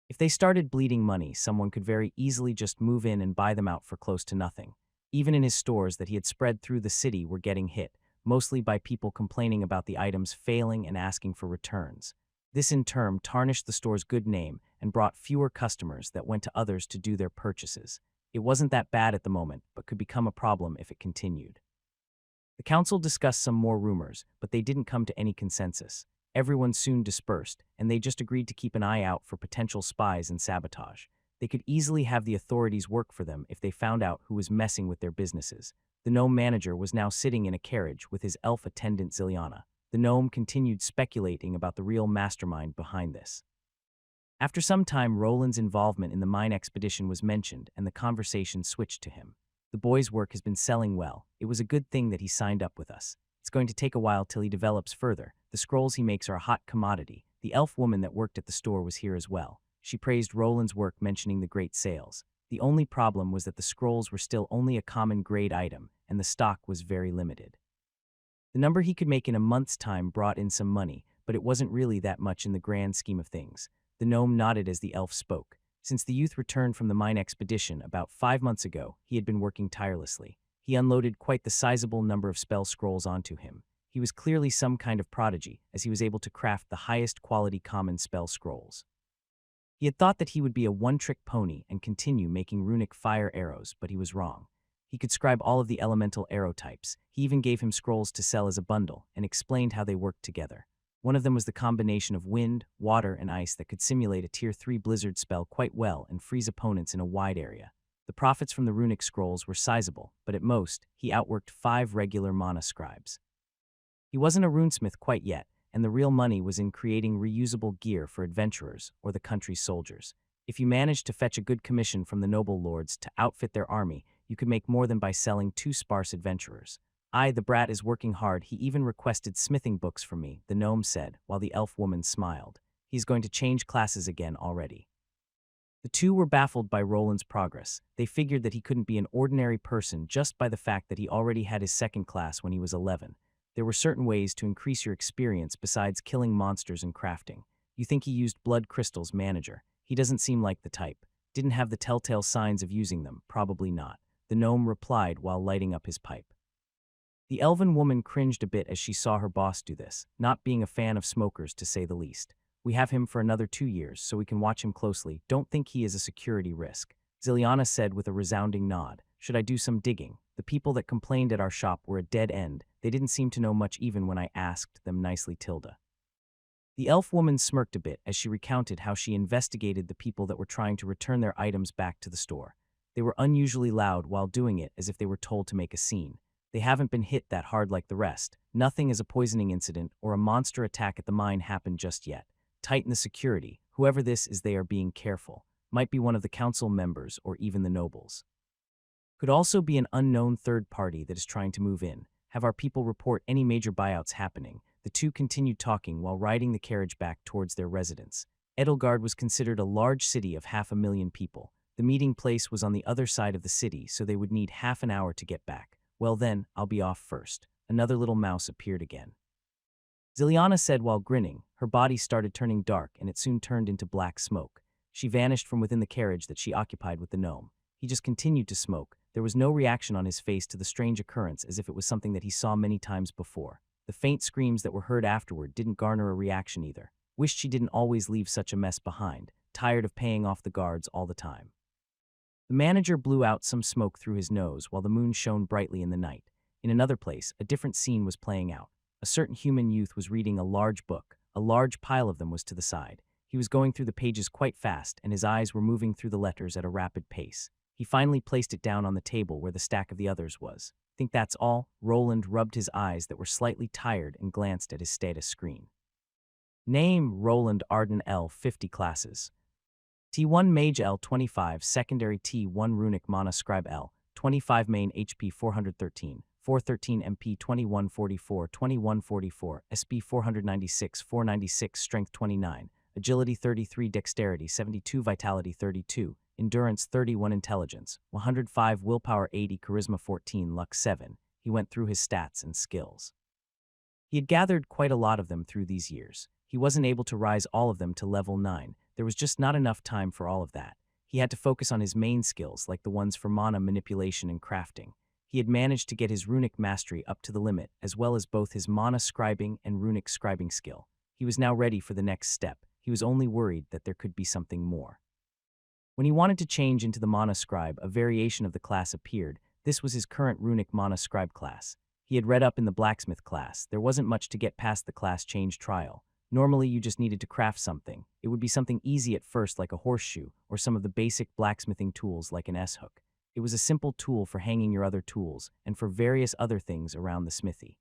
Speaker 1: If they started bleeding money, someone could very easily just move in and buy them out for close to nothing. Even in his stores that he had spread through the city were getting hit, mostly by people complaining about the items failing and asking for returns. This in turn tarnished the store's good name and brought fewer customers that went to others to do their purchases. It wasn't that bad at the moment, but could become a problem if it continued. The council discussed some more rumors, but they didn't come to any consensus. Everyone soon dispersed, and they just agreed to keep an eye out for potential spies and sabotage. They could easily have the authorities work for them if they found out who was messing with their businesses. The gnome manager was now sitting in a carriage with his elf attendant Ziliana. The gnome continued speculating about the real mastermind behind this. After some time, Roland's involvement in the mine expedition was mentioned, and the conversation switched to him. The boy's work has been selling well. It was a good thing that he signed up with us. It's going to take a while till he develops further. The scrolls he makes are a hot commodity. The elf woman that worked at the store was here as well. She praised Roland's work, mentioning the great sales. The only problem was that the scrolls were still only a common grade item, and the stock was very limited. The number he could make in a month's time brought in some money, but it wasn't really that much in the grand scheme of things. The gnome nodded as the elf spoke. Since the youth returned from the mine expedition about 5 months ago, he had been working tirelessly. He unloaded quite the sizable number of spell scrolls onto him. He was clearly some kind of prodigy, as he was able to craft the highest quality common spell scrolls. He had thought that he would be a one-trick pony and continue making runic fire arrows, but he was wrong. He could scribe all of the elemental arrow types. He even gave him scrolls to sell as a bundle and explained how they worked together. One of them was the combination of wind, water, and ice that could simulate a Tier 3 blizzard spell quite well and freeze opponents in a wide area. The profits from the runic scrolls were sizable, but at most, he outworked 5 regular mana scribes. He wasn't a runesmith quite yet, and the real money was in creating reusable gear for adventurers or the country's soldiers. If you managed to fetch a good commission from the noble lords to outfit their army, you could make more than by selling 2 sparse adventurers. The brat is working hard. He even requested smithing books from me, the gnome said, while the elf woman smiled. He's going to change classes again already. The two were baffled by Roland's progress. They figured that he couldn't be an ordinary person just by the fact that he already had his second class when he was 11. There were certain ways to increase your experience besides killing monsters and crafting. You think he used blood crystals, manager? He doesn't seem like the type. Didn't have the telltale signs of using them, probably not. The gnome replied while lighting up his pipe. The elven woman cringed a bit as she saw her boss do this, not being a fan of smokers to say the least. We have him for another 2 years, so we can watch him closely. Don't think he is a security risk. Ziliana said with a resounding nod. Should I do some digging? The people that complained at our shop were a dead end. They didn't seem to know much even when I asked them nicely, Tilda. The elf woman smirked a bit as she recounted how she investigated the people that were trying to return their items back to the store. They were unusually loud while doing it, as if they were told to make a scene. They haven't been hit that hard like the rest. Nothing as a poisoning incident or a monster attack at the mine happened just yet. Tighten the security. Whoever this is, they are being careful. Might be one of the council members or even the nobles. Could also be an unknown third party that is trying to move in. Have our people report any major buyouts happening. The two continued talking while riding the carriage back towards their residence. Edelgard was considered a large city of 500,000 people. The meeting place was on the other side of the city, so they would need half an hour to get back. Well then, I'll be off first. Another little mouse appeared again. Ziliana said while grinning. Her body started turning dark and it soon turned into black smoke. She vanished from within the carriage that she occupied with the gnome. He just continued to smoke. There was no reaction on his face to the strange occurrence, as if it was something that he saw many times before. The faint screams that were heard afterward didn't garner a reaction either. Wished she didn't always leave such a mess behind. Tired of paying off the guards all the time. The manager blew out some smoke through his nose while the moon shone brightly in the night. In another place, a different scene was playing out. A certain human youth was reading a large book. A large pile of them was to the side. He was going through the pages quite fast, and his eyes were moving through the letters at a rapid pace. He finally placed it down on the table where the stack of the others was. Think that's all? Roland rubbed his eyes that were slightly tired and glanced at his status screen. Name: Roland Arden L. 50 classes. T1 Mage L 25, Secondary T1 Runic Mana Scribe L, 25 Main HP 413, 413 MP 2144, 2144, SP 496, 496 Strength 29, Agility 33, Dexterity 72, Vitality 32, Endurance 31, Intelligence 105, Willpower 80, Charisma 14, Luck 7. He went through his stats and skills. He had gathered quite a lot of them through these years. He wasn't able to rise all of them to level 9. There was just not enough time for all of that. He had to focus on his main skills, like the ones for mana manipulation and crafting. He had managed to get his runic mastery up to the limit, as well as both his mana scribing and runic scribing skill. He was now ready for the next step. He was only worried that there could be something more. When he wanted to change into the mana scribe, a variation of the class appeared. This was his current runic mana scribe class. He had read up in the blacksmith class. There wasn't much to get past the class change trial. Normally, you just needed to craft something. It would be something easy at first, like a horseshoe, or some of the basic blacksmithing tools like an S-hook. It was a simple tool for hanging your other tools, and for various other things around the smithy.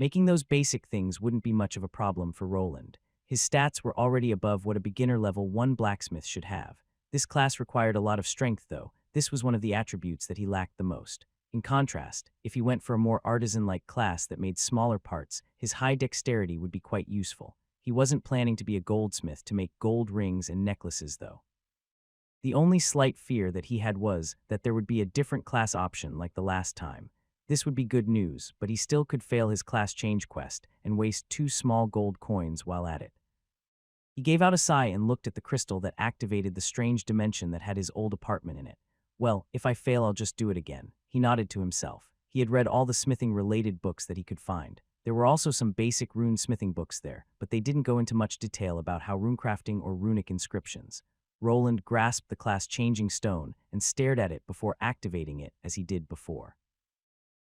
Speaker 1: Making those basic things wouldn't be much of a problem for Roland. His stats were already above what a beginner level 1 blacksmith should have. This class required a lot of strength, though. This was one of the attributes that he lacked the most. In contrast, if he went for a more artisan-like class that made smaller parts, his high dexterity would be quite useful. He wasn't planning to be a goldsmith to make gold rings and necklaces, though. The only slight fear that he had was that there would be a different class option like the last time. This would be good news, but he still could fail his class change quest and waste 2 small gold coins while at it. He gave out a sigh and looked at the crystal that activated the strange dimension that had his old apartment in it. Well, if I fail, I'll just do it again. He nodded to himself. He had read all the smithing-related books that he could find. There were also some basic rune smithing books there, but they didn't go into much detail about how runecrafting or runic inscriptions. Roland grasped the class-changing stone and stared at it before activating it as he did before.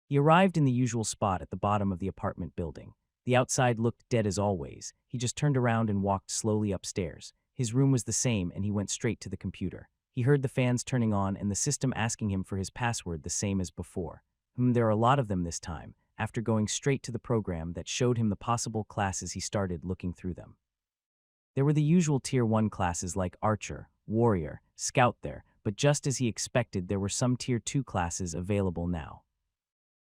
Speaker 1: He arrived in the usual spot at the bottom of the apartment building. The outside looked dead as always. He just turned around and walked slowly upstairs. His room was the same, and he went straight to the computer. He heard the fans turning on and the system asking him for his password the same as before. There are a lot of them this time, after going straight to the program that showed him the possible classes. He started looking through them. There were the usual Tier 1 classes like Archer, Warrior, Scout there, but just as he expected, there were some Tier 2 classes available now.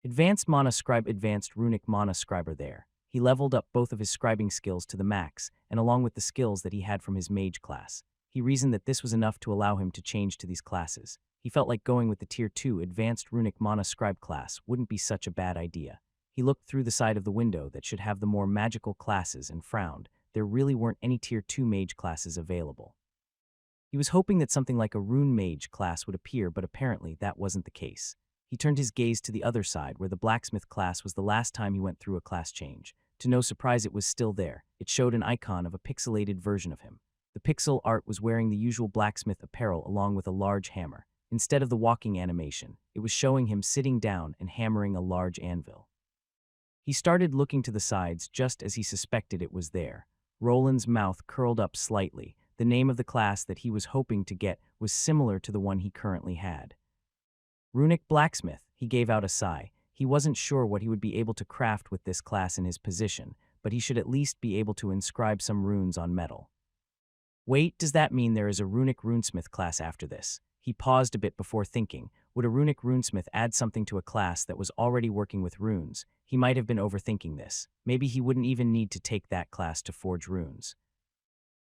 Speaker 1: Advanced Mana Scribe, Advanced Runic Mana Scriber there. He leveled up both of his scribing skills to the max, and along with the skills that he had from his mage class. He reasoned that this was enough to allow him to change to these classes. He felt like going with the Tier 2 Advanced Runic Mana Scribe class wouldn't be such a bad idea. He looked through the side of the window that should have the more magical classes and frowned. There really weren't any Tier 2 mage classes available. He was hoping that something like a rune mage class would appear, but apparently that wasn't the case. He turned his gaze to the other side, where the blacksmith class was the last time he went through a class change. To no surprise, it was still there. It showed an icon of a pixelated version of him. The pixel art was wearing the usual blacksmith apparel along with a large hammer. Instead of the walking animation, it was showing him sitting down and hammering a large anvil. He started looking to the sides just as he suspected it was there. Roland's mouth curled up slightly. The name of the class that he was hoping to get was similar to the one he currently had. Runic Blacksmith, he gave out a sigh. He wasn't sure what he would be able to craft with this class in his position, but he should at least be able to inscribe some runes on metal. Wait, does that mean there is a Runic Runesmith class after this? He paused a bit before thinking, would a Runic Runesmith add something to a class that was already working with runes? He might have been overthinking this. Maybe he wouldn't even need to take that class to forge runes.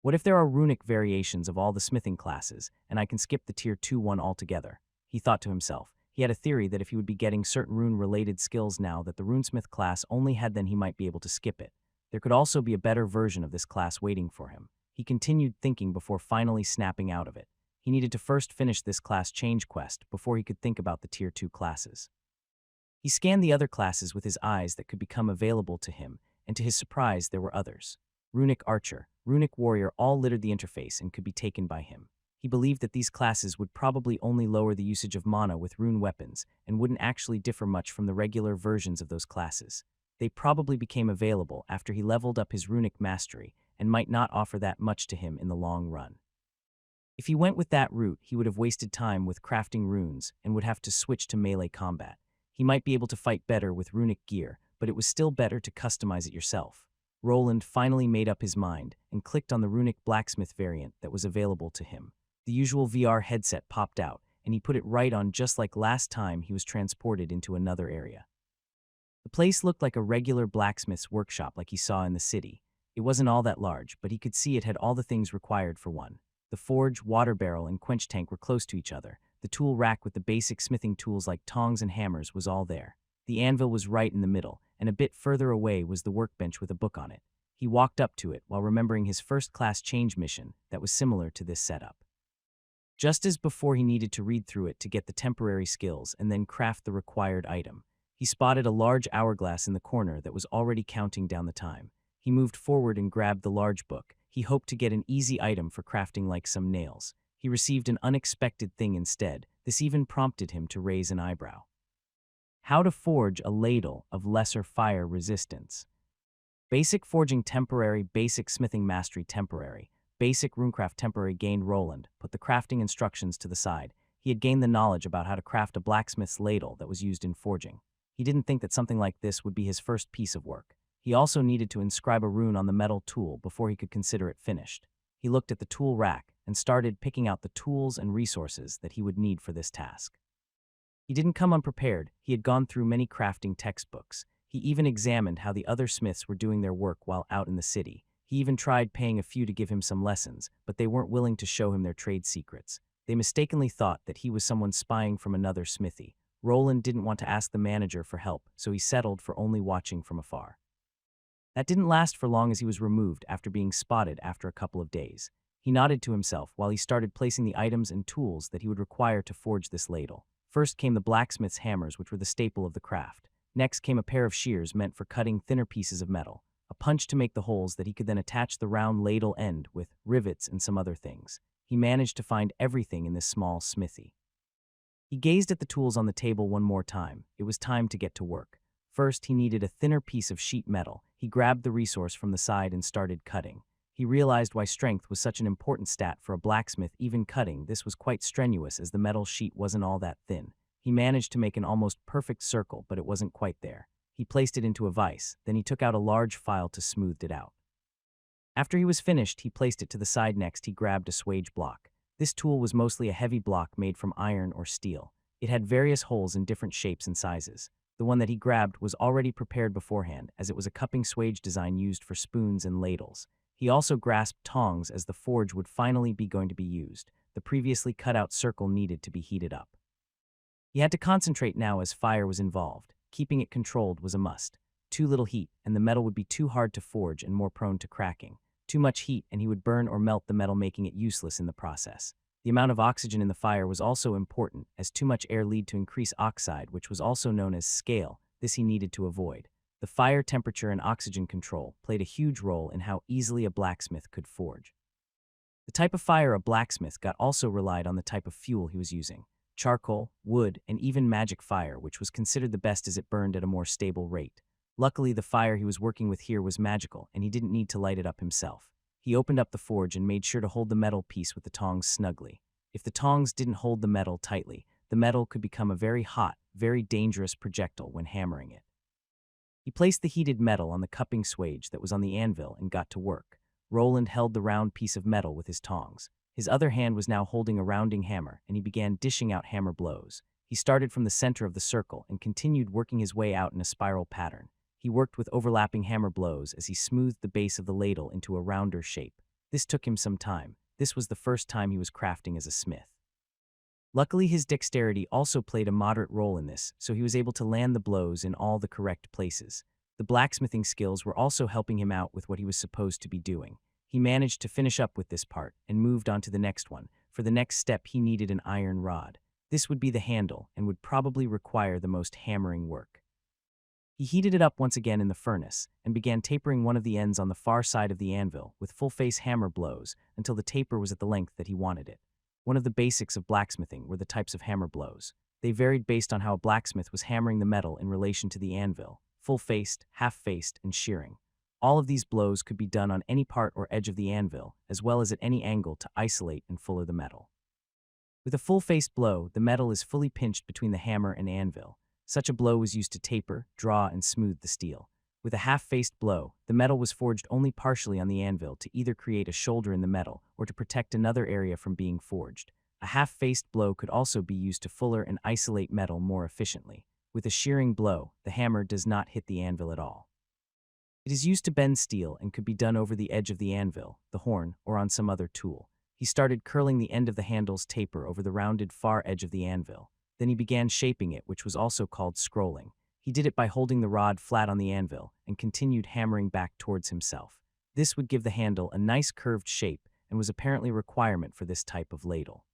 Speaker 1: What if there are runic variations of all the smithing classes, and I can skip the Tier 2 one altogether? He thought to himself. He had a theory that if he would be getting certain rune-related skills now that the runesmith class only had, then he might be able to skip it. There could also be a better version of this class waiting for him. He continued thinking before finally snapping out of it. He needed to first finish this class change quest before he could think about the Tier 2 classes. He scanned the other classes with his eyes that could become available to him, and to his surprise there were others. Runic Archer, Runic Warrior all littered the interface and could be taken by him. He believed that these classes would probably only lower the usage of mana with rune weapons and wouldn't actually differ much from the regular versions of those classes. They probably became available after he leveled up his runic mastery and might not offer that much to him in the long run. If he went with that route, he would have wasted time with crafting runes and would have to switch to melee combat. He might be able to fight better with runic gear, but it was still better to customize it yourself. Roland finally made up his mind and clicked on the Runic Blacksmith variant that was available to him. The usual VR headset popped out, and he put it right on just like last time he was transported into another area. The place looked like a regular blacksmith's workshop like he saw in the city. It wasn't all that large, but he could see it had all the things required for one. The forge, water barrel, and quench tank were close to each other. The tool rack with the basic smithing tools like tongs and hammers was all there. The anvil was right in the middle, and a bit further away was the workbench with a book on it. He walked up to it while remembering his first-class change mission that was similar to this setup. Just as before, he needed to read through it to get the temporary skills and then craft the required item. He spotted a large hourglass in the corner that was already counting down the time. He moved forward and grabbed the large book. He hoped to get an easy item for crafting like some nails. He received an unexpected thing instead. This even prompted him to raise an eyebrow. How to forge a ladle of lesser fire resistance. Basic forging temporary, basic smithing mastery temporary. Basic runecraft temporary gained. Roland put the crafting instructions to the side. He had gained the knowledge about how to craft a blacksmith's ladle that was used in forging. He didn't think that something like this would be his first piece of work. He also needed to inscribe a rune on the metal tool before he could consider it finished. He looked at the tool rack and started picking out the tools and resources that he would need for this task. He didn't come unprepared. He had gone through many crafting textbooks. He even examined how the other smiths were doing their work while out in the city. He even tried paying a few to give him some lessons, but they weren't willing to show him their trade secrets. They mistakenly thought that he was someone spying from another smithy. Roland didn't want to ask the manager for help, so he settled for only watching from afar. That didn't last for long as he was removed after being spotted after a couple of days. He nodded to himself while he started placing the items and tools that he would require to forge this ladle. First came the blacksmith's hammers, which were the staple of the craft. Next came a pair of shears meant for cutting thinner pieces of metal, a punch to make the holes that he could then attach the round ladle end with, rivets and some other things. He managed to find everything in this small smithy. He gazed at the tools on the table one more time. It was time to get to work. First, he needed a thinner piece of sheet metal. He grabbed the resource from the side and started cutting. He realized why strength was such an important stat for a blacksmith. Even cutting this was quite strenuous as the metal sheet wasn't all that thin. He managed to make an almost perfect circle, but it wasn't quite there. He placed it into a vise, then he took out a large file to smooth it out. After he was finished, he placed it to the side. Next, he grabbed a swage block. This tool was mostly a heavy block made from iron or steel. It had various holes in different shapes and sizes. The one that he grabbed was already prepared beforehand, as it was a cupping swage design used for spoons and ladles. He also grasped tongs as the forge would finally be going to be used. The previously cut-out circle needed to be heated up. He had to concentrate now as fire was involved. Keeping it controlled was a must. Too little heat, and the metal would be too hard to forge and more prone to cracking. Too much heat, and he would burn or melt the metal, making it useless in the process. The amount of oxygen in the fire was also important, as too much air led to increase oxide, which was also known as scale. This he needed to avoid. The fire temperature and oxygen control played a huge role in how easily a blacksmith could forge. The type of fire a blacksmith got also relied on the type of fuel he was using. Charcoal, wood, and even magic fire, which was considered the best as it burned at a more stable rate. Luckily, the fire he was working with here was magical, and he didn't need to light it up himself. He opened up the forge and made sure to hold the metal piece with the tongs snugly. If the tongs didn't hold the metal tightly, the metal could become a very hot, very dangerous projectile when hammering it. He placed the heated metal on the cupping swage that was on the anvil and got to work. Roland held the round piece of metal with his tongs. His other hand was now holding a rounding hammer, and he began dishing out hammer blows. He started from the center of the circle and continued working his way out in a spiral pattern. He worked with overlapping hammer blows as he smoothed the base of the ladle into a rounder shape. This took him some time. This was the first time he was crafting as a smith. Luckily, his dexterity also played a moderate role in this, so he was able to land the blows in all the correct places. The blacksmithing skills were also helping him out with what he was supposed to be doing. He managed to finish up with this part and moved on to the next one. For the next step, he needed an iron rod. This would be the handle and would probably require the most hammering work. He heated it up once again in the furnace and began tapering one of the ends on the far side of the anvil with full-face hammer blows until the taper was at the length that he wanted it. One of the basics of blacksmithing were the types of hammer blows. They varied based on how a blacksmith was hammering the metal in relation to the anvil: full-faced, half-faced, and shearing. All of these blows could be done on any part or edge of the anvil, as well as at any angle to isolate and fuller the metal. With a full-faced blow, the metal is fully pinched between the hammer and anvil. Such a blow was used to taper, draw, and smooth the steel. With a half-faced blow, the metal was forged only partially on the anvil to either create a shoulder in the metal or to protect another area from being forged. A half-faced blow could also be used to fuller and isolate metal more efficiently. With a shearing blow, the hammer does not hit the anvil at all. It is used to bend steel and could be done over the edge of the anvil, the horn, or on some other tool. He started curling the end of the handle's taper over the rounded far edge of the anvil. Then he began shaping it, which was also called scrolling. He did it by holding the rod flat on the anvil and continued hammering back towards himself. This would give the handle a nice curved shape and was apparently a requirement for this type of ladle.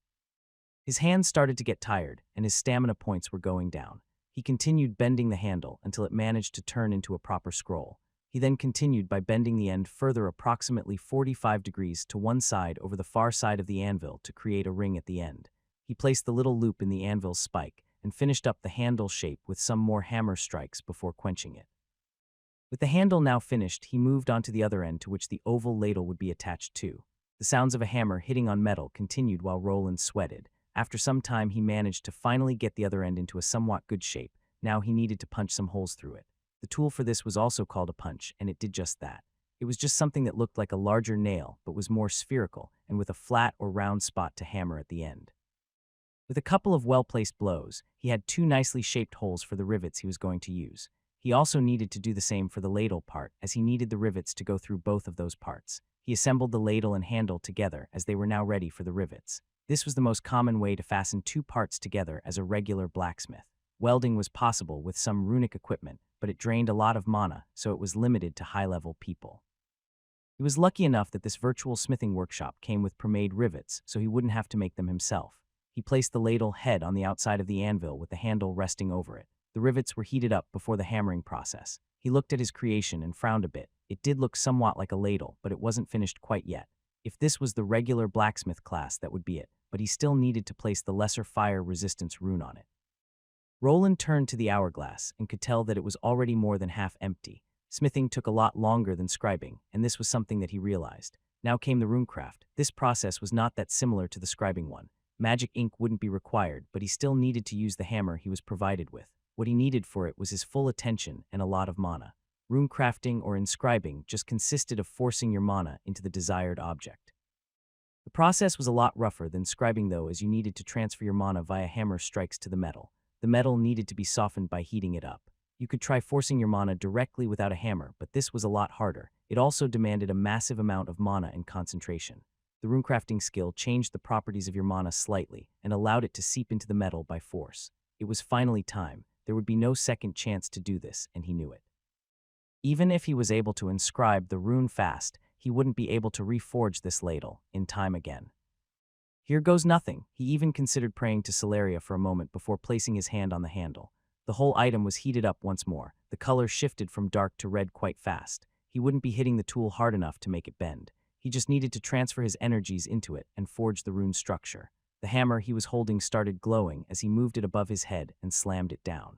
Speaker 1: His hands started to get tired and his stamina points were going down. He continued bending the handle until it managed to turn into a proper scroll. He then continued by bending the end further approximately 45 degrees to one side over the far side of the anvil to create a ring at the end. He placed the little loop in the anvil's spike and finished up the handle shape with some more hammer strikes before quenching it. With the handle now finished, he moved on to the other end to which the oval ladle would be attached to. The sounds of a hammer hitting on metal continued while Roland sweated. After some time, he managed to finally get the other end into a somewhat good shape. Now he needed to punch some holes through it. The tool for this was also called a punch, and it did just that. It was just something that looked like a larger nail, but was more spherical, and with a flat or round spot to hammer at the end. With a couple of well-placed blows, he had two nicely shaped holes for the rivets he was going to use. He also needed to do the same for the ladle part, as he needed the rivets to go through both of those parts. He assembled the ladle and handle together as they were now ready for the rivets. This was the most common way to fasten two parts together as a regular blacksmith. Welding was possible with some runic equipment, but it drained a lot of mana, so it was limited to high-level people. He was lucky enough that this virtual smithing workshop came with pre-made rivets, so he wouldn't have to make them himself. He placed the ladle head on the outside of the anvil with the handle resting over it. The rivets were heated up before the hammering process. He looked at his creation and frowned a bit. It did look somewhat like a ladle, but it wasn't finished quite yet. If this was the regular blacksmith class, that would be it, but he still needed to place the lesser fire resistance rune on it. Roland turned to the hourglass and could tell that it was already more than half empty. Smithing took a lot longer than scribing, and this was something that he realized. Now came the runecraft. This process was not that similar to the scribing one. Magic ink wouldn't be required, but he still needed to use the hammer he was provided with. What he needed for it was his full attention and a lot of mana. Runecrafting or inscribing just consisted of forcing your mana into the desired object. The process was a lot rougher than scribing though, as you needed to transfer your mana via hammer strikes to the metal. The metal needed to be softened by heating it up. You could try forcing your mana directly without a hammer, but this was a lot harder. It also demanded a massive amount of mana and concentration. The runecrafting skill changed the properties of your mana slightly and allowed it to seep into the metal by force. It was finally time. There would be no second chance to do this, and he knew it. Even if he was able to inscribe the rune fast, he wouldn't be able to reforge this ladle in time again. Here goes nothing. He even considered praying to Celeria for a moment before placing his hand on the handle. The whole item was heated up once more. The color shifted from dark to red quite fast. He wouldn't be hitting the tool hard enough to make it bend. He just needed to transfer his energies into it and forge the rune structure. The hammer he was holding started glowing as he moved it above his head and slammed it down.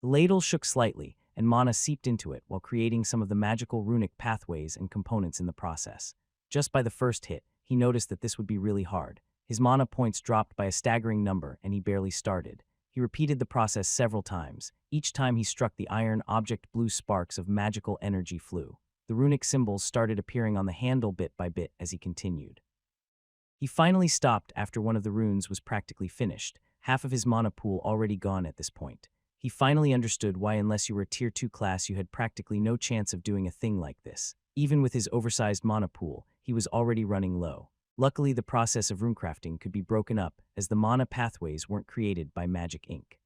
Speaker 1: The ladle shook slightly, and mana seeped into it while creating some of the magical runic pathways and components in the process. Just by the first hit, he noticed that this would be really hard. His mana points dropped by a staggering number, and he barely started. He repeated the process several times. Each time he struck the iron object, blue sparks of magical energy flew. The runic symbols started appearing on the handle bit by bit as he continued. He finally stopped after one of the runes was practically finished, half of his mana pool already gone at this point. He finally understood why, unless you were a tier 2 class, you had practically no chance of doing a thing like this. Even with his oversized mana pool, he was already running low. Luckily, the process of runecrafting could be broken up, as the mana pathways weren't created by magic ink.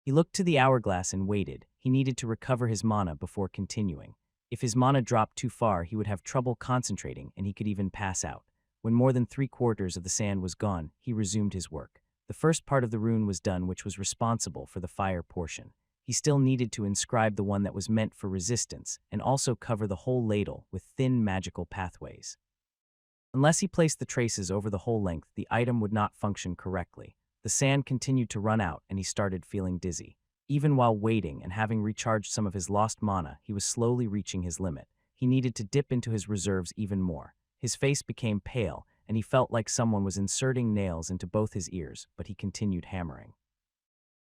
Speaker 1: He looked to the hourglass and waited. He needed to recover his mana before continuing. If his mana dropped too far, he would have trouble concentrating, and he could even pass out. When more than 3/4 of the sand was gone, he resumed his work. The first part of the rune was done, which was responsible for the fire portion. He still needed to inscribe the one that was meant for resistance, and also cover the whole ladle with thin magical pathways. Unless he placed the traces over the whole length, the item would not function correctly. The sand continued to run out, and he started feeling dizzy. Even while waiting and having recharged some of his lost mana, he was slowly reaching his limit. He needed to dip into his reserves even more. His face became pale, and he felt like someone was inserting nails into both his ears, but he continued hammering.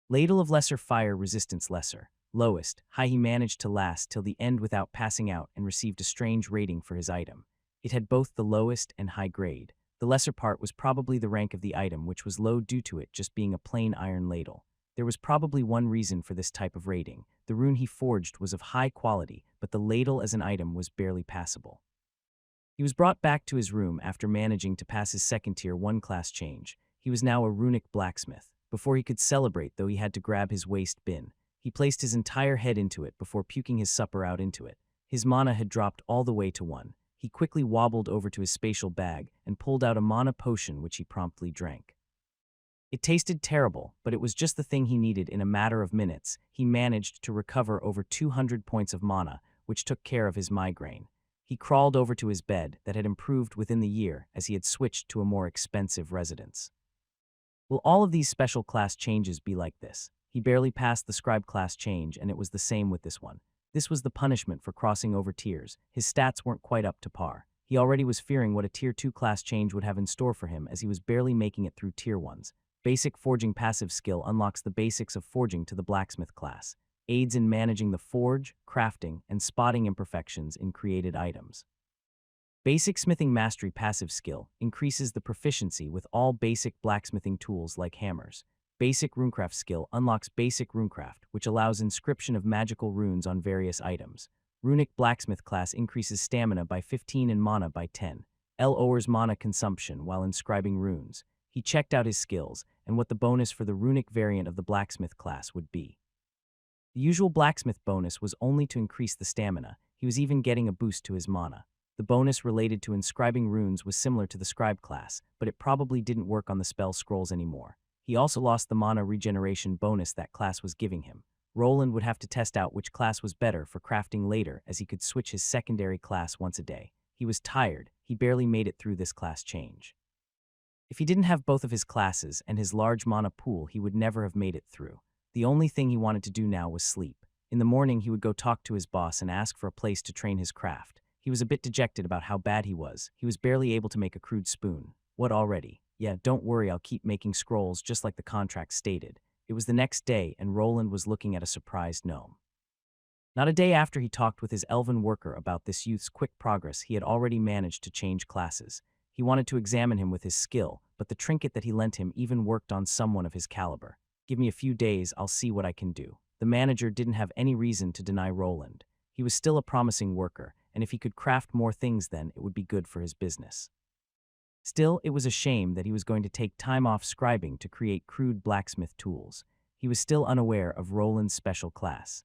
Speaker 1: Ladle of lesser fire resistance lesser. Lowest, high. He managed to last till the end without passing out and received a strange rating for his item. It had both the lowest and high grade. The lesser part was probably the rank of the item, which was low due to it just being a plain iron ladle. There was probably one reason for this type of rating. The rune he forged was of high quality, but the ladle as an item was barely passable. He was brought back to his room after managing to pass his second tier 1 class change. He was now a runic blacksmith. Before he could celebrate, though, he had to grab his waste bin. He placed his entire head into it before puking his supper out into it. His mana had dropped all the way to 1. He quickly wobbled over to his spatial bag and pulled out a mana potion, which he promptly drank. It tasted terrible, but it was just the thing he needed. In a matter of minutes, he managed to recover over 200 points of mana, which took care of his migraine. He crawled over to his bed that had improved within the year as he had switched to a more expensive residence. Will all of these special class changes be like this? He barely passed the scribe class change, and it was the same with this one. This was the punishment for crossing over tiers. His stats weren't quite up to par. He already was fearing what a tier 2 class change would have in store for him, as he was barely making it through tier 1s. Basic Forging passive skill unlocks the basics of forging to the blacksmith class, aids in managing the forge, crafting, and spotting imperfections in created items. Basic Smithing Mastery passive skill increases the proficiency with all basic blacksmithing tools like hammers. Basic Runecraft skill unlocks Basic Runecraft, which allows inscription of magical runes on various items. Runic Blacksmith class increases stamina by 15 and mana by 10. Lowers mana consumption while inscribing runes. He checked out his skills and what the bonus for the runic variant of the blacksmith class would be. The usual blacksmith bonus was only to increase the stamina. He was even getting a boost to his mana. The bonus related to inscribing runes was similar to the scribe class, but it probably didn't work on the spell scrolls anymore. He also lost the mana regeneration bonus that class was giving him. Roland would have to test out which class was better for crafting later, as he could switch his secondary class once a day. He was tired. He barely made it through this class change. If he didn't have both of his classes and his large mana pool, he would never have made it through. The only thing he wanted to do now was sleep. In the morning, he would go talk to his boss and ask for a place to train his craft. He was a bit dejected about how bad he was. He was barely able to make a crude spoon. What already? Yeah, don't worry, I'll keep making scrolls just like the contract stated. It was the next day, and Roland was looking at a surprised gnome. Not a day after he talked with his elven worker about this youth's quick progress, he had already managed to change classes. He wanted to examine him with his skill, but the trinket that he lent him even worked on someone of his caliber. Give me a few days, I'll see what I can do. The manager didn't have any reason to deny Roland. He was still a promising worker, and if he could craft more things then, it would be good for his business. Still, it was a shame that he was going to take time off scribing to create crude blacksmith tools. He was still unaware of Roland's special class.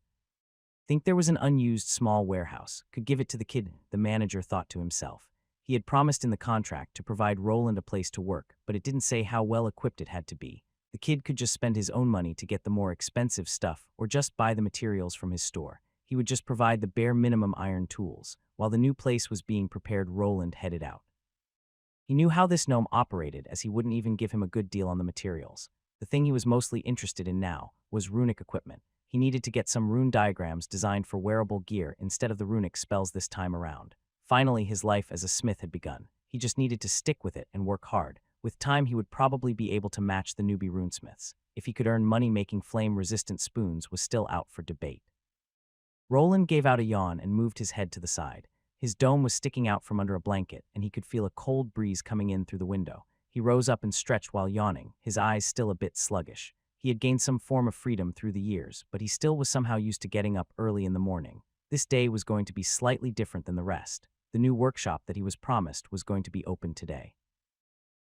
Speaker 1: Think there was an unused small warehouse. Could give it to the kid, the manager thought to himself. He had promised in the contract to provide Roland a place to work, but it didn't say how well equipped it had to be. The kid could just spend his own money to get the more expensive stuff or just buy the materials from his store. He would just provide the bare minimum iron tools. While the new place was being prepared, Roland headed out. He knew how this gnome operated, as he wouldn't even give him a good deal on the materials. The thing he was mostly interested in now was runic equipment. He needed to get some rune diagrams designed for wearable gear instead of the runic spells this time around. Finally, his life as a smith had begun. He just needed to stick with it and work hard. With time, he would probably be able to match the newbie runesmiths. If he could earn money making flame-resistant spoons was still out for debate. Roland gave out a yawn and moved his head to the side. His dome was sticking out from under a blanket, and he could feel a cold breeze coming in through the window. He rose up and stretched while yawning, his eyes still a bit sluggish. He had gained some form of freedom through the years, but he still was somehow used to getting up early in the morning. This day was going to be slightly different than the rest. The new workshop that he was promised was going to be open today.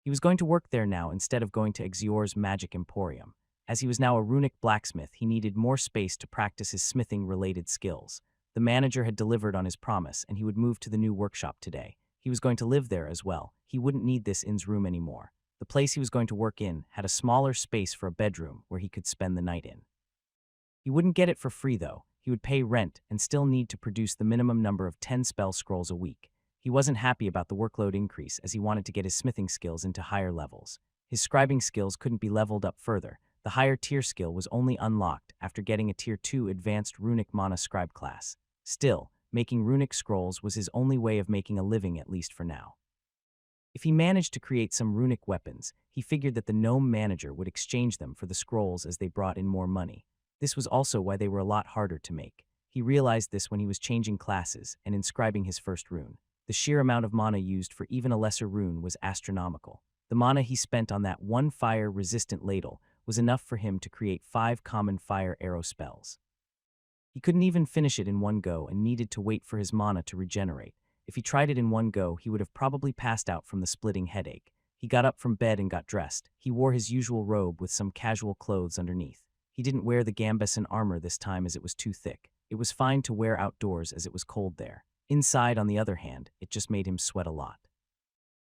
Speaker 1: He was going to work there now instead of going to Exior's Magic Emporium. As he was now a runic blacksmith, he needed more space to practice his smithing-related skills. The manager had delivered on his promise, and he would move to the new workshop today. He was going to live there as well. He wouldn't need this inn's room anymore. The place he was going to work in had a smaller space for a bedroom where he could spend the night in. He wouldn't get it for free, though. He would pay rent and still need to produce the minimum number of 10 spell scrolls a week. He wasn't happy about the workload increase, as he wanted to get his smithing skills into higher levels. His scribing skills couldn't be leveled up further. The higher tier skill was only unlocked after getting a tier 2 advanced runic mana scribe class. Still, making runic scrolls was his only way of making a living, at least for now. If he managed to create some runic weapons, he figured that the gnome manager would exchange them for the scrolls as they brought in more money. This was also why they were a lot harder to make. He realized this when he was changing classes and inscribing his first rune. The sheer amount of mana used for even a lesser rune was astronomical. The mana he spent on that one fire-resistant ladle was enough for him to create 5 common fire arrow spells. He couldn't even finish it in one go and needed to wait for his mana to regenerate. If he tried it in one go, he would have probably passed out from the splitting headache. He got up from bed and got dressed. He wore his usual robe with some casual clothes underneath. He didn't wear the gambeson armor this time as it was too thick. It was fine to wear outdoors as it was cold there. Inside, on the other hand, it just made him sweat a lot.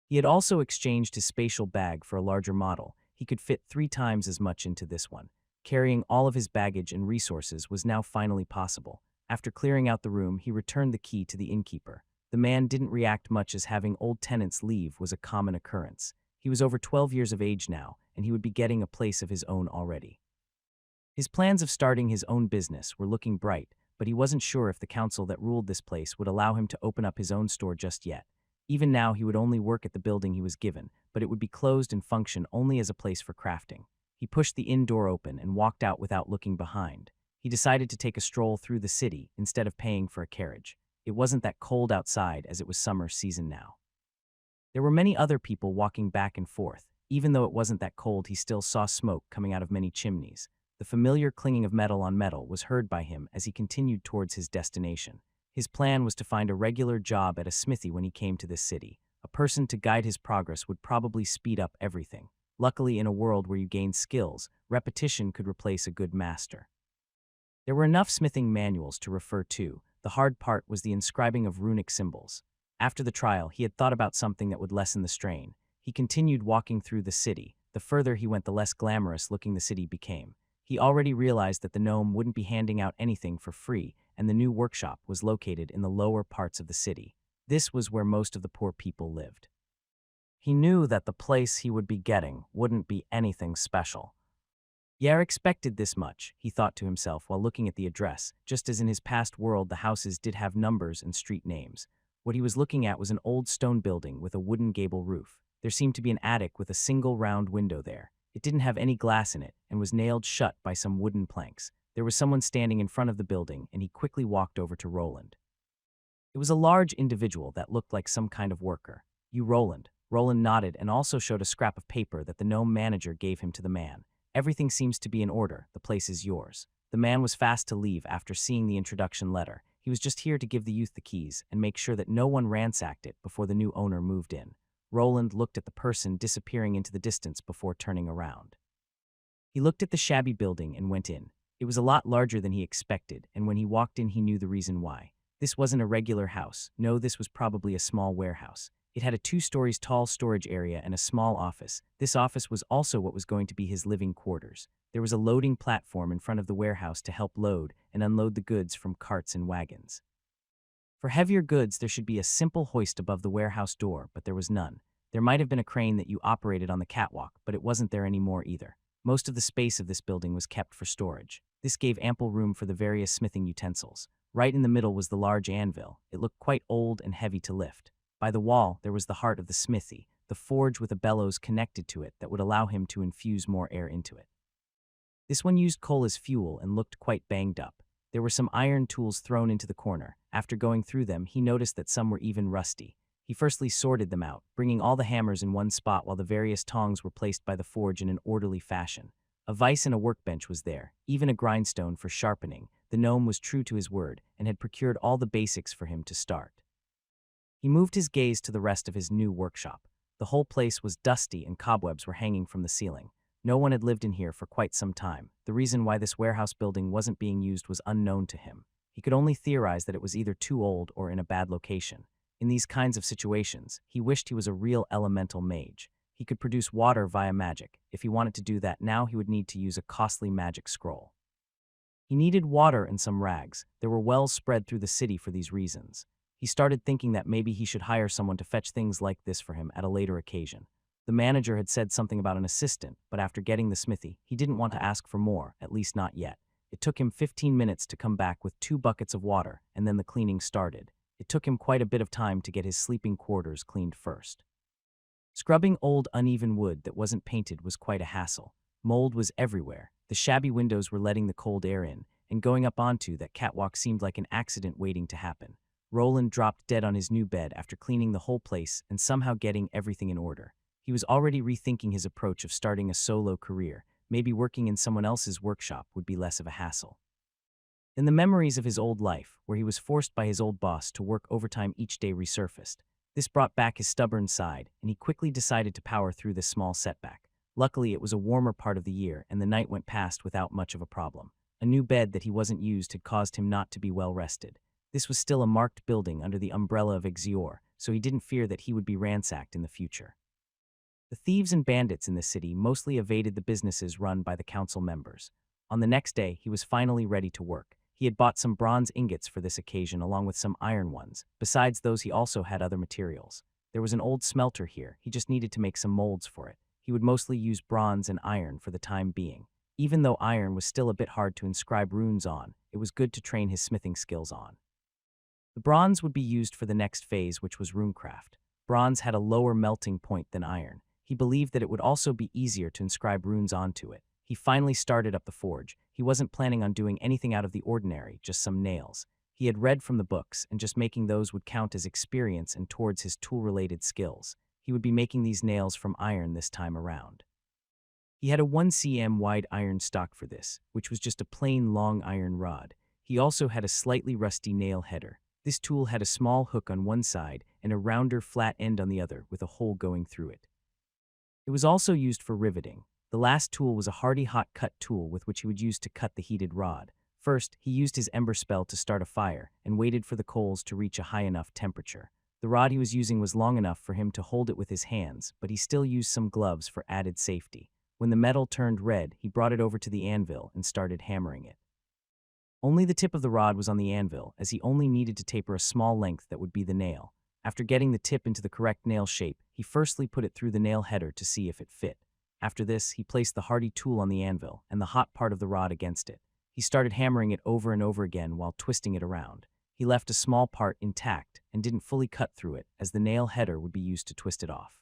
Speaker 1: He had also exchanged his spatial bag for a larger model. He could fit 3 times as much into this one. Carrying all of his baggage and resources was now finally possible. After clearing out the room, he returned the key to the innkeeper. The man didn't react much, as having old tenants leave was a common occurrence. He was over 12 years of age now, and he would be getting a place of his own already. His plans of starting his own business were looking bright, but he wasn't sure if the council that ruled this place would allow him to open up his own store just yet. Even now, he would only work at the building he was given, but it would be closed and function only as a place for crafting. He pushed the inn door open and walked out without looking behind. He decided to take a stroll through the city instead of paying for a carriage. It wasn't that cold outside as it was summer season now. There were many other people walking back and forth. Even though it wasn't that cold, he still saw smoke coming out of many chimneys. The familiar clinging of metal on metal was heard by him as he continued towards his destination. His plan was to find a regular job at a smithy when he came to this city. A person to guide his progress would probably speed up everything. Luckily, in a world where you gain skills, repetition could replace a good master. There were enough smithing manuals to refer to. The hard part was the inscribing of runic symbols. After the trial, he had thought about something that would lessen the strain. He continued walking through the city. The further he went, the less glamorous looking the city became. He already realized that the gnome wouldn't be handing out anything for free, and the new workshop was located in the lower parts of the city. This was where most of the poor people lived. He knew that the place he would be getting wouldn't be anything special. Yer expected this much, he thought to himself while looking at the address. Just as in his past world, the houses did have numbers and street names. What he was looking at was an old stone building with a wooden gable roof. There seemed to be an attic with a single round window there. It didn't have any glass in it and was nailed shut by some wooden planks. There was someone standing in front of the building, and he quickly walked over to Roland. It was a large individual that looked like some kind of worker. "You Roland." Roland nodded and also showed a scrap of paper that the gnome manager gave him to the man. "Everything seems to be in order. The place is yours." The man was fast to leave after seeing the introduction letter. He was just here to give the youth the keys and make sure that no one ransacked it before the new owner moved in. Roland looked at the person disappearing into the distance before turning around. He looked at the shabby building and went in. It was a lot larger than he expected, and when he walked in, he knew the reason why. This wasn't a regular house. No, this was probably a small warehouse. It had a 2 stories tall storage area and a small office. This office was also what was going to be his living quarters. There was a loading platform in front of the warehouse to help load and unload the goods from carts and wagons. For heavier goods, there should be a simple hoist above the warehouse door, but there was none. There might have been a crane that you operated on the catwalk, but it wasn't there anymore either. Most of the space of this building was kept for storage. This gave ample room for the various smithing utensils. Right in the middle was the large anvil. It looked quite old and heavy to lift. By the wall, there was the heart of the smithy, the forge with a bellows connected to it that would allow him to infuse more air into it. This one used coal as fuel and looked quite banged up. There were some iron tools thrown into the corner. After going through them, he noticed that some were even rusty. He firstly sorted them out, bringing all the hammers in one spot while the various tongs were placed by the forge in an orderly fashion. A vise and a workbench was there, even a grindstone for sharpening. The gnome was true to his word and had procured all the basics for him to start. He moved his gaze to the rest of his new workshop. The whole place was dusty and cobwebs were hanging from the ceiling. No one had lived in here for quite some time. The reason why this warehouse building wasn't being used was unknown to him. He could only theorize that it was either too old or in a bad location. In these kinds of situations, he wished he was a real elemental mage. He could produce water via magic. If he wanted to do that now, he would need to use a costly magic scroll. He needed water and some rags. There were wells spread through the city for these reasons. He started thinking that maybe he should hire someone to fetch things like this for him at a later occasion. The manager had said something about an assistant, but after getting the smithy, he didn't want to ask for more, at least not yet. It took him 15 minutes to come back with 2 buckets of water, and then the cleaning started. It took him quite a bit of time to get his sleeping quarters cleaned first. Scrubbing old, uneven wood that wasn't painted was quite a hassle. Mold was everywhere. The shabby windows were letting the cold air in, and going up onto that catwalk seemed like an accident waiting to happen. Roland dropped dead on his new bed after cleaning the whole place and somehow getting everything in order. He was already rethinking his approach of starting a solo career. Maybe working in someone else's workshop would be less of a hassle. Then the memories of his old life, where he was forced by his old boss to work overtime each day, resurfaced. This brought back his stubborn side, and he quickly decided to power through this small setback. Luckily, it was a warmer part of the year, and the night went past without much of a problem. A new bed that he wasn't used had caused him not to be well rested. This was still a marked building under the umbrella of Exior, so he didn't fear that he would be ransacked in the future. The thieves and bandits in the city mostly evaded the businesses run by the council members. On the next day, he was finally ready to work. He had bought some bronze ingots for this occasion along with some iron ones. Besides those, he also had other materials. There was an old smelter here. He just needed to make some molds for it. He would mostly use bronze and iron for the time being. Even though iron was still a bit hard to inscribe runes on, it was good to train his smithing skills on. The bronze would be used for the next phase, which was runecraft. Bronze had a lower melting point than iron. He believed that it would also be easier to inscribe runes onto it. He finally started up the forge. He wasn't planning on doing anything out of the ordinary, just some nails. He had read from the books, and just making those would count as experience and towards his tool-related skills. He would be making these nails from iron this time around. He had a 1 cm wide iron stock for this, which was just a plain long iron rod. He also had a slightly rusty nail header. This tool had a small hook on one side and a rounder flat end on the other with a hole going through it. It was also used for riveting. The last tool was a hardy hot cut tool with which he would use to cut the heated rod. First, he used his ember spell to start a fire and waited for the coals to reach a high enough temperature. The rod he was using was long enough for him to hold it with his hands, but he still used some gloves for added safety. When the metal turned red, he brought it over to the anvil and started hammering it. Only the tip of the rod was on the anvil, as he only needed to taper a small length that would be the nail. After getting the tip into the correct nail shape, he firstly put it through the nail header to see if it fit. After this, he placed the hardy tool on the anvil and the hot part of the rod against it. He started hammering it over and over again while twisting it around. He left a small part intact and didn't fully cut through it, as the nail header would be used to twist it off.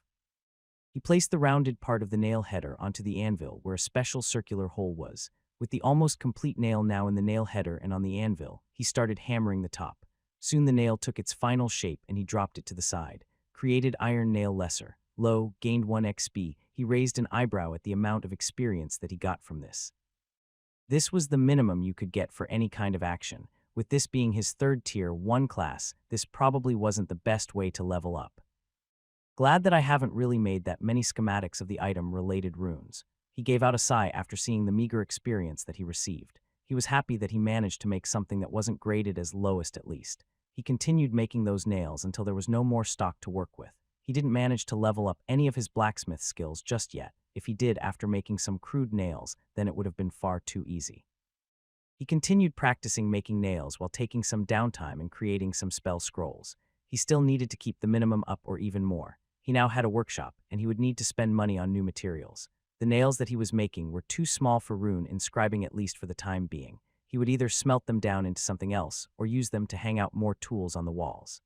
Speaker 1: He placed the rounded part of the nail header onto the anvil where a special circular hole was. With the almost complete nail now in the nail header and on the anvil, he started hammering the top. Soon the nail took its final shape and he dropped it to the side. Created iron nail lesser. Low, gained 1 XP. He raised an eyebrow at the amount of experience that he got from this. This was the minimum you could get for any kind of action. With this being his 3rd tier 1 class, this probably wasn't the best way to level up. Glad that I haven't really made that many schematics of the item-related runes. He gave out a sigh after seeing the meager experience that he received. He was happy that he managed to make something that wasn't graded as lowest at least. He continued making those nails until there was no more stock to work with. He didn't manage to level up any of his blacksmith skills just yet. If he did after making some crude nails, then it would have been far too easy. He continued practicing making nails while taking some downtime and creating some spell scrolls. He still needed to keep the minimum up or even more. He now had a workshop, and he would need to spend money on new materials. The nails that he was making were too small for rune inscribing, at least for the time being. He would either smelt them down into something else or use them to hang out more tools on the walls.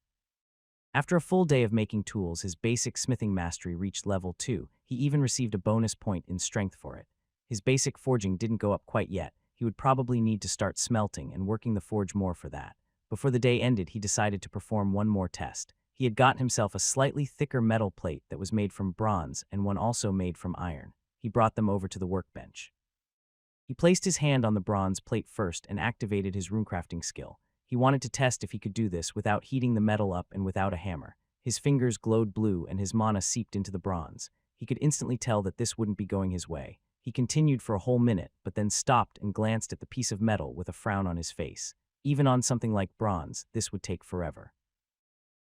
Speaker 1: After a full day of making tools, his basic smithing mastery reached level 2. He even received a bonus point in strength for it. His basic forging didn't go up quite yet. He would probably need to start smelting and working the forge more for that. Before the day ended, he decided to perform one more test. He had gotten himself a slightly thicker metal plate that was made from bronze and one also made from iron. He brought them over to the workbench. He placed his hand on the bronze plate first and activated his runecrafting skill. He wanted to test if he could do this without heating the metal up and without a hammer. His fingers glowed blue and his mana seeped into the bronze. He could instantly tell that this wouldn't be going his way. He continued for a whole minute, but then stopped and glanced at the piece of metal with a frown on his face. Even on something like bronze, this would take forever.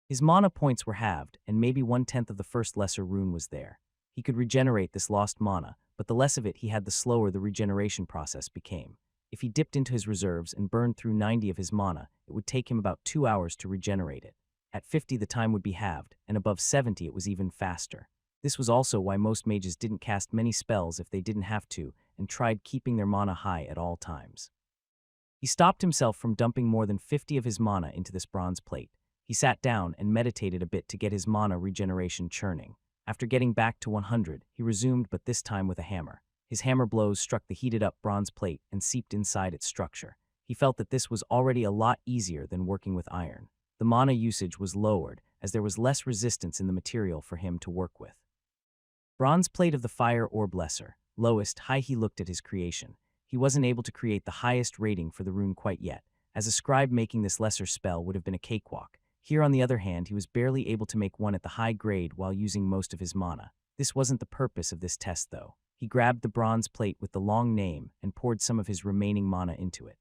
Speaker 1: His mana points were halved, and maybe 1/10 of the first lesser rune was there. He could regenerate this lost mana, but the less of it he had, the slower the regeneration process became. If he dipped into his reserves and burned through 90 of his mana, it would take him about 2 hours to regenerate it. At 50, the time would be halved, and above 70, it was even faster. This was also why most mages didn't cast many spells if they didn't have to, and tried keeping their mana high at all times. He stopped himself from dumping more than 50 of his mana into this bronze plate. He sat down and meditated a bit to get his mana regeneration churning. After getting back to 100, he resumed, but this time with a hammer. His hammer blows struck the heated-up bronze plate and seeped inside its structure. He felt that this was already a lot easier than working with iron. The mana usage was lowered, as there was less resistance in the material for him to work with. Bronze plate of the fire orb lesser. Lowest, high. He looked at his creation. He wasn't able to create the highest rating for the rune quite yet. As a scribe, making this lesser spell would have been a cakewalk. Here, on the other hand, he was barely able to make one at the high grade while using most of his mana. This wasn't the purpose of this test, though. He grabbed the bronze plate with the long name and poured some of his remaining mana into it.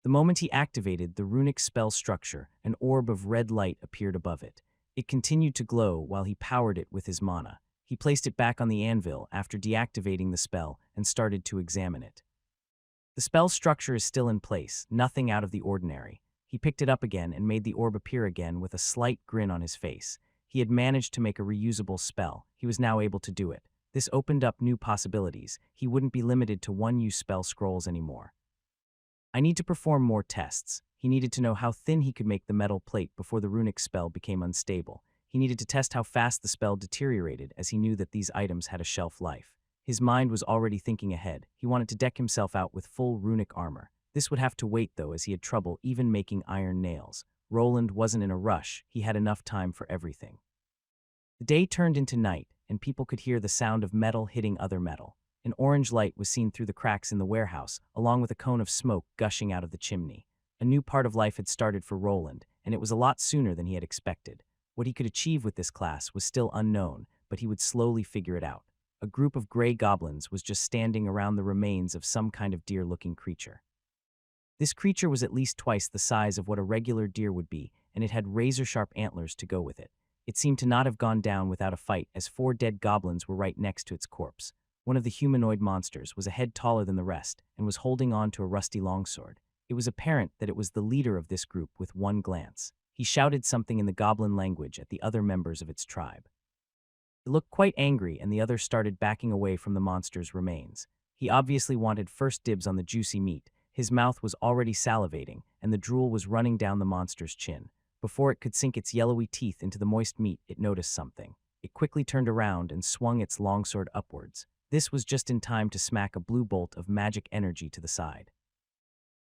Speaker 1: The moment he activated the runic spell structure, an orb of red light appeared above it. It continued to glow while he powered it with his mana. He placed it back on the anvil after deactivating the spell and started to examine it. The spell structure is still in place, nothing out of the ordinary. He picked it up again and made the orb appear again with a slight grin on his face. He had managed to make a reusable spell. He was now able to do it. This opened up new possibilities. He wouldn't be limited to one-use spell scrolls anymore. I need to perform more tests. He needed to know how thin he could make the metal plate before the runic spell became unstable. He needed to test how fast the spell deteriorated, as he knew that these items had a shelf life. His mind was already thinking ahead. He wanted to deck himself out with full runic armor. This would have to wait, though, as he had trouble even making iron nails. Roland wasn't in a rush. He had enough time for everything. The day turned into night, and people could hear the sound of metal hitting other metal. An orange light was seen through the cracks in the warehouse, along with a cone of smoke gushing out of the chimney. A new part of life had started for Roland, and it was a lot sooner than he had expected. What he could achieve with this class was still unknown, but he would slowly figure it out. A group of gray goblins was just standing around the remains of some kind of deer-looking creature. This creature was at least twice the size of what a regular deer would be, and it had razor-sharp antlers to go with it. It seemed to not have gone down without a fight, as 4 dead goblins were right next to its corpse. One of the humanoid monsters was a head taller than the rest and was holding on to a rusty longsword. It was apparent that it was the leader of this group with one glance. He shouted something in the goblin language at the other members of its tribe. It looked quite angry, and the others started backing away from the monster's remains. He obviously wanted first dibs on the juicy meat. His mouth was already salivating, and the drool was running down the monster's chin. Before it could sink its yellowy teeth into the moist meat, it noticed something. It quickly turned around and swung its longsword upwards. This was just in time to smack a blue bolt of magic energy to the side.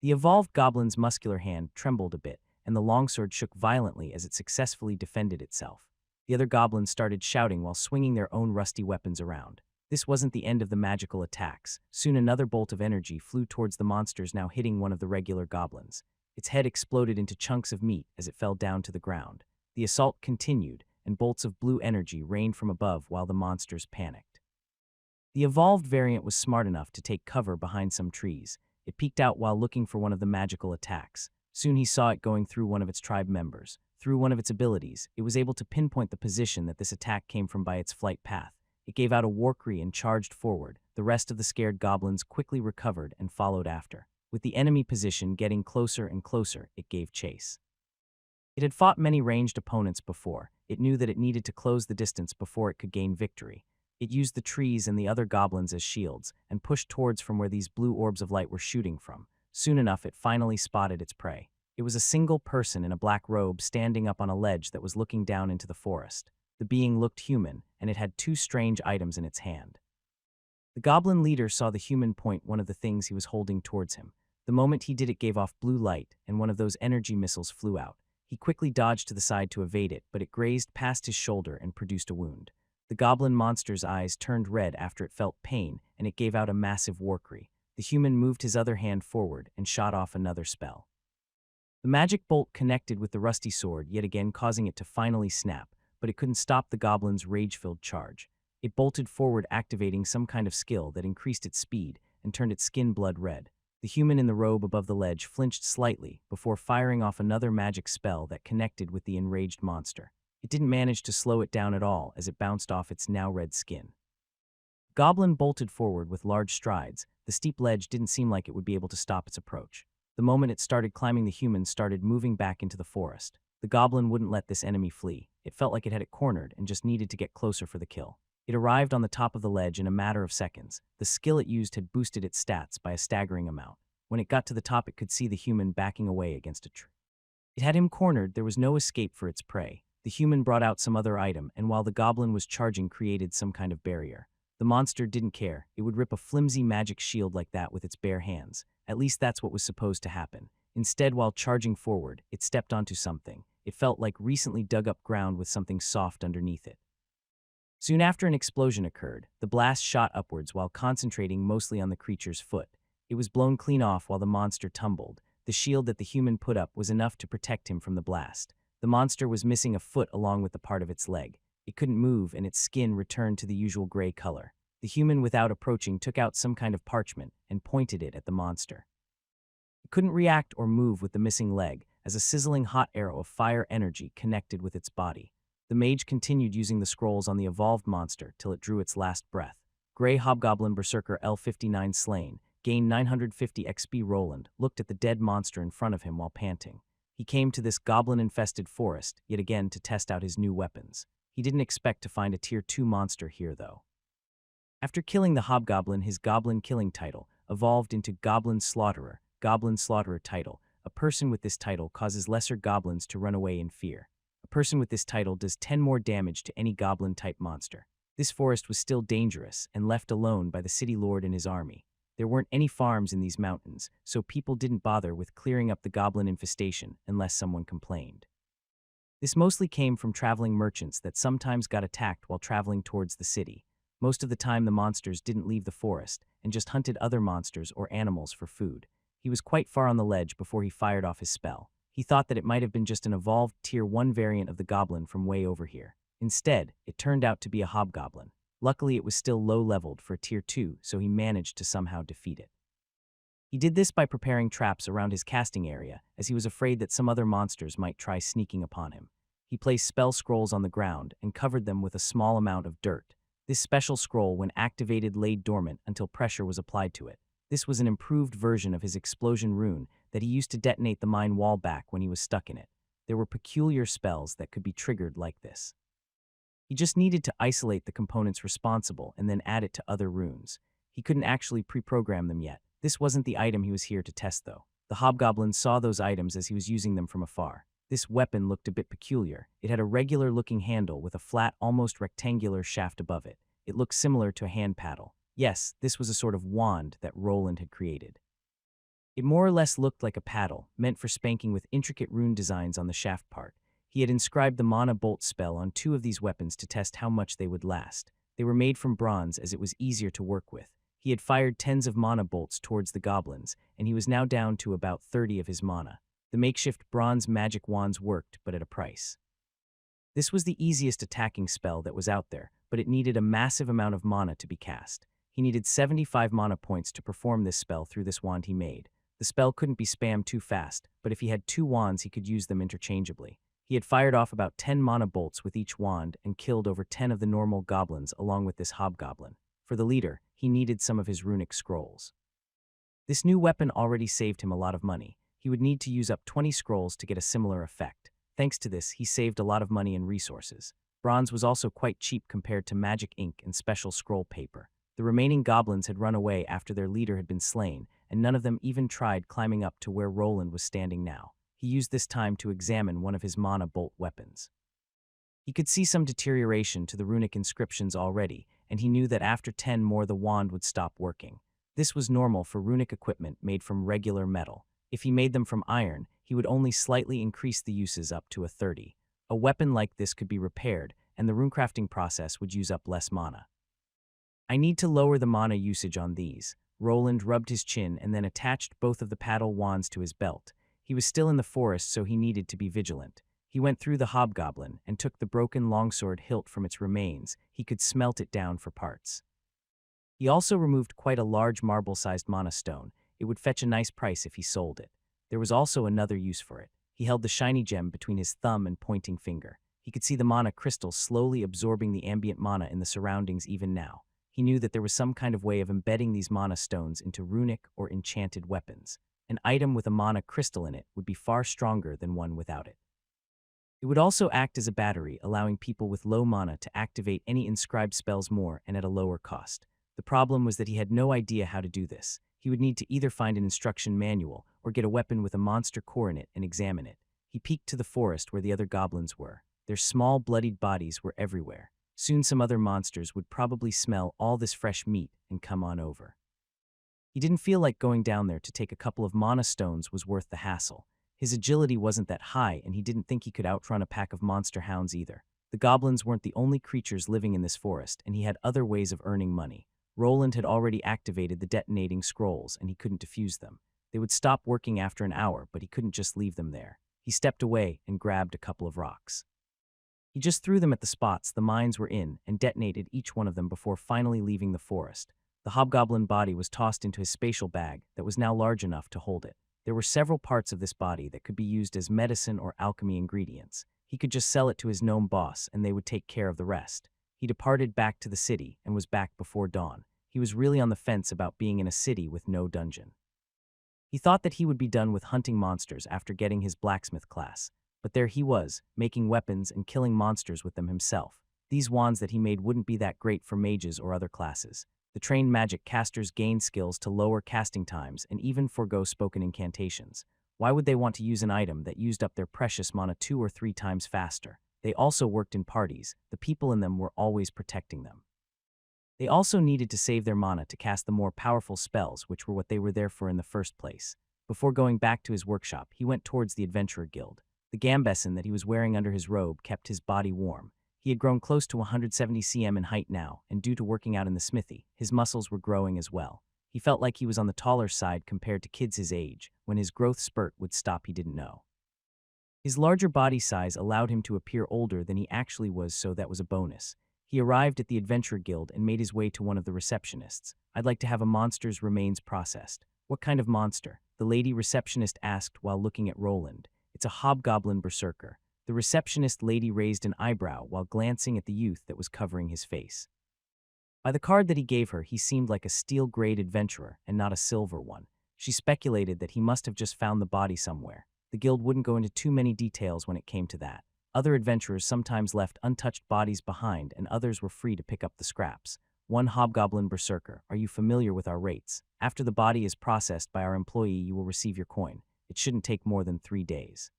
Speaker 1: The evolved goblin's muscular hand trembled a bit, and the longsword shook violently as it successfully defended itself. The other goblins started shouting while swinging their own rusty weapons around. This wasn't the end of the magical attacks. Soon another bolt of energy flew towards the monsters, now hitting one of the regular goblins. Its head exploded into chunks of meat as it fell down to the ground. The assault continued, and bolts of blue energy rained from above while the monsters panicked. The evolved variant was smart enough to take cover behind some trees. It peeked out while looking for one of the magical attacks. Soon he saw it going through one of its tribe members. Through one of its abilities, it was able to pinpoint the position that this attack came from by its flight path. It gave out a war cry and charged forward. The rest of the scared goblins quickly recovered and followed after. With the enemy position getting closer and closer, it gave chase. It had fought many ranged opponents before. It knew that it needed to close the distance before it could gain victory. It used the trees and the other goblins as shields and pushed towards from where these blue orbs of light were shooting from. Soon enough, it finally spotted its prey. It was a single person in a black robe standing up on a ledge that was looking down into the forest. The being looked human, and it had 2 strange items in its hand. The goblin leader saw the human point one of the things he was holding towards him. The moment he did, it gave off blue light, and one of those energy missiles flew out. He quickly dodged to the side to evade it, but it grazed past his shoulder and produced a wound. The goblin monster's eyes turned red after it felt pain, and it gave out a massive war cry. The human moved his other hand forward and shot off another spell. The magic bolt connected with the rusty sword, yet again causing it to finally snap, but it couldn't stop the goblin's rage-filled charge. It bolted forward, activating some kind of skill that increased its speed and turned its skin blood red. The human in the robe above the ledge flinched slightly before firing off another magic spell that connected with the enraged monster. It didn't manage to slow it down at all as it bounced off its now red skin. Goblin bolted forward with large strides. The steep ledge didn't seem like it would be able to stop its approach. The moment it started climbing, the human started moving back into the forest. The goblin wouldn't let this enemy flee. It felt like it had it cornered and just needed to get closer for the kill. It arrived on the top of the ledge in a matter of seconds. The skill it used had boosted its stats by a staggering amount. When it got to the top, it could see the human backing away against a tree. It had him cornered. There was no escape for its prey. The human brought out some other item, and while the goblin was charging, created some kind of barrier. The monster didn't care. It would rip a flimsy magic shield like that with its bare hands. At least that's what was supposed to happen. Instead, while charging forward, it stepped onto something. It felt like recently dug up ground with something soft underneath it. Soon after, an explosion occurred. The blast shot upwards while concentrating mostly on the creature's foot. It was blown clean off while the monster tumbled. The shield that the human put up was enough to protect him from the blast. The monster was missing a foot along with the part of its leg. It couldn't move, and its skin returned to the usual gray color. The human, without approaching, took out some kind of parchment and pointed it at the monster. It couldn't react or move with the missing leg, as a sizzling hot arrow of fire energy connected with its body. The mage continued using the scrolls on the evolved monster till it drew its last breath. Gray Hobgoblin Berserker L59 slain, gained 950 XP. Roland looked at the dead monster in front of him while panting. He came to this goblin-infested forest, yet again to test out his new weapons. He didn't expect to find a Tier 2 monster here, though. After killing the Hobgoblin, his goblin killing title evolved into Goblin Slaughterer. Goblin Slaughterer title. A person with this title causes lesser goblins to run away in fear. A person with this title does 10 more damage to any goblin-type monster. This forest was still dangerous and left alone by the city lord and his army. There weren't any farms in these mountains, so people didn't bother with clearing up the goblin infestation unless someone complained. This mostly came from traveling merchants that sometimes got attacked while traveling towards the city. Most of the time the monsters didn't leave the forest and just hunted other monsters or animals for food. He was quite far on the ledge before he fired off his spell. He thought that it might have been just an evolved Tier 1 variant of the goblin from way over here. Instead, it turned out to be a hobgoblin. Luckily, it was still low-leveled for a Tier 2, so he managed to somehow defeat it. He did this by preparing traps around his casting area, as he was afraid that some other monsters might try sneaking upon him. He placed spell scrolls on the ground and covered them with a small amount of dirt. This special scroll, when activated, laid dormant until pressure was applied to it. This was an improved version of his explosion rune that he used to detonate the mine wall back when he was stuck in it. There were peculiar spells that could be triggered like this. He just needed to isolate the components responsible and then add it to other runes. He couldn't actually pre-program them yet. This wasn't the item he was here to test, though. The hobgoblin saw those items as he was using them from afar. This weapon looked a bit peculiar. It had a regular-looking handle with a flat, almost rectangular shaft above it. It looked similar to a hand paddle. Yes, this was a sort of wand that Roland had created. It more or less looked like a paddle, meant for spanking with intricate rune designs on the shaft part. He had inscribed the Mana Bolt spell on 2 of these weapons to test how much they would last. They were made from bronze as it was easier to work with. He had fired tens of mana bolts towards the goblins, and he was now down to about 30 of his mana. The makeshift bronze magic wands worked, but at a price. This was the easiest attacking spell that was out there, but it needed a massive amount of mana to be cast. He needed 75 mana points to perform this spell through this wand he made. The spell couldn't be spammed too fast, but if he had 2 wands he could use them interchangeably. He had fired off about 10 mana bolts with each wand and killed over 10 of the normal goblins along with this hobgoblin. For the leader, he needed some of his runic scrolls. This new weapon already saved him a lot of money. He would need to use up 20 scrolls to get a similar effect. Thanks to this, he saved a lot of money and resources. Bronze was also quite cheap compared to magic ink and special scroll paper. The remaining goblins had run away after their leader had been slain, and none of them even tried climbing up to where Roland was standing now. He used this time to examine one of his mana bolt weapons. He could see some deterioration to the runic inscriptions already, and he knew that after 10 more the wand would stop working. This was normal for runic equipment made from regular metal. If he made them from iron, he would only slightly increase the uses up to a 30. A weapon like this could be repaired, and the runecrafting process would use up less mana. I need to lower the mana usage on these. Roland rubbed his chin and then attached both of the paddle wands to his belt. He was still in the forest, so he needed to be vigilant. He went through the hobgoblin and took the broken longsword hilt from its remains. He could smelt it down for parts. He also removed quite a large marble-sized mana stone. It would fetch a nice price if he sold it. There was also another use for it. He held the shiny gem between his thumb and pointing finger. He could see the mana crystals slowly absorbing the ambient mana in the surroundings even now. He knew that there was some kind of way of embedding these mana stones into runic or enchanted weapons. An item with a mana crystal in it would be far stronger than one without it. It would also act as a battery, allowing people with low mana to activate any inscribed spells more and at a lower cost. The problem was that he had no idea how to do this. He would need to either find an instruction manual or get a weapon with a monster core in it and examine it. He peeked to the forest where the other goblins were. Their small, bloodied bodies were everywhere. Soon some other monsters would probably smell all this fresh meat and come on over. He didn't feel like going down there to take a couple of mana stones was worth the hassle. His agility wasn't that high, and he didn't think he could outrun a pack of monster hounds either. The goblins weren't the only creatures living in this forest, and he had other ways of earning money. Roland had already activated the detonating scrolls, and he couldn't defuse them. They would stop working after an hour, but he couldn't just leave them there. He stepped away and grabbed a couple of rocks. He just threw them at the spots the mines were in and detonated each one of them before finally leaving the forest. The hobgoblin body was tossed into his spatial bag that was now large enough to hold it. There were several parts of this body that could be used as medicine or alchemy ingredients. He could just sell it to his gnome boss and they would take care of the rest. He departed back to the city and was back before dawn. He was really on the fence about being in a city with no dungeon. He thought that he would be done with hunting monsters after getting his blacksmith class. But there he was, making weapons and killing monsters with them himself. These wands that he made wouldn't be that great for mages or other classes. The trained magic casters gained skills to lower casting times and even forego spoken incantations. Why would they want to use an item that used up their precious mana 2 or 3 times faster? They also worked in parties. The people in them were always protecting them. They also needed to save their mana to cast the more powerful spells, which were what they were there for in the first place. Before going back to his workshop, he went towards the Adventurer Guild. The gambeson that he was wearing under his robe kept his body warm. He had grown close to 170 cm in height now, and due to working out in the smithy, his muscles were growing as well. He felt like he was on the taller side compared to kids his age. When his growth spurt would stop, he didn't know. His larger body size allowed him to appear older than he actually was, so that was a bonus. He arrived at the Adventurer Guild and made his way to one of the receptionists. "I'd like to have a monster's remains processed." "What kind of monster?" the lady receptionist asked while looking at Roland. "It's a hobgoblin berserker." The receptionist lady raised an eyebrow while glancing at the youth that was covering his face. By the card that he gave her, he seemed like a steel-grade adventurer and not a silver one. She speculated that he must have just found the body somewhere. The guild wouldn't go into too many details when it came to that. Other adventurers sometimes left untouched bodies behind, and others were free to pick up the scraps. "One hobgoblin berserker. Are you familiar with our rates? After the body is processed by our employee, you will receive your coin. It shouldn't take more than 3 days.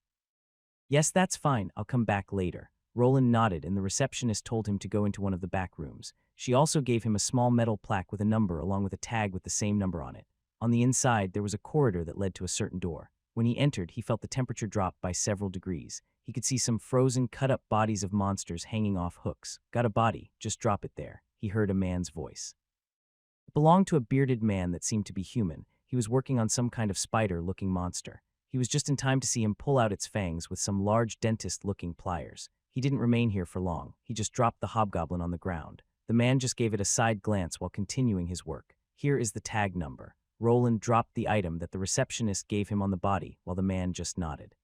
Speaker 1: "Yes, that's fine. I'll come back later." Roland nodded, and the receptionist told him to go into one of the back rooms. She also gave him a small metal plaque with a number along with a tag with the same number on it. On the inside, there was a corridor that led to a certain door. When he entered, he felt the temperature drop by several degrees. He could see some frozen, cut-up bodies of monsters hanging off hooks. "Got a body, just drop it there," he heard a man's voice. It belonged to a bearded man that seemed to be human. He was working on some kind of spider-looking monster. He was just in time to see him pull out its fangs with some large dentist-looking pliers. He didn't remain here for long. He just dropped the hobgoblin on the ground. The man just gave it a side glance while continuing his work. "Here is the tag number." Roland dropped the item that the receptionist gave him on the body, while the man just nodded.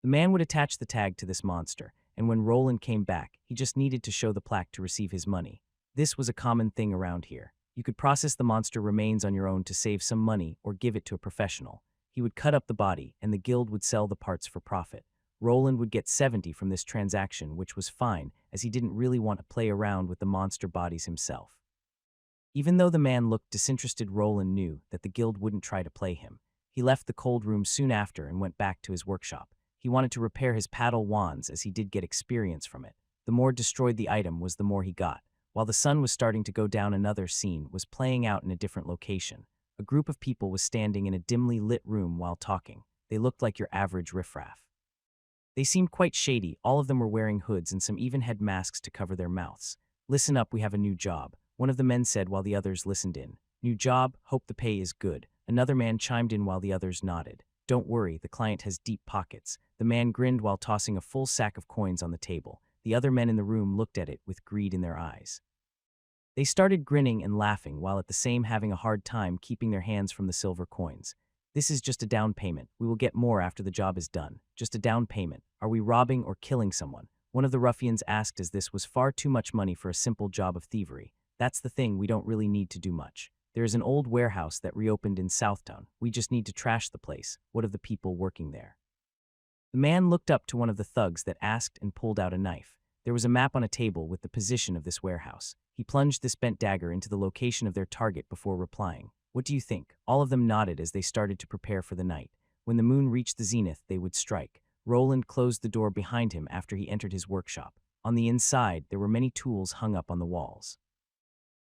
Speaker 1: The man would attach the tag to this monster, and when Roland came back, he just needed to show the plaque to receive his money. This was a common thing around here. You could process the monster remains on your own to save some money or give it to a professional. He would cut up the body, and the guild would sell the parts for profit. Roland would get 70 from this transaction, which was fine, as he didn't really want to play around with the monster bodies himself. Even though the man looked disinterested, Roland knew that the guild wouldn't try to play him. He left the cold room soon after and went back to his workshop. He wanted to repair his paddle wands as he did get experience from it. The more destroyed the item was, the more he got. While the sun was starting to go down, another scene was playing out in a different location. A group of people was standing in a dimly lit room while talking. They looked like your average riffraff. They seemed quite shady. All of them were wearing hoods, and some even had masks to cover their mouths. "Listen up, we have a new job," one of the men said while the others listened in. "New job? Hope the pay is good." Another man chimed in while the others nodded. "Don't worry, the client has deep pockets." The man grinned while tossing a full sack of coins on the table. The other men in the room looked at it with greed in their eyes. They started grinning and laughing while at the same having a hard time keeping their hands from the silver coins. "This is just a down payment. We will get more after the job is done. Just a down payment. Are we robbing or killing someone?" one of the ruffians asked, as this was far too much money for a simple job of thievery. "That's the thing, we don't really need to do much. There is an old warehouse that reopened in Southtown. We just need to trash the place. What of the people working there?" The man looked up to one of the thugs that asked and pulled out a knife. There was a map on a table with the position of this warehouse. He plunged this bent dagger into the location of their target before replying. "What do you think?" All of them nodded as they started to prepare for the night. When the moon reached the zenith, they would strike. Roland closed the door behind him after he entered his workshop. On the inside, there were many tools hung up on the walls.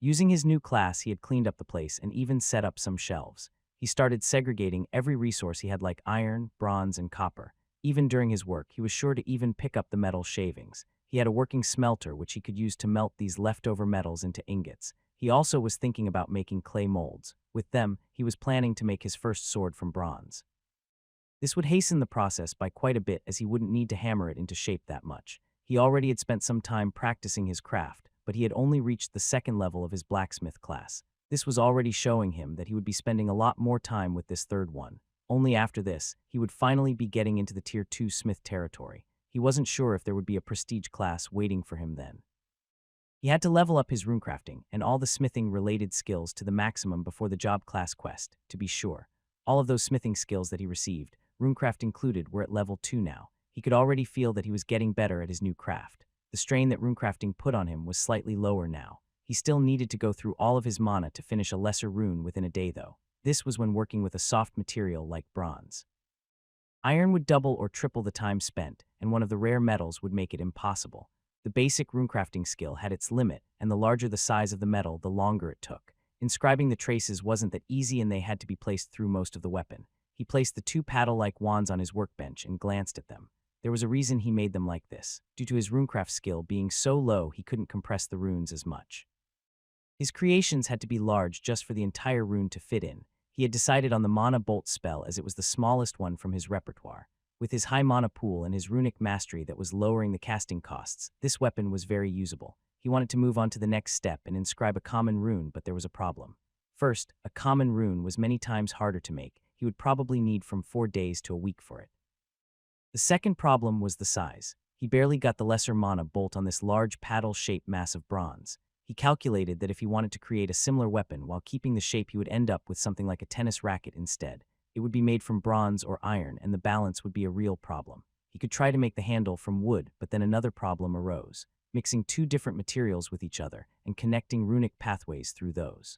Speaker 1: Using his new class, he had cleaned up the place and even set up some shelves. He started segregating every resource he had, like iron, bronze, and copper. Even during his work, he was sure to even pick up the metal shavings. He had a working smelter which he could use to melt these leftover metals into ingots. He also was thinking about making clay molds. With them, he was planning to make his first sword from bronze. This would hasten the process by quite a bit, as he wouldn't need to hammer it into shape that much. He already had spent some time practicing his craft, but he had only reached the second level of his blacksmith class. This was already showing him that he would be spending a lot more time with this third one. Only after this, he would finally be getting into the Tier 2 smith territory. He wasn't sure if there would be a prestige class waiting for him then. He had to level up his runecrafting and all the smithing-related skills to the maximum before the job class quest, to be sure. All of those smithing skills that he received, runecraft included, were at level 2 now. He could already feel that he was getting better at his new craft. The strain that runecrafting put on him was slightly lower now. He still needed to go through all of his mana to finish a lesser rune within a day, though. This was when working with a soft material like bronze. Iron would double or triple the time spent, and one of the rare metals would make it impossible. The basic runecrafting skill had its limit, and the larger the size of the metal, the longer it took. Inscribing the traces wasn't that easy, and they had to be placed through most of the weapon. He placed the two paddle-like wands on his workbench and glanced at them. There was a reason he made them like this. Due to his runecraft skill being so low, he couldn't compress the runes as much. His creations had to be large just for the entire rune to fit in. He had decided on the Mana Bolt spell as it was the smallest one from his repertoire. With his high mana pool and his runic mastery that was lowering the casting costs, this weapon was very usable. He wanted to move on to the next step and inscribe a common rune, but there was a problem. First, a common rune was many times harder to make. He would probably need from 4 days to a week for it. The second problem was the size. He barely got the lesser mana bolt on this large paddle-shaped mass of bronze. He calculated that if he wanted to create a similar weapon while keeping the shape, he would end up with something like a tennis racket instead. It would be made from bronze or iron, and the balance would be a real problem. He could try to make the handle from wood, but then another problem arose: mixing two different materials with each other and connecting runic pathways through those.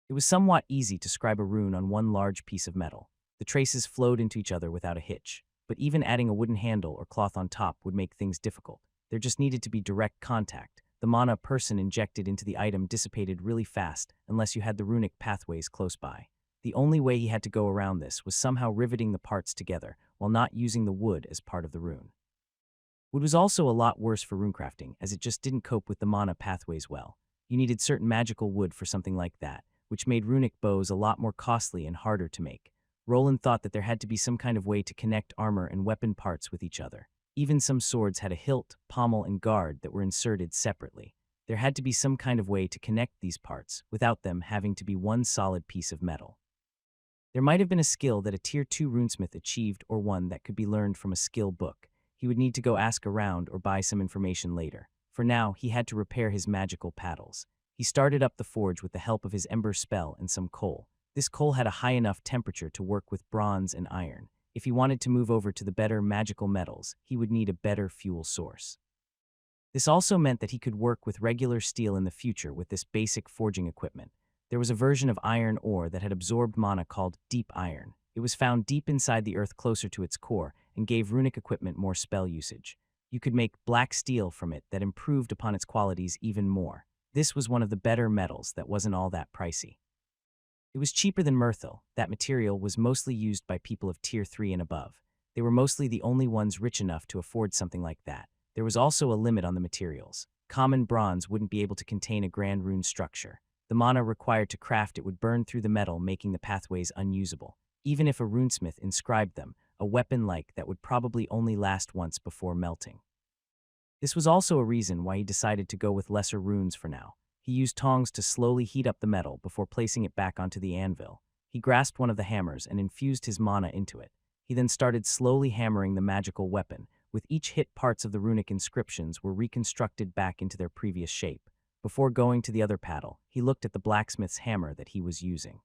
Speaker 1: It was somewhat easy to scribe a rune on one large piece of metal. The traces flowed into each other without a hitch, but even adding a wooden handle or cloth on top would make things difficult. There just needed to be direct contact. The mana a person injected into the item dissipated really fast unless you had the runic pathways close by. The only way he had to go around this was somehow riveting the parts together while not using the wood as part of the rune. Wood was also a lot worse for runecrafting, as it just didn't cope with the mana pathways well. You needed certain magical wood for something like that, which made runic bows a lot more costly and harder to make. Roland thought that there had to be some kind of way to connect armor and weapon parts with each other. Even some swords had a hilt, pommel, and guard that were inserted separately. There had to be some kind of way to connect these parts, without them having to be one solid piece of metal. There might have been a skill that a Tier 2 runesmith achieved, or one that could be learned from a skill book. He would need to go ask around or buy some information later. For now, he had to repair his magical paddles. He started up the forge with the help of his ember spell and some coal. This coal had a high enough temperature to work with bronze and iron. If he wanted to move over to the better magical metals, he would need a better fuel source. This also meant that he could work with regular steel in the future with this basic forging equipment. There was a version of iron ore that had absorbed mana called deep iron. It was found deep inside the earth closer to its core and gave runic equipment more spell usage. You could make black steel from it that improved upon its qualities even more. This was one of the better metals that wasn't all that pricey. It was cheaper than merthil. That material was mostly used by people of Tier 3 and above. They were mostly the only ones rich enough to afford something like that. There was also a limit on the materials. Common bronze wouldn't be able to contain a grand rune structure. The mana required to craft it would burn through the metal, making the pathways unusable. Even if a runesmith inscribed them, a weapon like that would probably only last once before melting. This was also a reason why he decided to go with lesser runes for now. He used tongs to slowly heat up the metal before placing it back onto the anvil. He grasped one of the hammers and infused his mana into it. He then started slowly hammering the magical weapon. With each hit, parts of the runic inscriptions were reconstructed back into their previous shape. Before going to the other paddle, he looked at the blacksmith's hammer that he was using.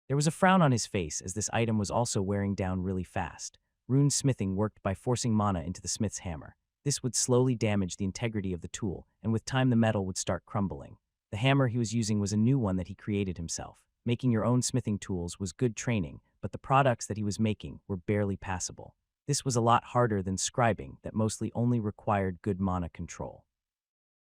Speaker 1: There was a frown on his face, as this item was also wearing down really fast. Rune smithing worked by forcing mana into the smith's hammer. This would slowly damage the integrity of the tool, and with time the metal would start crumbling. The hammer he was using was a new one that he created himself. Making your own smithing tools was good training, but the products that he was making were barely passable. This was a lot harder than scribing, that mostly only required good mana control.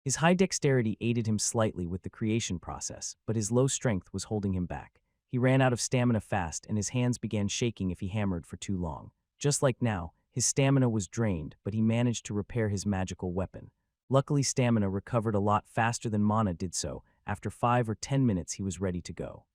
Speaker 1: His high dexterity aided him slightly with the creation process, but his low strength was holding him back. He ran out of stamina fast, and his hands began shaking if he hammered for too long. Just like now, his stamina was drained, but he managed to repair his magical weapon. Luckily, stamina recovered a lot faster than mana did, so after 5 or 10 minutes he was ready to go.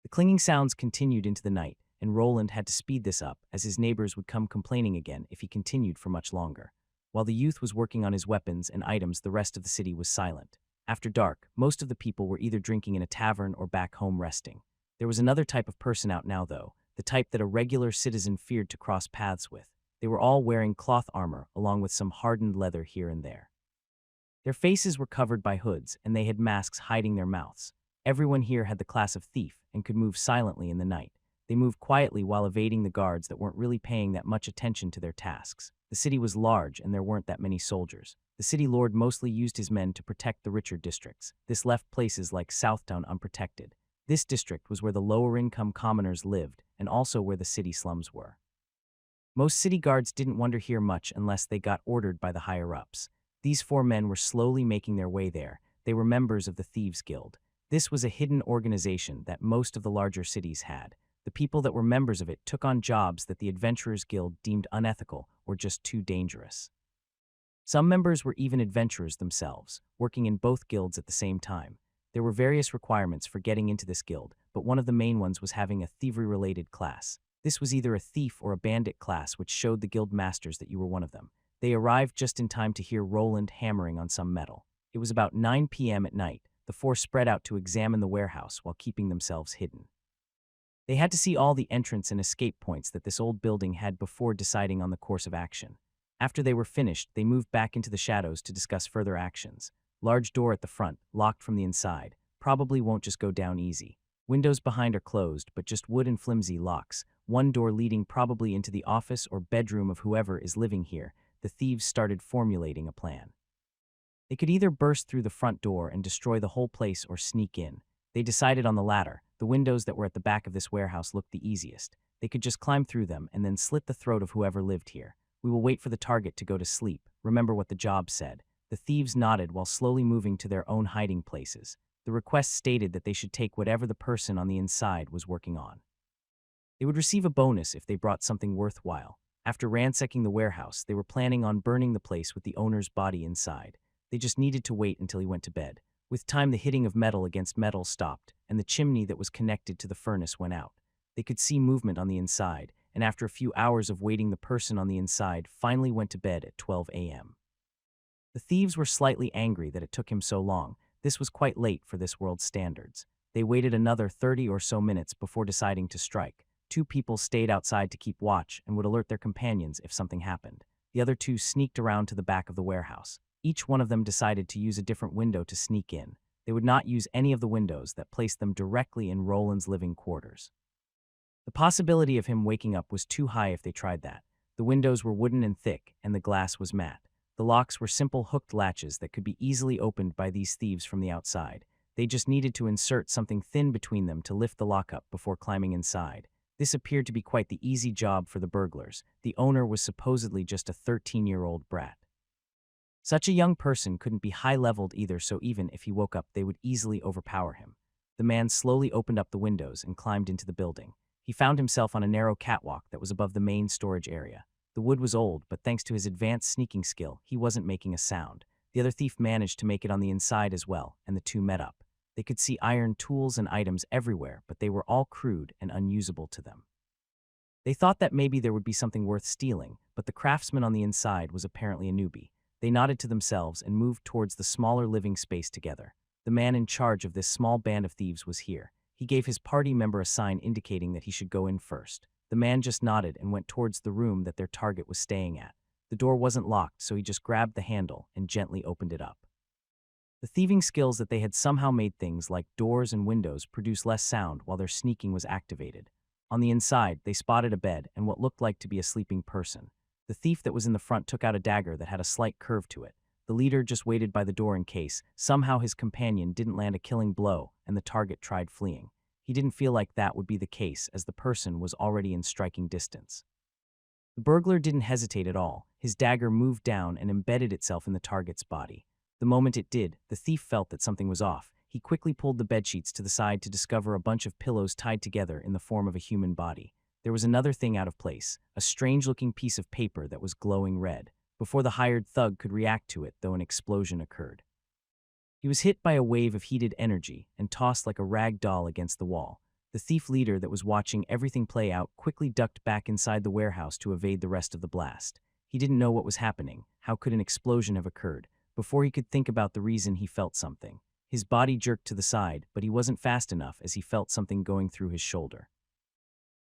Speaker 1: The clinging sounds continued into the night, and Roland had to speed this up, as his neighbors would come complaining again if he continued for much longer. While the youth was working on his weapons and items, the rest of the city was silent. After dark, most of the people were either drinking in a tavern or back home resting. There was another type of person out now, though, the type that a regular citizen feared to cross paths with. They were all wearing cloth armor, along with some hardened leather here and there. Their faces were covered by hoods, and they had masks hiding their mouths. Everyone here had the class of thief and could move silently in the night. They moved quietly while evading the guards that weren't really paying that much attention to their tasks. The city was large, and there weren't that many soldiers. The city lord mostly used his men to protect the richer districts. This left places like Southtown unprotected. This district was where the lower-income commoners lived, and also where the city slums were. Most city guards didn't wonder here much unless they got ordered by the higher-ups. These 4 men were slowly making their way there. They were members of the Thieves' Guild. This was a hidden organization that most of the larger cities had. The people that were members of it took on jobs that the Adventurers Guild deemed unethical or just too dangerous. Some members were even adventurers themselves, working in both guilds at the same time. There were various requirements for getting into this guild, but one of the main ones was having a thievery-related class. This was either a thief or a bandit class, which showed the guild masters that you were one of them. They arrived just in time to hear Roland hammering on some metal. It was about 9 p.m. at night. The 4 spread out to examine the warehouse while keeping themselves hidden. They had to see all the entrance and escape points that this old building had before deciding on the course of action. After they were finished, they moved back into the shadows to discuss further actions. Large door at the front, locked from the inside. Probably won't just go down easy. Windows behind are closed, but just wood and flimsy locks. One door leading probably into the office or bedroom of whoever is living here. The thieves started formulating a plan. They could either burst through the front door and destroy the whole place or sneak in. They decided on the latter. The windows that were at the back of this warehouse looked the easiest. They could just climb through them and then slit the throat of whoever lived here. We will wait for the target to go to sleep. Remember what the job said. The thieves nodded while slowly moving to their own hiding places. The request stated that they should take whatever the person on the inside was working on. They would receive a bonus if they brought something worthwhile. After ransacking the warehouse, they were planning on burning the place with the owner's body inside. They just needed to wait until he went to bed. With time, the hitting of metal against metal stopped, and the chimney that was connected to the furnace went out. They could see movement on the inside, and after a few hours of waiting, the person on the inside finally went to bed at 12 a.m. The thieves were slightly angry that it took him so long. This was quite late for this world's standards. They waited another 30 or so minutes before deciding to strike. 2 people stayed outside to keep watch and would alert their companions if something happened. The other 2 sneaked around to the back of the warehouse. Each one of them decided to use a different window to sneak in. They would not use any of the windows that placed them directly in Roland's living quarters. The possibility of him waking up was too high if they tried that. The windows were wooden and thick, and the glass was matte. The locks were simple hooked latches that could be easily opened by these thieves from the outside. They just needed to insert something thin between them to lift the lock up before climbing inside. This appeared to be quite the easy job for the burglars. The owner was supposedly just a 13-year-old brat. Such a young person couldn't be high-leveled either, so even if he woke up, they would easily overpower him. The man slowly opened up the windows and climbed into the building. He found himself on a narrow catwalk that was above the main storage area. The wood was old, but thanks to his advanced sneaking skill, he wasn't making a sound. The other thief managed to make it on the inside as well, and the 2 met up. They could see iron tools and items everywhere, but they were all crude and unusable to them. They thought that maybe there would be something worth stealing, but the craftsman on the inside was apparently a newbie. They nodded to themselves and moved towards the smaller living space together. The man in charge of this small band of thieves was here. He gave his party member a sign indicating that he should go in first. The man just nodded and went towards the room that their target was staying at. The door wasn't locked, so he just grabbed the handle and gently opened it up. The thieving skills that they had somehow made things like doors and windows produce less sound while their sneaking was activated. On the inside, they spotted a bed and what looked like to be a sleeping person. The thief that was in the front took out a dagger that had a slight curve to it. The leader just waited by the door in case somehow his companion didn't land a killing blow and the target tried fleeing. He didn't feel like that would be the case as the person was already in striking distance. The burglar didn't hesitate at all. His dagger moved down and embedded itself in the target's body. The moment it did, the thief felt that something was off. He quickly pulled the bedsheets to the side to discover a bunch of pillows tied together in the form of a human body. There was another thing out of place, a strange-looking piece of paper that was glowing red. Before the hired thug could react to it, though, an explosion occurred. He was hit by a wave of heated energy and tossed like a rag doll against the wall. The thief leader that was watching everything play out quickly ducked back inside the warehouse to evade the rest of the blast. He didn't know what was happening. How could an explosion have occurred? Before he could think about the reason, he felt something. His body jerked to the side, but he wasn't fast enough as he felt something going through his shoulder.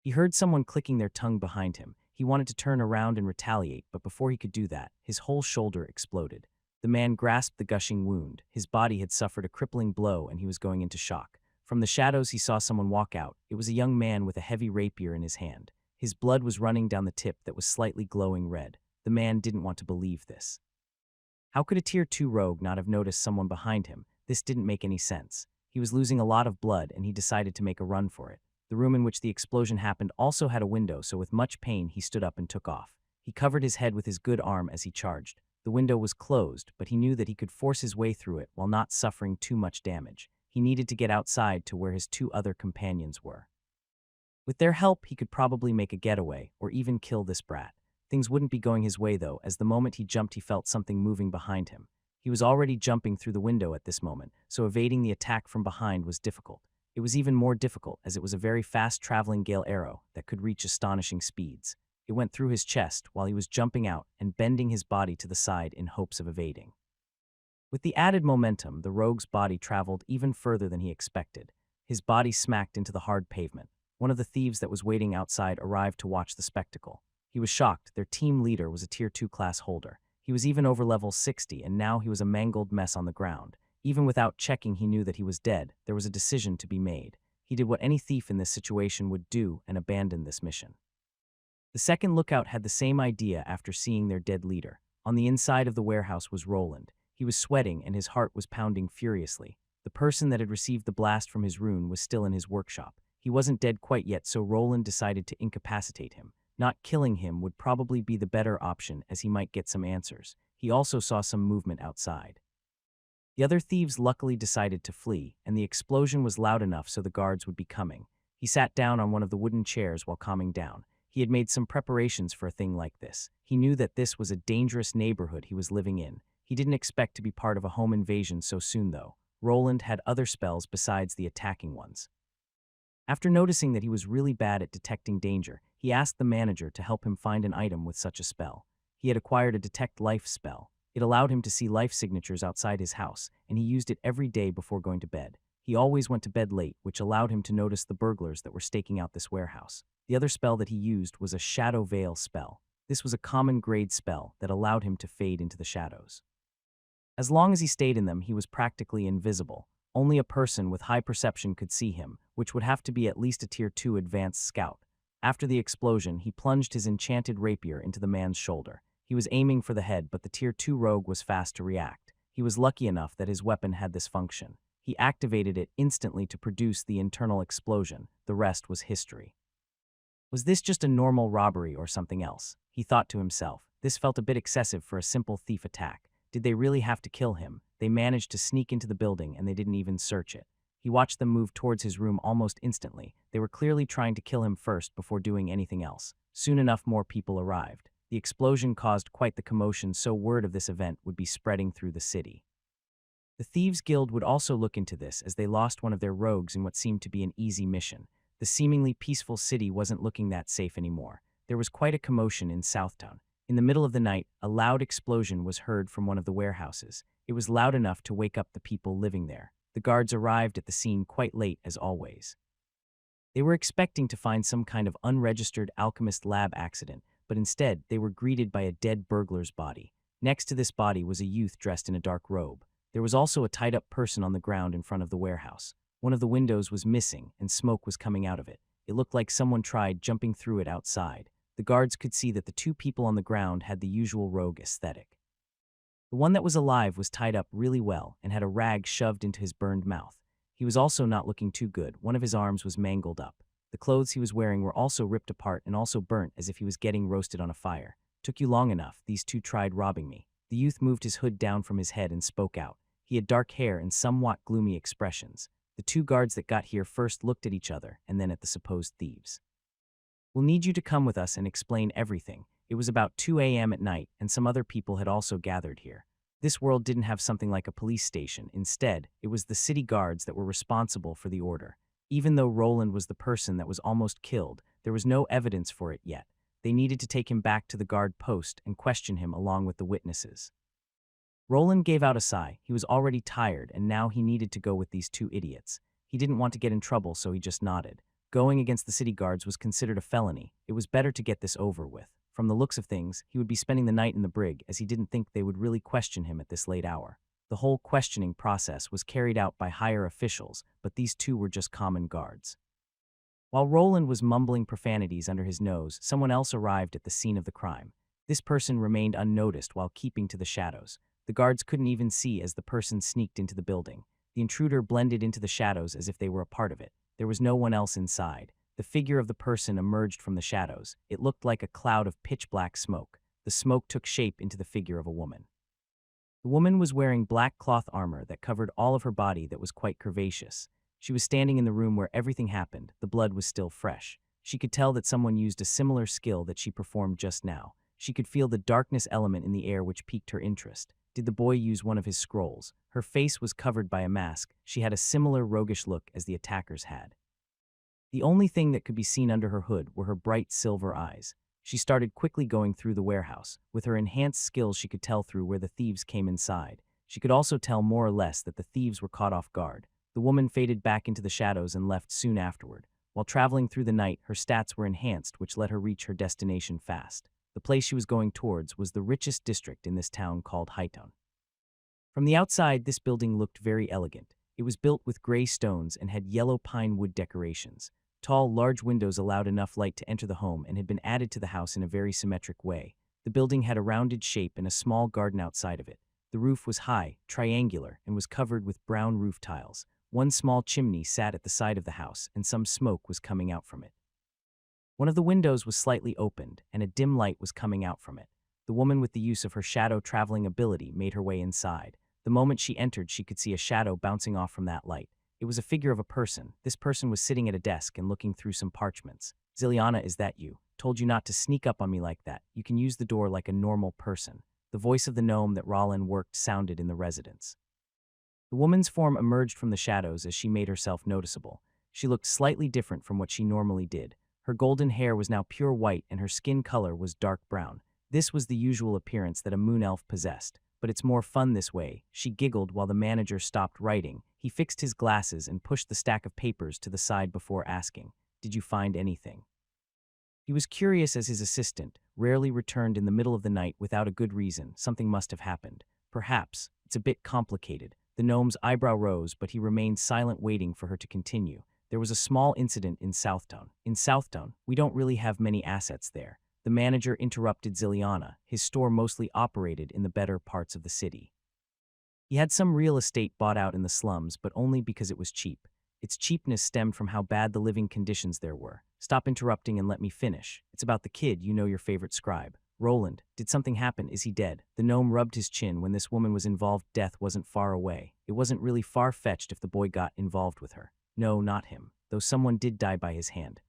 Speaker 1: He heard someone clicking their tongue behind him. He wanted to turn around and retaliate, but before he could do that, his whole shoulder exploded. The man grasped the gushing wound. His body had suffered a crippling blow and he was going into shock. From the shadows, he saw someone walk out. It was a young man with a heavy rapier in his hand. His blood was running down the tip that was slightly glowing red. The man didn't want to believe this. How could a Tier 2 rogue not have noticed someone behind him? This didn't make any sense. He was losing a lot of blood and he decided to make a run for it. The room in which the explosion happened also had a window, so with much pain he stood up and took off. He covered his head with his good arm as he charged. The window was closed, but he knew that he could force his way through it while not suffering too much damage. He needed to get outside to where his two other companions were. With their help, he could probably make a getaway, or even kill this brat. Things wouldn't be going his way, though, as the moment he jumped he felt something moving behind him. He was already jumping through the window at this moment, so evading the attack from behind was difficult. It was even more difficult as it was a very fast-traveling gale arrow that could reach astonishing speeds. It went through his chest while he was jumping out and bending his body to the side in hopes of evading. With the added momentum, the rogue's body traveled even further than he expected. His body smacked into the hard pavement. One of the thieves that was waiting outside arrived to watch the spectacle. He was shocked. Their team leader was a Tier 2 class holder. He was even over level 60, and now he was a mangled mess on the ground. Even without checking, he knew that he was dead. There was a decision to be made. He did what any thief in this situation would do and abandoned this mission. The second lookout had the same idea after seeing their dead leader. On the inside of the warehouse was Roland. He was sweating and his heart was pounding furiously. The person that had received the blast from his rune was still in his workshop. He wasn't dead quite yet, so Roland decided to incapacitate him. Not killing him would probably be the better option, as he might get some answers. He also saw some movement outside. The other thieves luckily decided to flee, and the explosion was loud enough so the guards would be coming. He sat down on one of the wooden chairs while calming down. He had made some preparations for a thing like this. He knew that this was a dangerous neighborhood he was living in. He didn't expect to be part of a home invasion so soon, though. Roland had other spells besides the attacking ones. After noticing that he was really bad at detecting danger, he asked the manager to help him find an item with such a spell. He had acquired a Detect Life spell. It allowed him to see life signatures outside his house, and he used it every day before going to bed. He always went to bed late, which allowed him to notice the burglars that were staking out this warehouse. The other spell that he used was a Shadow Veil spell. This was a common grade spell that allowed him to fade into the shadows. As long as he stayed in them, he was practically invisible. Only a person with high perception could see him, which would have to be at least a Tier 2 advanced scout. After the explosion, he plunged his enchanted rapier into the man's shoulder. He was aiming for the head, but the Tier 2 rogue was fast to react. He was lucky enough that his weapon had this function. He activated it instantly to produce the internal explosion. The rest was history. Was this just a normal robbery or something else? He thought to himself. This felt a bit excessive for a simple thief attack. Did they really have to kill him? They managed to sneak into the building and they didn't even search it. He watched them move towards his room almost instantly. They were clearly trying to kill him first before doing anything else. Soon enough, more people arrived. The explosion caused quite the commotion, so word of this event would be spreading through the city. The Thieves' Guild would also look into this, as they lost one of their rogues in what seemed to be an easy mission. The seemingly peaceful city wasn't looking that safe anymore. There was quite a commotion in Southtown. In the middle of the night, a loud explosion was heard from one of the warehouses. It was loud enough to wake up the people living there. The guards arrived at the scene quite late, as always. They were expecting to find some kind of unregistered alchemist lab accident, but instead they were greeted by a dead burglar's body. Next to this body was a youth dressed in a dark robe. There was also a tied-up person on the ground in front of the warehouse. One of the windows was missing, and smoke was coming out of it. It looked like someone tried jumping through it outside. The guards could see that the two people on the ground had the usual rogue aesthetic. The one that was alive was tied up really well and had a rag shoved into his burned mouth. He was also not looking too good. One of his arms was mangled up. The clothes he was wearing were also ripped apart and also burnt as if he was getting roasted on a fire. "Took you long enough. These two tried robbing me." The youth moved his hood down from his head and spoke out. He had dark hair and somewhat gloomy expressions. The two guards that got here first looked at each other and then at the supposed thieves. "We'll need you to come with us and explain everything." It was about 2 a.m. at night, and some other people had also gathered here. This world didn't have something like a police station. Instead, it was the city guards that were responsible for the order. Even though Roland was the person that was almost killed, there was no evidence for it yet. They needed to take him back to the guard post and question him along with the witnesses. Roland gave out a sigh. He was already tired, and now he needed to go with these two idiots. He didn't want to get in trouble, so he just nodded. Going against the city guards was considered a felony. It was better to get this over with. From the looks of things, he would be spending the night in the brig, as he didn't think they would really question him at this late hour. The whole questioning process was carried out by higher officials, but these two were just common guards. While Roland was mumbling profanities under his nose, someone else arrived at the scene of the crime. This person remained unnoticed while keeping to the shadows. The guards couldn't even see as the person sneaked into the building. The intruder blended into the shadows as if they were a part of it. There was no one else inside. The figure of the person emerged from the shadows. It looked like a cloud of pitch-black smoke. The smoke took shape into the figure of a woman. The woman was wearing black cloth armor that covered all of her body that was quite curvaceous. She was standing in the room where everything happened. The blood was still fresh. She could tell that someone used a similar skill that she performed just now. She could feel the darkness element in the air which piqued her interest. Did the boy use one of his scrolls? Her face was covered by a mask. She had a similar roguish look as the attackers had. The only thing that could be seen under her hood were her bright silver eyes. She started quickly going through the warehouse. With her enhanced skills, she could tell through where the thieves came inside. She could also tell more or less that the thieves were caught off guard. The woman faded back into the shadows and left soon afterward. While traveling through the night, her stats were enhanced, which let her reach her destination fast. The place she was going towards was the richest district in this town called Hightown. From the outside, this building looked very elegant. It was built with gray stones and had yellow pine wood decorations. Tall, large windows allowed enough light to enter the home and had been added to the house in a very symmetric way. The building had a rounded shape and a small garden outside of it. The roof was high, triangular, and was covered with brown roof tiles. One small chimney sat at the side of the house, and some smoke was coming out from it. One of the windows was slightly opened, and a dim light was coming out from it. The woman, with the use of her shadow traveling ability, made her way inside. The moment she entered, she could see a shadow bouncing off from that light. It was a figure of a person. This person was sitting at a desk and looking through some parchments. "Ziliana, is that you? Told you not to sneak up on me like that. You can use the door like a normal person." The voice of the gnome that Rollin worked sounded in the residence. The woman's form emerged from the shadows as she made herself noticeable. She looked slightly different from what she normally did. Her golden hair was now pure white and her skin color was dark brown. This was the usual appearance that a moon elf possessed. But it's more fun this way. She giggled while the manager stopped writing. He fixed his glasses and pushed the stack of papers to the side before asking, "Did you find anything?" He was curious as his assistant rarely returned in the middle of the night without a good reason. Something must have happened. Perhaps. It's a bit complicated. The gnome's eyebrow rose, but he remained silent, waiting for her to continue. "There was a small incident in Southtown." "In Southtown? We don't really have many assets there." The manager interrupted Ziliana. His store mostly operated in the better parts of the city. He had some real estate bought out in the slums, but only because it was cheap. Its cheapness stemmed from how bad the living conditions there were. "Stop interrupting and let me finish. It's about the kid, you know, your favorite scribe. Roland, did something happen? Is he dead?" The gnome rubbed his chin. When this woman was involved, death wasn't far away. It wasn't really far-fetched if the boy got involved with her. "No, not him, though someone did die by his hand."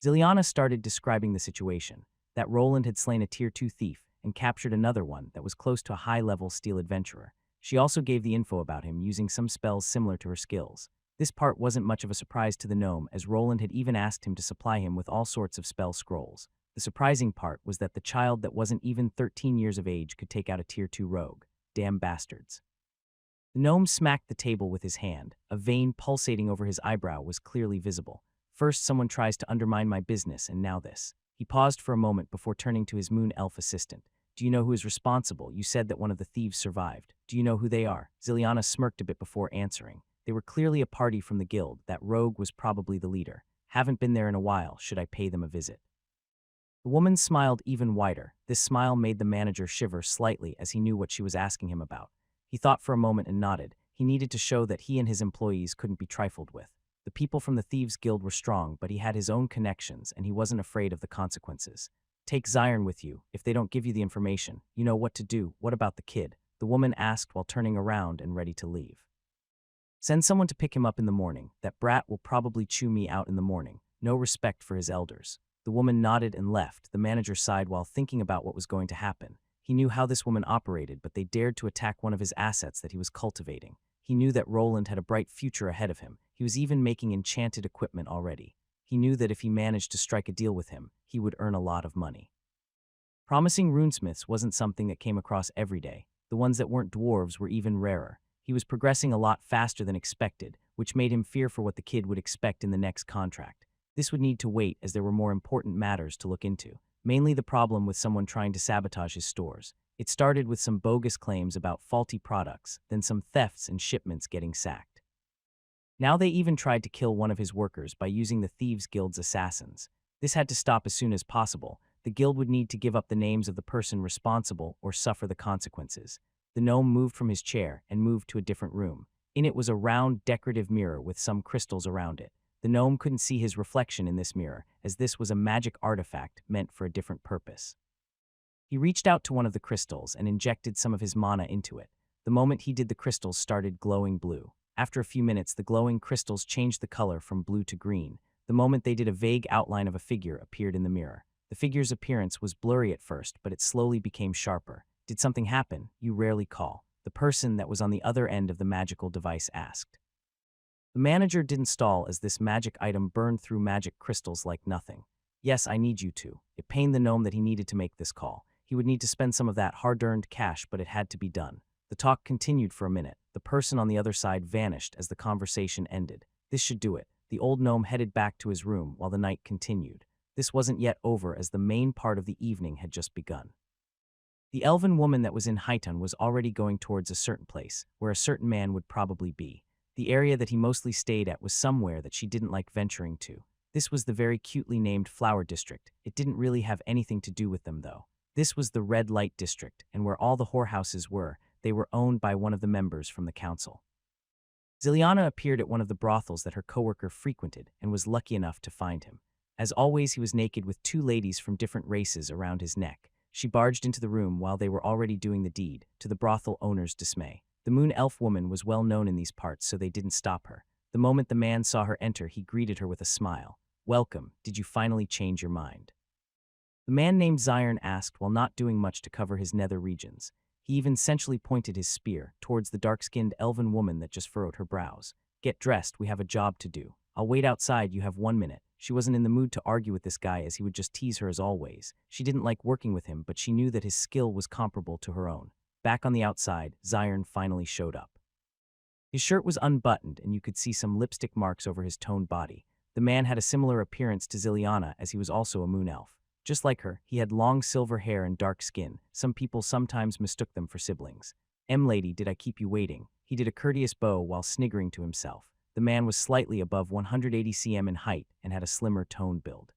Speaker 1: Ziliana started describing the situation, that Roland had slain a Tier 2 thief and captured another one that was close to a high-level steel adventurer. She also gave the info about him using some spells similar to her skills. This part wasn't much of a surprise to the gnome, as Roland had even asked him to supply him with all sorts of spell scrolls. The surprising part was that the child that wasn't even 13 years of age could take out a Tier 2 rogue. Damn bastards. The gnome smacked the table with his hand. A vein pulsating over his eyebrow was clearly visible. "First someone tries to undermine my business, and now this." He paused for a moment before turning to his moon elf assistant. "Do you know who is responsible? You said that one of the thieves survived. Do you know who they are?" Ziliana smirked a bit before answering. "They were clearly a party from the guild. That rogue was probably the leader. Haven't been there in a while. Should I pay them a visit?" The woman smiled even wider. This smile made the manager shiver slightly as he knew what she was asking him about. He thought for a moment and nodded. He needed to show that he and his employees couldn't be trifled with. The people from the Thieves Guild were strong, but he had his own connections, and he wasn't afraid of the consequences. "Take Zion with you. If they don't give you the information, you know what to do. What about the kid?" the woman asked while turning around and ready to leave. "Send someone to pick him up in the morning. That brat will probably chew me out in the morning. No respect for his elders." The woman nodded and left. The manager sighed while thinking about what was going to happen. He knew how this woman operated, but they dared to attack one of his assets that he was cultivating. He knew that Roland had a bright future ahead of him. He was even making enchanted equipment already. He knew that if he managed to strike a deal with him, he would earn a lot of money. Promising runesmiths wasn't something that came across every day. The ones that weren't dwarves were even rarer. He was progressing a lot faster than expected, which made him fear for what the kid would expect in the next contract. This would need to wait as there were more important matters to look into, mainly the problem with someone trying to sabotage his stores. It started with some bogus claims about faulty products, then some thefts and shipments getting sacked. Now they even tried to kill one of his workers by using the Thieves Guild's assassins. This had to stop as soon as possible. The guild would need to give up the names of the person responsible or suffer the consequences. The gnome moved from his chair and moved to a different room. In it was a round, decorative mirror with some crystals around it. The gnome couldn't see his reflection in this mirror, as this was a magic artifact meant for a different purpose. He reached out to one of the crystals and injected some of his mana into it. The moment he did, the crystals started glowing blue. After a few minutes, the glowing crystals changed the color from blue to green. The moment they did, a vague outline of a figure appeared in the mirror. The figure's appearance was blurry at first, but it slowly became sharper. "Did something happen? You rarely call," the person that was on the other end of the magical device asked. The manager didn't stall as this magic item burned through magic crystals like nothing. "Yes, I need you to." It pained the gnome that he needed to make this call. He would need to spend some of that hard-earned cash, but it had to be done. The talk continued for a minute. The person on the other side vanished as the conversation ended. This should do it. The old gnome headed back to his room while the night continued. This wasn't yet over, as the main part of the evening had just begun. The elven woman that was in Highton was already going towards a certain place, where a certain man would probably be. The area that he mostly stayed at was somewhere that she didn't like venturing to. This was the very cutely named Flower District. It didn't really have anything to do with them, though. This was the Red Light District, and where all the whorehouses were, they were owned by one of the members from the council. Ziliana appeared at one of the brothels that her coworker frequented and was lucky enough to find him. As always, he was naked with two ladies from different races around his neck. She barged into the room while they were already doing the deed, to the brothel owner's dismay. The moon elf woman was well known in these parts, so they didn't stop her. The moment the man saw her enter, he greeted her with a smile. "Welcome, did you finally change your mind?" The man named Zion asked while not doing much to cover his nether regions. He even sensually pointed his spear towards the dark-skinned elven woman that just furrowed her brows. "Get dressed, we have a job to do. I'll wait outside, you have 1 minute." She wasn't in the mood to argue with this guy, as he would just tease her as always. She didn't like working with him, but she knew that his skill was comparable to her own. Back on the outside, Zion finally showed up. His shirt was unbuttoned, and you could see some lipstick marks over his toned body. The man had a similar appearance to Ziliana, as he was also a moon elf. Just like her, he had long silver hair and dark skin. Some people sometimes mistook them for siblings. "Lady, did I keep you waiting?" He did a courteous bow while sniggering to himself. The man was slightly above 180 cm in height and had a slimmer toned build.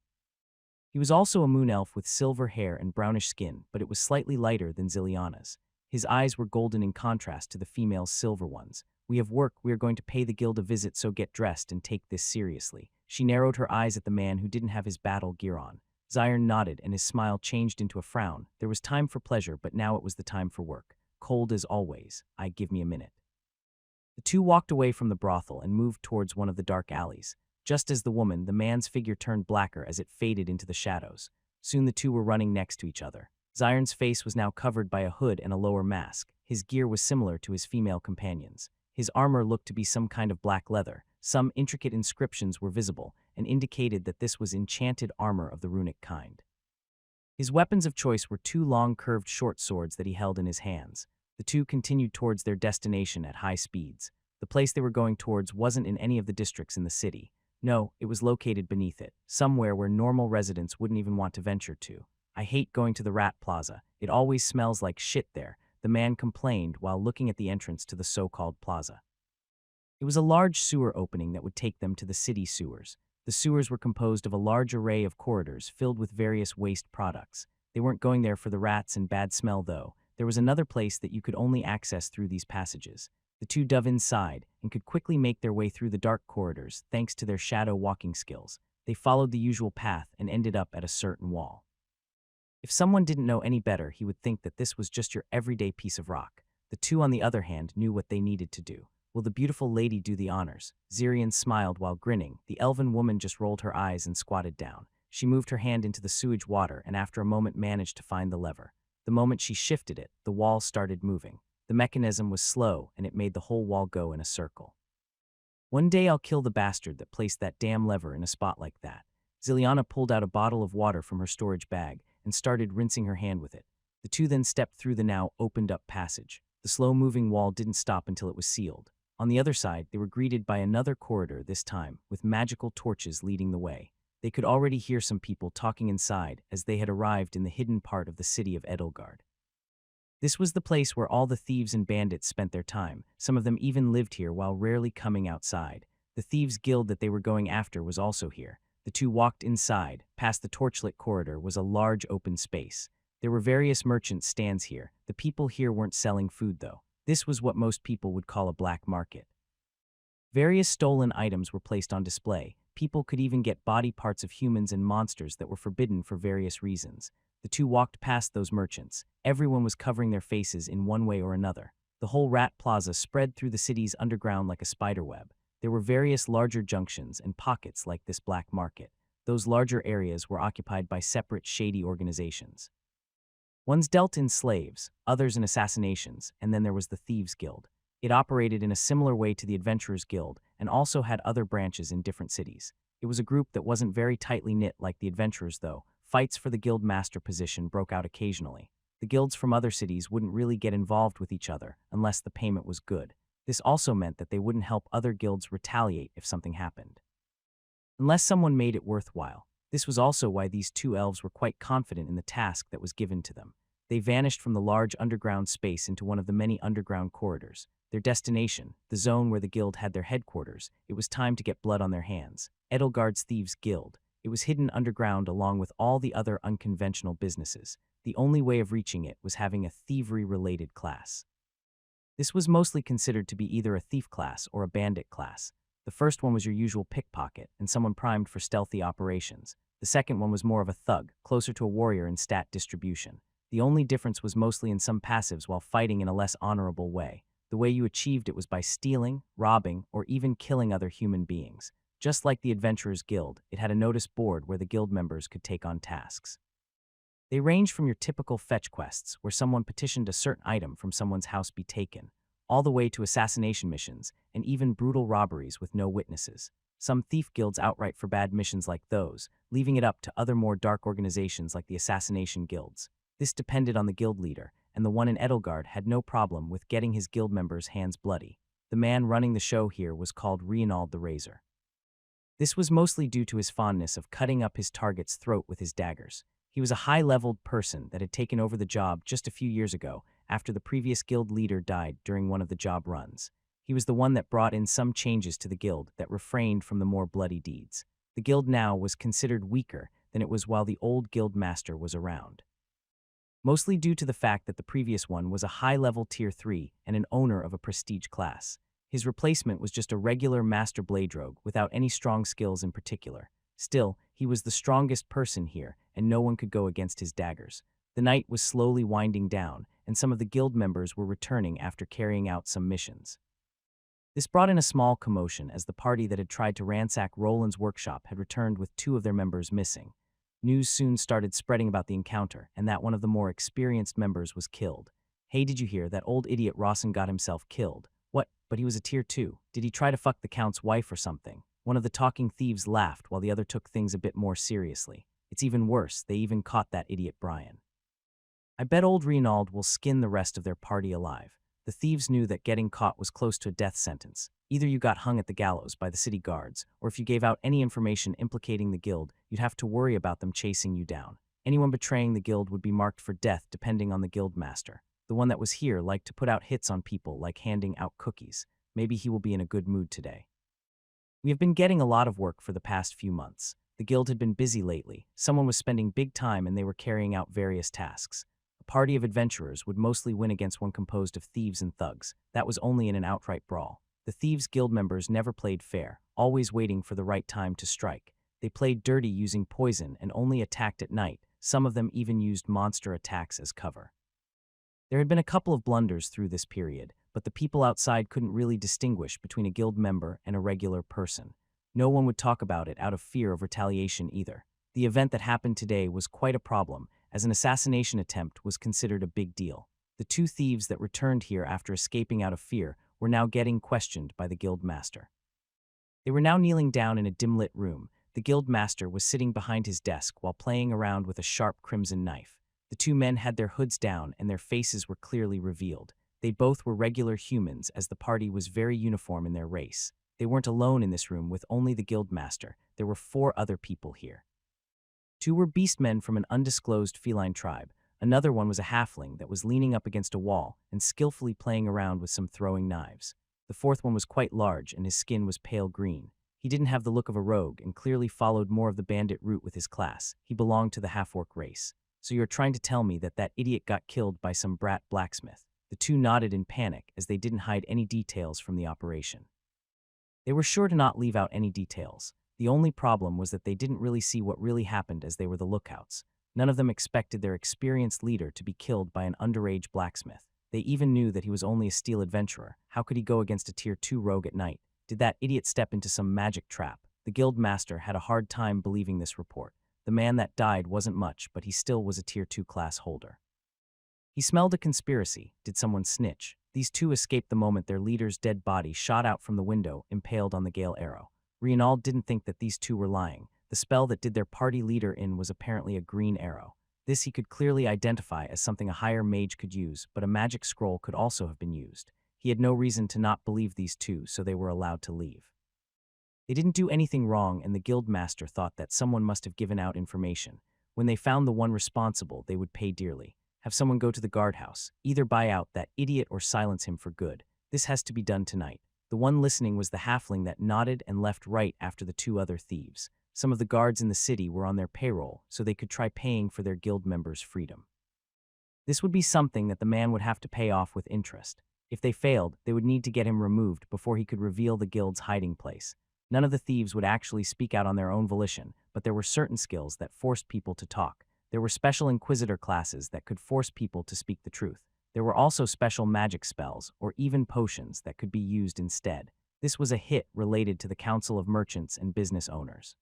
Speaker 1: He was also a moon elf with silver hair and brownish skin, but it was slightly lighter than Ziliana's. His eyes were golden in contrast to the female's silver ones. "We have work, we are going to pay the guild a visit, so get dressed and take this seriously." She narrowed her eyes at the man who didn't have his battle gear on. Zion nodded, and his smile changed into a frown. There was time for pleasure, but now it was the time for work. Cold as always. Give me a minute. The two walked away from the brothel and moved towards one of the dark alleys. Just as the man's figure turned blacker as it faded into the shadows. Soon the two were running next to each other. Zion's face was now covered by a hood and a lower mask. His gear was similar to his female companions. His armor looked to be some kind of black leather. Some intricate inscriptions were visible and indicated that this was enchanted armor of the runic kind. His weapons of choice were two long curved short swords that he held in his hands. The two continued towards their destination at high speeds. The place they were going towards wasn't in any of the districts in the city. No, it was located beneath it, somewhere where normal residents wouldn't even want to venture to. "I hate going to the Rat Plaza. It always smells like shit there," the man complained while looking at the entrance to the so-called plaza. It was a large sewer opening that would take them to the city sewers. The sewers were composed of a large array of corridors filled with various waste products. They weren't going there for the rats and bad smell, though. There was another place that you could only access through these passages. The two dove inside and could quickly make their way through the dark corridors thanks to their shadow walking skills. They followed the usual path and ended up at a certain wall. If someone didn't know any better, he would think that this was just your everyday piece of rock. The two, on the other hand, knew what they needed to do. "Will the beautiful lady do the honors?" Zirian smiled while grinning. The elven woman just rolled her eyes and squatted down. She moved her hand into the sewage water and after a moment managed to find the lever. The moment she shifted it, the wall started moving. The mechanism was slow, and it made the whole wall go in a circle. "One day I'll kill the bastard that placed that damn lever in a spot like that." Ziliana pulled out a bottle of water from her storage bag and started rinsing her hand with it. The two then stepped through the now opened-up passage. The slow-moving wall didn't stop until it was sealed. On the other side, they were greeted by another corridor, this time with magical torches leading the way. They could already hear some people talking inside as they had arrived in the hidden part of the city of Edelgard. This was the place where all the thieves and bandits spent their time. Some of them even lived here while rarely coming outside. The thieves' guild that they were going after was also here. The two walked inside. Past the torchlit corridor was a large open space. There were various merchant stands here. The people here weren't selling food, though. This was what most people would call a black market. Various stolen items were placed on display. people could even get body parts of humans and monsters that were forbidden for various reasons. The two walked past those merchants. Everyone was covering their faces in one way or another. The whole rat plaza spread through the city's underground like a spider web. There were various larger junctions and pockets like this black market. Those larger areas were occupied by separate shady organizations. Ones dealt in slaves, others in assassinations, and then there was the Thieves' Guild. It operated in a similar way to the Adventurers' Guild and also had other branches in different cities. It was a group that wasn't very tightly knit like the Adventurers, though. Fights for the guild master position broke out occasionally. The guilds from other cities wouldn't really get involved with each other unless the payment was good. This also meant that they wouldn't help other guilds retaliate if something happened, unless someone made it worthwhile. This was also why these two elves were quite confident in the task that was given to them. They vanished from the large underground space into one of the many underground corridors. Their destination, the zone where the guild had their headquarters, it was time to get blood on their hands. Edelgard's Thieves' Guild. It was hidden underground along with all the other unconventional businesses. The only way of reaching it was having a thievery-related class. This was mostly considered to be either a thief class or a bandit class. The first one was your usual pickpocket and someone primed for stealthy operations. The second one was more of a thug, closer to a warrior in stat distribution. The only difference was mostly in some passives while fighting in a less honorable way. The way you achieved it was by stealing, robbing, or even killing other human beings. Just like the Adventurers' Guild, it had a notice board where the guild members could take on tasks. They ranged from your typical fetch quests, where someone petitioned a certain item from someone's house be taken, all the way to assassination missions, and even brutal robberies with no witnesses. Some thief guilds outright forbade missions like those, leaving it up to other more dark organizations like the assassination guilds. This depended on the guild leader, and the one in Edelgard had no problem with getting his guild members' hands bloody. The man running the show here was called Reinald the Razor. This was mostly due to his fondness of cutting up his target's throat with his daggers. He was a high-leveled person that had taken over the job just a few years ago after the previous guild leader died during one of the job runs. He was the one that brought in some changes to the guild that refrained from the more bloody deeds. The guild now was considered weaker than it was while the old guild master was around, mostly due to the fact that the previous one was a high-level Tier 3 and an owner of a prestige class. His replacement was just a regular master blade rogue without any strong skills in particular. Still, he was the strongest person here, and no one could go against his daggers. The night was slowly winding down, and some of the guild members were returning after carrying out some missions. This brought in a small commotion as the party that had tried to ransack Roland's workshop had returned with two of their members missing. News soon started spreading about the encounter, and that one of the more experienced members was killed. Hey, did you hear that old idiot Rawson got himself killed? What, but he was a Tier 2. Did he try to fuck the Count's wife or something? One of the talking thieves laughed while the other took things a bit more seriously. It's even worse, they even caught that idiot Brian. I bet old Reinald will skin the rest of their party alive. The thieves knew that getting caught was close to a death sentence. Either you got hung at the gallows by the city guards, or if you gave out any information implicating the guild, you'd have to worry about them chasing you down. Anyone betraying the guild would be marked for death depending on the guild master. The one that was here liked to put out hits on people like handing out cookies. Maybe he will be in a good mood today. We have been getting a lot of work for the past few months. The guild had been busy lately. Someone was spending big time and they were carrying out various tasks. A party of adventurers would mostly win against one composed of thieves and thugs. That was only in an outright brawl. The Thieves' Guild members never played fair, always waiting for the right time to strike. They played dirty using poison and only attacked at night. Some of them even used monster attacks as cover. There had been a couple of blunders through this period, but the people outside couldn't really distinguish between a guild member and a regular person. No one would talk about it out of fear of retaliation either. The event that happened today was quite a problem, as an assassination attempt was considered a big deal. The two thieves that returned here after escaping out of fear were now getting questioned by the guild master. They were now kneeling down in a dim-lit room. The guild master was sitting behind his desk while playing around with a sharp crimson knife. The two men had their hoods down and their faces were clearly revealed. They both were regular humans, as the party was very uniform in their race. They weren't alone in this room with only the guild master. There were 4 other people here. 2 were beastmen from an undisclosed feline tribe. Another one was a halfling that was leaning up against a wall and skillfully playing around with some throwing knives. The 4th one was quite large and his skin was pale green. He didn't have the look of a rogue and clearly followed more of the bandit route with his class. He belonged to the half-orc race. So you're trying to tell me that that idiot got killed by some brat blacksmith? The 2 nodded in panic as they didn't hide any details from the operation. They were sure to not leave out any details. The only problem was that they didn't really see what really happened as they were the lookouts. None of them expected their experienced leader to be killed by an underage blacksmith. They even knew that he was only a steel adventurer. How could he go against a Tier 2 rogue at night? Did that idiot step into some magic trap? The guild master had a hard time believing this report. The man that died wasn't much, but he still was a Tier 2 class holder. He smelled a conspiracy. Did someone snitch? These two escaped the moment their leader's dead body shot out from the window, impaled on the gale arrow. Reinald didn't think that these two were lying. The spell that did their party leader in was apparently a green arrow. This he could clearly identify as something a higher mage could use, but a magic scroll could also have been used. He had no reason to not believe these two, so they were allowed to leave. They didn't do anything wrong, and the guild master thought that someone must have given out information. When they found the one responsible, they would pay dearly. Have someone go to the guardhouse. Either buy out that idiot or silence him for good. This has to be done tonight. The one listening was the halfling that nodded and left right after the two other thieves. Some of the guards in the city were on their payroll, so they could try paying for their guild members' freedom. This would be something that the man would have to pay off with interest. If they failed, they would need to get him removed before he could reveal the guild's hiding place. None of the thieves would actually speak out on their own volition, but there were certain skills that forced people to talk. There were special inquisitor classes that could force people to speak the truth. There were also special magic spells, or even potions, that could be used instead. This was a hit related to the Council of Merchants and Business Owners.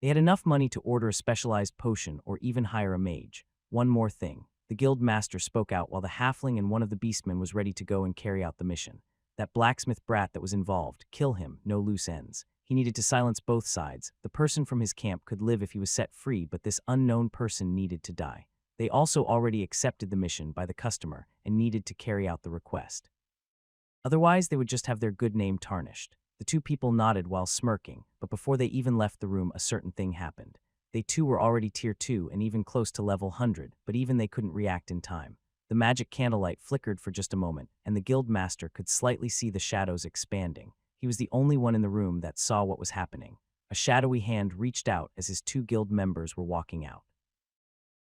Speaker 1: They had enough money to order a specialized potion or even hire a mage. One more thing. The guild master spoke out while the halfling and one of the beastmen was ready to go and carry out the mission. That blacksmith brat that was involved, kill him, no loose ends. He needed to silence both sides. The person from his camp could live if he was set free, but this unknown person needed to die. They also already accepted the mission by the customer and needed to carry out the request. Otherwise, they would just have their good name tarnished. The two people nodded while smirking, but before they even left the room, a certain thing happened. They too were already Tier 2 and even close to level 100, but even they couldn't react in time. The magic candlelight flickered for just a moment, and the guild master could slightly see the shadows expanding. He was the only one in the room that saw what was happening. A shadowy hand reached out as his two guild members were walking out.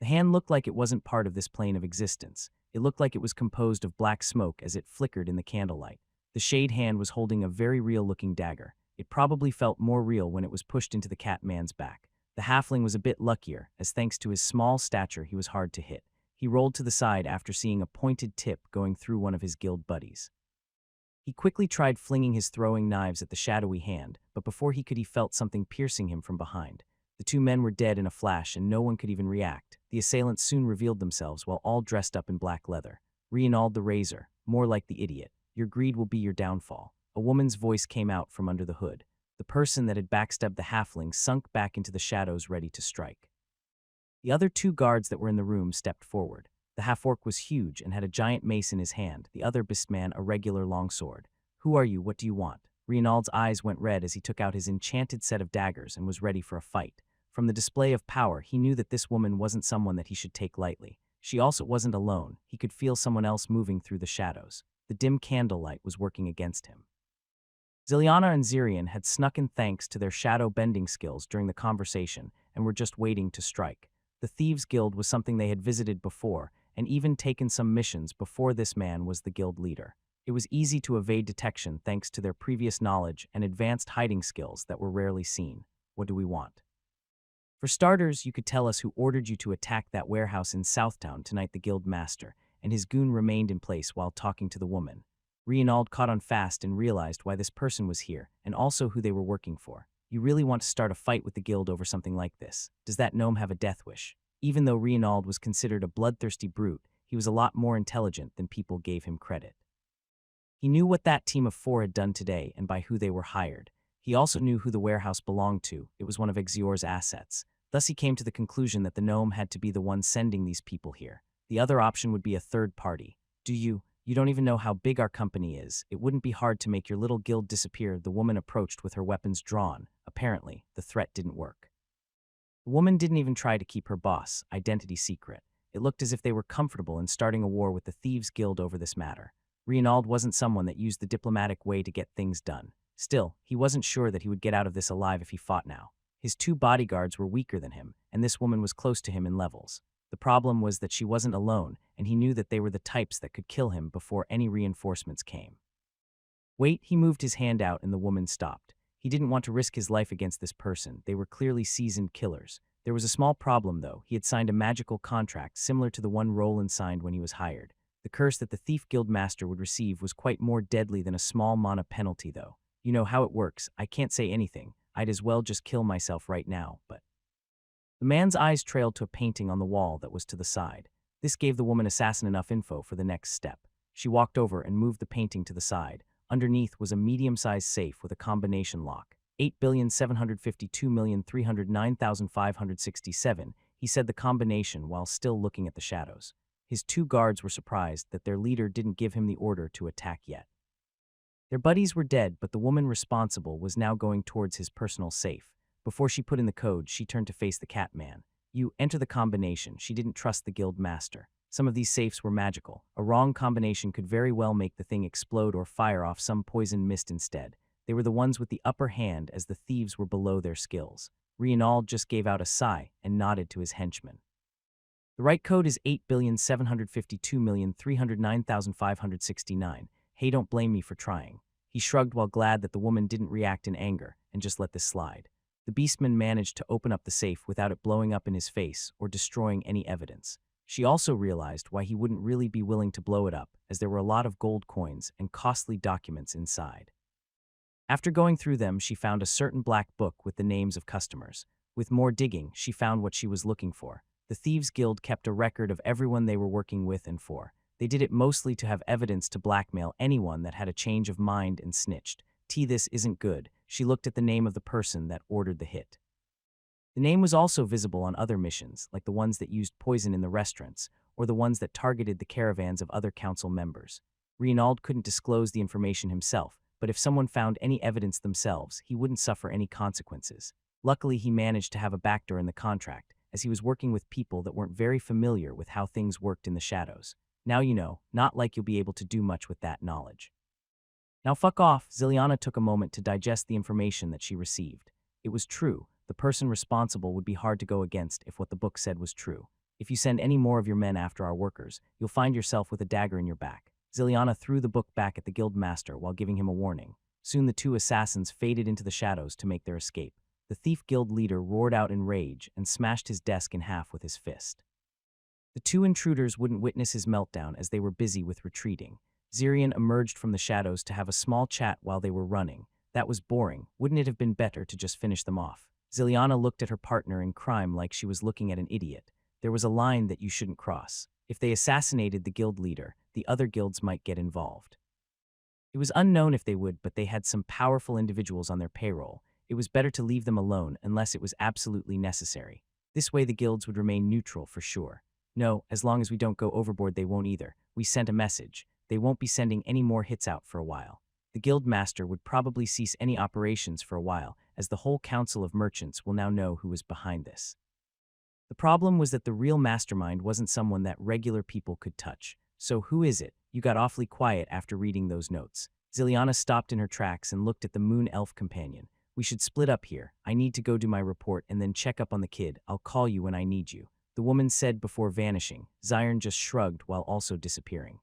Speaker 1: The hand looked like it wasn't part of this plane of existence. It looked like it was composed of black smoke as it flickered in the candlelight. The shade hand was holding a very real-looking dagger. It probably felt more real when it was pushed into the cat man's back. The halfling was a bit luckier, as thanks to his small stature he was hard to hit. He rolled to the side after seeing a pointed tip going through one of his guild buddies. He quickly tried flinging his throwing knives at the shadowy hand, but before he could, he felt something piercing him from behind. The two men were dead in a flash, and no one could even react. The assailants soon revealed themselves, while all dressed up in black leather. Reinald the Razor, more like the idiot. Your greed will be your downfall. A woman's voice came out from under the hood. The person that had backstabbed the halfling sunk back into the shadows, ready to strike. The other two guards that were in the room stepped forward. The half-orc was huge and had a giant mace in his hand, the other beastman a regular longsword. Who are you? What do you want? Reinald's eyes went red as he took out his enchanted set of daggers and was ready for a fight. From the display of power, he knew that this woman wasn't someone that he should take lightly. She also wasn't alone. He could feel someone else moving through the shadows. The dim candlelight was working against him. Ziliana and Zirian had snuck in thanks to their shadow-bending skills during the conversation and were just waiting to strike. The Thieves' Guild was something they had visited before, and even taken some missions before this man was the guild leader. It was easy to evade detection thanks to their previous knowledge and advanced hiding skills that were rarely seen. What do we want? For starters, you could tell us who ordered you to attack that warehouse in Southtown tonight. The guild master and his goon remained in place while talking to the woman. Reinald caught on fast and realized why this person was here, and also who they were working for. You really want to start a fight with the guild over something like this? Does that gnome have a death wish? Even though Reinald was considered a bloodthirsty brute, he was a lot more intelligent than people gave him credit. He knew what that team of 4 had done today and by who they were hired. He also knew who the warehouse belonged to. It was one of Exior's assets. Thus he came to the conclusion that the gnome had to be the one sending these people here. The other option would be a third party. You don't even know how big our company is. It wouldn't be hard to make your little guild disappear. The woman approached with her weapons drawn. Apparently, the threat didn't work. The woman didn't even try to keep her boss' identity secret. It looked as if they were comfortable in starting a war with the Thieves' Guild over this matter. Reinald wasn't someone that used the diplomatic way to get things done. Still, he wasn't sure that he would get out of this alive if he fought now. His 2 bodyguards were weaker than him, and this woman was close to him in levels. The problem was that she wasn't alone, and he knew that they were the types that could kill him before any reinforcements came. Wait, he moved his hand out and the woman stopped. He didn't want to risk his life against this person. They were clearly seasoned killers. There was a small problem, though. He had signed a magical contract similar to the one Roland signed when he was hired. The curse that the Thief Guild Master would receive was quite more deadly than a small mana penalty, though. You know how it works. I can't say anything. I'd as well just kill myself right now, but... The man's eyes trailed to a painting on the wall that was to the side. This gave the woman assassin enough info for the next step. She walked over and moved the painting to the side. Underneath was a medium-sized safe with a combination lock. 8,752,309,567, he said the combination while still looking at the shadows. His two guards were surprised that their leader didn't give him the order to attack yet. Their buddies were dead, but the woman responsible was now going towards his personal safe. Before she put in the code, she turned to face the Catman. You enter the combination. She didn't trust the guild master. Some of these safes were magical. A wrong combination could very well make the thing explode or fire off some poison mist instead. They were the ones with the upper hand as the thieves were below their skills. Reinald just gave out a sigh and nodded to his henchmen. The right code is 8,752,309,569. Hey, don't blame me for trying. He shrugged while glad that the woman didn't react in anger and just let this slide. The beastman managed to open up the safe without it blowing up in his face or destroying any evidence. She also realized why he wouldn't really be willing to blow it up, as there were a lot of gold coins and costly documents inside. After going through them, she found a certain black book with the names of customers. With more digging, she found what she was looking for. The Thieves Guild kept a record of everyone they were working with and for. They did it mostly to have evidence to blackmail anyone that had a change of mind and snitched. This isn't good. She looked at the name of the person that ordered the hit. The name was also visible on other missions, like the ones that used poison in the restaurants, or the ones that targeted the caravans of other council members. Reinald couldn't disclose the information himself, but if someone found any evidence themselves, he wouldn't suffer any consequences. Luckily, he managed to have a backdoor in the contract, as he was working with people that weren't very familiar with how things worked in the shadows. Now you know, not like you'll be able to do much with that knowledge. Now fuck off. Ziliana took a moment to digest the information that she received. It was true. The person responsible would be hard to go against if what the book said was true. If you send any more of your men after our workers, you'll find yourself with a dagger in your back. Ziliana threw the book back at the guild master while giving him a warning. Soon the two assassins faded into the shadows to make their escape. The Thief Guild leader roared out in rage and smashed his desk in half with his fist. The two intruders wouldn't witness his meltdown as they were busy with retreating. Zirian emerged from the shadows to have a small chat while they were running. That was boring. Wouldn't it have been better to just finish them off? Ziliana looked at her partner in crime like she was looking at an idiot. There was a line that you shouldn't cross. If they assassinated the guild leader, the other guilds might get involved. It was unknown if they would, but they had some powerful individuals on their payroll. It was better to leave them alone unless it was absolutely necessary. This way the guilds would remain neutral for sure. No, as long as we don't go overboard, they won't either. We sent a message. They won't be sending any more hits out for a while. The guild master would probably cease any operations for a while, as the whole council of merchants will now know who was behind this. The problem was that the real mastermind wasn't someone that regular people could touch. So who is it? You got awfully quiet after reading those notes. Ziliana stopped in her tracks and looked at the moon elf companion. We should split up here. I need to go do my report and then check up on the kid. I'll call you when I need you, the woman said before vanishing. Zion just shrugged while also disappearing.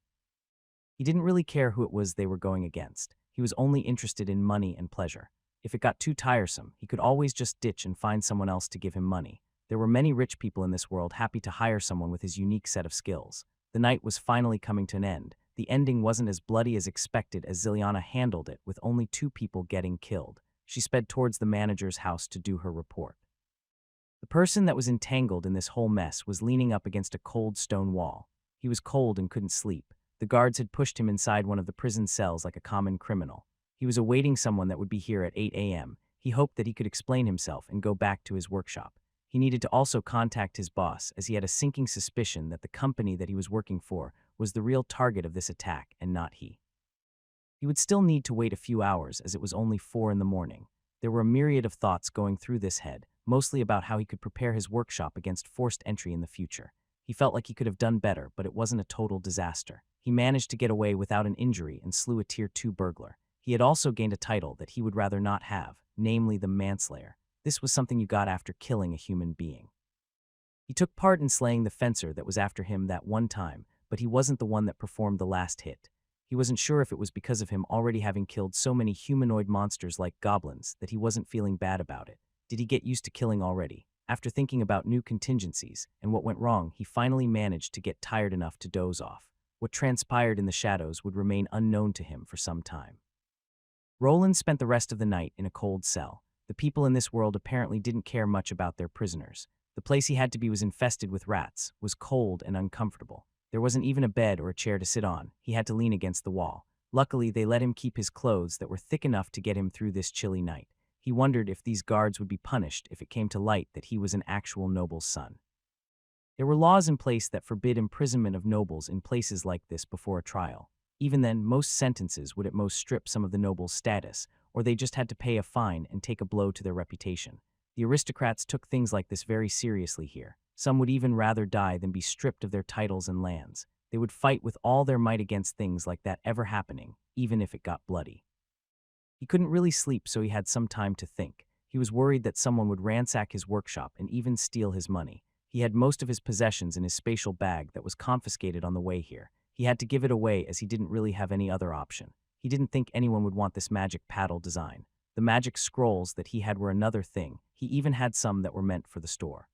Speaker 1: He didn't really care who it was they were going against. He was only interested in money and pleasure. If it got too tiresome, he could always just ditch and find someone else to give him money. There were many rich people in this world happy to hire someone with his unique set of skills. The night was finally coming to an end. The ending wasn't as bloody as expected as Ziliana handled it, with only 2 people getting killed. She sped towards the manager's house to do her report. The person that was entangled in this whole mess was leaning up against a cold stone wall. He was cold and couldn't sleep. The guards had pushed him inside one of the prison cells like a common criminal. He was awaiting someone that would be here at 8 a.m. He hoped that he could explain himself and go back to his workshop. He needed to also contact his boss, as he had a sinking suspicion that the company that he was working for was the real target of this attack and not he. He would still need to wait a few hours, as it was only 4 in the morning. There were a myriad of thoughts going through this head, mostly about how he could prepare his workshop against forced entry in the future. He felt like he could have done better, but it wasn't a total disaster. He managed to get away without an injury and slew a Tier 2 burglar. He had also gained a title that he would rather not have, namely the Manslayer. This was something you got after killing a human being. He took part in slaying the fencer that was after him that one time, but he wasn't the one that performed the last hit. He wasn't sure if it was because of him already having killed so many humanoid monsters like goblins that he wasn't feeling bad about it. Did he get used to killing already? After thinking about new contingencies and what went wrong, he finally managed to get tired enough to doze off. What transpired in the shadows would remain unknown to him for some time. Roland spent the rest of the night in a cold cell. The people in this world apparently didn't care much about their prisoners. The place he had to be was infested with rats, was cold and uncomfortable. There wasn't even a bed or a chair to sit on. He had to lean against the wall. Luckily, they let him keep his clothes that were thick enough to get him through this chilly night. He wondered if these guards would be punished if it came to light that he was an actual noble's son. There were laws in place that forbid imprisonment of nobles in places like this before a trial. Even then, most sentences would at most strip some of the nobles' status, or they just had to pay a fine and take a blow to their reputation. The aristocrats took things like this very seriously here. Some would even rather die than be stripped of their titles and lands. They would fight with all their might against things like that ever happening, even if it got bloody. He couldn't really sleep, so he had some time to think. He was worried that someone would ransack his workshop and even steal his money. He had most of his possessions in his spatial bag that was confiscated on the way here. He had to give it away as he didn't really have any other option. He didn't think anyone would want this magic paddle design. The magic scrolls that he had were another thing. He even had some that were meant for the store.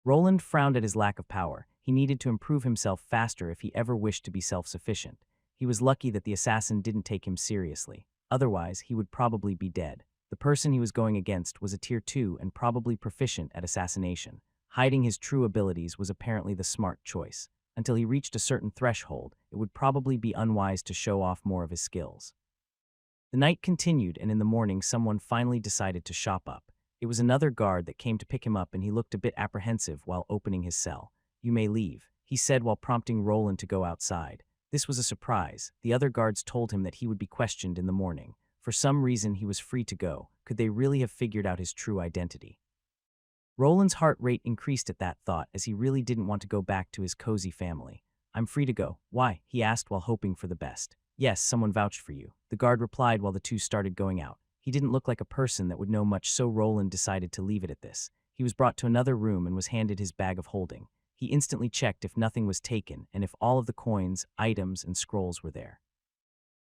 Speaker 1: Roland frowned at his lack of power. He needed to improve himself faster if he ever wished to be self-sufficient. He was lucky that the assassin didn't take him seriously. Otherwise, he would probably be dead. The person he was going against was a tier 2 and probably proficient at assassination. Hiding his true abilities was apparently the smart choice. Until he reached a certain threshold, it would probably be unwise to show off more of his skills. The night continued, and in the morning someone finally decided to shop up. It was another guard that came to pick him up, and he looked a bit apprehensive while opening his cell. "You may leave," he said while prompting Roland to go outside. This was a surprise. The other guards told him that he would be questioned in the morning. For some reason, he was free to go. Could they really have figured out his true identity? Roland's heart rate increased at that thought, as he really didn't want to go back to his cozy family. "I'm free to go." "Why?" he asked while hoping for the best. "Yes, someone vouched for you," the guard replied while the two started going out. He didn't look like a person that would know much, so Roland decided to leave it at this. He was brought to another room and was handed his bag of holding. He instantly checked if nothing was taken and if all of the coins, items, and scrolls were there.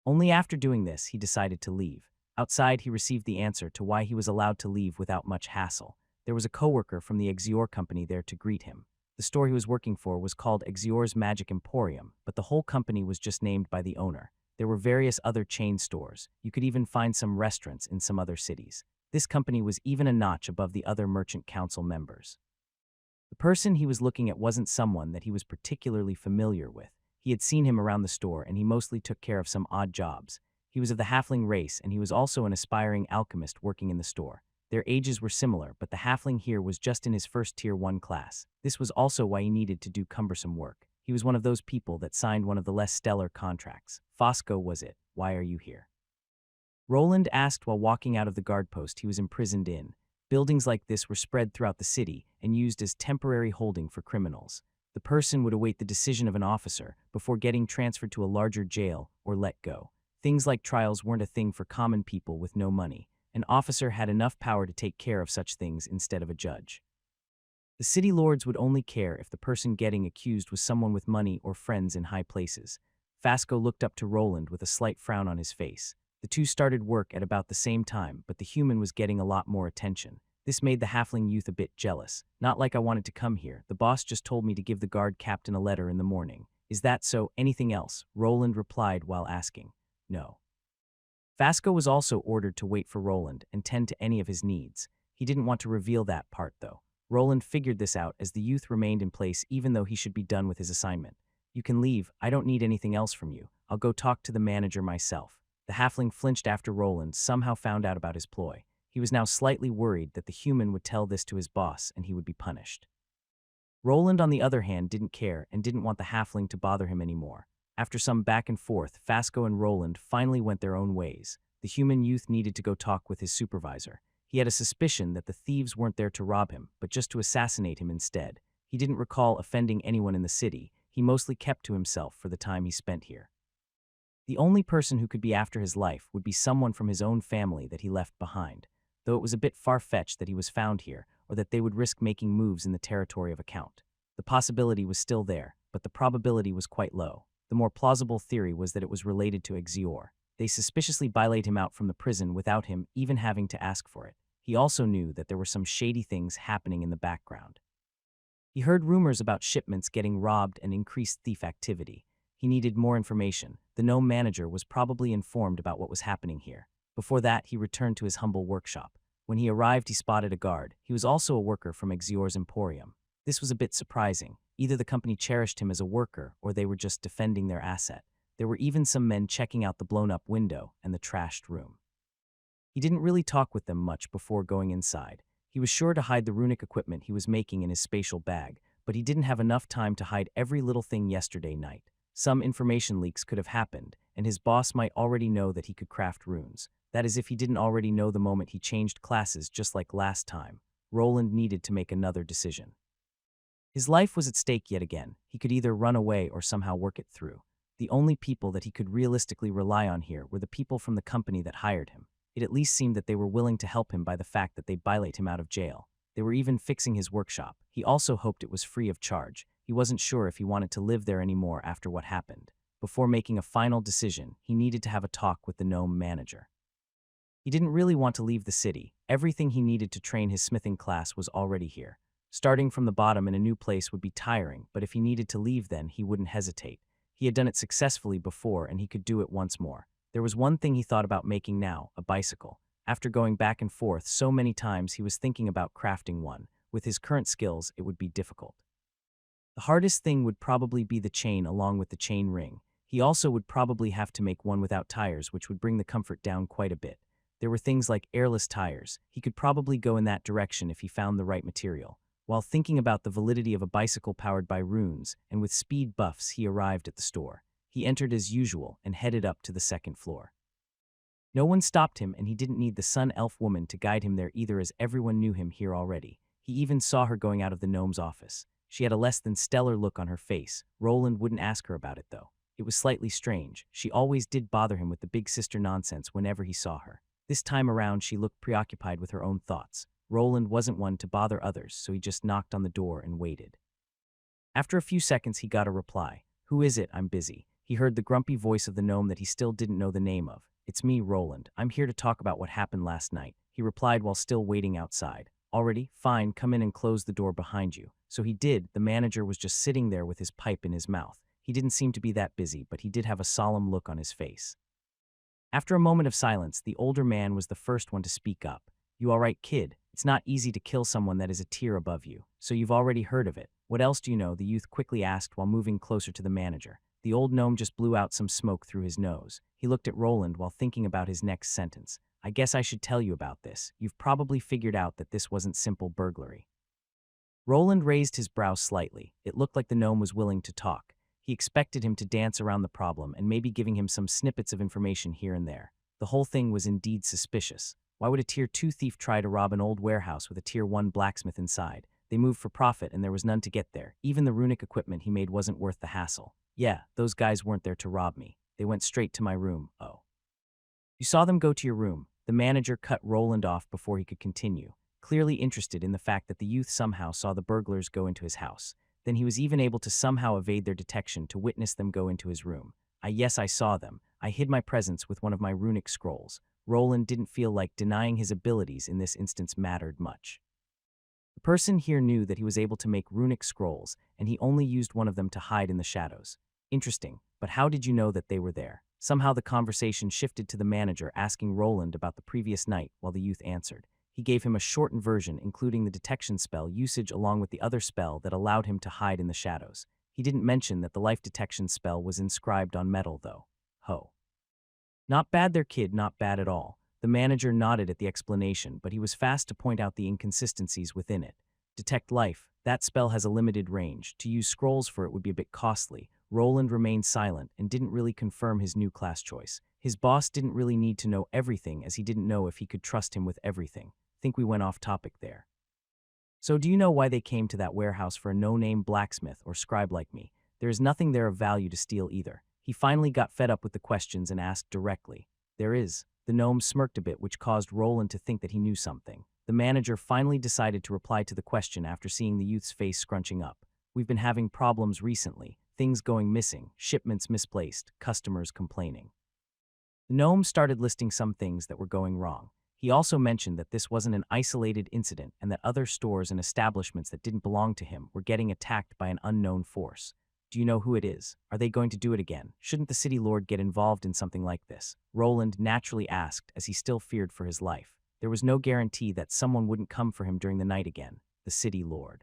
Speaker 1: Only after doing this, he decided to leave. Outside, he received the answer to why he was allowed to leave without much hassle. There was a coworker from the Exior company there to greet him. The store he was working for was called Exior's Magic Emporium, but the whole company was just named by the owner. There were various other chain stores. You could even find some restaurants in some other cities. This company was even a notch above the other merchant council members. The person he was looking at wasn't someone that he was particularly familiar with. He had seen him around the store, and he mostly took care of some odd jobs. He was of the halfling race, and he was also an aspiring alchemist working in the store. Their ages were similar, but the halfling here was just in his first tier 1 class. This was also why he needed to do cumbersome work. He was one of those people that signed one of the less stellar contracts. Fosco was it. "Why are you here?" Roland asked while walking out of the guard post he was imprisoned in. Buildings like this were spread throughout the city and used as temporary holding for criminals. The person would await the decision of an officer before getting transferred to a larger jail or let go. Things like trials weren't a thing for common people with no money. An officer had enough power to take care of such things instead of a judge. The city lords would only care if the person getting accused was someone with money or friends in high places. Fasco looked up to Roland with a slight frown on his face. The two started work at about the same time, but the human was getting a lot more attention. This made the halfling youth a bit jealous. "Not like I wanted to come here. The boss just told me to give the guard captain a letter in the morning." "Is that so? Anything else?" Roland replied while asking. "No." Fasco was also ordered to wait for Roland and tend to any of his needs. He didn't want to reveal that part, though. Roland figured this out as the youth remained in place even though he should be done with his assignment. "You can leave. I don't need anything else from you. I'll go talk to the manager myself." The halfling flinched after Roland somehow found out about his ploy. He was now slightly worried that the human would tell this to his boss and he would be punished. Roland, on the other hand, didn't care and didn't want the halfling to bother him anymore. After some back and forth, Fasco and Roland finally went their own ways. The human youth needed to go talk with his supervisor. He had a suspicion that the thieves weren't there to rob him, but just to assassinate him instead. He didn't recall offending anyone in the city. He mostly kept to himself for the time he spent here. The only person who could be after his life would be someone from his own family that he left behind, though it was a bit far-fetched that he was found here or that they would risk making moves in the territory of a count. The possibility was still there, but the probability was quite low. The more plausible theory was that it was related to Exior. They suspiciously bailated him out from the prison without him even having to ask for it. He also knew that there were some shady things happening in the background. He heard rumors about shipments getting robbed and increased thief activity. He needed more information. The gnome manager was probably informed about what was happening here. Before that, he returned to his humble workshop. When he arrived, he spotted a guard. He was also a worker from Exior's Emporium. This was a bit surprising. Either the company cherished him as a worker or they were just defending their asset. There were even some men checking out the blown-up window and the trashed room. He didn't really talk with them much before going inside. He was sure to hide the runic equipment he was making in his spatial bag, but he didn't have enough time to hide every little thing yesterday night. Some information leaks could have happened, and his boss might already know that he could craft runes. That is if he didn't already know the moment he changed classes just like last time. Roland needed to make another decision. His life was at stake yet again. He could either run away or somehow work it through. The only people that he could realistically rely on here were the people from the company that hired him. It at least seemed that they were willing to help him by the fact that they bailated him out of jail. They were even fixing his workshop. He also hoped it was free of charge. He wasn't sure if he wanted to live there anymore after what happened. Before making a final decision, he needed to have a talk with the gnome manager. He didn't really want to leave the city. Everything he needed to train his smithing class was already here. Starting from the bottom in a new place would be tiring, but if he needed to leave then, he wouldn't hesitate. He had done it successfully before and he could do it once more. There was one thing he thought about making now, a bicycle. After going back and forth so many times, he was thinking about crafting one. With his current skills, it would be difficult. The hardest thing would probably be the chain along with the chain ring. He also would probably have to make one without tires, which would bring the comfort down quite a bit. There were things like airless tires. He could probably go in that direction if he found the right material. While thinking about the validity of a bicycle powered by runes and with speed buffs, he arrived at the store. He entered as usual and headed up to the second floor. No one stopped him, and he didn't need the sun elf woman to guide him there either, as everyone knew him here already. He even saw her going out of the gnome's office. She had a less than stellar look on her face. Roland wouldn't ask her about it, though. It was slightly strange. She always did bother him with the big sister nonsense whenever he saw her. This time around, she looked preoccupied with her own thoughts. Roland wasn't one to bother others, so he just knocked on the door and waited. After a few seconds, he got a reply. "Who is it? I'm busy." He heard the grumpy voice of the gnome that he still didn't know the name of. "It's me, Roland. I'm here to talk about what happened last night," he replied while still waiting outside. "Already? Fine, come in and close the door behind you." So he did. The manager was just sitting there with his pipe in his mouth. He didn't seem to be that busy, but he did have a solemn look on his face. After a moment of silence, the older man was the first one to speak up. "You all right, kid? It's not easy to kill someone that is a tier above you, so you've already heard of it. What else do you know?" the youth quickly asked while moving closer to the manager. The old gnome just blew out some smoke through his nose. He looked at Roland while thinking about his next sentence. "I guess I should tell you about this. You've probably figured out that this wasn't simple burglary." Roland raised his brow slightly. It looked like the gnome was willing to talk. He expected him to dance around the problem and maybe giving him some snippets of information here and there. The whole thing was indeed suspicious. Why would a Tier 2 thief try to rob an old warehouse with a Tier 1 blacksmith inside? They moved for profit and there was none to get there. Even the runic equipment he made wasn't worth the hassle. "Yeah, those guys weren't there to rob me. They went straight to my room." "Oh. You saw them go to your room?" The manager cut Roland off before he could continue, clearly interested in the fact that the youth somehow saw the burglars go into his house. Then he was even able to somehow evade their detection to witness them go into his room. Yes, I saw them. I hid my presence with one of my runic scrolls." Roland didn't feel like denying his abilities in this instance mattered much. The person here knew that he was able to make runic scrolls, and he only used one of them to hide in the shadows. "Interesting, but how did you know that they were there?" Somehow the conversation shifted to the manager asking Roland about the previous night while the youth answered. He gave him a shortened version, including the detection spell usage along with the other spell that allowed him to hide in the shadows. He didn't mention that the life detection spell was inscribed on metal, though. Ho. "Not bad there, kid, not bad at all." The manager nodded at the explanation, but he was fast to point out the inconsistencies within it. "Detect life. That spell has a limited range. To use scrolls for it would be a bit costly." Roland remained silent and didn't really confirm his new class choice. His boss didn't really need to know everything, as he didn't know if he could trust him with everything. Think we went off topic there. "So do you know why they came to that warehouse for a no-name blacksmith or scribe like me? There is nothing there of value to steal either." He finally got fed up with the questions and asked directly. "There is." The gnome smirked a bit, which caused Roland to think that he knew something. The manager finally decided to reply to the question after seeing the youth's face scrunching up. "We've been having problems recently. things going missing, shipments misplaced, customers complaining. The gnome started listing some things that were going wrong. He also mentioned that this wasn't an isolated incident and that other stores and establishments that didn't belong to him were getting attacked by an unknown force. Do you know who it is? Are they going to do it again? Shouldn't the city lord get involved in something like this? Roland naturally asked, as he still feared for his life. There was no guarantee that someone wouldn't come for him during the night again. The city lord.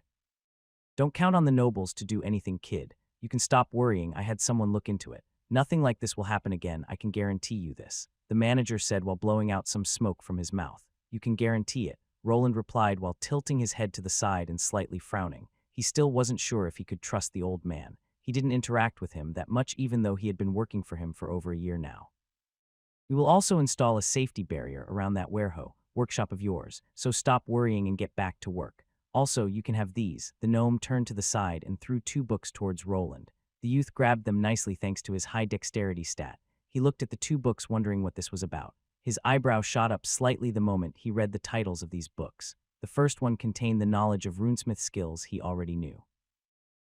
Speaker 1: Don't count on the nobles to do anything, kid. You can stop worrying. I had someone look into it. Nothing like this will happen again, I can guarantee you this, the manager said while blowing out some smoke from his mouth. You can guarantee it, Roland replied while tilting his head to the side and slightly frowning. He still wasn't sure if he could trust the old man. He didn't interact with him that much even though he had been working for him for over a year now. We will also install a safety barrier around that workshop of yours, so stop worrying and get back to work. Also, you can have these. The gnome turned to the side and threw 2 books towards Roland. The youth grabbed them nicely thanks to his high dexterity stat. He looked at the 2 books wondering what this was about. His eyebrow shot up slightly the moment he read the titles of these books. The first one contained the knowledge of runesmith skills he already knew.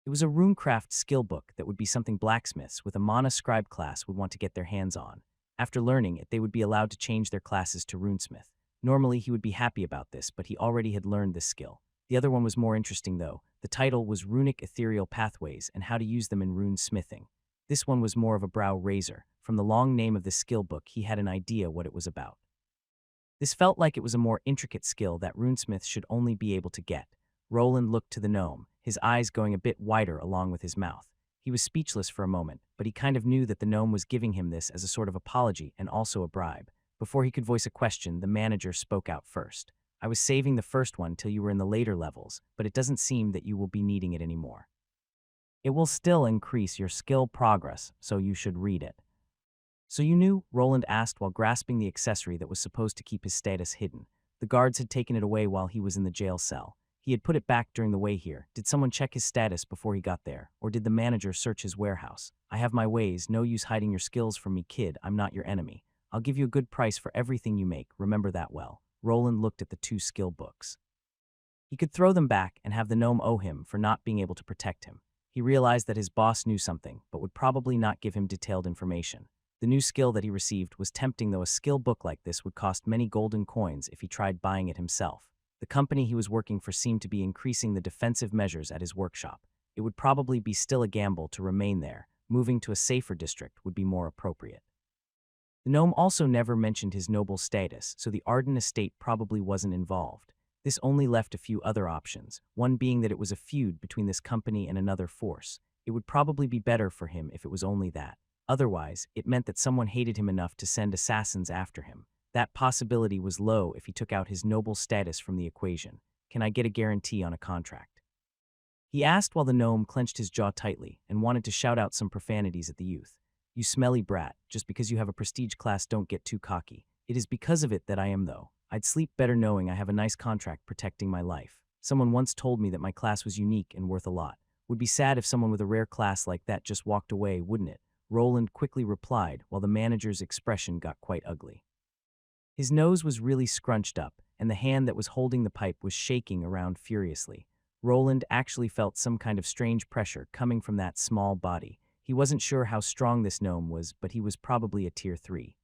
Speaker 1: It was a runecraft skill book that would be something blacksmiths with a mana scribe class would want to get their hands on. After learning it, they would be allowed to change their classes to runesmith. Normally, he would be happy about this, but he already had learned this skill. The other one was more interesting, though. The title was Runic Ethereal Pathways and How to Use Them in Rune Smithing. This one was more of a brow raiser. From the long name of the skill book, he had an idea what it was about. This felt like it was a more intricate skill that runesmiths should only be able to get. Roland looked to the gnome, his eyes going a bit wider along with his mouth. He was speechless for a moment, but he kind of knew that the gnome was giving him this as a sort of apology and also a bribe. Before he could voice a question, the manager spoke out first. I was saving the first one till you were in the later levels, but it doesn't seem that you will be needing it anymore. It will still increase your skill progress, so you should read it. So you knew? Roland asked while grasping the accessory that was supposed to keep his status hidden. The guards had taken it away while he was in the jail cell. He had put it back during the way here. Did someone check his status before he got there? Or did the manager search his warehouse? I have my ways, no use hiding your skills from me, kid. I'm not your enemy. I'll give you a good price for everything you make, remember that well. Roland looked at the 2 skill books. He could throw them back and have the gnome owe him for not being able to protect him. He realized that his boss knew something, but would probably not give him detailed information. The new skill that he received was tempting, though a skill book like this would cost many golden coins if he tried buying it himself. The company he was working for seemed to be increasing the defensive measures at his workshop. It would probably be still a gamble to remain there. Moving to a safer district would be more appropriate. The gnome also never mentioned his noble status, so the Arden estate probably wasn't involved. This only left a few other options, one being that it was a feud between this company and another force. It would probably be better for him if it was only that. Otherwise, it meant that someone hated him enough to send assassins after him. That possibility was low if he took out his noble status from the equation. Can I get a guarantee on a contract? He asked while the gnome clenched his jaw tightly and wanted to shout out some profanities at the youth. You smelly brat, just because you have a prestige class don't get too cocky. It is because of it that I am, though. I'd sleep better knowing I have a nice contract protecting my life. Someone once told me that my class was unique and worth a lot. Would be sad if someone with a rare class like that just walked away, wouldn't it? Roland quickly replied while the manager's expression got quite ugly. His nose was really scrunched up, and the hand that was holding the pipe was shaking around furiously. Roland actually felt some kind of strange pressure coming from that small body. He wasn't sure how strong this gnome was, but he was probably a tier 3.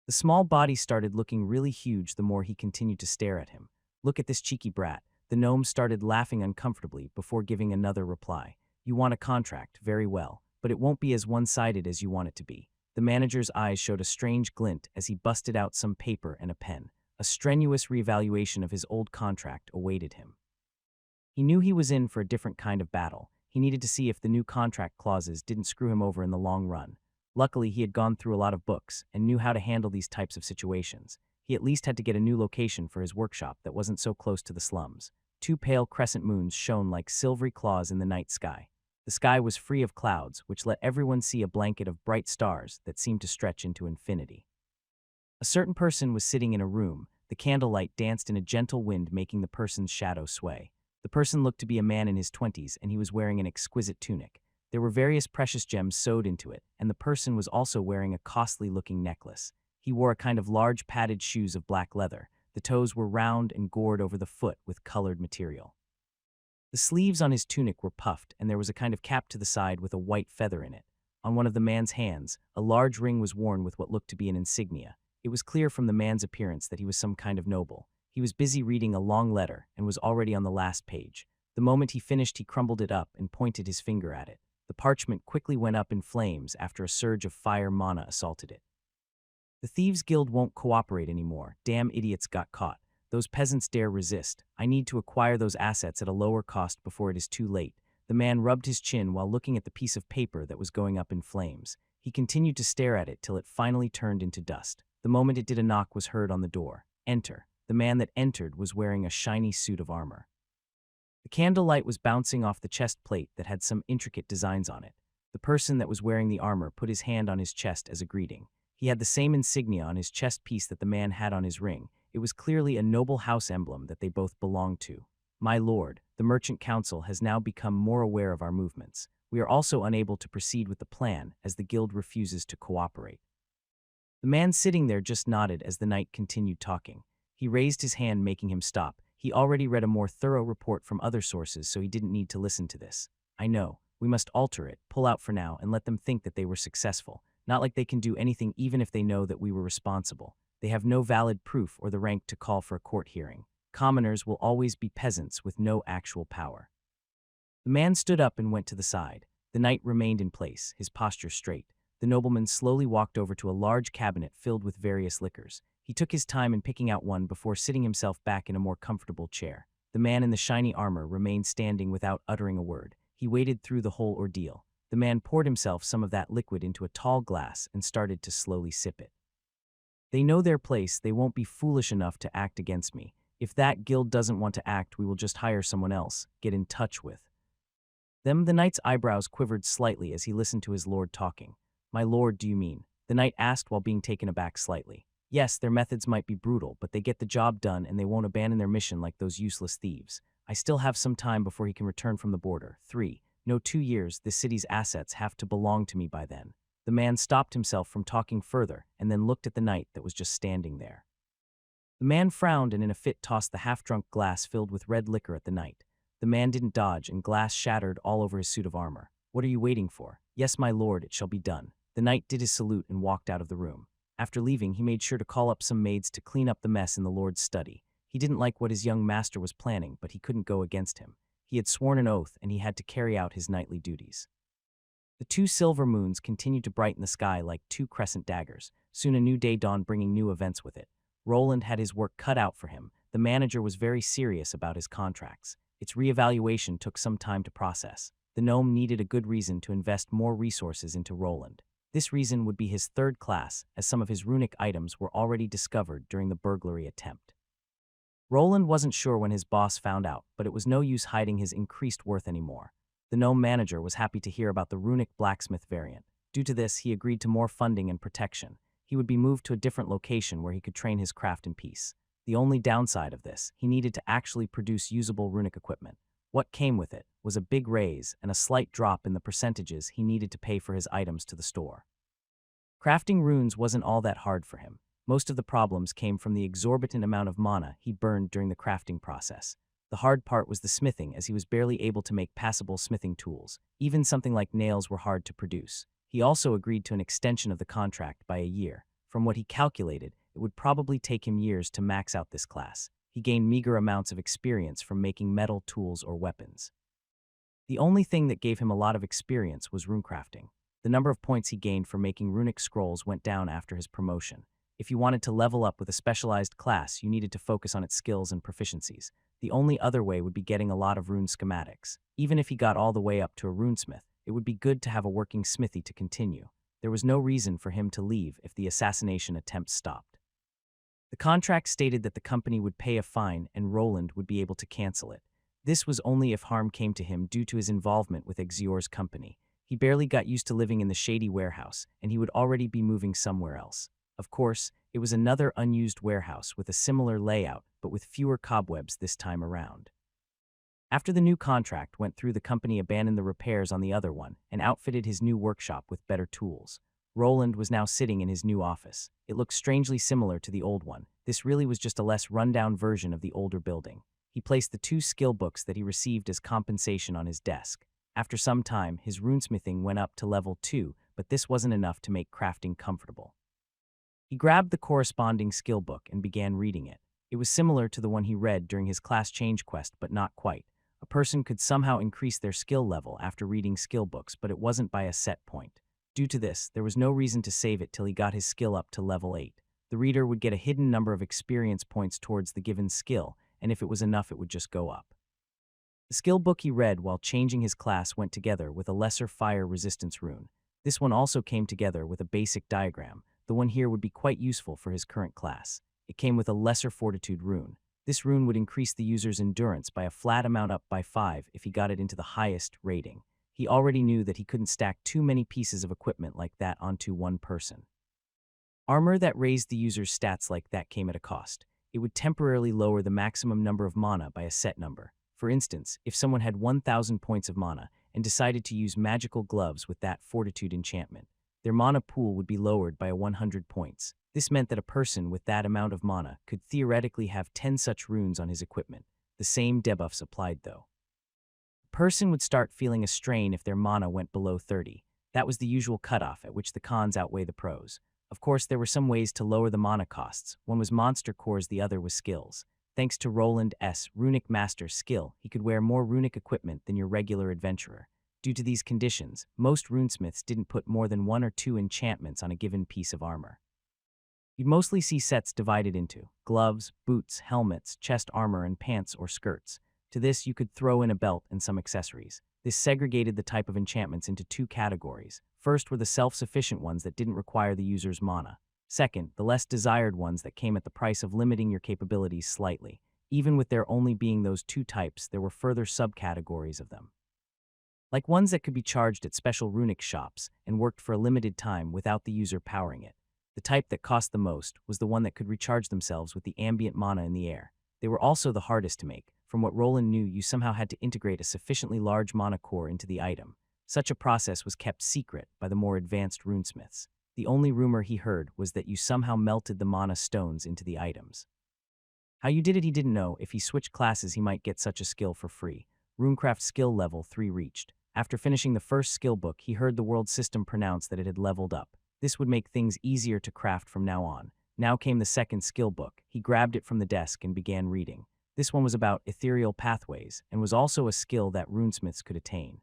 Speaker 1: The small body started looking really huge the more he continued to stare at him. Look at this cheeky brat. The gnome started laughing uncomfortably before giving another reply. You want a contract, very well, but it won't be as one-sided as you want it to be. The manager's eyes showed a strange glint as he busted out some paper and a pen. A strenuous reevaluation of his old contract awaited him. He knew he was in for a different kind of battle. He needed to see if the new contract clauses didn't screw him over in the long run. Luckily, he had gone through a lot of books and knew how to handle these types of situations. He at least had to get a new location for his workshop that wasn't so close to the slums. 2 pale crescent moons shone like silvery claws in the night sky. The sky was free of clouds, which let everyone see a blanket of bright stars that seemed to stretch into infinity. A certain person was sitting in a room. The candlelight danced in a gentle wind, making the person's shadow sway. The person looked to be a man in his 20s, and he was wearing an exquisite tunic. There were various precious gems sewed into it, and the person was also wearing a costly-looking necklace. He wore a kind of large padded shoes of black leather. The toes were round and gored over the foot with colored material. The sleeves on his tunic were puffed, and there was a kind of cap to the side with a white feather in it. On one of the man's hands, a large ring was worn with what looked to be an insignia. It was clear from the man's appearance that he was some kind of noble. He was busy reading a long letter and was already on the last page. The moment he finished, he crumbled it up and pointed his finger at it. The parchment quickly went up in flames after a surge of fire mana assaulted it. The Thieves' Guild won't cooperate anymore. Damn idiots got caught. Those peasants dare resist. I need to acquire those assets at a lower cost before it is too late. The man rubbed his chin while looking at the piece of paper that was going up in flames. He continued to stare at it till it finally turned into dust. The moment it did, a knock was heard on the door. Enter. The man that entered was wearing a shiny suit of armor. The candlelight was bouncing off the chest plate that had some intricate designs on it. The person that was wearing the armor put his hand on his chest as a greeting. He had the same insignia on his chest piece that the man had on his ring. It was clearly a noble house emblem that they both belonged to. My lord, the Merchant Council has now become more aware of our movements. We are also unable to proceed with the plan as the guild refuses to cooperate. The man sitting there just nodded as the knight continued talking. He raised his hand, making him stop. He already read a more thorough report from other sources, so he didn't need to listen to this. I know. We must alter it, pull out for now, and let them think that they were successful. Not like they can do anything even if they know that we were responsible. They have no valid proof or the rank to call for a court hearing. Commoners will always be peasants with no actual power. The man stood up and went to the side. The knight remained in place, his posture straight. The nobleman slowly walked over to a large cabinet filled with various liquors. He took his time in picking out one before sitting himself back in a more comfortable chair. The man in the shiny armor remained standing without uttering a word. He waited through the whole ordeal. The man poured himself some of that liquid into a tall glass and started to slowly sip it. They know their place. They won't be foolish enough to act against me. If that guild doesn't want to act, we will just hire someone else, get in touch with them. The knight's eyebrows quivered slightly as he listened to his lord talking. My lord, do you mean? The knight asked while being taken aback slightly. Yes, their methods might be brutal, but they get the job done and they won't abandon their mission like those useless thieves. I still have some time before he can return from the border. 2 years, this city's assets have to belong to me by then. The man stopped himself from talking further and then looked at the knight that was just standing there. The man frowned and in a fit tossed the half-drunk glass filled with red liquor at the knight. The man didn't dodge and glass shattered all over his suit of armor. What are you waiting for? Yes, my lord, it shall be done. The knight did his salute and walked out of the room. After leaving, he made sure to call up some maids to clean up the mess in the lord's study. He didn't like what his young master was planning, but he couldn't go against him. He had sworn an oath and he had to carry out his knightly duties. The 2 silver moons continued to brighten the sky like 2 crescent daggers. Soon a new day dawned, bringing new events with it. Roland had his work cut out for him. The manager was very serious about his contracts. Its reevaluation took some time to process. The gnome needed a good reason to invest more resources into Roland. This reason would be his 3rd class, as some of his runic items were already discovered during the burglary attempt. Roland wasn't sure when his boss found out, but it was no use hiding his increased worth anymore. The gnome manager was happy to hear about the runic blacksmith variant. Due to this, he agreed to more funding and protection. He would be moved to a different location where he could train his craft in peace. The only downside of this, he needed to actually produce usable runic equipment. What came with it was a big raise and a slight drop in the percentages he needed to pay for his items to the store. Crafting runes wasn't all that hard for him. Most of the problems came from the exorbitant amount of mana he burned during the crafting process. The hard part was the smithing, as he was barely able to make passable smithing tools. Even something like nails were hard to produce. He also agreed to an extension of the contract by a year. From what he calculated, it would probably take him years to max out this class. He gained meager amounts of experience from making metal tools or weapons. The only thing that gave him a lot of experience was runecrafting. The number of points he gained for making runic scrolls went down after his promotion. If you wanted to level up with a specialized class, you needed to focus on its skills and proficiencies. The only other way would be getting a lot of rune schematics. Even if he got all the way up to a runesmith, it would be good to have a working smithy to continue. There was no reason for him to leave if the assassination attempt stopped. The contract stated that the company would pay a fine and Roland would be able to cancel it. This was only if harm came to him due to his involvement with Exior's company. He barely got used to living in the shady warehouse, and he would already be moving somewhere else. Of course, it was another unused warehouse with a similar layout, but with fewer cobwebs this time around. After the new contract went through, the company abandoned the repairs on the other one and outfitted his new workshop with better tools. Roland was now sitting in his new office. It looked strangely similar to the old one. This really was just a less run-down version of the older building. He placed the 2 skill books that he received as compensation on his desk. After some time, his runesmithing went up to level 2, but this wasn't enough to make crafting comfortable. He grabbed the corresponding skill book and began reading it. It was similar to the one he read during his class change quest, but not quite. A person could somehow increase their skill level after reading skill books, but it wasn't by a set point. Due to this, there was no reason to save it till he got his skill up to level 8. The reader would get a hidden number of experience points towards the given skill, and if it was enough, it would just go up. The skill book he read while changing his class went together with a lesser fire resistance rune. This one also came together with a basic diagram. The one here would be quite useful for his current class. It came with a lesser fortitude rune. This rune would increase the user's endurance by a flat amount up by 5 if he got it into the highest rating. He already knew that he couldn't stack too many pieces of equipment like that onto one person. Armor that raised the user's stats like that came at a cost. It would temporarily lower the maximum number of mana by a set number. For instance, if someone had 1,000 points of mana and decided to use magical gloves with that fortitude enchantment, their mana pool would be lowered by 100 points. This meant that a person with that amount of mana could theoretically have 10 such runes on his equipment. The same debuffs applied though. A person would start feeling a strain if their mana went below 30. That was the usual cutoff at which the cons outweigh the pros. Of course, there were some ways to lower the mana costs. One was monster cores, the other was skills. Thanks to Roland's Runic Master skill, he could wear more runic equipment than your regular adventurer. Due to these conditions, most runesmiths didn't put more than 1 or 2 enchantments on a given piece of armor. You'd mostly see sets divided into gloves, boots, helmets, chest armor, and pants or skirts. To this, you could throw in a belt and some accessories. This segregated the type of enchantments into 2 categories. First were the self-sufficient ones that didn't require the user's mana. Second, the less desired ones that came at the price of limiting your capabilities slightly. Even with there only being those 2 types, there were further subcategories of them. Like ones that could be charged at special runic shops and worked for a limited time without the user powering it. The type that cost the most was the one that could recharge themselves with the ambient mana in the air. They were also the hardest to make. From what Roland knew, you somehow had to integrate a sufficiently large mana core into the item. Such a process was kept secret by the more advanced runesmiths. The only rumor he heard was that you somehow melted the mana stones into the items. How you did it he didn't know. If he switched classes he might get such a skill for free. Runecraft skill level 3 reached. After finishing the first skill book, he heard the world system pronounce that it had leveled up. This would make things easier to craft from now on. Now came the second skill book. He grabbed it from the desk and began reading. This one was about ethereal pathways and was also a skill that runesmiths could attain.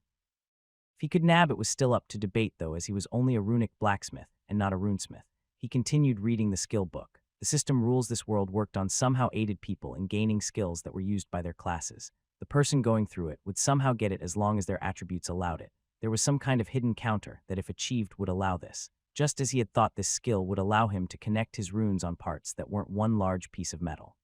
Speaker 1: If he could nab it was still up to debate though, as he was only a runic blacksmith and not a runesmith. He continued reading the skill book. The system rules this world worked on somehow aided people in gaining skills that were used by their classes. The person going through it would somehow get it as long as their attributes allowed it. There was some kind of hidden counter that if achieved would allow this. Just as he had thought, this skill would allow him to connect his runes on parts that weren't one large piece of metal.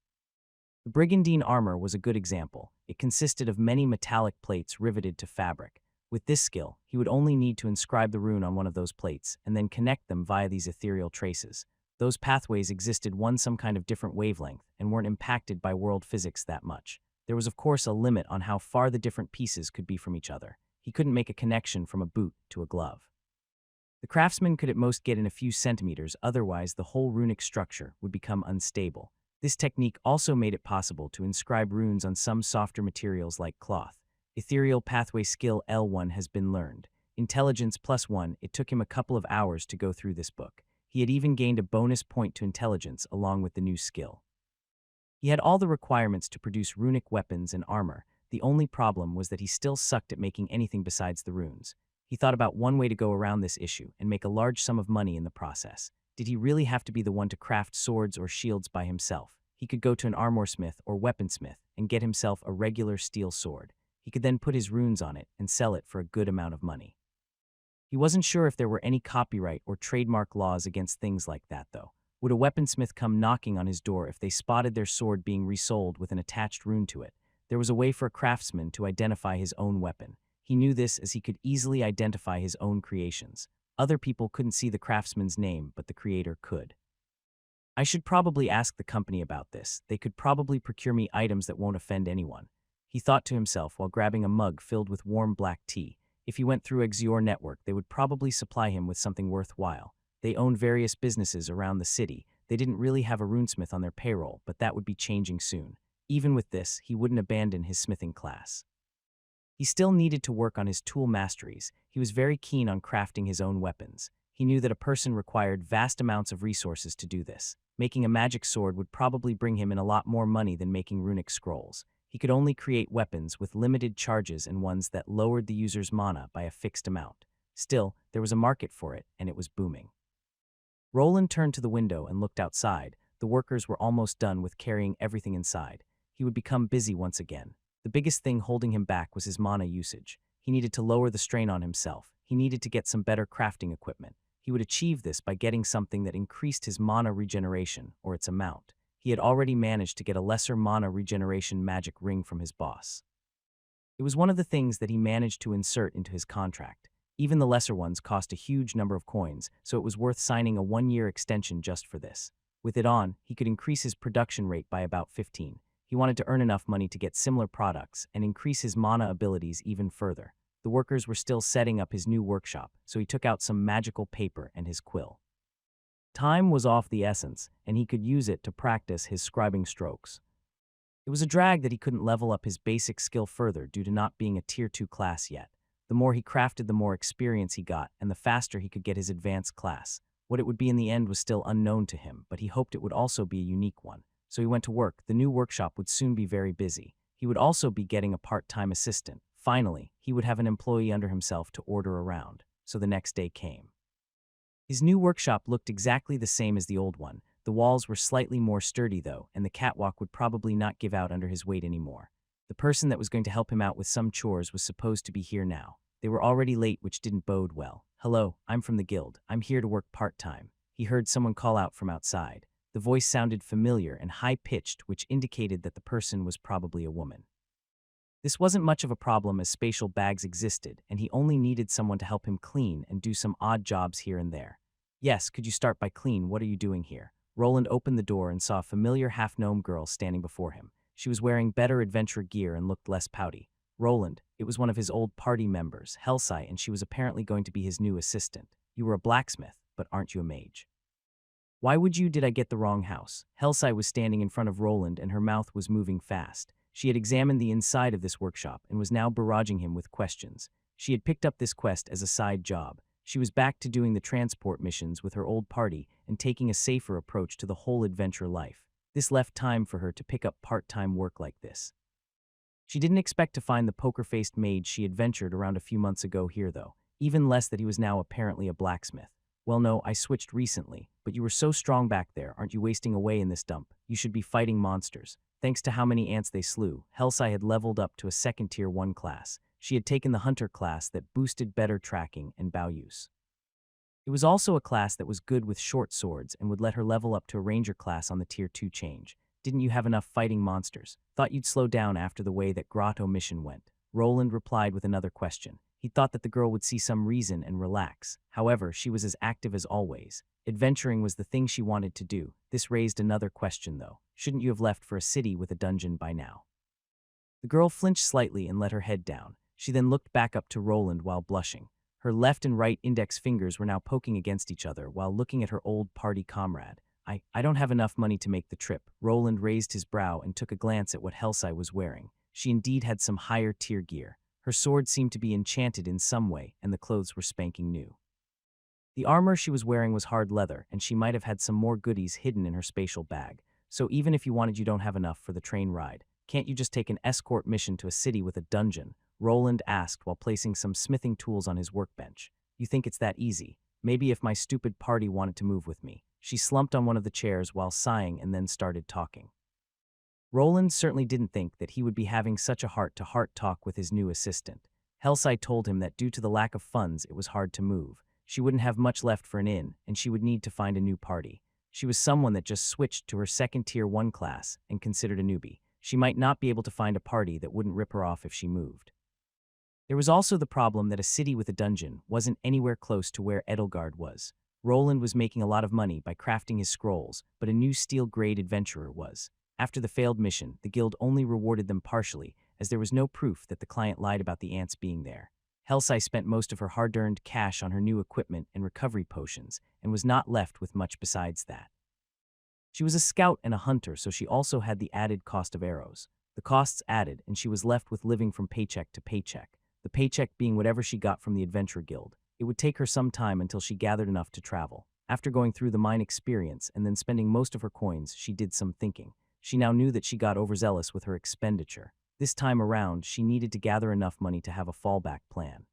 Speaker 1: The brigandine armor was a good example. It consisted of many metallic plates riveted to fabric. With this skill, he would only need to inscribe the rune on one of those plates and then connect them via these ethereal traces. Those pathways existed some kind of different wavelength and weren't impacted by world physics that much. There was of course a limit on how far the different pieces could be from each other. He couldn't make a connection from a boot to a glove. The craftsman could at most get in a few centimeters, otherwise the whole runic structure would become unstable. This technique also made it possible to inscribe runes on some softer materials like cloth. Ethereal pathway skill L1 has been learned. Intelligence +1, it took him a couple of hours to go through this book. He had even gained a bonus point to intelligence along with the new skill. He had all the requirements to produce runic weapons and armor. The only problem was that he still sucked at making anything besides the runes. He thought about one way to go around this issue and make a large sum of money in the process. Did he really have to be the one to craft swords or shields by himself? He could go to an armorsmith or weaponsmith and get himself a regular steel sword. He could then put his runes on it and sell it for a good amount of money. He wasn't sure if there were any copyright or trademark laws against things like that though. Would a weaponsmith come knocking on his door if they spotted their sword being resold with an attached rune to it? There was a way for a craftsman to identify his own weapon. He knew this as he could easily identify his own creations. Other people couldn't see the craftsman's name, but the creator could. I should probably ask the company about this. They could probably procure me items that won't offend anyone. He thought to himself while grabbing a mug filled with warm black tea. If he went through Exior network, they would probably supply him with something worthwhile. They owned various businesses around the city. They didn't really have a runesmith on their payroll, but that would be changing soon. Even with this, he wouldn't abandon his smithing class. He still needed to work on his tool masteries. He was very keen on crafting his own weapons. He knew that a person required vast amounts of resources to do this. Making a magic sword would probably bring him in a lot more money than making runic scrolls. He could only create weapons with limited charges and ones that lowered the user's mana by a fixed amount. Still, there was a market for it, and it was booming. Roland turned to the window and looked outside. The workers were almost done with carrying everything inside. He would become busy once again. The biggest thing holding him back was his mana usage. He needed to lower the strain on himself. He needed to get some better crafting equipment. He would achieve this by getting something that increased his mana regeneration, or its amount. He had already managed to get a lesser mana regeneration magic ring from his boss. It was one of the things that he managed to insert into his contract. Even the lesser ones cost a huge number of coins, so it was worth signing a 1-year extension just for this. With it on, he could increase his production rate by about 15. He wanted to earn enough money to get similar products and increase his mana abilities even further. The workers were still setting up his new workshop, so he took out some magical paper and his quill. Time was of the essence, and he could use it to practice his scribing strokes. It was a drag that he couldn't level up his basic skill further due to not being a Tier 2 class yet. The more he crafted, the more experience he got, and the faster he could get his advanced class. What it would be in the end was still unknown to him, but he hoped it would also be a unique one. So he went to work. The new workshop would soon be very busy. He would also be getting a part-time assistant. Finally, he would have an employee under himself to order around. So the next day came. His new workshop looked exactly the same as the old one. The walls were slightly more sturdy though, and the catwalk would probably not give out under his weight anymore. The person that was going to help him out with some chores was supposed to be here now. They were already late, which didn't bode well. "Hello, I'm from the guild. I'm here to work part-time." He heard someone call out from outside. The voice sounded familiar and high-pitched, which indicated that the person was probably a woman. This wasn't much of a problem as spatial bags existed, and he only needed someone to help him clean and do some odd jobs here and there. "Yes, could you start by clean? What are you doing here?" Roland opened the door and saw a familiar half-gnome girl standing before him. She was wearing better adventure gear and looked less pouty. Roland, it was one of his old party members, Helsai, and she was apparently going to be his new assistant. "You were a blacksmith, but aren't you a mage?" "Why would you? Did I get the wrong house?" Helsai was standing in front of Roland and her mouth was moving fast. She had examined the inside of this workshop and was now barraging him with questions. She had picked up this quest as a side job. She was back to doing the transport missions with her old party and taking a safer approach to the whole adventure life. This left time for her to pick up part-time work like this. She didn't expect to find the poker-faced mage she had ventured around a few months ago here though, even less that he was now apparently a blacksmith. "Well no, I switched recently, but you were so strong back there, aren't you wasting away in this dump? You should be fighting monsters." Thanks to how many ants they slew, Helsai had leveled up to a second Tier 1 class. She had taken the Hunter class that boosted better tracking and bow use. It was also a class that was good with short swords and would let her level up to a Ranger class on the Tier 2 change. "Didn't you have enough fighting monsters? Thought you'd slow down after the way that Grotto mission went." Roland replied with another question. He thought that the girl would see some reason and relax. However, she was as active as always. Adventuring was the thing she wanted to do. This raised another question though. "Shouldn't you have left for a city with a dungeon by now?" The girl flinched slightly and let her head down. She then looked back up to Roland while blushing. Her left and right index fingers were now poking against each other while looking at her old party comrade. I don't have enough money to make the trip." Roland raised his brow and took a glance at what Helsai was wearing. She indeed had some higher tier gear. Her sword seemed to be enchanted in some way, and the clothes were spanking new. The armor she was wearing was hard leather, and she might have had some more goodies hidden in her spatial bag. "So even if you wanted, you don't have enough for the train ride. Can't you just take an escort mission to a city with a dungeon?" Roland asked while placing some smithing tools on his workbench. "You think it's that easy? Maybe if my stupid party wanted to move with me." She slumped on one of the chairs while sighing and then started talking. Roland certainly didn't think that he would be having such a heart-to-heart talk with his new assistant. Helsai told him that due to the lack of funds, it was hard to move. She wouldn't have much left for an inn, and she would need to find a new party. She was someone that just switched to her second Tier 1 class and considered a newbie. She might not be able to find a party that wouldn't rip her off if she moved. There was also the problem that a city with a dungeon wasn't anywhere close to where Edelgard was. Roland was making a lot of money by crafting his scrolls, but a new steel-grade adventurer was. After the failed mission, the guild only rewarded them partially, as there was no proof that the client lied about the ants being there. Helsai spent most of her hard-earned cash on her new equipment and recovery potions, and was not left with much besides that. She was a scout and a hunter, so she also had the added cost of arrows. The costs added, and she was left with living from paycheck to paycheck, the paycheck being whatever she got from the Adventure Guild. It would take her some time until she gathered enough to travel. After going through the mine experience and then spending most of her coins, she did some thinking. She now knew that she got overzealous with her expenditure. This time around, she needed to gather enough money to have a fallback plan.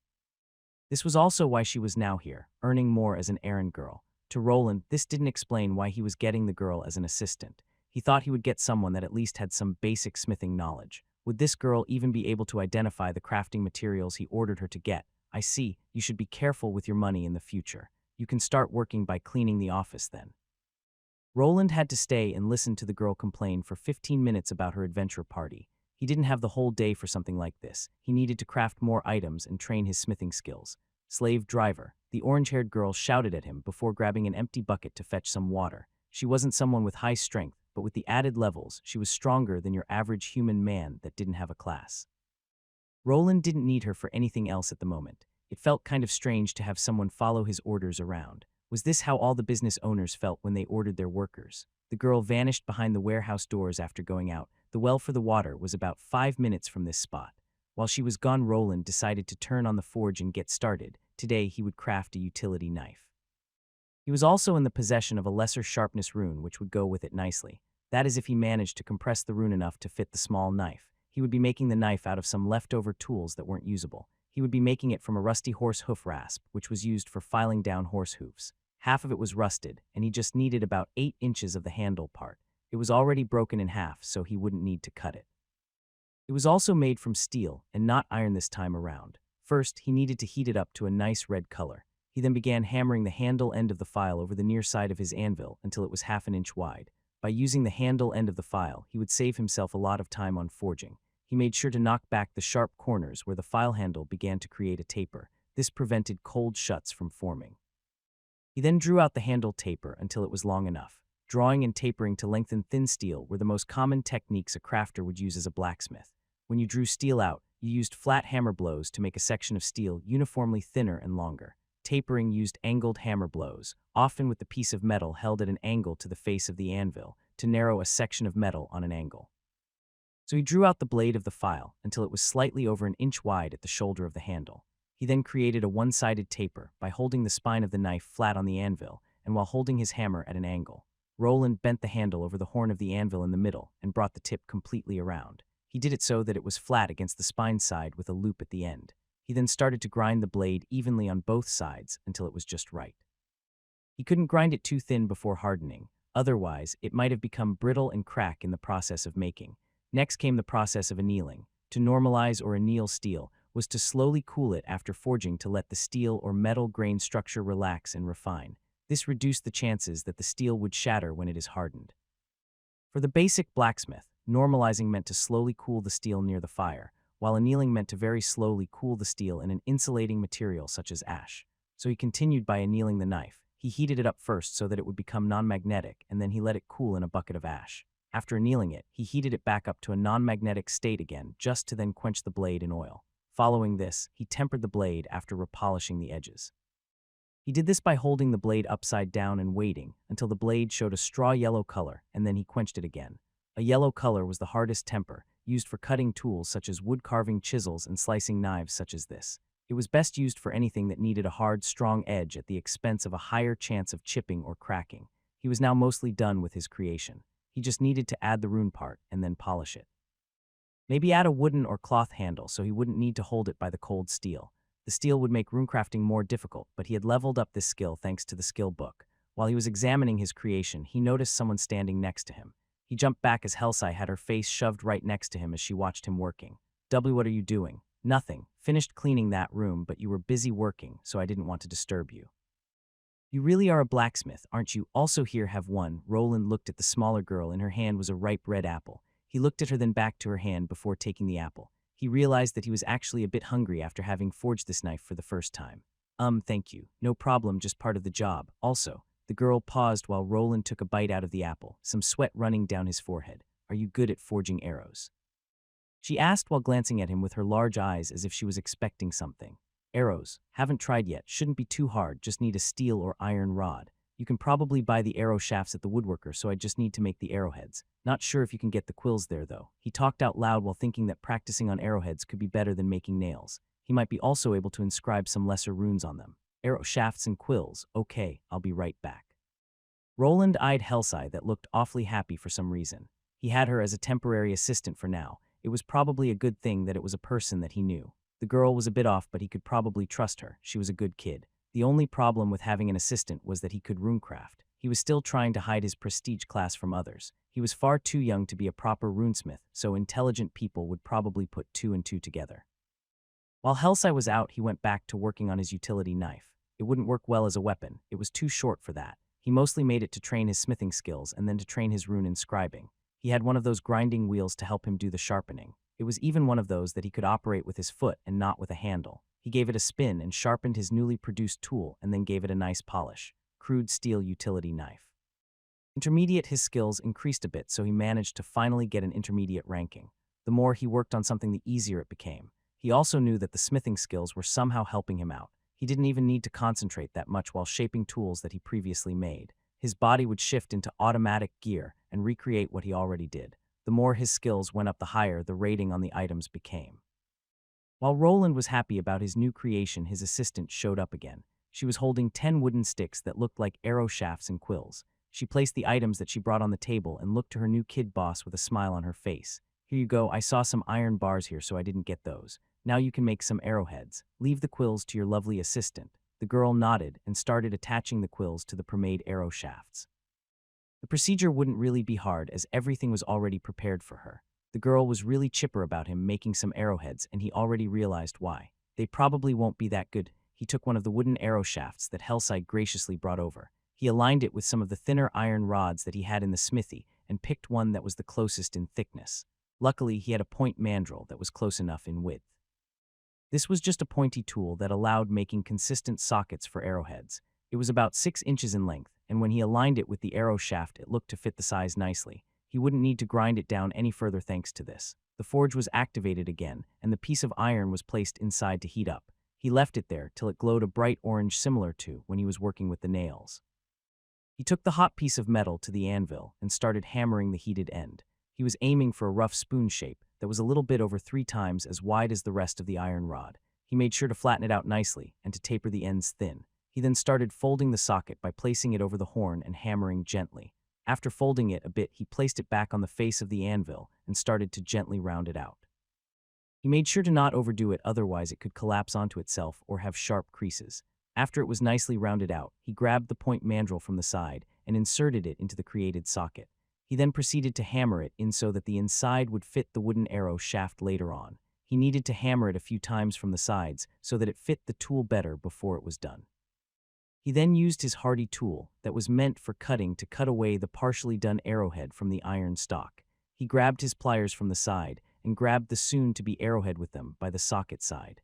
Speaker 1: This was also why she was now here, earning more as an errand girl. To Roland, this didn't explain why he was getting the girl as an assistant. He thought he would get someone that at least had some basic smithing knowledge. Would this girl even be able to identify the crafting materials he ordered her to get? I see, you should be careful with your money in the future. You can start working by cleaning the office then. Roland had to stay and listen to the girl complain for 15 minutes about her adventure party. He didn't have the whole day for something like this. He needed to craft more items and train his smithing skills. Slave driver, the orange-haired girl shouted at him before grabbing an empty bucket to fetch some water. She wasn't someone with high strength, but with the added levels, she was stronger than your average human man that didn't have a class. Roland didn't need her for anything else at the moment. It felt kind of strange to have someone follow his orders around. Was this how all the business owners felt when they ordered their workers? The girl vanished behind the warehouse doors after going out. The well for the water was about 5 minutes from this spot. While she was gone, Roland decided to turn on the forge and get started. Today, he would craft a utility knife. He was also in the possession of a lesser sharpness rune which would go with it nicely. That is if he managed to compress the rune enough to fit the small knife. He would be making the knife out of some leftover tools that weren't usable. He would be making it from a rusty horse hoof rasp, which was used for filing down horse hooves. Half of it was rusted, and he just needed about 8 inches of the handle part. It was already broken in half, so he wouldn't need to cut it. It was also made from steel and not iron this time around. First, he needed to heat it up to a nice red color. He then began hammering the handle end of the file over the near side of his anvil until it was half an inch wide. By using the handle end of the file, he would save himself a lot of time on forging. He made sure to knock back the sharp corners where the file handle began to create a taper. This prevented cold shuts from forming. He then drew out the handle taper until it was long enough. Drawing and tapering to lengthen thin steel were the most common techniques a crafter would use as a blacksmith. When you drew steel out, you used flat hammer blows to make a section of steel uniformly thinner and longer. Tapering used angled hammer blows, often with the piece of metal held at an angle to the face of the anvil, to narrow a section of metal on an angle. So he drew out the blade of the file until it was slightly over an inch wide at the shoulder of the handle. He then created a one-sided taper by holding the spine of the knife flat on the anvil and while holding his hammer at an angle. Roland bent the handle over the horn of the anvil in the middle and brought the tip completely around. He did it so that it was flat against the spine side with a loop at the end. He then started to grind the blade evenly on both sides until it was just right. He couldn't grind it too thin before hardening, otherwise it might have become brittle and crack in the process of making. Next came the process of annealing. To normalize or anneal steel was to slowly cool it after forging to let the steel or metal grain structure relax and refine. This reduced the chances that the steel would shatter when it is hardened. For the basic blacksmith, normalizing meant to slowly cool the steel near the fire, while annealing meant to very slowly cool the steel in an insulating material such as ash. So he continued by annealing the knife. He heated it up first so that it would become non-magnetic, and then he let it cool in a bucket of ash. After annealing it, he heated it back up to a non-magnetic state again, just to then quench the blade in oil. Following this, he tempered the blade after repolishing the edges. He did this by holding the blade upside down and waiting until the blade showed a straw yellow color, and then he quenched it again. A yellow color was the hardest temper, used for cutting tools such as wood-carving chisels and slicing knives such as this. It was best used for anything that needed a hard, strong edge at the expense of a higher chance of chipping or cracking. He was now mostly done with his creation. He just needed to add the rune part and then polish it. Maybe add a wooden or cloth handle so he wouldn't need to hold it by the cold steel. The steel would make runecrafting more difficult, but he had leveled up this skill thanks to the skill book. While he was examining his creation, he noticed someone standing next to him. He jumped back as Helsai had her face shoved right next to him as she watched him working. "W, what are you doing?" "Nothing. Finished cleaning that room, but you were busy working, so I didn't want to disturb you." "You really are a blacksmith, aren't you? Also here, have one." Roland looked at the smaller girl. In her hand was a ripe red apple. He looked at her then back to her hand before taking the apple. He realized that he was actually a bit hungry after having forged this knife for the first time. Thank you. No problem, just part of the job. Also, the girl paused while Roland took a bite out of the apple, some sweat running down his forehead. "Are you good at forging arrows?" she asked while glancing at him with her large eyes as if she was expecting something. "Arrows. Haven't tried yet. Shouldn't be too hard, just need a steel or iron rod. You can probably buy the arrow shafts at the woodworker, so I just need to make the arrowheads. Not sure if you can get the quills there, though. He talked out loud while thinking that practicing on arrowheads could be better than making nails. He might be also able to inscribe some lesser runes on them. Arrow shafts and quills. Okay, I'll be right back. Roland eyed Helsai that looked awfully happy for some reason. He had her as a temporary assistant for now. It was probably a good thing that it was a person that he knew. The girl was a bit off, but he could probably trust her. She was a good kid. The only problem with having an assistant was that he could runecraft. He was still trying to hide his prestige class from others. He was far too young to be a proper runesmith, so intelligent people would probably put two and two together. While Helsai was out, he went back to working on his utility knife. It wouldn't work well as a weapon. It was too short for that. He mostly made it to train his smithing skills and then to train his rune inscribing. He had one of those grinding wheels to help him do the sharpening. It was even one of those that he could operate with his foot and not with a handle. He gave it a spin and sharpened his newly produced tool and then gave it a nice polish. Crude steel utility knife. Intermediate, his skills increased a bit, so he managed to finally get an intermediate ranking. The more he worked on something, the easier it became. He also knew that the smithing skills were somehow helping him out. He didn't even need to concentrate that much while shaping tools that he previously made. His body would shift into automatic gear and recreate what he already did. The more his skills went up, the higher the rating on the items became. While Roland was happy about his new creation, his assistant showed up again. She was holding 10 wooden sticks that looked like arrow shafts and quills. She placed the items that she brought on the table and looked to her new kid boss with a smile on her face. Here you go, I saw some iron bars here, so I didn't get those. Now you can make some arrowheads. Leave the quills to your lovely assistant. The girl nodded and started attaching the quills to the pre-made arrow shafts. The procedure wouldn't really be hard as everything was already prepared for her. The girl was really chipper about him making some arrowheads, and he already realized why. They probably won't be that good. He took one of the wooden arrow shafts that Helsai graciously brought over. He aligned it with some of the thinner iron rods that he had in the smithy and picked one that was the closest in thickness. Luckily, he had a point mandrel that was close enough in width. This was just a pointy tool that allowed making consistent sockets for arrowheads. It was about 6 inches in length, and when he aligned it with the arrow shaft, it looked to fit the size nicely. He wouldn't need to grind it down any further thanks to this. The forge was activated again, and the piece of iron was placed inside to heat up. He left it there till it glowed a bright orange similar to when he was working with the nails. He took the hot piece of metal to the anvil and started hammering the heated end. He was aiming for a rough spoon shape that was a little bit over 3 times as wide as the rest of the iron rod. He made sure to flatten it out nicely and to taper the ends thin. He then started folding the socket by placing it over the horn and hammering gently. After folding it a bit, he placed it back on the face of the anvil and started to gently round it out. He made sure to not overdo it, otherwise it could collapse onto itself or have sharp creases. After it was nicely rounded out, he grabbed the point mandrel from the side and inserted it into the created socket. He then proceeded to hammer it in so that the inside would fit the wooden arrow shaft later on. He needed to hammer it a few times from the sides so that it fit the tool better before it was done. He then used his hardy tool that was meant for cutting to cut away the partially done arrowhead from the iron stock. He grabbed his pliers from the side and grabbed the soon-to-be arrowhead with them by the socket side.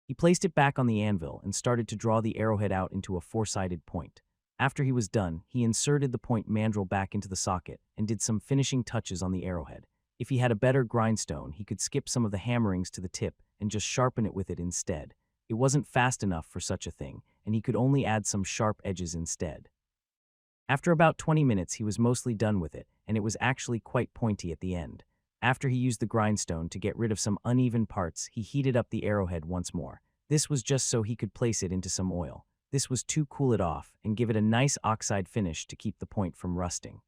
Speaker 1: He placed it back on the anvil and started to draw the arrowhead out into a 4-sided point. After he was done, he inserted the point mandrel back into the socket and did some finishing touches on the arrowhead. If he had a better grindstone, he could skip some of the hammerings to the tip and just sharpen it with it instead. It wasn't fast enough for such a thing, and he could only add some sharp edges instead. After about 20 minutes, he was mostly done with it, and it was actually quite pointy at the end. After he used the grindstone to get rid of some uneven parts, he heated up the arrowhead once more. This was just so he could place it into some oil. This was to cool it off and give it a nice oxide finish to keep the point from rusting.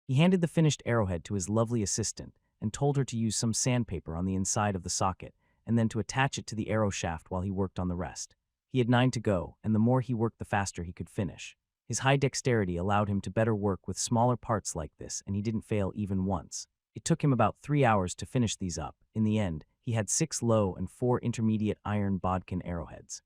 Speaker 1: He handed the finished arrowhead to his lovely assistant and told her to use some sandpaper on the inside of the socket and then to attach it to the arrow shaft while he worked on the rest. He had 9 to go, and the more he worked, the faster he could finish. His high dexterity allowed him to better work with smaller parts like this, and he didn't fail even once. It took him about 3 hours to finish these up. In the end, he had 6 low and 4 intermediate iron bodkin arrowheads.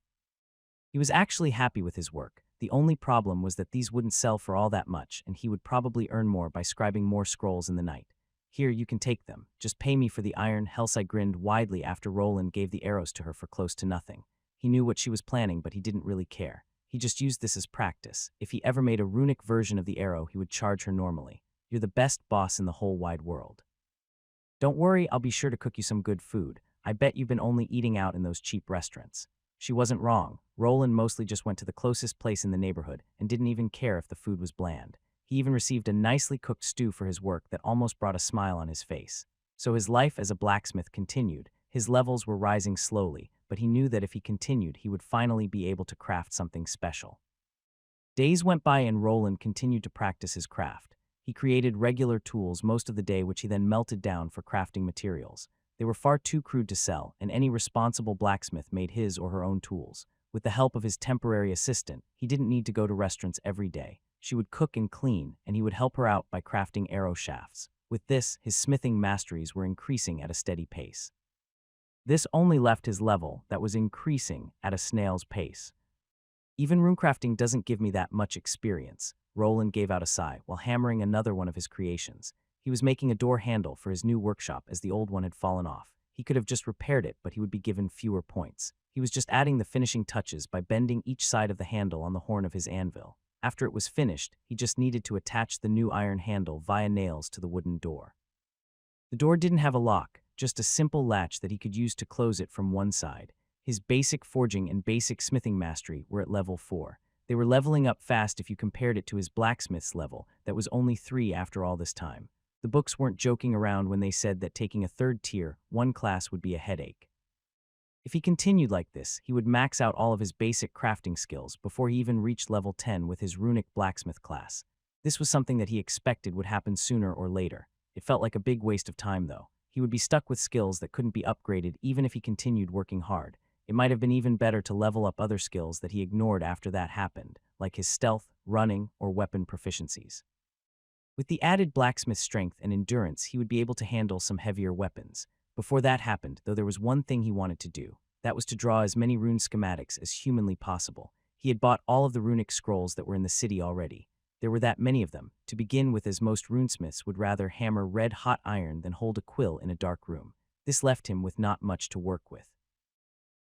Speaker 1: He was actually happy with his work. The only problem was that these wouldn't sell for all that much, and he would probably earn more by scribing more scrolls in the night. Here, you can take them. Just pay me for the iron. Helsai grinned widely after Roland gave the arrows to her for close to nothing. He knew what she was planning, but he didn't really care. He just used this as practice. If he ever made a runic version of the arrow, he would charge her normally. You're the best boss in the whole wide world. Don't worry, I'll be sure to cook you some good food. I bet you've been only eating out in those cheap restaurants. She wasn't wrong. Roland mostly just went to the closest place in the neighborhood and didn't even care if the food was bland. He even received a nicely cooked stew for his work that almost brought a smile on his face. So his life as a blacksmith continued. His levels were rising slowly, but he knew that if he continued, he would finally be able to craft something special. Days went by and Roland continued to practice his craft. He created regular tools most of the day, which he then melted down for crafting materials. They were far too crude to sell, and any responsible blacksmith made his or her own tools. With the help of his temporary assistant, he didn't need to go to restaurants every day. She would cook and clean, and he would help her out by crafting arrow shafts. With this, his smithing masteries were increasing at a steady pace. This only left his level that was increasing at a snail's pace. Even runecrafting doesn't give me that much experience. Roland gave out a sigh while hammering another one of his creations. He was making a door handle for his new workshop as the old one had fallen off. He could have just repaired it, but he would be given fewer points. He was just adding the finishing touches by bending each side of the handle on the horn of his anvil. After it was finished, he just needed to attach the new iron handle via nails to the wooden door. The door didn't have a lock, just a simple latch that he could use to close it from one side. His basic forging and basic smithing mastery were at level 4. They were leveling up fast if you compared it to his blacksmith's level that was only 3 after all this time. The books weren't joking around when they said that taking a 3rd tier, 1 class would be a headache. If he continued like this, he would max out all of his basic crafting skills before he even reached level 10 with his runic blacksmith class. This was something that he expected would happen sooner or later. It felt like a big waste of time though. He would be stuck with skills that couldn't be upgraded even if he continued working hard. It might have been even better to level up other skills that he ignored after that happened, like his stealth, running, or weapon proficiencies. With the added blacksmith strength and endurance, he would be able to handle some heavier weapons. Before that happened, though, there was one thing he wanted to do. That was to draw as many rune schematics as humanly possible. He had bought all of the runic scrolls that were in the city already. There were that many of them, to begin with, as most runesmiths would rather hammer red-hot iron than hold a quill in a dark room. This left him with not much to work with.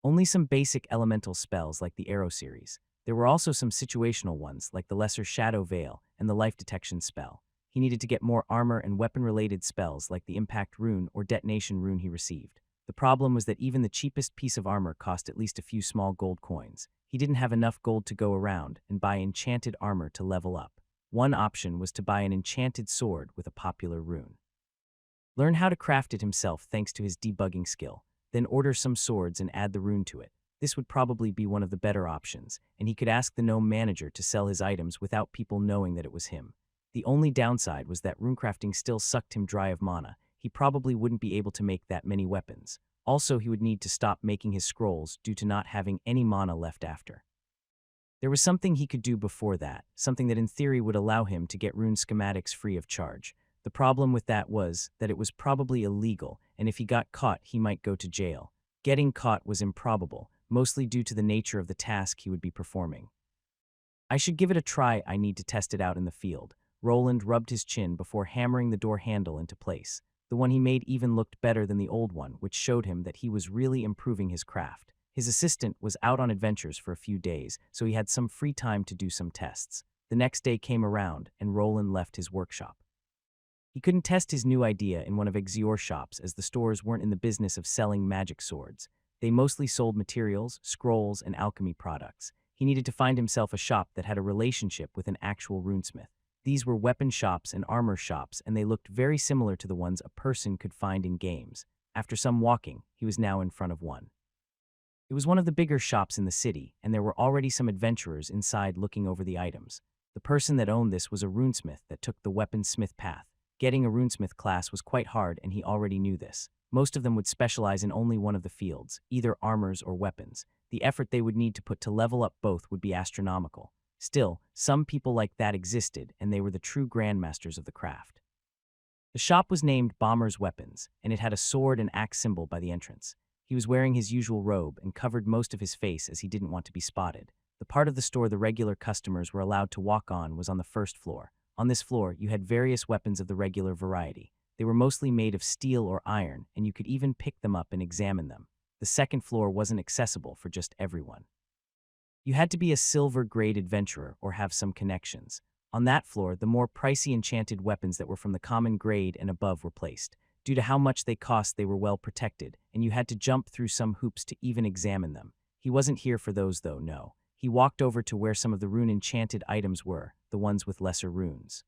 Speaker 1: Only some basic elemental spells like the Arrow series. There were also some situational ones like the Lesser Shadow Veil and the Life Detection spell. He needed to get more armor and weapon-related spells like the Impact Rune or Detonation Rune he received. The problem was that even the cheapest piece of armor cost at least a few small gold coins. He didn't have enough gold to go around and buy enchanted armor to level up. One option was to buy an enchanted sword with a popular rune. Learn how to craft it himself thanks to his debugging skill, then order some swords and add the rune to it. This would probably be one of the better options, and he could ask the gnome manager to sell his items without people knowing that it was him. The only downside was that runecrafting still sucked him dry of mana. He probably wouldn't be able to make that many weapons. Also, he would need to stop making his scrolls due to not having any mana left after. There was something he could do before that, something that in theory would allow him to get rune schematics free of charge. The problem with that was that it was probably illegal, and if he got caught, he might go to jail. Getting caught was improbable, mostly due to the nature of the task he would be performing. I should give it a try. I need to test it out in the field. Roland rubbed his chin before hammering the door handle into place. The one he made even looked better than the old one, which showed him that he was really improving his craft. His assistant was out on adventures for a few days, so he had some free time to do some tests. The next day came around, and Roland left his workshop. He couldn't test his new idea in one of Exior's shops as the stores weren't in the business of selling magic swords. They mostly sold materials, scrolls, and alchemy products. He needed to find himself a shop that had a relationship with an actual runesmith. These were weapon shops and armor shops, and they looked very similar to the ones a person could find in games. After some walking, he was now in front of one. It was one of the bigger shops in the city, and there were already some adventurers inside looking over the items. The person that owned this was a runesmith that took the weaponsmith path. Getting a runesmith class was quite hard, and he already knew this. Most of them would specialize in only one of the fields, either armors or weapons. The effort they would need to put to level up both would be astronomical. Still, some people like that existed, and they were the true grandmasters of the craft. The shop was named Bomber's Weapons, and it had a sword and axe symbol by the entrance. He was wearing his usual robe and covered most of his face as he didn't want to be spotted. The part of the store the regular customers were allowed to walk on was on the first floor. On this floor, you had various weapons of the regular variety. They were mostly made of steel or iron, and you could even pick them up and examine them. The second floor wasn't accessible for just everyone. You had to be a silver-grade adventurer or have some connections. On that floor, the more pricey enchanted weapons that were from the common grade and above were placed. Due to how much they cost, they were well protected, and you had to jump through some hoops to even examine them. He wasn't here for those though, no. He walked over to where some of the rune-enchanted items were, the ones with lesser runes.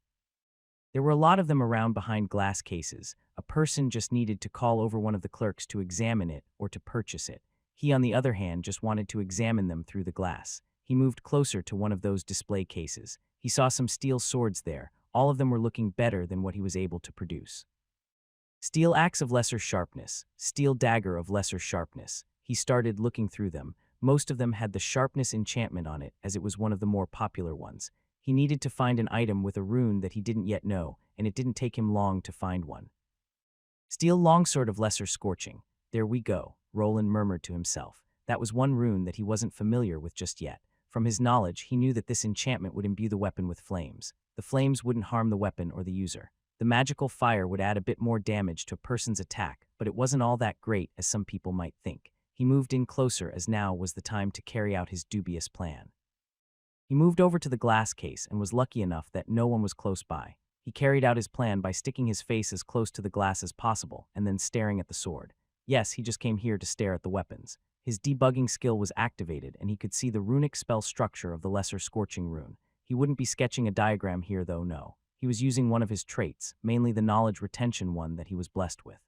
Speaker 1: There were a lot of them around behind glass cases. A person just needed to call over one of the clerks to examine it or to purchase it. He, on the other hand, just wanted to examine them through the glass. He moved closer to one of those display cases. He saw some steel swords there. All of them were looking better than what he was able to produce. Steel axe of lesser sharpness, steel dagger of lesser sharpness. He started looking through them. Most of them had the sharpness enchantment on it, as it was one of the more popular ones. He needed to find an item with a rune that he didn't yet know, and it didn't take him long to find one. Steel longsword of lesser scorching. There we go, Roland murmured to himself. That was one rune that he wasn't familiar with just yet. From his knowledge, he knew that this enchantment would imbue the weapon with flames. The flames wouldn't harm the weapon or the user. The magical fire would add a bit more damage to a person's attack, but it wasn't all that great as some people might think. He moved in closer as now was the time to carry out his dubious plan. He moved over to the glass case and was lucky enough that no one was close by. He carried out his plan by sticking his face as close to the glass as possible and then staring at the sword. Yes, he just came here to stare at the weapons. His debugging skill was activated and he could see the runic spell structure of the lesser scorching rune. He wouldn't be sketching a diagram here though, no. He was using one of his traits, mainly the knowledge retention one that he was blessed with.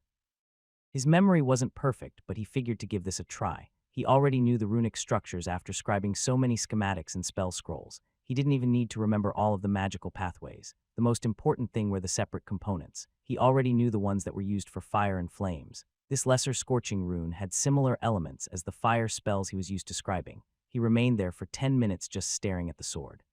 Speaker 1: His memory wasn't perfect, but he figured to give this a try. He already knew the runic structures after scribing so many schematics and spell scrolls. He didn't even need to remember all of the magical pathways. The most important thing were the separate components. He already knew the ones that were used for fire and flames. This lesser scorching rune had similar elements as the fire spells he was used to scribing. He remained there for 10 minutes just staring at the sword.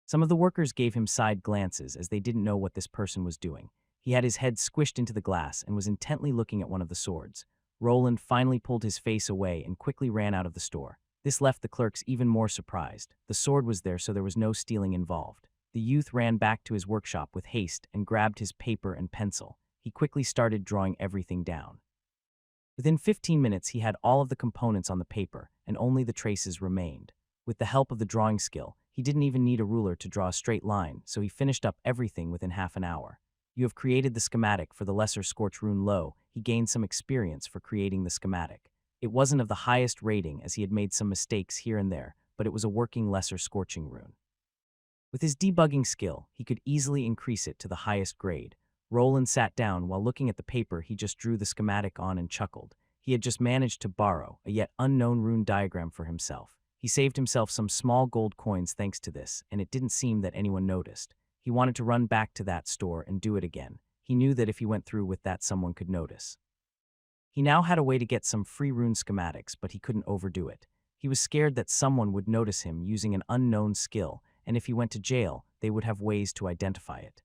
Speaker 1: Some of the workers gave him side glances as they didn't know what this person was doing. He had his head squished into the glass and was intently looking at one of the swords. Roland finally pulled his face away and quickly ran out of the store. This left the clerks even more surprised. The sword was there, so there was no stealing involved. The youth ran back to his workshop with haste and grabbed his paper and pencil. He quickly started drawing everything down. Within 15 minutes, he had all of the components on the paper, and only the traces remained. With the help of the drawing skill, he didn't even need a ruler to draw a straight line, so he finished up everything within half an hour. You have created the schematic for the lesser scorch rune low. He gained some experience for creating the schematic. It wasn't of the highest rating as he had made some mistakes here and there, but it was a working lesser scorching rune. With his debugging skill, he could easily increase it to the highest grade. Roland sat down while looking at the paper he just drew the schematic on and chuckled. He had just managed to borrow a yet unknown rune diagram for himself. He saved himself some small gold coins thanks to this, and it didn't seem that anyone noticed. He wanted to run back to that store and do it again. He knew that if he went through with that, someone could notice. He now had a way to get some free rune schematics, but he couldn't overdo it. He was scared that someone would notice him using an unknown skill, and if he went to jail, they would have ways to identify it.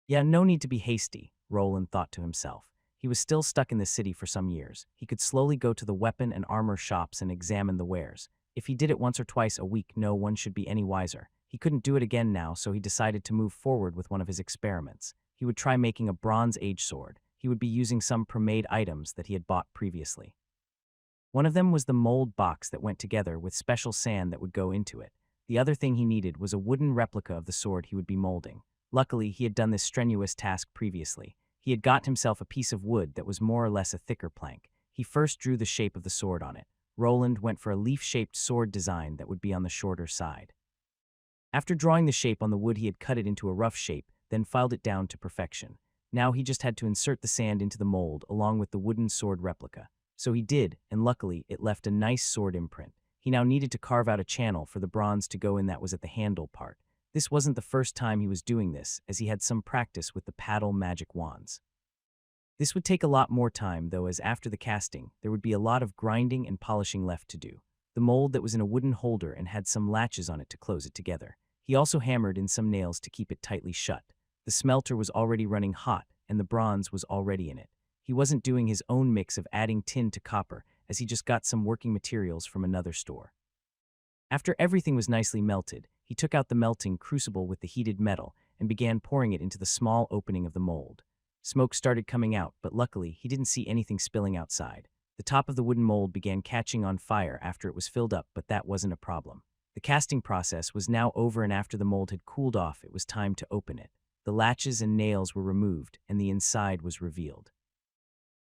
Speaker 1: Yeah, no need to be hasty, Roland thought to himself. He was still stuck in the city for some years. He could slowly go to the weapon and armor shops and examine the wares. If he did it once or twice a week, no one should be any wiser. He couldn't do it again now, so he decided to move forward with one of his experiments. He would try making a Bronze Age sword. He would be using some pre-made items that he had bought previously. One of them was the mold box that went together with special sand that would go into it. The other thing he needed was a wooden replica of the sword he would be molding. Luckily, he had done this strenuous task previously. He had got himself a piece of wood that was more or less a thicker plank. He first drew the shape of the sword on it. Roland went for a leaf-shaped sword design that would be on the shorter side. After drawing the shape on the wood, he had cut it into a rough shape, then filed it down to perfection. Now he just had to insert the sand into the mold along with the wooden sword replica. So he did, and luckily it left a nice sword imprint. He now needed to carve out a channel for the bronze to go in that was at the handle part. This wasn't the first time he was doing this, as he had some practice with the paddle magic wands. This would take a lot more time, though, as after the casting, there would be a lot of grinding and polishing left to do. The mold that was in a wooden holder and had some latches on it to close it together. He also hammered in some nails to keep it tightly shut. The smelter was already running hot, and the bronze was already in it. He wasn't doing his own mix of adding tin to copper, as he just got some working materials from another store. After everything was nicely melted, he took out the melting crucible with the heated metal and began pouring it into the small opening of the mold. Smoke started coming out, but luckily he didn't see anything spilling outside. The top of the wooden mold began catching on fire after it was filled up, but that wasn't a problem. The casting process was now over, and after the mold had cooled off, it was time to open it. The latches and nails were removed, and the inside was revealed.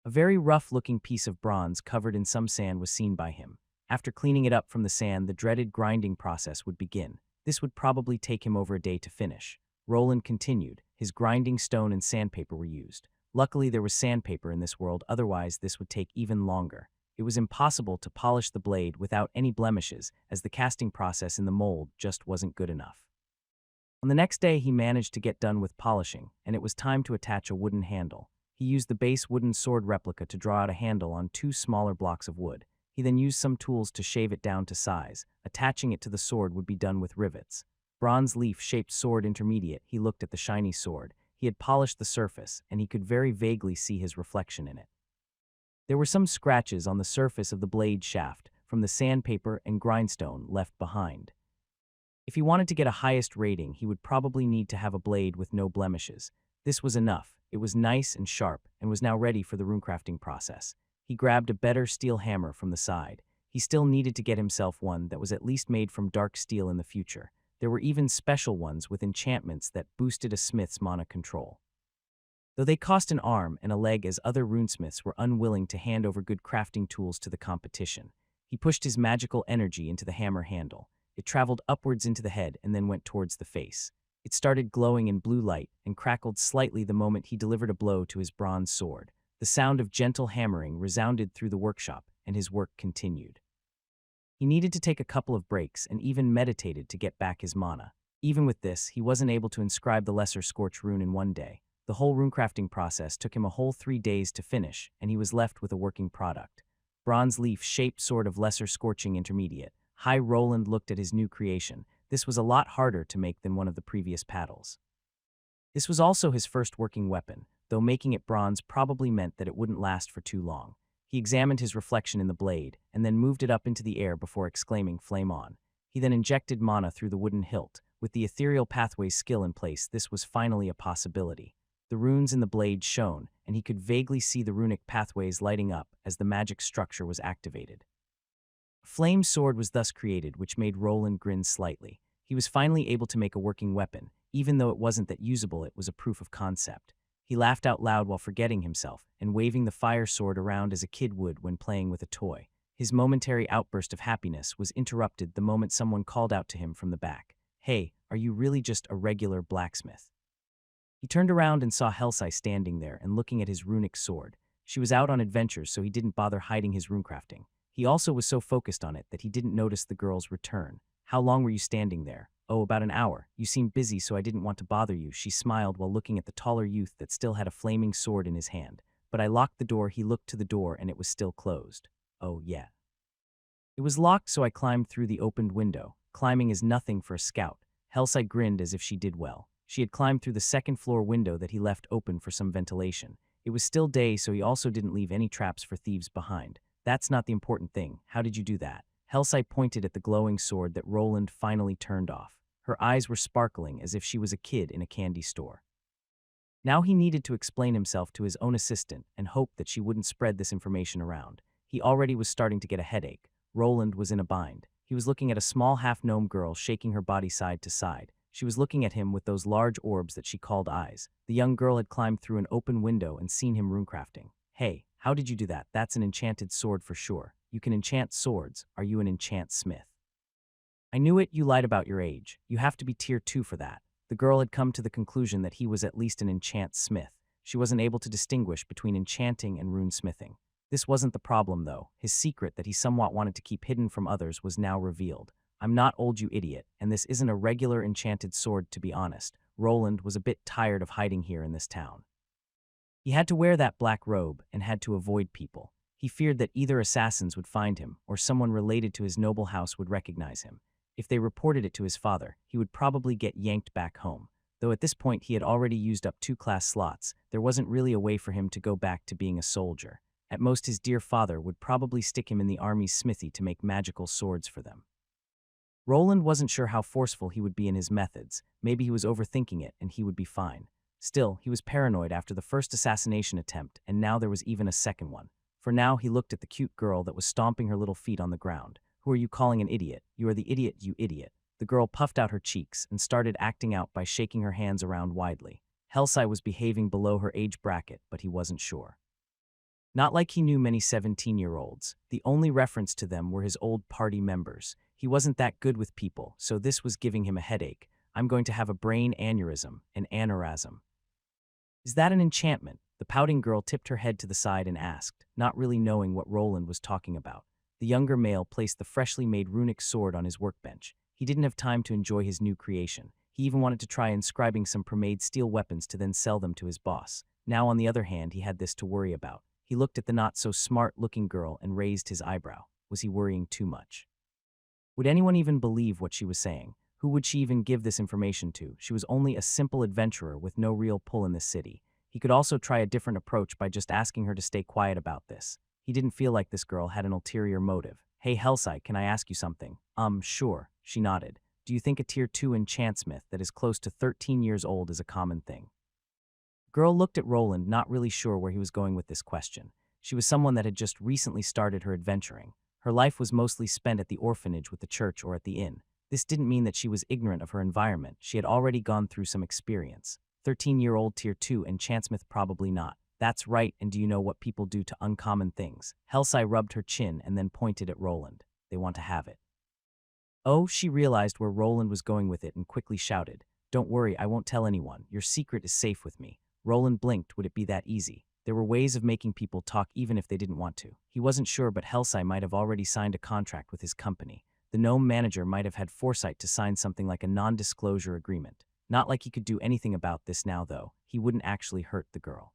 Speaker 1: A very rough-looking piece of bronze covered in some sand was seen by him. After cleaning it up from the sand, the dreaded grinding process would begin. This would probably take him over a day to finish. Roland continued. His grinding stone and sandpaper were used. Luckily, there was sandpaper in this world, otherwise this would take even longer. It was impossible to polish the blade without any blemishes, as the casting process in the mold just wasn't good enough. On the next day, he managed to get done with polishing, and it was time to attach a wooden handle. He used the base wooden sword replica to draw out a handle on 2 smaller blocks of wood. He then used some tools to shave it down to size. Attaching it to the sword would be done with rivets. Bronze leaf-shaped sword intermediate. He looked at the shiny sword. He had polished the surface, and he could very vaguely see his reflection in it. There were some scratches on the surface of the blade shaft from the sandpaper and grindstone left behind. If he wanted to get a highest rating, he would probably need to have a blade with no blemishes. This was enough. It was nice and sharp, and was now ready for the runecrafting process. He grabbed a better steel hammer from the side. He still needed to get himself one that was at least made from dark steel in the future. There were even special ones with enchantments that boosted a smith's mana control. Though they cost an arm and a leg, as other runesmiths were unwilling to hand over good crafting tools to the competition, he pushed his magical energy into the hammer handle. It traveled upwards into the head and then went towards the face. It started glowing in blue light and crackled slightly the moment he delivered a blow to his bronze sword. The sound of gentle hammering resounded through the workshop, and his work continued. He needed to take a couple of breaks and even meditated to get back his mana. Even with this, he wasn't able to inscribe the Lesser Scorch rune in one day. The whole runecrafting process took him a whole 3 days to finish, and he was left with a working product. Bronze leaf-shaped sword of Lesser Scorching Intermediate. High Roland looked at his new creation. This was a lot harder to make than one of the previous paddles. This was also his first working weapon, though making it bronze probably meant that it wouldn't last for too long. He examined his reflection in the blade, and then moved it up into the air before exclaiming, "Flame on." He then injected mana through the wooden hilt. With the ethereal pathways skill in place, this was finally a possibility. The runes in the blade shone, and he could vaguely see the runic pathways lighting up as the magic structure was activated. A flame sword was thus created, which made Roland grin slightly. He was finally able to make a working weapon. Even though it wasn't that usable, it was a proof of concept. He laughed out loud while forgetting himself and waving the fire sword around as a kid would when playing with a toy. His momentary outburst of happiness was interrupted the moment someone called out to him from the back. "Hey, are you really just a regular blacksmith?" He turned around and saw Helsai standing there and looking at his runic sword. She was out on adventures, so he didn't bother hiding his runecrafting. He also was so focused on it that he didn't notice the girl's return. "How long were you standing there?" "Oh, about an hour. You seemed busy, so I didn't want to bother you," she smiled while looking at the taller youth that still had a flaming sword in his hand. "But I locked the door." He looked to the door and it was still closed. "Oh, yeah. It was locked, so I climbed through the opened window. Climbing is nothing for a scout." Helsai grinned as if she did well. She had climbed through the second-floor window that he left open for some ventilation. It was still day, so he also didn't leave any traps for thieves behind. "That's not the important thing. How did you do that?" Helsai pointed at the glowing sword that Roland finally turned off. Her eyes were sparkling as if she was a kid in a candy store. Now he needed to explain himself to his own assistant and hope that she wouldn't spread this information around. He already was starting to get a headache. Roland was in a bind. He was looking at a small half-gnome girl shaking her body side to side. She was looking at him with those large orbs that she called eyes. The young girl had climbed through an open window and seen him runecrafting. "Hey, how did you do that? That's an enchanted sword for sure. You can enchant swords. Are you an enchant smith?" "I knew it. You lied about your age. You have to be tier 2 for that." The girl had come to the conclusion that he was at least an enchant smith. She wasn't able to distinguish between enchanting and runesmithing. This wasn't the problem, though. His secret that he somewhat wanted to keep hidden from others was now revealed. "I'm not old, you idiot, and this isn't a regular enchanted sword, to be honest." Roland was a bit tired of hiding here in this town. He had to wear that black robe and had to avoid people. He feared that either assassins would find him or someone related to his noble house would recognize him. If they reported it to his father, he would probably get yanked back home. Though at this point he had already used up 2 class slots, there wasn't really a way for him to go back to being a soldier. At most, his dear father would probably stick him in the army's smithy to make magical swords for them. Roland wasn't sure how forceful he would be in his methods. Maybe he was overthinking it and he would be fine. Still, he was paranoid after the first assassination attempt, and now there was even a second one. For now, he looked at the cute girl that was stomping her little feet on the ground. "Who are you calling an idiot? You are the idiot, you idiot." The girl puffed out her cheeks and started acting out by shaking her hands around widely. Helsai was behaving below her age bracket, but he wasn't sure. Not like he knew many 17-year-olds. The only reference to them were his old party members. He wasn't that good with people, so this was giving him a headache. I'm going to have a brain aneurysm, an aneurysm. Is that an enchantment? The pouting girl tipped her head to the side and asked, not really knowing what Roland was talking about. The younger male placed the freshly made runic sword on his workbench. He didn't have time to enjoy his new creation. He even wanted to try inscribing some pre-made steel weapons to then sell them to his boss. Now, on the other hand, he had this to worry about. He looked at the not-so-smart-looking girl and raised his eyebrow. Was he worrying too much? Would anyone even believe what she was saying? Who would she even give this information to? She was only a simple adventurer with no real pull in this city. He could also try a different approach by just asking her to stay quiet about this. He didn't feel like this girl had an ulterior motive. Hey, Hellside, can I ask you something? Sure, she nodded. Do you think a Tier 2 enchantsmith that is close to 13 years old is a common thing? Girl looked at Roland, not really sure where he was going with this question. She was someone that had just recently started her adventuring. Her life was mostly spent at the orphanage with the church or at the inn. This didn't mean that she was ignorant of her environment. She had already gone through some experience. 13-year-old Tier 2 enchantsmith probably not. That's right, and do you know what people do to uncommon things? Hellside rubbed her chin and then pointed at Roland. They want to have it. Oh, she realized where Roland was going with it and quickly shouted, Don't worry, I won't tell anyone. Your secret is safe with me. Roland blinked. Would it be that easy? There were ways of making people talk even if they didn't want to. He wasn't sure, but Hellside might have already signed a contract with his company. The gnome manager might have had foresight to sign something like a non-disclosure agreement. Not like he could do anything about this now, though. He wouldn't actually hurt the girl.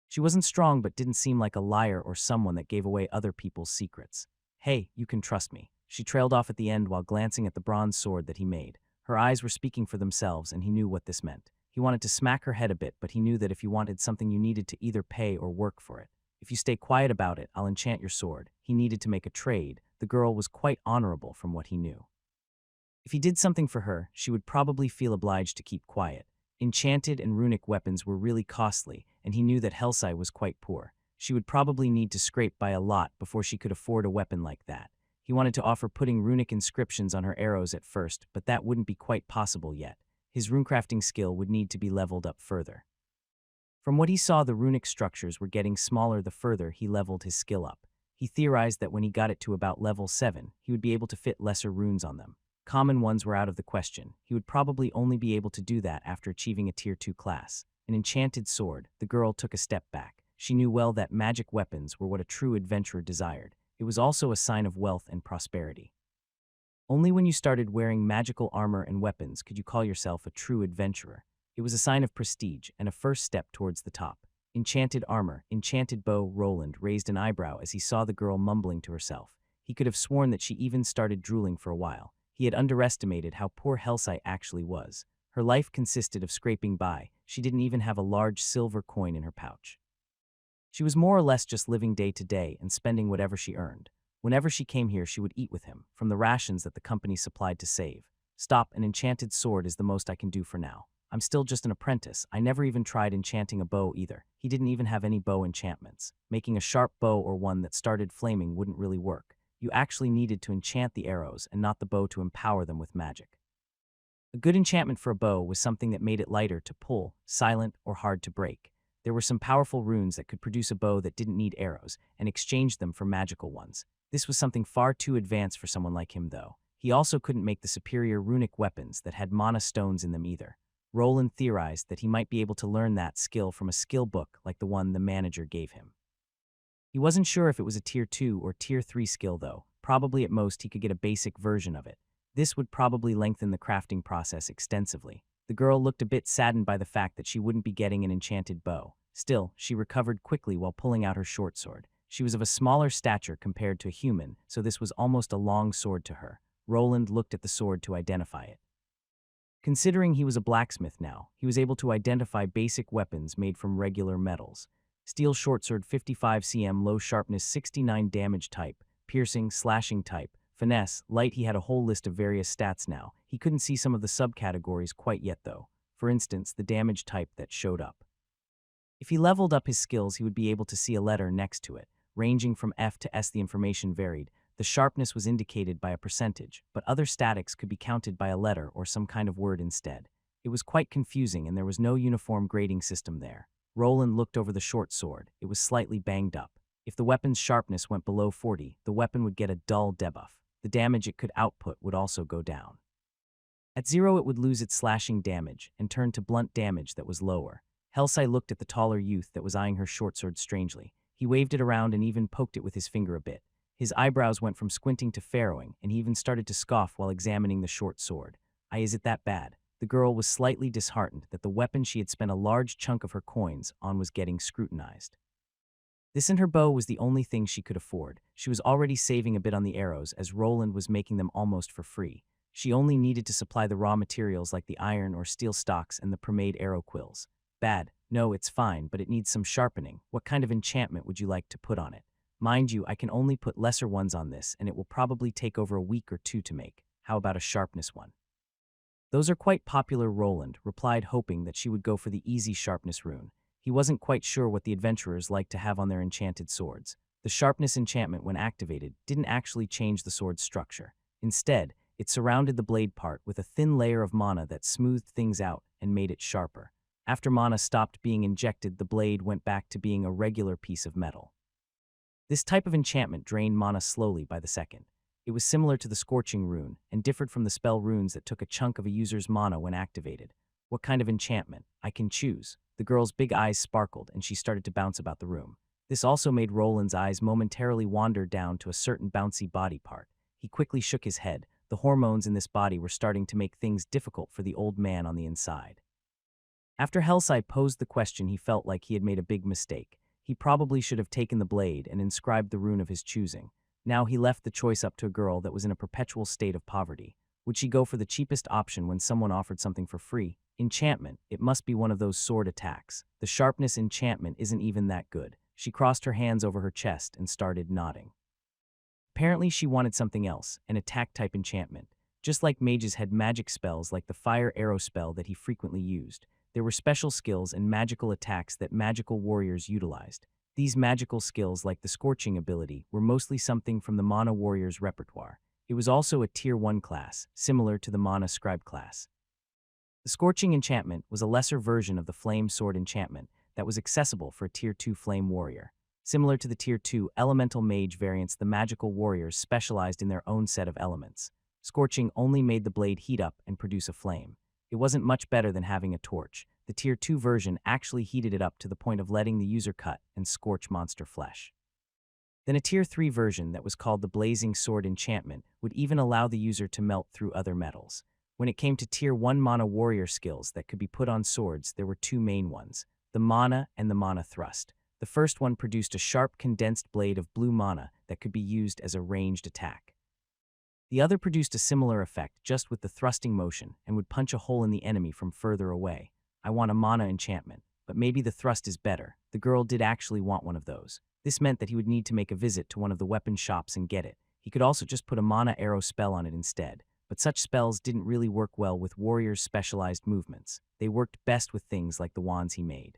Speaker 1: She wasn't strong but didn't seem like a liar or someone that gave away other people's secrets. Hey, you can trust me. She trailed off at the end while glancing at the bronze sword that he made. Her eyes were speaking for themselves, and he knew what this meant. He wanted to smack her head a bit, but he knew that if you wanted something, you needed to either pay or work for it. If you stay quiet about it, I'll enchant your sword. He needed to make a trade. The girl was quite honorable from what he knew. If he did something for her, she would probably feel obliged to keep quiet. Enchanted and runic weapons were really costly, and he knew that Hellside was quite poor. She would probably need to scrape by a lot before she could afford a weapon like that. He wanted to offer putting runic inscriptions on her arrows at first, but that wouldn't be quite possible yet. His runecrafting skill would need to be leveled up further. From what he saw, the runic structures were getting smaller the further he leveled his skill up. He theorized that when he got it to about level 7, he would be able to fit lesser runes on them. Common ones were out of the question. He would probably only be able to do that after achieving a Tier 2 class. An enchanted sword. The girl took a step back. She knew well that magic weapons were what a true adventurer desired. It was also a sign of wealth and prosperity. Only when you started wearing magical armor and weapons could you call yourself a true adventurer. It was a sign of prestige and a first step towards the top. Enchanted armor, enchanted bow. Roland raised an eyebrow as he saw the girl mumbling to herself. He could have sworn that she even started drooling for a while. He had underestimated how poor Hellside actually was. Her life consisted of scraping by. She didn't even have a large silver coin in her pouch. She was more or less just living day to day and spending whatever she earned. Whenever she came here, she would eat with him, from the rations that the company supplied to save. Stop, an enchanted sword is the most I can do for now. I'm still just an apprentice. I never even tried enchanting a bow either. He didn't even have any bow enchantments. Making a sharp bow or one that started flaming wouldn't really work. You actually needed to enchant the arrows and not the bow to empower them with magic. A good enchantment for a bow was something that made it lighter to pull, silent, or hard to break. There were some powerful runes that could produce a bow that didn't need arrows and exchanged them for magical ones. This was something far too advanced for someone like him, though. He also couldn't make the superior runic weapons that had mana stones in them either. Roland theorized that he might be able to learn that skill from a skill book like the one the manager gave him. He wasn't sure if it was a Tier 2 or Tier 3 skill, though. Probably at most he could get a basic version of it. This would probably lengthen the crafting process extensively. The girl looked a bit saddened by the fact that she wouldn't be getting an enchanted bow. Still, she recovered quickly while pulling out her short sword. She was of a smaller stature compared to a human, so this was almost a long sword to her. Roland looked at the sword to identify it. Considering he was a blacksmith now, he was able to identify basic weapons made from regular metals. Steel shortsword 55 cm, low sharpness 69 damage type, piercing, slashing type, finesse, light. He had a whole list of various stats now. He couldn't see some of the subcategories quite yet though. For instance, the damage type that showed up. If he leveled up his skills, he would be able to see a letter next to it. Ranging from F to S, the information varied. The sharpness was indicated by a percentage, but other statics could be counted by a letter or some kind of word instead. It was quite confusing and there was no uniform grading system there. Roland looked over the short sword. It was slightly banged up. If the weapon's sharpness went below 40, the weapon would get a dull debuff. The damage it could output would also go down. At 0, it would lose its slashing damage and turn to blunt damage that was lower. Helsai looked at the taller youth that was eyeing her short sword strangely. He waved it around and even poked it with his finger a bit. His eyebrows went from squinting to farrowing, and he even started to scoff while examining the short sword. Is it that bad? The girl was slightly disheartened that the weapon she had spent a large chunk of her coins on was getting scrutinized. This and her bow was the only thing she could afford. She was already saving a bit on the arrows as Roland was making them almost for free. She only needed to supply the raw materials like the iron or steel stocks and the pomade arrow quills. Bad. No, it's fine, but it needs some sharpening. What kind of enchantment would you like to put on it? Mind you, I can only put lesser ones on this, and it will probably take over a week or two to make. How about a sharpness one? Those are quite popular, Roland replied, hoping that she would go for the easy sharpness rune. He wasn't quite sure what the adventurers liked to have on their enchanted swords. The sharpness enchantment, when activated, didn't actually change the sword's structure. Instead, it surrounded the blade part with a thin layer of mana that smoothed things out and made it sharper. After mana stopped being injected, the blade went back to being a regular piece of metal. This type of enchantment drained mana slowly by the second. It was similar to the Scorching rune and differed from the spell runes that took a chunk of a user's mana when activated. What kind of enchantment? I can choose. The girl's big eyes sparkled and she started to bounce about the room. This also made Roland's eyes momentarily wander down to a certain bouncy body part. He quickly shook his head. The hormones in this body were starting to make things difficult for the old man on the inside. After Helsai posed the question, he felt like he had made a big mistake. He probably should have taken the blade and inscribed the rune of his choosing. Now he left the choice up to a girl that was in a perpetual state of poverty. Would she go for the cheapest option when someone offered something for free? Enchantment. It must be one of those sword attacks. The sharpness enchantment isn't even that good. She crossed her hands over her chest and started nodding. Apparently she wanted something else, an attack-type enchantment. Just like mages had magic spells like the fire arrow spell that he frequently used, there were special skills and magical attacks that magical warriors utilized. These magical skills, like the Scorching ability, were mostly something from the Mana Warrior's repertoire. It was also a Tier 1 class, similar to the Mana Scribe class. The Scorching enchantment was a lesser version of the Flame Sword enchantment that was accessible for a Tier 2 Flame Warrior. Similar to the Tier 2 Elemental Mage variants, the magical warriors specialized in their own set of elements. Scorching only made the blade heat up and produce a flame. It wasn't much better than having a torch. The Tier 2 version actually heated it up to the point of letting the user cut and scorch monster flesh. Then a Tier 3 version that was called the Blazing Sword enchantment would even allow the user to melt through other metals. When it came to Tier 1 Mana Warrior skills that could be put on swords, there were two main ones, the Mana and the Mana Thrust. The first one produced a sharp condensed blade of blue mana that could be used as a ranged attack. The other produced a similar effect, just with the thrusting motion, and would punch a hole in the enemy from further away. I want a mana enchantment, but maybe the thrust is better. The girl did actually want one of those. This meant that he would need to make a visit to one of the weapon shops and get it. He could also just put a mana arrow spell on it instead. But such spells didn't really work well with warriors' specialized movements. They worked best with things like the wands he made.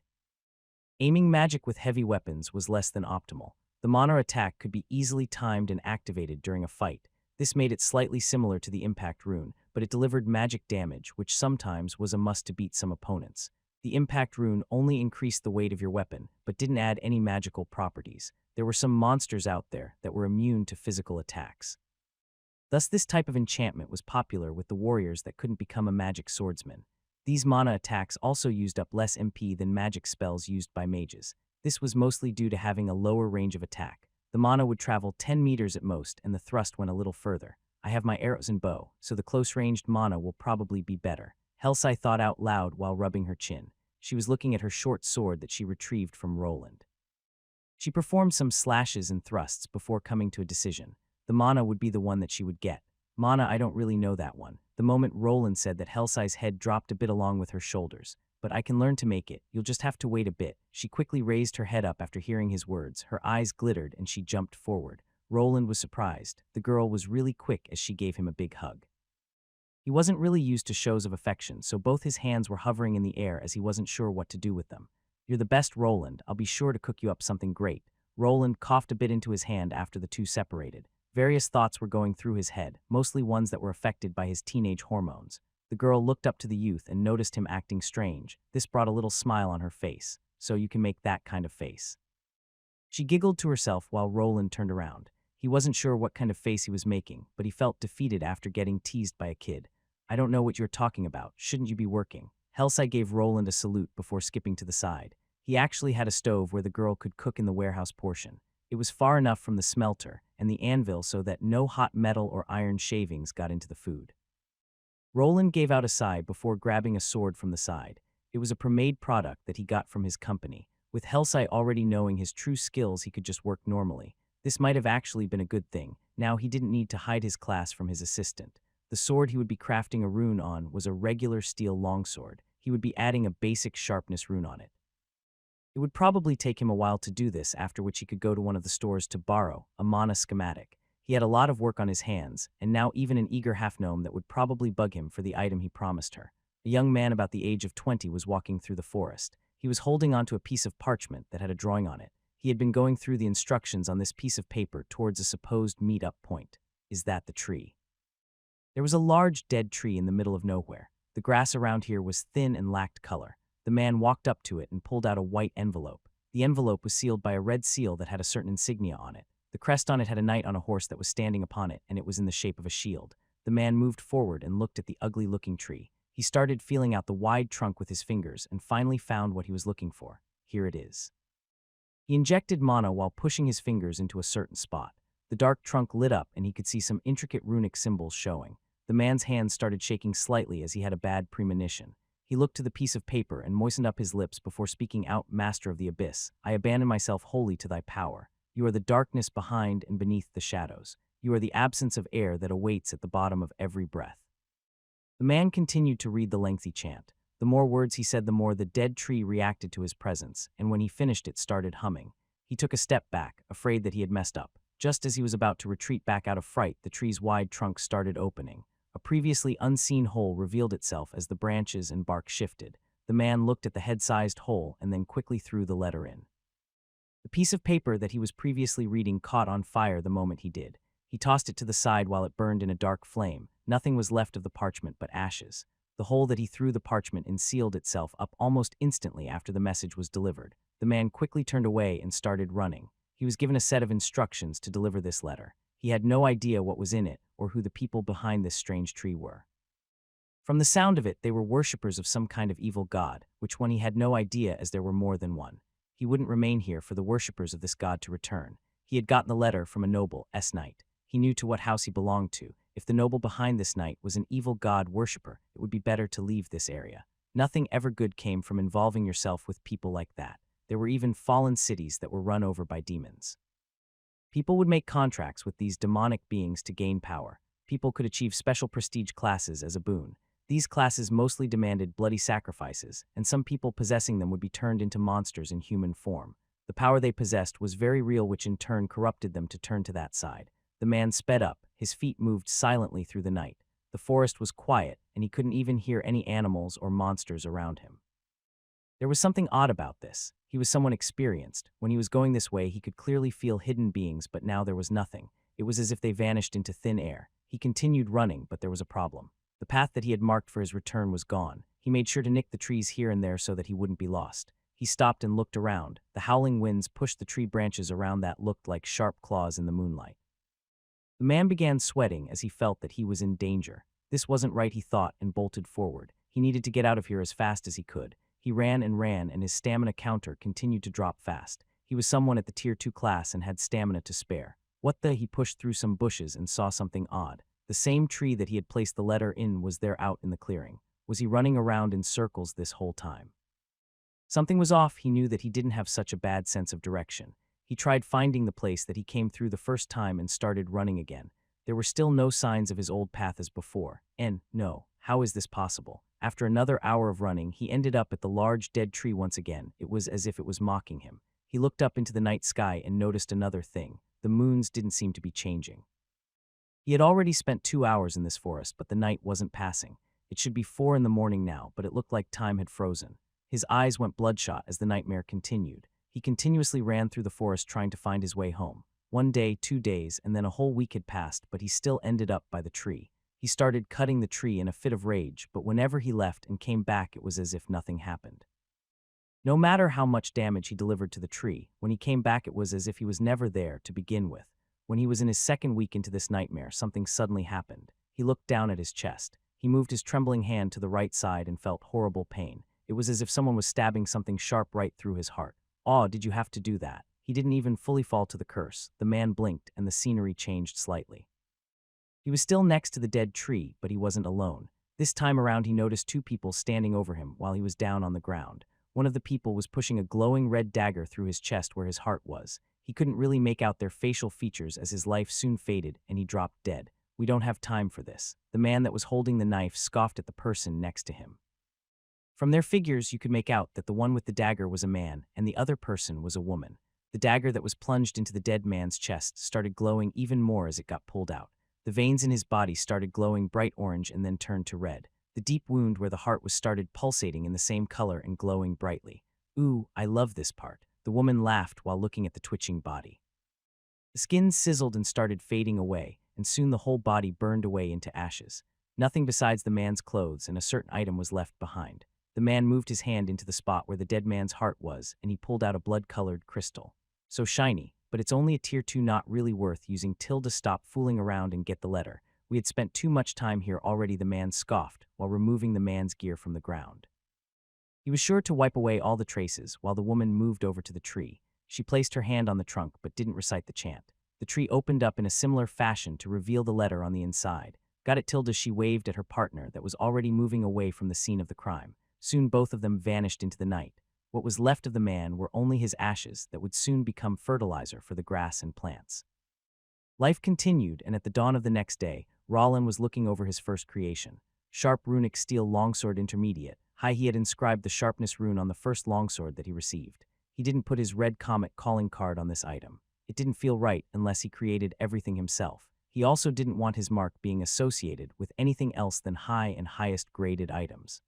Speaker 1: Aiming magic with heavy weapons was less than optimal. The mana attack could be easily timed and activated during a fight. This made it slightly similar to the Impact rune, but it delivered magic damage, which sometimes was a must to beat some opponents. The Impact rune only increased the weight of your weapon, but didn't add any magical properties. There were some monsters out there that were immune to physical attacks. Thus, this type of enchantment was popular with the warriors that couldn't become a magic swordsman. These mana attacks also used up less MP than magic spells used by mages. This was mostly due to having a lower range of attack. The mana would travel 10 meters at most, and the thrust went a little further. I have my arrows and bow, so the close-ranged mana will probably be better. Helsai thought out loud while rubbing her chin. She was looking at her short sword that she retrieved from Roland. She performed some slashes and thrusts before coming to a decision. The mana would be the one that she would get. Mana, I don't really know that one. The moment Roland said that, Helsai's head dropped a bit along with her shoulders. But I can learn to make it. You'll just have to wait a bit. She quickly raised her head up after hearing his words. Her eyes glittered and she jumped forward. Roland was surprised. The girl was really quick as she gave him a big hug. He wasn't really used to shows of affection, so both his hands were hovering in the air as he wasn't sure what to do with them. You're the best, Roland. I'll be sure to cook you up something great. Roland coughed a bit into his hand after the two separated. Various thoughts were going through his head, mostly ones that were affected by his teenage hormones. The girl looked up to the youth and noticed him acting strange. This brought a little smile on her face. so you can make that kind of face." She giggled to herself while Roland turned around. He wasn't sure what kind of face he was making, but he felt defeated after getting teased by a kid. "I don't know what you're talking about. Shouldn't you be working?" Helsai gave Roland a salute before skipping to the side. He actually had a stove where the girl could cook in the warehouse portion. It was far enough from the smelter and the anvil so that no hot metal or iron shavings got into the food. Roland gave out a sigh before grabbing a sword from the side. It was a pre-made product that he got from his company. With Helsai already knowing his true skills, he could just work normally. This might have actually been a good thing. Now he didn't need to hide his class from his assistant. The sword he would be crafting a rune on was a regular steel longsword. He would be adding a basic sharpness rune on it. It would probably take him a while to do this, after which he could go to one of the stores to borrow a mana schematic. He had a lot of work on his hands, and now even an eager half-gnome that would probably bug him for the item he promised her. A young man about the age of 20 was walking through the forest. He was holding onto a piece of parchment that had a drawing on it. He had been going through the instructions on this piece of paper towards a supposed meet-up point. Is that the tree? There was a large dead tree in the middle of nowhere. The grass around here was thin and lacked color. The man walked up to it and pulled out a white envelope. The envelope was sealed by a red seal that had a certain insignia on it. The crest on it had a knight on a horse that was standing upon it, and it was in the shape of a shield. The man moved forward and looked at the ugly-looking tree. He started feeling out the wide trunk with his fingers and finally found what he was looking for. Here it is. He injected mana while pushing his fingers into a certain spot. The dark trunk lit up and he could see some intricate runic symbols showing. The man's hands started shaking slightly as he had a bad premonition. He looked to the piece of paper and moistened up his lips before speaking out, "Master of the Abyss, I abandon myself wholly to thy power. You are the darkness behind and beneath the shadows. You are the absence of air that awaits at the bottom of every breath." The man continued to read the lengthy chant. The more words he said, the more the dead tree reacted to his presence, and when he finished it started humming. He took a step back, afraid that he had messed up. Just as he was about to retreat back out of fright, the tree's wide trunk started opening. A previously unseen hole revealed itself as the branches and bark shifted. The man looked at the head-sized hole and then quickly threw the letter in. The piece of paper that he was previously reading caught on fire the moment he did. He tossed it to the side while it burned in a dark flame. Nothing was left of the parchment but ashes. The hole that he threw the parchment in sealed itself up almost instantly after the message was delivered. The man quickly turned away and started running. He was given a set of instructions to deliver this letter. He had no idea what was in it or who the people behind this strange tree were. From the sound of it, they were worshippers of some kind of evil god, which one he had no idea, as there were more than one. He wouldn't remain here for the worshippers of this god to return. He had gotten the letter from a noble knight. He knew to what house he belonged to. If the noble behind this knight was an evil god worshipper, it would be better to leave this area. Nothing ever good came from involving yourself with people like that. There were even fallen cities that were run over by demons. People would make contracts with these demonic beings to gain power. People could achieve special prestige classes as a boon. These classes mostly demanded bloody sacrifices, and some people possessing them would be turned into monsters in human form. The power they possessed was very real, which in turn corrupted them to turn to that side. The man sped up. His feet moved silently through the night. The forest was quiet, and he couldn't even hear any animals or monsters around him. There was something odd about this. He was someone experienced. When he was going this way, he could clearly feel hidden beings, but now there was nothing. It was as if they vanished into thin air. He continued running, but there was a problem. The path that he had marked for his return was gone. He made sure to nick the trees here and there so that he wouldn't be lost. He stopped and looked around. The howling winds pushed the tree branches around that looked like sharp claws in the moonlight. The man began sweating as he felt that he was in danger. This wasn't right, he thought, and bolted forward. He needed to get out of here as fast as he could. He ran, and his stamina counter continued to drop fast. He was someone at the Tier 2 class and had stamina to spare. He pushed through some bushes and saw something odd. The same tree that he had placed the letter in was there out in the clearing. Was he running around in circles this whole time? Something was off. He knew that he didn't have such a bad sense of direction. He tried finding the place that he came through the first time and started running again. There were still no signs of his old path as before. And, no, how is this possible? After another hour of running, he ended up at the large dead tree once again. It was as if it was mocking him. He looked up into the night sky and noticed another thing. The moons didn't seem to be changing. He had already spent 2 hours in this forest, but the night wasn't passing. It should be 4 in the morning now, but it looked like time had frozen. His eyes went bloodshot as the nightmare continued. He continuously ran through the forest trying to find his way home. 1 day, 2 days, and then a whole week had passed, but he still ended up by the tree. He started cutting the tree in a fit of rage, but whenever he left and came back, it was as if nothing happened. No matter how much damage he delivered to the tree, when he came back it was as if he was never there to begin with. When he was in his second week into this nightmare, something suddenly happened. He looked down at his chest. He moved his trembling hand to the right side and felt horrible pain. It was as if someone was stabbing something sharp right through his heart. "Aw, did you have to do that?" He didn't even fully fall to the curse. The man blinked and the scenery changed slightly. He was still next to the dead tree, but he wasn't alone. This time around he noticed two people standing over him while he was down on the ground. One of the people was pushing a glowing red dagger through his chest where his heart was. He couldn't really make out their facial features as his life soon faded and he dropped dead. "We don't have time for this." The man that was holding the knife scoffed at the person next to him. From their figures, you could make out that the one with the dagger was a man and the other person was a woman. The dagger that was plunged into the dead man's chest started glowing even more as it got pulled out. The veins in his body started glowing bright orange and then turned to red. The deep wound where the heart was started pulsating in the same color and glowing brightly. "Ooh, I love this part." The woman laughed while looking at the twitching body. The skin sizzled and started fading away, and soon the whole body burned away into ashes. Nothing besides the man's clothes and a certain item was left behind. The man moved his hand into the spot where the dead man's heart was, and he pulled out a blood-colored crystal. "So shiny, but it's only a tier 2, not really worth using till to stop fooling around and get the letter. We had spent too much time here already," the man scoffed, while removing the man's gear from the ground. He was sure to wipe away all the traces, while the woman moved over to the tree. She placed her hand on the trunk but didn't recite the chant. The tree opened up in a similar fashion to reveal the letter on the inside. "Got it, Tilda," she waved at her partner that was already moving away from the scene of the crime. Soon both of them vanished into the night. What was left of the man were only his ashes that would soon become fertilizer for the grass and plants. Life continued, and at the dawn of the next day, Rollin was looking over his first creation. Sharp runic steel longsword intermediate. High, he had inscribed the sharpness rune on the first longsword that he received. He didn't put his red comet calling card on this item. It didn't feel right unless he created everything himself. He also didn't want his mark being associated with anything else than high and highest graded items.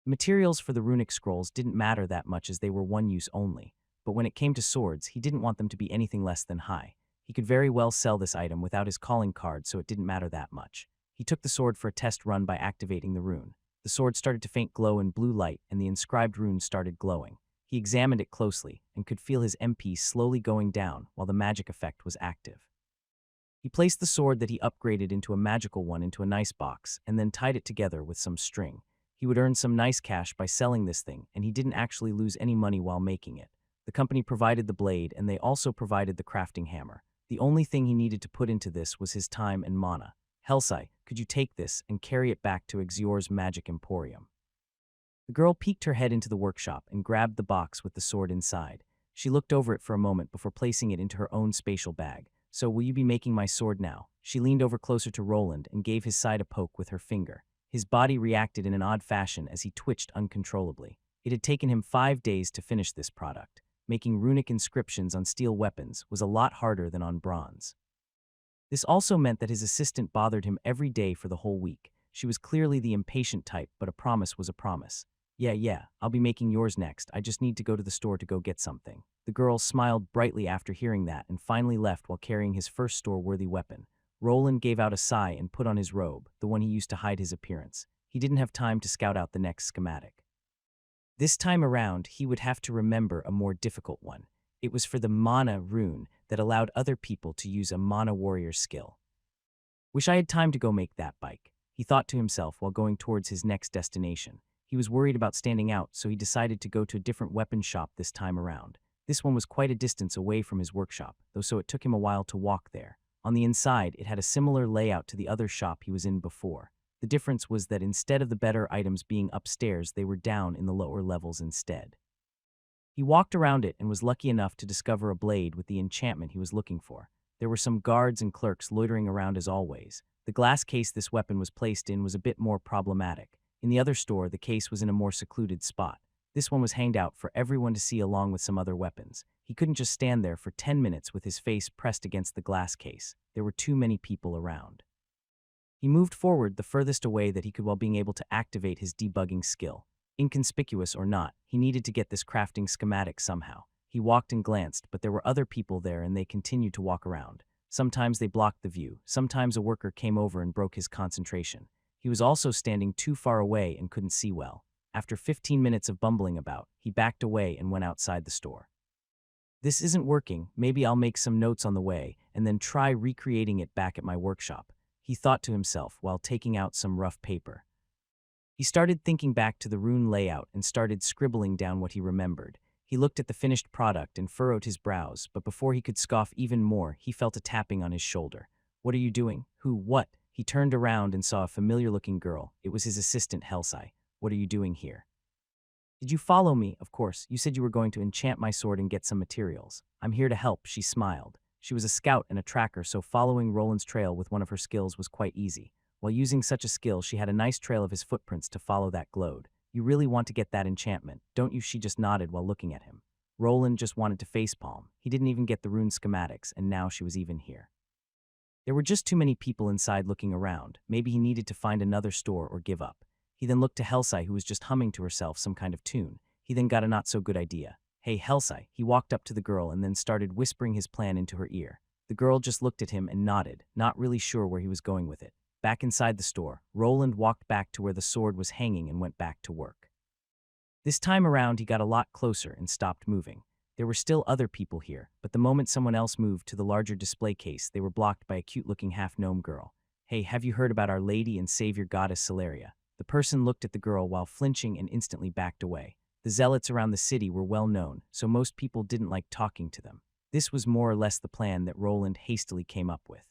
Speaker 1: The materials for the runic scrolls didn't matter that much as they were one use only, but when it came to swords, he didn't want them to be anything less than high. He could very well sell this item without his calling card, so it didn't matter that much. He took the sword for a test run by activating the rune. The sword started to faint glow in blue light, and the inscribed rune started glowing. He examined it closely and could feel his MP slowly going down while the magic effect was active. He placed the sword that he upgraded into a magical one into a nice box and then tied it together with some string. He would earn some nice cash by selling this thing, and he didn't actually lose any money while making it. The company provided the blade, and they also provided the crafting hammer. The only thing he needed to put into this was his time and mana. "Helsai, could you take this and carry it back to Exior's Magic Emporium?" The girl peeked her head into the workshop and grabbed the box with the sword inside. She looked over it for a moment before placing it into her own spatial bag. "So will you be making my sword now?" She leaned over closer to Roland and gave his side a poke with her finger. His body reacted in an odd fashion as he twitched uncontrollably. It had taken him 5 days to finish this product. Making runic inscriptions on steel weapons was a lot harder than on bronze. This also meant that his assistant bothered him every day for the whole week. She was clearly the impatient type, but a promise was a promise. Yeah, I'll be making yours next. I just need to go to the store to go get something." The girl smiled brightly after hearing that and finally left while carrying his first store-worthy weapon. Roland gave out a sigh and put on his robe, the one he used to hide his appearance. He didn't have time to scout out the next schematic. This time around, he would have to remember a more difficult one. It was for the mana rune that allowed other people to use a mana warrior skill. "Wish I had time to go make that bike," he thought to himself while going towards his next destination. He was worried about standing out, so he decided to go to a different weapon shop this time around. This one was quite a distance away from his workshop, though, so it took him a while to walk there. On the inside, it had a similar layout to the other shop he was in before. The difference was that instead of the better items being upstairs, they were down in the lower levels instead. He walked around it and was lucky enough to discover a blade with the enchantment he was looking for. There were some guards and clerks loitering around as always. The glass case this weapon was placed in was a bit more problematic. In the other store, the case was in a more secluded spot. This one was hanged out for everyone to see along with some other weapons. He couldn't just stand there for 10 minutes with his face pressed against the glass case. There were too many people around. He moved forward the furthest away that he could while being able to activate his debugging skill. Inconspicuous or not, he needed to get this crafting schematic somehow. He walked and glanced, but there were other people there and they continued to walk around. Sometimes they blocked the view. Sometimes a worker came over and broke his concentration. He was also standing too far away and couldn't see well. After 15 minutes of bumbling about, he backed away and went outside the store. This isn't working, maybe I'll make some notes on the way and then try recreating it back at my workshop, he thought to himself while taking out some rough paper. He started thinking back to the rune layout and started scribbling down what he remembered. He looked at the finished product and furrowed his brows, but before he could scoff even more, he felt a tapping on his shoulder. What are you doing? Who? What? He turned around and saw a familiar-looking girl. It was his assistant, Helsai. What are you doing here? Did you follow me? Of course. You said you were going to enchant my sword and get some materials. I'm here to help, she smiled. She was a scout and a tracker, so following Roland's trail with one of her skills was quite easy. While using such a skill, she had a nice trail of his footprints to follow that glowed. You really want to get that enchantment, don't you? She just nodded while looking at him. Roland just wanted to facepalm. He didn't even get the rune schematics, and now she was even here. There were just too many people inside looking around. Maybe he needed to find another store or give up. He then looked to Helsai, who was just humming to herself some kind of tune. He then got a not-so-good idea. Hey, Helsai. He walked up to the girl and then started whispering his plan into her ear. The girl just looked at him and nodded, not really sure where he was going with it. Back inside the store, Roland walked back to where the sword was hanging and went back to work. This time around, he got a lot closer and stopped moving. There were still other people here, but the moment someone else moved to the larger display case, they were blocked by a cute-looking half-gnome girl. Hey, have you heard about Our Lady and Savior Goddess Celeria? The person looked at the girl while flinching and instantly backed away. The zealots around the city were well known, so most people didn't like talking to them. This was more or less the plan that Roland hastily came up with.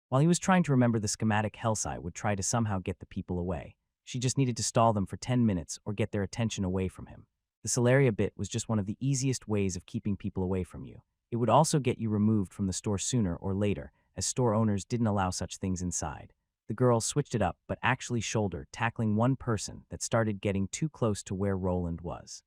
Speaker 1: While he was trying to remember the schematic, Helsai would try to somehow get the people away. She just needed to stall them for 10 minutes or get their attention away from him. The Celeria bit was just one of the easiest ways of keeping people away from you. It would also get you removed from the store sooner or later, as store owners didn't allow such things inside. The girl switched it up, but actually shouldered, tackling one person that started getting too close to where Roland was.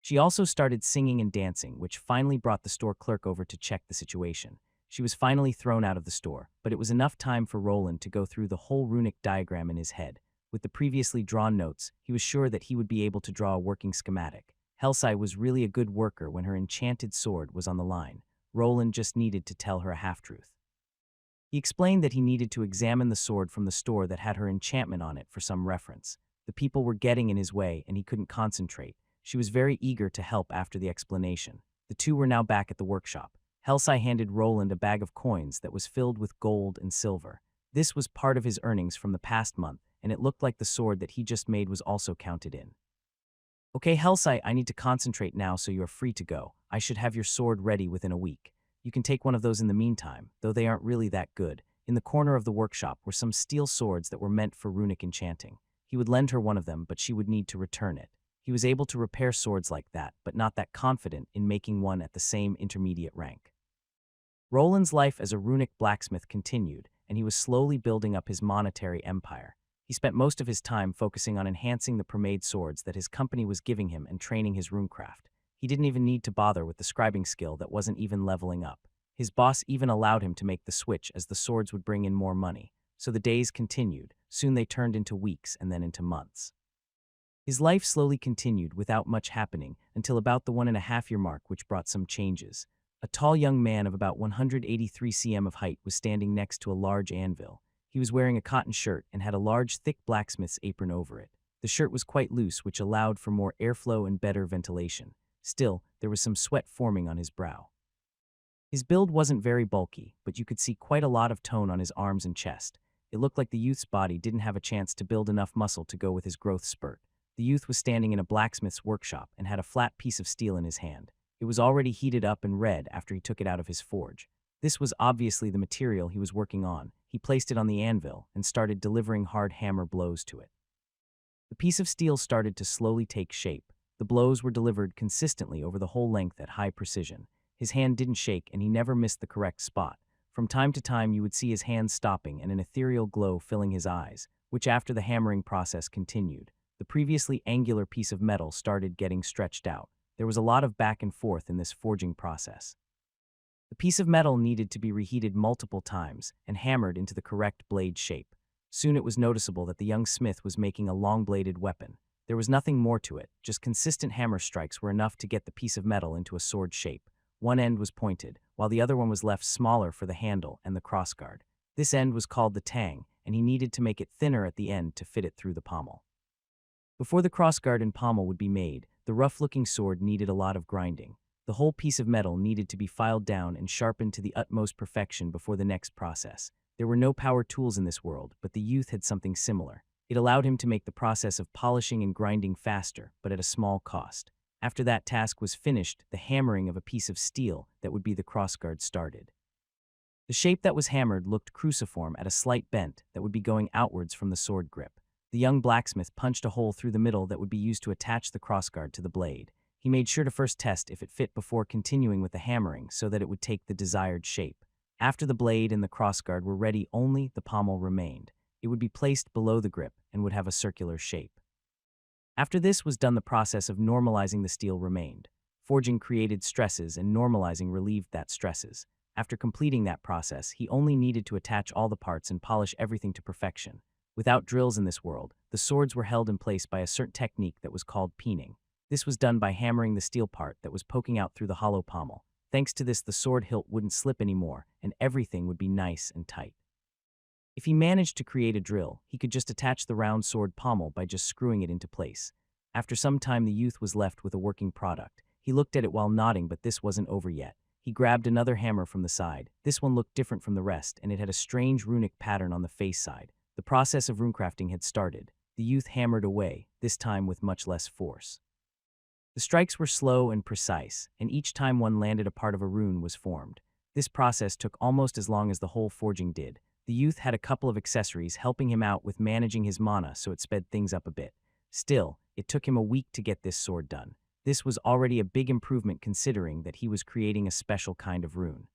Speaker 1: She also started singing and dancing, which finally brought the store clerk over to check the situation. She was finally thrown out of the store, but it was enough time for Roland to go through the whole runic diagram in his head. With the previously drawn notes, he was sure that he would be able to draw a working schematic. Helsai was really a good worker when her enchanted sword was on the line. Roland just needed to tell her a half-truth. He explained that he needed to examine the sword from the store that had her enchantment on it for some reference. The people were getting in his way, and he couldn't concentrate. She was very eager to help after the explanation. The two were now back at the workshop. Helsai handed Roland a bag of coins that was filled with gold and silver. This was part of his earnings from the past month, and it looked like the sword that he just made was also counted in. Okay, Helsai, I need to concentrate now, so you're free to go. I should have your sword ready within a week. You can take one of those in the meantime, though they aren't really that good. In the corner of the workshop were some steel swords that were meant for runic enchanting. He would lend her one of them, but she would need to return it. He was able to repair swords like that, but not that confident in making one at the same intermediate rank. Roland's life as a runic blacksmith continued, and he was slowly building up his monetary empire. He spent most of his time focusing on enhancing the pre-made swords that his company was giving him and training his runecraft. He didn't even need to bother with the scribing skill that wasn't even leveling up. His boss even allowed him to make the switch as the swords would bring in more money. So the days continued. Soon they turned into weeks and then into months. His life slowly continued without much happening until about the 1.5-year mark, which brought some changes. A tall young man of about 183 cm of height was standing next to a large anvil. He was wearing a cotton shirt and had a large, thick blacksmith's apron over it. The shirt was quite loose, which allowed for more airflow and better ventilation. Still, there was some sweat forming on his brow. His build wasn't very bulky, but you could see quite a lot of tone on his arms and chest. It looked like the youth's body didn't have a chance to build enough muscle to go with his growth spurt. The youth was standing in a blacksmith's workshop and had a flat piece of steel in his hand. It was already heated up and red after he took it out of his forge. This was obviously the material he was working on. He placed it on the anvil and started delivering hard hammer blows to it. The piece of steel started to slowly take shape. The blows were delivered consistently over the whole length at high precision. His hand didn't shake and he never missed the correct spot. From time to time you would see his hand stopping and an ethereal glow filling his eyes, which after the hammering process continued. The previously angular piece of metal started getting stretched out. There was a lot of back and forth in this forging process. The piece of metal needed to be reheated multiple times and hammered into the correct blade shape. Soon it was noticeable that the young smith was making a long-bladed weapon. There was nothing more to it, just consistent hammer strikes were enough to get the piece of metal into a sword shape. One end was pointed, while the other one was left smaller for the handle and the crossguard. This end was called the tang, and he needed to make it thinner at the end to fit it through the pommel. Before the crossguard and pommel would be made, the rough-looking sword needed a lot of grinding. The whole piece of metal needed to be filed down and sharpened to the utmost perfection before the next process. There were no power tools in this world, but the youth had something similar. It allowed him to make the process of polishing and grinding faster, but at a small cost. After that task was finished, the hammering of a piece of steel that would be the crossguard started. The shape that was hammered looked cruciform at a slight bent that would be going outwards from the sword grip. The young blacksmith punched a hole through the middle that would be used to attach the crossguard to the blade. He made sure to first test if it fit before continuing with the hammering so that it would take the desired shape. After the blade and the crossguard were ready, only the pommel remained. It would be placed below the grip and would have a circular shape. After this was done, the process of normalizing the steel remained. Forging created stresses and normalizing relieved that stresses. After completing that process, he only needed to attach all the parts and polish everything to perfection. Without drills in this world, the swords were held in place by a certain technique that was called peening. This was done by hammering the steel part that was poking out through the hollow pommel. Thanks to this, the sword hilt wouldn't slip anymore, and everything would be nice and tight. If he managed to create a drill, he could just attach the round sword pommel by just screwing it into place. After some time, the youth was left with a working product. He looked at it while nodding, but this wasn't over yet. He grabbed another hammer from the side. This one looked different from the rest, and it had a strange runic pattern on the face side. The process of runecrafting had started. The youth hammered away, this time with much less force. The strikes were slow and precise, and each time one landed, a part of a rune was formed. This process took almost as long as the whole forging did. The youth had a couple of accessories helping him out with managing his mana, so it sped things up a bit. Still, it took him a week to get this sword done. This was already a big improvement considering that he was creating a special kind of rune.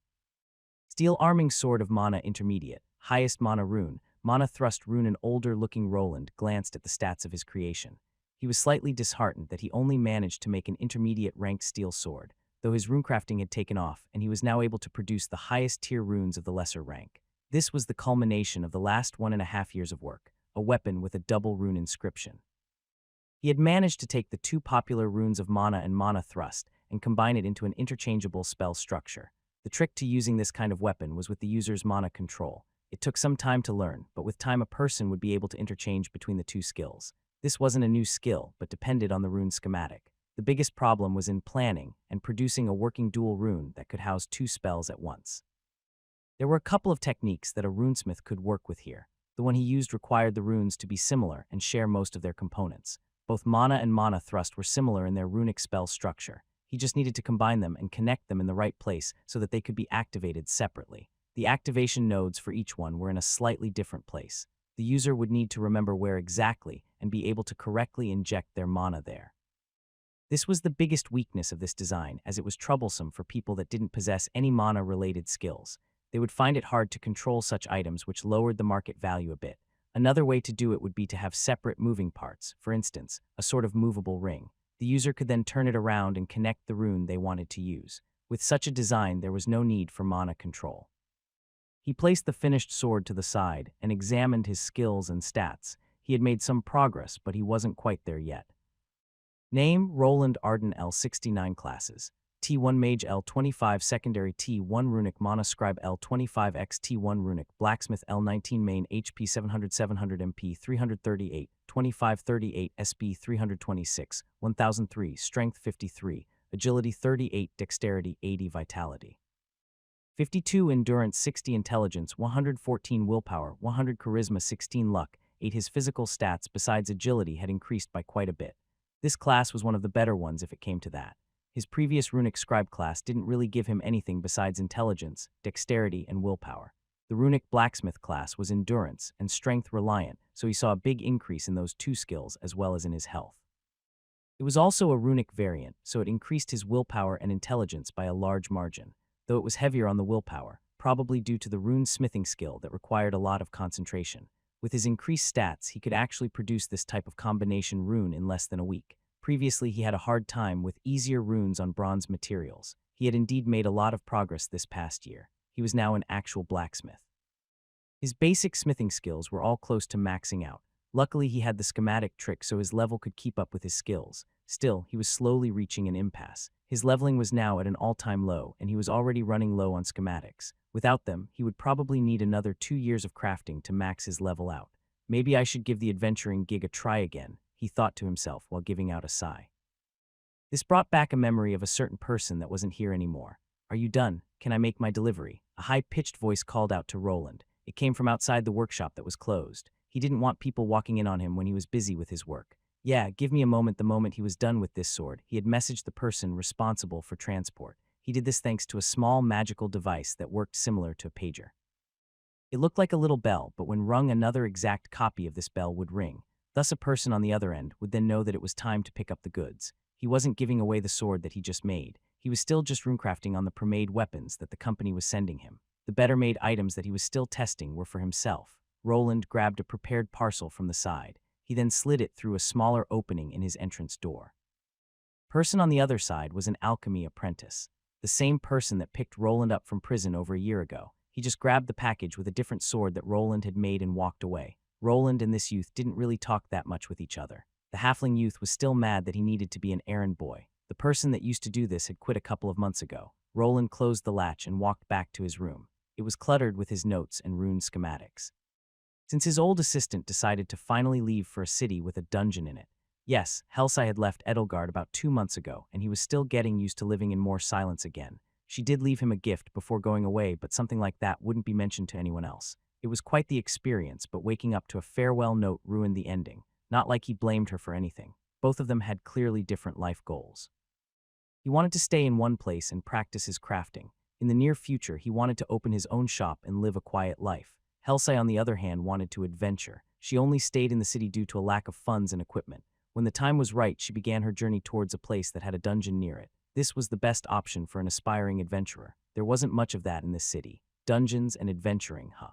Speaker 1: Steel Arming Sword of Mana Intermediate, Highest Mana Rune, Mana Thrust Rune. An older-looking Roland glanced at the stats of his creation. He was slightly disheartened that he only managed to make an intermediate-ranked steel sword, though his runecrafting had taken off and he was now able to produce the highest-tier runes of the lesser rank. This was the culmination of the last 1.5 years of work, a weapon with a double rune inscription. He had managed to take the two popular runes of Mana and Mana Thrust and combine it into an interchangeable spell structure. The trick to using this kind of weapon was with the user's mana control. It took some time to learn, but with time a person would be able to interchange between the two skills. This wasn't a new skill, but depended on the rune schematic. The biggest problem was in planning and producing a working dual rune that could house two spells at once. There were a couple of techniques that a runesmith could work with here. The one he used required the runes to be similar and share most of their components. Both Mana and Mana Thrust were similar in their runic spell structure. He just needed to combine them and connect them in the right place so that they could be activated separately. The activation nodes for each one were in a slightly different place. The user would need to remember where exactly and be able to correctly inject their mana there. This was the biggest weakness of this design, as it was troublesome for people that didn't possess any mana-related skills. They would find it hard to control such items, which lowered the market value a bit. Another way to do it would be to have separate moving parts, for instance, a sort of movable ring. The user could then turn it around and connect the rune they wanted to use. With such a design, there was no need for mana control. He placed the finished sword to the side and examined his skills and stats. He had made some progress, but he wasn't quite there yet. Name: Roland Arden. L69 classes. T1 Mage, L25 Secondary, T1 Runic Mana Scribe, L25X, T1 Runic Blacksmith, L19 Main, HP 700 700 MP 338, 2538 SB 326, 1003 Strength 53, Agility 38, Dexterity 80, Vitality 52, Endurance 60, Intelligence 114, Willpower 100, Charisma 16, Luck 8. His physical stats besides agility had increased by quite a bit. This class was one of the better ones if it came to that. His previous Runic Scribe class didn't really give him anything besides intelligence, dexterity, and willpower. The Runic Blacksmith class was endurance and strength reliant, so he saw a big increase in those two skills as well as in his health. It was also a runic variant, so it increased his willpower and intelligence by a large margin, though it was heavier on the willpower, probably due to the rune smithing skill that required a lot of concentration. With his increased stats, he could actually produce this type of combination rune in less than a week. Previously, he had a hard time with easier runes on bronze materials. He had indeed made a lot of progress this past year. He was now an actual blacksmith. His basic smithing skills were all close to maxing out. Luckily, he had the schematic trick so his level could keep up with his skills. Still, he was slowly reaching an impasse. His leveling was now at an all-time low, and he was already running low on schematics. Without them, he would probably need another 2 years of crafting to max his level out. Maybe I should give the adventuring gig a try again. he thought to himself while giving out a sigh. This brought back a memory of a certain person that wasn't here anymore. "Are you done? Can I make my delivery?" A high-pitched voice called out to Roland. It came from outside the workshop that was closed. He didn't want people walking in on him when he was busy with his work. "Yeah, give me a moment." The moment he was done with this sword, he had messaged the person responsible for transport. He did this thanks to a small magical device that worked similar to a pager. It looked like a little bell, but when rung, another exact copy of this bell would ring. Thus a person on the other end would then know that it was time to pick up the goods. He wasn't giving away the sword that he just made. He was still just runecrafting on the pre-made weapons that the company was sending him. The better-made items that he was still testing were for himself. Roland grabbed a prepared parcel from the side. He then slid it through a smaller opening in his entrance door. Person on the other side was an alchemy apprentice, the same person that picked Roland up from prison over a year ago. He just grabbed the package with a different sword that Roland had made and walked away. Roland and this youth didn't really talk that much with each other. The halfling youth was still mad that he needed to be an errand boy. The person that used to do this had quit a couple of months ago. Roland closed the latch and walked back to his room. It was cluttered with his notes and rune schematics. Since his old assistant decided to finally leave for a city with a dungeon in it. Yes, Helsai had left Edelgard about 2 months ago, and he was still getting used to living in more silence again. She did leave him a gift before going away, but something like that wouldn't be mentioned to anyone else. It was quite the experience, but waking up to a farewell note ruined the ending. Not like he blamed her for anything. Both of them had clearly different life goals. He wanted to stay in one place and practice his crafting. In the near future, he wanted to open his own shop and live a quiet life. Helsai, on the other hand, wanted to adventure. She only stayed in the city due to a lack of funds and equipment. When the time was right, she began her journey towards a place that had a dungeon near it. This was the best option for an aspiring adventurer. There wasn't much of that in this city. Dungeons and adventuring, huh?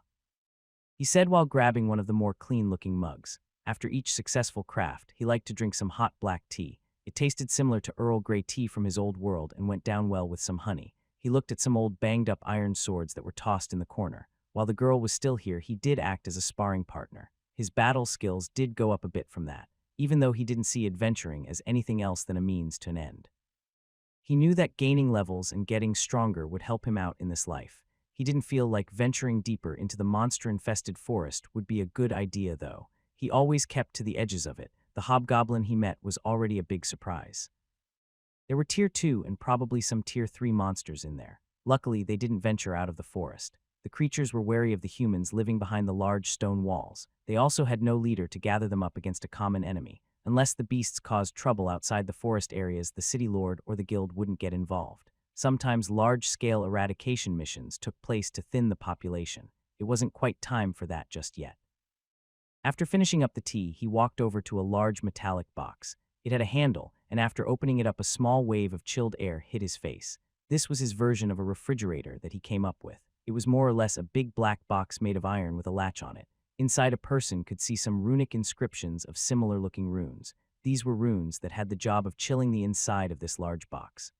Speaker 1: He said while grabbing one of the more clean-looking mugs. After each successful craft, he liked to drink some hot black tea. It tasted similar to Earl Grey tea from his old world and went down well with some honey. He looked at some old banged-up iron swords that were tossed in the corner. While the girl was still here, he did act as a sparring partner. His battle skills did go up a bit from that, even though he didn't see adventuring as anything else than a means to an end. He knew that gaining levels and getting stronger would help him out in this life. He didn't feel like venturing deeper into the monster-infested forest would be a good idea, though. He always kept to the edges of it. The hobgoblin he met was already a big surprise. There were Tier 2 and probably some Tier 3 monsters in there. Luckily, they didn't venture out of the forest. The creatures were wary of the humans living behind the large stone walls. They also had no leader to gather them up against a common enemy. Unless the beasts caused trouble outside the forest areas, the city lord or the guild wouldn't get involved. Sometimes large-scale eradication missions took place to thin the population. It wasn't quite time for that just yet. After finishing up the tea, he walked over to a large metallic box. It had a handle, and after opening it up, a small wave of chilled air hit his face. This was his version of a refrigerator that he came up with. It was more or less a big black box made of iron with a latch on it. Inside, a person could see some runic inscriptions of similar-looking runes. These were runes that had the job of chilling the inside of this large box.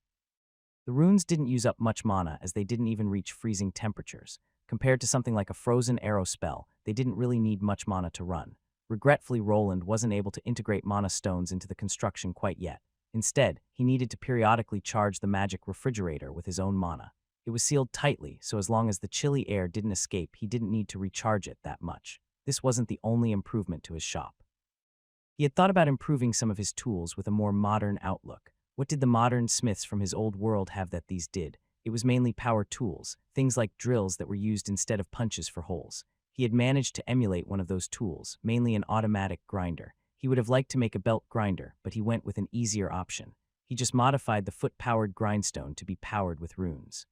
Speaker 1: The runes didn't use up much mana, as they didn't even reach freezing temperatures. Compared to something like a frozen arrow spell, they didn't really need much mana to run. Regretfully, Roland wasn't able to integrate mana stones into the construction quite yet. Instead, he needed to periodically charge the magic refrigerator with his own mana. It was sealed tightly, so as long as the chilly air didn't escape, he didn't need to recharge it that much. This wasn't the only improvement to his shop. He had thought about improving some of his tools with a more modern outlook. What did the modern smiths from his old world have that these did? It was mainly power tools, things like drills that were used instead of punches for holes. He had managed to emulate one of those tools, mainly an automatic grinder. He would have liked to make a belt grinder, but he went with an easier option. He just modified the foot-powered grindstone to be powered with runes.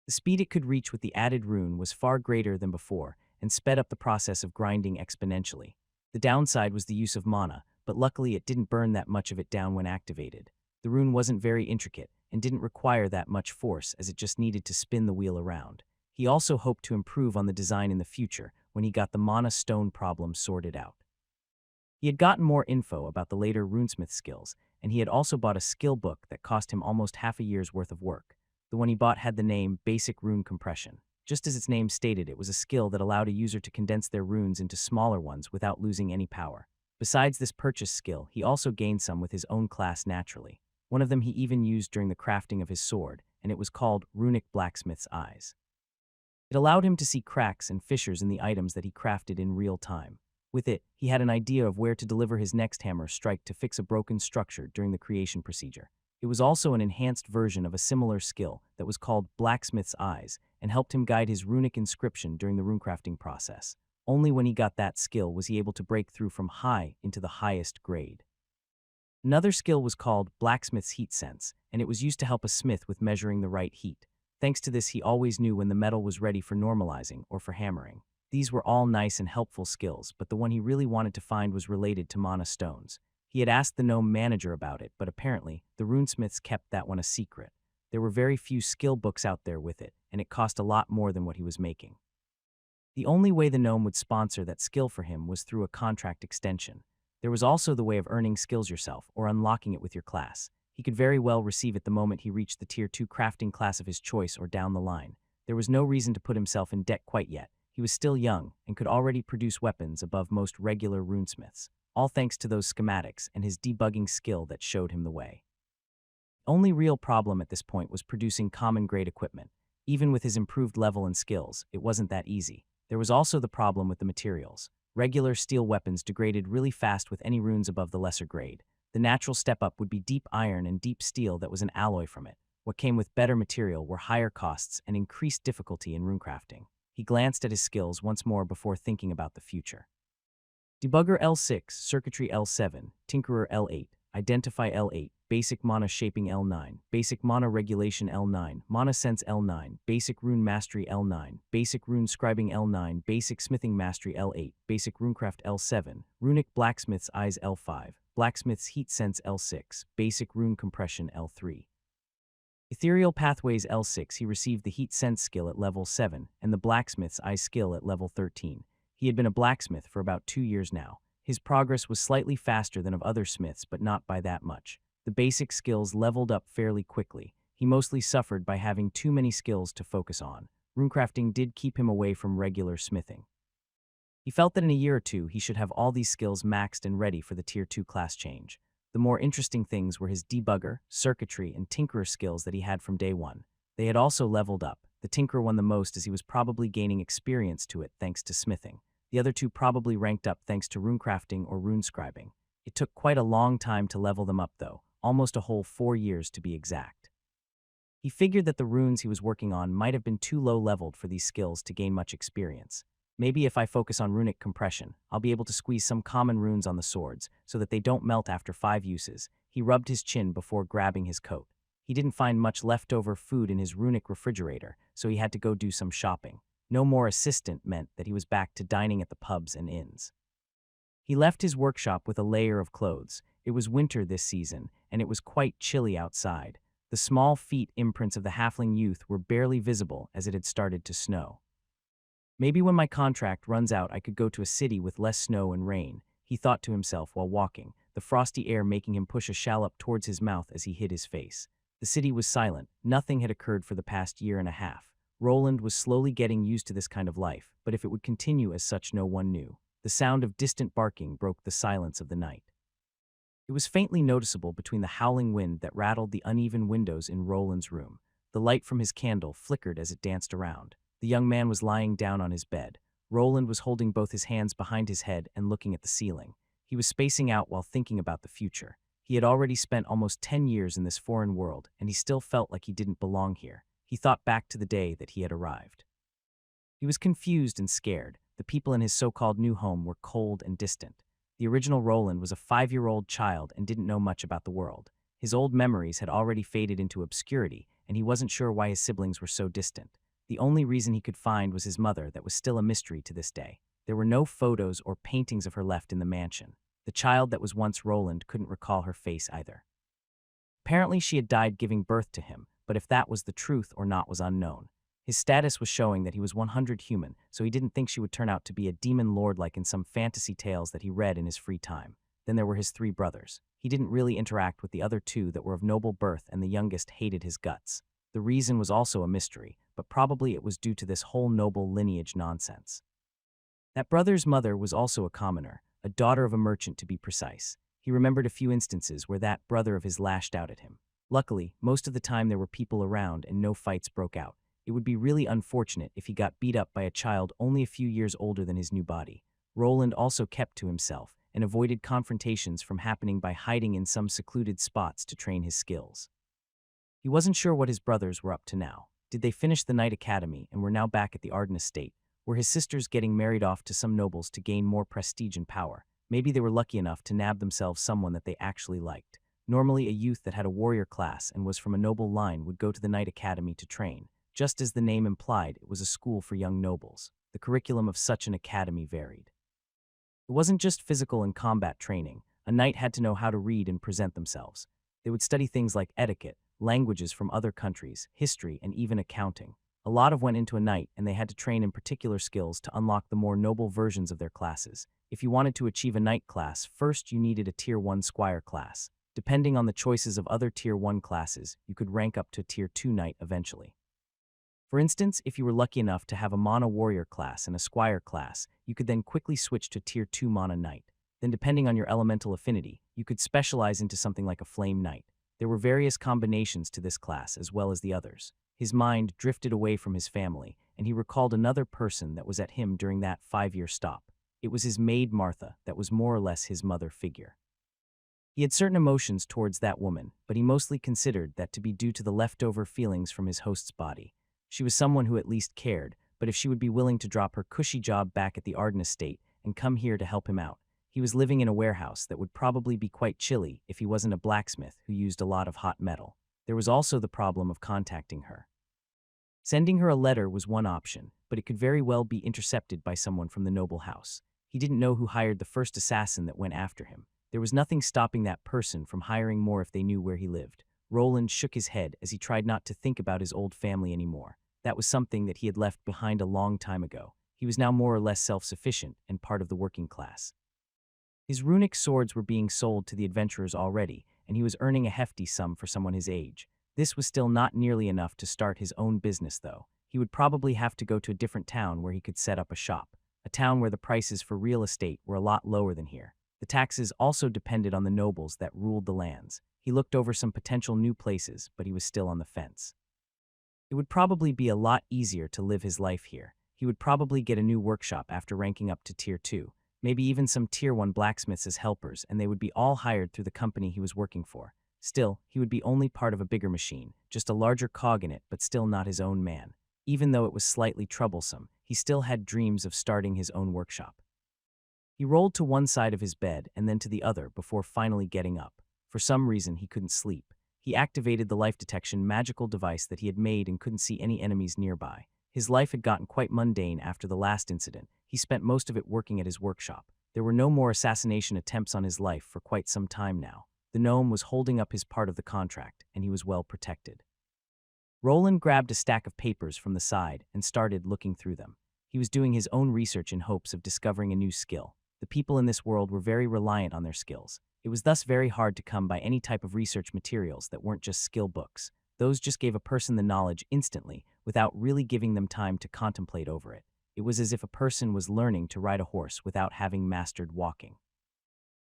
Speaker 1: The speed it could reach with the added rune was far greater than before, and sped up the process of grinding exponentially. The downside was the use of mana, but luckily it didn't burn that much of it down when activated. The rune wasn't very intricate, and didn't require that much force, as it just needed to spin the wheel around. He also hoped to improve on the design in the future, when he got the mana stone problem sorted out. He had gotten more info about the later runesmith skills, and he had also bought a skill book that cost him almost half a year's worth of work. The one he bought had the name Basic Rune Compression. Just as its name stated, it was a skill that allowed a user to condense their runes into smaller ones without losing any power. Besides this purchase skill, he also gained some with his own class naturally. One of them he even used during the crafting of his sword, and it was called Runic Blacksmith's Eyes. It allowed him to see cracks and fissures in the items that he crafted in real time. With it, he had an idea of where to deliver his next hammer strike to fix a broken structure during the creation procedure. It was also an enhanced version of a similar skill that was called Blacksmith's Eyes and helped him guide his runic inscription during the runecrafting process. Only when he got that skill was he able to break through from high into the highest grade. Another skill was called Blacksmith's Heat Sense, and it was used to help a smith with measuring the right heat. Thanks to this, he always knew when the metal was ready for normalizing or for hammering. These were all nice and helpful skills, but the one he really wanted to find was related to mana stones. He had asked the gnome manager about it, but apparently, the runesmiths kept that one a secret. There were very few skill books out there with it, and it cost a lot more than what he was making. The only way the gnome would sponsor that skill for him was through a contract extension. There was also the way of earning skills yourself or unlocking it with your class. He could very well receive it the moment he reached the Tier 2 crafting class of his choice or down the line. There was no reason to put himself in debt quite yet. He was still young and could already produce weapons above most regular runesmiths, all thanks to those schematics and his debugging skill that showed him the way. The only real problem at this point was producing common-grade equipment. Even with his improved level and skills, it wasn't that easy. There was also the problem with the materials. Regular steel weapons degraded really fast with any runes above the lesser grade. The natural step-up would be deep iron and deep steel that was an alloy from it. What came with better material were higher costs and increased difficulty in runecrafting. He glanced at his skills once more before thinking about the future. Debugger L6, Circuitry L7, Tinkerer L8, Identify L8, Basic Mana Shaping L9, Basic Mana Regulation L9, Mana Sense L9, Basic Rune Mastery L9, Basic Rune Scribing L9, Basic Smithing Mastery L8, Basic Runecraft L7, Runic Blacksmith's Eyes L5, Blacksmith's Heat Sense L6, Basic Rune Compression L3. Ethereal Pathways L6, he received the Heat Sense skill at level 7 and the Blacksmith's Eye skill at level 13. He had been a blacksmith for about 2 years now. His progress was slightly faster than of other smiths, but not by that much. The basic skills leveled up fairly quickly. He mostly suffered by having too many skills to focus on. Runecrafting did keep him away from regular smithing. He felt that in a year or two he should have all these skills maxed and ready for the Tier 2 class change. The more interesting things were his debugger, circuitry, and tinkerer skills that he had from day one. They had also leveled up. The tinkerer won the most as he was probably gaining experience to it thanks to smithing. The other two probably ranked up thanks to runecrafting or runescribing. It took quite a long time to level them up though, almost a whole 4 years to be exact. He figured that the runes he was working on might have been too low leveled for these skills to gain much experience. Maybe if I focus on runic compression, I'll be able to squeeze some common runes on the swords so that they don't melt after 5 uses. He rubbed his chin before grabbing his coat. He didn't find much leftover food in his runic refrigerator, so he had to go do some shopping. No more assistant meant that he was back to dining at the pubs and inns. He left his workshop with a layer of clothes. It was winter this season, and it was quite chilly outside. The small feet imprints of the halfling youth were barely visible as it had started to snow. Maybe when my contract runs out I could go to a city with less snow and rain, he thought to himself while walking, the frosty air making him push a shallop towards his mouth as he hid his face. The city was silent. Nothing had occurred for the past year and a half. Roland was slowly getting used to this kind of life, but if it would continue as such no one knew. The sound of distant barking broke the silence of the night. It was faintly noticeable between the howling wind that rattled the uneven windows in Roland's room. The light from his candle flickered as it danced around. The young man was lying down on his bed. Roland was holding both his hands behind his head and looking at the ceiling. He was spacing out while thinking about the future. He had already spent almost 10 years in this foreign world, and he still felt like he didn't belong here. He thought back to the day that he had arrived. He was confused and scared. The people in his so-called new home were cold and distant. The original Roland was a 5-year-old child and didn't know much about the world. His old memories had already faded into obscurity, and he wasn't sure why his siblings were so distant. The only reason he could find was his mother that was still a mystery to this day. There were no photos or paintings of her left in the mansion. The child that was once Roland couldn't recall her face either. Apparently she had died giving birth to him, but if that was the truth or not was unknown. His status was showing that he was 100 human, so he didn't think she would turn out to be a demon lord like in some fantasy tales that he read in his free time. Then there were his 3 brothers. He didn't really interact with the other 2 that were of noble birth, and the youngest hated his guts. The reason was also a mystery, but probably it was due to this whole noble lineage nonsense. That brother's mother was also a commoner, a daughter of a merchant to be precise. He remembered a few instances where that brother of his lashed out at him. Luckily, most of the time there were people around and no fights broke out. It would be really unfortunate if he got beat up by a child only a few years older than his new body. Roland also kept to himself and avoided confrontations from happening by hiding in some secluded spots to train his skills. He wasn't sure what his brothers were up to now. Did they finish the Knight Academy and were now back at the Arden estate? Were his sisters getting married off to some nobles to gain more prestige and power? Maybe they were lucky enough to nab themselves someone that they actually liked. Normally, a youth that had a warrior class and was from a noble line would go to the Knight Academy to train. Just as the name implied, it was a school for young nobles. The curriculum of such an academy varied. It wasn't just physical and combat training. A knight had to know how to read and present themselves. They would study things like etiquette, languages from other countries, history, and even accounting. A lot of went into a knight, and they had to train in particular skills to unlock the more noble versions of their classes. If you wanted to achieve a knight class, first you needed a Tier 1 squire class. Depending on the choices of other Tier 1 classes, you could rank up to Tier 2 knight eventually. For instance, if you were lucky enough to have a mana warrior class and a squire class, you could then quickly switch to Tier 2 mana knight. Then depending on your elemental affinity, you could specialize into something like a flame knight. There were various combinations to this class as well as the others. His mind drifted away from his family, and he recalled another person that was at him during that 5-year stop. It was his maid Martha that was more or less his mother figure. He had certain emotions towards that woman, but he mostly considered that to be due to the leftover feelings from his host's body. She was someone who at least cared, but if she would be willing to drop her cushy job back at the Arden estate and come here to help him out. He was living in a warehouse that would probably be quite chilly if he wasn't a blacksmith who used a lot of hot metal. There was also the problem of contacting her. Sending her a letter was one option, but it could very well be intercepted by someone from the noble house. He didn't know who hired the first assassin that went after him. There was nothing stopping that person from hiring more if they knew where he lived. Roland shook his head as he tried not to think about his old family anymore. That was something that he had left behind a long time ago. He was now more or less self-sufficient and part of the working class. His runic swords were being sold to the adventurers already, and he was earning a hefty sum for someone his age. This was still not nearly enough to start his own business, though. He would probably have to go to a different town where he could set up a shop, a town where the prices for real estate were a lot lower than here. The taxes also depended on the nobles that ruled the lands. He looked over some potential new places, but he was still on the fence. It would probably be a lot easier to live his life here. He would probably get a new workshop after ranking up to Tier 2, maybe even some Tier 1 blacksmiths as helpers, and they would be all hired through the company he was working for. Still, he would be only part of a bigger machine, just a larger cog in it, but still not his own man. Even though it was slightly troublesome, he still had dreams of starting his own workshop. He rolled to one side of his bed and then to the other before finally getting up. For some reason, he couldn't sleep. He activated the life detection magical device that he had made and couldn't see any enemies nearby. His life had gotten quite mundane after the last incident. He spent most of it working at his workshop. There were no more assassination attempts on his life for quite some time now. The gnome was holding up his part of the contract, and he was well protected. Roland grabbed a stack of papers from the side and started looking through them. He was doing his own research in hopes of discovering a new skill. The people in this world were very reliant on their skills. It was thus very hard to come by any type of research materials that weren't just skill books. Those just gave a person the knowledge instantly, without really giving them time to contemplate over it. It was as if a person was learning to ride a horse without having mastered walking.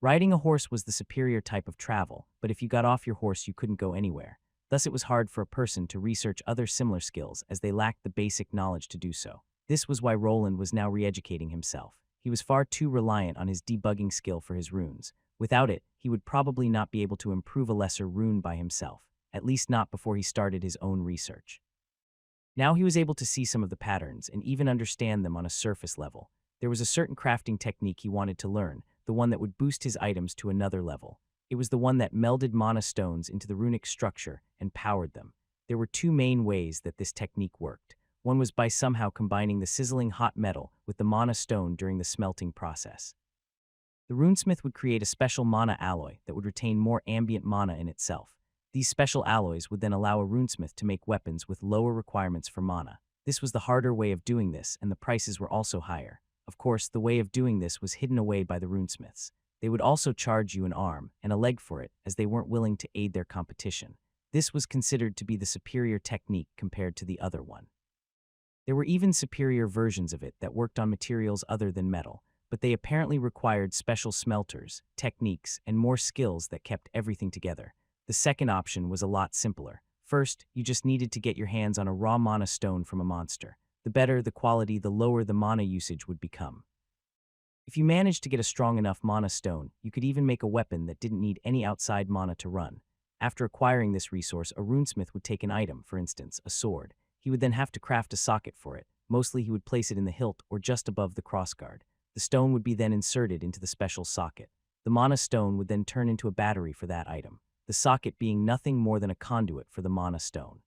Speaker 1: Riding a horse was the superior type of travel, but if you got off your horse you couldn't go anywhere. Thus it was hard for a person to research other similar skills as they lacked the basic knowledge to do so. This was why Roland was now re-educating himself. He was far too reliant on his debugging skill for his runes. Without it, he would probably not be able to improve a lesser rune by himself, at least not before he started his own research. Now he was able to see some of the patterns and even understand them on a surface level. There was a certain crafting technique he wanted to learn, the one that would boost his items to another level. It was the one that melded mana stones into the runic structure and powered them. There were two main ways that this technique worked. One was by somehow combining the sizzling hot metal with the mana stone during the smelting process. The runesmith would create a special mana alloy that would retain more ambient mana in itself. These special alloys would then allow a runesmith to make weapons with lower requirements for mana. This was the harder way of doing this, and the prices were also higher. Of course, the way of doing this was hidden away by the runesmiths. They would also charge you an arm and a leg for it, as they weren't willing to aid their competition. This was considered to be the superior technique compared to the other one. There were even superior versions of it that worked on materials other than metal, but they apparently required special smelters, techniques, and more skills that kept everything together. The second option was a lot simpler. First, you just needed to get your hands on a raw mana stone from a monster. The better the quality, the lower the mana usage would become. If you managed to get a strong enough mana stone, you could even make a weapon that didn't need any outside mana to run. After acquiring this resource, a runesmith would take an item, for instance, a sword. He would then have to craft a socket for it. Mostly he would place it in the hilt or just above the crossguard. The stone would be then inserted into the special socket. The mana stone would then turn into a battery for that item, the socket being nothing more than a conduit for the mana stone.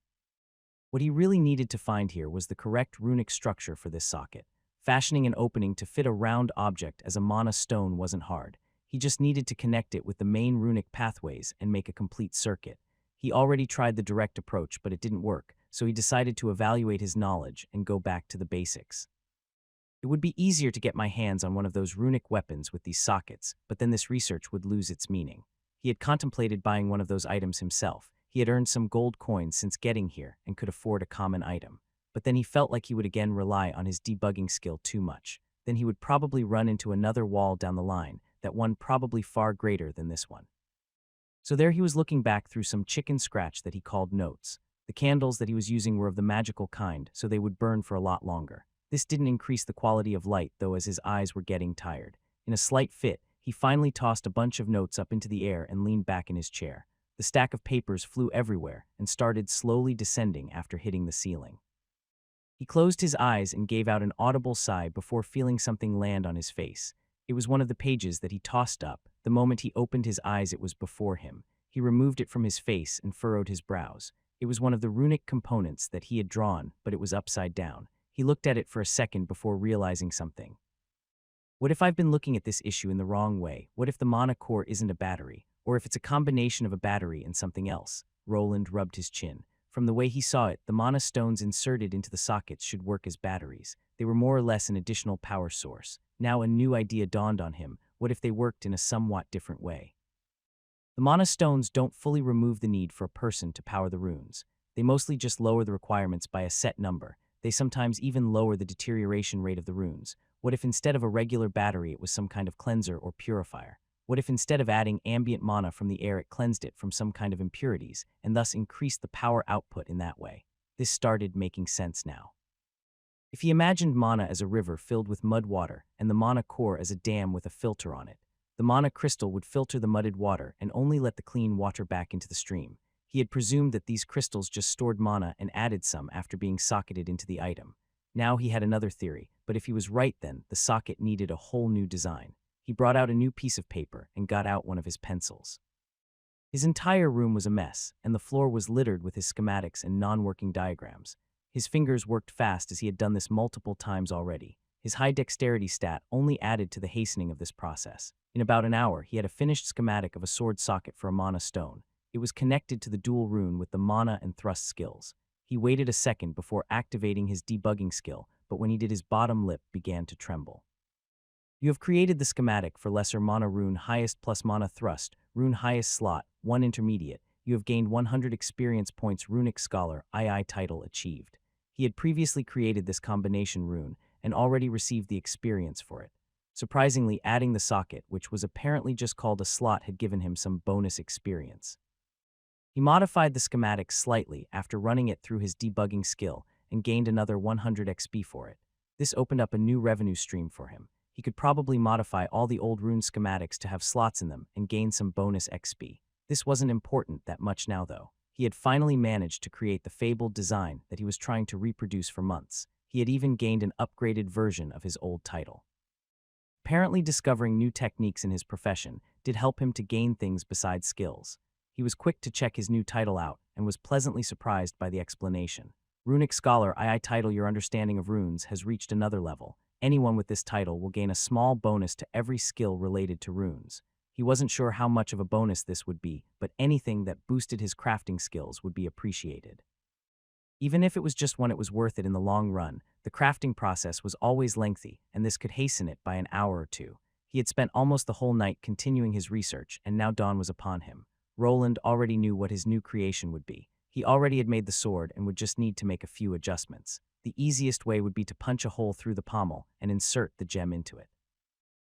Speaker 1: What he really needed to find here was the correct runic structure for this socket. Fashioning an opening to fit a round object as a mana stone wasn't hard. He just needed to connect it with the main runic pathways and make a complete circuit. He already tried the direct approach, but it didn't work, so he decided to evaluate his knowledge and go back to the basics. It would be easier to get my hands on one of those runic weapons with these sockets, but then this research would lose its meaning. He had contemplated buying one of those items himself. He had earned some gold coins since getting here and could afford a common item. But then he felt like he would again rely on his debugging skill too much. Then he would probably run into another wall down the line, that one probably far greater than this one. So there he was looking back through some chicken scratch that he called notes. The candles that he was using were of the magical kind, so they would burn for a lot longer. This didn't increase the quality of light, though, as his eyes were getting tired. In a slight fit, he finally tossed a bunch of notes up into the air and leaned back in his chair. The stack of papers flew everywhere and started slowly descending after hitting the ceiling. He closed his eyes and gave out an audible sigh before feeling something land on his face. It was one of the pages that he tossed up. The moment he opened his eyes, it was before him. He removed it from his face and furrowed his brows. It was one of the runic components that he had drawn, but it was upside down. He looked at it for a second before realizing something. What if I've been looking at this issue in the wrong way? What if the mana core isn't a battery? Or if it's a combination of a battery and something else? Roland rubbed his chin. From the way he saw it, the mana stones inserted into the sockets should work as batteries. They were more or less an additional power source. Now a new idea dawned on him. What if they worked in a somewhat different way? The mana stones don't fully remove the need for a person to power the runes. They mostly just lower the requirements by a set number. They sometimes even lower the deterioration rate of the runes. What if instead of a regular battery it was some kind of cleanser or purifier? What if instead of adding ambient mana from the air it cleansed it from some kind of impurities, and thus increased the power output in that way? This started making sense now. If he imagined mana as a river filled with mud water and the mana core as a dam with a filter on it, the mana crystal would filter the mudded water and only let the clean water back into the stream. He had presumed that these crystals just stored mana and added some after being socketed into the item. Now he had another theory, but if he was right then, the socket needed a whole new design. He brought out a new piece of paper and got out one of his pencils. His entire room was a mess, and the floor was littered with his schematics and non-working diagrams. His fingers worked fast as he had done this multiple times already. His high dexterity stat only added to the hastening of this process. In about an hour, he had a finished schematic of a sword socket for a mana stone. It was connected to the dual rune with the mana and thrust skills. He waited a second before activating his debugging skill, but when he did, his bottom lip began to tremble. You have created the schematic for lesser mana rune highest plus mana thrust, rune highest slot, 1 intermediate. You have gained 100 experience points. Runic Scholar II title achieved. He had previously created this combination rune and already received the experience for it. Surprisingly, adding the socket, which was apparently just called a slot, had given him some bonus experience. He modified the schematic slightly after running it through his debugging skill and gained another 100 XP for it. This opened up a new revenue stream for him. He could probably modify all the old rune schematics to have slots in them and gain some bonus XP. This wasn't important that much now, though. He had finally managed to create the fabled design that he was trying to reproduce for months. He had even gained an upgraded version of his old title. Apparently, discovering new techniques in his profession did help him to gain things besides skills. He was quick to check his new title out and was pleasantly surprised by the explanation. Runic Scholar II title. Your understanding of runes has reached another level. Anyone with this title will gain a small bonus to every skill related to runes. He wasn't sure how much of a bonus this would be, but anything that boosted his crafting skills would be appreciated. Even if it was just one, it was worth it in the long run. The crafting process was always lengthy, and this could hasten it by an hour or two. He had spent almost the whole night continuing his research, and now dawn was upon him. Roland already knew what his new creation would be. He already had made the sword and would just need to make a few adjustments. The easiest way would be to punch a hole through the pommel and insert the gem into it.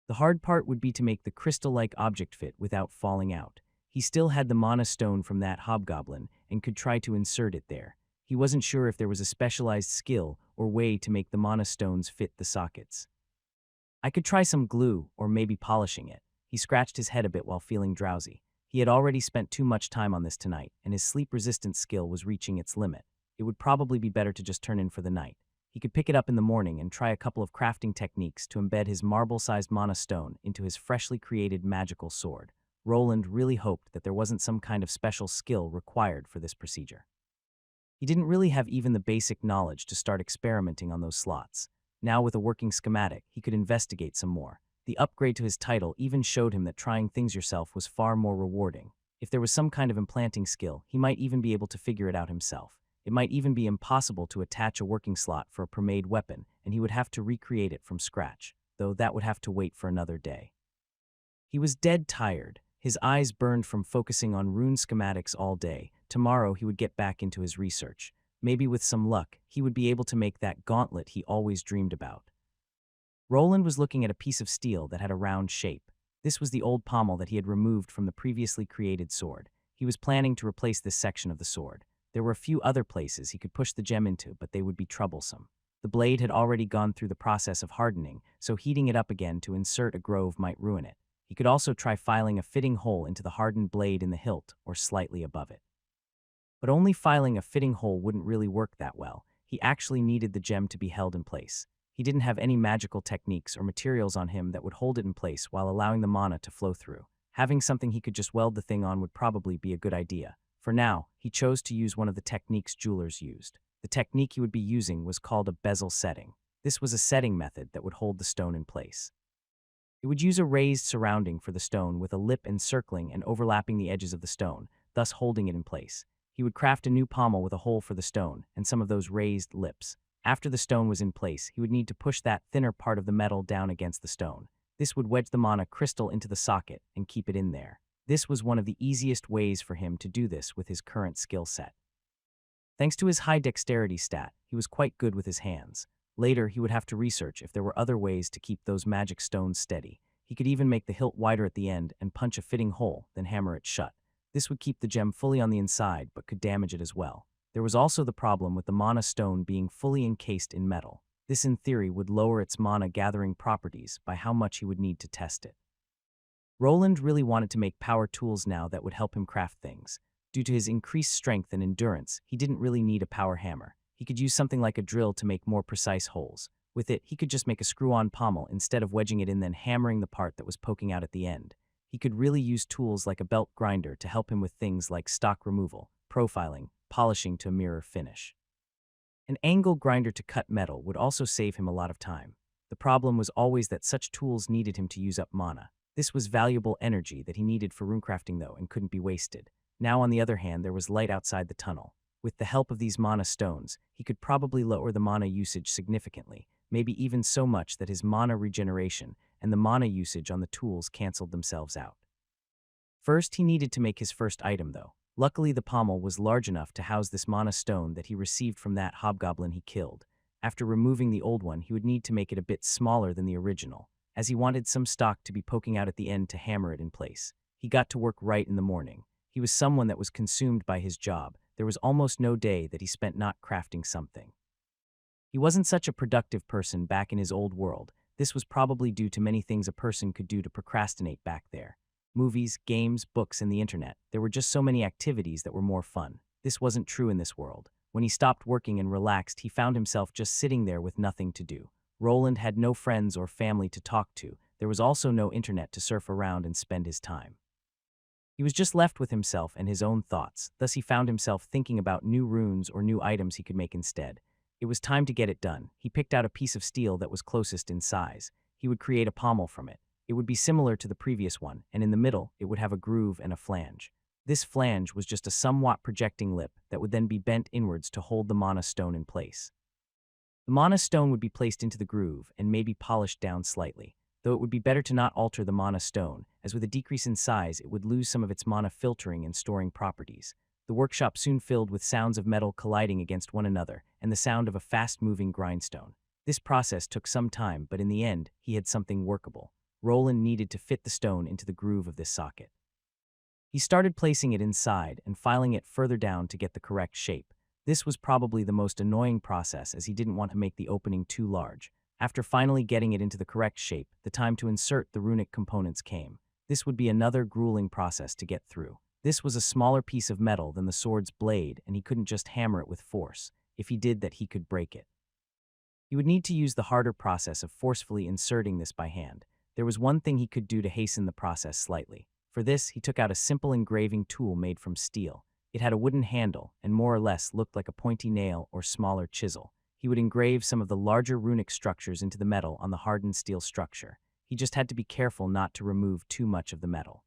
Speaker 1: The hard part would be to make the crystal-like object fit without falling out. He still had the mana stone from that hobgoblin and could try to insert it there. He wasn't sure if there was a specialized skill or way to make the mana stones fit the sockets. I could try some glue or maybe polishing it. He scratched his head a bit while feeling drowsy. He had already spent too much time on this tonight, and his sleep-resistant skill was reaching its limit. It would probably be better to just turn in for the night. He could pick it up in the morning and try a couple of crafting techniques to embed his marble-sized mana stone into his freshly created magical sword. Roland really hoped that there wasn't some kind of special skill required for this procedure. He didn't really have even the basic knowledge to start experimenting on those slots. Now, with a working schematic, he could investigate some more. The upgrade to his title even showed him that trying things yourself was far more rewarding. If there was some kind of implanting skill, he might even be able to figure it out himself. It might even be impossible to attach a working slot for a pre-made weapon, and he would have to recreate it from scratch, though that would have to wait for another day. He was dead tired. His eyes burned from focusing on rune schematics all day. Tomorrow he would get back into his research. Maybe with some luck, he would be able to make that gauntlet he always dreamed about. Roland was looking at a piece of steel that had a round shape. This was the old pommel that he had removed from the previously created sword. He was planning to replace this section of the sword. There were a few other places he could push the gem into, but they would be troublesome. The blade had already gone through the process of hardening, so heating it up again to insert a groove might ruin it. He could also try filing a fitting hole into the hardened blade in the hilt or slightly above it. But only filing a fitting hole wouldn't really work that well. He actually needed the gem to be held in place. He didn't have any magical techniques or materials on him that would hold it in place while allowing the mana to flow through. Having something he could just weld the thing on would probably be a good idea. For now, he chose to use one of the techniques jewelers used. The technique he would be using was called a bezel setting. This was a setting method that would hold the stone in place. It would use a raised surrounding for the stone with a lip encircling and overlapping the edges of the stone, thus holding it in place. He would craft a new pommel with a hole for the stone and some of those raised lips. After the stone was in place, he would need to push that thinner part of the metal down against the stone. This would wedge the mana crystal into the socket and keep it in there. This was one of the easiest ways for him to do this with his current skill set. Thanks to his high dexterity stat, he was quite good with his hands. Later, he would have to research if there were other ways to keep those magic stones steady. He could even make the hilt wider at the end and punch a fitting hole, then hammer it shut. This would keep the gem fully on the inside, but could damage it as well. There was also the problem with the mana stone being fully encased in metal. This, in theory, would lower its mana-gathering properties by how much he would need to test it. Roland really wanted to make power tools now that would help him craft things. Due to his increased strength and endurance, he didn't really need a power hammer. He could use something like a drill to make more precise holes. With it, he could just make a screw-on pommel instead of wedging it in then hammering the part that was poking out at the end. He could really use tools like a belt grinder to help him with things like stock removal, profiling, polishing to a mirror finish. An angle grinder to cut metal would also save him a lot of time. The problem was always that such tools needed him to use up mana. This was valuable energy that he needed for runecrafting though and couldn't be wasted. Now on the other hand, there was light outside the tunnel. With the help of these mana stones, he could probably lower the mana usage significantly, maybe even so much that his mana regeneration and the mana usage on the tools canceled themselves out. First, he needed to make his first item though. Luckily, the pommel was large enough to house this mana stone that he received from that hobgoblin he killed. After removing the old one, he would need to make it a bit smaller than the original, as he wanted some stock to be poking out at the end to hammer it in place. He got to work right in the morning. He was someone that was consumed by his job. There was almost no day that he spent not crafting something. He wasn't such a productive person back in his old world. This was probably due to many things a person could do to procrastinate back there. Movies, games, books, and the internet. There were just so many activities that were more fun. This wasn't true in this world. When he stopped working and relaxed, he found himself just sitting there with nothing to do. Roland had no friends or family to talk to. There was also no internet to surf around and spend his time. He was just left with himself and his own thoughts, thus he found himself thinking about new runes or new items he could make instead. It was time to get it done. He picked out a piece of steel that was closest in size. He would create a pommel from it. It would be similar to the previous one, and in the middle, it would have a groove and a flange. This flange was just a somewhat projecting lip that would then be bent inwards to hold the mana stone in place. The mana stone would be placed into the groove and maybe polished down slightly, though it would be better to not alter the mana stone, as with a decrease in size, it would lose some of its mana filtering and storing properties. The workshop soon filled with sounds of metal colliding against one another and the sound of a fast-moving grindstone. This process took some time, but in the end, he had something workable. Roland needed to fit the stone into the groove of this socket. He started placing it inside and filing it further down to get the correct shape. This was probably the most annoying process as he didn't want to make the opening too large. After finally getting it into the correct shape, the time to insert the runic components came. This would be another grueling process to get through. This was a smaller piece of metal than the sword's blade, and he couldn't just hammer it with force. If he did that, he could break it. He would need to use the harder process of forcefully inserting this by hand. There was one thing he could do to hasten the process slightly. For this, he took out a simple engraving tool made from steel. It had a wooden handle and more or less looked like a pointy nail or smaller chisel. He would engrave some of the larger runic structures into the metal on the hardened steel structure. He just had to be careful not to remove too much of the metal.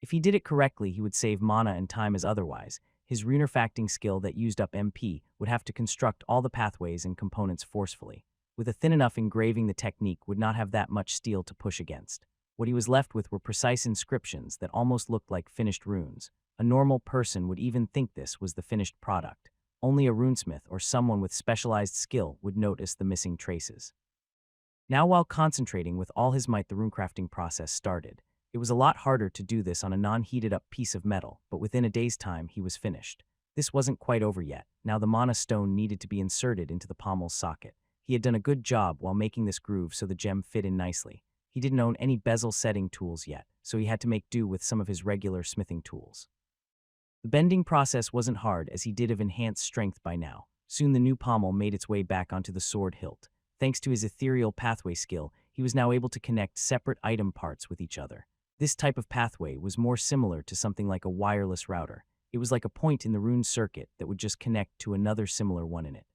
Speaker 1: If he did it correctly, he would save mana and time as otherwise. His runefacting skill that used up MP would have to construct all the pathways and components forcefully. With a thin enough engraving, the technique would not have that much steel to push against. What he was left with were precise inscriptions that almost looked like finished runes. A normal person would even think this was the finished product. Only a runesmith or someone with specialized skill would notice the missing traces. Now, while concentrating with all his might, the runecrafting process started. It was a lot harder to do this on a non-heated up piece of metal, but within a day's time he was finished. This wasn't quite over yet. Now the mana stone needed to be inserted into the pommel's socket. He had done a good job while making this groove so the gem fit in nicely. He didn't own any bezel setting tools yet, so he had to make do with some of his regular smithing tools. The bending process wasn't hard, as he did have enhanced strength by now. Soon the new pommel made its way back onto the sword hilt. Thanks to his ethereal pathway skill, he was now able to connect separate item parts with each other. This type of pathway was more similar to something like a wireless router. It was like a point in the rune circuit that would just connect to another similar one in it.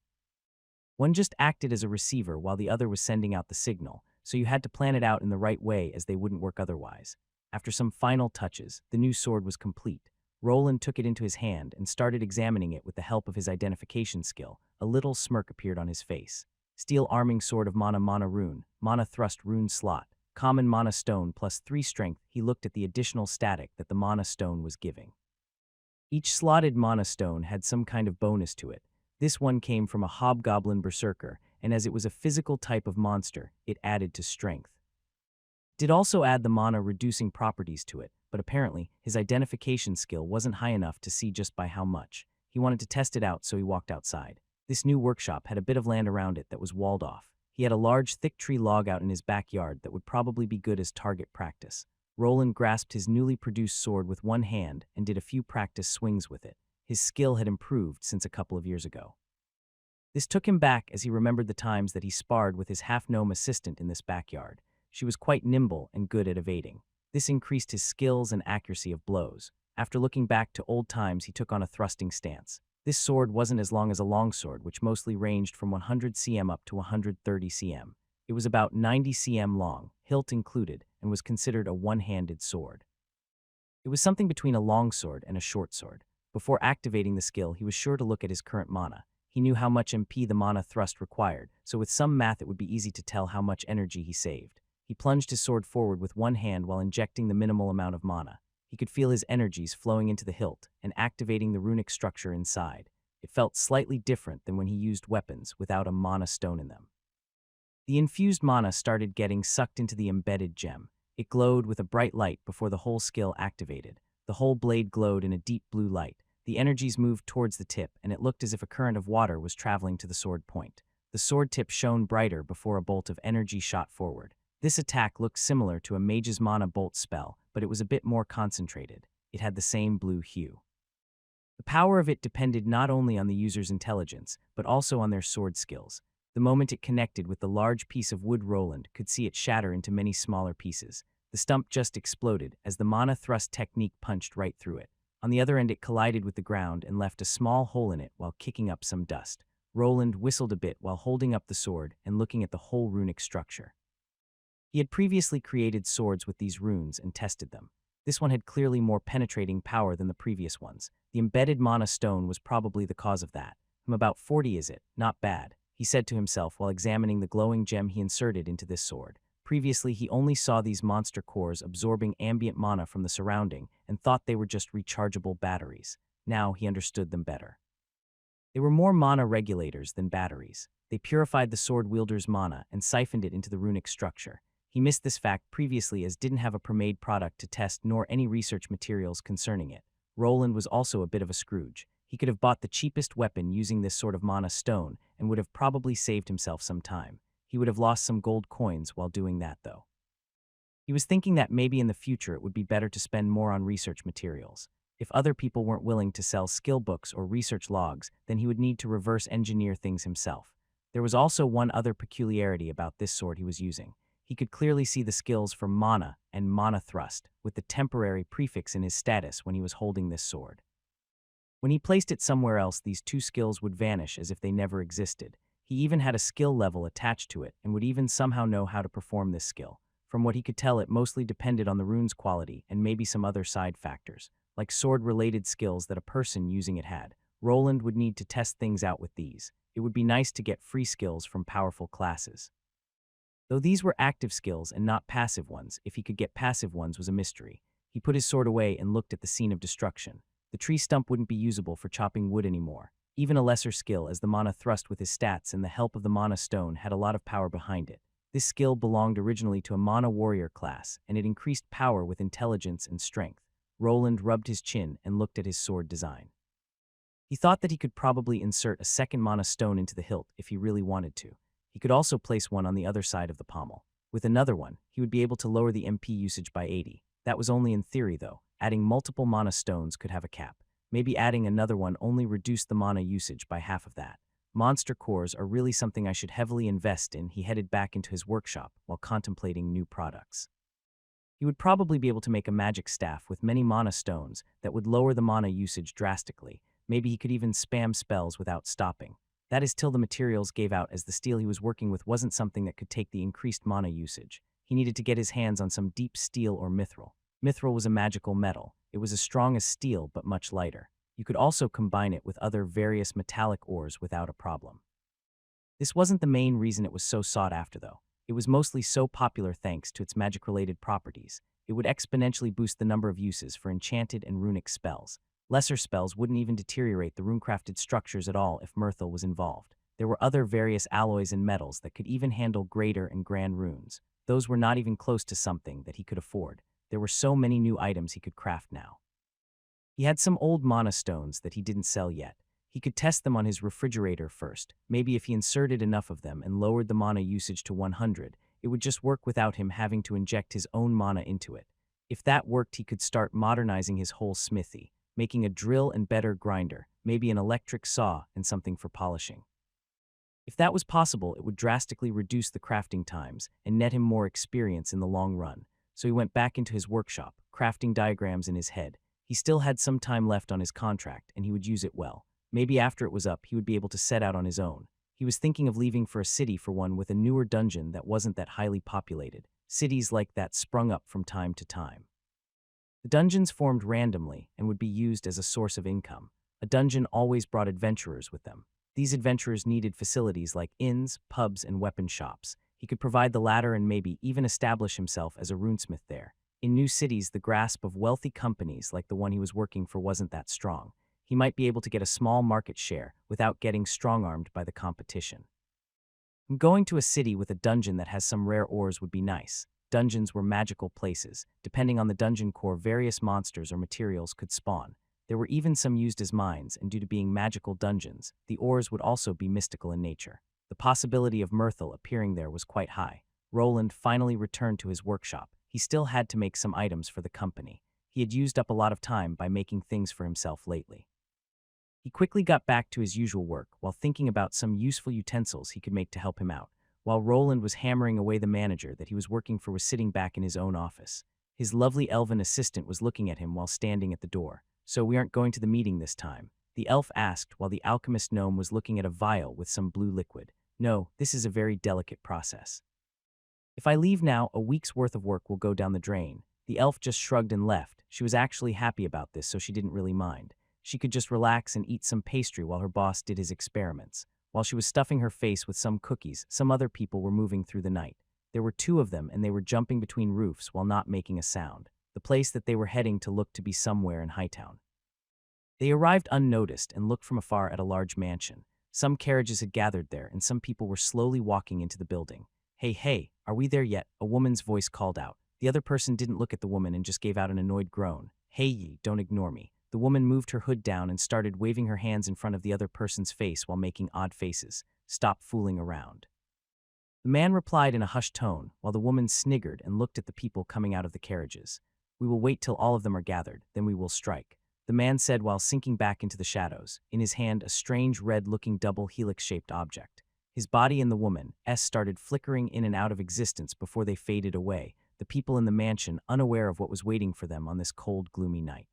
Speaker 1: One just acted as a receiver while the other was sending out the signal, so you had to plan it out in the right way as they wouldn't work otherwise. After some final touches, the new sword was complete. Roland took it into his hand and started examining it with the help of his identification skill. A little smirk appeared on his face. Steel arming sword of mana rune, mana thrust rune slot, common mana stone plus 3 strength. He looked at the additional static that the mana stone was giving. Each slotted mana stone had some kind of bonus to it. This one came from a hobgoblin berserker, and as it was a physical type of monster, it added to strength. It did also add the mana reducing properties to it, but apparently his identification skill wasn't high enough to see just by how much. He wanted to test it out, so he walked outside. This new workshop had a bit of land around it that was walled off. He had a large, thick tree log out in his backyard that would probably be good as target practice. Roland grasped his newly produced sword with one hand and did a few practice swings with it. His skill had improved since a couple of years ago. This took him back as he remembered the times that he sparred with his half-gnome assistant in this backyard. She was quite nimble and good at evading. This increased his skills and accuracy of blows. After looking back to old times, he took on a thrusting stance. This sword wasn't as long as a longsword, which mostly ranged from 100 cm up to 130 cm. It was about 90 cm long, hilt included, and was considered a one-handed sword. It was something between a longsword and a short sword. Before activating the skill, he was sure to look at his current mana. He knew how much MP the mana thrust required, so with some math it would be easy to tell how much energy he saved. He plunged his sword forward with one hand while injecting the minimal amount of mana. He could feel his energies flowing into the hilt and activating the runic structure inside. It felt slightly different than when he used weapons without a mana stone in them. The infused mana started getting sucked into the embedded gem. It glowed with a bright light before the whole skill activated. The whole blade glowed in a deep blue light. The energies moved towards the tip, and it looked as if a current of water was traveling to the sword point. The sword tip shone brighter before a bolt of energy shot forward. This attack looked similar to a mage's mana bolt spell, but it was a bit more concentrated. It had the same blue hue. The power of it depended not only on the user's intelligence, but also on their sword skills. The moment it connected with the large piece of wood, Roland could see it shatter into many smaller pieces. The stump just exploded as the mana thrust technique punched right through it. On the other end, it collided with the ground and left a small hole in it while kicking up some dust. Roland whistled a bit while holding up the sword and looking at the whole runic structure. He had previously created swords with these runes and tested them. This one had clearly more penetrating power than the previous ones. The embedded mana stone was probably the cause of that. I'm about 40, is it? Not bad, he said to himself while examining the glowing gem he inserted into this sword. Previously, he only saw these monster cores absorbing ambient mana from the surrounding and thought they were just rechargeable batteries. Now he understood them better. They were more mana regulators than batteries. They purified the sword wielder's mana and siphoned it into the runic structure. He missed this fact previously as didn't have a pre-made product to test nor any research materials concerning it. Roland was also a bit of a Scrooge. He could have bought the cheapest weapon using this sort of mana stone and would have probably saved himself some time. He would have lost some gold coins while doing that, though. He was thinking that maybe in the future it would be better to spend more on research materials. If other people weren't willing to sell skill books or research logs, then he would need to reverse engineer things himself. There was also one other peculiarity about this sword he was using. He could clearly see the skills for mana and mana thrust, with the temporary prefix in his status when he was holding this sword. When he placed it somewhere else, these two skills would vanish as if they never existed. He even had a skill level attached to it and would even somehow know how to perform this skill. From what he could tell, it mostly depended on the rune's quality and maybe some other side factors, like sword-related skills that a person using it had. Roland would need to test things out with these. It would be nice to get free skills from powerful classes. Though these were active skills and not passive ones, if he could get passive ones was a mystery. He put his sword away and looked at the scene of destruction. The tree stump wouldn't be usable for chopping wood anymore. Even a lesser skill, as the mana thrust with his stats and the help of the mana stone, had a lot of power behind it. This skill belonged originally to a mana warrior class, and it increased power with intelligence and strength. Roland rubbed his chin and looked at his sword design. He thought that he could probably insert a second mana stone into the hilt if he really wanted to. He could also place one on the other side of the pommel. With another one, he would be able to lower the MP usage by 80. That was only in theory, though. Adding multiple mana stones could have a cap. Maybe adding another one only reduced the mana usage by half of that. Monster cores are really something I should heavily invest in. He headed back into his workshop while contemplating new products. He would probably be able to make a magic staff with many mana stones that would lower the mana usage drastically. Maybe he could even spam spells without stopping. That is till the materials gave out, as the steel he was working with wasn't something that could take the increased mana usage. He needed to get his hands on some deep steel or mithril. Mithril was a magical metal. It was as strong as steel but much lighter. You could also combine it with other various metallic ores without a problem. This wasn't the main reason it was so sought after, though. It was mostly so popular thanks to its magic-related properties. It would exponentially boost the number of uses for enchanted and runic spells. Lesser spells wouldn't even deteriorate the runecrafted structures at all if Mirthil was involved. There were other various alloys and metals that could even handle greater and grand runes. Those were not even close to something that he could afford. There were so many new items he could craft now. He had some old mana stones that he didn't sell yet. He could test them on his refrigerator first. Maybe if he inserted enough of them and lowered the mana usage to 100, it would just work without him having to inject his own mana into it. If that worked, he could start modernizing his whole smithy, making a drill and better grinder, maybe an electric saw and something for polishing. If that was possible, it would drastically reduce the crafting times and net him more experience in the long run. So he went back into his workshop, crafting diagrams in his head. He still had some time left on his contract, and he would use it well. Maybe after it was up, he would be able to set out on his own. He was thinking of leaving for a city for one with a newer dungeon that wasn't that highly populated. Cities like that sprung up from time to time. The dungeons formed randomly and would be used as a source of income. A dungeon always brought adventurers with them. These adventurers needed facilities like inns, pubs, and weapon shops. He could provide the latter and maybe even establish himself as a runesmith there. In new cities, the grasp of wealthy companies like the one he was working for wasn't that strong. He might be able to get a small market share without getting strong-armed by the competition. Going to a city with a dungeon that has some rare ores would be nice. Dungeons were magical places. Depending on the dungeon core, various monsters or materials could spawn. There were even some used as mines, and due to being magical dungeons, the ores would also be mystical in nature. The possibility of Mirthil appearing there was quite high. Roland finally returned to his workshop. He still had to make some items for the company. He had used up a lot of time by making things for himself lately. He quickly got back to his usual work while thinking about some useful utensils he could make to help him out. While Roland was hammering away, the manager that he was working for was sitting back in his own office. His lovely elven assistant was looking at him while standing at the door. "So we aren't going to the meeting this time?" the elf asked while the alchemist gnome was looking at a vial with some blue liquid. "No, this is a very delicate process. If I leave now, a week's worth of work will go down the drain." The elf just shrugged and left. She was actually happy about this, so she didn't really mind. She could just relax and eat some pastry while her boss did his experiments. While she was stuffing her face with some cookies, some other people were moving through the night. There were two of them, and they were jumping between roofs while not making a sound. The place that they were heading to looked to be somewhere in Hightown. They arrived unnoticed and looked from afar at a large mansion. Some carriages had gathered there, and some people were slowly walking into the building. Hey, are we there yet?" a woman's voice called out. The other person didn't look at the woman and just gave out an annoyed groan. "Hey, don't ignore me." The woman moved her hood down and started waving her hands in front of the other person's face while making odd faces. "Stop fooling around." The man replied in a hushed tone, while the woman sniggered and looked at the people coming out of the carriages. "We will wait till all of them are gathered, then we will strike," the man said while sinking back into the shadows, in his hand a strange red-looking double helix-shaped object. His body and the woman's started flickering in and out of existence before they faded away, the people in the mansion unaware of what was waiting for them on this cold, gloomy night.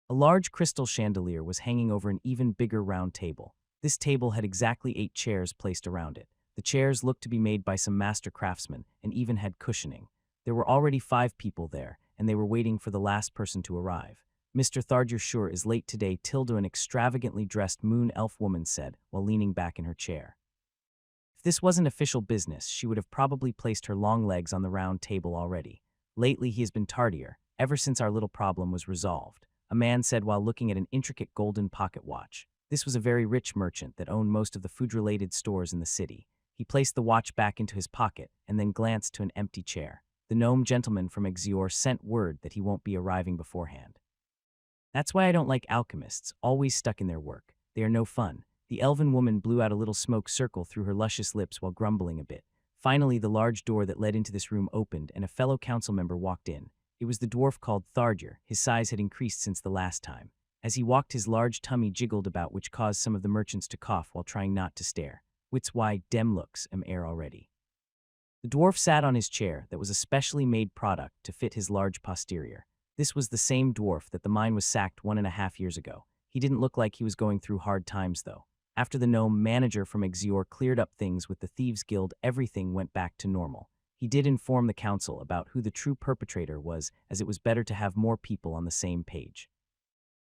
Speaker 1: A large crystal chandelier was hanging over an even bigger round table. This table had exactly 8 chairs placed around it. The chairs looked to be made by some master craftsman and even had cushioning. There were already 5 people there, and they were waiting for the last person to arrive. "Mr. Thardyr sure is late today," Tilda, an extravagantly dressed moon elf woman, said while leaning back in her chair. If this wasn't official business, she would have probably placed her long legs on the round table already. "Lately he has been tardier, ever since our little problem was resolved," a man said while looking at an intricate golden pocket watch. This was a very rich merchant that owned most of the food-related stores in the city. He placed the watch back into his pocket and then glanced to an empty chair. "The gnome gentleman from Exior sent word that he won't be arriving beforehand. That's why I don't like alchemists, always stuck in their work. They are no fun." The elven woman blew out a little smoke circle through her luscious lips while grumbling a bit. Finally, the large door that led into this room opened and a fellow council member walked in. It was the dwarf called Thardyr. His size had increased since the last time. As he walked, his large tummy jiggled about, which caused some of the merchants to cough while trying not to stare. "Wits why dem looks air already." The dwarf sat on his chair that was a specially made product to fit his large posterior. This was the same dwarf that the mine was sacked 1.5 years ago. He didn't look like he was going through hard times, though. After the gnome manager from Exior cleared up things with the Thieves Guild, everything went back to normal. He did inform the council about who the true perpetrator was, as it was better to have more people on the same page.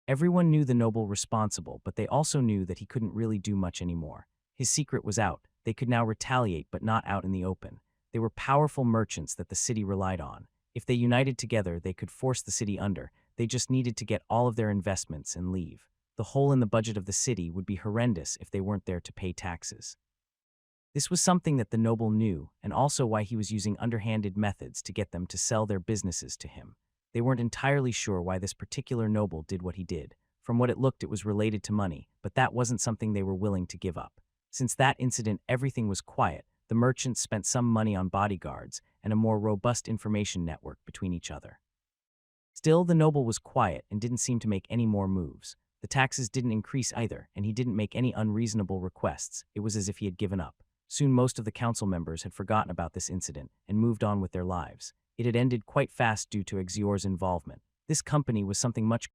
Speaker 1: Everyone knew the noble responsible, but they also knew that he couldn't really do much anymore. His secret was out. They could now retaliate, but not out in the open. They were powerful merchants that the city relied on. If they united together, they could force the city under. They just needed to get all of their investments and leave. The hole in the budget of the city would be horrendous if they weren't there to pay taxes. This was something that the noble knew, and also why he was using underhanded methods to get them to sell their businesses to him. They weren't entirely sure why this particular noble did what he did. From what it looked, it was related to money, but that wasn't something they were willing to give up. Since that incident, everything was quiet. The merchants spent some money on bodyguards and a more robust information network between each other. Still, the noble was quiet and didn't seem to make any more moves. The taxes didn't increase either, and he didn't make any unreasonable requests. It was as if he had given up. Soon most of the council members had forgotten about this incident and moved on with their lives. It had ended quite fast due to Exior's involvement. This company was something much